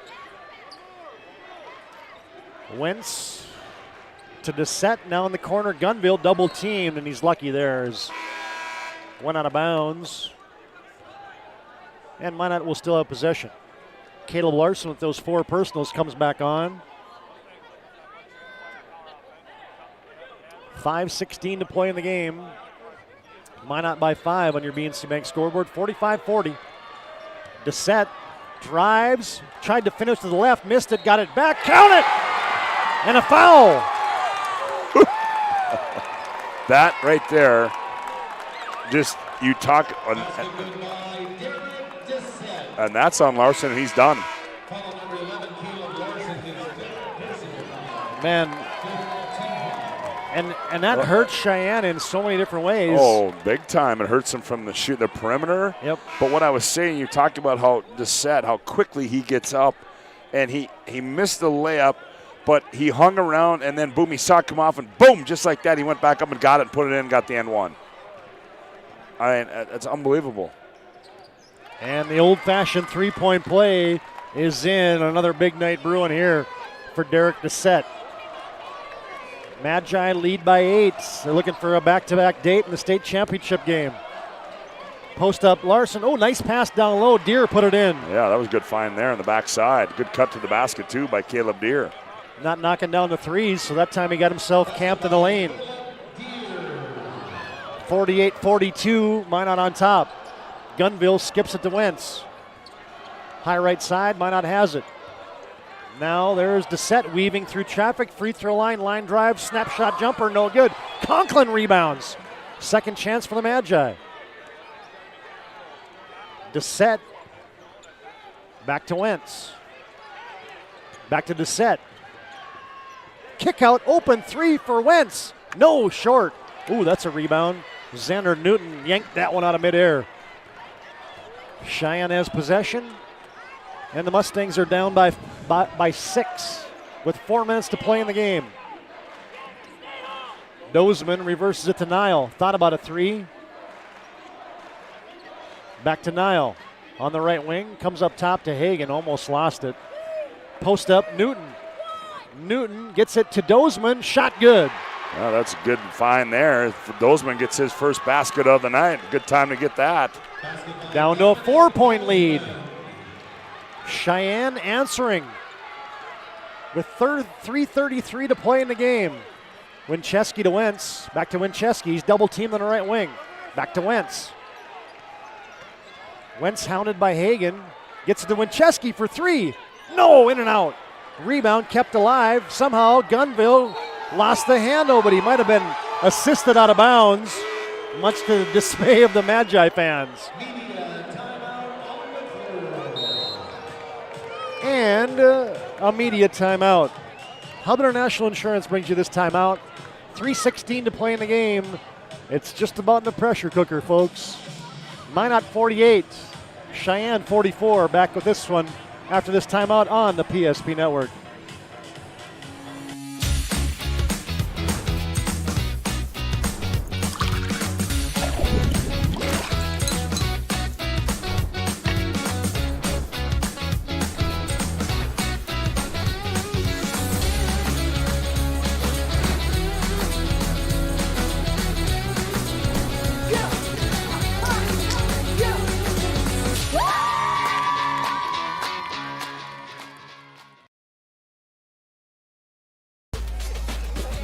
Wentz to Dissett, now in the corner. Gunville double teamed, and he's lucky there. Went out of bounds. And Minot will still have possession. Caleb Larson with those 4 personals comes back on. 5:16 to play in the game. Minot by 5 on your BNC Bank scoreboard, 45-40. Dissett drives, tried to finish to the left, missed it, got it back, count it! And a foul. That right there, just you talk, and that's on Larson, and he's done. Man, and that hurts Cheyenne in so many different ways. Oh, big time. It hurts him from the perimeter. Yep. But what I was saying, you talked about how Dissett, how quickly he gets up, and he missed the layup, but he hung around, and then boom, he saw it come off, and boom, just like that, he went back up and got it and put it in, got the N1. I mean, it's unbelievable. And the old-fashioned three-point play is in. Another big night brewing here for Derek Dissett. Magi lead by 8. They're looking for a back-to-back date in the state championship game. Post up Larson. Oh, nice pass down low. Deer put it in. Yeah, that was a good find there on the backside. Good cut to the basket, too, by Caleb Deer. Not knocking down the threes, so that time he got himself camped in the lane. 48-42, Minot on top. Gunville skips it to Wentz. High right side, Minot has it. Now there's Dissett weaving through traffic. Free throw line drive, snapshot jumper, no good. Conklin rebounds. Second chance for the Magi. Dissett back to Wentz. Back to Dissett. Kick out, open 3 for Wentz. No, short. Ooh, that's a rebound. Xander Newton yanked that one out of midair. Cheyenne has possession, and the Mustangs are down by 6 with 4 minutes to play in the game. Dozeman reverses it to Nile. Thought about a 3. Back to Nile on the right wing. Comes up top to Hagan. Almost lost it. Post up Newton. Newton gets it to Dozeman. Shot good. Well, that's a good find there. Dozeman gets his first basket of the night. Good time to get that. Down to a 4-point lead. Cheyenne answering. with 3:33 to play in the game. Winchesky to Wentz. Back to Winchesky. He's double teamed on the right wing. Back to Wentz. Wentz hounded by Hagen. Gets it to Winchesky for three. No, in and out. Rebound kept alive. Somehow Gunville lost the handle, but he might have been assisted out of bounds, much to the dismay of the Magi fans. And a media timeout. Hub International Insurance brings you this timeout. 3:16 to play in the game. It's just about in the pressure cooker, folks. Minot 48, Cheyenne 44. Back with this one after this timeout on the PSP Network.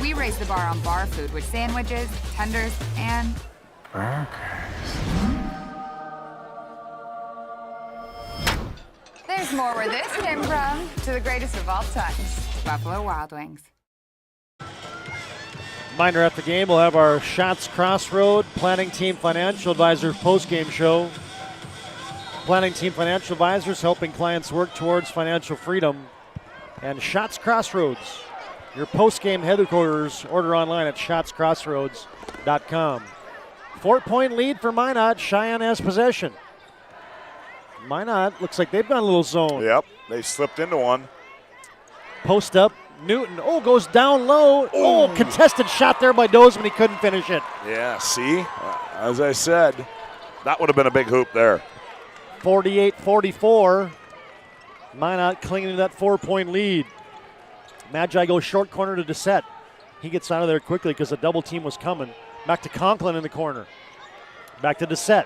We raise the bar on bar food with sandwiches, tenders, and there's more where this came from. To the greatest of all times, Buffalo Wild Wings. Reminder at the game, we'll have our Shots Crossroad Planning Team Financial Advisors post-game show. Planning Team Financial Advisors helping clients work towards financial freedom. And Shots Crossroads, your post-game headquarters. Order online at shotscrossroads.com. 4-point lead for Minot. Cheyenne has possession. Minot looks like they've got a little zone. Yep, they slipped into one. Post up. Newton, goes down low. Oh, contested shot there by Dozeman. He couldn't finish it. Yeah, see? As I said, that would have been a big hoop there. 48-44. Minot clinging to that 4-point lead. Magi goes short corner to Doucette. He gets out of there quickly because a double team was coming. Back to Conklin in the corner. Back to Doucette.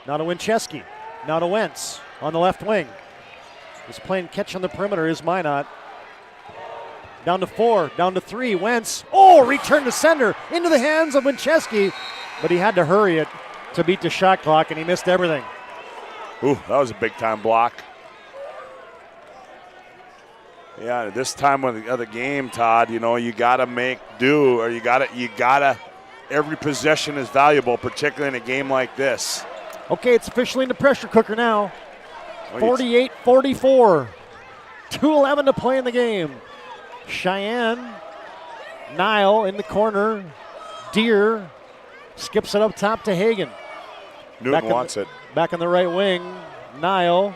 Now to Winchesky. Now to Wentz on the left wing. He's playing catch on the perimeter is Minot. Down to 4, down to 3. Wentz. Return to center into the hands of Winchesky, but he had to hurry it to beat the shot clock, and he missed everything. Ooh, that was a big time block. Yeah, this time of the game, Todd, you got to make do, or you got to. Every possession is valuable, particularly in a game like this. Okay, it's officially in the pressure cooker now. 48-44. 2:11 to play in the game. Cheyenne, Nile in the corner. Deer skips it up top to Hagen. Newton wants it. Back on the right wing. Nile,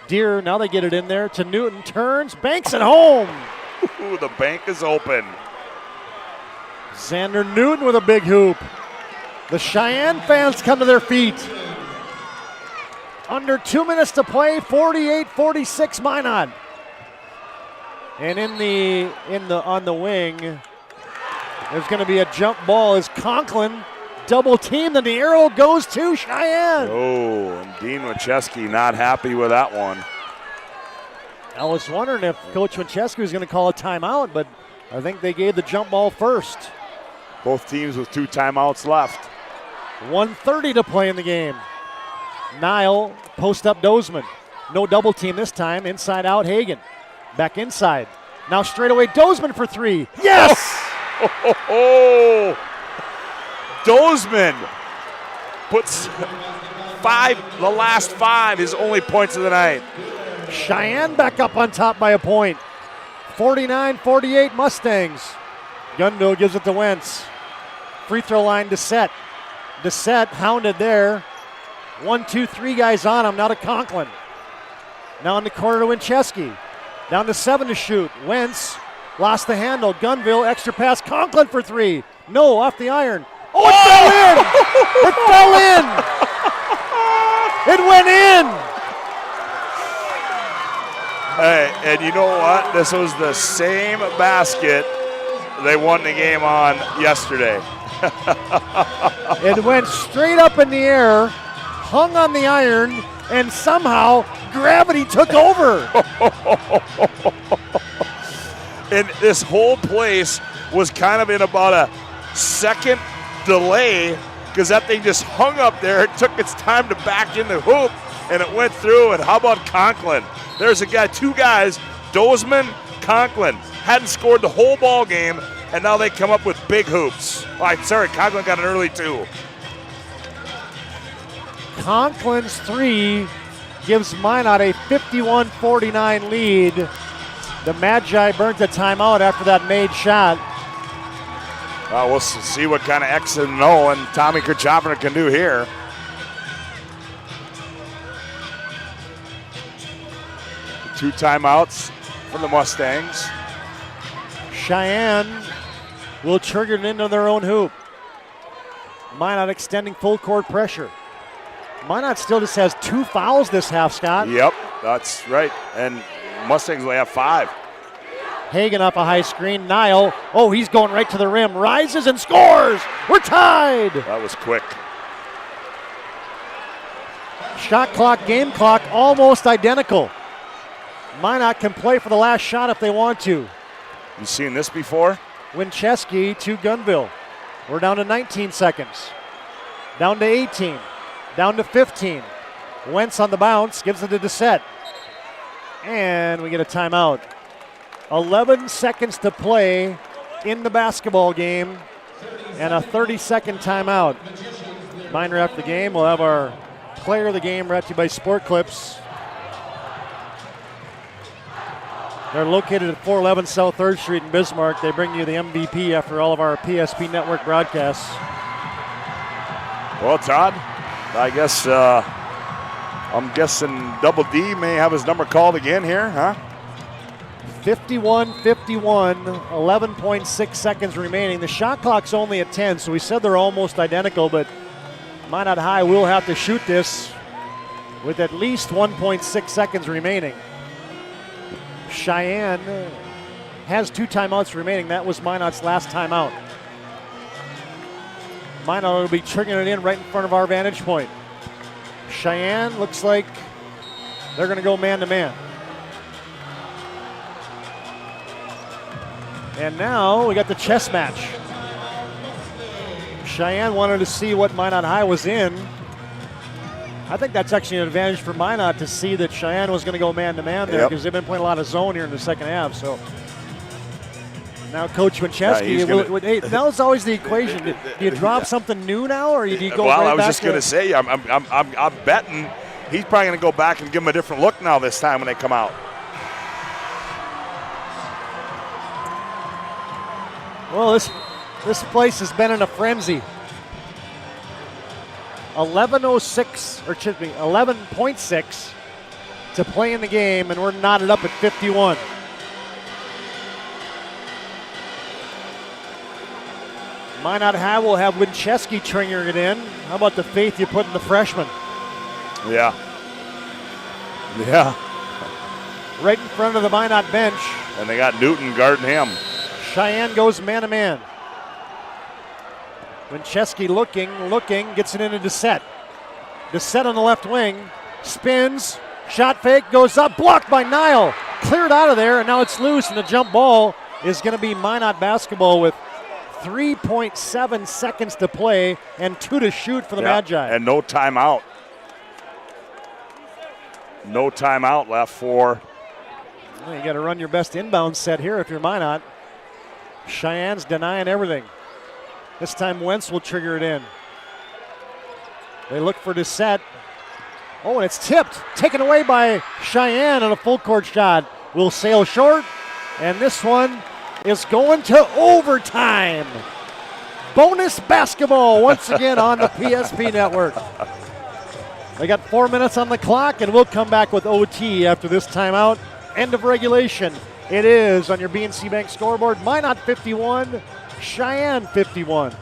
Deer, now they get it in there to Newton. Turns, banks it home. Ooh, the bank is open. Xander Newton with a big hoop. The Cheyenne fans come to their feet. Under 2 minutes to play, 48-46 Minot. And on the wing, there's going to be a jump ball as Conklin double teamed, and the arrow goes to Cheyenne. And Dean Winchesky not happy with that one. I was wondering if Coach Winchesky was going to call a timeout, but I think they gave the jump ball first. Both teams with 2 timeouts left. 1:30 to play in the game. Nile post up Dozeman. No double team this time. Inside out Hagen. Back inside. Now straight away Dozeman for 3. Yes! Dozeman puts the last 5, his only points of the night. Cheyenne back up on top by a point. 49-48 Mustangs. Gundo gives it to Wentz. Free throw line to Doucette. Doucette hounded there. 1, 2, 3 guys on him. Now to Conklin. Now in the corner to Winchesky. Down to 7 to shoot. Wentz lost the handle. Gunville, extra pass. Conklin for 3. No, off the iron. It fell in! It fell in! It went in! Hey, and you know what? This was the same basket they won the game on yesterday. It went straight up in the air, hung on the iron, and somehow gravity took over. And this whole place was kind of in about a second delay because that thing just hung up there. It took its time to back in the hoop, and it went through. And how about Conklin? There's a guy, two guys, Dozeman, Conklin, hadn't scored the whole ball game, and now they come up with big hoops. Conklin got an early two. Conklin's three gives Minot a 51-49 lead. The Magi burnt a timeout after that made shot. We'll see what kind of X and O and Tommy Kirchhoffner can do here. Two timeouts for the Mustangs. Cheyenne will trigger it into their own hoop. Minot extending full court pressure. Minot still just has 2 fouls this half, Scott. Yep, that's right. And Mustangs only have 5. Hagan off a high screen. Nile, he's going right to the rim. Rises and scores. We're tied. That was quick. Shot clock, game clock, almost identical. Minot can play for the last shot if they want to. You seen this before? Winchesky to Gunville. We're down to 19 seconds. Down to 18. Down to 15. Wentz on the bounce, gives it to Doucette. And we get a timeout. 11 seconds to play in the basketball game and a 30-second timeout. Reminder after the game, we'll have our player of the game brought to you by Sport Clips. They're located at 411 South 3rd Street in Bismarck. They bring you the MVP after all of our PSP Network broadcasts. Well, Todd, I guess I'm guessing Double D may have his number called again here, huh? 51-51, 11.6 seconds remaining. The shot clock's only at 10, so we said they're almost identical, but Minot High will have to shoot this with at least 1.6 seconds remaining. Cheyenne has 2 timeouts remaining. That was Minot's last timeout. Minot will be triggering it in right in front of our vantage point. Cheyenne looks like they're going to go man-to-man. And now we got the chess match. Cheyenne wanted to see what Minot High was in. I think that's actually an advantage for Minot to see that Cheyenne was going to go man-to-man there because they've been playing a lot of zone here in the second half. So now Coach Winchesky, hey, that was always the equation. Do you drop something new now, or do you go right back? Well, I was just going to say, I'm betting he's probably going to go back and give him a different look now this time when they come out. Well, this place has been in a frenzy. 11.6 to play in the game, and we're knotted up at 51. Minot High will have Winchesky triggering it in. How about the faith you put in the freshman? Yeah. Right in front of the Minot bench. And they got Newton guarding him. Cheyenne goes man-to-man. Winchesky looking, gets it into Doucette. Doucette on the left wing, spins, shot fake, goes up, blocked by Nile. Cleared out of there, and now it's loose, and the jump ball is going to be Minot basketball with 3.7 seconds to play and 2 to shoot for the Magi. And no timeout. No timeout left for. Well, you got to run your best inbound set here if you're Minot. Cheyenne's denying everything. This time Wentz will trigger it in. They look for Doucette. Oh, and it's tipped. Taken away by Cheyenne on a full court shot. Will sail short. And this one is going to overtime. Bonus basketball once again on the PSP Network. They got 4 minutes on the clock, and we'll come back with OT after this timeout. End of regulation. It is on your BNC Bank scoreboard. Minot 51, Cheyenne 51. The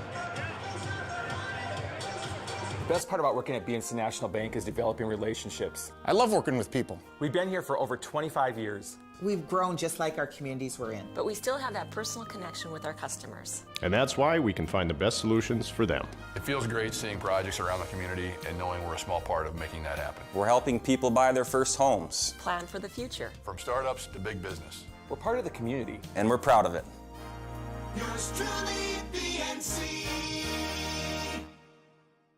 best part about working at BNC National Bank is developing relationships. I love working with people. We've been here for over 25 years. We've grown just like our communities we're in. But we still have that personal connection with our customers. And that's why we can find the best solutions for them. It feels great seeing projects around the community and knowing we're a small part of making that happen. We're helping people buy their first homes. Plan for the future. From startups to big business. We're part of the community. And we're proud of it.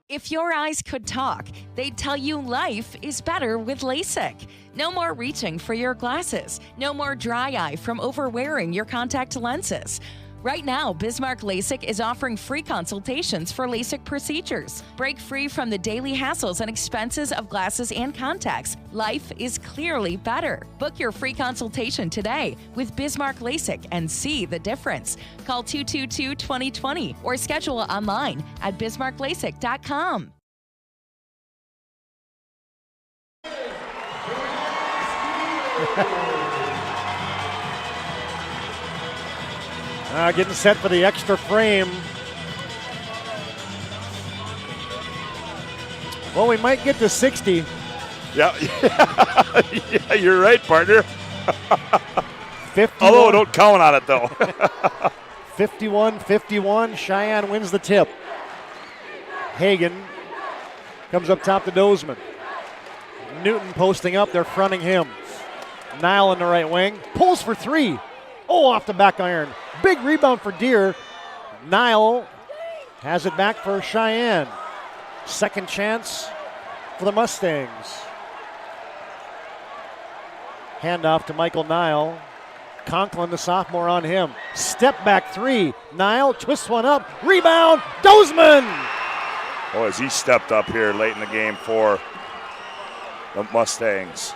If your eyes could talk, they'd tell you life is better with LASIK. No more reaching for your glasses. No more dry eye from overwearing your contact lenses. Right now, Bismarck LASIK is offering free consultations for LASIK procedures. Break free from the daily hassles and expenses of glasses and contacts. Life is clearly better. Book your free consultation today with Bismarck LASIK and see the difference. Call 222-2020 or schedule online at bismarcklasik.com. Getting set for the extra frame. Well, we might get to 60. Yeah, yeah, you're right, partner. 51. Although, don't count on it, though. 51-51, Cheyenne wins the tip. Hagen comes up top to Dozeman. Newton posting up, they're fronting him. Nile in the right wing, pulls for three. Oh, off the back iron. Big rebound for Deere. Nile has it back for Cheyenne. Second chance for the Mustangs. Handoff to Michael Nile. Conklin, the sophomore, on him. Step back three. Nile twists one up. Rebound. Dozeman. Oh, as he stepped up here late in the game for the Mustangs.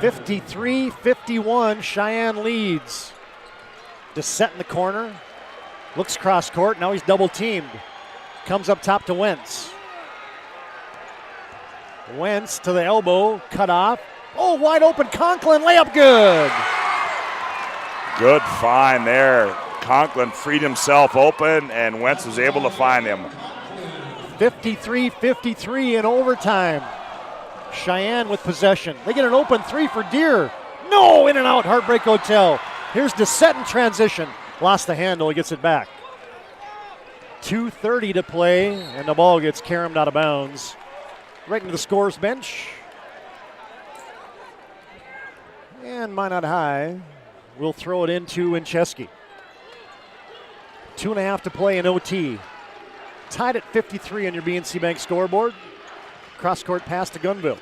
53-51, Cheyenne leads. Descent in the corner. Looks cross court. Now he's double teamed. Comes up top to Wentz. Wentz to the elbow. Cut off. Oh, wide open. Conklin. Layup good. Good find there. Conklin freed himself open, and Wentz was able to find him. 53-53 in overtime. Cheyenne with possession. They get an open three for Deere. No, in and out, Heartbreak Hotel. Here's Descent in transition. Lost the handle, he gets it back. 2:30 to play, and the ball gets caromed out of bounds. Right into the scorer's bench. And Minot High will throw it into Winchesky. 2.5 to play in OT. Tied at 53 on your BNC Bank scoreboard. Cross-court pass to Gunville.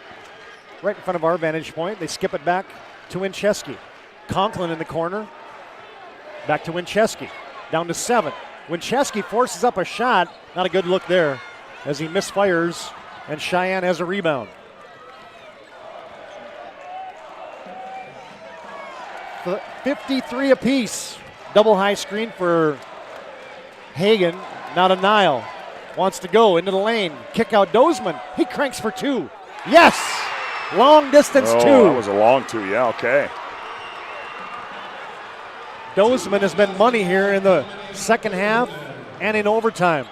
Right in front of our vantage point. They skip it back to Winchesky. Conklin in the corner. Back to Winchesky. Down to 7. Winchesky forces up a shot. Not a good look there as he misfires, and Cheyenne has a rebound. The 53 apiece. Double high screen for Hagen. Now to Nile. Wants to go into the lane. Kick out Dozeman. He cranks for two. Yes! Long distance two. That was a long two. Yeah, okay. Dozeman has been money here in the second half and in overtime.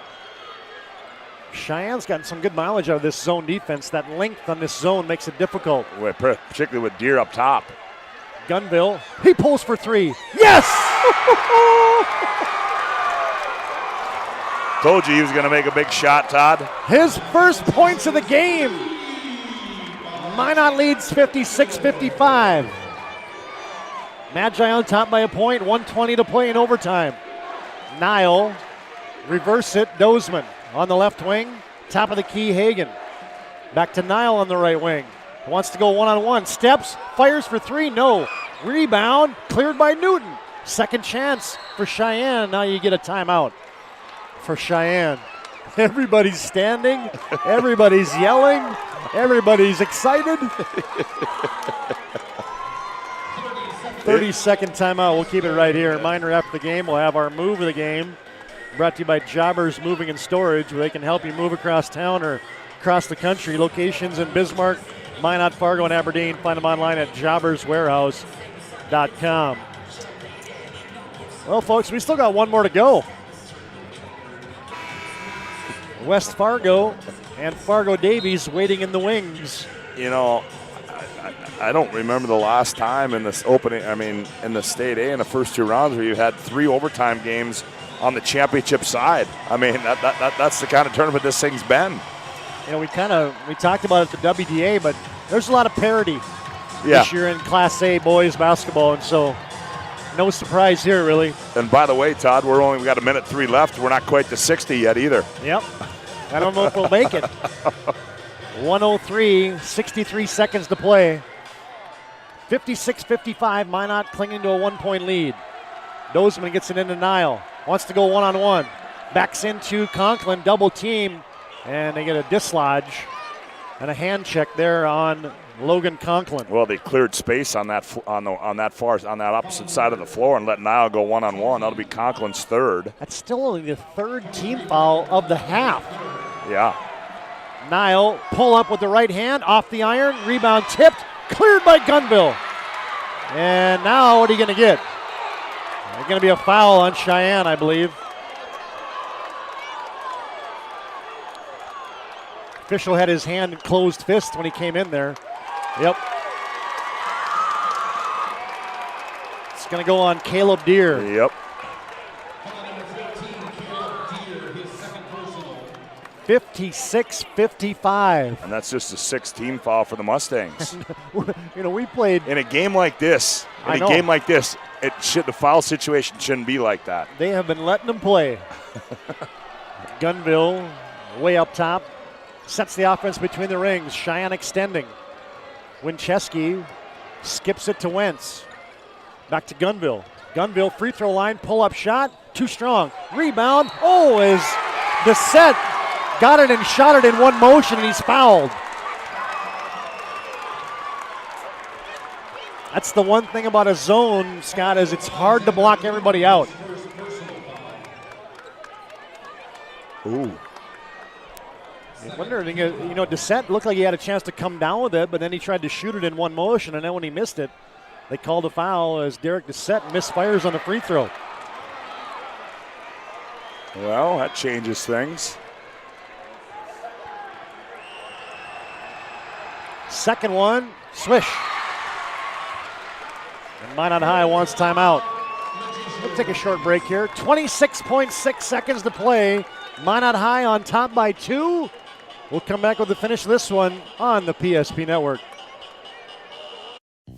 Cheyenne's gotten some good mileage out of this zone defense. That length on this zone makes it difficult. Particularly with Deere up top. Gunville. He pulls for three. Yes! Told you he was going to make a big shot, Todd. His first points of the game. Minot leads 56-55. Magi on top by a point, 1:20 to play in overtime. Nile, reverse it, Dozeman on the left wing, top of the key, Hagen. Back to Nile on the right wing. Wants to go one-on-one, steps, fires for three, no. Rebound, cleared by Newton. Second chance for Cheyenne, now you get a timeout for Cheyenne. Everybody's standing, everybody's yelling, everybody's excited. 30-second timeout. We'll keep it right here. Reminder, after the game, we'll have our move of the game brought to you by Jobbers Moving and Storage, where they can help you move across town or across the country. Locations in Bismarck, Minot, Fargo, and Aberdeen. Find them online at jobberswarehouse.com. Well, folks, we still got one more to go. West Fargo and Fargo Davies waiting in the wings. You know, I don't remember the last time in this opening, in the State A in the first two rounds where you had 3 overtime games on the championship side. That's the kind of tournament this thing's been. You know, we talked about it at the WDA, but there's a lot of parity this year in Class A boys basketball, and so no surprise here, really. And by the way, Todd, we got 1:03 left. We're not quite to 60 yet either. Yep. I don't know if we'll make it. 1:03, 63 seconds to play. 56-55, Minot clinging to a 1-point lead. Dozeman gets it into Nile. Wants to go one-on-one. Backs into Conklin, double team, and they get a dislodge and a hand check there on Logan Conklin. Well, they cleared space on that on that opposite side of the floor and let Nile go one-on-one. That'll be Conklin's third. That's still only the third team foul of the half. Yeah. Nile pull up with the right hand, off the iron, rebound tipped, cleared by Gunville. And now what are you going to get? There's going to be a foul on Cheyenne, I believe. Official had his hand closed fist when he came in there. Yep. It's going to go on Caleb Deere. Yep. 56-55. And that's just a 6-team foul for the Mustangs. We played in a game like this. The foul situation shouldn't be like that. They have been letting them play. Gunville way up top. Sets the offense between the rings. Cheyenne extending. Winchesky skips it to Wentz. Back to Gunville. Gunville free throw line, pull-up shot. Too strong. Rebound. As Dissett got it and shot it in one motion, and he's fouled. That's the one thing about a zone, Scott, is it's hard to block everybody out. Ooh. I'm wondering, Dissett looked like he had a chance to come down with it, but then he tried to shoot it in one motion, and then when he missed it, they called a foul as Derek Dissett misfires on the free throw. Well, that changes things. Second one, swish. And Minot High wants timeout. We'll take a short break here. 26.6 seconds to play. Minot High on top by 2. We'll come back with the finish of this one on the PSP Network.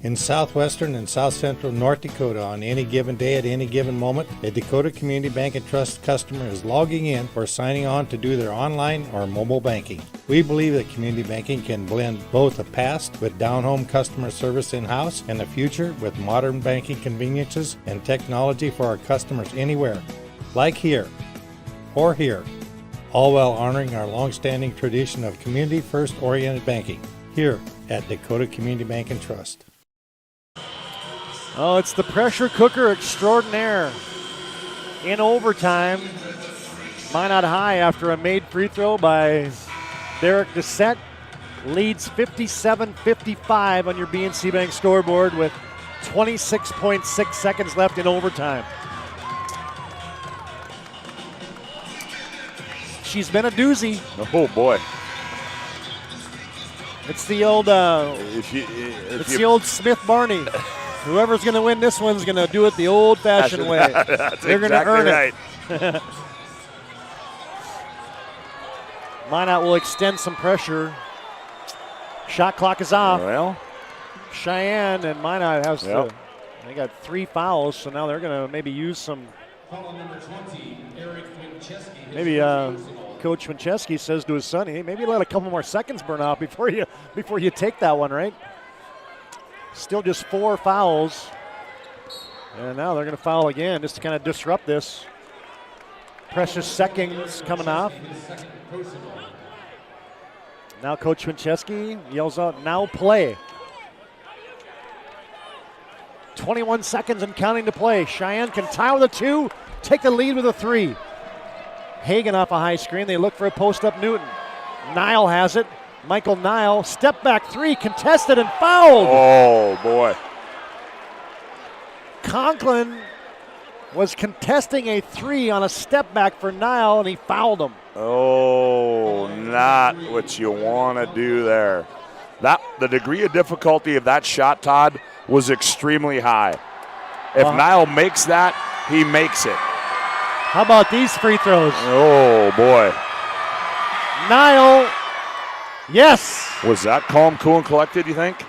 In southwestern and south central North Dakota, on any given day at any given moment, a Dakota Community Bank and Trust customer is logging in or signing on to do their online or mobile banking. We believe that community banking can blend both the past with down-home customer service in-house and the future with modern banking conveniences and technology for our customers anywhere, like here or here, all while honoring our long-standing tradition of community-first oriented banking here at Dakota Community Bank and Trust. Oh, it's the pressure cooker extraordinaire. In overtime, Minot High, after a made free throw by Derek Dissett, leads 57-55 on your BNC Bank scoreboard with 26.6 seconds left in overtime. She's been a doozy. Oh, boy. It's the old, the old Smith-Barney. Whoever's going to win this one's going to do it the old-fashioned way. They're going to earn it. Minot will extend some pressure. Shot clock is off. Well, Cheyenne and Minot has to. They got 3 fouls, so now they're going to maybe use some. Maybe Coach Winchesky says to his son, "Hey, maybe let a couple more seconds burn out before you take that one, right?" Still just 4 fouls. And now they're going to foul again just to kind of disrupt this. Precious seconds coming off. Now Coach Winchesky yells out, "Now play." 21 seconds and counting to play. Cheyenne can tie with a 2, take the lead with a 3. Hagan off a high screen. They look for a post-up Newton. Nile has it. Michael Nile, step back 3, contested and fouled. Oh, boy. Conklin was contesting a 3 on a step back for Nile, and he fouled him. Oh, not what you want to do there. The degree of difficulty of that shot, Todd, was extremely high. If Nile makes that, he makes it. How about these free throws? Oh, boy. Nile, yes. Was that calm, cool, and collected, you think?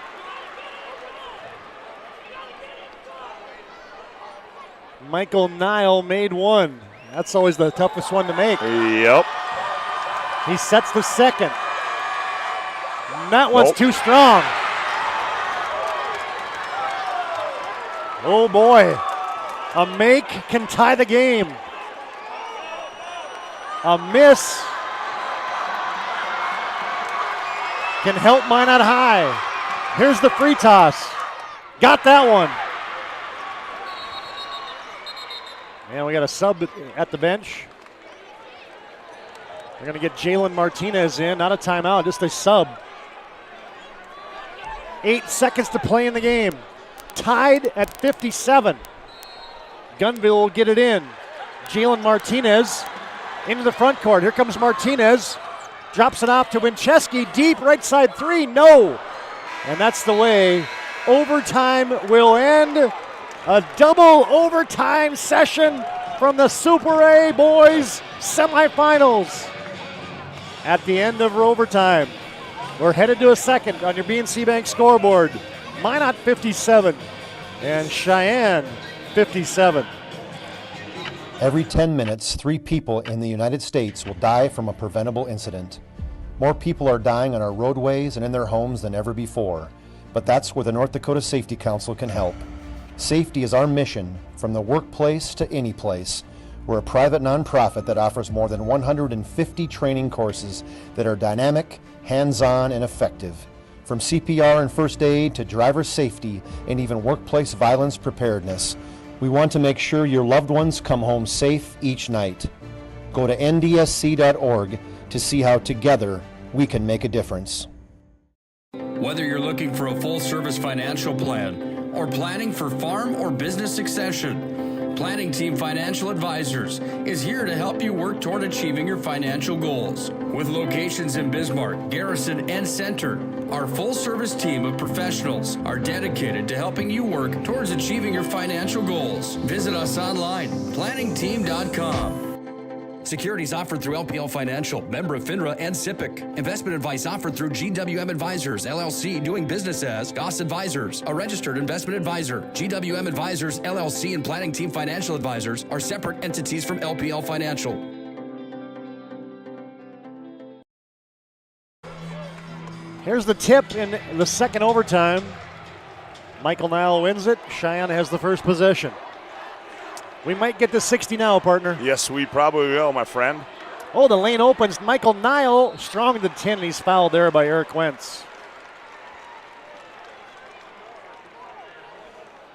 Michael Nile made one. That's always the toughest one to make. Yep. He sets the second. And that one's too strong. Oh boy. A make can tie the game. A miss can help Minot High. Here's the free toss. Got that one. And we got a sub at the bench. They're going to get Jalen Martinez in. Not a timeout, just a sub. 8 seconds to play in the game. Tied at 57. Gunville will get it in. Jalen Martinez into the front court. Here comes Martinez. Drops it off to Winchesky. Deep right side three. No. And that's the way overtime will end. A double overtime session from the Super A boys semifinals. At the end of overtime, we're headed to a second on your BNC Bank scoreboard. Minot 57 and Cheyenne 57. Every 10 minutes, 3 people in the United States will die from a preventable incident. More people are dying on our roadways and in their homes than ever before, but that's where the North Dakota Safety Council can help. Safety is our mission, from the workplace to any place. We're a private nonprofit that offers more than 150 training courses that are dynamic, hands-on, and effective. From CPR and first aid to driver safety and even workplace violence preparedness, we want to make sure your loved ones come home safe each night. Go to ndsc.org to see how together we can make a difference. Whether you're looking for a full-service financial plan or planning for farm or business succession, Planning Team Financial Advisors is here to help you work toward achieving your financial goals. With locations in Bismarck, Garrison, and Center, our full-service team of professionals are dedicated to helping you work towards achieving your financial goals. Visit us online, planningteam.com. Securities offered through LPL Financial, member of FINRA and SIPC. Investment advice offered through GWM Advisors, LLC, doing business as Goss Advisors, a registered investment advisor. GWM Advisors, LLC, and Planning Team Financial Advisors are separate entities from LPL Financial. Here's the tip in the second overtime. Michael Nile wins it. Cheyenne has the first possession. We might get to 60 now, partner. Yes, we probably will, my friend. Oh, the lane opens. Michael Nile strong to the 10. He's fouled there by Eric Wentz.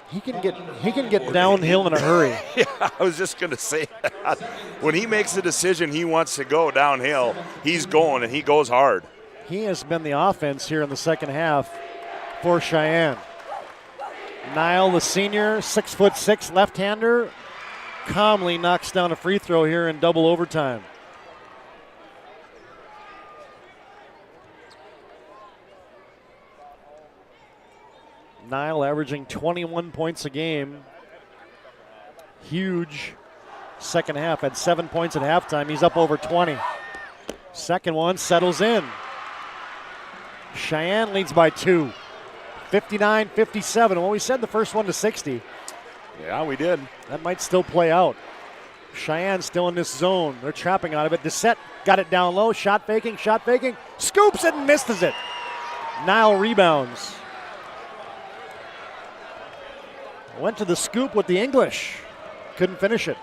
He can get downhill in a hurry. Yeah, I was just going to say that. When he makes a decision he wants to go downhill, he's going, and he goes hard. He has been the offense here in the second half for Cheyenne. Nile, the senior, 6'6", left-hander, calmly knocks down a free throw here in double overtime. Nile averaging 21 points a game. Huge second half. Had 7 points at halftime. He's up over 20. Second one settles in. Cheyenne leads by 2. 59-57. Well, we said the first one to 60. Yeah, we did. That might still play out. Cheyenne still in this zone. They're trapping out of it. Dissett got it down low. Shot faking. Scoops it and misses it. Nile rebounds. Went to the scoop with the English. Couldn't finish it.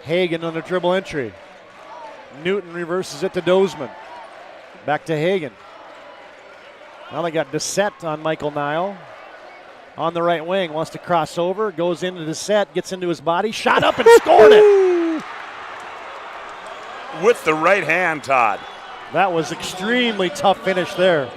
Hagan on the dribble entry. Newton reverses it to Dozeman. Back to Hagan. Now they got Dissett on Michael Nile. On the right wing, wants to cross over, goes into Dissett, gets into his body, shot up and scored it. With the right hand, Todd. That was extremely tough finish there.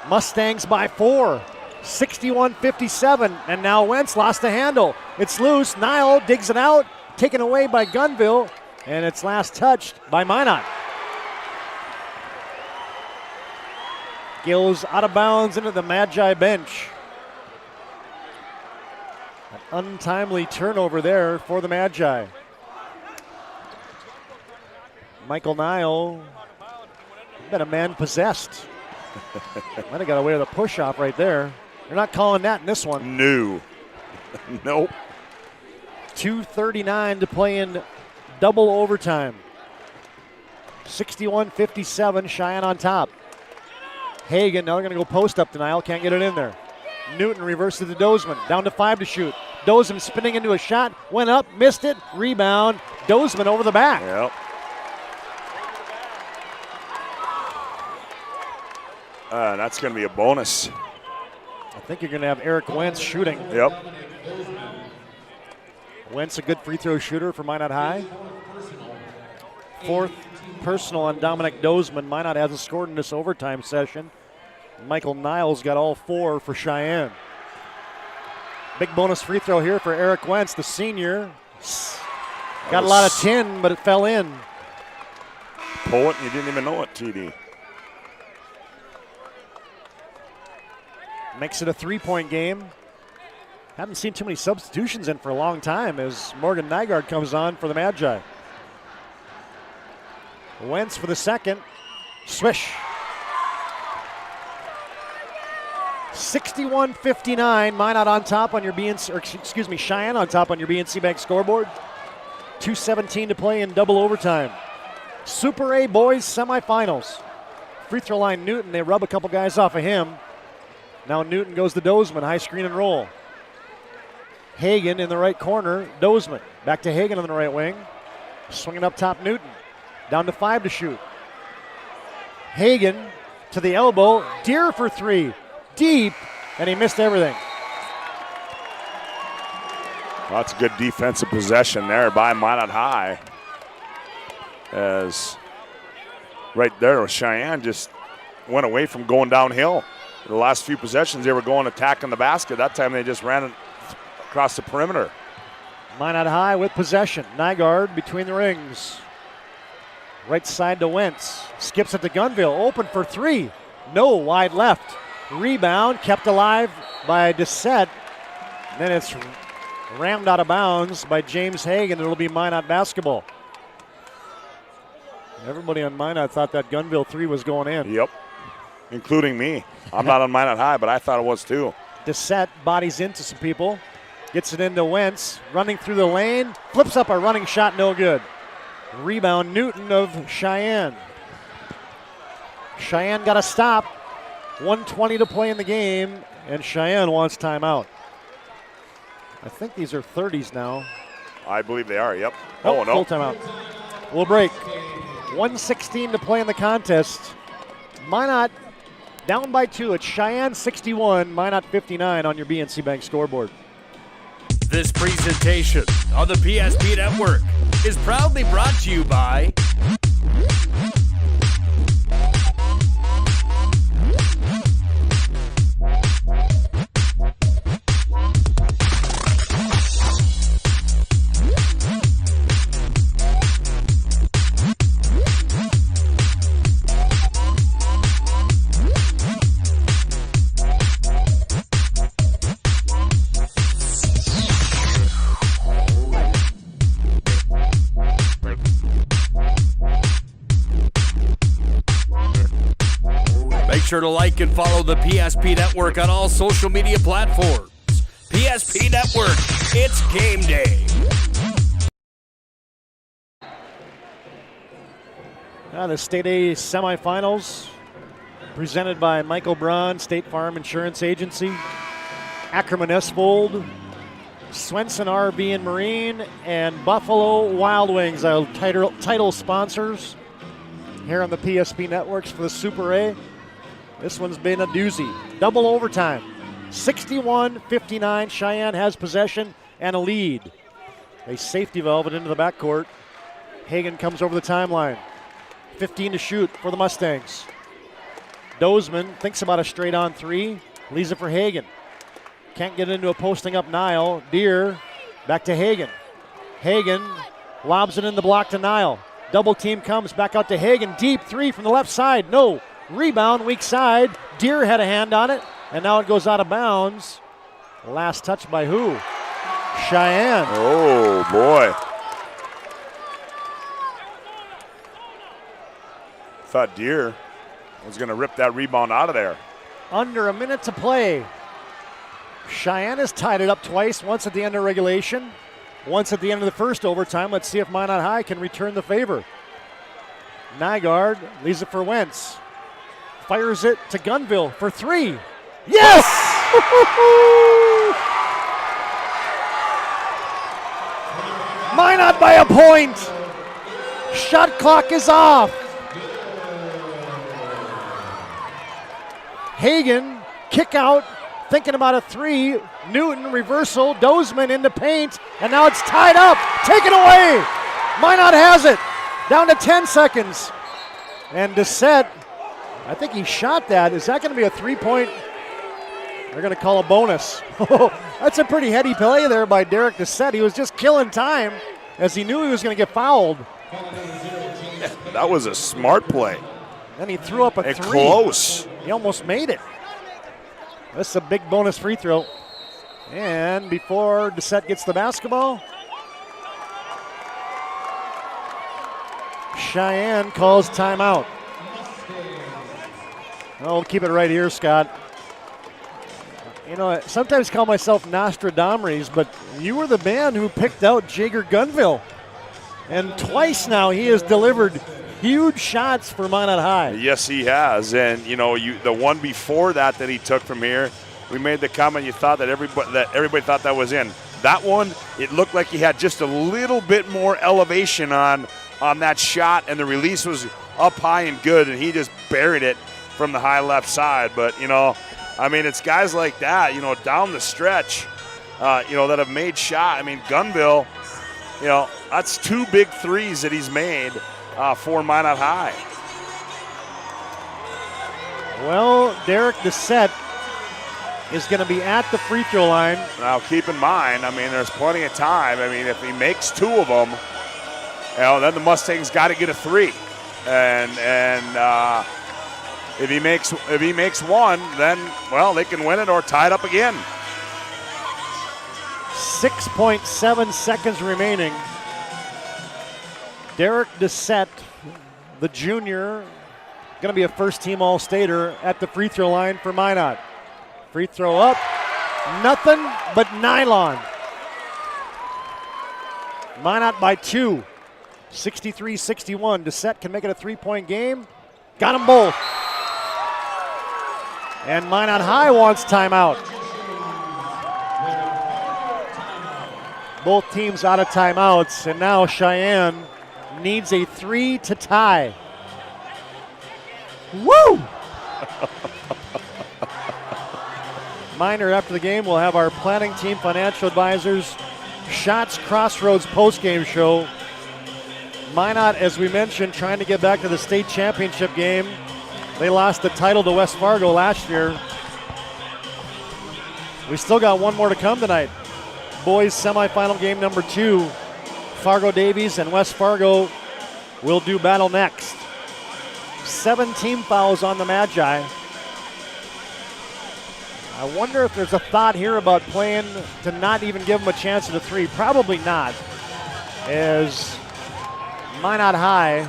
Mustangs by 4, 61-57, and now Wentz lost the handle. It's loose, Nile digs it out, taken away by Gunville, and it's last touched by Minot. Gills out of bounds into the Magi bench. An untimely turnover there for the Magi. Michael Nile, been a man possessed. Might have got away with a push-off right there. They're not calling that in this one. No. Nope. 2:39 to play in double overtime. 61-57, Cheyenne on top. Hagan now going to go post up to Nile, can't get it in there. Newton reverses to Dozeman, down to 5 to shoot. Dozeman spinning into a shot, went up, missed it, rebound. Dozeman over the back. Yep. That's going to be a bonus. I think you're going to have Eric Wentz shooting. Yep. Wentz, a good free throw shooter for Minot High. 4th personal on Dominic Dozeman. Minot hasn't scored in this overtime session. Michael Niles got all 4 for Cheyenne. Big bonus free throw here for Eric Wentz, the senior. Got a lot of tin, but it fell in. Pull it, and you didn't even know it, TD. Makes it a 3-point game. Haven't seen too many substitutions in for a long time as Morgan Nygaard comes on for the Magi. Wentz for the second. Swish. 61-59. Minot on top on your Cheyenne on top on your BNC Bank scoreboard. 2:17 to play in double overtime. Super A boys semifinals. Free throw line Newton. They rub a couple guys off of him. Now Newton goes to Dozeman. High screen and roll. Hagan in the right corner. Dozeman. Back to Hagan on the right wing. Swinging up top Newton. Down to 5 to shoot. Hagan to the elbow. Deer for 3. Deep. And he missed everything. That's a good defensive possession there by Minot High. As right there, Cheyenne just went away from going downhill. The last few possessions, they were going attacking the basket. That time they just ran it across the perimeter. Minot High with possession. Nygaard between the rings. Right side to Wentz. Skips it to Gunville. Open for 3. No, wide left. Rebound kept alive by Dissett. Then it's rammed out of bounds by James Hagan. It'll be Minot basketball. Everybody on Minot thought that Gunville 3 was going in. Yep, including me. I'm not on Minot High, but I thought it was too. Dissett bodies into some people. Gets it into Wentz. Running through the lane. Flips up a running shot, no good. Rebound Newton of Cheyenne. Cheyenne got a stop. 1:20 to play in the game, and Cheyenne wants timeout. I think these are 30s now. I believe they are, yep. Oh, no. Full timeout. We'll break. 1:16 to play in the contest. Minot down by 2. It's Cheyenne 61, Minot 59 on your BNC Bank scoreboard. This presentation on the PSP Network is proudly brought to you by sure to like and follow the PSP Network on all social media platforms. PSP Network, it's game day. The State A semifinals presented by Michael Braun, State Farm Insurance Agency, Ackerman Esfold, Swenson RV and Marine, and Buffalo Wild Wings, our title sponsors here on the PSP Networks for the Super A. This one's been a doozy. Double overtime. 61-59. Cheyenne has possession and a lead. They safety valve it into the backcourt. Hagan comes over the timeline. 15 to shoot for the Mustangs. Dozeman thinks about a straight on 3. Leaves it for Hagan. Can't get into a posting up Nile. Deer back to Hagan. Hagan lobs it in the block to Nile. Double team comes back out to Hagan. Deep 3 from the left side. No. Rebound, weak side. Deer had a hand on it, and now it goes out of bounds. Last touch by who? Cheyenne. Oh, boy. Thought Deer was going to rip that rebound out of there. Under a minute to play. Cheyenne has tied it up twice, once at the end of regulation, once at the end of the first overtime. Let's see if Minot High can return the favor. Nygaard leaves it for Wentz. Fires it to Gunville for 3. Yes! Minot by a point. Shot clock is off. Hagan, kick out, thinking about a 3. Newton, reversal, Dozeman into paint, and now it's tied up. Taken away. Minot has it. Down to 10 seconds. And Doucette, I think he shot that. Is that going to be a 3-point? They're going to call a bonus. That's a pretty heady play there by Derek Doucette. He was just killing time as he knew he was going to get fouled. That was a smart play. Then he threw up a 3. Close. He almost made it. This is a big bonus free throw. And before Doucette gets the basketball, Cheyenne calls timeout. I'll keep it right here, Scott. You know, I sometimes call myself Nostradamus, but you were the man who picked out Jager Gunville. And twice now he has delivered huge shots for Minot High. Yes, he has. And, you know, the one before that he took from here, we made the comment you thought that everybody thought that was in. That one, it looked like he had just a little bit more elevation on that shot, and the release was up high and good, and he just buried it from the high left side. But, you know, I mean, it's guys like that, you know, down the stretch, you know, that have made shot. I mean, Gunville, you know, that's 2 big threes that he's made for Minot High. Well, Derek Doucette is going to be at the free throw line. Now, keep in mind, I mean, there's plenty of time. I mean, if he makes 2 of them, you know, then the Mustangs got to get a 3. And if he makes 1, then, well, they can win it or tie it up again. 6.7 seconds remaining. Derek Doucette, the junior, going to be a first-team All-Stater at the free throw line for Minot. Free throw up, nothing but nylon. Minot by 2, 63-61. Doucette can make it a 3-point game. Got them both. And Minot High wants timeout. Both teams out of timeouts, and now Cheyenne needs a 3 to tie. Woo! Minor, after the game, we'll have our planning team financial advisors, Shots Crossroads postgame show. Minot, as we mentioned, trying to get back to the state championship game. They lost the title to West Fargo last year. We still got one more to come tonight. Boys semifinal game number 2. Fargo Davies and West Fargo will do battle next. 7 team fouls on the Magi. I wonder if there's a thought here about playing to not even give them a chance at a 3. Probably not, as Minot High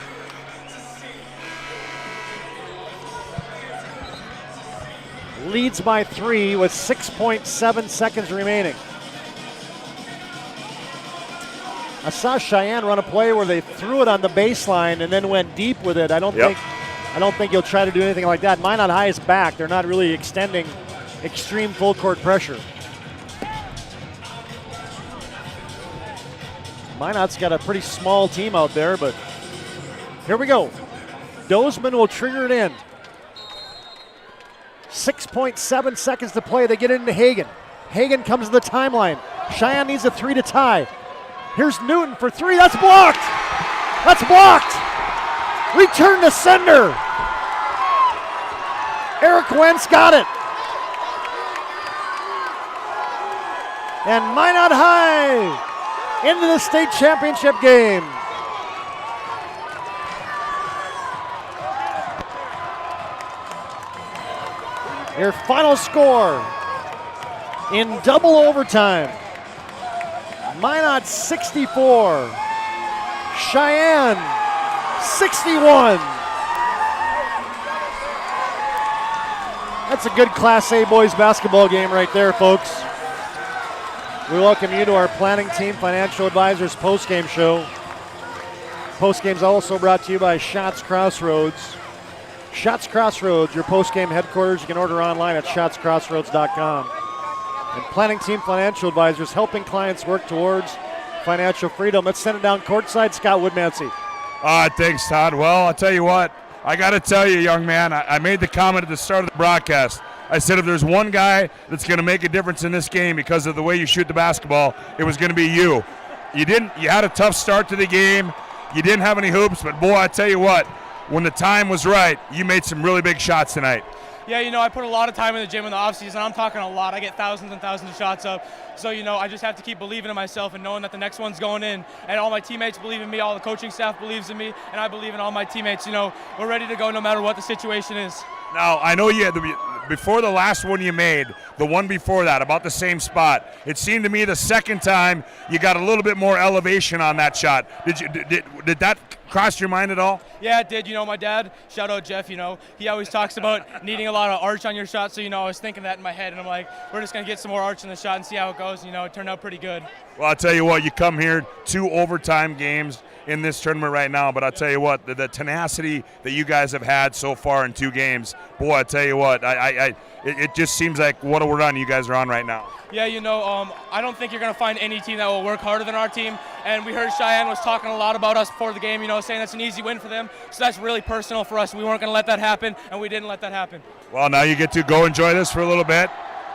leads by 3 with 6.7 seconds remaining. I saw Cheyenne run a play where they threw it on the baseline and then went deep with it. I don't think he'll try to do anything like that. Minot High is back. They're not really extending extreme full court pressure. Minot's got a pretty small team out there, but here we go. Dozeman will trigger it in. 6.7 seconds to play. They get it into Hagan. Hagan comes to the timeline. Cheyenne needs a 3 to tie. Here's Newton for 3. That's blocked. That's blocked. Return to sender. Eric Wentz got it. And Minot High into the state championship game. Your final score in double overtime. Minot 64, Cheyenne 61. That's a good Class A boys basketball game right there, folks. We welcome you to our Planning Team Financial Advisors postgame show. Postgame's also brought to you by Schatz Crossroads. Schatz Crossroads, your postgame headquarters. You can order online at schatzcrossroads.com. And Planning Team Financial Advisors, helping clients work towards financial freedom. Let's send it down courtside. Scott Woodmansey. Thanks, Todd. Well, I'll tell you what. I got to tell you, young man, I made the comment at the start of the broadcast. I said if there's one guy that's going to make a difference in this game because of the way you shoot the basketball, it was going to be you. You had a tough start to the game. You didn't have any hoops, but boy, I tell you what, when the time was right, you made some really big shots tonight. Yeah, I put a lot of time in the gym in the offseason. I'm talking a lot. I get thousands and thousands of shots up. So, I just have to keep believing in myself and knowing that the next one's going in. And all my teammates believe in me. All the coaching staff believes in me. And I believe in all my teammates. We're ready to go no matter what the situation is. Now, I know you had before the last one you made, the one before that, about the same spot. It seemed to me the second time you got a little bit more elevation on that shot. Did that cross your mind at all? Yeah, it did. My dad, shout out Jeff, he always talks about needing a lot of arch on your shot. So, I was thinking that in my head. And I'm like, we're just going to get some more arch in the shot and see how it goes. It turned out pretty good. Well, I'll tell you what, you come here 2 overtime games in this tournament right now, but I'll tell you what, the tenacity that you guys have had so far in 2 games, boy, I tell you what, it just seems like what a run you guys are on right now. Yeah, I don't think you're going to find any team that will work harder than our team. And we heard Cheyenne was talking a lot about us before the game, saying that's an easy win for them. So that's really personal for us. We weren't going to let that happen, and we didn't let that happen. Well, now you get to go enjoy this for a little bit.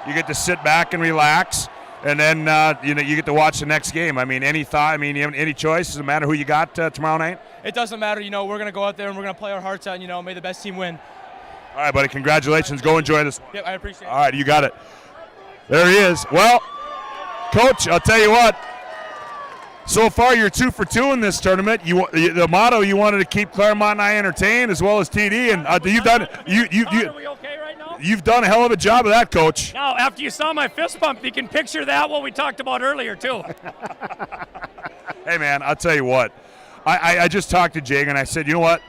You get to sit back and relax. And then, you get to watch the next game. I mean, any thought? I mean, you have any choice? Does it matter who you got tomorrow night? It doesn't matter. We're going to go out there and we're going to play our hearts out and, may the best team win. All right, buddy. Congratulations. Go enjoy this. Yep, I appreciate it. All right, you got it. There he is. Well, Coach, I'll tell you what. So far, you're 2 for 2 in this tournament. The motto you wanted to keep Claremont and I entertained, as well as TD, and you've done it. Are we okay right now? You've done a hell of a job of that, Coach. Now, after you saw my fist bump, you can picture that what we talked about earlier too. Hey, man, I'll tell you what. I just talked to Jake, and I said, you know what?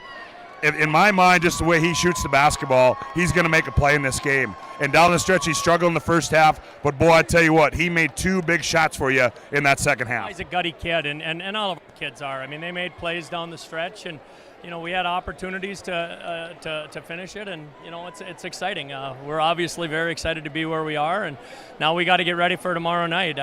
In my mind, just the way he shoots the basketball, he's going to make a play in this game. And down the stretch, he struggled in the first half. But, boy, I tell you what, he made 2 big shots for you in that second half. He's a gutty kid, and all of our kids are. I mean, they made plays down the stretch, and, we had opportunities to finish it. And, it's exciting. We're obviously very excited to be where we are. And now we got to get ready for tomorrow night.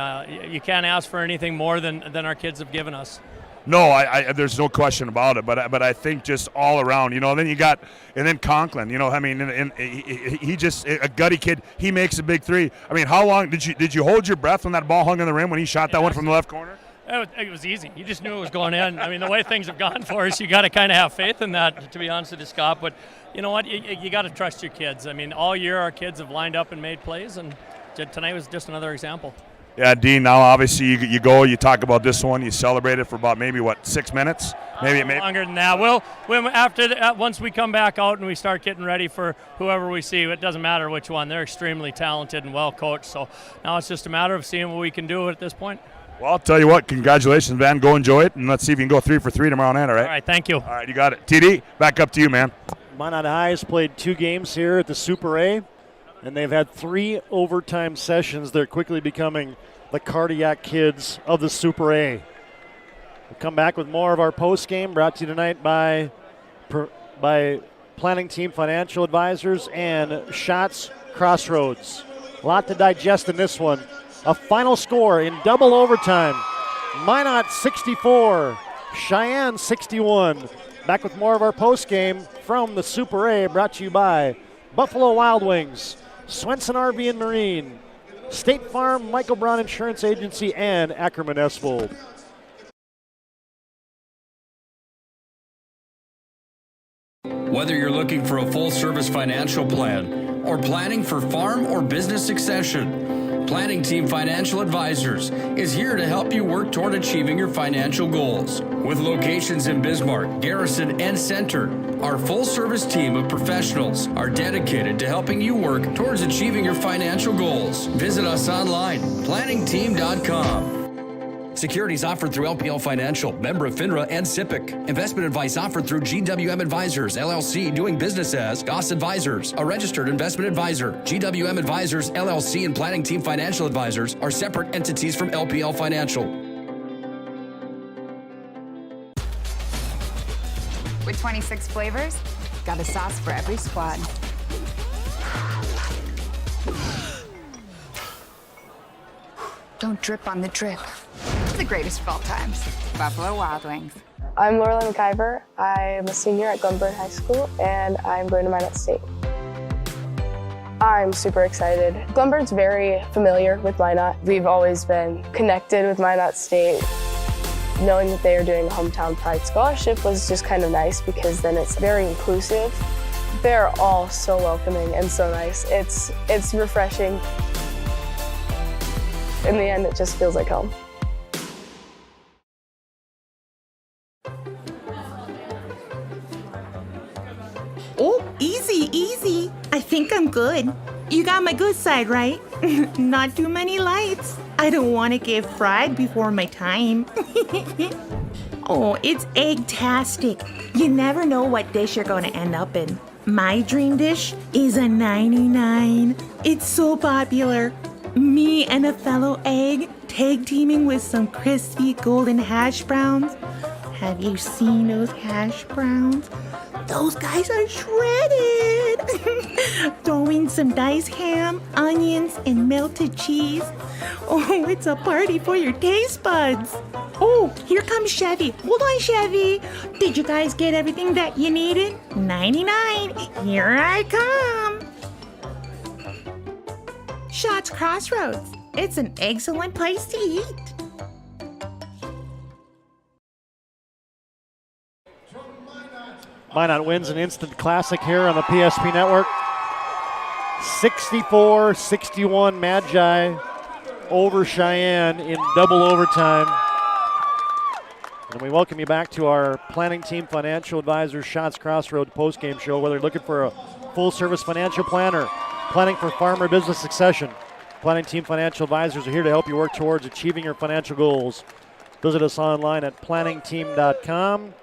You can't ask for anything more than our kids have given us. No, there's no question about it. But I think just all around, then Conklin, and he just a gutty kid. He makes a big 3. I mean, how long did you hold your breath when that ball hung in the rim when he shot that one from the left corner? It was easy. You just knew it was going in. I mean, the way things have gone for us, you got to kind of have faith in that, to be honest with you, Scott. But you know what? You got to trust your kids. I mean, all year our kids have lined up and made plays, and tonight was just another example. Yeah, Dean, now obviously you go, you talk about this one, you celebrate it for about maybe, 6 minutes? Maybe longer than that. Once we come back out and we start getting ready for whoever we see, it doesn't matter which one. They're extremely talented and well coached. So now it's just a matter of seeing what we can do at this point. Well, I'll tell you what, congratulations, man. Go enjoy it, and let's see if you can go 3 for 3 tomorrow night, all right? All right, thank you. All right, you got it. TD, back up to you, man. Minot High has played 2 games here at the Super A, and they've had 3 overtime sessions. They're quickly becoming the cardiac kids of the Super A. We'll come back with more of our post game, brought to you tonight by Planning Team Financial Advisors and Schatz Crossroads. A lot to digest in this one. A final score in double overtime. Minot 64, Cheyenne 61. Back with more of our post game from the Super A, brought to you by Buffalo Wild Wings, Swenson RV and Marine, State Farm, Michael Brown Insurance Agency, and Ackerman Esvold. Whether you're looking for a full-service financial plan or planning for farm or business succession, Planning Team Financial Advisors is here to help you work toward achieving your financial goals. With locations in Bismarck, Garrison, and Center, our full-service team of professionals are dedicated to helping you work towards achieving your financial goals. Visit us online, planningteam.com. Securities offered through LPL Financial, member of FINRA and SIPC. Investment advice offered through GWM Advisors, LLC, doing business as Goss Advisors, a registered investment advisor. GWM Advisors, LLC, and Planning Team Financial Advisors are separate entities from LPL Financial. With 26 flavors, got a sauce for every squad. Don't drip on the drip. It's the greatest of all times. Buffalo Wild Wings. I'm Lorelai McIver. I'm a senior at Glenburn High School, and I'm going to Minot State. I'm super excited. Glenburn's very familiar with Minot. We've always been connected with Minot State. Knowing that they are doing a Hometown Pride Scholarship was just kind of nice because then it's very inclusive. They're all so welcoming and so nice. It's refreshing. In the end, it just feels like home. Oh, easy, easy. I think I'm good. You got my good side, right? Not too many lights. I don't want to get fried before my time. Oh, it's egg-tastic. You never know what dish you're going to end up in. My dream dish is a 99. It's so popular. Me and a fellow egg tag teaming with some crispy golden hash browns. Have you seen those hash browns? Those guys are shredded. Throw in some diced ham, onions, and melted cheese. Oh, it's a party for your taste buds. Oh, here comes Chevy. Hold on, Chevy. Did you guys get everything that you needed? 99. Here I come. Shots Crossroads. It's an excellent place to eat. Minot wins an instant classic here on the PSP Network. 64-61 Magi over Cheyenne in double overtime. And we welcome you back to our Planning Team Financial Advisors Shots Crossroads postgame show. Whether you're looking for a full-service financial plan or planning for farm or business succession, Planning Team Financial Advisors are here to help you work towards achieving your financial goals. Visit us online at planningteam.com.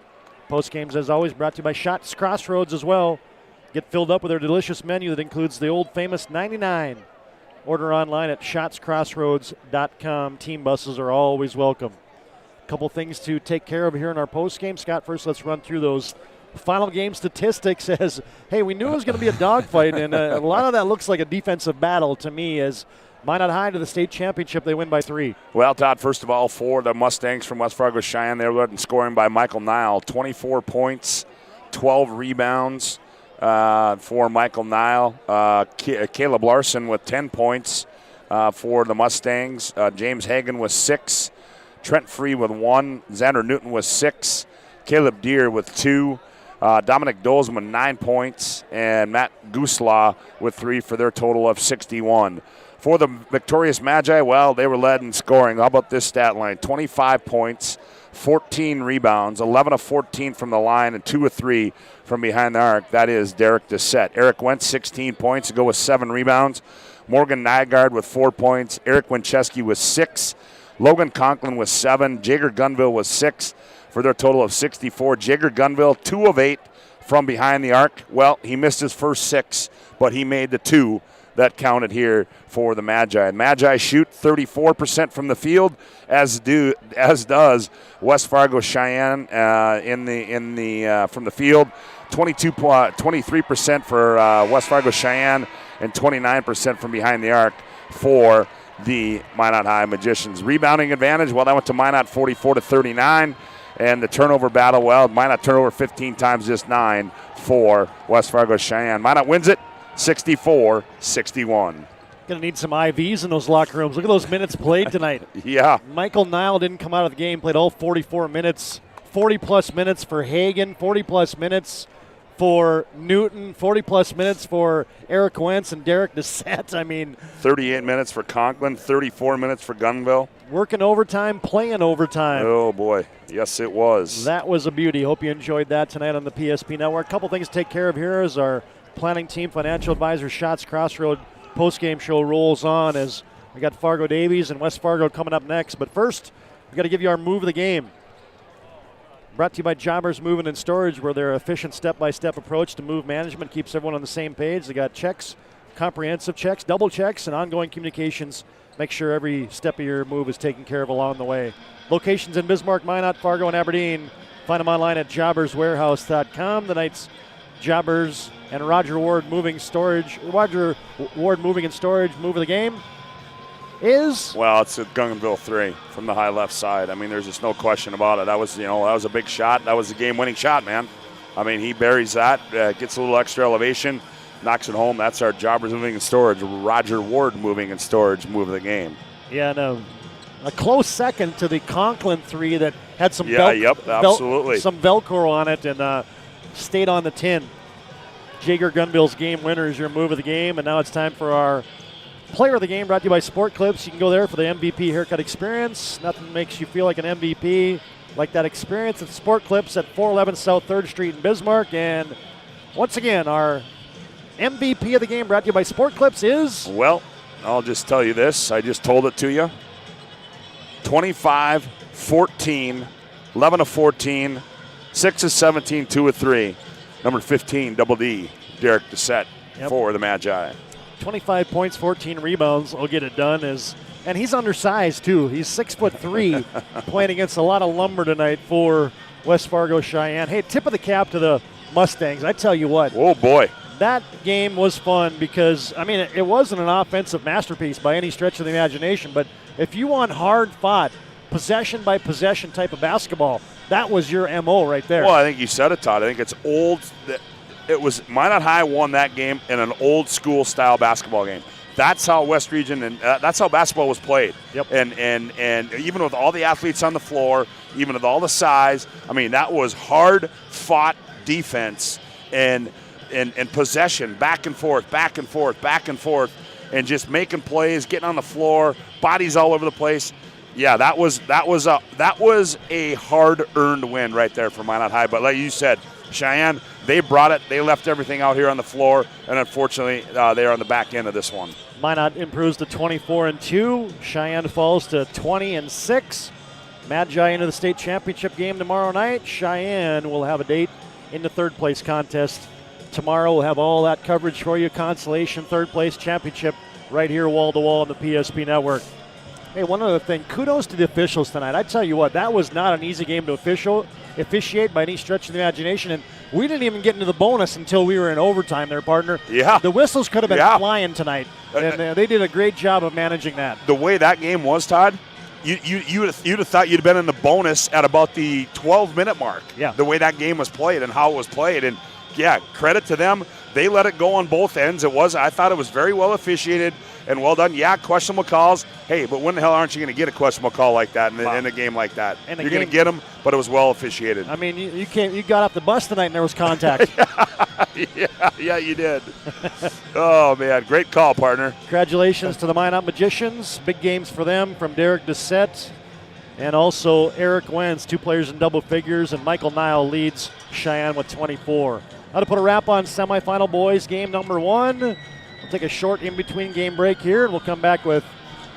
Postgames, as always, brought to you by Shots Crossroads as well. Get filled up with our delicious menu that includes the old famous 99. Order online at shotscrossroads.com. Team buses are always welcome. A couple things to take care of here in our postgame. Scott, first let's run through those final game statistics. As, hey, we knew it was going to be a dogfight, and a lot of that looks like a defensive battle to me as Minot High to the state championship. They win by 3. Well, Todd, first of all, for the Mustangs from West Fargo Cheyenne, they were led in scoring by Michael Nile. 24 points, 12 rebounds for Michael Nile. Caleb Larson with 10 points for the Mustangs. James Hagan with 6. Trent Free with 1. Xander Newton with 6. Caleb Deere with 2. Dominic Dolzman with 9 points. And Matt Gooslaw with 3 for their total of 61. For the victorious Magi, well, they were led in scoring. How about this stat line? 25 points, 14 rebounds, 11 of 14 from the line, and 2 of 3 from behind the arc. That is Derek Dissett. Eric Wentz, 16 points to go with 7 rebounds. Morgan Nygaard with 4 points. Eric Winchesky with 6. Logan Conklin with 7. Jager Gunville with 6 for their total of 64. Jager Gunville, 2 of 8 from behind the arc. Well, he missed his first 6, but he made the 2 that counted here for the Magi. Magi shoot 34% from the field, as does West Fargo Cheyenne from the field. 23% for West Fargo Cheyenne and 29% from behind the arc for the Minot High Magicians. Rebounding advantage, well, that went to Minot 44-39. And the turnover battle, well, Minot turnover 15 times, just 9 for West Fargo Cheyenne. Minot wins it 64-61. Going to need some IVs in those locker rooms. Look at those minutes played tonight. Yeah. Michael Nile didn't come out of the game, played all 44 minutes. 40-plus minutes for Hagan, 40-plus minutes for Newton, 40-plus minutes for Eric Wentz and Derek Dissett. I mean, 38 minutes for Conklin, 34 minutes for Gunville. Working overtime, playing overtime. Oh, boy. Yes, it was. That was a beauty. Hope you enjoyed that tonight on the PSP Network. A couple things to take care of here as our Planning Team Financial Advisors Shots Crossroad postgame show rolls on as we got Fargo Davies and West Fargo coming up next. But first, We've got to give you our move of the game. Brought to you by Jobbers Moving and Storage, where their efficient step-by-step approach to move management keeps everyone on the same page. They got checks, comprehensive checks, double checks, and ongoing communications. Make sure every step of your move is taken care of along the way. Locations in Bismarck, Minot, Fargo, and Aberdeen. Find them online at jobberswarehouse.com. Tonight's Jobbers and Roger Ward Moving and Storage move of the game is? Well, it's at Guggenville 3 from the high left side. I mean, there's just no question about it. That was a big shot. That was a game-winning shot, man. I mean, he buries that, gets a little extra elevation, knocks it home. That's our Jobbers Moving and Storage, Roger Ward Moving and Storage move of the game. Yeah, no. A close second to the Conklin 3 that had some absolutely. Some Velcro on it and stayed on the tin. Jaeger Gunville's game winner is your move of the game, and now it's time for our player of the game, brought to you by Sport Clips. You can go there for the MVP haircut experience. Nothing makes you feel like an MVP like that experience at Sport Clips at 411 South 3rd Street in Bismarck. And once again, our MVP of the game, brought to you by Sport Clips, is? Well, I'll just tell you this. I just told it to you. 25, 14, 11 of 14, 6 of 17, 2 of 3. Number 15, Double D, Derek Doucette for the Magi. 25 points, 14 rebounds will get it done. And he's undersized, too. He's 6'3", playing against a lot of lumber tonight for West Fargo Cheyenne. Hey, tip of the cap to the Mustangs. I tell you what. Oh, boy. That game was fun because, I mean, it wasn't an offensive masterpiece by any stretch of the imagination, but if you want hard-fought, possession-by-possession type of basketball, that was your M.O. right there. Well, I think you said it, Todd. I think it's old. It was Minot High won that game in an old-school style basketball game. That's how West Region and that's how basketball was played. Yep. And even with all the athletes on the floor, even with all the size, I mean, that was hard-fought defense and possession, back and forth, and just making plays, getting on the floor, bodies all over the place. Yeah, that was a hard-earned win right there for Minot High. But like you said, Cheyenne, they brought it. They left everything out here on the floor, and unfortunately, they're on the back end of this one. Minot improves to 24-2. Cheyenne falls to 20-6. Magi into the state championship game tomorrow night. Cheyenne will have a date in the third place contest tomorrow. We'll have all that coverage for you. Consolation, third place championship, right here wall to wall on the PSP network. Hey, one other thing, kudos to the officials tonight. I tell you what, that was not an easy game to officiate by any stretch of the imagination, and we didn't even get into the bonus until we were in overtime there, partner. Yeah. The whistles could have been flying tonight, and they did a great job of managing that. The way that game was, Todd, you'd have thought you'd been in the bonus at about the 12-minute mark. Yeah. The way that game was played and how it was played, and yeah, credit to them. They let it go on both ends. I thought it was very well officiated and well done. Yeah, questionable calls. Hey, but when the hell aren't you going to get a questionable call like that in a game like that? You're going to get them, but it was well officiated. I mean, you got off the bus tonight and there was contact. yeah, you did. Oh, man, great call, partner. Congratulations to the Minot Magicians. Big games for them from Derek Doucette and also Eric Wentz, 2 players in double figures, and Michael Nile leads Cheyenne with 24. Now to put a wrap on semifinal boys game number 1. We'll take a short in-between game break here, and we'll come back with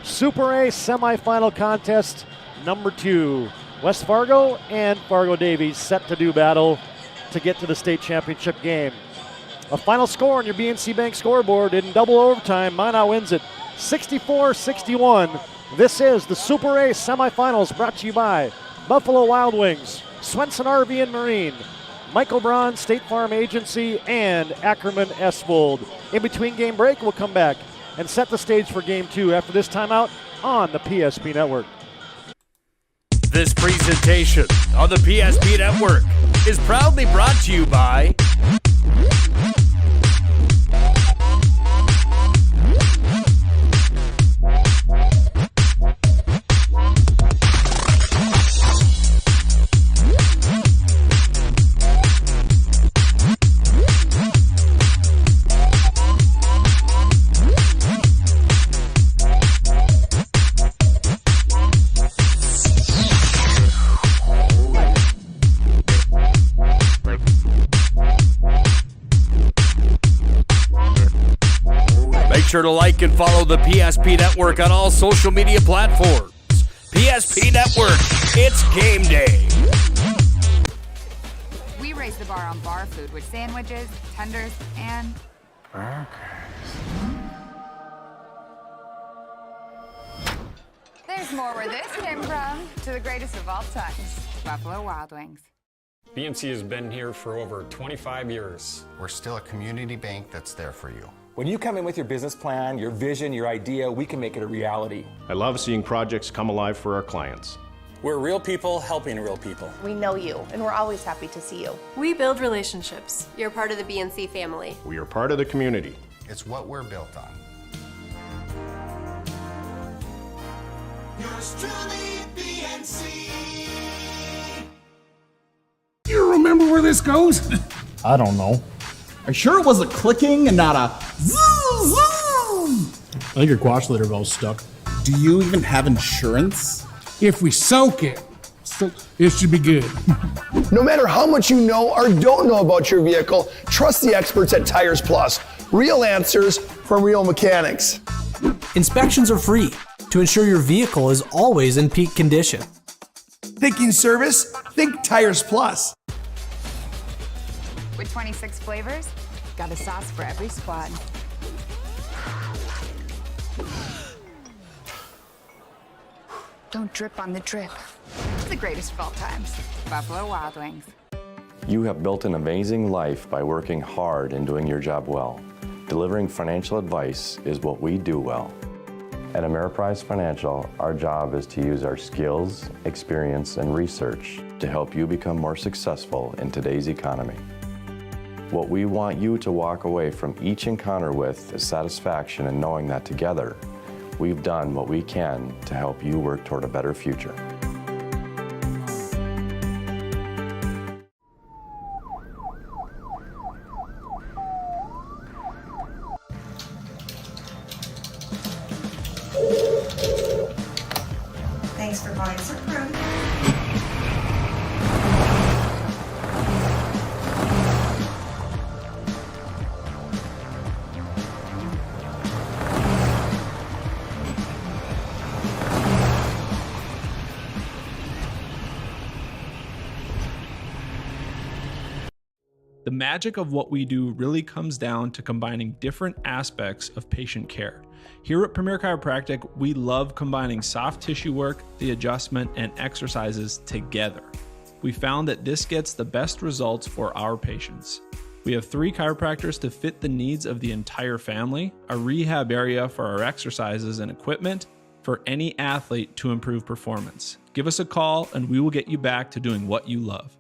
Super A semifinal contest number 2. West Fargo and Fargo Davies set to do battle to get to the state championship game. A final score on your BNC Bank scoreboard in double overtime. Minot wins it 64-61. This is the Super A semifinals, brought to you by Buffalo Wild Wings, Swenson RV and Marine, Michael Braun State Farm Agency, and Ackerman Esvold. In between game break, we'll come back and set the stage for game 2 after this timeout on the PSP Network. This presentation on the PSP Network is proudly brought to you by Make sure to like and follow the PSP Network on all social media platforms. PSP Network, it's game day. We raise the bar on bar food with sandwiches, tenders, and there's more where this came from. To the greatest of all times, Buffalo Wild Wings. BNC has been here for over 25 years. We're still a community bank that's there for you. When you come in with your business plan, your vision, your idea, we can make it a reality. I love seeing projects come alive for our clients. We're real people helping real people. We know you, and we're always happy to see you. We build relationships. You're part of the BNC family. We are part of the community. It's what we're built on. Yours truly, BNC. You remember where this goes? I don't know. Are you sure it was a clicking and not a zoom, zoom? I think your quash litter valve's stuck. Do you even have insurance? If we soak it, it should be good. No matter how much you know or don't know about your vehicle, trust the experts at Tires Plus. Real answers from real mechanics. Inspections are free to ensure your vehicle is always in peak condition. Thinking service? Think Tires Plus. With 26 flavors, got a sauce for every squad. Don't drip on the drip. It's the greatest of all times. Buffalo Wild Wings. You have built an amazing life by working hard and doing your job well. Delivering financial advice is what we do well. At Ameriprise Financial, our job is to use our skills, experience, and research to help you become more successful in today's economy. What we want you to walk away from each encounter with is satisfaction in knowing that together, we've done what we can to help you work toward a better future. Thanks for buying some fruit. The magic of what we do really comes down to combining different aspects of patient care. Here at Premier Chiropractic, we love combining soft tissue work, the adjustment, and exercises together. We found that this gets the best results for our patients. We have 3 chiropractors to fit the needs of the entire family, a rehab area for our exercises and equipment for any athlete to improve performance. Give us a call and we will get you back to doing what you love.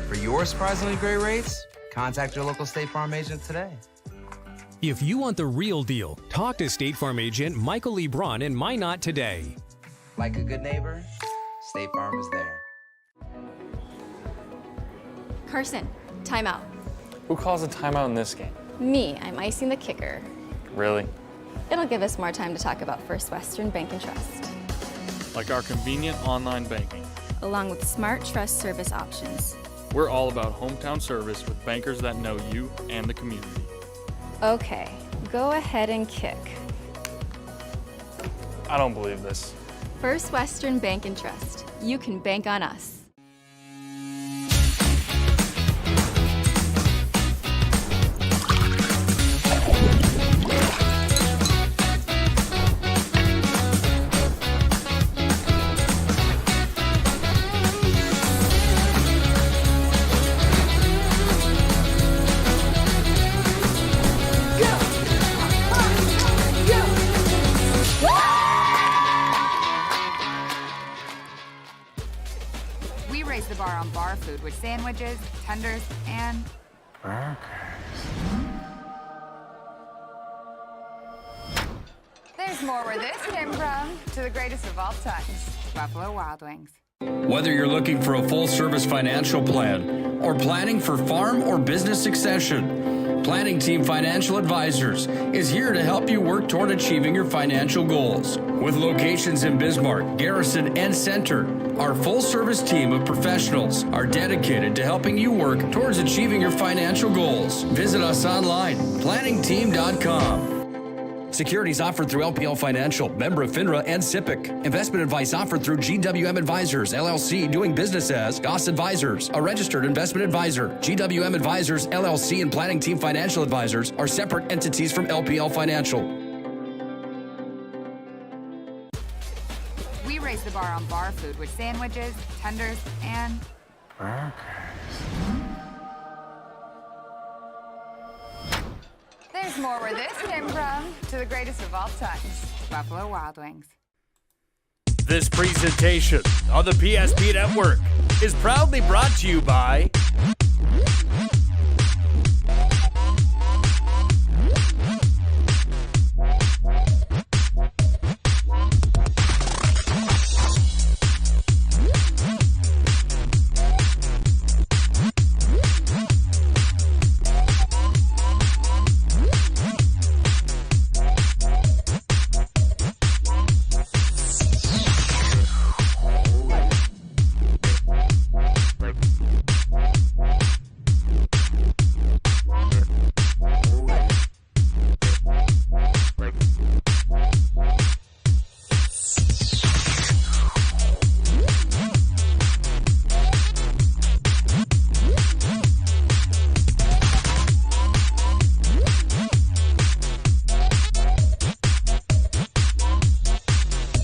For your surprisingly great rates, contact your local State Farm agent today. If you want the real deal, talk to State Farm agent Michael Lebron in Minot today. Like a good neighbor, State Farm is there. Carson, timeout. Who calls a timeout in this game? Me, I'm icing the kicker. Really? It'll give us more time to talk about First Western Bank and Trust, Like our convenient online banking. along with smart trust service options. We're all about hometown service with bankers that know you and the community. Okay, go ahead and kick. I don't believe this. First Western Bank and Trust. You can bank on us. We raise the bar on bar food with sandwiches, tenders, and there's more where this came from. To the greatest of all times, Buffalo Wild Wings. Whether you're looking for a full-service financial plan or planning for farm or business succession, Planning Team Financial Advisors is here to help you work toward achieving your financial goals. With locations in Bismarck, Garrison, and Center, our full-service team of professionals are dedicated to helping you work towards achieving your financial goals. Visit us online, planningteam.com. Securities offered through LPL Financial, member of FINRA and SIPC. Investment advice offered through GWM Advisors, LLC, doing business as Goss Advisors, a registered investment advisor. GWM Advisors, LLC, and Planning Team Financial Advisors are separate entities from LPL Financial. We raise the bar on bar food with sandwiches, tenders, and burgers. There's more where this came from. To the greatest of all times, Buffalo Wild Wings. This presentation on the PSP Network is proudly brought to you by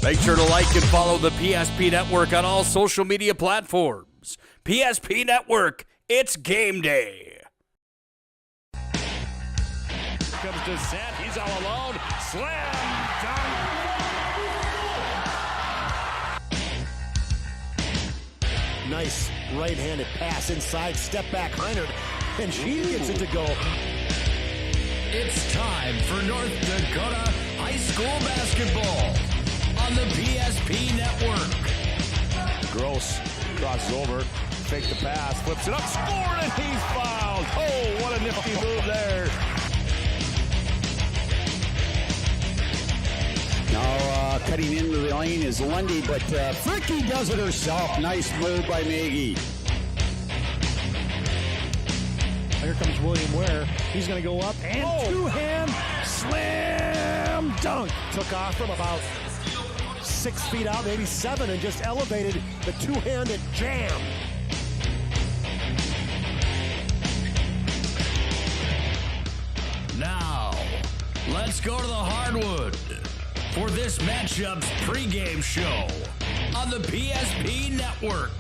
Make sure to like and follow the PSP Network on all social media platforms. PSP Network, it's game day. Comes to set, he's all alone. Slam dunk. Nice right-handed pass inside, step back, Heinert, and she gets it to go. It's time for North Dakota high school basketball on the PSP Network. Gross crosses over, fake the pass, flips it up, scored, and he's fouled. Oh, what a nifty move there. Now cutting into the lane is Lundy, but Fricky does it herself. Nice move by Maggie. Here comes William Ware. He's going to go up and two-hand slam dunk. Took off from about 6 feet out, maybe 7, and just elevated the two-handed jam. Now, let's go to the hardwood for this matchup's pregame show on the PSP Network.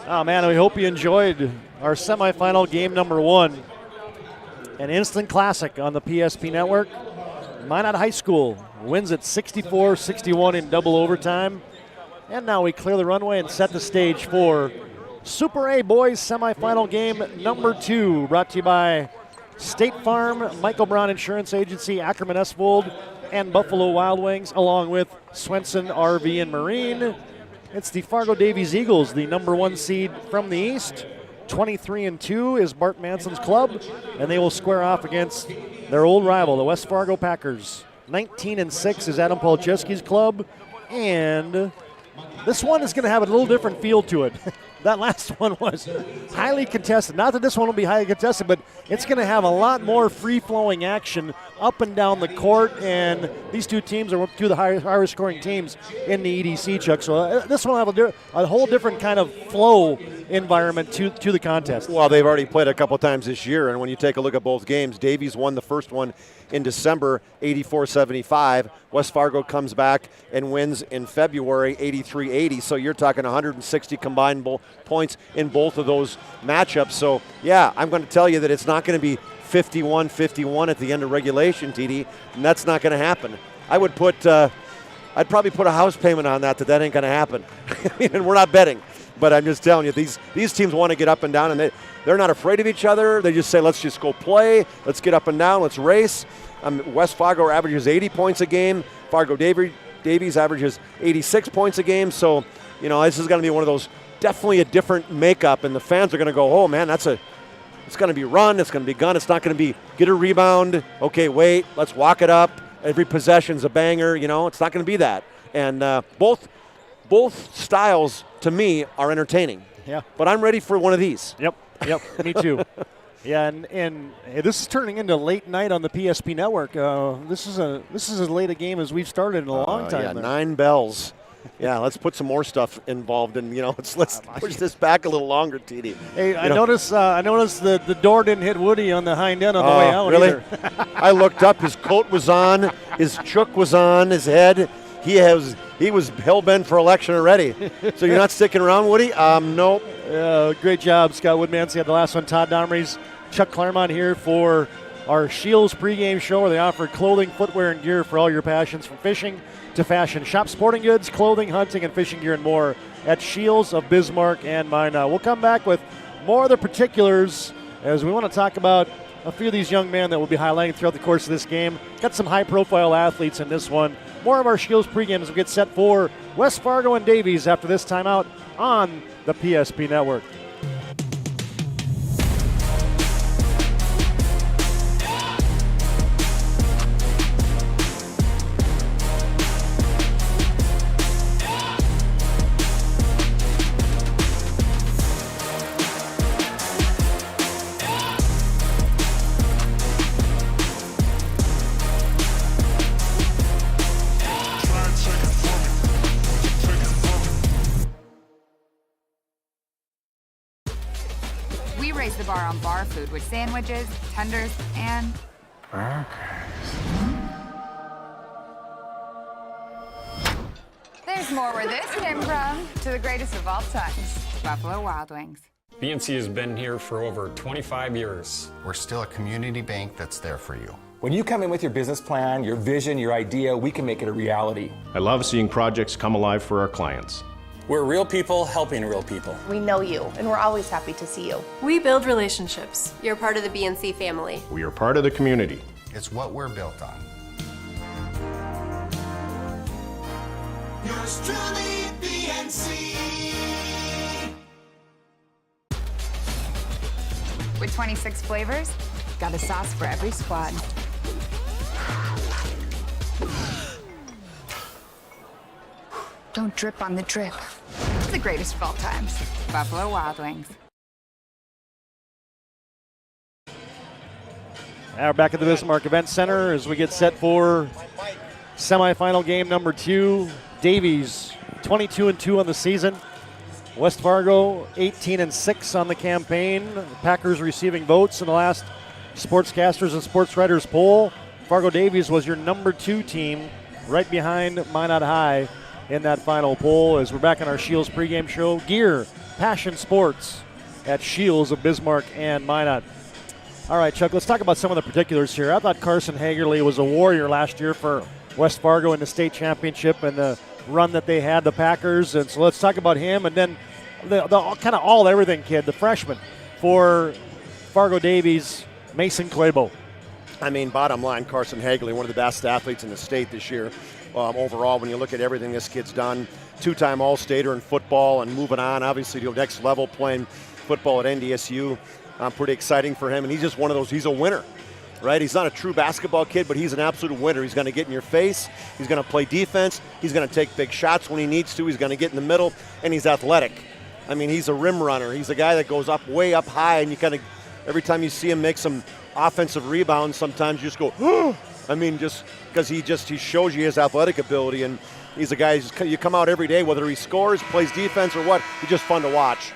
Oh man, we hope you enjoyed our semifinal game number 1. An instant classic on the PSP Network. Minot High School wins it 64-61 in double overtime. And now we clear the runway and set the stage for Super A Boys semifinal game number 2, brought to you by State Farm, Michael Brown Insurance Agency, Ackerman Esvold, and Buffalo Wild Wings, along with Swenson RV and Marine. It's the Fargo Davies Eagles, the number 1 seed from the East. 23-2 is Bart Manson's club, and they will square off against their old rival, the West Fargo Packers. 19-6 is Adam Polcheski's club, and this one is going to have a little different feel to it. That last one was highly contested. Not that this one will be highly contested, but it's going to have a lot more free-flowing action up and down the court, and these two teams are two of the highest scoring teams in the EDC, Chuck. So this one will have a whole different kind of flow environment to the contest. Well, they've already played a couple times this year, and when you take a look at both games, Davies won the first one in December, 84-75. West Fargo comes back and wins in February, 83-80. So you're talking 160 combined points in both of those matchups. So, yeah, I'm going to tell you that it's not going to be 51-51 at the end of regulation, TD, and that's not going to happen. I would put, I'd probably put a house payment on that ain't going to happen. And we're not betting, but I'm just telling you, these teams want to get up and down, and they're not afraid of each other. They just say, let's just go play, let's get up and down, let's race. West Fargo averages 80 points a game. Fargo Davies averages 86 points a game. So, this is going to be one of those definitely a different makeup, and the fans are going to go, oh man, it's going to be run, it's going to be gun, it's not going to be get a rebound, okay, wait, let's walk it up, every possession's a banger, it's not going to be that. And both styles, to me, are entertaining. Yeah. But I'm ready for one of these. Yep, me too. Yeah, and this is turning into late night on the PSP Network. This is as late a game as we've started in a long time. Yeah, there. 9 bells. Yeah, let's put some more stuff involved, and let's push this back a little longer, TD. Hey, I noticed the door didn't hit Woody on the hind end on the way out. Really? Either. I looked up. His coat was on. His chook was on his head. He was hell-bent for election already. So you're not sticking around, Woody? Nope. Great job, Scott Woodmansey had the last one. Todd Domrey's, Chuck Claremont here for our Shields pregame show, where they offer clothing, footwear, and gear for all your passions, from fishing to fashion. Shop sporting goods, clothing, hunting, and fishing gear and more at Shields of Bismarck and Minot. We'll come back with more of the particulars as we want to talk about a few of these young men that we'll be highlighting throughout the course of this game. Got some high-profile athletes in this one. More of our Shields pregame as we get set for West Fargo and Davies after this timeout on the PSP Network. We raise the bar on bar food with sandwiches, tenders, and there's more where this came from. To the greatest of all times, Buffalo Wild Wings. BNC has been here for over 25 years. We're still a community bank that's there for you. When you come in with your business plan, your vision, your idea, we can make it a reality. I love seeing projects come alive for our clients. We're real people helping real people. We know you, and we're always happy to see you. We build relationships. You're part of the BNC family. We are part of the community. It's what we're built on. Yours truly, BNC. With 26 flavors, got a sauce for every squad. Don't drip on the drip. It's the greatest of all times. Buffalo Wild Wings. Now we're back at the Bismarck Event Center as we get set for semifinal game number 2. Davies 22-2 on the season. West Fargo 18-6 on the campaign. The Packers receiving votes in the last Sportscasters and Sports Writers poll. Fargo Davies was your number 2 team, right behind Minot High in that final poll. As we're back on our Shields pregame show. Gear, Passion Sports at Shields of Bismarck and Minot. All right, Chuck, let's talk about some of the particulars here. I thought Carson Hagerly was a warrior last year for West Fargo in the state championship and the run that they had, the Packers. And so let's talk about him. And then the kind of all-everything kid, the freshman for Fargo Davies, Mason Clabo. I mean, bottom line, Carson Hagerly, one of the best athletes in the state this year. Overall, when you look at everything this kid's done, 2-time All-Stater in football and moving on, obviously, to the next level, playing football at NDSU. Pretty exciting for him, and he's just one of those, he's a winner, right? He's not a true basketball kid, but he's an absolute winner. He's going to get in your face. He's going to play defense. He's going to take big shots when he needs to. He's going to get in the middle, and he's athletic. I mean, he's a rim runner. He's a guy that goes up way up high, and you kind of, every time you see him make some offensive rebounds, sometimes you just go, oh! I mean, just because he shows you his athletic ability, and he's a guy you come out every day, whether he scores, plays defense, or what, he's just fun to watch.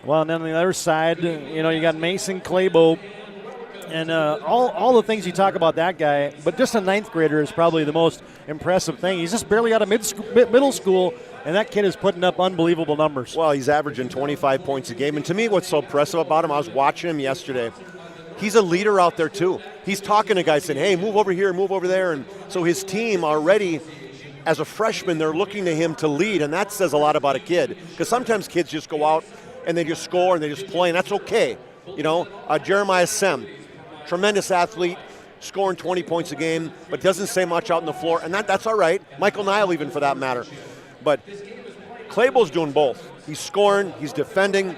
Well, and then on the other side, you got Mason Clabo, and all the things you talk about that guy, but just a ninth grader is probably the most impressive thing. He's just barely out of middle school, and that kid is putting up unbelievable numbers. Well, he's averaging 25 points a game, and to me what's so impressive about him, I was watching him yesterday, he's a leader out there too. He's talking to guys saying, hey, move over here, move over there, and so his team already, as a freshman, they're looking to him to lead, and that says a lot about a kid, because sometimes kids just go out and they just score and they just play, and that's okay. Jeremiah Sem, tremendous athlete, scoring 20 points a game, but doesn't say much out on the floor, and that's all right. Michael Nile even, for that matter. But Clabo's doing both. He's scoring, he's defending,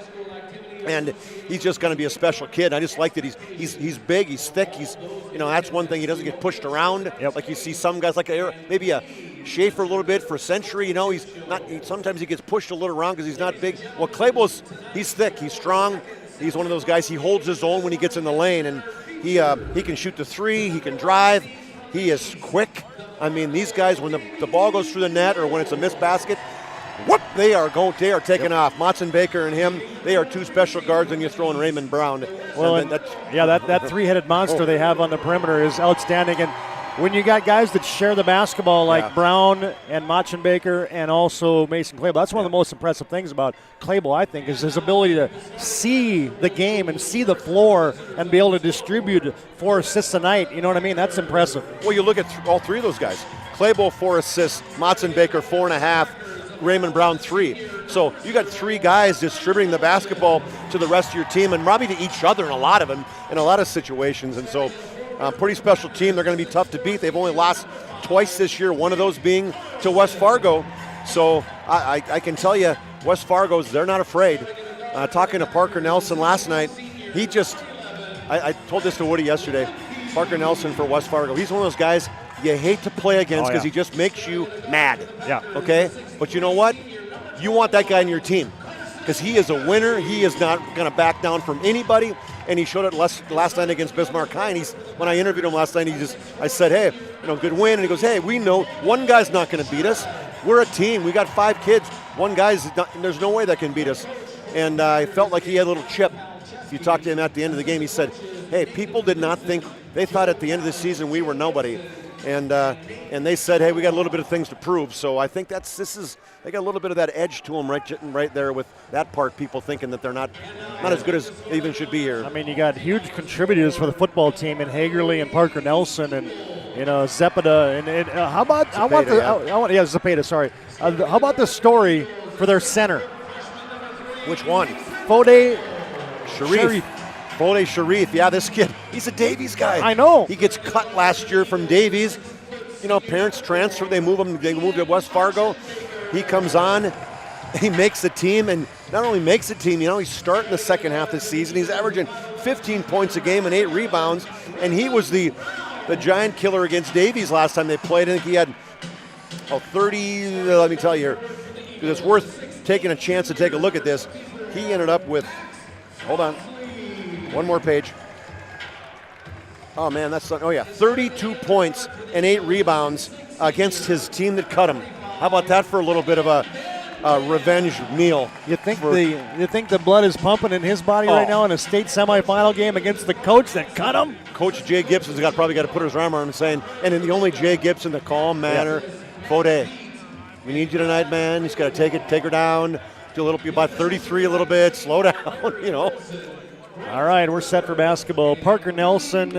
and he's just going to be a special kid. I just like that he's big, he's thick, that's one thing. He doesn't get pushed around like you see some guys, like maybe a Schaefer a little bit for Century. He's not. Sometimes he gets pushed a little around because he's not big. Well, he's thick, he's strong. He's one of those guys. He holds his own when he gets in the lane, and he can shoot the three. He can drive. He is quick. I mean, these guys, when the ball goes through the net or when it's a missed basket, whoop, they are taking off. Motzenbaker and him, they are two special guards, and you throw in Raymond Brown. Well, that three-headed monster they have on the perimeter is outstanding. And when you got guys that share the basketball like Brown and Motzenbaker and also Mason Claypool, that's one of the most impressive things about Claypool, I think, is his ability to see the game and see the floor and be able to distribute 4 assists a night. You know what I mean? That's impressive. Well, you look at all three of those guys. Claypool 4 assists, Motzenbaker 4.5, Raymond Brown 3. So you got 3 guys distributing the basketball to the rest of your team and probably to each other in a lot of them, in a lot of situations. And so pretty special team. They're going to be tough to beat. They've only lost twice this year, one of those being to West Fargo. So I can tell you, West Fargo's, they're not afraid. Talking to Parker Nelson last night, I told this to Woody yesterday, Parker Nelson for West Fargo. He's one of those guys you hate to play against because he just makes you mad. Yeah. Okay? But you know what? You want that guy in your team because he is a winner. He is not going to back down from anybody. And he showed it last night against Bismarck High. And when I interviewed him last night, I said, hey, good win. And he goes, hey, we know one guy's not going to beat us. We're a team. We got 5 kids. One guy's not, there's no way that can beat us. And I felt like he had a little chip. If you talked to him at the end of the game, he said, hey, people did not think, they thought at the end of the season we were nobody. And they said, hey, we got a little bit of things to prove. So I think they got a little bit of that edge to them right there with that part, people thinking that they're not as good as they even should be here. I mean, you got huge contributors for the football team in Hagerly and Parker Nelson and, Zepeda. And how about, Zepeda, sorry. How about the story for their center? Which one? Fode Sharif. Fode Sharif, this kid, he's a Davies guy. I know. He gets cut last year from Davies. Parents transfer, they move to West Fargo. He comes on, he makes the team, and not only makes the team, he's starting the second half of the season. He's averaging 15 points a game and 8 rebounds, and he was the giant killer against Davies last time they played. I think he had 30, let me tell you here, because it's worth taking a chance to take a look at this. He ended up with, hold on, one more page. Oh man, 32 points and 8 rebounds against his team that cut him. How about that for a little bit of a revenge meal? You think the blood is pumping in his body right now in a state semifinal game against the coach that cut him? Coach Jay Gibson's probably got to put his arm on him saying, and in the only Jay Gibson, the calm manner, Fode, we need you tonight, man. He's got to take her down, do a little bit, about 33 a little bit, slow down, All right, we're set for basketball. Parker Nelson,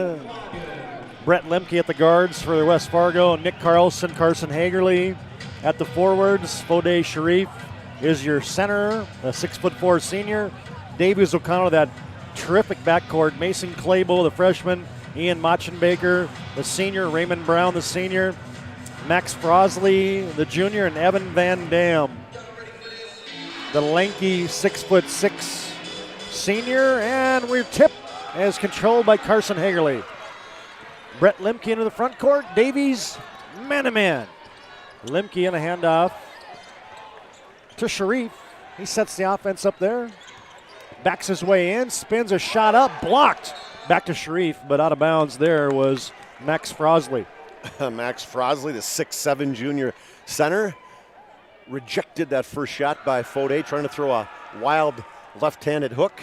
Brett Lemke at the guards for West Fargo, Nick Carlson, Carson Hagerly at the forwards. Fode Sharif is your center, a 6'4" senior. Davies O'Connell, that terrific backcourt. Mason Claypool, the freshman. Ian Motzenbaker, the senior. Raymond Brown, the senior. Max Frosley, the junior, and Evan Van Dam, the lanky 6'6" senior. And we're tipped as controlled by Carson Hagerly. Brett Lemke into the front court. Davies, man-to-man. Lemke in a handoff to Sharif. He sets the offense up there. Backs his way in, spins a shot up, blocked. Back to Sharif, but out of bounds there was Max Frosley. Max Frosley, the 6'7" junior center, rejected that first shot by Fode, trying to throw a wild left-handed hook.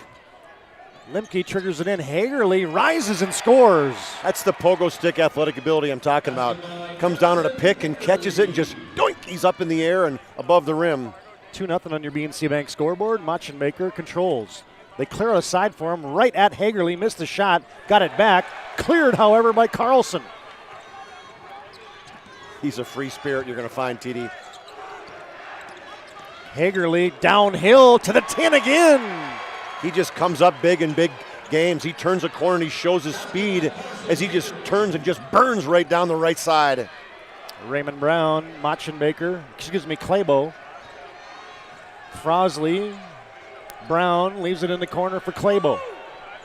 Lemke triggers it in. Hagerly rises and scores. That's the pogo stick athletic ability I'm talking about. Comes down at a pick and catches it and just doink, he's up in the air and above the rim. 2-0 on your BNC Bank scoreboard. Motzenbaker controls. They clear it aside for him right at Hagerly. Missed the shot, got it back. Cleared, however, by Carlson. He's a free spirit you're going to find, TD. Hagerly downhill to the 10 again. He just comes up big in big games. He turns a corner and he shows his speed as he just turns and just burns right down the right side. Raymond Brown, Claybo. Frosley. Brown leaves it in the corner for Claybo.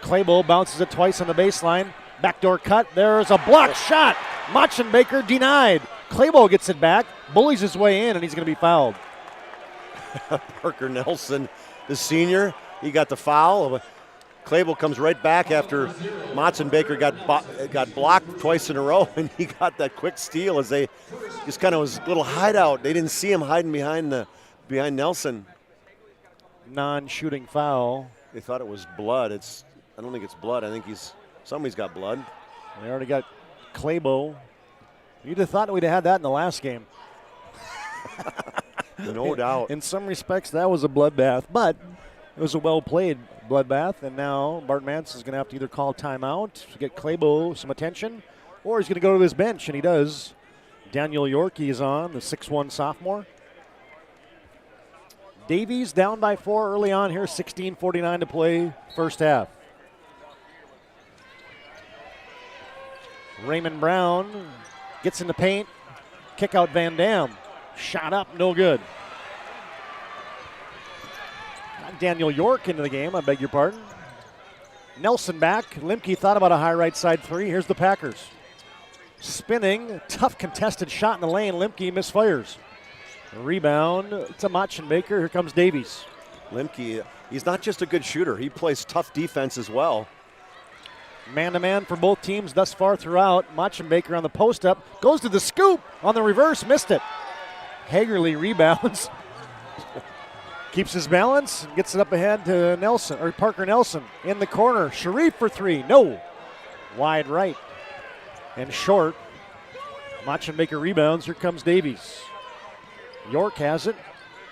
Claybo bounces it twice on the baseline. Backdoor cut. There's a blocked shot. Machenbaker denied. Claybo gets it back, bullies his way in, and he's going to be fouled. Parker Nelson, the senior, he got the foul. Claybo comes right back after Machenbaker got blocked twice in a row, and he got that quick steal as they just kind of was a little hideout. They didn't see him hiding behind Nelson. Non-shooting foul. They thought it was blood. I don't think it's blood. I think somebody's got blood. They already got Claybo. You'd have thought we'd have had that in the last game. No doubt. In some respects, that was a bloodbath, but it was a well-played bloodbath, and now Bart Manson's going to have to either call timeout to get Claybo some attention, or he's going to go to his bench, and he does. Daniel Yorkie is on, the 6'1 sophomore. Davies down by 4 early on here, 16:49 to play, first half. Raymond Brown gets in the paint, kick out Van Dam. Shot up, no good. Got Daniel York into the game, I beg your pardon. Nelson back. Limke thought about a high right side three. Here's the Packers. Spinning, tough contested shot in the lane. Limke misfires. Rebound to Machenbaker. Here comes Davies. Limke, he's not just a good shooter. He plays tough defense as well. Man-to-man for both teams thus far throughout. Machenbaker on the post-up. Goes to the scoop. On the reverse, missed it. Hagerly rebounds. Keeps his balance and gets it up ahead to Nelson, or Parker Nelson. In the corner. Sharif for three. No. Wide right. And short. Machenbaker rebounds. Here comes Davies. York has it.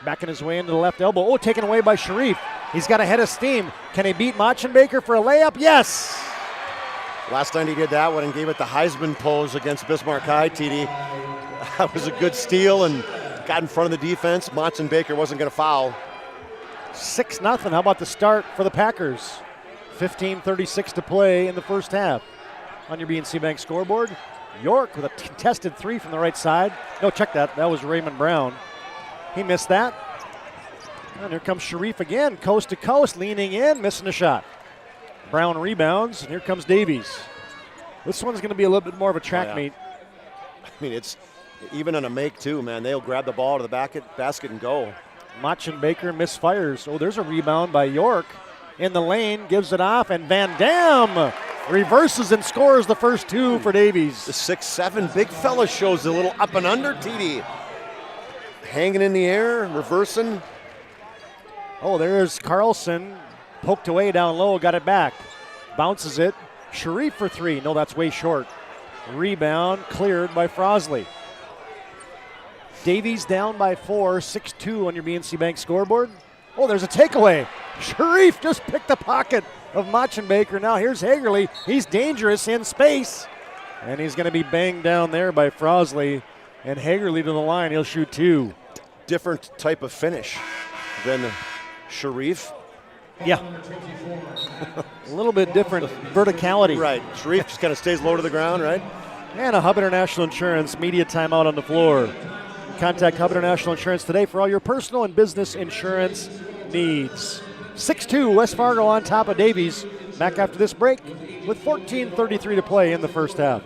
Backing his way into the left elbow. Oh, taken away by Sharif. He's got a head of steam. Can he beat Machenbaker for a layup? Yes. Last night he did that one and gave it the Heisman pose against Bismarck High, TD. That was a good steal and got in front of the defense. Machenbaker wasn't going to foul. 6-0. How about the start for the Packers? 15:36 to play in the first half. On your BNC Bank scoreboard, York with a contested three from the right side. No, check that. That was Raymond Brown. He missed that. And here comes Sharif again, coast to coast, leaning in, missing a shot. Brown rebounds, and here comes Davies. This one's going to be a little bit more of a track meet. I mean, it's even on a make, too, man. They'll grab the ball to the basket and go. Machenbaker misfires. Oh, there's a rebound by York. In the lane, gives it off, and Van Dam reverses and scores the first two for Davies. The 6'7" big fella shows a little up and under, TD. Hanging in the air, reversing. Oh, there's Carlson. Poked away down low, got it back. Bounces it. Sharif for three. No, that's way short. Rebound cleared by Frosley. Davies down by 4, 6-2 on your BNC Bank scoreboard. Oh, there's a takeaway. Sharif just picked the pocket of Machenbaker. Now here's Hagerly. He's dangerous in space. And he's going to be banged down there by Frosley. And Hagerly to the line. He'll shoot two. Different type of finish than Sharif. Yeah. A little bit different verticality. Right. Sharif just kind of stays low to the ground, right? And a Hub International Insurance media timeout on the floor. Contact Hub International Insurance today for all your personal and business insurance needs. 6-2, West Fargo on top of Davies. Back after this break with 14:33 to play in the first half.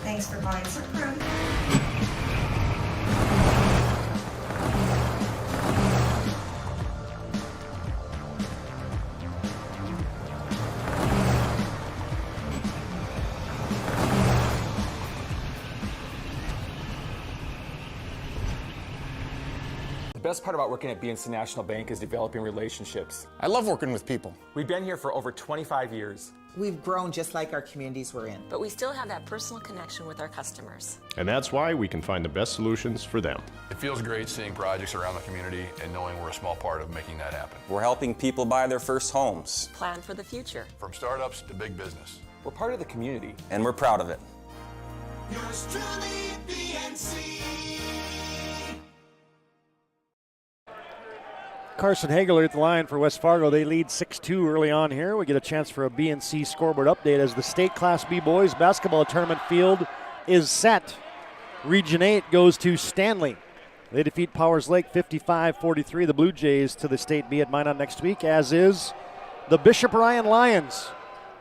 Thanks for buying some room. The best part about working at BNC National Bank is developing relationships. I love working with people. We've been here for over 25 years. We've grown just like our communities we're in. But we still have that personal connection with our customers. And that's why we can find the best solutions for them. It feels great seeing projects around the community and knowing we're a small part of making that happen. We're helping people buy their first homes. Plan for the future. From startups to big business. We're part of the community. And we're proud of it. Yours truly, BNC. Carson Hagerly at the line for West Fargo. They lead 6-2 early on here. We get a chance for a BNC scoreboard update as the state Class B boys basketball tournament field is set. Region 8 goes to Stanley. They defeat Powers Lake 55-43. The Blue Jays to the State B at Minot next week, as is the Bishop Ryan Lions.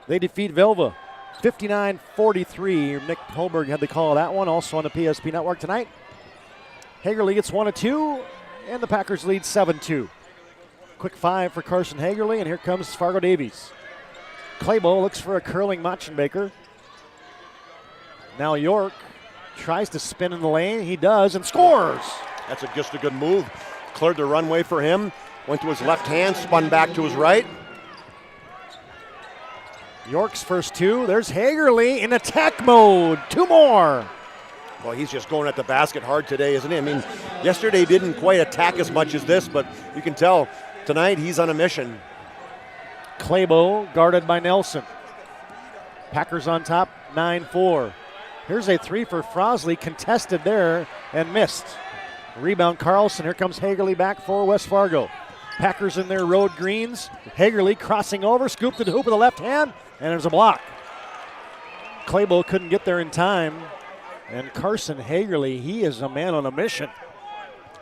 They defeat Velva 59-43. Nick Holberg had the call of that one, also on the PSP Network tonight. Hagerly gets 1 of 2, and the Packers lead 7-2. Quick 5 for Carson Hagerly, and here comes Fargo Davies. Claybo looks for a curling Machenbaker. Now York tries to spin in the lane. He does and scores. That's just a good move. Cleared the runway for him. Went to his left hand, spun back to his right. York's first 2. There's Hagerly in attack mode. 2 more. Well, he's just going at the basket hard today, isn't he? I mean, yesterday he didn't quite attack as much as this, but you can tell tonight he's on a mission. Claybo guarded by Nelson. Packers on top, 9-4. Here's a 3 for Frosley, contested there and missed. Rebound Carlson. Here comes Hagerly back for West Fargo. Packers in their road greens. Hagerly crossing over, scooped to the hoop with the left hand, and there's a block. Claybo couldn't get there in time. And Carson Hagerly, he is a man on a mission.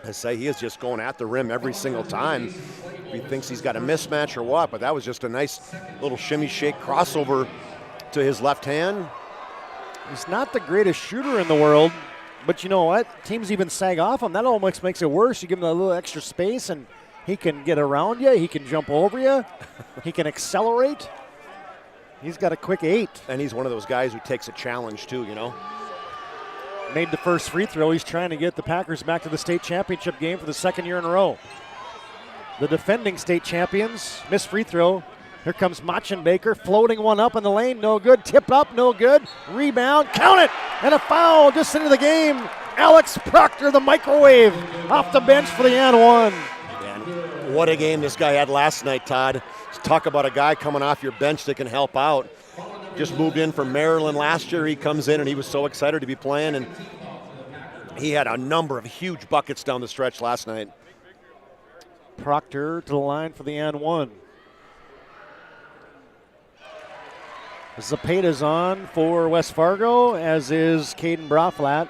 I say he is just going at the rim every single time. He thinks he's got a mismatch or what, but that was just a nice little shimmy shake crossover to his left hand. He's not the greatest shooter in the world, but you know what? Teams even sag off him. That almost makes it worse. You give him a little extra space, and he can get around you. He can jump over you. He can accelerate. He's got a quick 8. And he's one of those guys who takes a challenge too, you know. Made the first free throw. He's trying to get the Packers back to the state championship game for the 2nd year in a row. The defending state champions, missed free throw. Here comes Machenbaker, floating one up in the lane, no good. Tip up, no good. Rebound, count it! And a foul just into the game. Alex Proctor, the microwave, off the bench for the and one. And what a game this guy had last night, Todd. Let's talk about a guy coming off your bench that can help out. Just moved in from Maryland last year. He comes in and he was so excited to be playing, and he had a number of huge buckets down the stretch last night. Proctor to the line for the and one. Zepeda's on for West Fargo, as is Caden Braflat,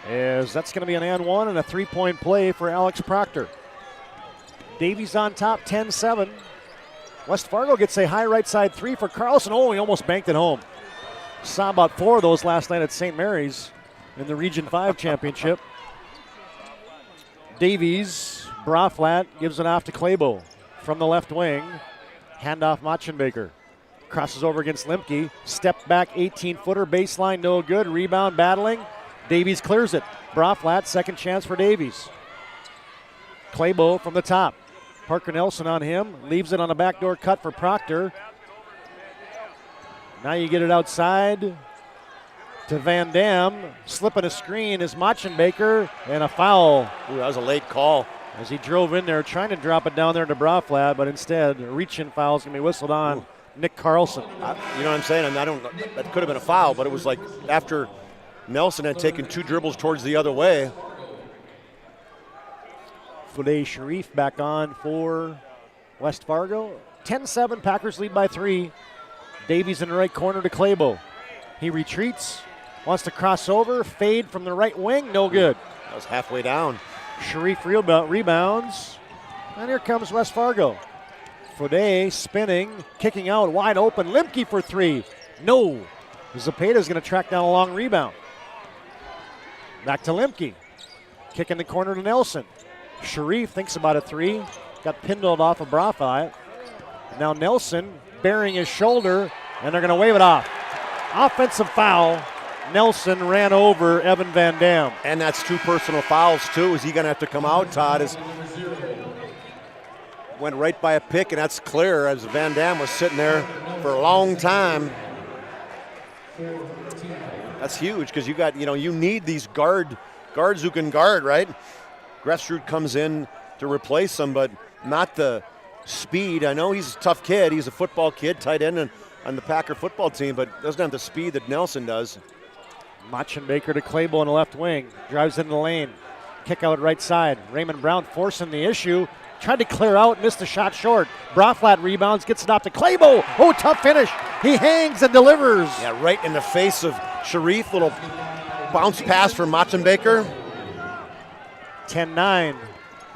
as that's going to be an and one and a 3-point play for Alex Proctor. Davies on top, 10-7. West Fargo gets a high right side 3 for Carlson. Oh, he almost banked it home. Saw about 4 of those last night at St. Mary's in the Region 5 championship. Davies, Braflat gives it off to Claybo from the left wing. Handoff Machenbaker. Crosses over against Limke. Step back 18-footer, baseline, no good. Rebound battling. Davies clears it. Braflat, second chance for Davies. Claybo from the top. Parker Nelson on him. Leaves it on a backdoor cut for Proctor. Now you get it outside to Van Dam. Slipping a screen is Machenbaker, and a foul. Ooh, that was a late call. As he drove in there trying to drop it down there to Braflat, but instead a reach-in foul is going to be whistled on. Ooh. Nick Carlson. You know what I'm saying? I don't. That could have been a foul, but it was like after Nelson had taken 2 dribbles towards the other way. Fouday Sharif back on for West Fargo. 10-7, Packers lead by 3. Davies in the right corner to Claybo. He retreats, wants to cross over, fade from the right wing, no good. That was halfway down. Sharif rebounds, and here comes West Fargo. Fouday spinning, kicking out, wide open. Limke for 3. No. Zepeda's going to track down a long rebound. Back to Limke. Kick in the corner to Nelson. Sharif thinks about a 3. Got pinballed off of Braflat. Now Nelson bearing his shoulder, and they're going to wave it off. Offensive foul. Nelson ran over Evan Van Dam. And that's 2 personal fouls, too. Is he going to have to come out, Todd? Went right by a pick, and that's clear, as Van Dam was sitting there for a long time. That's huge, because you need these guards who can guard, right? Gressrud comes in to replace him, but not the speed. I know he's a tough kid. He's a football kid, tight end on the Packer football team, but doesn't have the speed that Nelson does. Machenbaker to Claybo on the left wing. Drives into the lane. Kick out right side. Raymond Brown forcing the issue. Tried to clear out, missed the shot short. Braflat rebounds, gets it off to Clabo. Oh, tough finish. He hangs and delivers. Yeah, right in the face of Sharif. Little bounce pass from Machenbaker. 10-9.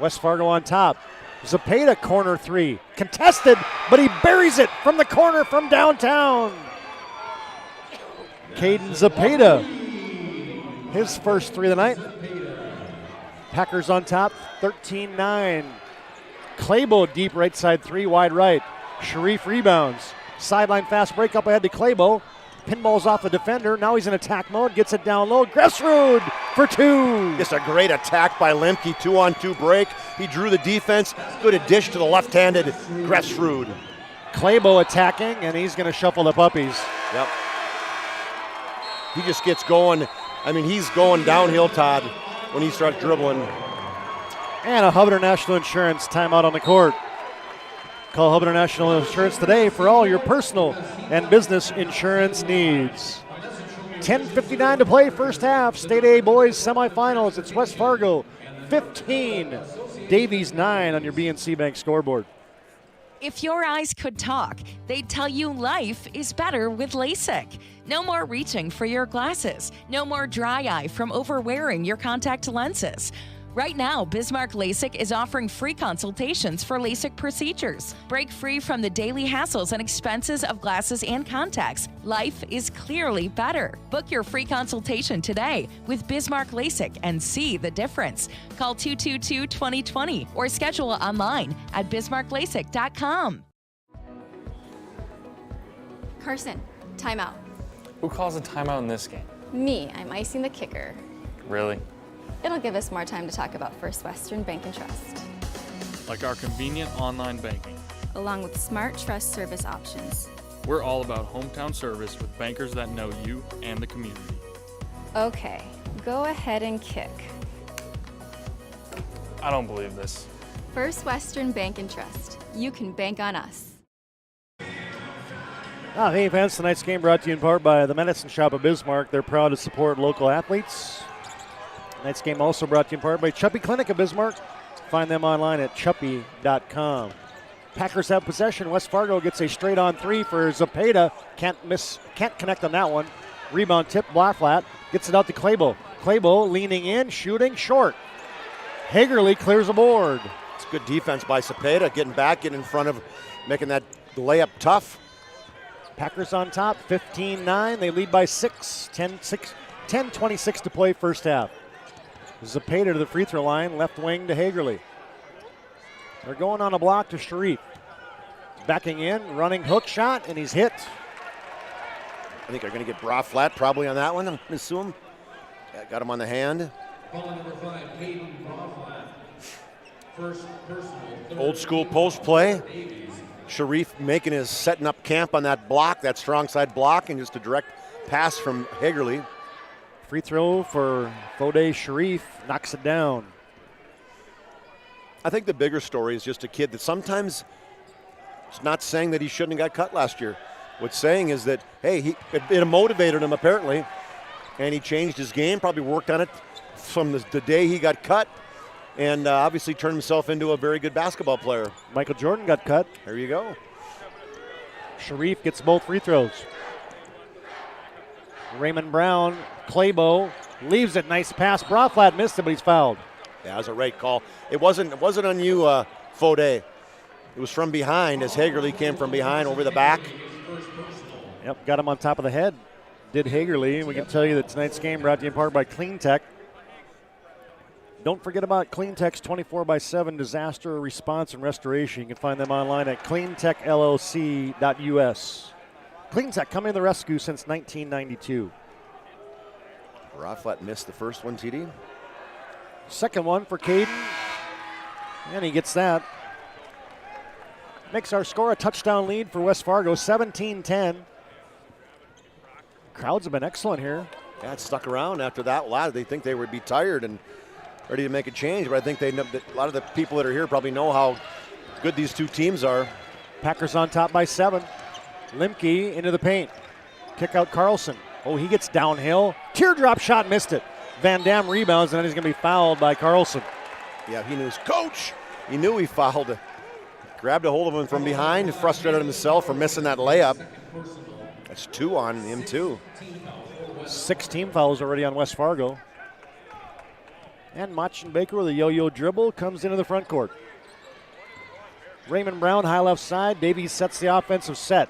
West Fargo on top. Zepeda corner three. Contested, but he buries it from the corner from downtown. Caden Zepeda. His first three of the night. Packers on top, 13-9. Clabo deep right side three, wide right. Sharif rebounds. Sideline fast break up ahead to Clabo. Pinballs off the defender. Now he's in attack mode. Gets it down low. Gressrud for two. Just a great attack by Lemke. 2-on-2 break. He drew the defense. Good dish to the left-handed Gressrud. Clabo attacking, and he's going to shuffle the puppies. Yep. He just gets going. I mean, he's going downhill, Todd, when he starts dribbling. And a Hubbard National Insurance timeout on the court. Call Hubbard National Insurance today for all your personal and business insurance needs. 10:59 to play first half. State A boys semifinals. It's West Fargo 15, Davies 9 on your BNC Bank scoreboard. If your eyes could talk, they'd tell you life is better with LASIK. No more reaching for your glasses. No more dry eye from overwearing your contact lenses. Right now, Bismarck LASIK is offering free consultations for LASIK procedures. Break free from the daily hassles and expenses of glasses and contacts. Life is clearly better. Book your free consultation today with Bismarck LASIK and see the difference. Call 222-2020 or schedule online at bismarcklasik.com. Carson, timeout. Who calls a timeout in this game? Me, I'm icing the kicker. Really? It'll give us more time to talk about First Western Bank and Trust, Like our convenient online banking. along with smart trust service options. We're all about hometown service with bankers that know you and the community. Okay, go ahead and kick. I don't believe this. First Western Bank and Trust. You can bank on us. Hey fans, tonight's game brought to you in part by the Medicine Shop of Bismarck. They're proud to support local athletes. Tonight's game also brought to you in part by Chuppy Clinic of Bismarck. Find them online at chuppy.com. Packers have possession. West Fargo gets a straight on three for Zepeda. Can't connect on that one. Rebound tip, Blaflat. Gets it out to Clabo. Clabo leaning in, shooting short. Hagerly clears the board. It's good defense by Zepeda, getting back, getting in front of, making that layup tough. Packers on top, 15-9. They lead by 6. 10-26 to play first half. Zepeda to the free throw line, left wing to Hagerly. They're going on a block to Sharif. Backing in, running hook shot, and he's hit. I think they're going to get Braflat probably on that one, I assume. Yeah, got him on the hand. Old school post play. Sharif setting up camp on that block, that strong side block, and just a direct pass from Hagerly. Free throw for Fode Sharif, knocks it down. I think the bigger story is just a kid that sometimes, it's not saying that he shouldn't have got cut last year. What's saying is that, hey, it motivated him apparently, and he changed his game, probably worked on it from the day he got cut, and obviously turned himself into a very good basketball player. Michael Jordan got cut. There you go. Sharif gets both free throws. Raymond Brown, Clabo, leaves it. Nice pass. Braflat missed it, but he's fouled. Yeah, that was a right call. It wasn't on you, Fode. It was from behind as Hagerly came from behind over the back. Yep, got him on top of the head. Did Hagerly. We can tell you that tonight's game brought to you in part by Clean Tech. Don't forget about Clean Tech's 24/7 disaster response and restoration. You can find them online at cleantechllc.us. Clean Tech coming to the rescue since 1992. Braflat missed the first one, TD. Second one for Caden, and he gets that. Makes our score a touchdown lead for West Fargo, 17-10. Crowds have been excellent here. Yeah, it stuck around after that. A lot, they think they would be tired and ready to make a change, but I think they know that a lot of the people that are here probably know how good these two teams are. Packers on top by 7. Lemke into the paint. Kick out Carlson. Oh, he gets downhill. Teardrop shot, missed it. Van Dam rebounds, and then he's going to be fouled by Carlson. Yeah, he knows. Coach, He knew he fouled. Grabbed a hold of him from behind, frustrated himself for missing that layup. That's 2 on him, too. 6 team fouls already on West Fargo. And Machenbaker with a yo-yo dribble comes into the front court. Raymond Brown, high left side. Davies sets the offensive set.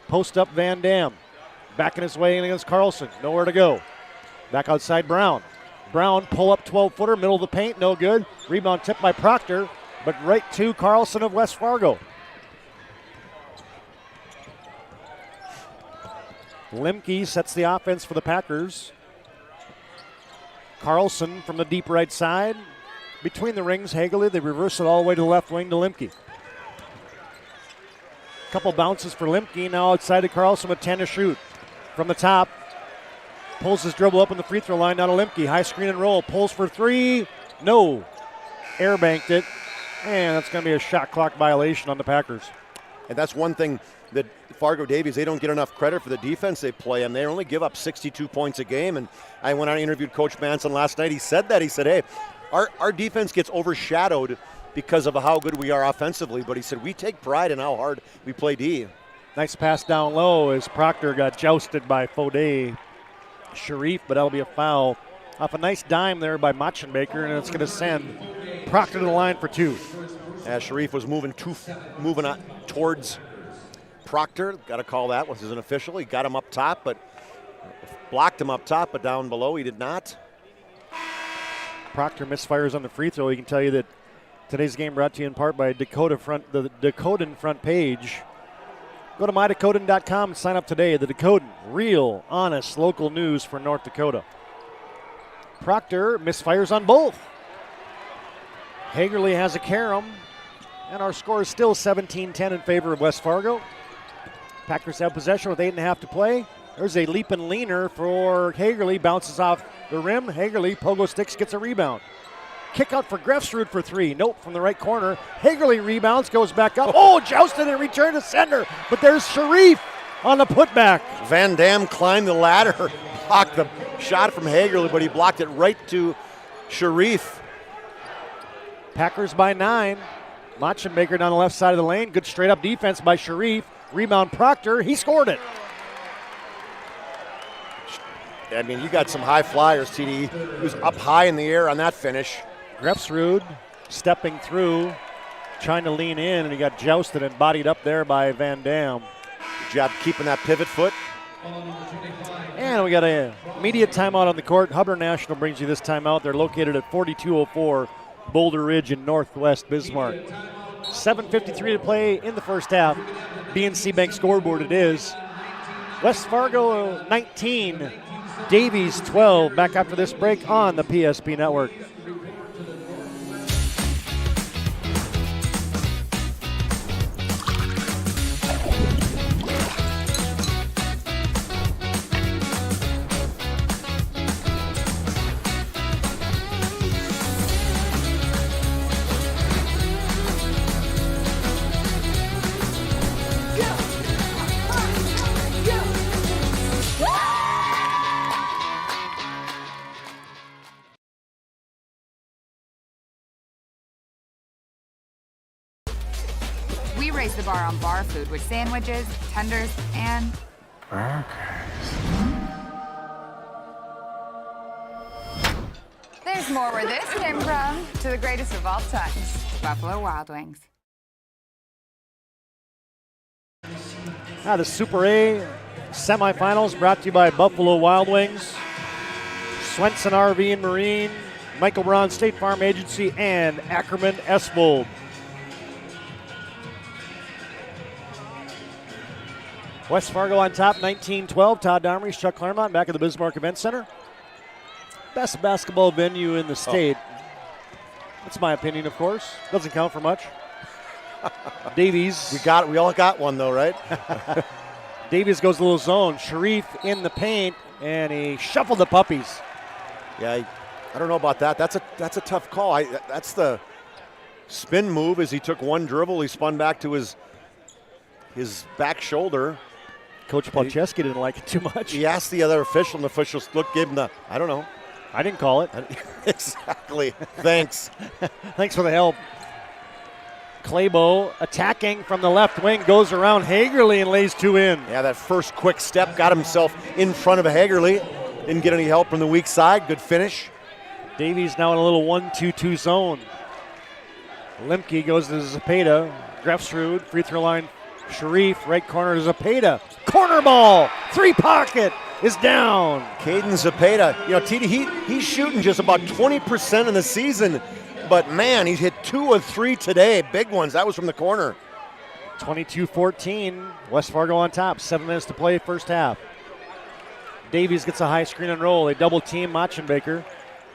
Post up Van Dam. Backing his way in against Carlson. Nowhere to go. Back outside Brown. Brown pull up 12-footer, middle of the paint, no good. Rebound tipped by Proctor, but right to Carlson of West Fargo. Lemke sets the offense for the Packers. Carlson from the deep right side. Between the rings, Hagerly, they reverse it all the way to the left wing to Lemke. Couple bounces for Lemke, now outside to Carlson with 10 to shoot. From the top, pulls his dribble up on the free throw line, now to Lemke. High screen and roll, pulls for 3, no. Air banked it, and that's going to be a shot clock violation on the Packers. And that's one thing that Fargo Davies, they don't get enough credit for the defense they play, and they only give up 62 points a game. And I went out and interviewed Coach Manson last night. He said that. He said, hey, our defense gets overshadowed because of how good we are offensively, but he said we take pride in how hard we play D. Nice pass down low as Proctor got jousted by Fode Sharif, but that'll be a foul off a nice dime there by Machenbaker, and it's going to send Proctor to the line for 2. As Sharif was moving towards Proctor, got to call that, was an official. He got him up top, but blocked him up top, but down below he did not. Proctor misfires on the free throw. He can tell you that today's game brought to you in part by the Dakotan front page. Go to mydakotan.com and sign up today. The Dakotan, real, honest, local news for North Dakota. Proctor misfires on both. Hagerly has a carom, and our score is still 17-10 in favor of West Fargo. Packers have possession with 8.5 to play. There's a leap and leaner for Hagerly, bounces off the rim. Hagerly, pogo sticks, gets a rebound. Kick out for Grefsrud for 3. Nope, from the right corner. Hagerly rebounds, goes back up. Oh, jousted and returned to center. But there's Sharif on the putback. Van Dam climbed the ladder, blocked the shot from Hagerly, but he blocked it right to Sharif. Packers by 9. Machenbaker down the left side of the lane. Good straight up defense by Sharif. Rebound Proctor. He scored it. I mean, you got some high flyers, TD. He was up high in the air on that finish. Grefsrud stepping through, trying to lean in, and he got jousted and bodied up there by Van Dam. Good job keeping that pivot foot. And we got a immediate timeout on the court. Hubbard National brings you this timeout. They're located at 4204 Boulder Ridge in northwest Bismarck. 7:53 to play in the first half. BNC Bank scoreboard it is. West Fargo 19, Davies 12. Back after this break on the PSP Network. We raise the bar on bar food with sandwiches, tenders, and burgers. There's more where this came from. To the greatest of all times, Buffalo Wild Wings. Now the Super A semifinals brought to you by Buffalo Wild Wings, Swenson RV and Marine, Michael Braun State Farm Agency, and Ackerman Esvold. West Fargo on top, 19-12. Todd Domery, Chuck Claremont back at the Bismarck Event Center. Best basketball venue in the state. That's my opinion, of course. Doesn't count for much. Davies. We all got one, though, right? Davies goes a little zone. Sharif in the paint, and he shuffled the puppies. Yeah, I don't know about that. That's a tough call. That's the spin move as he took one dribble. He spun back to his back shoulder. Coach Palczewski didn't like it too much. He asked the other official, and the official gave him the, I don't know. I didn't call it. Exactly. Thanks. Thanks for the help. Claybo attacking from the left wing, goes around Hagerly and lays 2 in. Yeah, that first quick step got himself in front of Hagerly. Didn't get any help from the weak side. Good finish. Davies now in a little 1-2-2 zone. Lemke goes to Zepeda. Grefsrud, free throw line. Sharif, right corner to Zepeda. Corner ball, 3 pocket is down. Caden Zepeda, TD, he's shooting just about 20% in the season, but man, he's hit 2 of 3 today. Big ones. That was from the corner. 22-14, West Fargo on top. 7 minutes to play, first half. Davies gets a high screen and roll. They double team Machenbaker.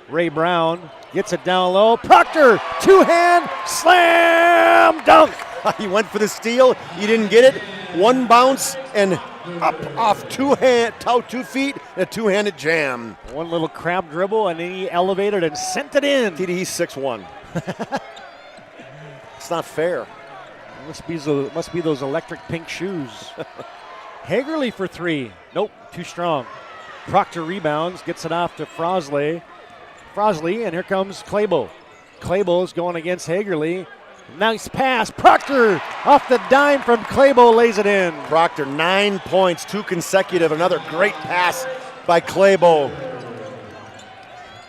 Ray Brown gets it down low. Proctor, 2-hand slam dunk. He went for the steal. He didn't get it. 1 bounce and up off 2 feet, and a 2-handed jam. 1 little crab dribble, and he elevated and sent it in. TD, he's 6'1". It's not fair. Must be those electric pink shoes. Hagerly for 3. Nope, too strong. Proctor rebounds, gets it off to Frosley, and here comes Claybo. Claybo's going against Hagerly. Nice pass. Proctor off the dime from Claybo, lays it in. Proctor, 9 points, 2 consecutive. Another great pass by Claybo.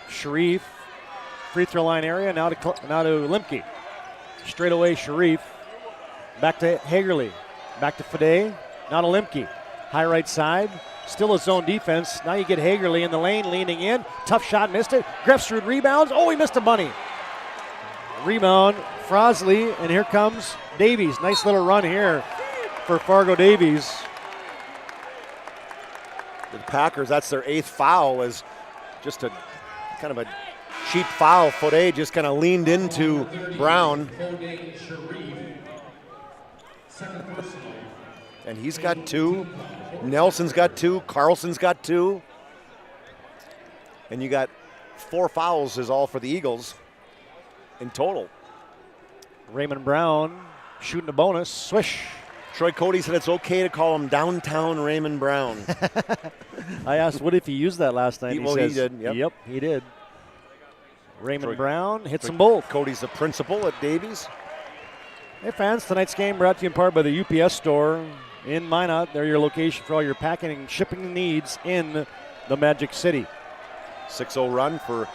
Sharif, free throw line area, now to Lemke. Straight away, Sharif. Back to Hagerly. Back to Fade. Now to Lemke. High right side. Still a zone defense. Now you get Hagerly in the lane, leaning in. Tough shot, missed it. Grefsrud rebounds. Oh, he missed a bunny. Rebound, Frosley, and here comes Davies. Nice little run here for Fargo Davies. The Packers, that's their 8th foul, is just a kind of a cheap foul. Fode just kind of leaned into Brown. And he's got 2. Nelson's got 2. Carlson's got 2. And you got 4 fouls is all for the Eagles in total. Raymond Brown shooting a bonus. Swish. Troy Cody said it's okay to call him downtown Raymond Brown. I asked what if he used that last night. He did. Yep, he did. Raymond Brown hits them both. Cody's the principal at Davies. Hey fans, tonight's game brought to you in part by the UPS store in Minot. They're your location for all your packing and shipping needs in the Magic City. 6-0 run for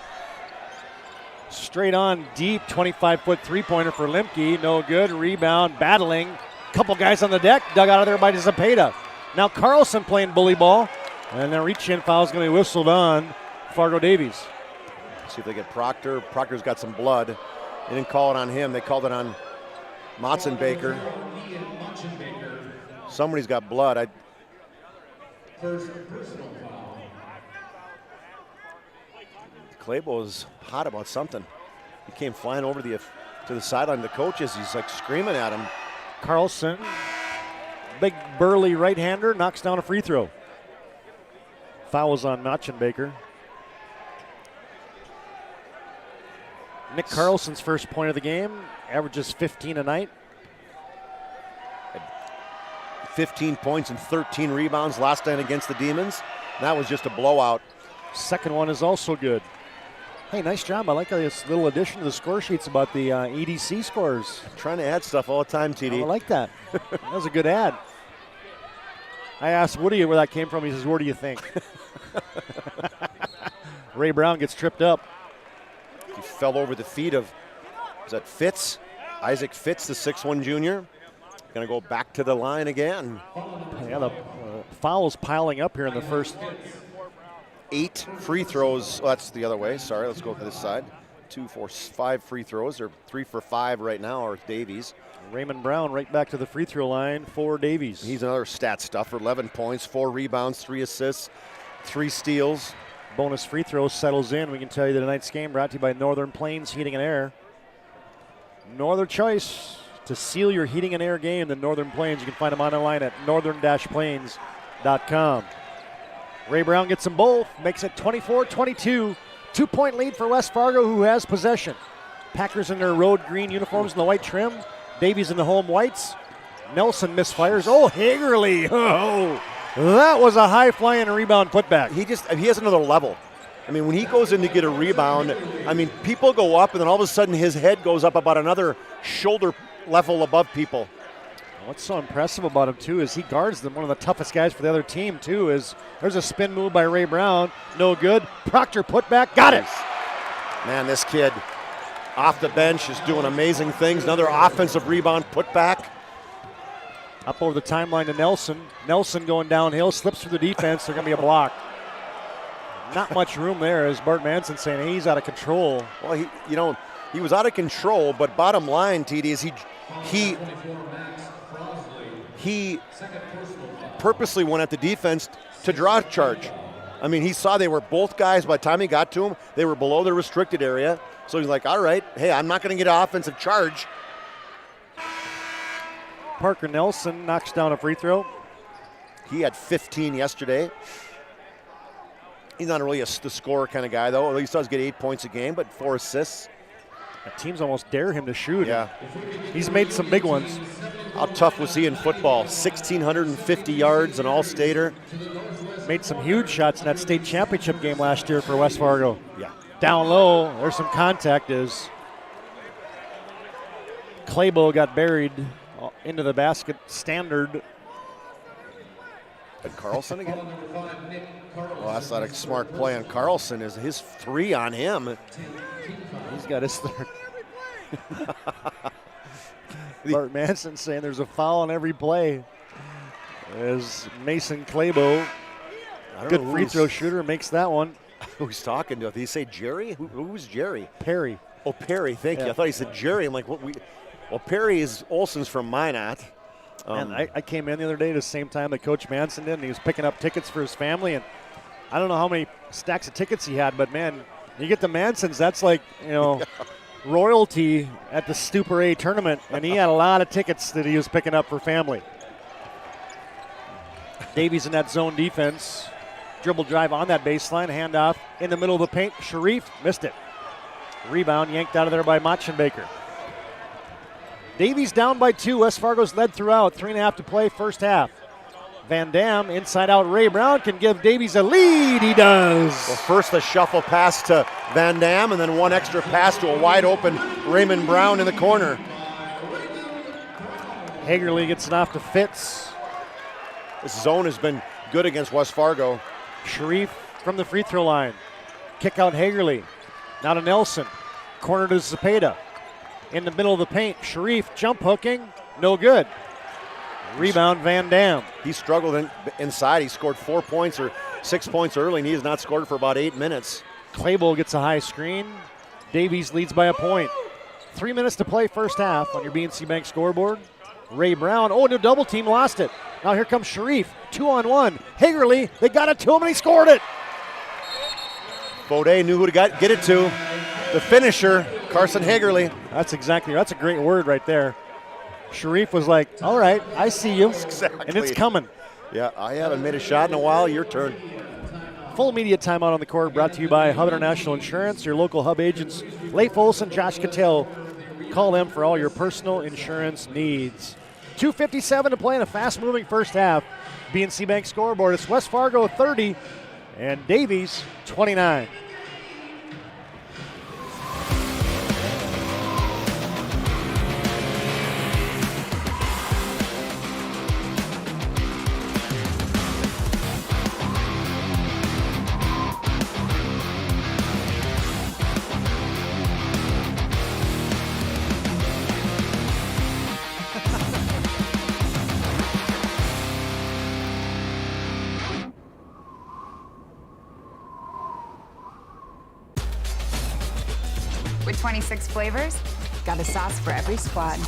straight on deep 25-foot three-pointer for Lemke. No good. Rebound, battling. Couple guys on the deck. Dug out of there by Zepeda. Now Carlson playing bully ball. And their reach-in foul is going to be whistled on Fargo Davies. See if they get Proctor. Proctor's got some blood. They didn't call it on him. They called it on Machenbaker. Somebody's got blood. Claybo's hot about something. He came flying over to the sideline. The coaches, he's like screaming at him. Carlson, big burly right-hander, knocks down a free throw. Fouls on Machenbaker. Nick Carlson's first point of the game, averages 15 a night. 15 points and 13 rebounds last night against the Demons. That was just a blowout. Second one is also good. Hey, nice job. I like this little addition to the score sheets about the EDC scores. Trying to add stuff all the time, TD. I like that. That was a good ad. I asked Woody where that came from. He says, where do you think? Ray Brown gets tripped up. He fell over the feet of, is that Fitz? Isaac Fitz, the 6'1 junior. Going to go back to the line again. Yeah, the fouls piling up here in the first. 8 free throws. Oh, that's the other way. Sorry, let's go to this side. 2, 4, 5 free throws, or 3 for 5 right now, or Davies. Raymond Brown right back to the free throw line for Davies. He's another stat stuffer. 11 points, 4 rebounds, 3 assists, 3 steals. Bonus free throw settles in. We can tell you that tonight's game brought to you by Northern Plains Heating and Air. No other choice to seal your heating and air game than Northern Plains. You can find them online at northern-plains.com. Ray Brown gets them both, makes it 24-22. 2-point lead for West Fargo, who has possession. Packers in their road green uniforms and the white trim. Davies in the home whites. Nelson misfires. Oh, Hagerly. Oh, that was a high-flying rebound putback. He has another level. I mean, when he goes in to get a rebound, I mean, people go up, and then all of a sudden his head goes up about another shoulder level above people. What's so impressive about him, too, is he guards them. One of the toughest guys for the other team, too, is there's a spin move by Ray Brown. No good. Proctor put back. Got it. Man, this kid off the bench is doing amazing things. Another offensive rebound put back. Up over the timeline to Nelson. Nelson going downhill, slips through the defense. There's going to be a block. Not much room there, as Bart Manson saying, hey, he's out of control. Well, he was out of control, but bottom line, TD, is he purposely went at the defense to draw a charge. I mean, he saw they were both guys, by the time he got to him, they were below the restricted area. So he's like, all right, hey, I'm not going to get an offensive charge. Parker Nelson knocks down a free throw. He had 15 yesterday. He's not really the scorer kind of guy, though. He does get 8 points a game, but 4 assists. The teams almost dare him to shoot. Yeah. He's made some big ones. How tough was he in football? 1,650 yards, an all-stater. Made some huge shots in that state championship game last year for West Fargo. Yeah. Down low, there's some contact as Claybo got buried into the basket. Standard. And Carlson again? Well, that's not a smart play on Carlson. Is his 3 on him? He's got his third. Bart Manson saying there's a foul on every play. As Mason Claybo, good free throw shooter, makes that one. Who's talking to? Did he say Jerry? Who's Jerry? Perry. Oh, Perry. Thank you. I thought he said Jerry. I'm like, what? Well, Perry is Olson's from Minot. And I came in the other day at the same time that Coach Manson did, and he was picking up tickets for his family. And I don't know how many stacks of tickets he had, but man, you get the Mansons, that's like, royalty at the Stupor A tournament, and he had a lot of tickets that he was picking up for family. Davies in that zone defense. Dribble drive on that baseline, handoff in the middle of the paint. Sharif missed it. Rebound yanked out of there by Machenbaker. Davies down by 2. West Fargo's led throughout. 3.5 to play, first half. Van Dam, inside out. Ray Brown can give Davies a lead. He does. Well, first the shuffle pass to Van Dam, and then one extra pass to a wide open Raymond Brown in the corner. Hagerly gets it off to Fitz. This zone has been good against West Fargo. Sharif from the free throw line. Kick out Hagerly. Now to Nelson. Corner to Zepeda. In the middle of the paint. Sharif jump hooking. No good. Rebound Van Dam. He struggled inside. He scored 4 points or 6 points early, and he has not scored for about 8 minutes. Claybo gets a high screen. Davies leads by a point. 3 minutes to play first half on your BNC Bank scoreboard. Ray Brown, no double team, lost it. Now here comes Sharif, 2-on-1. Hagerly, they got it to him and he scored it. Bode knew who to get it to. The finisher, Carson Hagerly. That's a great word right there. Sharif was like, all right, I see you. Exactly. And it's coming. Yeah, I haven't made a shot in a while. Your turn. Full media timeout on the court brought to you by Hub International Insurance, your local Hub agents, Leif Olson, Josh Cattell. Call them for all your personal insurance needs. 2:57 to play in a fast-moving first half. BNC Bank scoreboard. It's West Fargo 30 and Davies 29. With 26 flavors, got a sauce for every squad.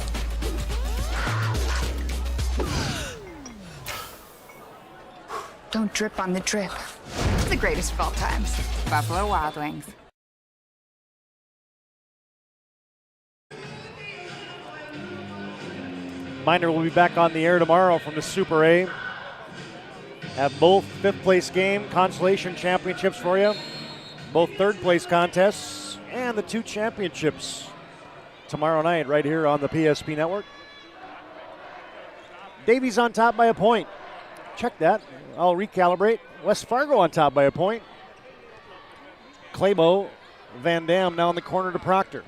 Don't drip on the drip. It's the greatest of all times. Buffalo Wild Wings. Miner will be back on the air tomorrow from the Super A. Have both fifth-place game consolation championships for you, both third-place contests, and the 2 championships tomorrow night right here on the PSP Network. Davies on top by a point. Check that. I'll recalibrate. West Fargo on top by a point. Claybo, Van Dam now in the corner to Proctor.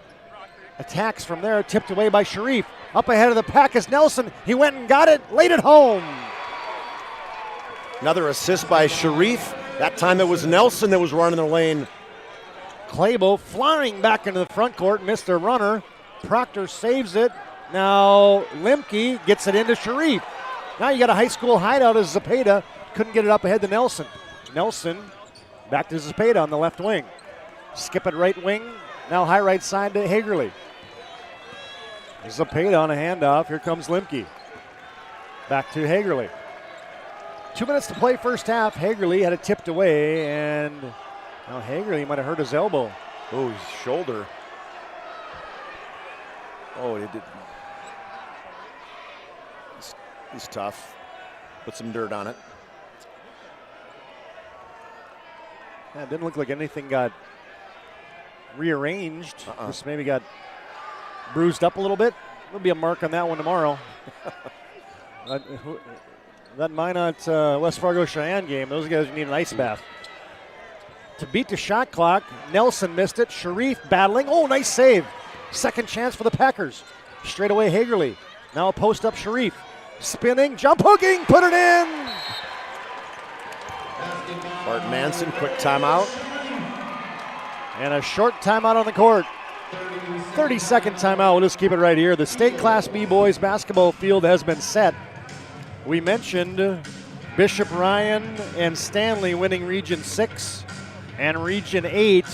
Attacks from there, tipped away by Sharif. Up ahead of the pack is Nelson. He went and got it, laid it home. Another assist by Sharif. That time it was Nelson that was running the lane. Claybo flying back into the front court, missed a runner. Proctor saves it. Now Limke gets it into Sharif. Now you got a high school hideout as Zepeda. Couldn't get it up ahead to Nelson. Nelson back to Zepeda on the left wing. Skip it right wing. Now high right side to Hagerly. Zepeda on a handoff. Here comes Limke. Back to Hagerly. 2 minutes to play first half. Hagerly had it tipped away, and now Hagerly might have hurt his elbow. Oh, his shoulder. Oh, it did. It's tough. Put some dirt on it. Yeah, it didn't look like anything got rearranged. Just maybe got bruised up a little bit. There'll be a mark on that one tomorrow. That Minot West Fargo Cheyenne game, those guys need an ice bath. To beat the shot clock, Nelson missed it. Sharif battling. Oh, nice save. Second chance for the Packers. Straight away, Hagerly. Now a post up Sharif. Spinning, jump hooking, put it in. Bart Manson, quick timeout. And a short timeout on the court. 30-second timeout. We'll just keep it right here. The state Class B boys basketball field has been set. We mentioned Bishop Ryan and Stanley winning Region 6 and Region 8.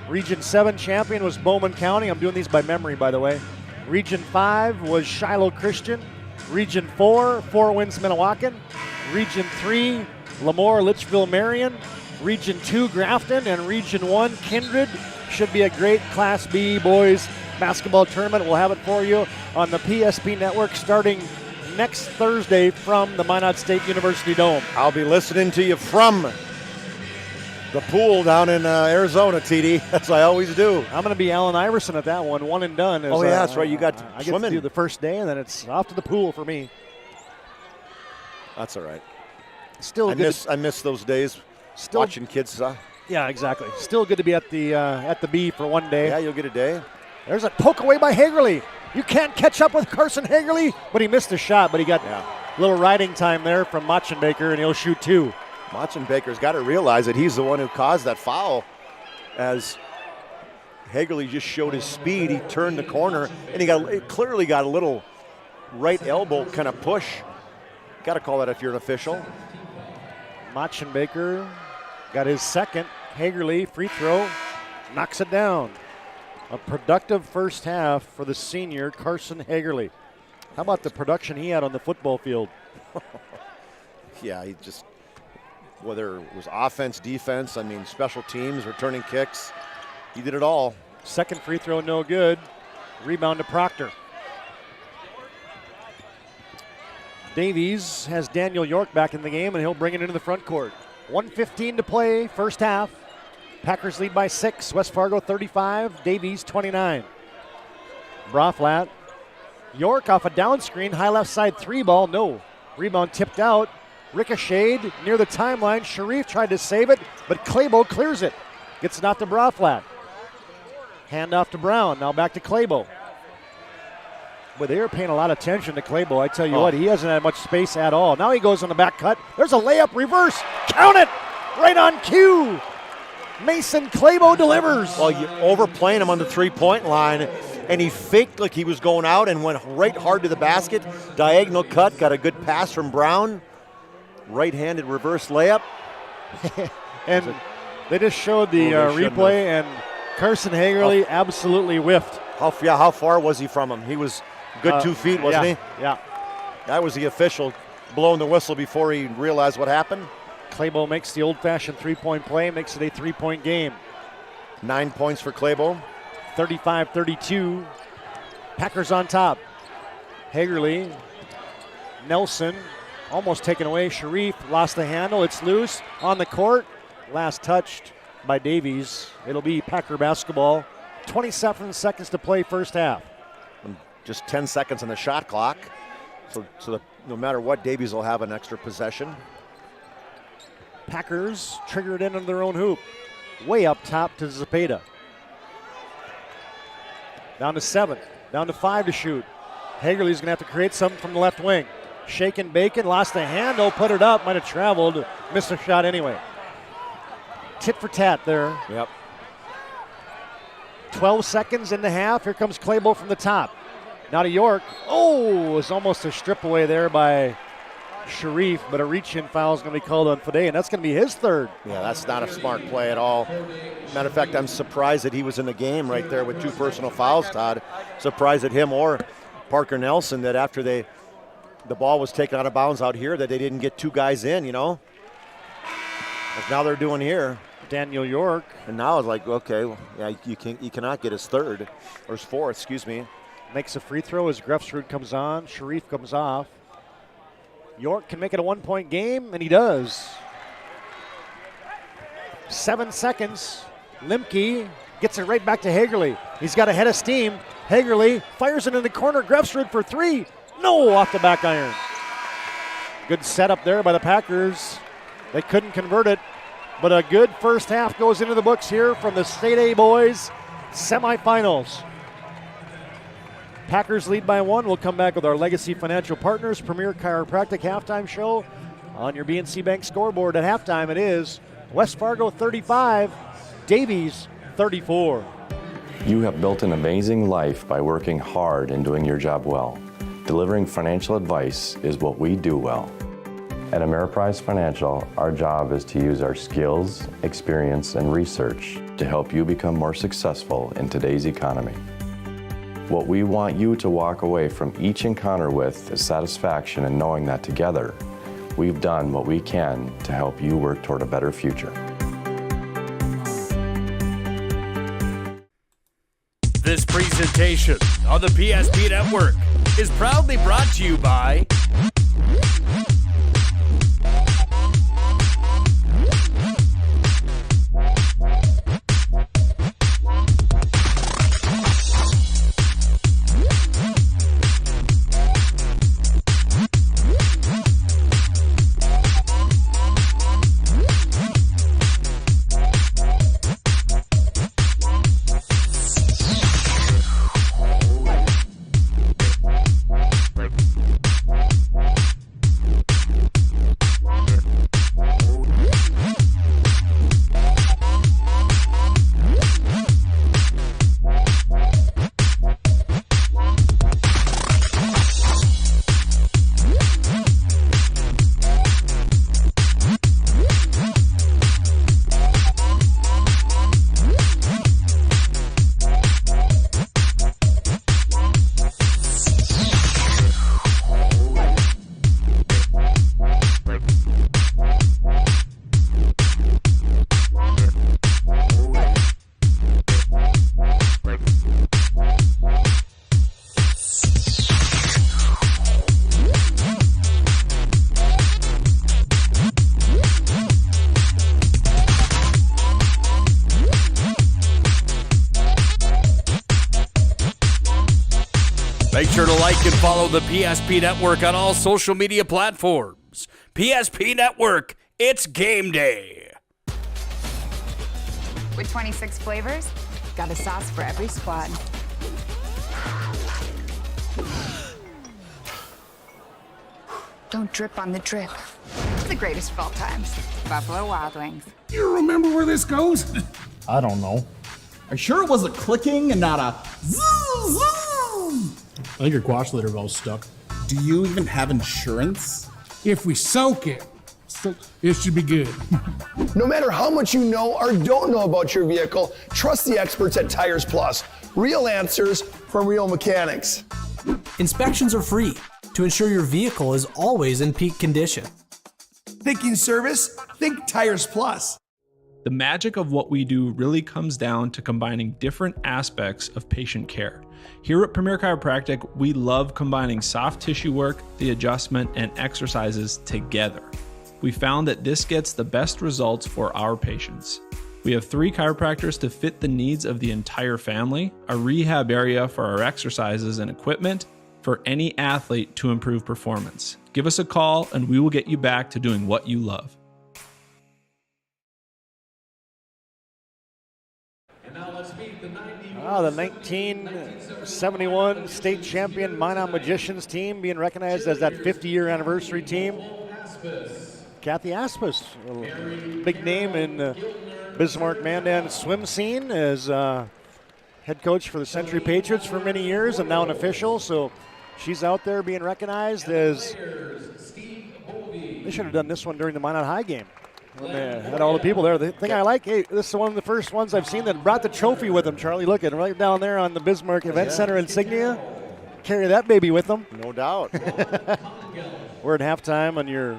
Region 7 champion was Bowman County. I'm doing these by memory, by the way. Region 5 was Shiloh Christian. Region 4, Four Winds Minnewacan. Region 3, Lemoore Litchfield Marion. Region 2, Grafton. And Region 1, Kindred. Should be a great Class B boys basketball tournament. We'll have it for you on the PSP network starting next Thursday from the Minot State University Dome. I'll be listening to you from the pool down in Arizona, TD. That's what I always do. I'm going to be Allen Iverson at that one and done. Oh, yeah, that's right. You got I swimming. get to do the first day, and then it's off to the pool for me. That's all right. Still I miss those days. Still watching kids. Yeah, exactly. Still good to be at the B for one day. Yeah, you'll get a day. There's a poke away by Hagerly. You can't catch up with Carson Hagerly, but he missed a shot, but he got a little riding time there from Machenbaker, and he'll shoot two. Machenbaker's got to realize that he's the one who caused that foul, as Hagerly just showed his speed. He turned the corner, and he clearly got a little right elbow kind of push. Got to call that if you're an official. Machenbaker got his second. Hagerly, free throw, knocks it down. A productive first half for the senior, Carson Hagerly. How about the production he had on the football field? Yeah, he just, whether it was offense, defense, I mean, special teams, returning kicks, he did it all. Second free throw, no good. Rebound to Proctor. Davies has Daniel York back in the game, and he'll bring it into the front court. 1:15 to play, first half. Packers lead by 6. West Fargo 35, Davies 29. Braflat. York off a down screen, high left side three ball, no. Rebound tipped out. Ricocheted near the timeline. Sharif tried to save it, but Claybo clears it. Gets it out to Braflat. Hand off to Brown, now back to Claybo. But they were paying a lot of attention to Claybo. I tell you what, he hasn't had much space at all. Now he goes on the back cut. There's a layup, reverse. Count it! Right on cue. Mason Claybo delivers. Well, you're overplaying him on the three-point line, and he faked like he was going out and went right hard to the basket. Diagonal cut, got a good pass from Brown. Right-handed reverse layup. And they just showed the replay, and Carson Hagerly absolutely whiffed. How far was he from him? He was good 2 feet, wasn't he? Yeah. That was the official blowing the whistle before he realized what happened. Claybo makes the old-fashioned three-point play, makes it a three-point game. 9 points for Claybo. 35-32. Packers on top. Hagerly, Nelson, almost taken away. Sharif lost the handle. It's loose on the court. Last touched by Davies. It'll be Packer basketball. 27 seconds to play first half. And just 10 seconds on the shot clock. So no matter what, Davies will have an extra possession. Packers trigger it in under their own hoop. Way up top to Zepeda. Down to 7. Down to 5 to shoot. Hagerly's going to have to create something from the left wing. Shaken Bacon, lost the handle, put it up, might have traveled, missed a shot anyway. Tit for tat there. Yep. 12 seconds in the half. Here comes Claybo from the top. Now to York. Oh, it was almost a strip away there by Sharif, but a reach-in foul is going to be called on Fade, and that's going to be his third. Yeah, that's not a smart play at all. Matter of fact, I'm surprised that he was in the game right there with 2 personal fouls, Todd. Surprised at him or Parker Nelson that after the ball was taken out of bounds out here that they didn't get 2 guys in, you know. Like now they're doing here. Daniel York. And now it's like, okay, well, yeah, you cannot get his third, or his fourth, excuse me. Makes a free throw as Grefsrud comes on. Sharif comes off. York can make it a 1-point game, and he does. 7 seconds. Limke gets it right back to Hagerly. He's got a head of steam. Hagerly fires it in the corner. Grefsrud for 3. No, off the back iron. Good setup there by the Packers. They couldn't convert it, but a good first half goes into the books here from the State A boys semifinals. Packers lead by 1. We'll come back with our Legacy Financial Partners Premier Chiropractic halftime show on your BNC Bank scoreboard. At halftime, it is West Fargo 35, Davies 34. You have built an amazing life by working hard and doing your job well. Delivering financial advice is what we do well. At Ameriprise Financial, our job is to use our skills, experience, and research to help you become more successful in today's economy. What we want you to walk away from each encounter with is satisfaction in knowing that together, we've done what we can to help you work toward a better future. This presentation on the PSP Network is proudly brought to you by Make sure to like and follow the PSP Network on all social media platforms. PSP Network, it's game day. With 26 flavors, got a sauce for every squad. Don't drip on the drip. It's the greatest of all times. Buffalo Wild Wings. You remember where this goes? I don't know. Are you sure it was a clicking and not a zoom, zoom? I think your quash litter valve's stuck. Do you even have insurance? If we soak it, it should be good. No matter how much you know or don't know about your vehicle, trust the experts at Tires Plus. Real answers from real mechanics. Inspections are free to ensure your vehicle is always in peak condition. Thinking service? Think Tires Plus. The magic of what we do really comes down to combining different aspects of patient care. Here at Premier Chiropractic, we love combining soft tissue work, the adjustment, and exercises together. We found that this gets the best results for our patients. We have 3 chiropractors to fit the needs of the entire family, a rehab area for our exercises and equipment for any athlete to improve performance. Give us a call and we will get you back to doing what you love. The 1971 state champion Minot Magicians team being recognized as that 50-year anniversary team. Kathy Aspis, a big name in the Bismarck-Mandan swim scene, as head coach for the Century Patriots for many years and now an official. So she's out there being recognized as, they should have done this one during the Minot High game. When they had all the people there. The thing I like, hey, this is one of the first ones I've seen that brought the trophy with them, Charlie. Look at it, right down there on the Bismarck Event Center insignia. Carry that baby with them. No doubt. We're at halftime on your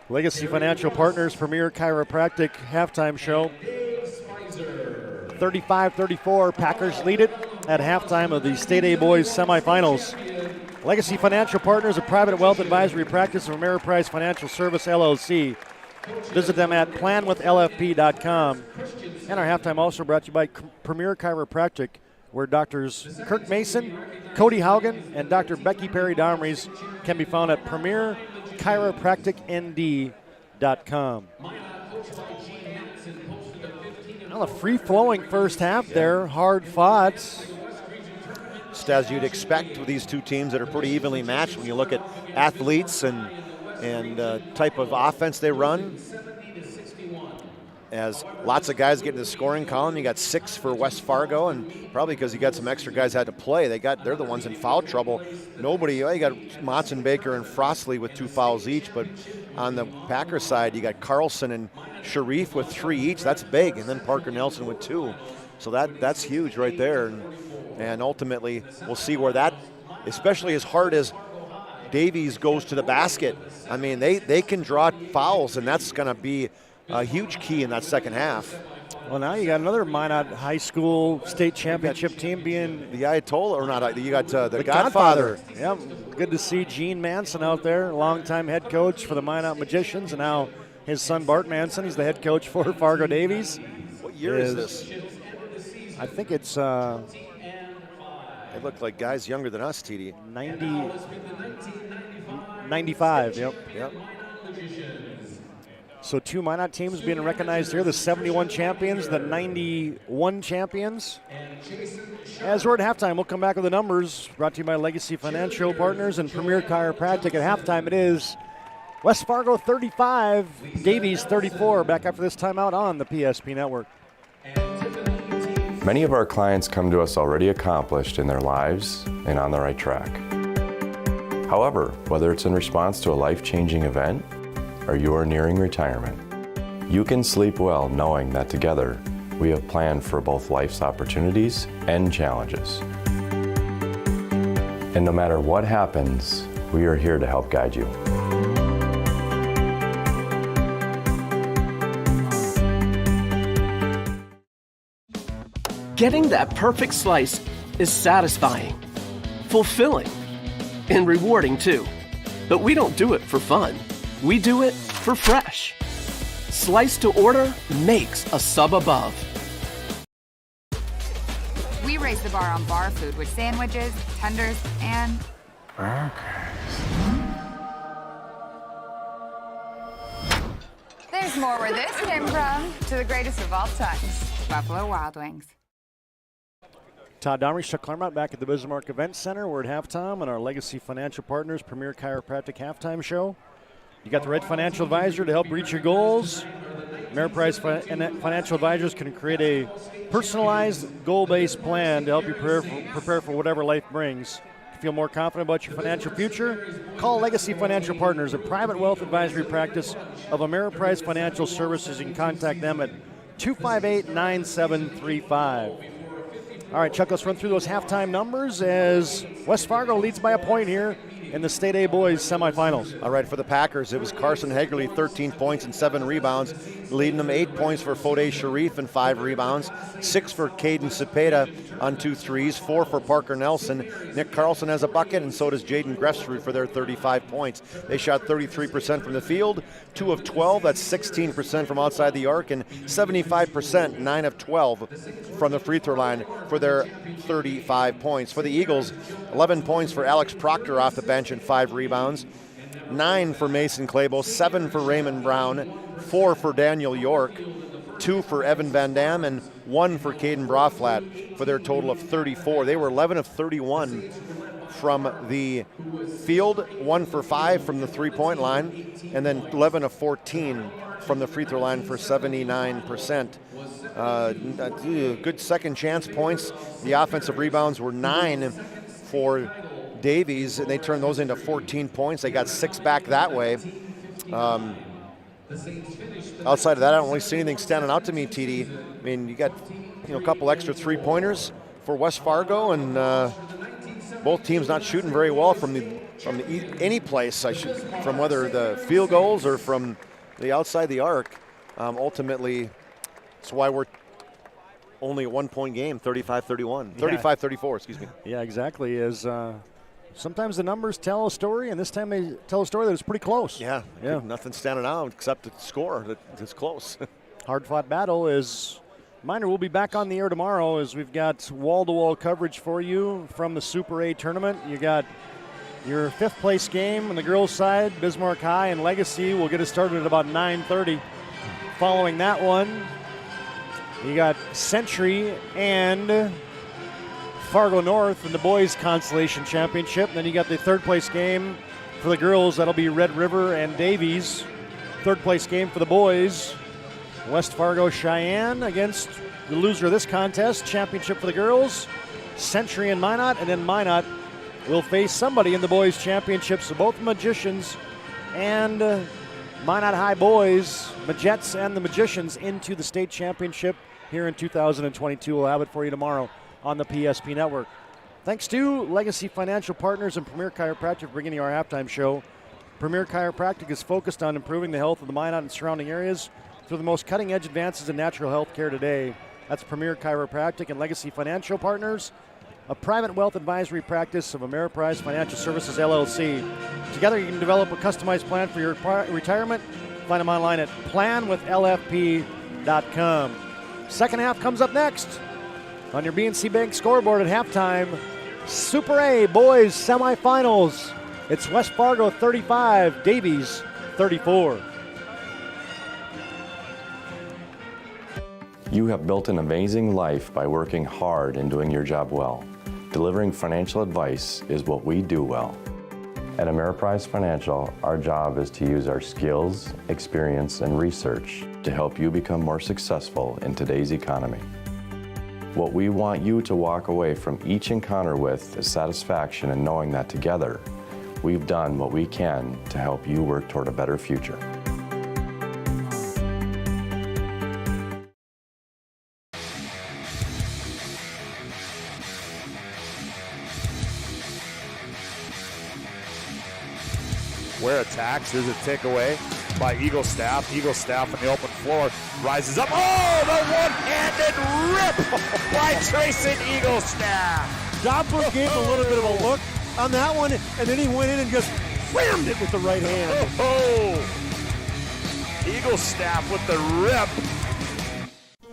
Legacy Financial Partners Premier Chiropractic halftime show. 35-34, Packers lead it at halftime of the State A Boys semifinals. Legacy Financial Partners, a private wealth advisory practice of Ameriprise Financial Service, LLC. Visit them at planwithlfp.com. And our halftime also brought to you by Premier Chiropractic, where Doctors Kirk Mason, Cody Haugen, and Dr. Becky Perry-Domries can be found at premierchiropracticnd.com. Well, a free-flowing first half there, hard fought. Just as you'd expect with these two teams that are pretty evenly matched when you look at athletes and type of offense they run. As lots of guys get in the scoring column. You got 6 for West Fargo, and probably because you got some extra guys had to play. They're the ones in foul trouble. You got Motzenbaker and Frostley with 2 fouls each, but on the Packers side, you got Carlson and Sharif with 3 each. That's big, and then Parker Nelson with 2. So that's huge right there. And ultimately, we'll see where that, especially as hard as Davies goes to the basket. I mean, they can draw fouls, and that's going to be a huge key in that second half. Well, now you got another Minot High School state championship team being the Ayatollah, or not? You got the Godfather. Yep, good to see Gene Manson out there, longtime head coach for the Minot Magicians, and now his son Bart Manson. He's the head coach for Fargo Davies. What year is this? I think it's. They look like guys younger than us, TD. 95. Yep. Yep. So 2 Minot teams being recognized here, the 71 champions, the 91 champions. As we're at halftime, we'll come back with the numbers brought to you by Legacy Financial Partners and Premier Chiropractic. At halftime, it is West Fargo 35, Davies 34. Back after this timeout on the PSP Network. Many of our clients come to us already accomplished in their lives and on the right track. However, whether it's in response to a life-changing event or you are nearing retirement, you can sleep well knowing that together we have planned for both life's opportunities and challenges. And no matter what happens, we are here to help guide you. Getting that perfect slice is satisfying, fulfilling, and rewarding too. But we don't do it for fun. We do it for fresh. Slice to order makes a sub above. We raise the bar on bar food with sandwiches, tenders, and there's more where this came from. To the greatest of all times, Buffalo Wild Wings. Todd Domrich, Chuck Claremont back at the Bismarck Event Center. We're at halftime on our Legacy Financial Partners Premier Chiropractic halftime show. You got the right financial advisor to help reach your goals. Ameriprise Financial Advisors can create a personalized, goal-based plan to help you prepare for whatever life brings. To feel more confident about your financial future, call Legacy Financial Partners, a private wealth advisory practice of Ameriprise Financial Services. You can contact them at 258-9735. All right, Chuck, let's run through those halftime numbers as West Fargo leads by a point here in the State A Boys semifinals. All right, for the Packers, it was Carson Hagerly, 13 points and 7 rebounds, leading them. 8 points for Fode Sharif and 5 rebounds, 6 for Caden Cepeda on 2 threes, 4 for Parker Nelson. Nick Carlson has a bucket, and so does Jaden Gressrud for their 35 points. They shot 33% from the field, 2 of 12, that's 16% from outside the arc, and 75%, 9 of 12 from the free throw line for their 35 points. For the Eagles, 11 points for Alex Proctor off the bench and 5 rebounds, 9 for Mason Clabo, 7 for Raymond Brown, 4 for Daniel York, 2 for Evan Van Dam, and 1 for Caden Braflat for their total of 34. They were 11 of 31 from the field, 1 for 5 from the three-point line, and then 11 of 14 from the free throw line for 79%. Good second chance points. The offensive rebounds were 9 for Davies, and they turned those into 14 points. They got 6 back that way. Outside of that, I don't really see anything standing out to me, TD. I mean, you got a couple extra three-pointers for West Fargo, and both teams not shooting very well from any place. From whether the field goals or from the outside the arc. Ultimately, that's why we're only a 1-point game, 35-31, 35-34, excuse me. Yeah, exactly. Sometimes the numbers tell a story, and this time they tell a story that was pretty close. Yeah. Nothing standing out except the score that's close. Hard-fought battle is minor. We'll be back on the air tomorrow as we've got wall-to-wall coverage for you from the Super A tournament. You got your 5th place game on the girls' side, Bismarck High and Legacy. Will get us started at about 9:30. Following that one, you got Century and Fargo North in the boys' consolation championship. And then you got the 3rd place game for the girls. That'll be Red River and Davies. 3rd place game for the boys, West Fargo Cheyenne against the loser of this contest. Championship for the girls, Century and Minot. And then Minot will face somebody in the boys' championship. So both Magicians and Minot High boys, Magets and the Magicians, into the state championship here in 2022. We'll have it for you tomorrow on the PSP Network. Thanks to Legacy Financial Partners and Premier Chiropractic for bringing you our halftime show. Premier Chiropractic is focused on improving the health of the Minot and surrounding areas through the most cutting-edge advances in natural health care today. That's Premier Chiropractic and Legacy Financial Partners, a private wealth advisory practice of Ameriprise Financial Services, LLC. Together you can develop a customized plan for your retirement. Find them online at planwithlfp.com. Second half comes up next on your BNC Bank scoreboard at halftime. Super A boys semifinals. It's West Fargo 35, Davies 34. You have built an amazing life by working hard and doing your job well. Delivering financial advice is what we do well. At Ameriprise Financial, our job is to use our skills, experience, and research to help you become more successful in today's economy. What we want you to walk away from each encounter with is satisfaction in knowing that together, we've done what we can to help you work toward a better future. Ware attacks. There's a takeaway by Eagle Staff. Eagle Staff on the open floor rises up. Oh, the one-handed rip by Trayson Eagle Staff. Doppler gave a little bit of a look on that one, and then he went in and just whammed it with the right hand. Oh, Eagle Staff with the rip.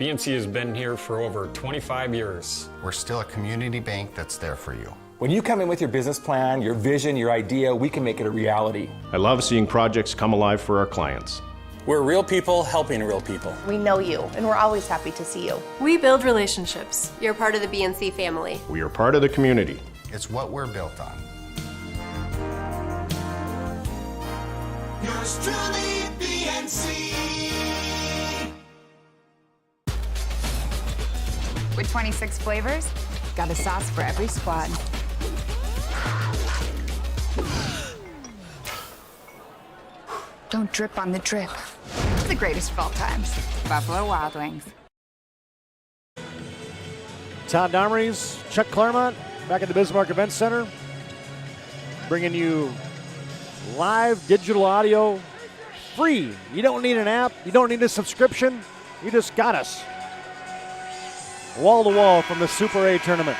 BNC has been here for over 25 years. We're still a community bank that's there for you. When you come in with your business plan, your vision, your idea, we can make it a reality. I love seeing projects come alive for our clients. We're real people helping real people. We know you, and we're always happy to see you. We build relationships. You're part of the BNC family. We are part of the community. It's what we're built on. Yours truly, BNC. With 26 flavors, got a sauce for every squad. Don't drip on the drip. The greatest of all times. Buffalo Wild Wings. Todd Domrys, Chuck Claremont, back at the Bismarck Event Center, bringing you live digital audio, free. You don't need an app. You don't need a subscription. You just got us. Wall to wall from the Super A tournament.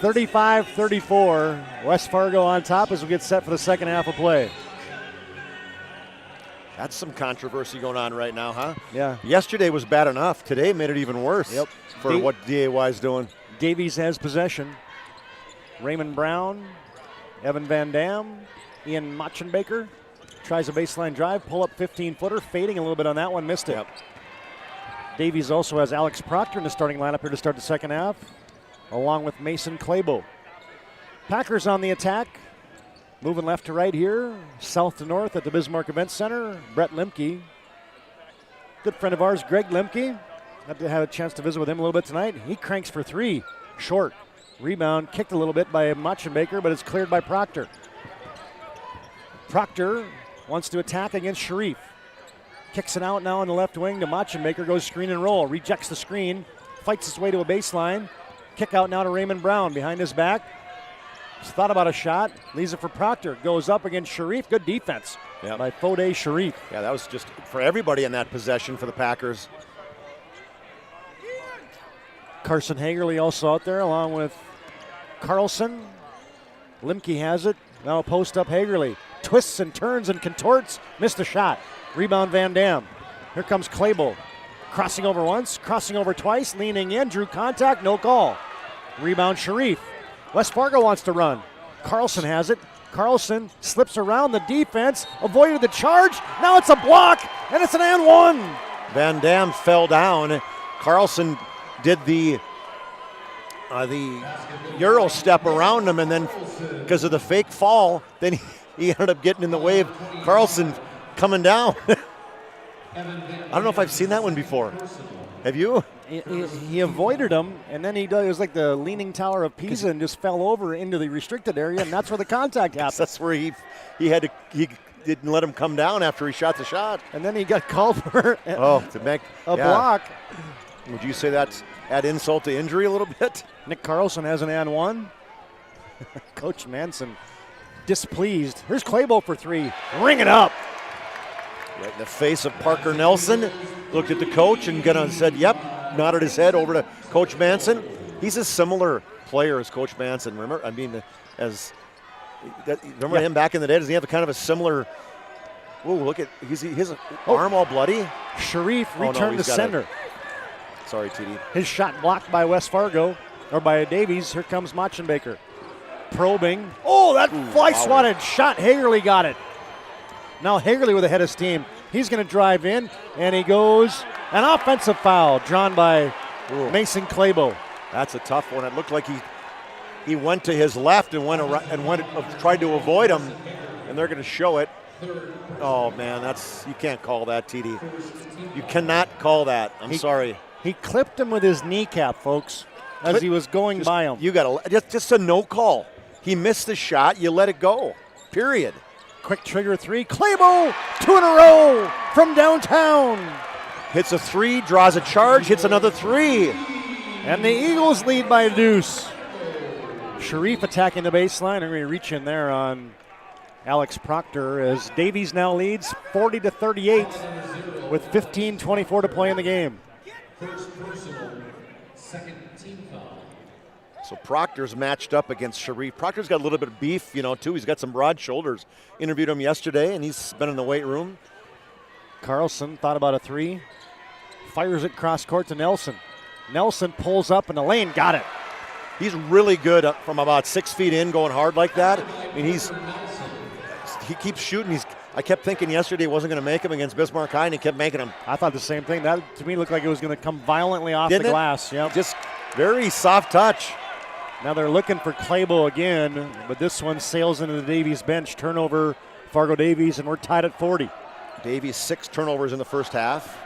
35-34. West Fargo on top as we get set for the second half of play. That's some controversy going on right now, huh? Yeah. Yesterday was bad enough. Today made it even worse. Yep. For what DAY is doing. Davies has possession. Raymond Brown, Evan Van Dam, Ian Machenbaker tries a baseline drive, pull up 15-footer, fading a little bit on that one, missed it. Yep. Davies also has Alex Proctor in the starting lineup here to start the second half, along with Mason Clabo. Packers on the attack, moving left to right here, south to north at the Bismarck Event Center. Brett Lemke, good friend of ours, Greg Lemke. Had a chance to visit with him a little bit tonight. He cranks for three, short. Rebound kicked a little bit by Machenbaker, but it's cleared by Proctor. Proctor wants to attack against Sharif. Kicks it out now on the left wing to Machenbaker, goes screen and roll, rejects the screen, fights his way to a baseline. Kick out now to Raymond Brown behind his back. He's thought about a shot, leaves it for Proctor, goes up against Sharif. Good defense by Fode Sharif. Yeah, that was just for everybody in that possession for the Packers. Carson Hagerly also out there along with Carlson. Lemke has it. Now post up Hagerly. Twists and turns and contorts. Missed a shot. Rebound Van Dam. Here comes Clabo. Crossing over once, crossing over twice, leaning in, drew contact, no call. Rebound Sharif. West Fargo wants to run. Carlson has it. Carlson slips around the defense, avoided the charge. Now it's a block, and it's an and one. Van Dam fell down. Carlson did the Euro step around him, and then because of the fake fall, then he ended up getting in the way of Carlson coming down. I don't know if I've seen that one before. Have you? He avoided him, and then it was like the Leaning Tower of Pisa and just fell over into the restricted area, and that's where the contact happened. That's where he didn't let him come down after he shot the shot. And then he got called for to make a block. Would you say that's add insult to injury a little bit? Nick Carlson has an and one. Coach Manson displeased. Here's Clabo for three. Ring it up. Right in the face of Parker Nelson. Looked at the coach and said, yep, nodded his head over to Coach Manson. He's a similar player as Coach Manson. Remember him back in the day? Does he have a kind of a similar? Oh, look at his arm all bloody. Sharif returned to center. Sorry, TD. His shot blocked by West Fargo, or by Davies. Here comes Machenbaker. Probing. Oh, that fly swatted shot. Hagerly got it. Now Hagerly with a head of steam. He's going to drive in, and he goes. An offensive foul drawn by Mason Clabo. That's a tough one. It looked like he went to his left and tried to avoid him, and they're going to show it. Oh man, you can't call that, TD. You cannot call that. I'm sorry. He clipped him with his kneecap, folks, as he was going by him. You got just a no call. He missed the shot. You let it go. Period. Quick trigger three. Clabo, 2 in a row from downtown. Hits a three, draws a charge, hits another three. And the Eagles lead by a deuce. Sharif attacking the baseline. They're going to reach in there on Alex Proctor as Davies now leads 40-38 with 15:24 to play in the game. So Proctor's matched up against Sharif. Proctor's got a little bit of beef, too. He's got some broad shoulders. Interviewed him yesterday, and he's been in the weight room. Carlson thought about a three. Fires it cross court to Nelson. Nelson pulls up in the lane, got it. He's really good from about 6 feet in, going hard like that. I mean, he keeps shooting. I kept thinking yesterday he wasn't going to make him against Bismarck High, and he kept making him. I thought the same thing. That, to me, looked like it was going to come violently off the glass. Yep. Just very soft touch. Now they're looking for Clabo again, but this one sails into the Davies bench. Turnover, Fargo Davies, and we're tied at 40. Davies 6 turnovers in the first half.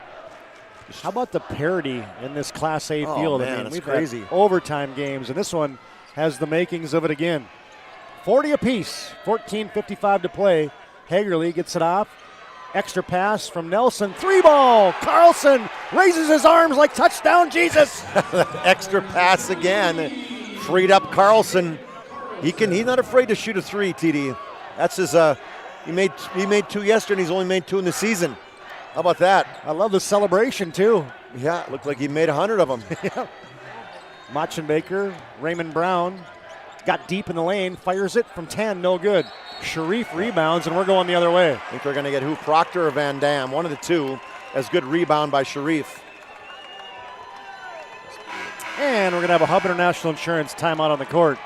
How about the parity in this Class A field? Man, I mean, it's we've crazy. had overtime games, and this one has the makings of it again. 40 apiece, 14:55 to play. Hagerly gets it off. Extra pass from Nelson. 3-ball. Carlson raises his arms like touchdown Jesus. Extra pass again. Freed up Carlson. He's not afraid to shoot a three, TD. That's his he made 2 yesterday, and he's only made 2 in the season. How about that? I love the celebration too. Yeah, it looked like he made 100 of them. Yeah. Machenbaker, Raymond Brown got deep in the lane, fires it from 10, no good. Sharif rebounds, and we're going the other way. I think they're going to get who? Proctor or Van Dam, one of the two, as good rebound by Sharif. And we're going to have a Hub International Insurance timeout on the court.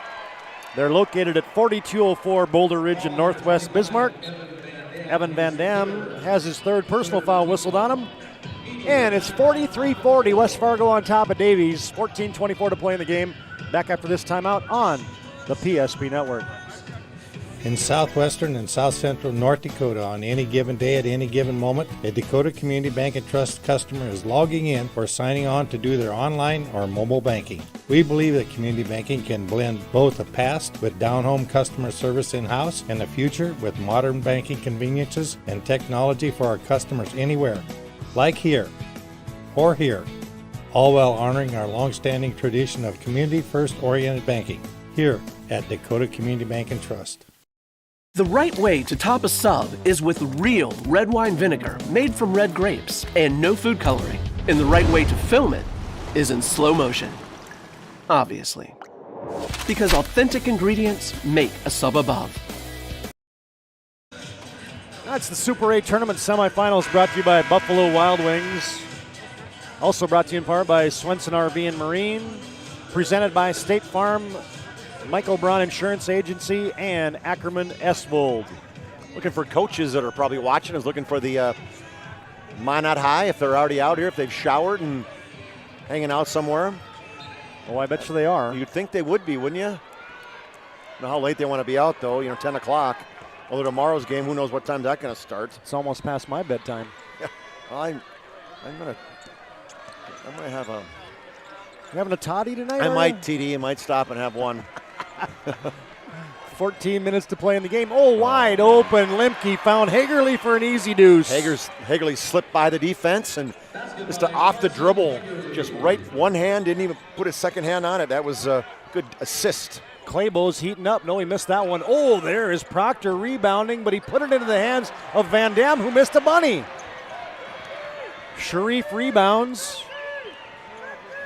They're located at 4204 Boulder Ridge in Northwest Bismarck. Evan Van Dam has his 3rd personal foul whistled on him. And it's 43-40, West Fargo on top of Davies. 14-24 to play in the game. Back after this timeout on the PSP Network. In southwestern and south central North Dakota, on any given day at any given moment, a Dakota Community Bank and Trust customer is logging in or signing on to do their online or mobile banking. We believe that community banking can blend both the past with down-home customer service in-house and the future with modern banking conveniences and technology for our customers anywhere, like here or here, all while honoring our long-standing tradition of community-first oriented banking here at Dakota Community Bank and Trust. The right way to top a sub is with real red wine vinegar made from red grapes and no food coloring. And the right way to film it is in slow motion. Obviously. Because authentic ingredients make a sub above. That's the Super 8 Tournament semifinals brought to you by Buffalo Wild Wings. Also brought to you in part by Swenson RV and Marine. Presented by State Farm, Michael Braun Insurance Agency, and Ackerman Esvold. Looking for coaches that are probably watching is looking for the Minot High, if they're already out here, if they've showered and hanging out somewhere. Oh, I bet you they are. You'd think they would be, wouldn't you? Know how late they want to be out, though. 10 o'clock. Although tomorrow's game, who knows what time that's going to start. It's almost past my bedtime. Yeah, well, I'm going to have a... You having a toddy tonight? I might, TD. I might stop and have one. 14 minutes to play in the game. Oh, wide open. Lemke found Hagerly for an easy deuce. Hagerly slipped by the defense and just off the dribble, just right one hand, didn't even put his second hand on it. That was a good assist. Claybo's heating up. No, he missed that one. Oh, there is Proctor rebounding, but he put it into the hands of Van Dam, who missed a bunny. Sharif rebounds.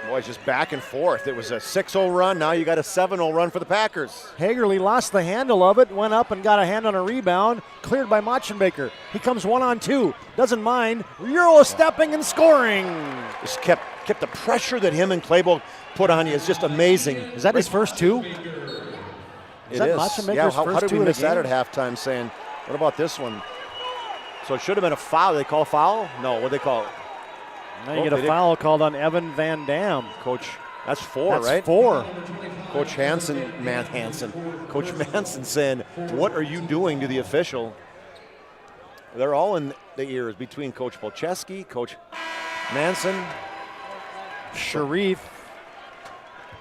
Boys, just back and forth. It was a 6-0 run. Now you got a 7-0 run for the Packers. Hagerly lost the handle of it, went up and got a hand on a rebound, cleared by Machenbaker. He comes 1-on-2, doesn't mind, Euro stepping and scoring. Just kept the pressure that him and Claybo put on you is just amazing. Is that his first two? Is that Machenbaker's first did we miss that at halftime saying, what about this one? So it should have been a foul. Did they call a foul? No, what did they call it? Now you get a foul called on Evan Van Dam. Coach, that's four, that's right? 4. Coach Coach Manson saying, what are you doing to the official? They're all in the ears between Coach Polcheski, Coach Manson. Sharif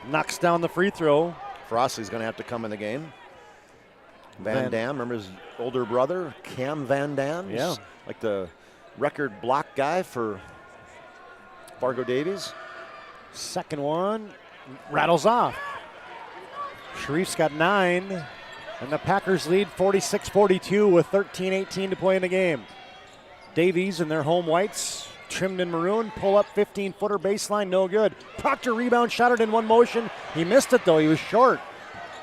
knocks down the free throw. Frostley's going to have to come in the game. Van Dam, remember his older brother, Cam Van Dam? Yeah. Like the record block guy for Fargo Davies. Second one rattles off. Sharif's got 9, and the Packers lead 46-42 with 13:18 to play in the game. Davies in their home whites, trimmed in maroon, pull up 15-footer baseline, no good. Proctor rebound, shot it in one motion. He missed it though, he was short.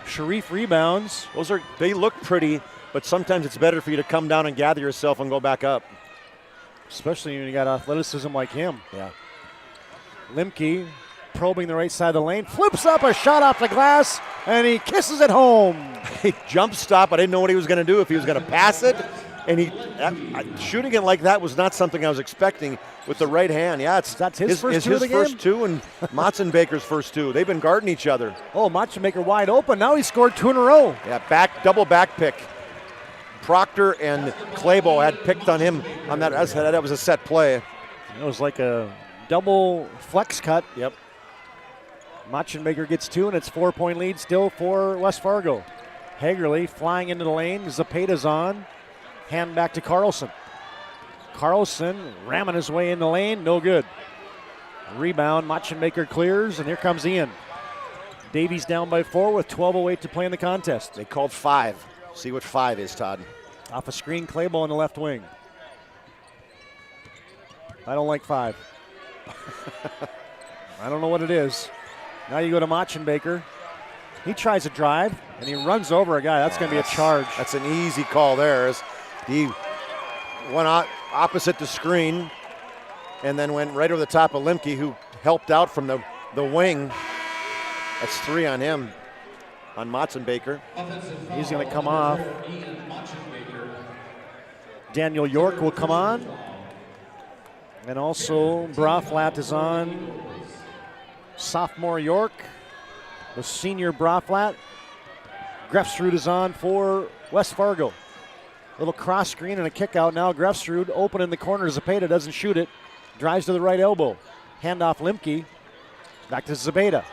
Sharif rebounds. They look pretty, but sometimes it's better for you to come down and gather yourself and go back up. Especially when you got athleticism like him. Yeah. Lemke probing the right side of the lane, flips up a shot off the glass, and he kisses it home. He jump stop. I didn't know what he was going to do, if he was going to pass it. And shooting it like that was not something I was expecting with the right hand. Yeah, that's his first two of the game? His first two and Machenbaker's first two. They've been guarding each other. Oh, Machenbaker wide open. Now he scored 2 in a row. Yeah, double back pick. Proctor and Claybo had picked on him on that. That was a set play. It was like a double flex cut. Yep. Machenbaker gets 2, and it's 4-point lead still for West Fargo. Hagerly flying into the lane. Zepeda's on. Hand back to Carlson. Carlson ramming his way in the lane. No good. Rebound. Machenbaker clears, and here comes Ian. Davies down by 4 with 12:08 to play in the contest. They called 5. See what 5 is, Todd. Off a screen, Claybo on the left wing. I don't like 5. I don't know what it is. Now you go to Machenbaker. He tries a drive, and he runs over a guy. That's going to be a charge. That's an easy call there. He went opposite the screen and then went right over the top of Lemke, who helped out from the wing. That's 3 on him, on Machenbaker. He's going to come off. Daniel York will come on. And also, Braflat is on. Sophomore York, the senior Braflat. Grefsrud is on for West Fargo. Little cross screen and a kick out now. Grefsrud open in the corner. Zepeda doesn't shoot it. Drives to the right elbow. Handoff Limke. Back to Zepeda.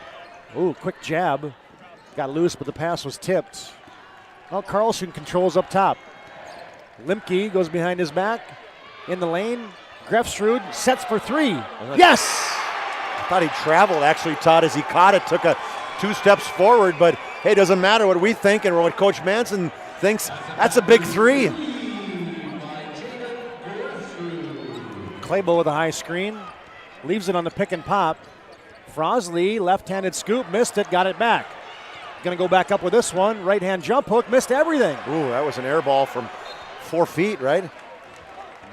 Ooh, quick jab. Got loose, but the pass was tipped. Well, Carlson controls up top. Limke goes behind his back. In the lane. Grefsrud sets for three. Yes! I thought he traveled, actually, Todd, as he caught it. Took a 2 steps forward, but hey, doesn't matter what we think and what Coach Manson thinks. That's a big 3. Claybo with a high screen. Leaves it on the pick and pop. Frosley, left-handed scoop, missed it, got it back. Gonna go back up with this one. Right-hand jump hook, missed everything. Ooh, that was an air ball from 4 feet, right?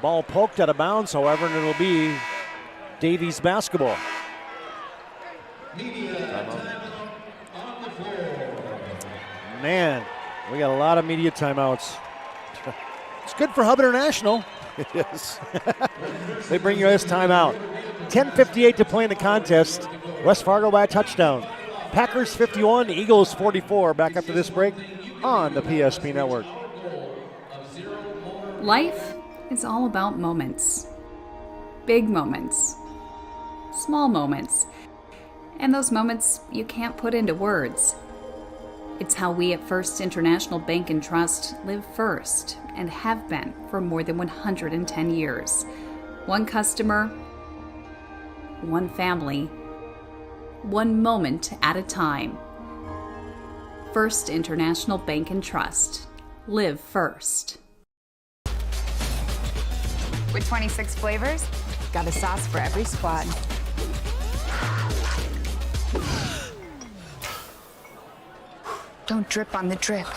Ball poked out of bounds, however, and it'll be Davies basketball. Man, we got a lot of media timeouts. It's good for Hub International. Yes. They bring you this timeout. 10:58 to play in the contest. West Fargo by a touchdown. Packers 51, Eagles 44. Back after this break on the PSP Network. Life is all about moments. Big moments. Small moments. And those moments you can't put into words. It's how we at First International Bank and Trust live first and have been for more than 110 years. One customer, one family, one moment at a time. First International Bank and Trust. Live first. With 26 flavors, got a sauce for every squad. Don't drip on the drip.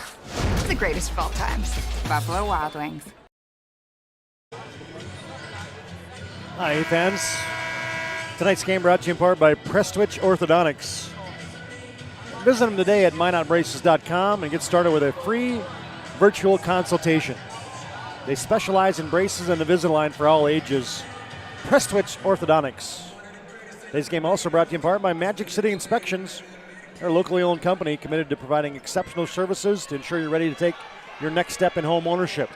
The greatest of all times. Buffalo Wild Wings. Hi, fans. Tonight's game brought to you in part by Prestwich Orthodontics. Visit them today at MyNotBraces.com and get started with a free virtual consultation. They specialize in braces and Invisalign for all ages. Prestwich Orthodontics. Today's game also brought to you in part by Magic City Inspections. They're a locally owned company committed to providing exceptional services to ensure you're ready to take your next step in home ownership.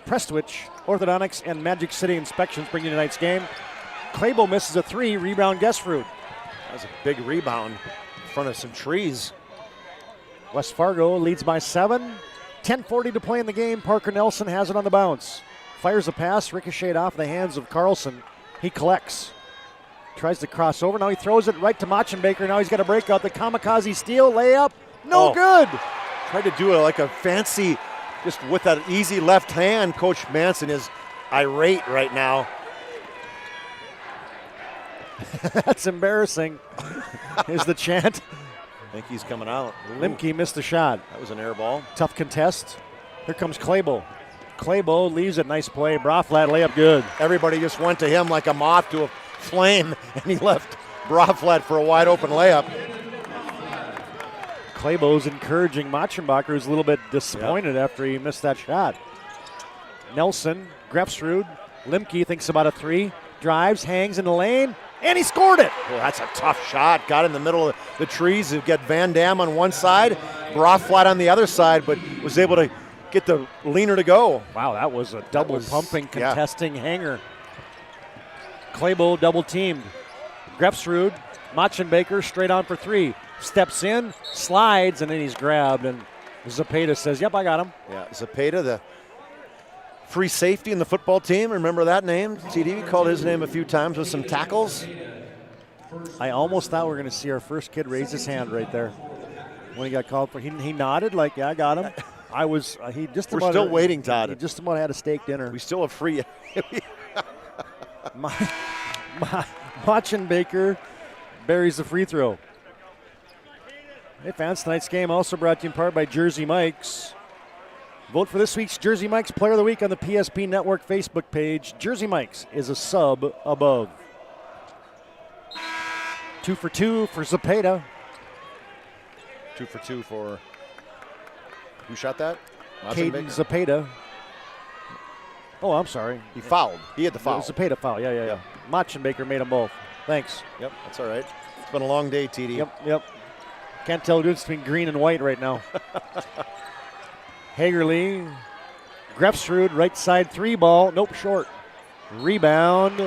Prestwich Orthodontics and Magic City Inspections bring you tonight's game. Claybo misses a 3, rebound Grefsrud. That was a big rebound in front of some trees. West Fargo leads by 7. 10:40 to play in the game. Parker Nelson has it on the bounce. Fires a pass, ricocheted off the hands of Carlson. He collects. Tries to cross over. Now he throws it right to Machenbaker. Now he's got a breakout. The kamikaze steal, layup. No good. Tried to do it like a fancy, just with that easy left hand. Coach Manson is irate right now. That's embarrassing, is the chant. I think he's coming out. Limke missed the shot. That was an air ball. Tough contest. Here comes Claybo. Claybo leaves it. Nice play. Braflat layup good. Everybody just went to him like a moth to a flame, and he left Braflat for a wide open layup. Claybo's encouraging Machenbacher, who's a little bit disappointed after he missed that shot. Nelson, Grefsrud, Limke thinks about a 3, drives, hangs in the lane, and he scored it. Well, that's a tough shot. Got in the middle of the trees. You get Van Dam on one side, Braflat on the other side, but was able to get the leaner to go. Wow, that was a double pumping, contesting hanger. Claybo double teamed. Grefsrud, Machenbaker straight on for 3. Steps in, slides, and then he's grabbed. And Zepeda says, yep, I got him. Yeah, Zepeda, the free safety in the football team. Remember that name? TD called his name a few times with some tackles. I almost thought we were going to see our first kid raise his hand right there when he got called for. He nodded like, yeah, I got him. I was, he just We're about. still waiting, Todd. He just about had a steak dinner. We still have free. Machenbaker buries the free throw. Hey fans, tonight's game also brought to you in part by Jersey Mike's. Vote for this week's Jersey Mike's Player of the Week on the PSP Network Facebook page. Jersey Mike's is a sub above. 2 for 2 for Zepeda. 2 for 2 for, who shot that? Caden Zepeda. Oh, I'm sorry. He fouled. He had the foul. It was a foul. Yeah. Machenbaker made them both. Thanks. Yep, that's all right. It's been a long day, TD. Yep. Can't tell the difference between green and white right now. Hagerly, Grefsrud, right side 3 ball. Nope, short. Rebound.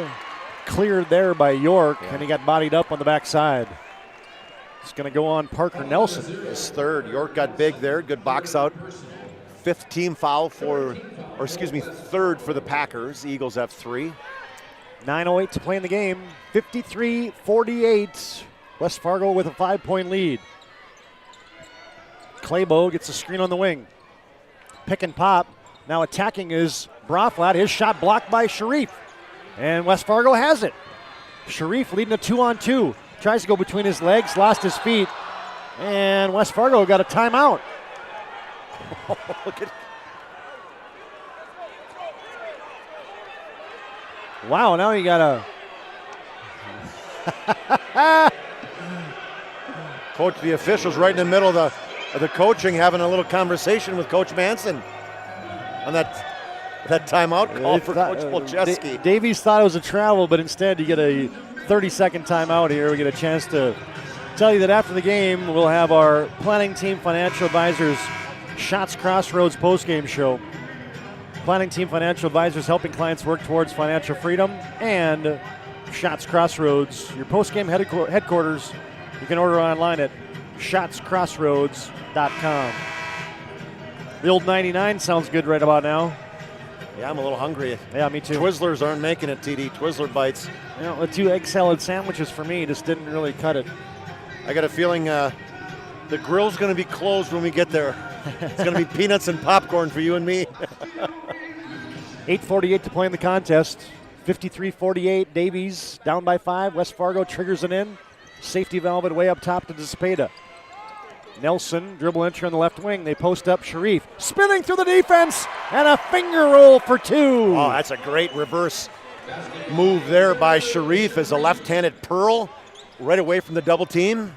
Cleared there by York, and he got bodied up on the backside. It's going to go on Parker Nelson. His third. York got big there. Good box out. 5th team foul third for the Packers. Eagles have 3. 9:08 to play in the game. 53-48. West Fargo with a 5-point lead. Claybo gets a screen on the wing. Pick and pop. Now attacking is Braflat. His shot blocked by Sharif. And West Fargo has it. Sharif leading a 2-on-2. Tries to go between his legs, lost his feet. And West Fargo got a timeout. Look at Wow, now you got Coach, the officials right in the middle of the coaching having a little conversation with Coach Manson on that timeout call for Coach Polcheski. Davies thought it was a travel, but instead you get a 30-second timeout here. We get a chance to tell you that after the game, we'll have our Planning Team Financial Advisors Shots Crossroads postgame show. Planning Team Financial Advisors helping clients work towards financial freedom, and Shots Crossroads, your postgame headquarters. You can order online at shotscrossroads.com. The old 99 sounds good right about now. Yeah, I'm a little hungry. Yeah, me too. Twizzlers aren't making it, TD. Twizzler bites. You know, the 2 egg salad sandwiches for me just didn't really cut it. I got a feeling the grill's going to be closed when we get there. It's going to be peanuts and popcorn for you and me. 8:48 to play in the contest. 53-48, Davies down by 5. West Fargo triggers it in. Safety valve it way up top to Cepeda. Nelson, dribble entry on the left wing. They post up Sharif. Spinning through the defense, and a finger roll for 2. Oh, that's a great reverse move there by Sharif as a left-handed pearl right away from the double team.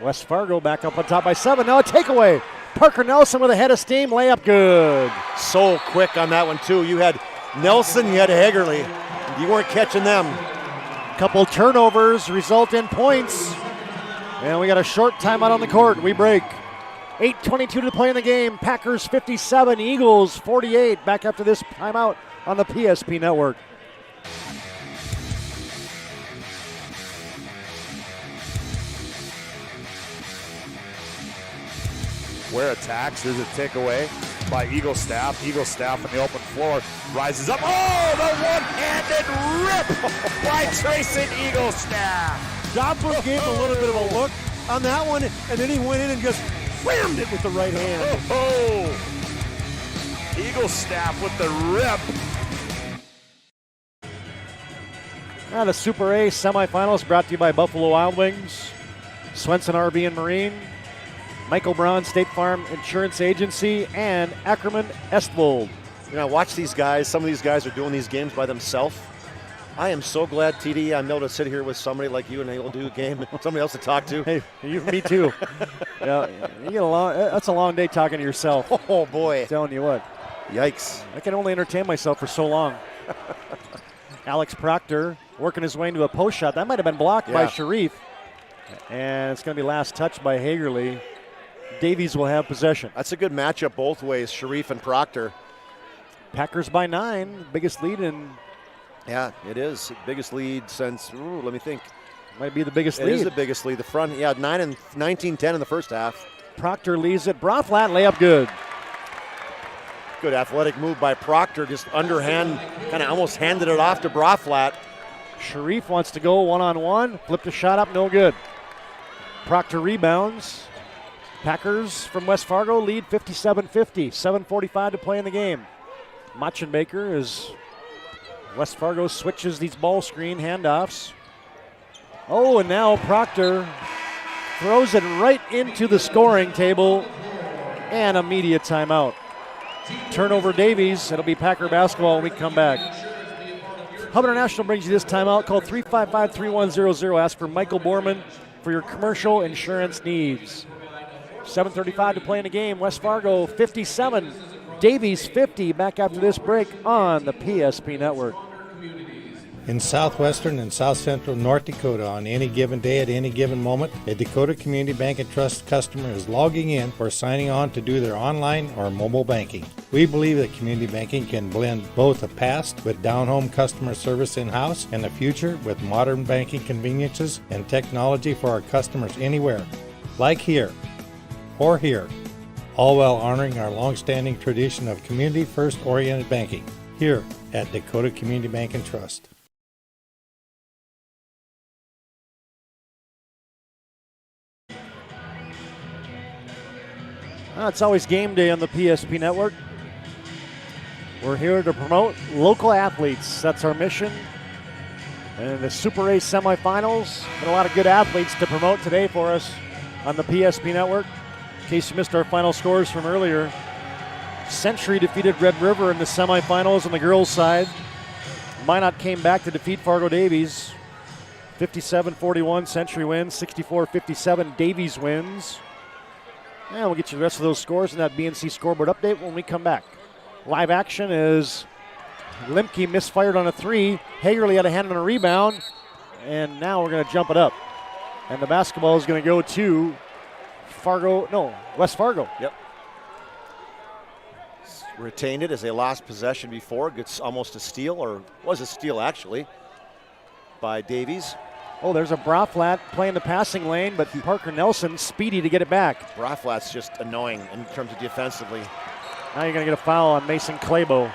West Fargo back up on top by 7. Now a takeaway. Parker Nelson with a head of steam. Layup good. So quick on that one, too. You had Nelson, you had Hagerly. You weren't catching them. Couple turnovers result in points. And we got a short timeout on the court. We break. 8:22 to play in the game. Packers 57, Eagles 48. Back after this timeout on the PSP Network. Ware attacks. There's a takeaway by Eagle Staff. Eagle Staff on the open floor rises up. Oh, the one-handed rip by Trayson Eagle Staff. Jopper gave a little bit of a look on that one, and then he went in and just whammed it with the right hand. Oh, Eagle Staff with the rip. Now the Super A semifinals brought to you by Buffalo Wild Wings, Swenson RV and Marine, Michael Braun State Farm Insurance Agency, and Ackerman Estvold. You know, watch these guys. Some of these guys are doing these games by themselves. I am so glad, TD, I'm able to sit here with somebody like you and able to do a game, somebody else to talk to. Hey, me too. You get that's a long day talking to yourself. Oh, boy. I'm telling you what. Yikes. I can only entertain myself for so long. Alex Proctor working his way into a post shot. That might have been blocked by Sharif. And it's going to be last touch by Hagerly. Davies will have possession. That's a good matchup both ways, Sharif and Proctor. Packers by 9, biggest lead in. Yeah, it is. Biggest lead since, let me think. Might be the biggest lead. It is the biggest lead. The front, 19-10 in the first half. Proctor leaves it. Braflat, layup good. Good athletic move by Proctor, just underhand, kind of almost handed it off to Braflat. Sharif wants to go one-on-one, flipped a shot up, no good. Proctor rebounds. Packers from West Fargo lead 57-50, 7:45 to play in the game. Machenbaker as West Fargo switches these ball screen handoffs. Oh, and now Proctor throws it right into the scoring table, and immediate timeout. Turnover Davies. It'll be Packer basketball when we come back. Hub International brings you this timeout. Call 355-3100. Ask for Michael Borman for your commercial insurance needs. 7:35 to play in the game. West Fargo 57. Davies 50 back after this break on the PSP Network. In southwestern and south central North Dakota on any given day at any given moment, a Dakota Community Bank and Trust customer is logging in or signing on to do their online or mobile banking. We believe that community banking can blend both the past with down-home customer service in-house and the future with modern banking conveniences and technology for our customers anywhere, like here or here, all while honoring our long-standing tradition of community-first oriented banking here at Dakota Community Bank and Trust. It's always game day on the PSP Network. We're here to promote local athletes. That's our mission. And the Super A semifinals. Been a lot of good athletes to promote today for us on the PSP Network. In case you missed our final scores from earlier, Century defeated Red River in the semifinals on the girls' side. Minot came back to defeat Fargo Davies. 57-41, Century wins. 64-57, Davies wins. And we'll get you the rest of those scores in that BNC scoreboard update when we come back. Live action is Limke misfired on a three. Hagerly had a hand on a rebound. And now we're going to jump it up. And the basketball is going to go to West Fargo. Yep. Retained it as they lost possession before. Gets almost a steal, or was a steal actually, by Davies. Oh, there's a Braflat playing the passing lane, but Parker Nelson speedy to get it back. Braflat's just annoying in terms of defensively. Now you're going to get a foul on Mason Clabo.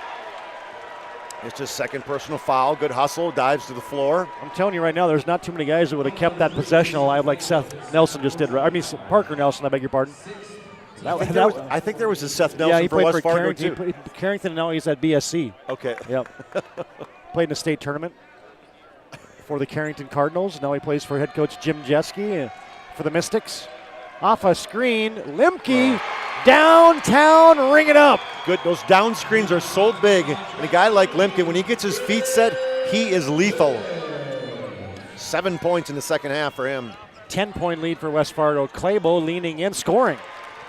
It's his second personal foul. Good hustle, dives to the floor. I'm telling you right now, there's not too many guys that would have kept that possession alive like Seth Nelson just did. I mean, Parker Nelson, I beg your pardon. I think there was a Seth Nelson he for played West for Fargo Carrington. too. He played Carrington, and now he's at BSC. Okay. Yep. Played in the state tournament for the Carrington Cardinals. Now he plays for head coach Jim Jeske for the Mystics. Off a screen, Limke downtown, ring it up. Good. Those down screens are so big. And a guy like Limke, when he gets his feet set, he is lethal. 7 points in the second half for him. 10-point lead for West Fargo. Clabo leaning in, scoring.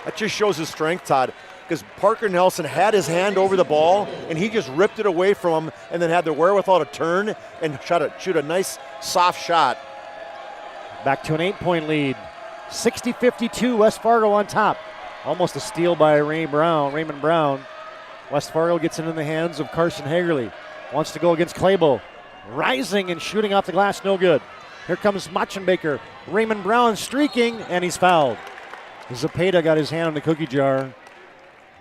That just shows his strength, Todd, because Parker Nelson had his hand over the ball, and he just ripped it away from him and then had the wherewithal to turn and shoot a nice, soft shot. Back to an 8-point lead. 60-52, West Fargo on top. Almost a steal by Raymond Brown. West Fargo gets it in the hands of Carson Hagerly. Wants to go against Clabo. Rising and shooting off the glass, no good. Here comes Machenbaker. Raymond Brown streaking, and he's fouled. Zepeda got his hand on the cookie jar.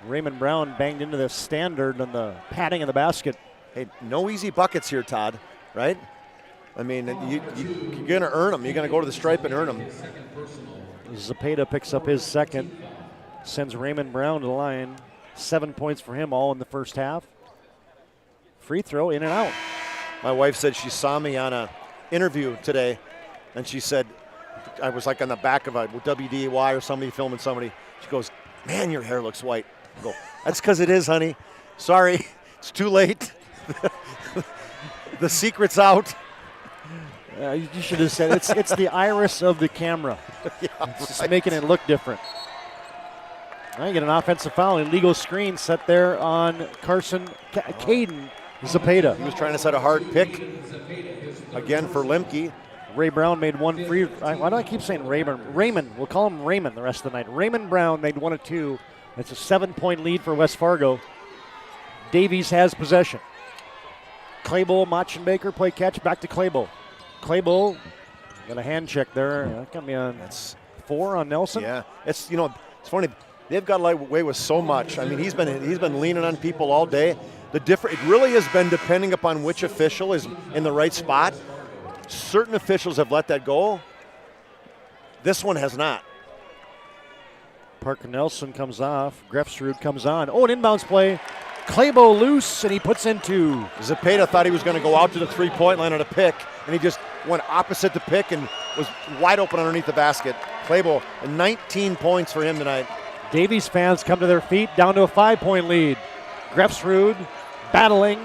Raymond Brown banged into the standard on the padding of the basket. Hey, no easy buckets here, Todd, right? I mean, you're going to earn them. You're going to go to the stripe and earn them. Zepeda picks up his second. Sends Raymond Brown to the line. 7 points for him, all in the first half. Free throw, in and out. My wife said she saw me on an interview today, and she said, I was like on the back of a WDY or somebody filming somebody. She goes, man, your hair looks white. I go, that's because it is, honey. Sorry, it's too late. The secret's out. You should have said it's the iris of the camera. Yeah, it's just making it look different. Now you get an offensive foul. Illegal screen set there on Carson Caden Zepeda. He was trying to set a hard pick again for Limke. Ray Brown made one free. Why do I keep saying Raymond? Raymond. We'll call him Raymond the rest of the night. Raymond Brown made 1 of 2. It's a 7-point lead for West Fargo. Davies has possession. Clabo, Machenbaker play catch back to Clabo. Clabo got a hand check there. That got me on. That's 4 on Nelson. Yeah, it's funny. They've got away with so much. I mean, he's been leaning on people all day. It really has been depending upon which official is in the right spot. Certain officials have let that go. This one has not. Parker Nelson comes off. Grefsrud comes on. Oh, an inbounds play. Clabo loose, and he puts in 2. Zepeda thought he was going to go out to the three-point line on a pick, and he just went opposite the pick and was wide open underneath the basket. Clabo, 19 points for him tonight. Davies fans come to their feet, down to a 5-point lead. Grefsrud battling.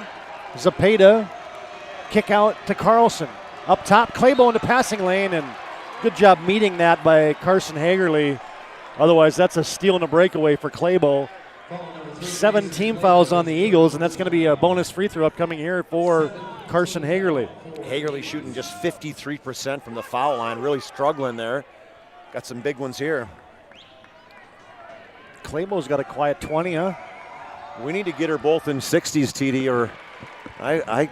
Zepeda, kick out to Carlson. Up top, Clabo in the passing lane, and good job meeting that by Carson Hagerly. Otherwise, that's a steal and a breakaway for Clabo. 7 team fouls on the Eagles, and that's going to be a bonus free throw upcoming here for Carson Hagerly. Hagerly shooting just 53% from the foul line, really struggling there. Got some big ones here. Claybo's got a quiet 20, huh? We need to get her both in 60s, TD, or I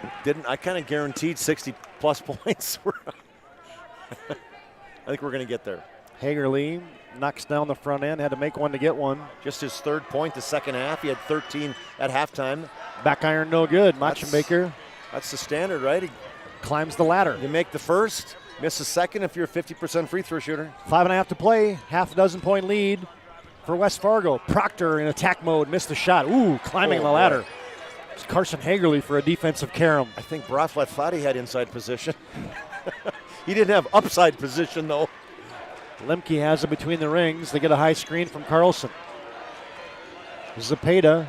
kind of guaranteed 60-plus points. I think we're going to get there. Hagerly knocks down the front end, had to make one to get one. Just his 3rd point the second half. He had 13 at halftime. Back iron no good. Machenbaker. That's the standard, right? He climbs the ladder. You make the first, miss the second if you're a 50% free throw shooter. 5.5 to play, half a dozen point lead for West Fargo. Proctor in attack mode, missed the shot. Ooh, climbing the ladder. It's Carson Hagerly for a defensive carom. I think Braflat thought he had inside position. He didn't have upside position, though. Lemke has it between the rings. They get a high screen from Carlson. Zepeda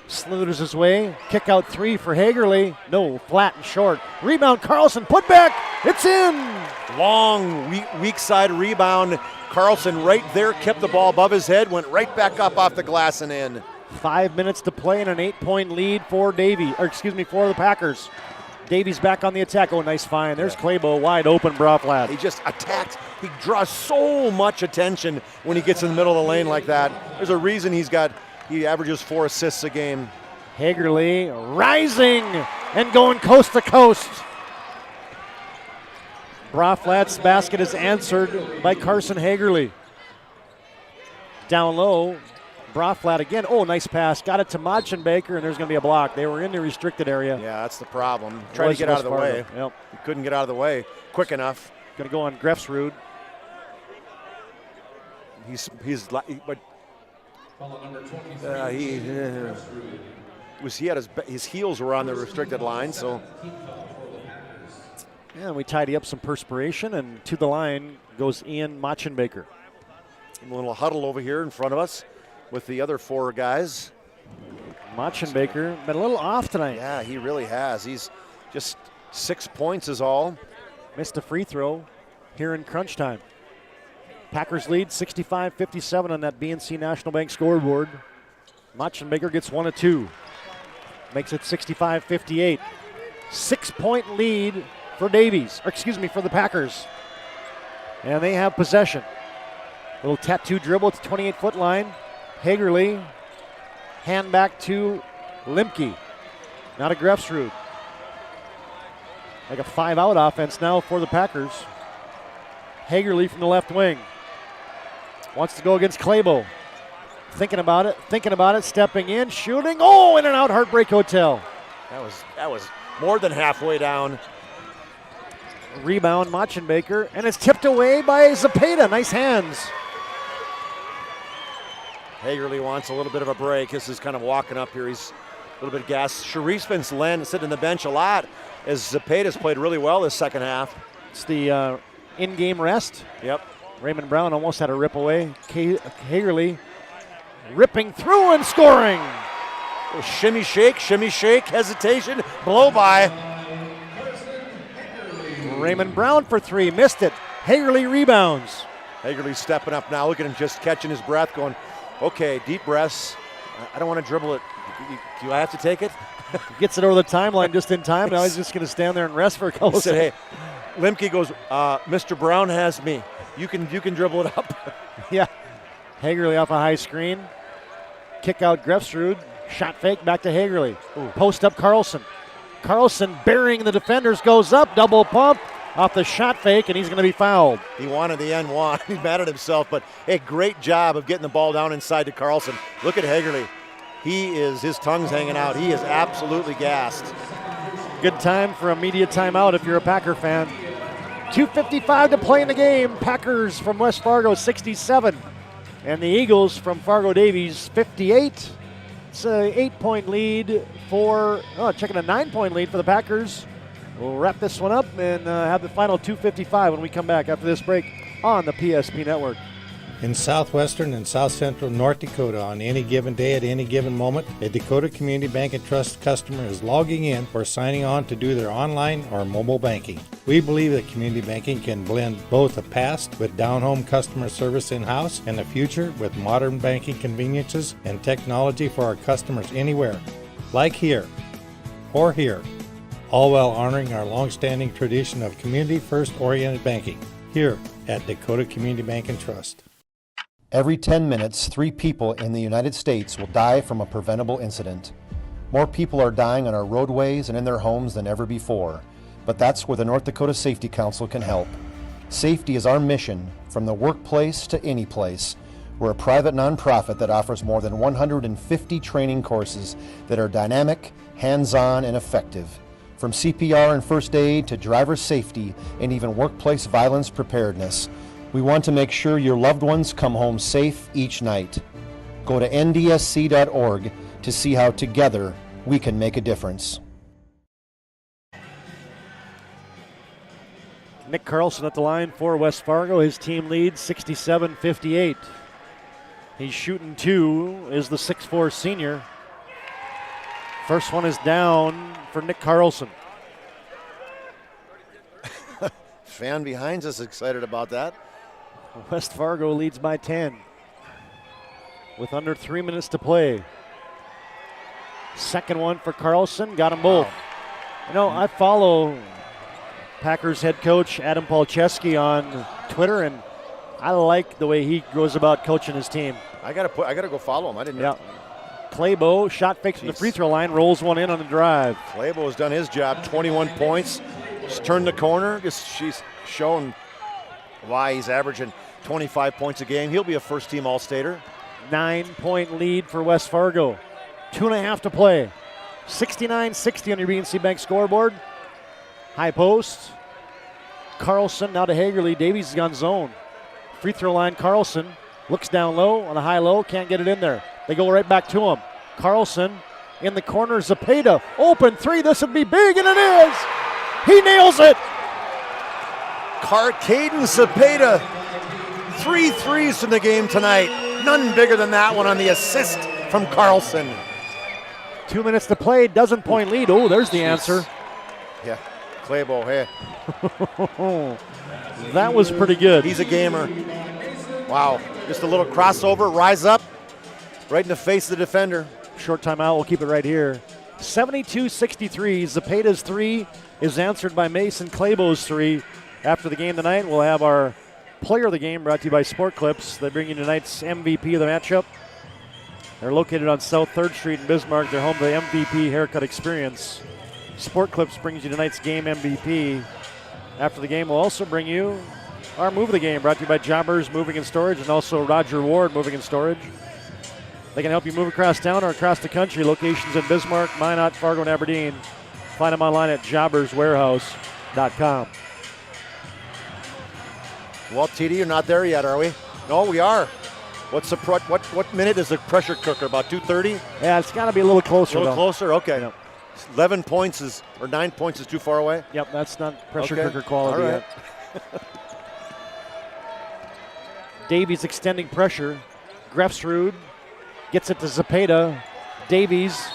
slithers his way. Kick out 3 for Hagerly. No, flat and short. Rebound, Carlson, put back. It's in. Long, weak side rebound. Carlson right there, kept the ball above his head, went right back up off the glass and in. 5 minutes to play and an 8-point lead for for the Packers. Davies back on the attack. Oh, nice find. There's Claybo wide open, Braflat. He just attacked. He draws so much attention when he gets in the middle of the lane like that. There's a reason he averages 4 assists a game. Hagerly rising and going coast to coast. Braflat's basket is answered by Carson Hagerly. Down low, Braflat again. Oh, nice pass. Got it to Machenbaker, and there's going to be a block. They were in the restricted area. Yeah, that's the problem. Trying to get out of the way. Yep. He couldn't get out of the way quick enough. Going to go on Grefsrud. He had his heels were on the restricted line, so. Yeah, we tidy up some perspiration, and to the line goes Ian Machenbaker. A little huddle over here in front of us with the other 4 guys. Machenbaker been a little off tonight. Yeah, he really has. He's just 6 points is all. Missed a free throw here in crunch time. Packers lead 65-57 on that BNC National Bank scoreboard. Machenbaker gets 1 of 2. Makes it 65-58. 6-point lead for for the Packers. And they have possession. Little tattoo dribble at the 28-foot line. Hagerly, hand back to Lemke. Now to Grefsrud. Like a 5-out offense now for the Packers. Hagerly from the left wing. Wants to go against Claybo. Thinking about it, stepping in, shooting. Oh, in and out, Heartbreak Hotel. That was more than halfway down. Rebound, Machenbaker, and it's tipped away by Zepeda. Nice hands. Hagerly wants a little bit of a break. This is kind of walking up here. He's a little bit gassed. Sharif's been sitting on the bench a lot as Zepeda's played really well this second half. It's the in-game rest. Yep. Raymond Brown almost had a rip away. Hagerly ripping through and scoring. Shimmy shake, hesitation, blow by. Raymond Brown for 3, missed it. Hagerly rebounds. Hagerly stepping up now. Look at him just catching his breath, going, okay, deep breaths. I don't want to dribble it. Do I have to take it? Gets it over the timeline just in time. Now he's just going to stand there and rest for a couple seconds. Hey, Lemke goes, Mr. Brown has me. You can dribble it up. Yeah. Hagerly off a high screen. Kick out Grefsrud. Shot fake back to Hagerly. Ooh. Post up Carlson. Carlson burying the defenders, goes up, double pump off the shot fake, and he's going to be fouled. He wanted the N1. He's mad at himself, but hey, great job of getting the ball down inside to Carlson. Look at Hagerly. His tongue's hanging out. He is absolutely gassed. Good time for a media timeout if you're a Packer fan. 2:55 to play in the game. Packers from West Fargo 67, and the Eagles from Fargo Davies 58. It's a 8-point lead checking a 9-point lead for the Packers. We'll wrap this one up and have the final 2:55 when we come back after this break on the PSP Network. In southwestern and south central North Dakota on any given day at any given moment, a Dakota Community Bank and Trust customer is logging in or signing on to do their online or mobile banking. We believe that community banking can blend both the past with down-home customer service in-house and the future with modern banking conveniences and technology for our customers anywhere, like here or here, all while honoring our long-standing tradition of community-first oriented banking here at Dakota Community Bank and Trust. Every 10 minutes, 3 people in the United States will die from a preventable incident. More people are dying on our roadways and in their homes than ever before, but that's where the North Dakota Safety Council can help. Safety is our mission, from the workplace to any place. We're a private nonprofit that offers more than 150 training courses that are dynamic, hands-on, and effective. From CPR and first aid to driver safety and even workplace violence preparedness, we want to make sure your loved ones come home safe each night. Go to ndsc.org to see how together we can make a difference. Nick Carlson at the line for West Fargo. His team leads 67-58. He's shooting 2, is the 6'4 senior. First one is down for Nick Carlson. Fan behind us excited about that. West Fargo leads by 10 with under 3 minutes to play. Second one for Carlson, got them both. You know, I follow Packers head coach Adam Palczewski on Twitter, and I like the way he goes about coaching his team. I gotta go follow him. I didn't know. Claybo, shot fakes from the free throw line, rolls one in on the drive. Claybo has done his job, 21 points. Just turned the corner. She's shown why he's averaging 25 points a game. He'll be a first-team All-Stater. 9-point lead for West Fargo. 2.5 to play. 69-60 on your BNC Bank scoreboard. High post. Carlson now to Hagerly. Davies has gone zone. Free throw line, Carlson looks down low on a high-low, can't get it in there. They go right back to him. Carlson in the corner, Zepeda. Open 3, this would be big, and it is! He nails it! Caden Zepeda, 3 threes from the game tonight. None bigger than that one on the assist from Carlson. 2 minutes to play, dozen-point lead. Oh, there's the answer. Yeah, Claybo, hey. That was pretty good. He's a gamer. Wow, just a little crossover, rise up, right in the face of the defender. Short timeout, we'll keep it right here. 72-63, Zepeda's 3 is answered by Mason. Claybo's 3. After the game tonight, we'll have our player of the game brought to you by Sport Clips. They bring you tonight's MVP of the matchup. They're located on South 3rd Street in Bismarck. They're home to the MVP Haircut Experience. Sport Clips brings you tonight's game MVP. After the game, we'll also bring you our move of the game, brought to you by Jobbers Moving and Storage and also Roger Ward Moving and Storage. They can help you move across town or across the country. Locations in Bismarck, Minot, Fargo, and Aberdeen. Find them online at jobberswarehouse.com. Well, TD, you're not there yet, are we? No, we are. What minute is the pressure cooker? About 2:30? Yeah, it's got to be a little closer. A little though. closer? Okay. Yep. 11 points is, or 9 points is too far away? Yep, that's not pressure Okay. cooker quality All right. yet. Davies extending pressure. Grefsrud gets it to Zepeda. Davies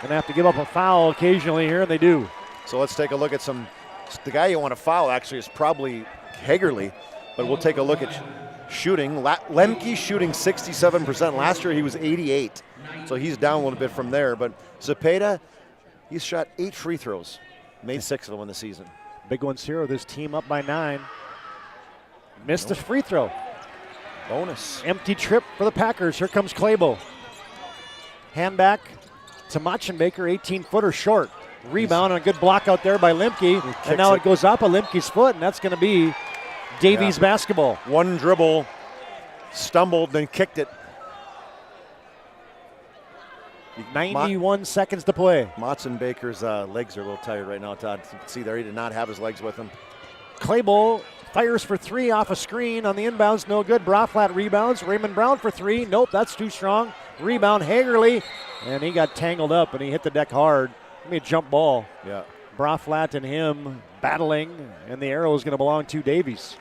going to have to give up a foul occasionally here, and they do. So let's take a look at the guy you want to foul actually is probably Hagerly, but we'll take a look at shooting. Lemke shooting 67%. Last year he was 88, so he's down a little bit from there. But Zepeda, he's shot 8 free throws, made 6 of them in the season. Big ones here with this team up by 9. Missed a free throw. Bonus. Empty trip for the Packers. Here comes Claybo. Hand back to Machenbaker, 18-footer short. Rebound and a good block out there by Lemke. And now it goes up a Lemke's foot, and that's going to be Davies basketball. One dribble, stumbled, then kicked it. 91 seconds to play. Machenbaker's legs are a little tired right now, Todd. You can see there he did not have his legs with him. Claybo fires for 3 off a screen on the inbounds, no good. Braflat rebounds. Raymond Brown for 3. Nope, that's too strong. Rebound, Hagerly, and he got tangled up and he hit the deck hard. Give me a jump ball. Yeah. Braflat and him battling, and the arrow is going to belong to Davies.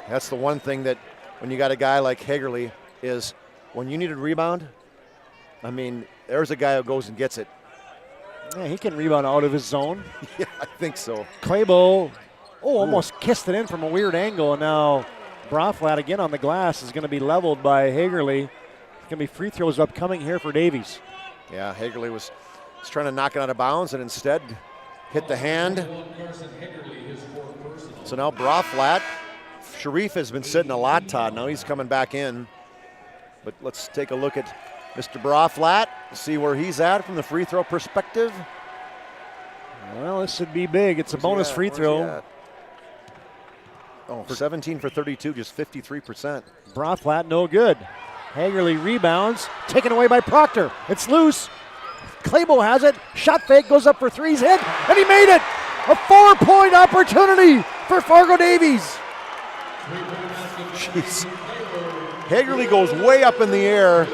That's the one thing that when you got a guy like Hagerly is when you need a rebound, I mean, there's a guy who goes and gets it. Yeah, he can rebound out of his zone. Yeah, I think so. Claybo, almost kissed it in from a weird angle, and now Braflat again on the glass is going to be leveled by Hagerly. It's going to be free throws upcoming here for Davies. Yeah, Hagerly was trying to knock it out of bounds and instead hit the hand. So now Braflat. Sharif has been sitting a lot, Todd. Now he's coming back in. But let's take a look at Mr. Braflat, see where he's at from the free throw perspective. Well, this should be big. It's a bonus free throw. Oh, 17 for 32, just 53%. Braflat, no good. Hagerly rebounds, taken away by Proctor. It's loose. Claybo has it. Shot fake, goes up for threes, hit, and he made it. A 4-point opportunity for Fargo Davies. Jeez. Hagerly goes way up in the air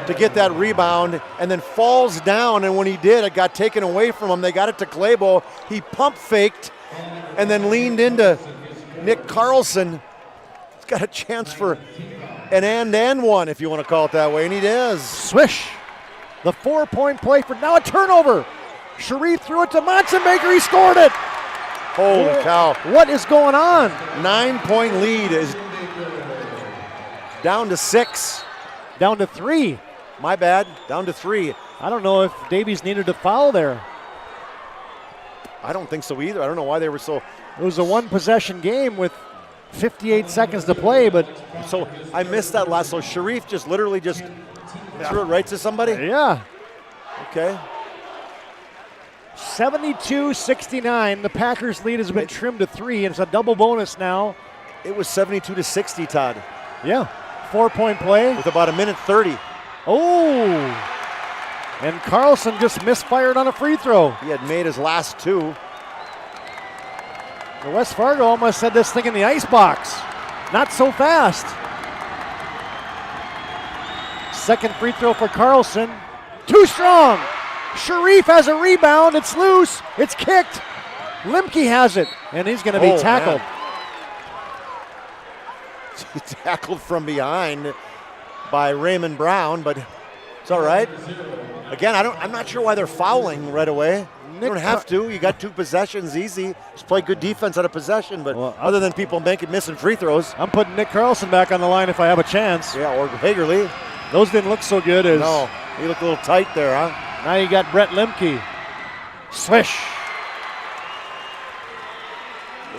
to get that rebound and then falls down, and when he did, it got taken away from him. They got it to Claybo. He pump faked and then leaned into Nick Carlson. He's got a chance for an and one, if you want to call it that way, and he does. Swish. The 4-point play for now a turnover. Sharif threw it to Monson-Baker. He scored it. Holy cow. What is going on? 9-point lead is down to 6. Down to 3. My bad. Down to 3. I don't know if Davies needed a foul there. I don't think so either. I don't know why they were so. It was a one-possession game with 58 seconds to play, but. So I missed that last. So Sharif just literally just threw it right to somebody? Yeah. Okay. 72-69. The Packers' lead has been trimmed to 3, and it's a double bonus now. It was 72-60, Todd. Yeah. 4-point play. With about a minute 30. Oh. And Carlson just misfired on a free throw. He had made his last 2. The West Fargo almost had this thing in the icebox. Not so fast. Second free throw for Carlson. Too strong. Sharif has a rebound. It's loose. It's kicked. Limke has it, and he's going to be tackled. He tackled from behind by Raymond Brown, but it's all right. Again, I'm not sure why they're fouling right away. You don't have to. You got 2 possessions easy. Just play good defense out of possession, but other than people missing free throws. I'm putting Nick Carlson back on the line if I have a chance. Yeah, or Hagerly. Those didn't look so good as. No, he looked a little tight there, huh? Now you got Brett Limke. Swish.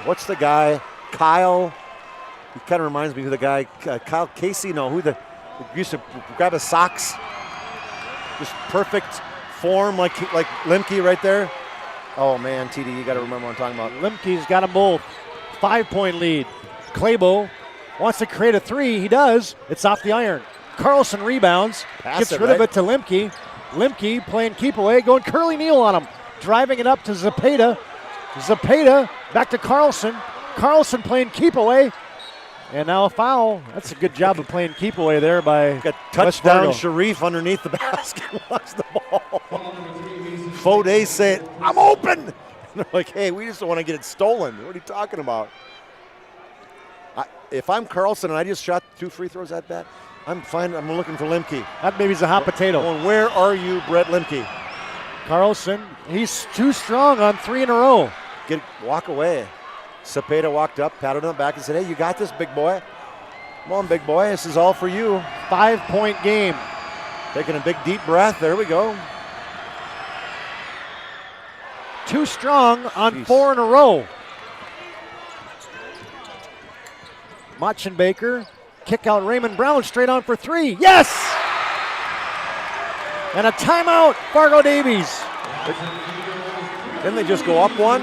What's the guy? Kyle. He kind of reminds me of the guy, Kyle Casey. No, who used to grab his socks. Just perfect form like Limke right there. Oh man, TD, you got to remember what I'm talking about. Limke's got them both. 5-point lead. Claybo wants to create a 3. He does. It's off the iron. Carlson rebounds. Gets rid of it to Limke. Limke playing keep away, going Curly Neal on him. Driving it up to Zepeda. Zepeda back to Carlson. Carlson playing keep away. And now a foul. That's a good job of playing keep away there by got touchdown Sharif underneath the basket. Lost the ball. Fode said, I'm open. And they're like, hey, we just don't want to get it stolen. What are you talking about? If I'm Carlson and I just shot 2 free throws at that, I'm fine. I'm looking for Limke. That baby's a hot potato. And where are you, Brett Limke? Carlson, he's too strong on 3 in a row. Walk away. Cepeda walked up, patted him back, and said, hey, you got this, big boy. Come on, big boy. This is all for you. 5-point game. Taking a big, deep breath. There we go. Too strong on 4 in a row. Mochenbaker, kick out Raymond Brown, straight on for 3. Yes! And a timeout, Fargo Davies. Didn't they just go up 1?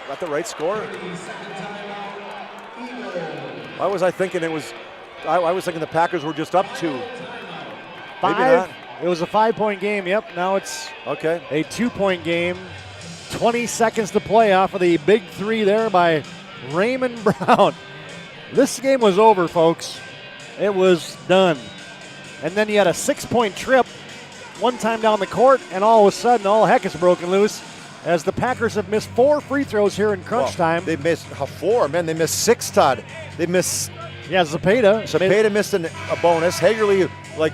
Got the right score? Why was I thinking it was? I was thinking the Packers were just up 2. 5. Maybe not. It was a 5-point game. Yep. Now it's okay. A 2-point game. 20 seconds to play off of the big 3 there by Raymond Brown. This game was over, folks. It was done. And then you had a 6-point trip one time down the court, and all of a sudden, all heck is broken loose. as the Packers have missed 4 free throws here in crunch time. They missed 4, man. They missed 6, Todd. They missed. Yeah, Zepeda missed a bonus. Hagerly, like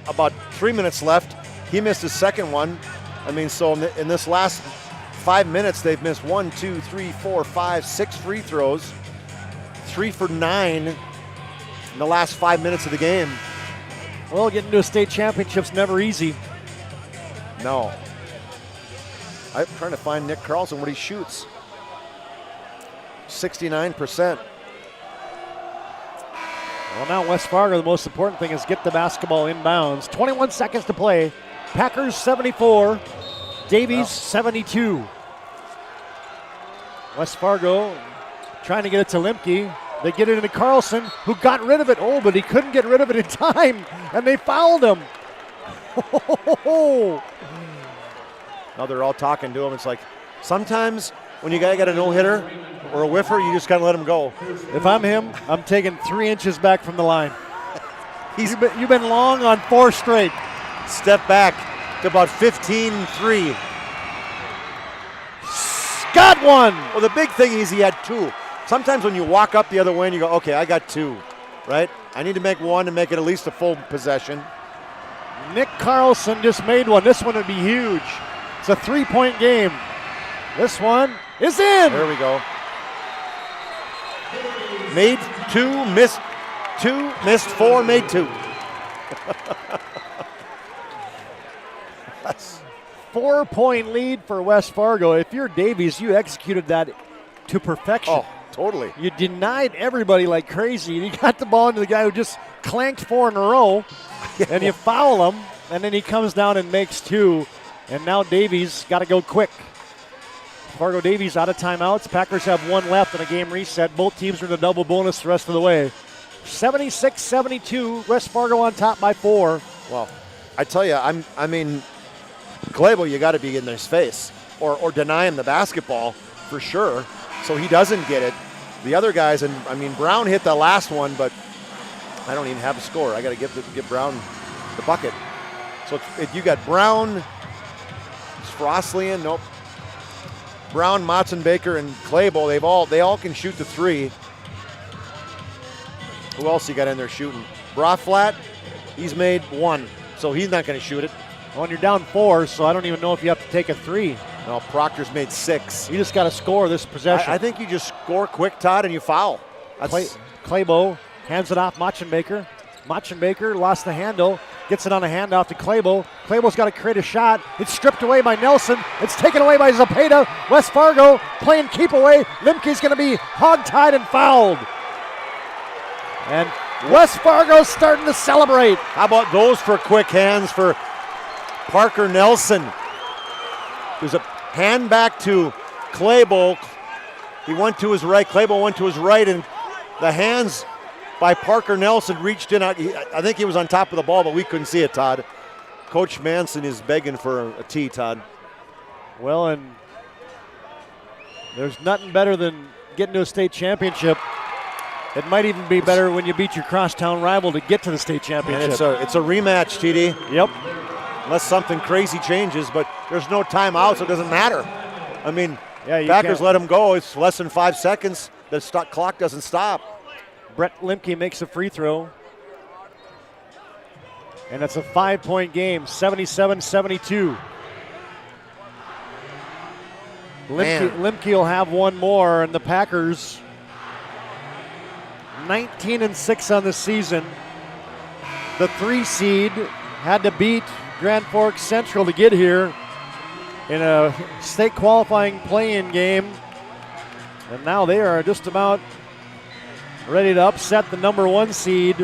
about 3 minutes left, he missed his second one. I mean, so in this last 5 minutes, they've missed 1, 2, 3, 4, 5, 6 free throws. 3 for 9 in the last 5 minutes of the game. Well, getting to a state championship's never easy. No. I'm trying to find Nick Carlson what he shoots. 69%. Well, now West Fargo, the most important thing is get the basketball inbounds. 21 seconds to play. Packers 74, Davies 72. West Fargo trying to get it to Lemke. They get it into Carlson, who got rid of it. Oh, but he couldn't get rid of it in time, and they fouled him. Now they're all talking to him. It's like sometimes when you got a no-hitter or a whiffer, you just got to let him go. If I'm him, I'm taking 3 inches back from the line. You've been long on 4 straight. Step back to about 15-3. Got one. Well, the big thing is he had 2. Sometimes when you walk up the other way and you go, okay, I got 2, right? I need to make 1 to make it at least a full possession. Nick Carlson just made one. This one would be huge. It's a 3-point game. This one is in. There we go. Made 2, missed 2, missed 4, made 2. That's 4-point lead for West Fargo. If you're Davies, you executed that to perfection. Oh, totally. You denied everybody like crazy. You got the ball into the guy who just clanked 4 in a row, and you foul him, and then he comes down and makes 2. And now Davies got to go quick. Fargo Davies out of timeouts. Packers have 1 left in a game reset. Both teams are in a double bonus the rest of the way. 76-72, West Fargo on top by 4. Well, I tell you, I mean, Glebo, you got to be in his face or deny him the basketball for sure, so he doesn't get it. The other guys, and I mean, Brown hit the last one, but I don't even have a score. I got to give Brown the bucket. So you got Brown, Frostlian, nope. Brown, Motzenbaker, and Clable, they all can shoot the 3. Who else you got in there shooting? Braflat, he's made 1, so he's not going to shoot it. Well, you're down 4, so I don't even know if you have to take a 3. No, Proctor's made 6. You just got to score this possession. I think you just score quick, Todd, and you foul. Clabo hands it off Motzenbaker. Motzenbaker lost the handle, gets it on a handoff to Clabo. Clabo's got to create a shot. It's stripped away by Nelson. It's taken away by Zepeda. West Fargo playing keep away. Lemke's going to be hog-tied and fouled. And West Fargo's starting to celebrate. How about those for quick hands for Parker Nelson? There's a hand back to Clabo. He went to his right. Clabo went to his right, and the hands by Parker Nelson reached in. I think he was on top of the ball, but we couldn't see it, Todd. Coach Manson is begging for a tee, Todd. Well, and there's nothing better than getting to a state championship. It might even be better when you beat your crosstown rival to get to the state championship. And it's a rematch, TD. Yep. Unless something crazy changes, but there's no timeout, so it doesn't matter. I mean, yeah, Packers let him go. It's less than 5 seconds. The clock doesn't stop. Brett Lemke makes a free throw. And it's a 5-point game, 77-72. Lemke will have 1 more, and the Packers 19-6 on the season. The 3 seed had to beat Grand Forks Central to get here in a state qualifying play-in game. And now they are just about ready to upset the number 1 seed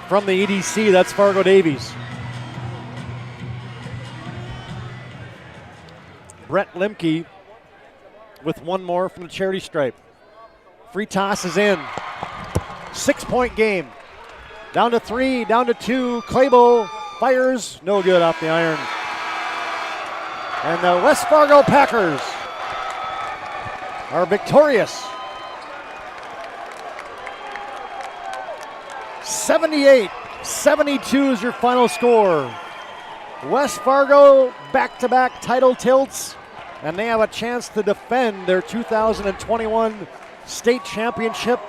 from the EDC. That's Fargo Davies. Brett Lemke with 1 more from the charity stripe. Free toss is in. 6-point game. Down to 3, down to 2. Clabo fires, no good off the iron. And the West Fargo Packers are victorious. 78-72 is your final score. West Fargo back-to-back title tilts and they have a chance to defend their 2021 state championship.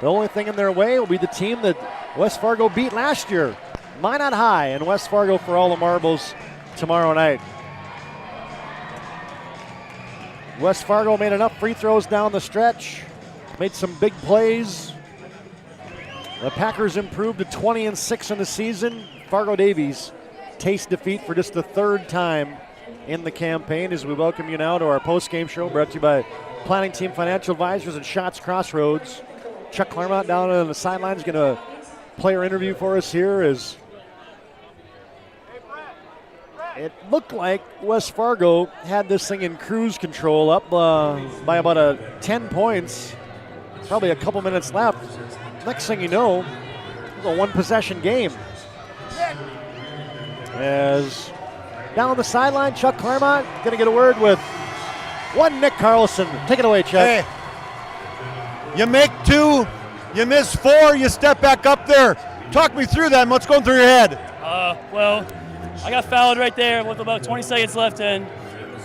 The only thing in their way will be the team that West Fargo beat last year, Minot High, and West Fargo for all the marbles tomorrow night. West Fargo made enough free throws down the stretch, made some big plays. The Packers improved to 20-6 in the season. Fargo Davies taste defeat for just the third time in the campaign as we welcome you now to our post-game show brought to you by Planning Team Financial Advisors and Shots Crossroads. Chuck Claremont down on the sideline is going to player interview for us here as it looked like West Fargo had this thing in cruise control up by about 10 points, probably a couple minutes left. Next thing you know, it's a one-possession game. As down on the sideline, Chuck Claremont going to get a word with one Nick Carlson. Take it away, Chuck. Hey, you make 2, you miss 4, you step back up there. Talk me through that. What's going through your head? Well, I got fouled right there with about 20 seconds left, and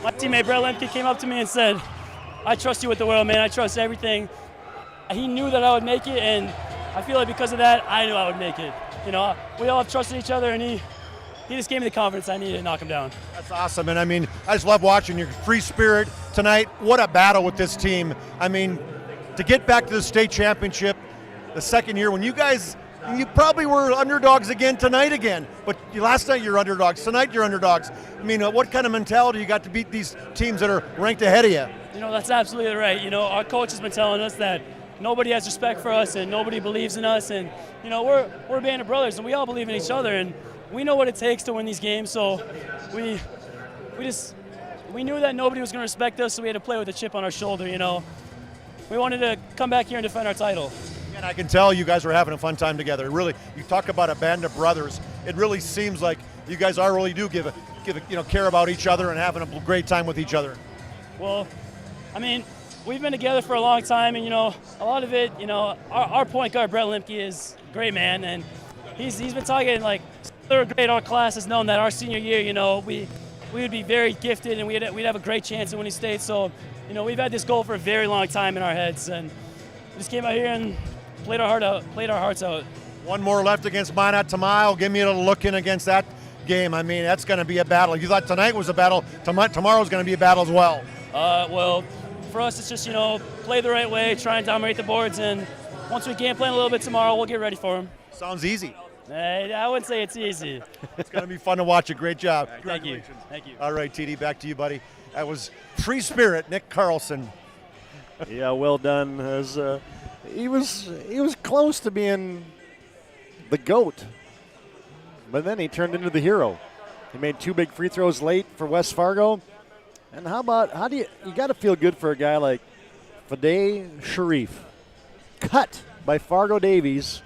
my teammate Brett Lemke came up to me and said, I trust you with the world, man. I trust everything. He knew that I would make it, and I feel like because of that, I knew I would make it. You know, we all have trust in each other, and he just gave me the confidence I needed to knock him down. That's awesome, and I mean, I just love watching your free spirit tonight. What a battle with this team. I mean, to get back to the state championship the second year when you guys, you probably were underdogs again tonight again, but last night you're underdogs, tonight you're underdogs. I mean, what kind of mentality you got to beat these teams that are ranked ahead of you? You know, that's absolutely right. You know, our coach has been telling us that nobody has respect for us and nobody believes in us, and you know, we're a band of brothers and we all believe in each other, and we know what it takes to win these games. So we knew that nobody was going to respect us, so we had to play with a chip on our shoulder. You know, we wanted to come back here and defend our title. And I can tell you guys are having a fun time together. It really, you talk about a band of brothers. It really seems like you guys really do give a care about each other and having a great time with each other. Well, I mean, we've been together for a long time, and you know, a lot of it, you know, our point guard Brett Lemke is a great man, and he's been talking like third grade. Our class has known that our senior year, you know, we would be very gifted and we'd have a great chance at winning state. So, you know, we've had this goal for a very long time in our heads, and we just came out here and played our hearts out. One more left against Minot Tamayo. Give me a little look in against that game. I mean, that's going to be a battle. You thought tonight was a battle. Tomorrow's going to be a battle as well. Well, for us, it's just, you know, play the right way, try and dominate the boards, and once we game plan a little bit tomorrow, we'll get ready for them. Sounds easy. I wouldn't say it's easy. It's going to be fun to watch. A great job. Right, thank you. Thank you. All right, TD, back to you, buddy. That was free spirit, Nick Carlson. Yeah, well done. As he was close to being the GOAT, but then he turned into the hero. He made 2 big free throws late for West Fargo. And how do you got to feel good for a guy like Faday Sharif, cut by Fargo Davies,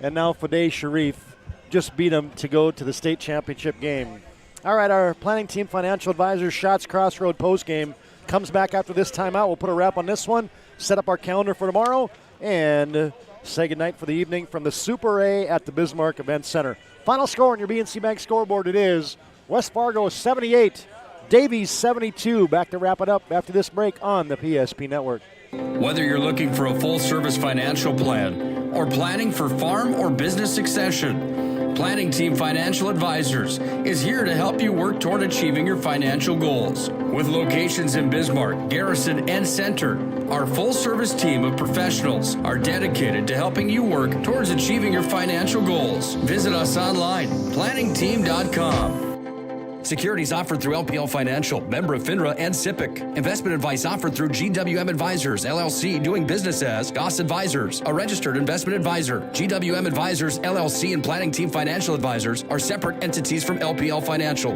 and now Faday Sharif just beat him to go to the state championship game. All right, our Planning Team Financial Advisors Shots Crossroad post game comes back after this timeout. We'll put a wrap on this one, set up our calendar for tomorrow, and say goodnight for the evening from the Super A at the Bismarck Event Center. Final score on your BNC Bank scoreboard, it is West Fargo 78, Davies 72. Back to wrap it up after this break on the PSP Network. Whether you're looking for a full-service financial plan or planning for farm or business succession, Planning Team Financial Advisors is here to help you work toward achieving your financial goals. With locations in Bismarck, Garrison, and Center, our full-service team of professionals are dedicated to helping you work towards achieving your financial goals. Visit us online, planningteam.com. Securities offered through LPL Financial, member of FINRA and SIPC. Investment advice offered through GWM Advisors, LLC, doing business as Goss Advisors, a registered investment advisor. GWM Advisors, LLC, and Planning Team Financial Advisors are separate entities from LPL Financial.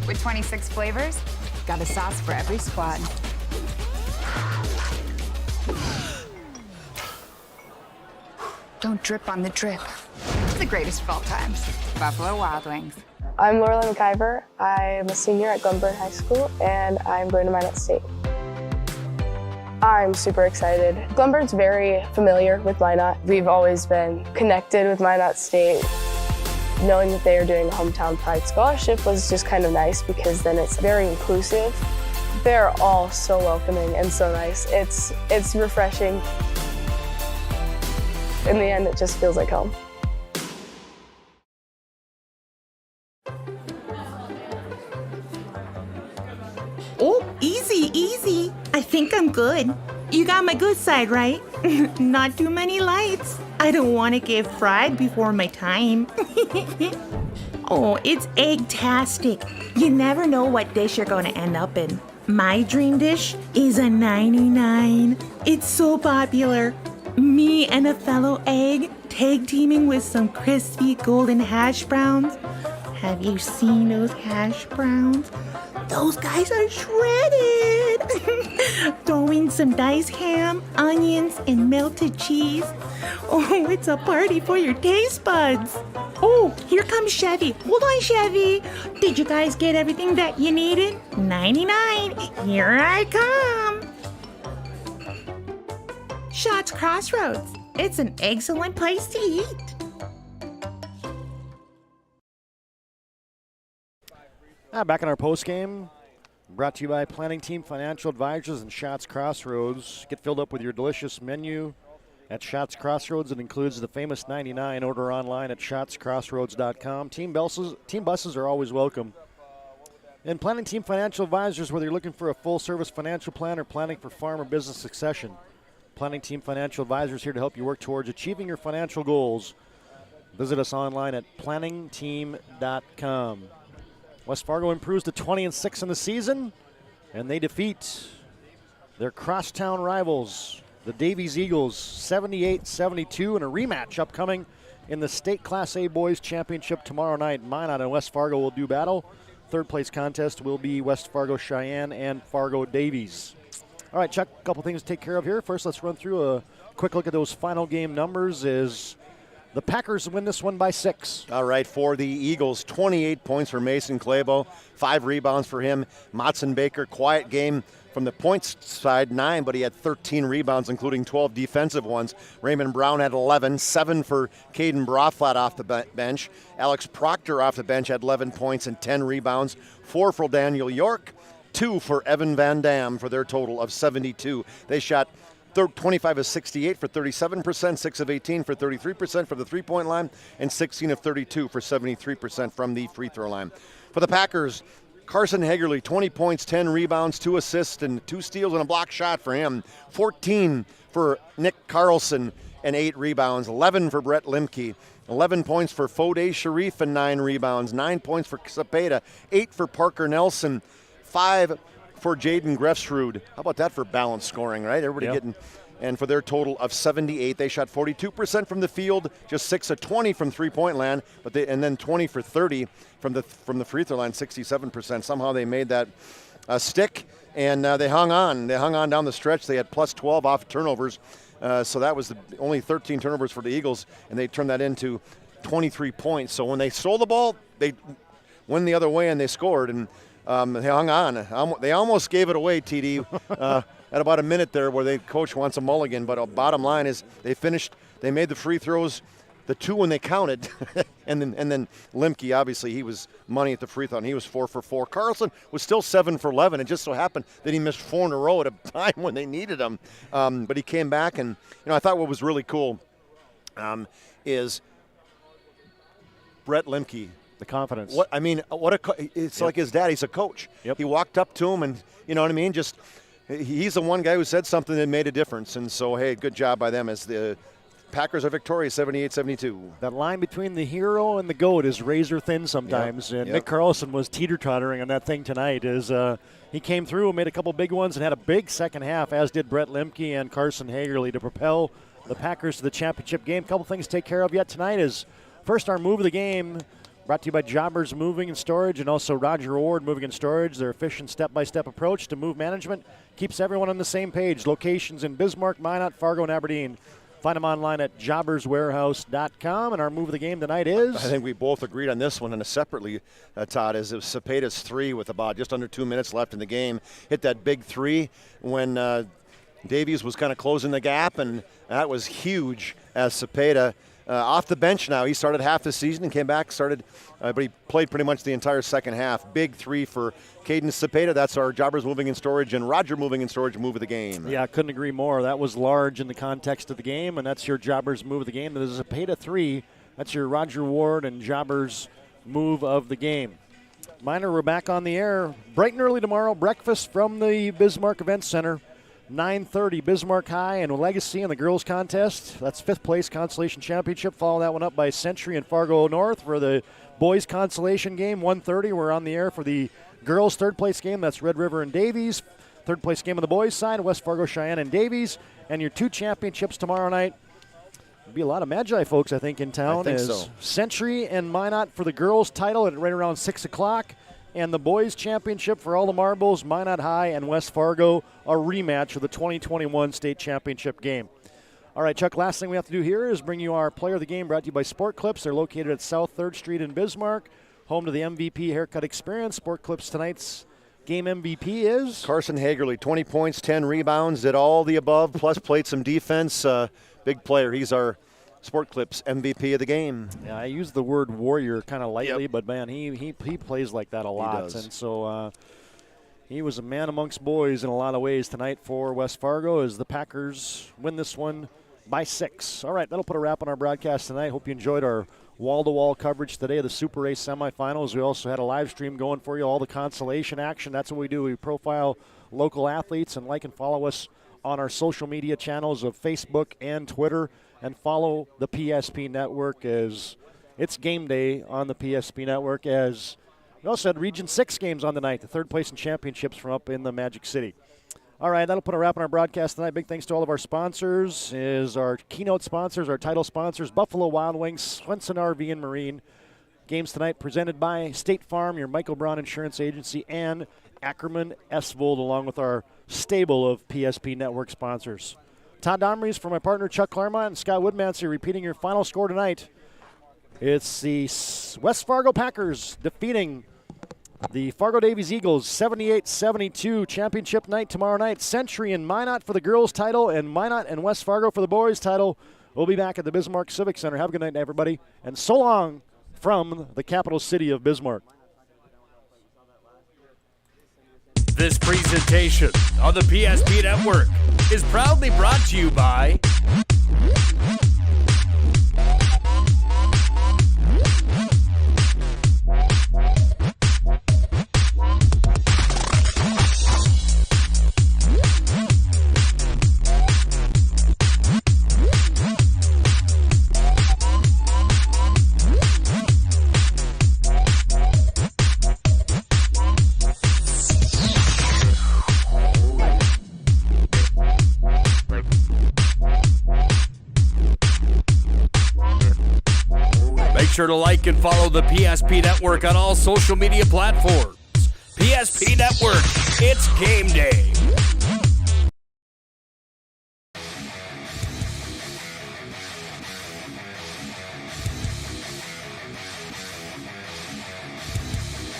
With 26 flavors, got a sauce for every squad. Don't drip on the drip. It's the greatest of all times. Buffalo Wild Wings. I'm Laura McIver. I'm a senior at Glenburn High School, and I'm going to Minot State. I'm super excited. Glenburn's very familiar with Minot. We've always been connected with Minot State. knowing that they are doing a Hometown Pride Scholarship was just kind of nice because then it's very inclusive. They're all so welcoming and so nice. It's refreshing. In the end, it just feels like home. Oh, easy, easy. I think I'm good. You got my good side, right? Not too many lights. I don't want to get fried before my time. Oh, it's egg-tastic. You never know what dish you're going to end up in. My dream dish is a 99. It's so popular. Me and a fellow egg tag teaming with some crispy golden hash browns. Have you seen those hash browns? Those guys are shredded. Throw in some diced ham, onions, and melted cheese. Oh, it's a party for your taste buds. Oh, here comes Chevy. Hold on, Chevy. Did you guys get everything that you needed? 99. Here I come. Schatz Crossroads. It's an excellent place to eat. Back in our post-game, brought to you by Planning Team Financial Advisors and Schatz Crossroads. Get filled up with your delicious menu at Schatz Crossroads. It includes the famous 99. Order online at schatzcrossroads.com. Team buses are always welcome. And Planning Team Financial Advisors, whether you're looking for a full-service financial plan or planning for farm or business succession, Planning Team Financial Advisors here to help you work towards achieving your financial goals. Visit us online at planningteam.com. West Fargo improves to 20-6 in the season, and they defeat their crosstown rivals, the Davies Eagles, 78-72, and a rematch upcoming in the State Class A Boys Championship tomorrow night. Minot and West Fargo will do battle. Third place contest will be West Fargo Cheyenne and Fargo Davies. All right, Chuck, a couple things to take care of here. First, let's run through a quick look at those final game numbers. The Packers win this one by 6. All right, for the Eagles, 28 points for Mason Clabo, 5 rebounds for him. Matson Baker, quiet game from the points side, 9, but he had 13 rebounds, including 12 defensive ones. Raymond Brown had 11, 7 for Caden Broflat off the bench. Alex Proctor off the bench had 11 points and 10 rebounds, 4 for Daniel York, 2 for Evan Van Dam for their total of 72. They shot 25 of 68 for 37%, 6 of 18 for 33% from the three-point line, and 16 of 32 for 73% from the free throw line. For the Packers, Carson Hagerly, 20 points, 10 rebounds, 2 assists, and 2 steals and a block shot for him. 14 for Nick Carlson and 8 rebounds. 11 for Brett Limke. 11 points for Fode Sharif and 9 rebounds. 9 points for Cepeda. 8 for Parker Nelson. 5 for Jaden Grefsrud. How about that for balanced scoring, right? Everybody getting, and for their total of 78, they shot 42% from the field, just 6 of 20 from three-point land, and then 20 for 30 from the free throw line, 67%. Somehow they made that stick, and they hung on. They hung on down the stretch. They had plus 12 off turnovers, so that was only 13 turnovers for the Eagles, and they turned that into 23 points. So when they stole the ball, they went the other way and they scored, and they hung on. They almost gave it away, TD, at about a minute there where the coach wants a mulligan. But bottom line is they finished. They made the free throws, the 2 when they counted. and then Limke, obviously, he was money at the free throw, and he was 4 for 4. Carlson was still 7 for 11. It just so happened that he missed 4 in a row at a time when they needed him. But he came back, and I thought what was really cool is Brett Limke. The confidence. It's like his dad. He's a coach. He walked up to him, and you know what I mean. Just he's the one guy who said something that made a difference. And so, hey, good job by them as the Packers are victorious, 78-72. That line between the hero and the GOAT is razor thin sometimes. And Nick Carlson was teeter-tottering on that thing tonight. As he came through and made a couple big ones and had a big second half, as did Brett Limke and Carson Hagerly, to propel the Packers to the championship game. A couple things to take care of yet tonight is first our move of the game. Brought to you by Jobbers Moving and Storage and also Roger Ward Moving and Storage. Their efficient step-by-step approach to move management keeps everyone on the same page. Locations in Bismarck, Minot, Fargo, and Aberdeen. Find them online at jobberswarehouse.com. And our move of the game tonight is? I think we both agreed on this one, and separately, Todd, is it was Cepeda's 3 with about just under 2 minutes left in the game. Hit that big 3 when Davies was kind of closing the gap, and that was huge as Cepeda off the bench now. He started half the season and came back, but he played pretty much the entire second half. Big 3 for Caden Cepeda. That's our Jobbers Moving and Storage and Roger Moving and Storage move of the game. Yeah, I couldn't agree more. That was large in the context of the game, and that's your Jobbers move of the game. There's a Cepeda 3. That's your Roger Ward and Jobbers move of the game. Minor, we're back on the air bright and early tomorrow. Breakfast from the Bismarck Event Center. 9:30, Bismarck High and Legacy in the girls contest. That's 5th place consolation championship. Follow that one up by Century and Fargo North for the boys consolation game. 1:30, we're on the air for the girls 3rd place game. That's Red River and Davies. 3rd place game on the boys side, West Fargo, Cheyenne, and Davies. And your 2 championships tomorrow night. There'll be a lot of Magi folks, I think, in town. I think so. Century and Minot for the girls title at right around 6 o'clock. And the boys championship for all the marbles, Minot High and West Fargo, a rematch of the 2021 state championship game. All right, Chuck, last thing we have to do here is bring you our player of the game, brought to you by Sport Clips. They're located at South 3rd Street in Bismarck, home to the MVP haircut experience. Sport Clips tonight's game MVP is Carson Hagerly, 20 points, 10 rebounds, did all the above, plus played some defense. Big player. He's our Sport Clips MVP of the game. Yeah, I use the word warrior kind of lightly, but man, he plays like that a lot. He does. And so he was a man amongst boys in a lot of ways tonight for West Fargo as the Packers win this one by 6. All right, that'll put a wrap on our broadcast tonight. Hope you enjoyed our wall-to-wall coverage today of the Super Race semifinals. We also had a live stream going for you, all the consolation action. That's what we do. We profile local athletes, and like and follow us on our social media channels of Facebook and Twitter, and follow the PSP Network as it's game day on the PSP Network. As we also had Region 6 games on the night, the 3rd place in championships from up in the Magic City. All right, that'll put a wrap on our broadcast tonight. Big thanks to all of our sponsors, is our keynote sponsors, our title sponsors, Buffalo Wild Wings, Swenson RV and Marine. Games tonight presented by State Farm, your Michael Brown Insurance Agency, and Ackerman Esvold, along with our stable of PSP Network sponsors. Todd Domries for my partner Chuck Claremont and Scott Woodmansey repeating your final score tonight. It's the West Fargo Packers defeating the Fargo Davies Eagles 78-72. Championship night tomorrow night. Century and Minot for the girls title, and Minot and West Fargo for the boys title. We'll be back at the Bismarck Civic Center. Have a good night, everybody, and so long from the capital city of Bismarck. This presentation on the PSP Network is proudly brought to you by sure to like and follow the PSP Network on all social media platforms. PSP Network, it's game day.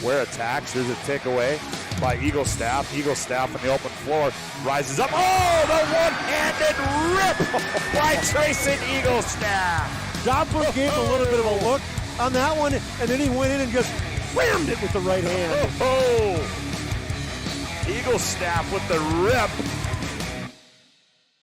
Ware attacks. There's a takeaway by Eagle Staff. Eagle Staff on the open floor rises up. Oh, the one-handed rip by Trayson Eagle Staff. Doppler gave a little bit of a look on that one, and then he went in and just whammed it with the right hand. Oh, Eagle Staff with the rip.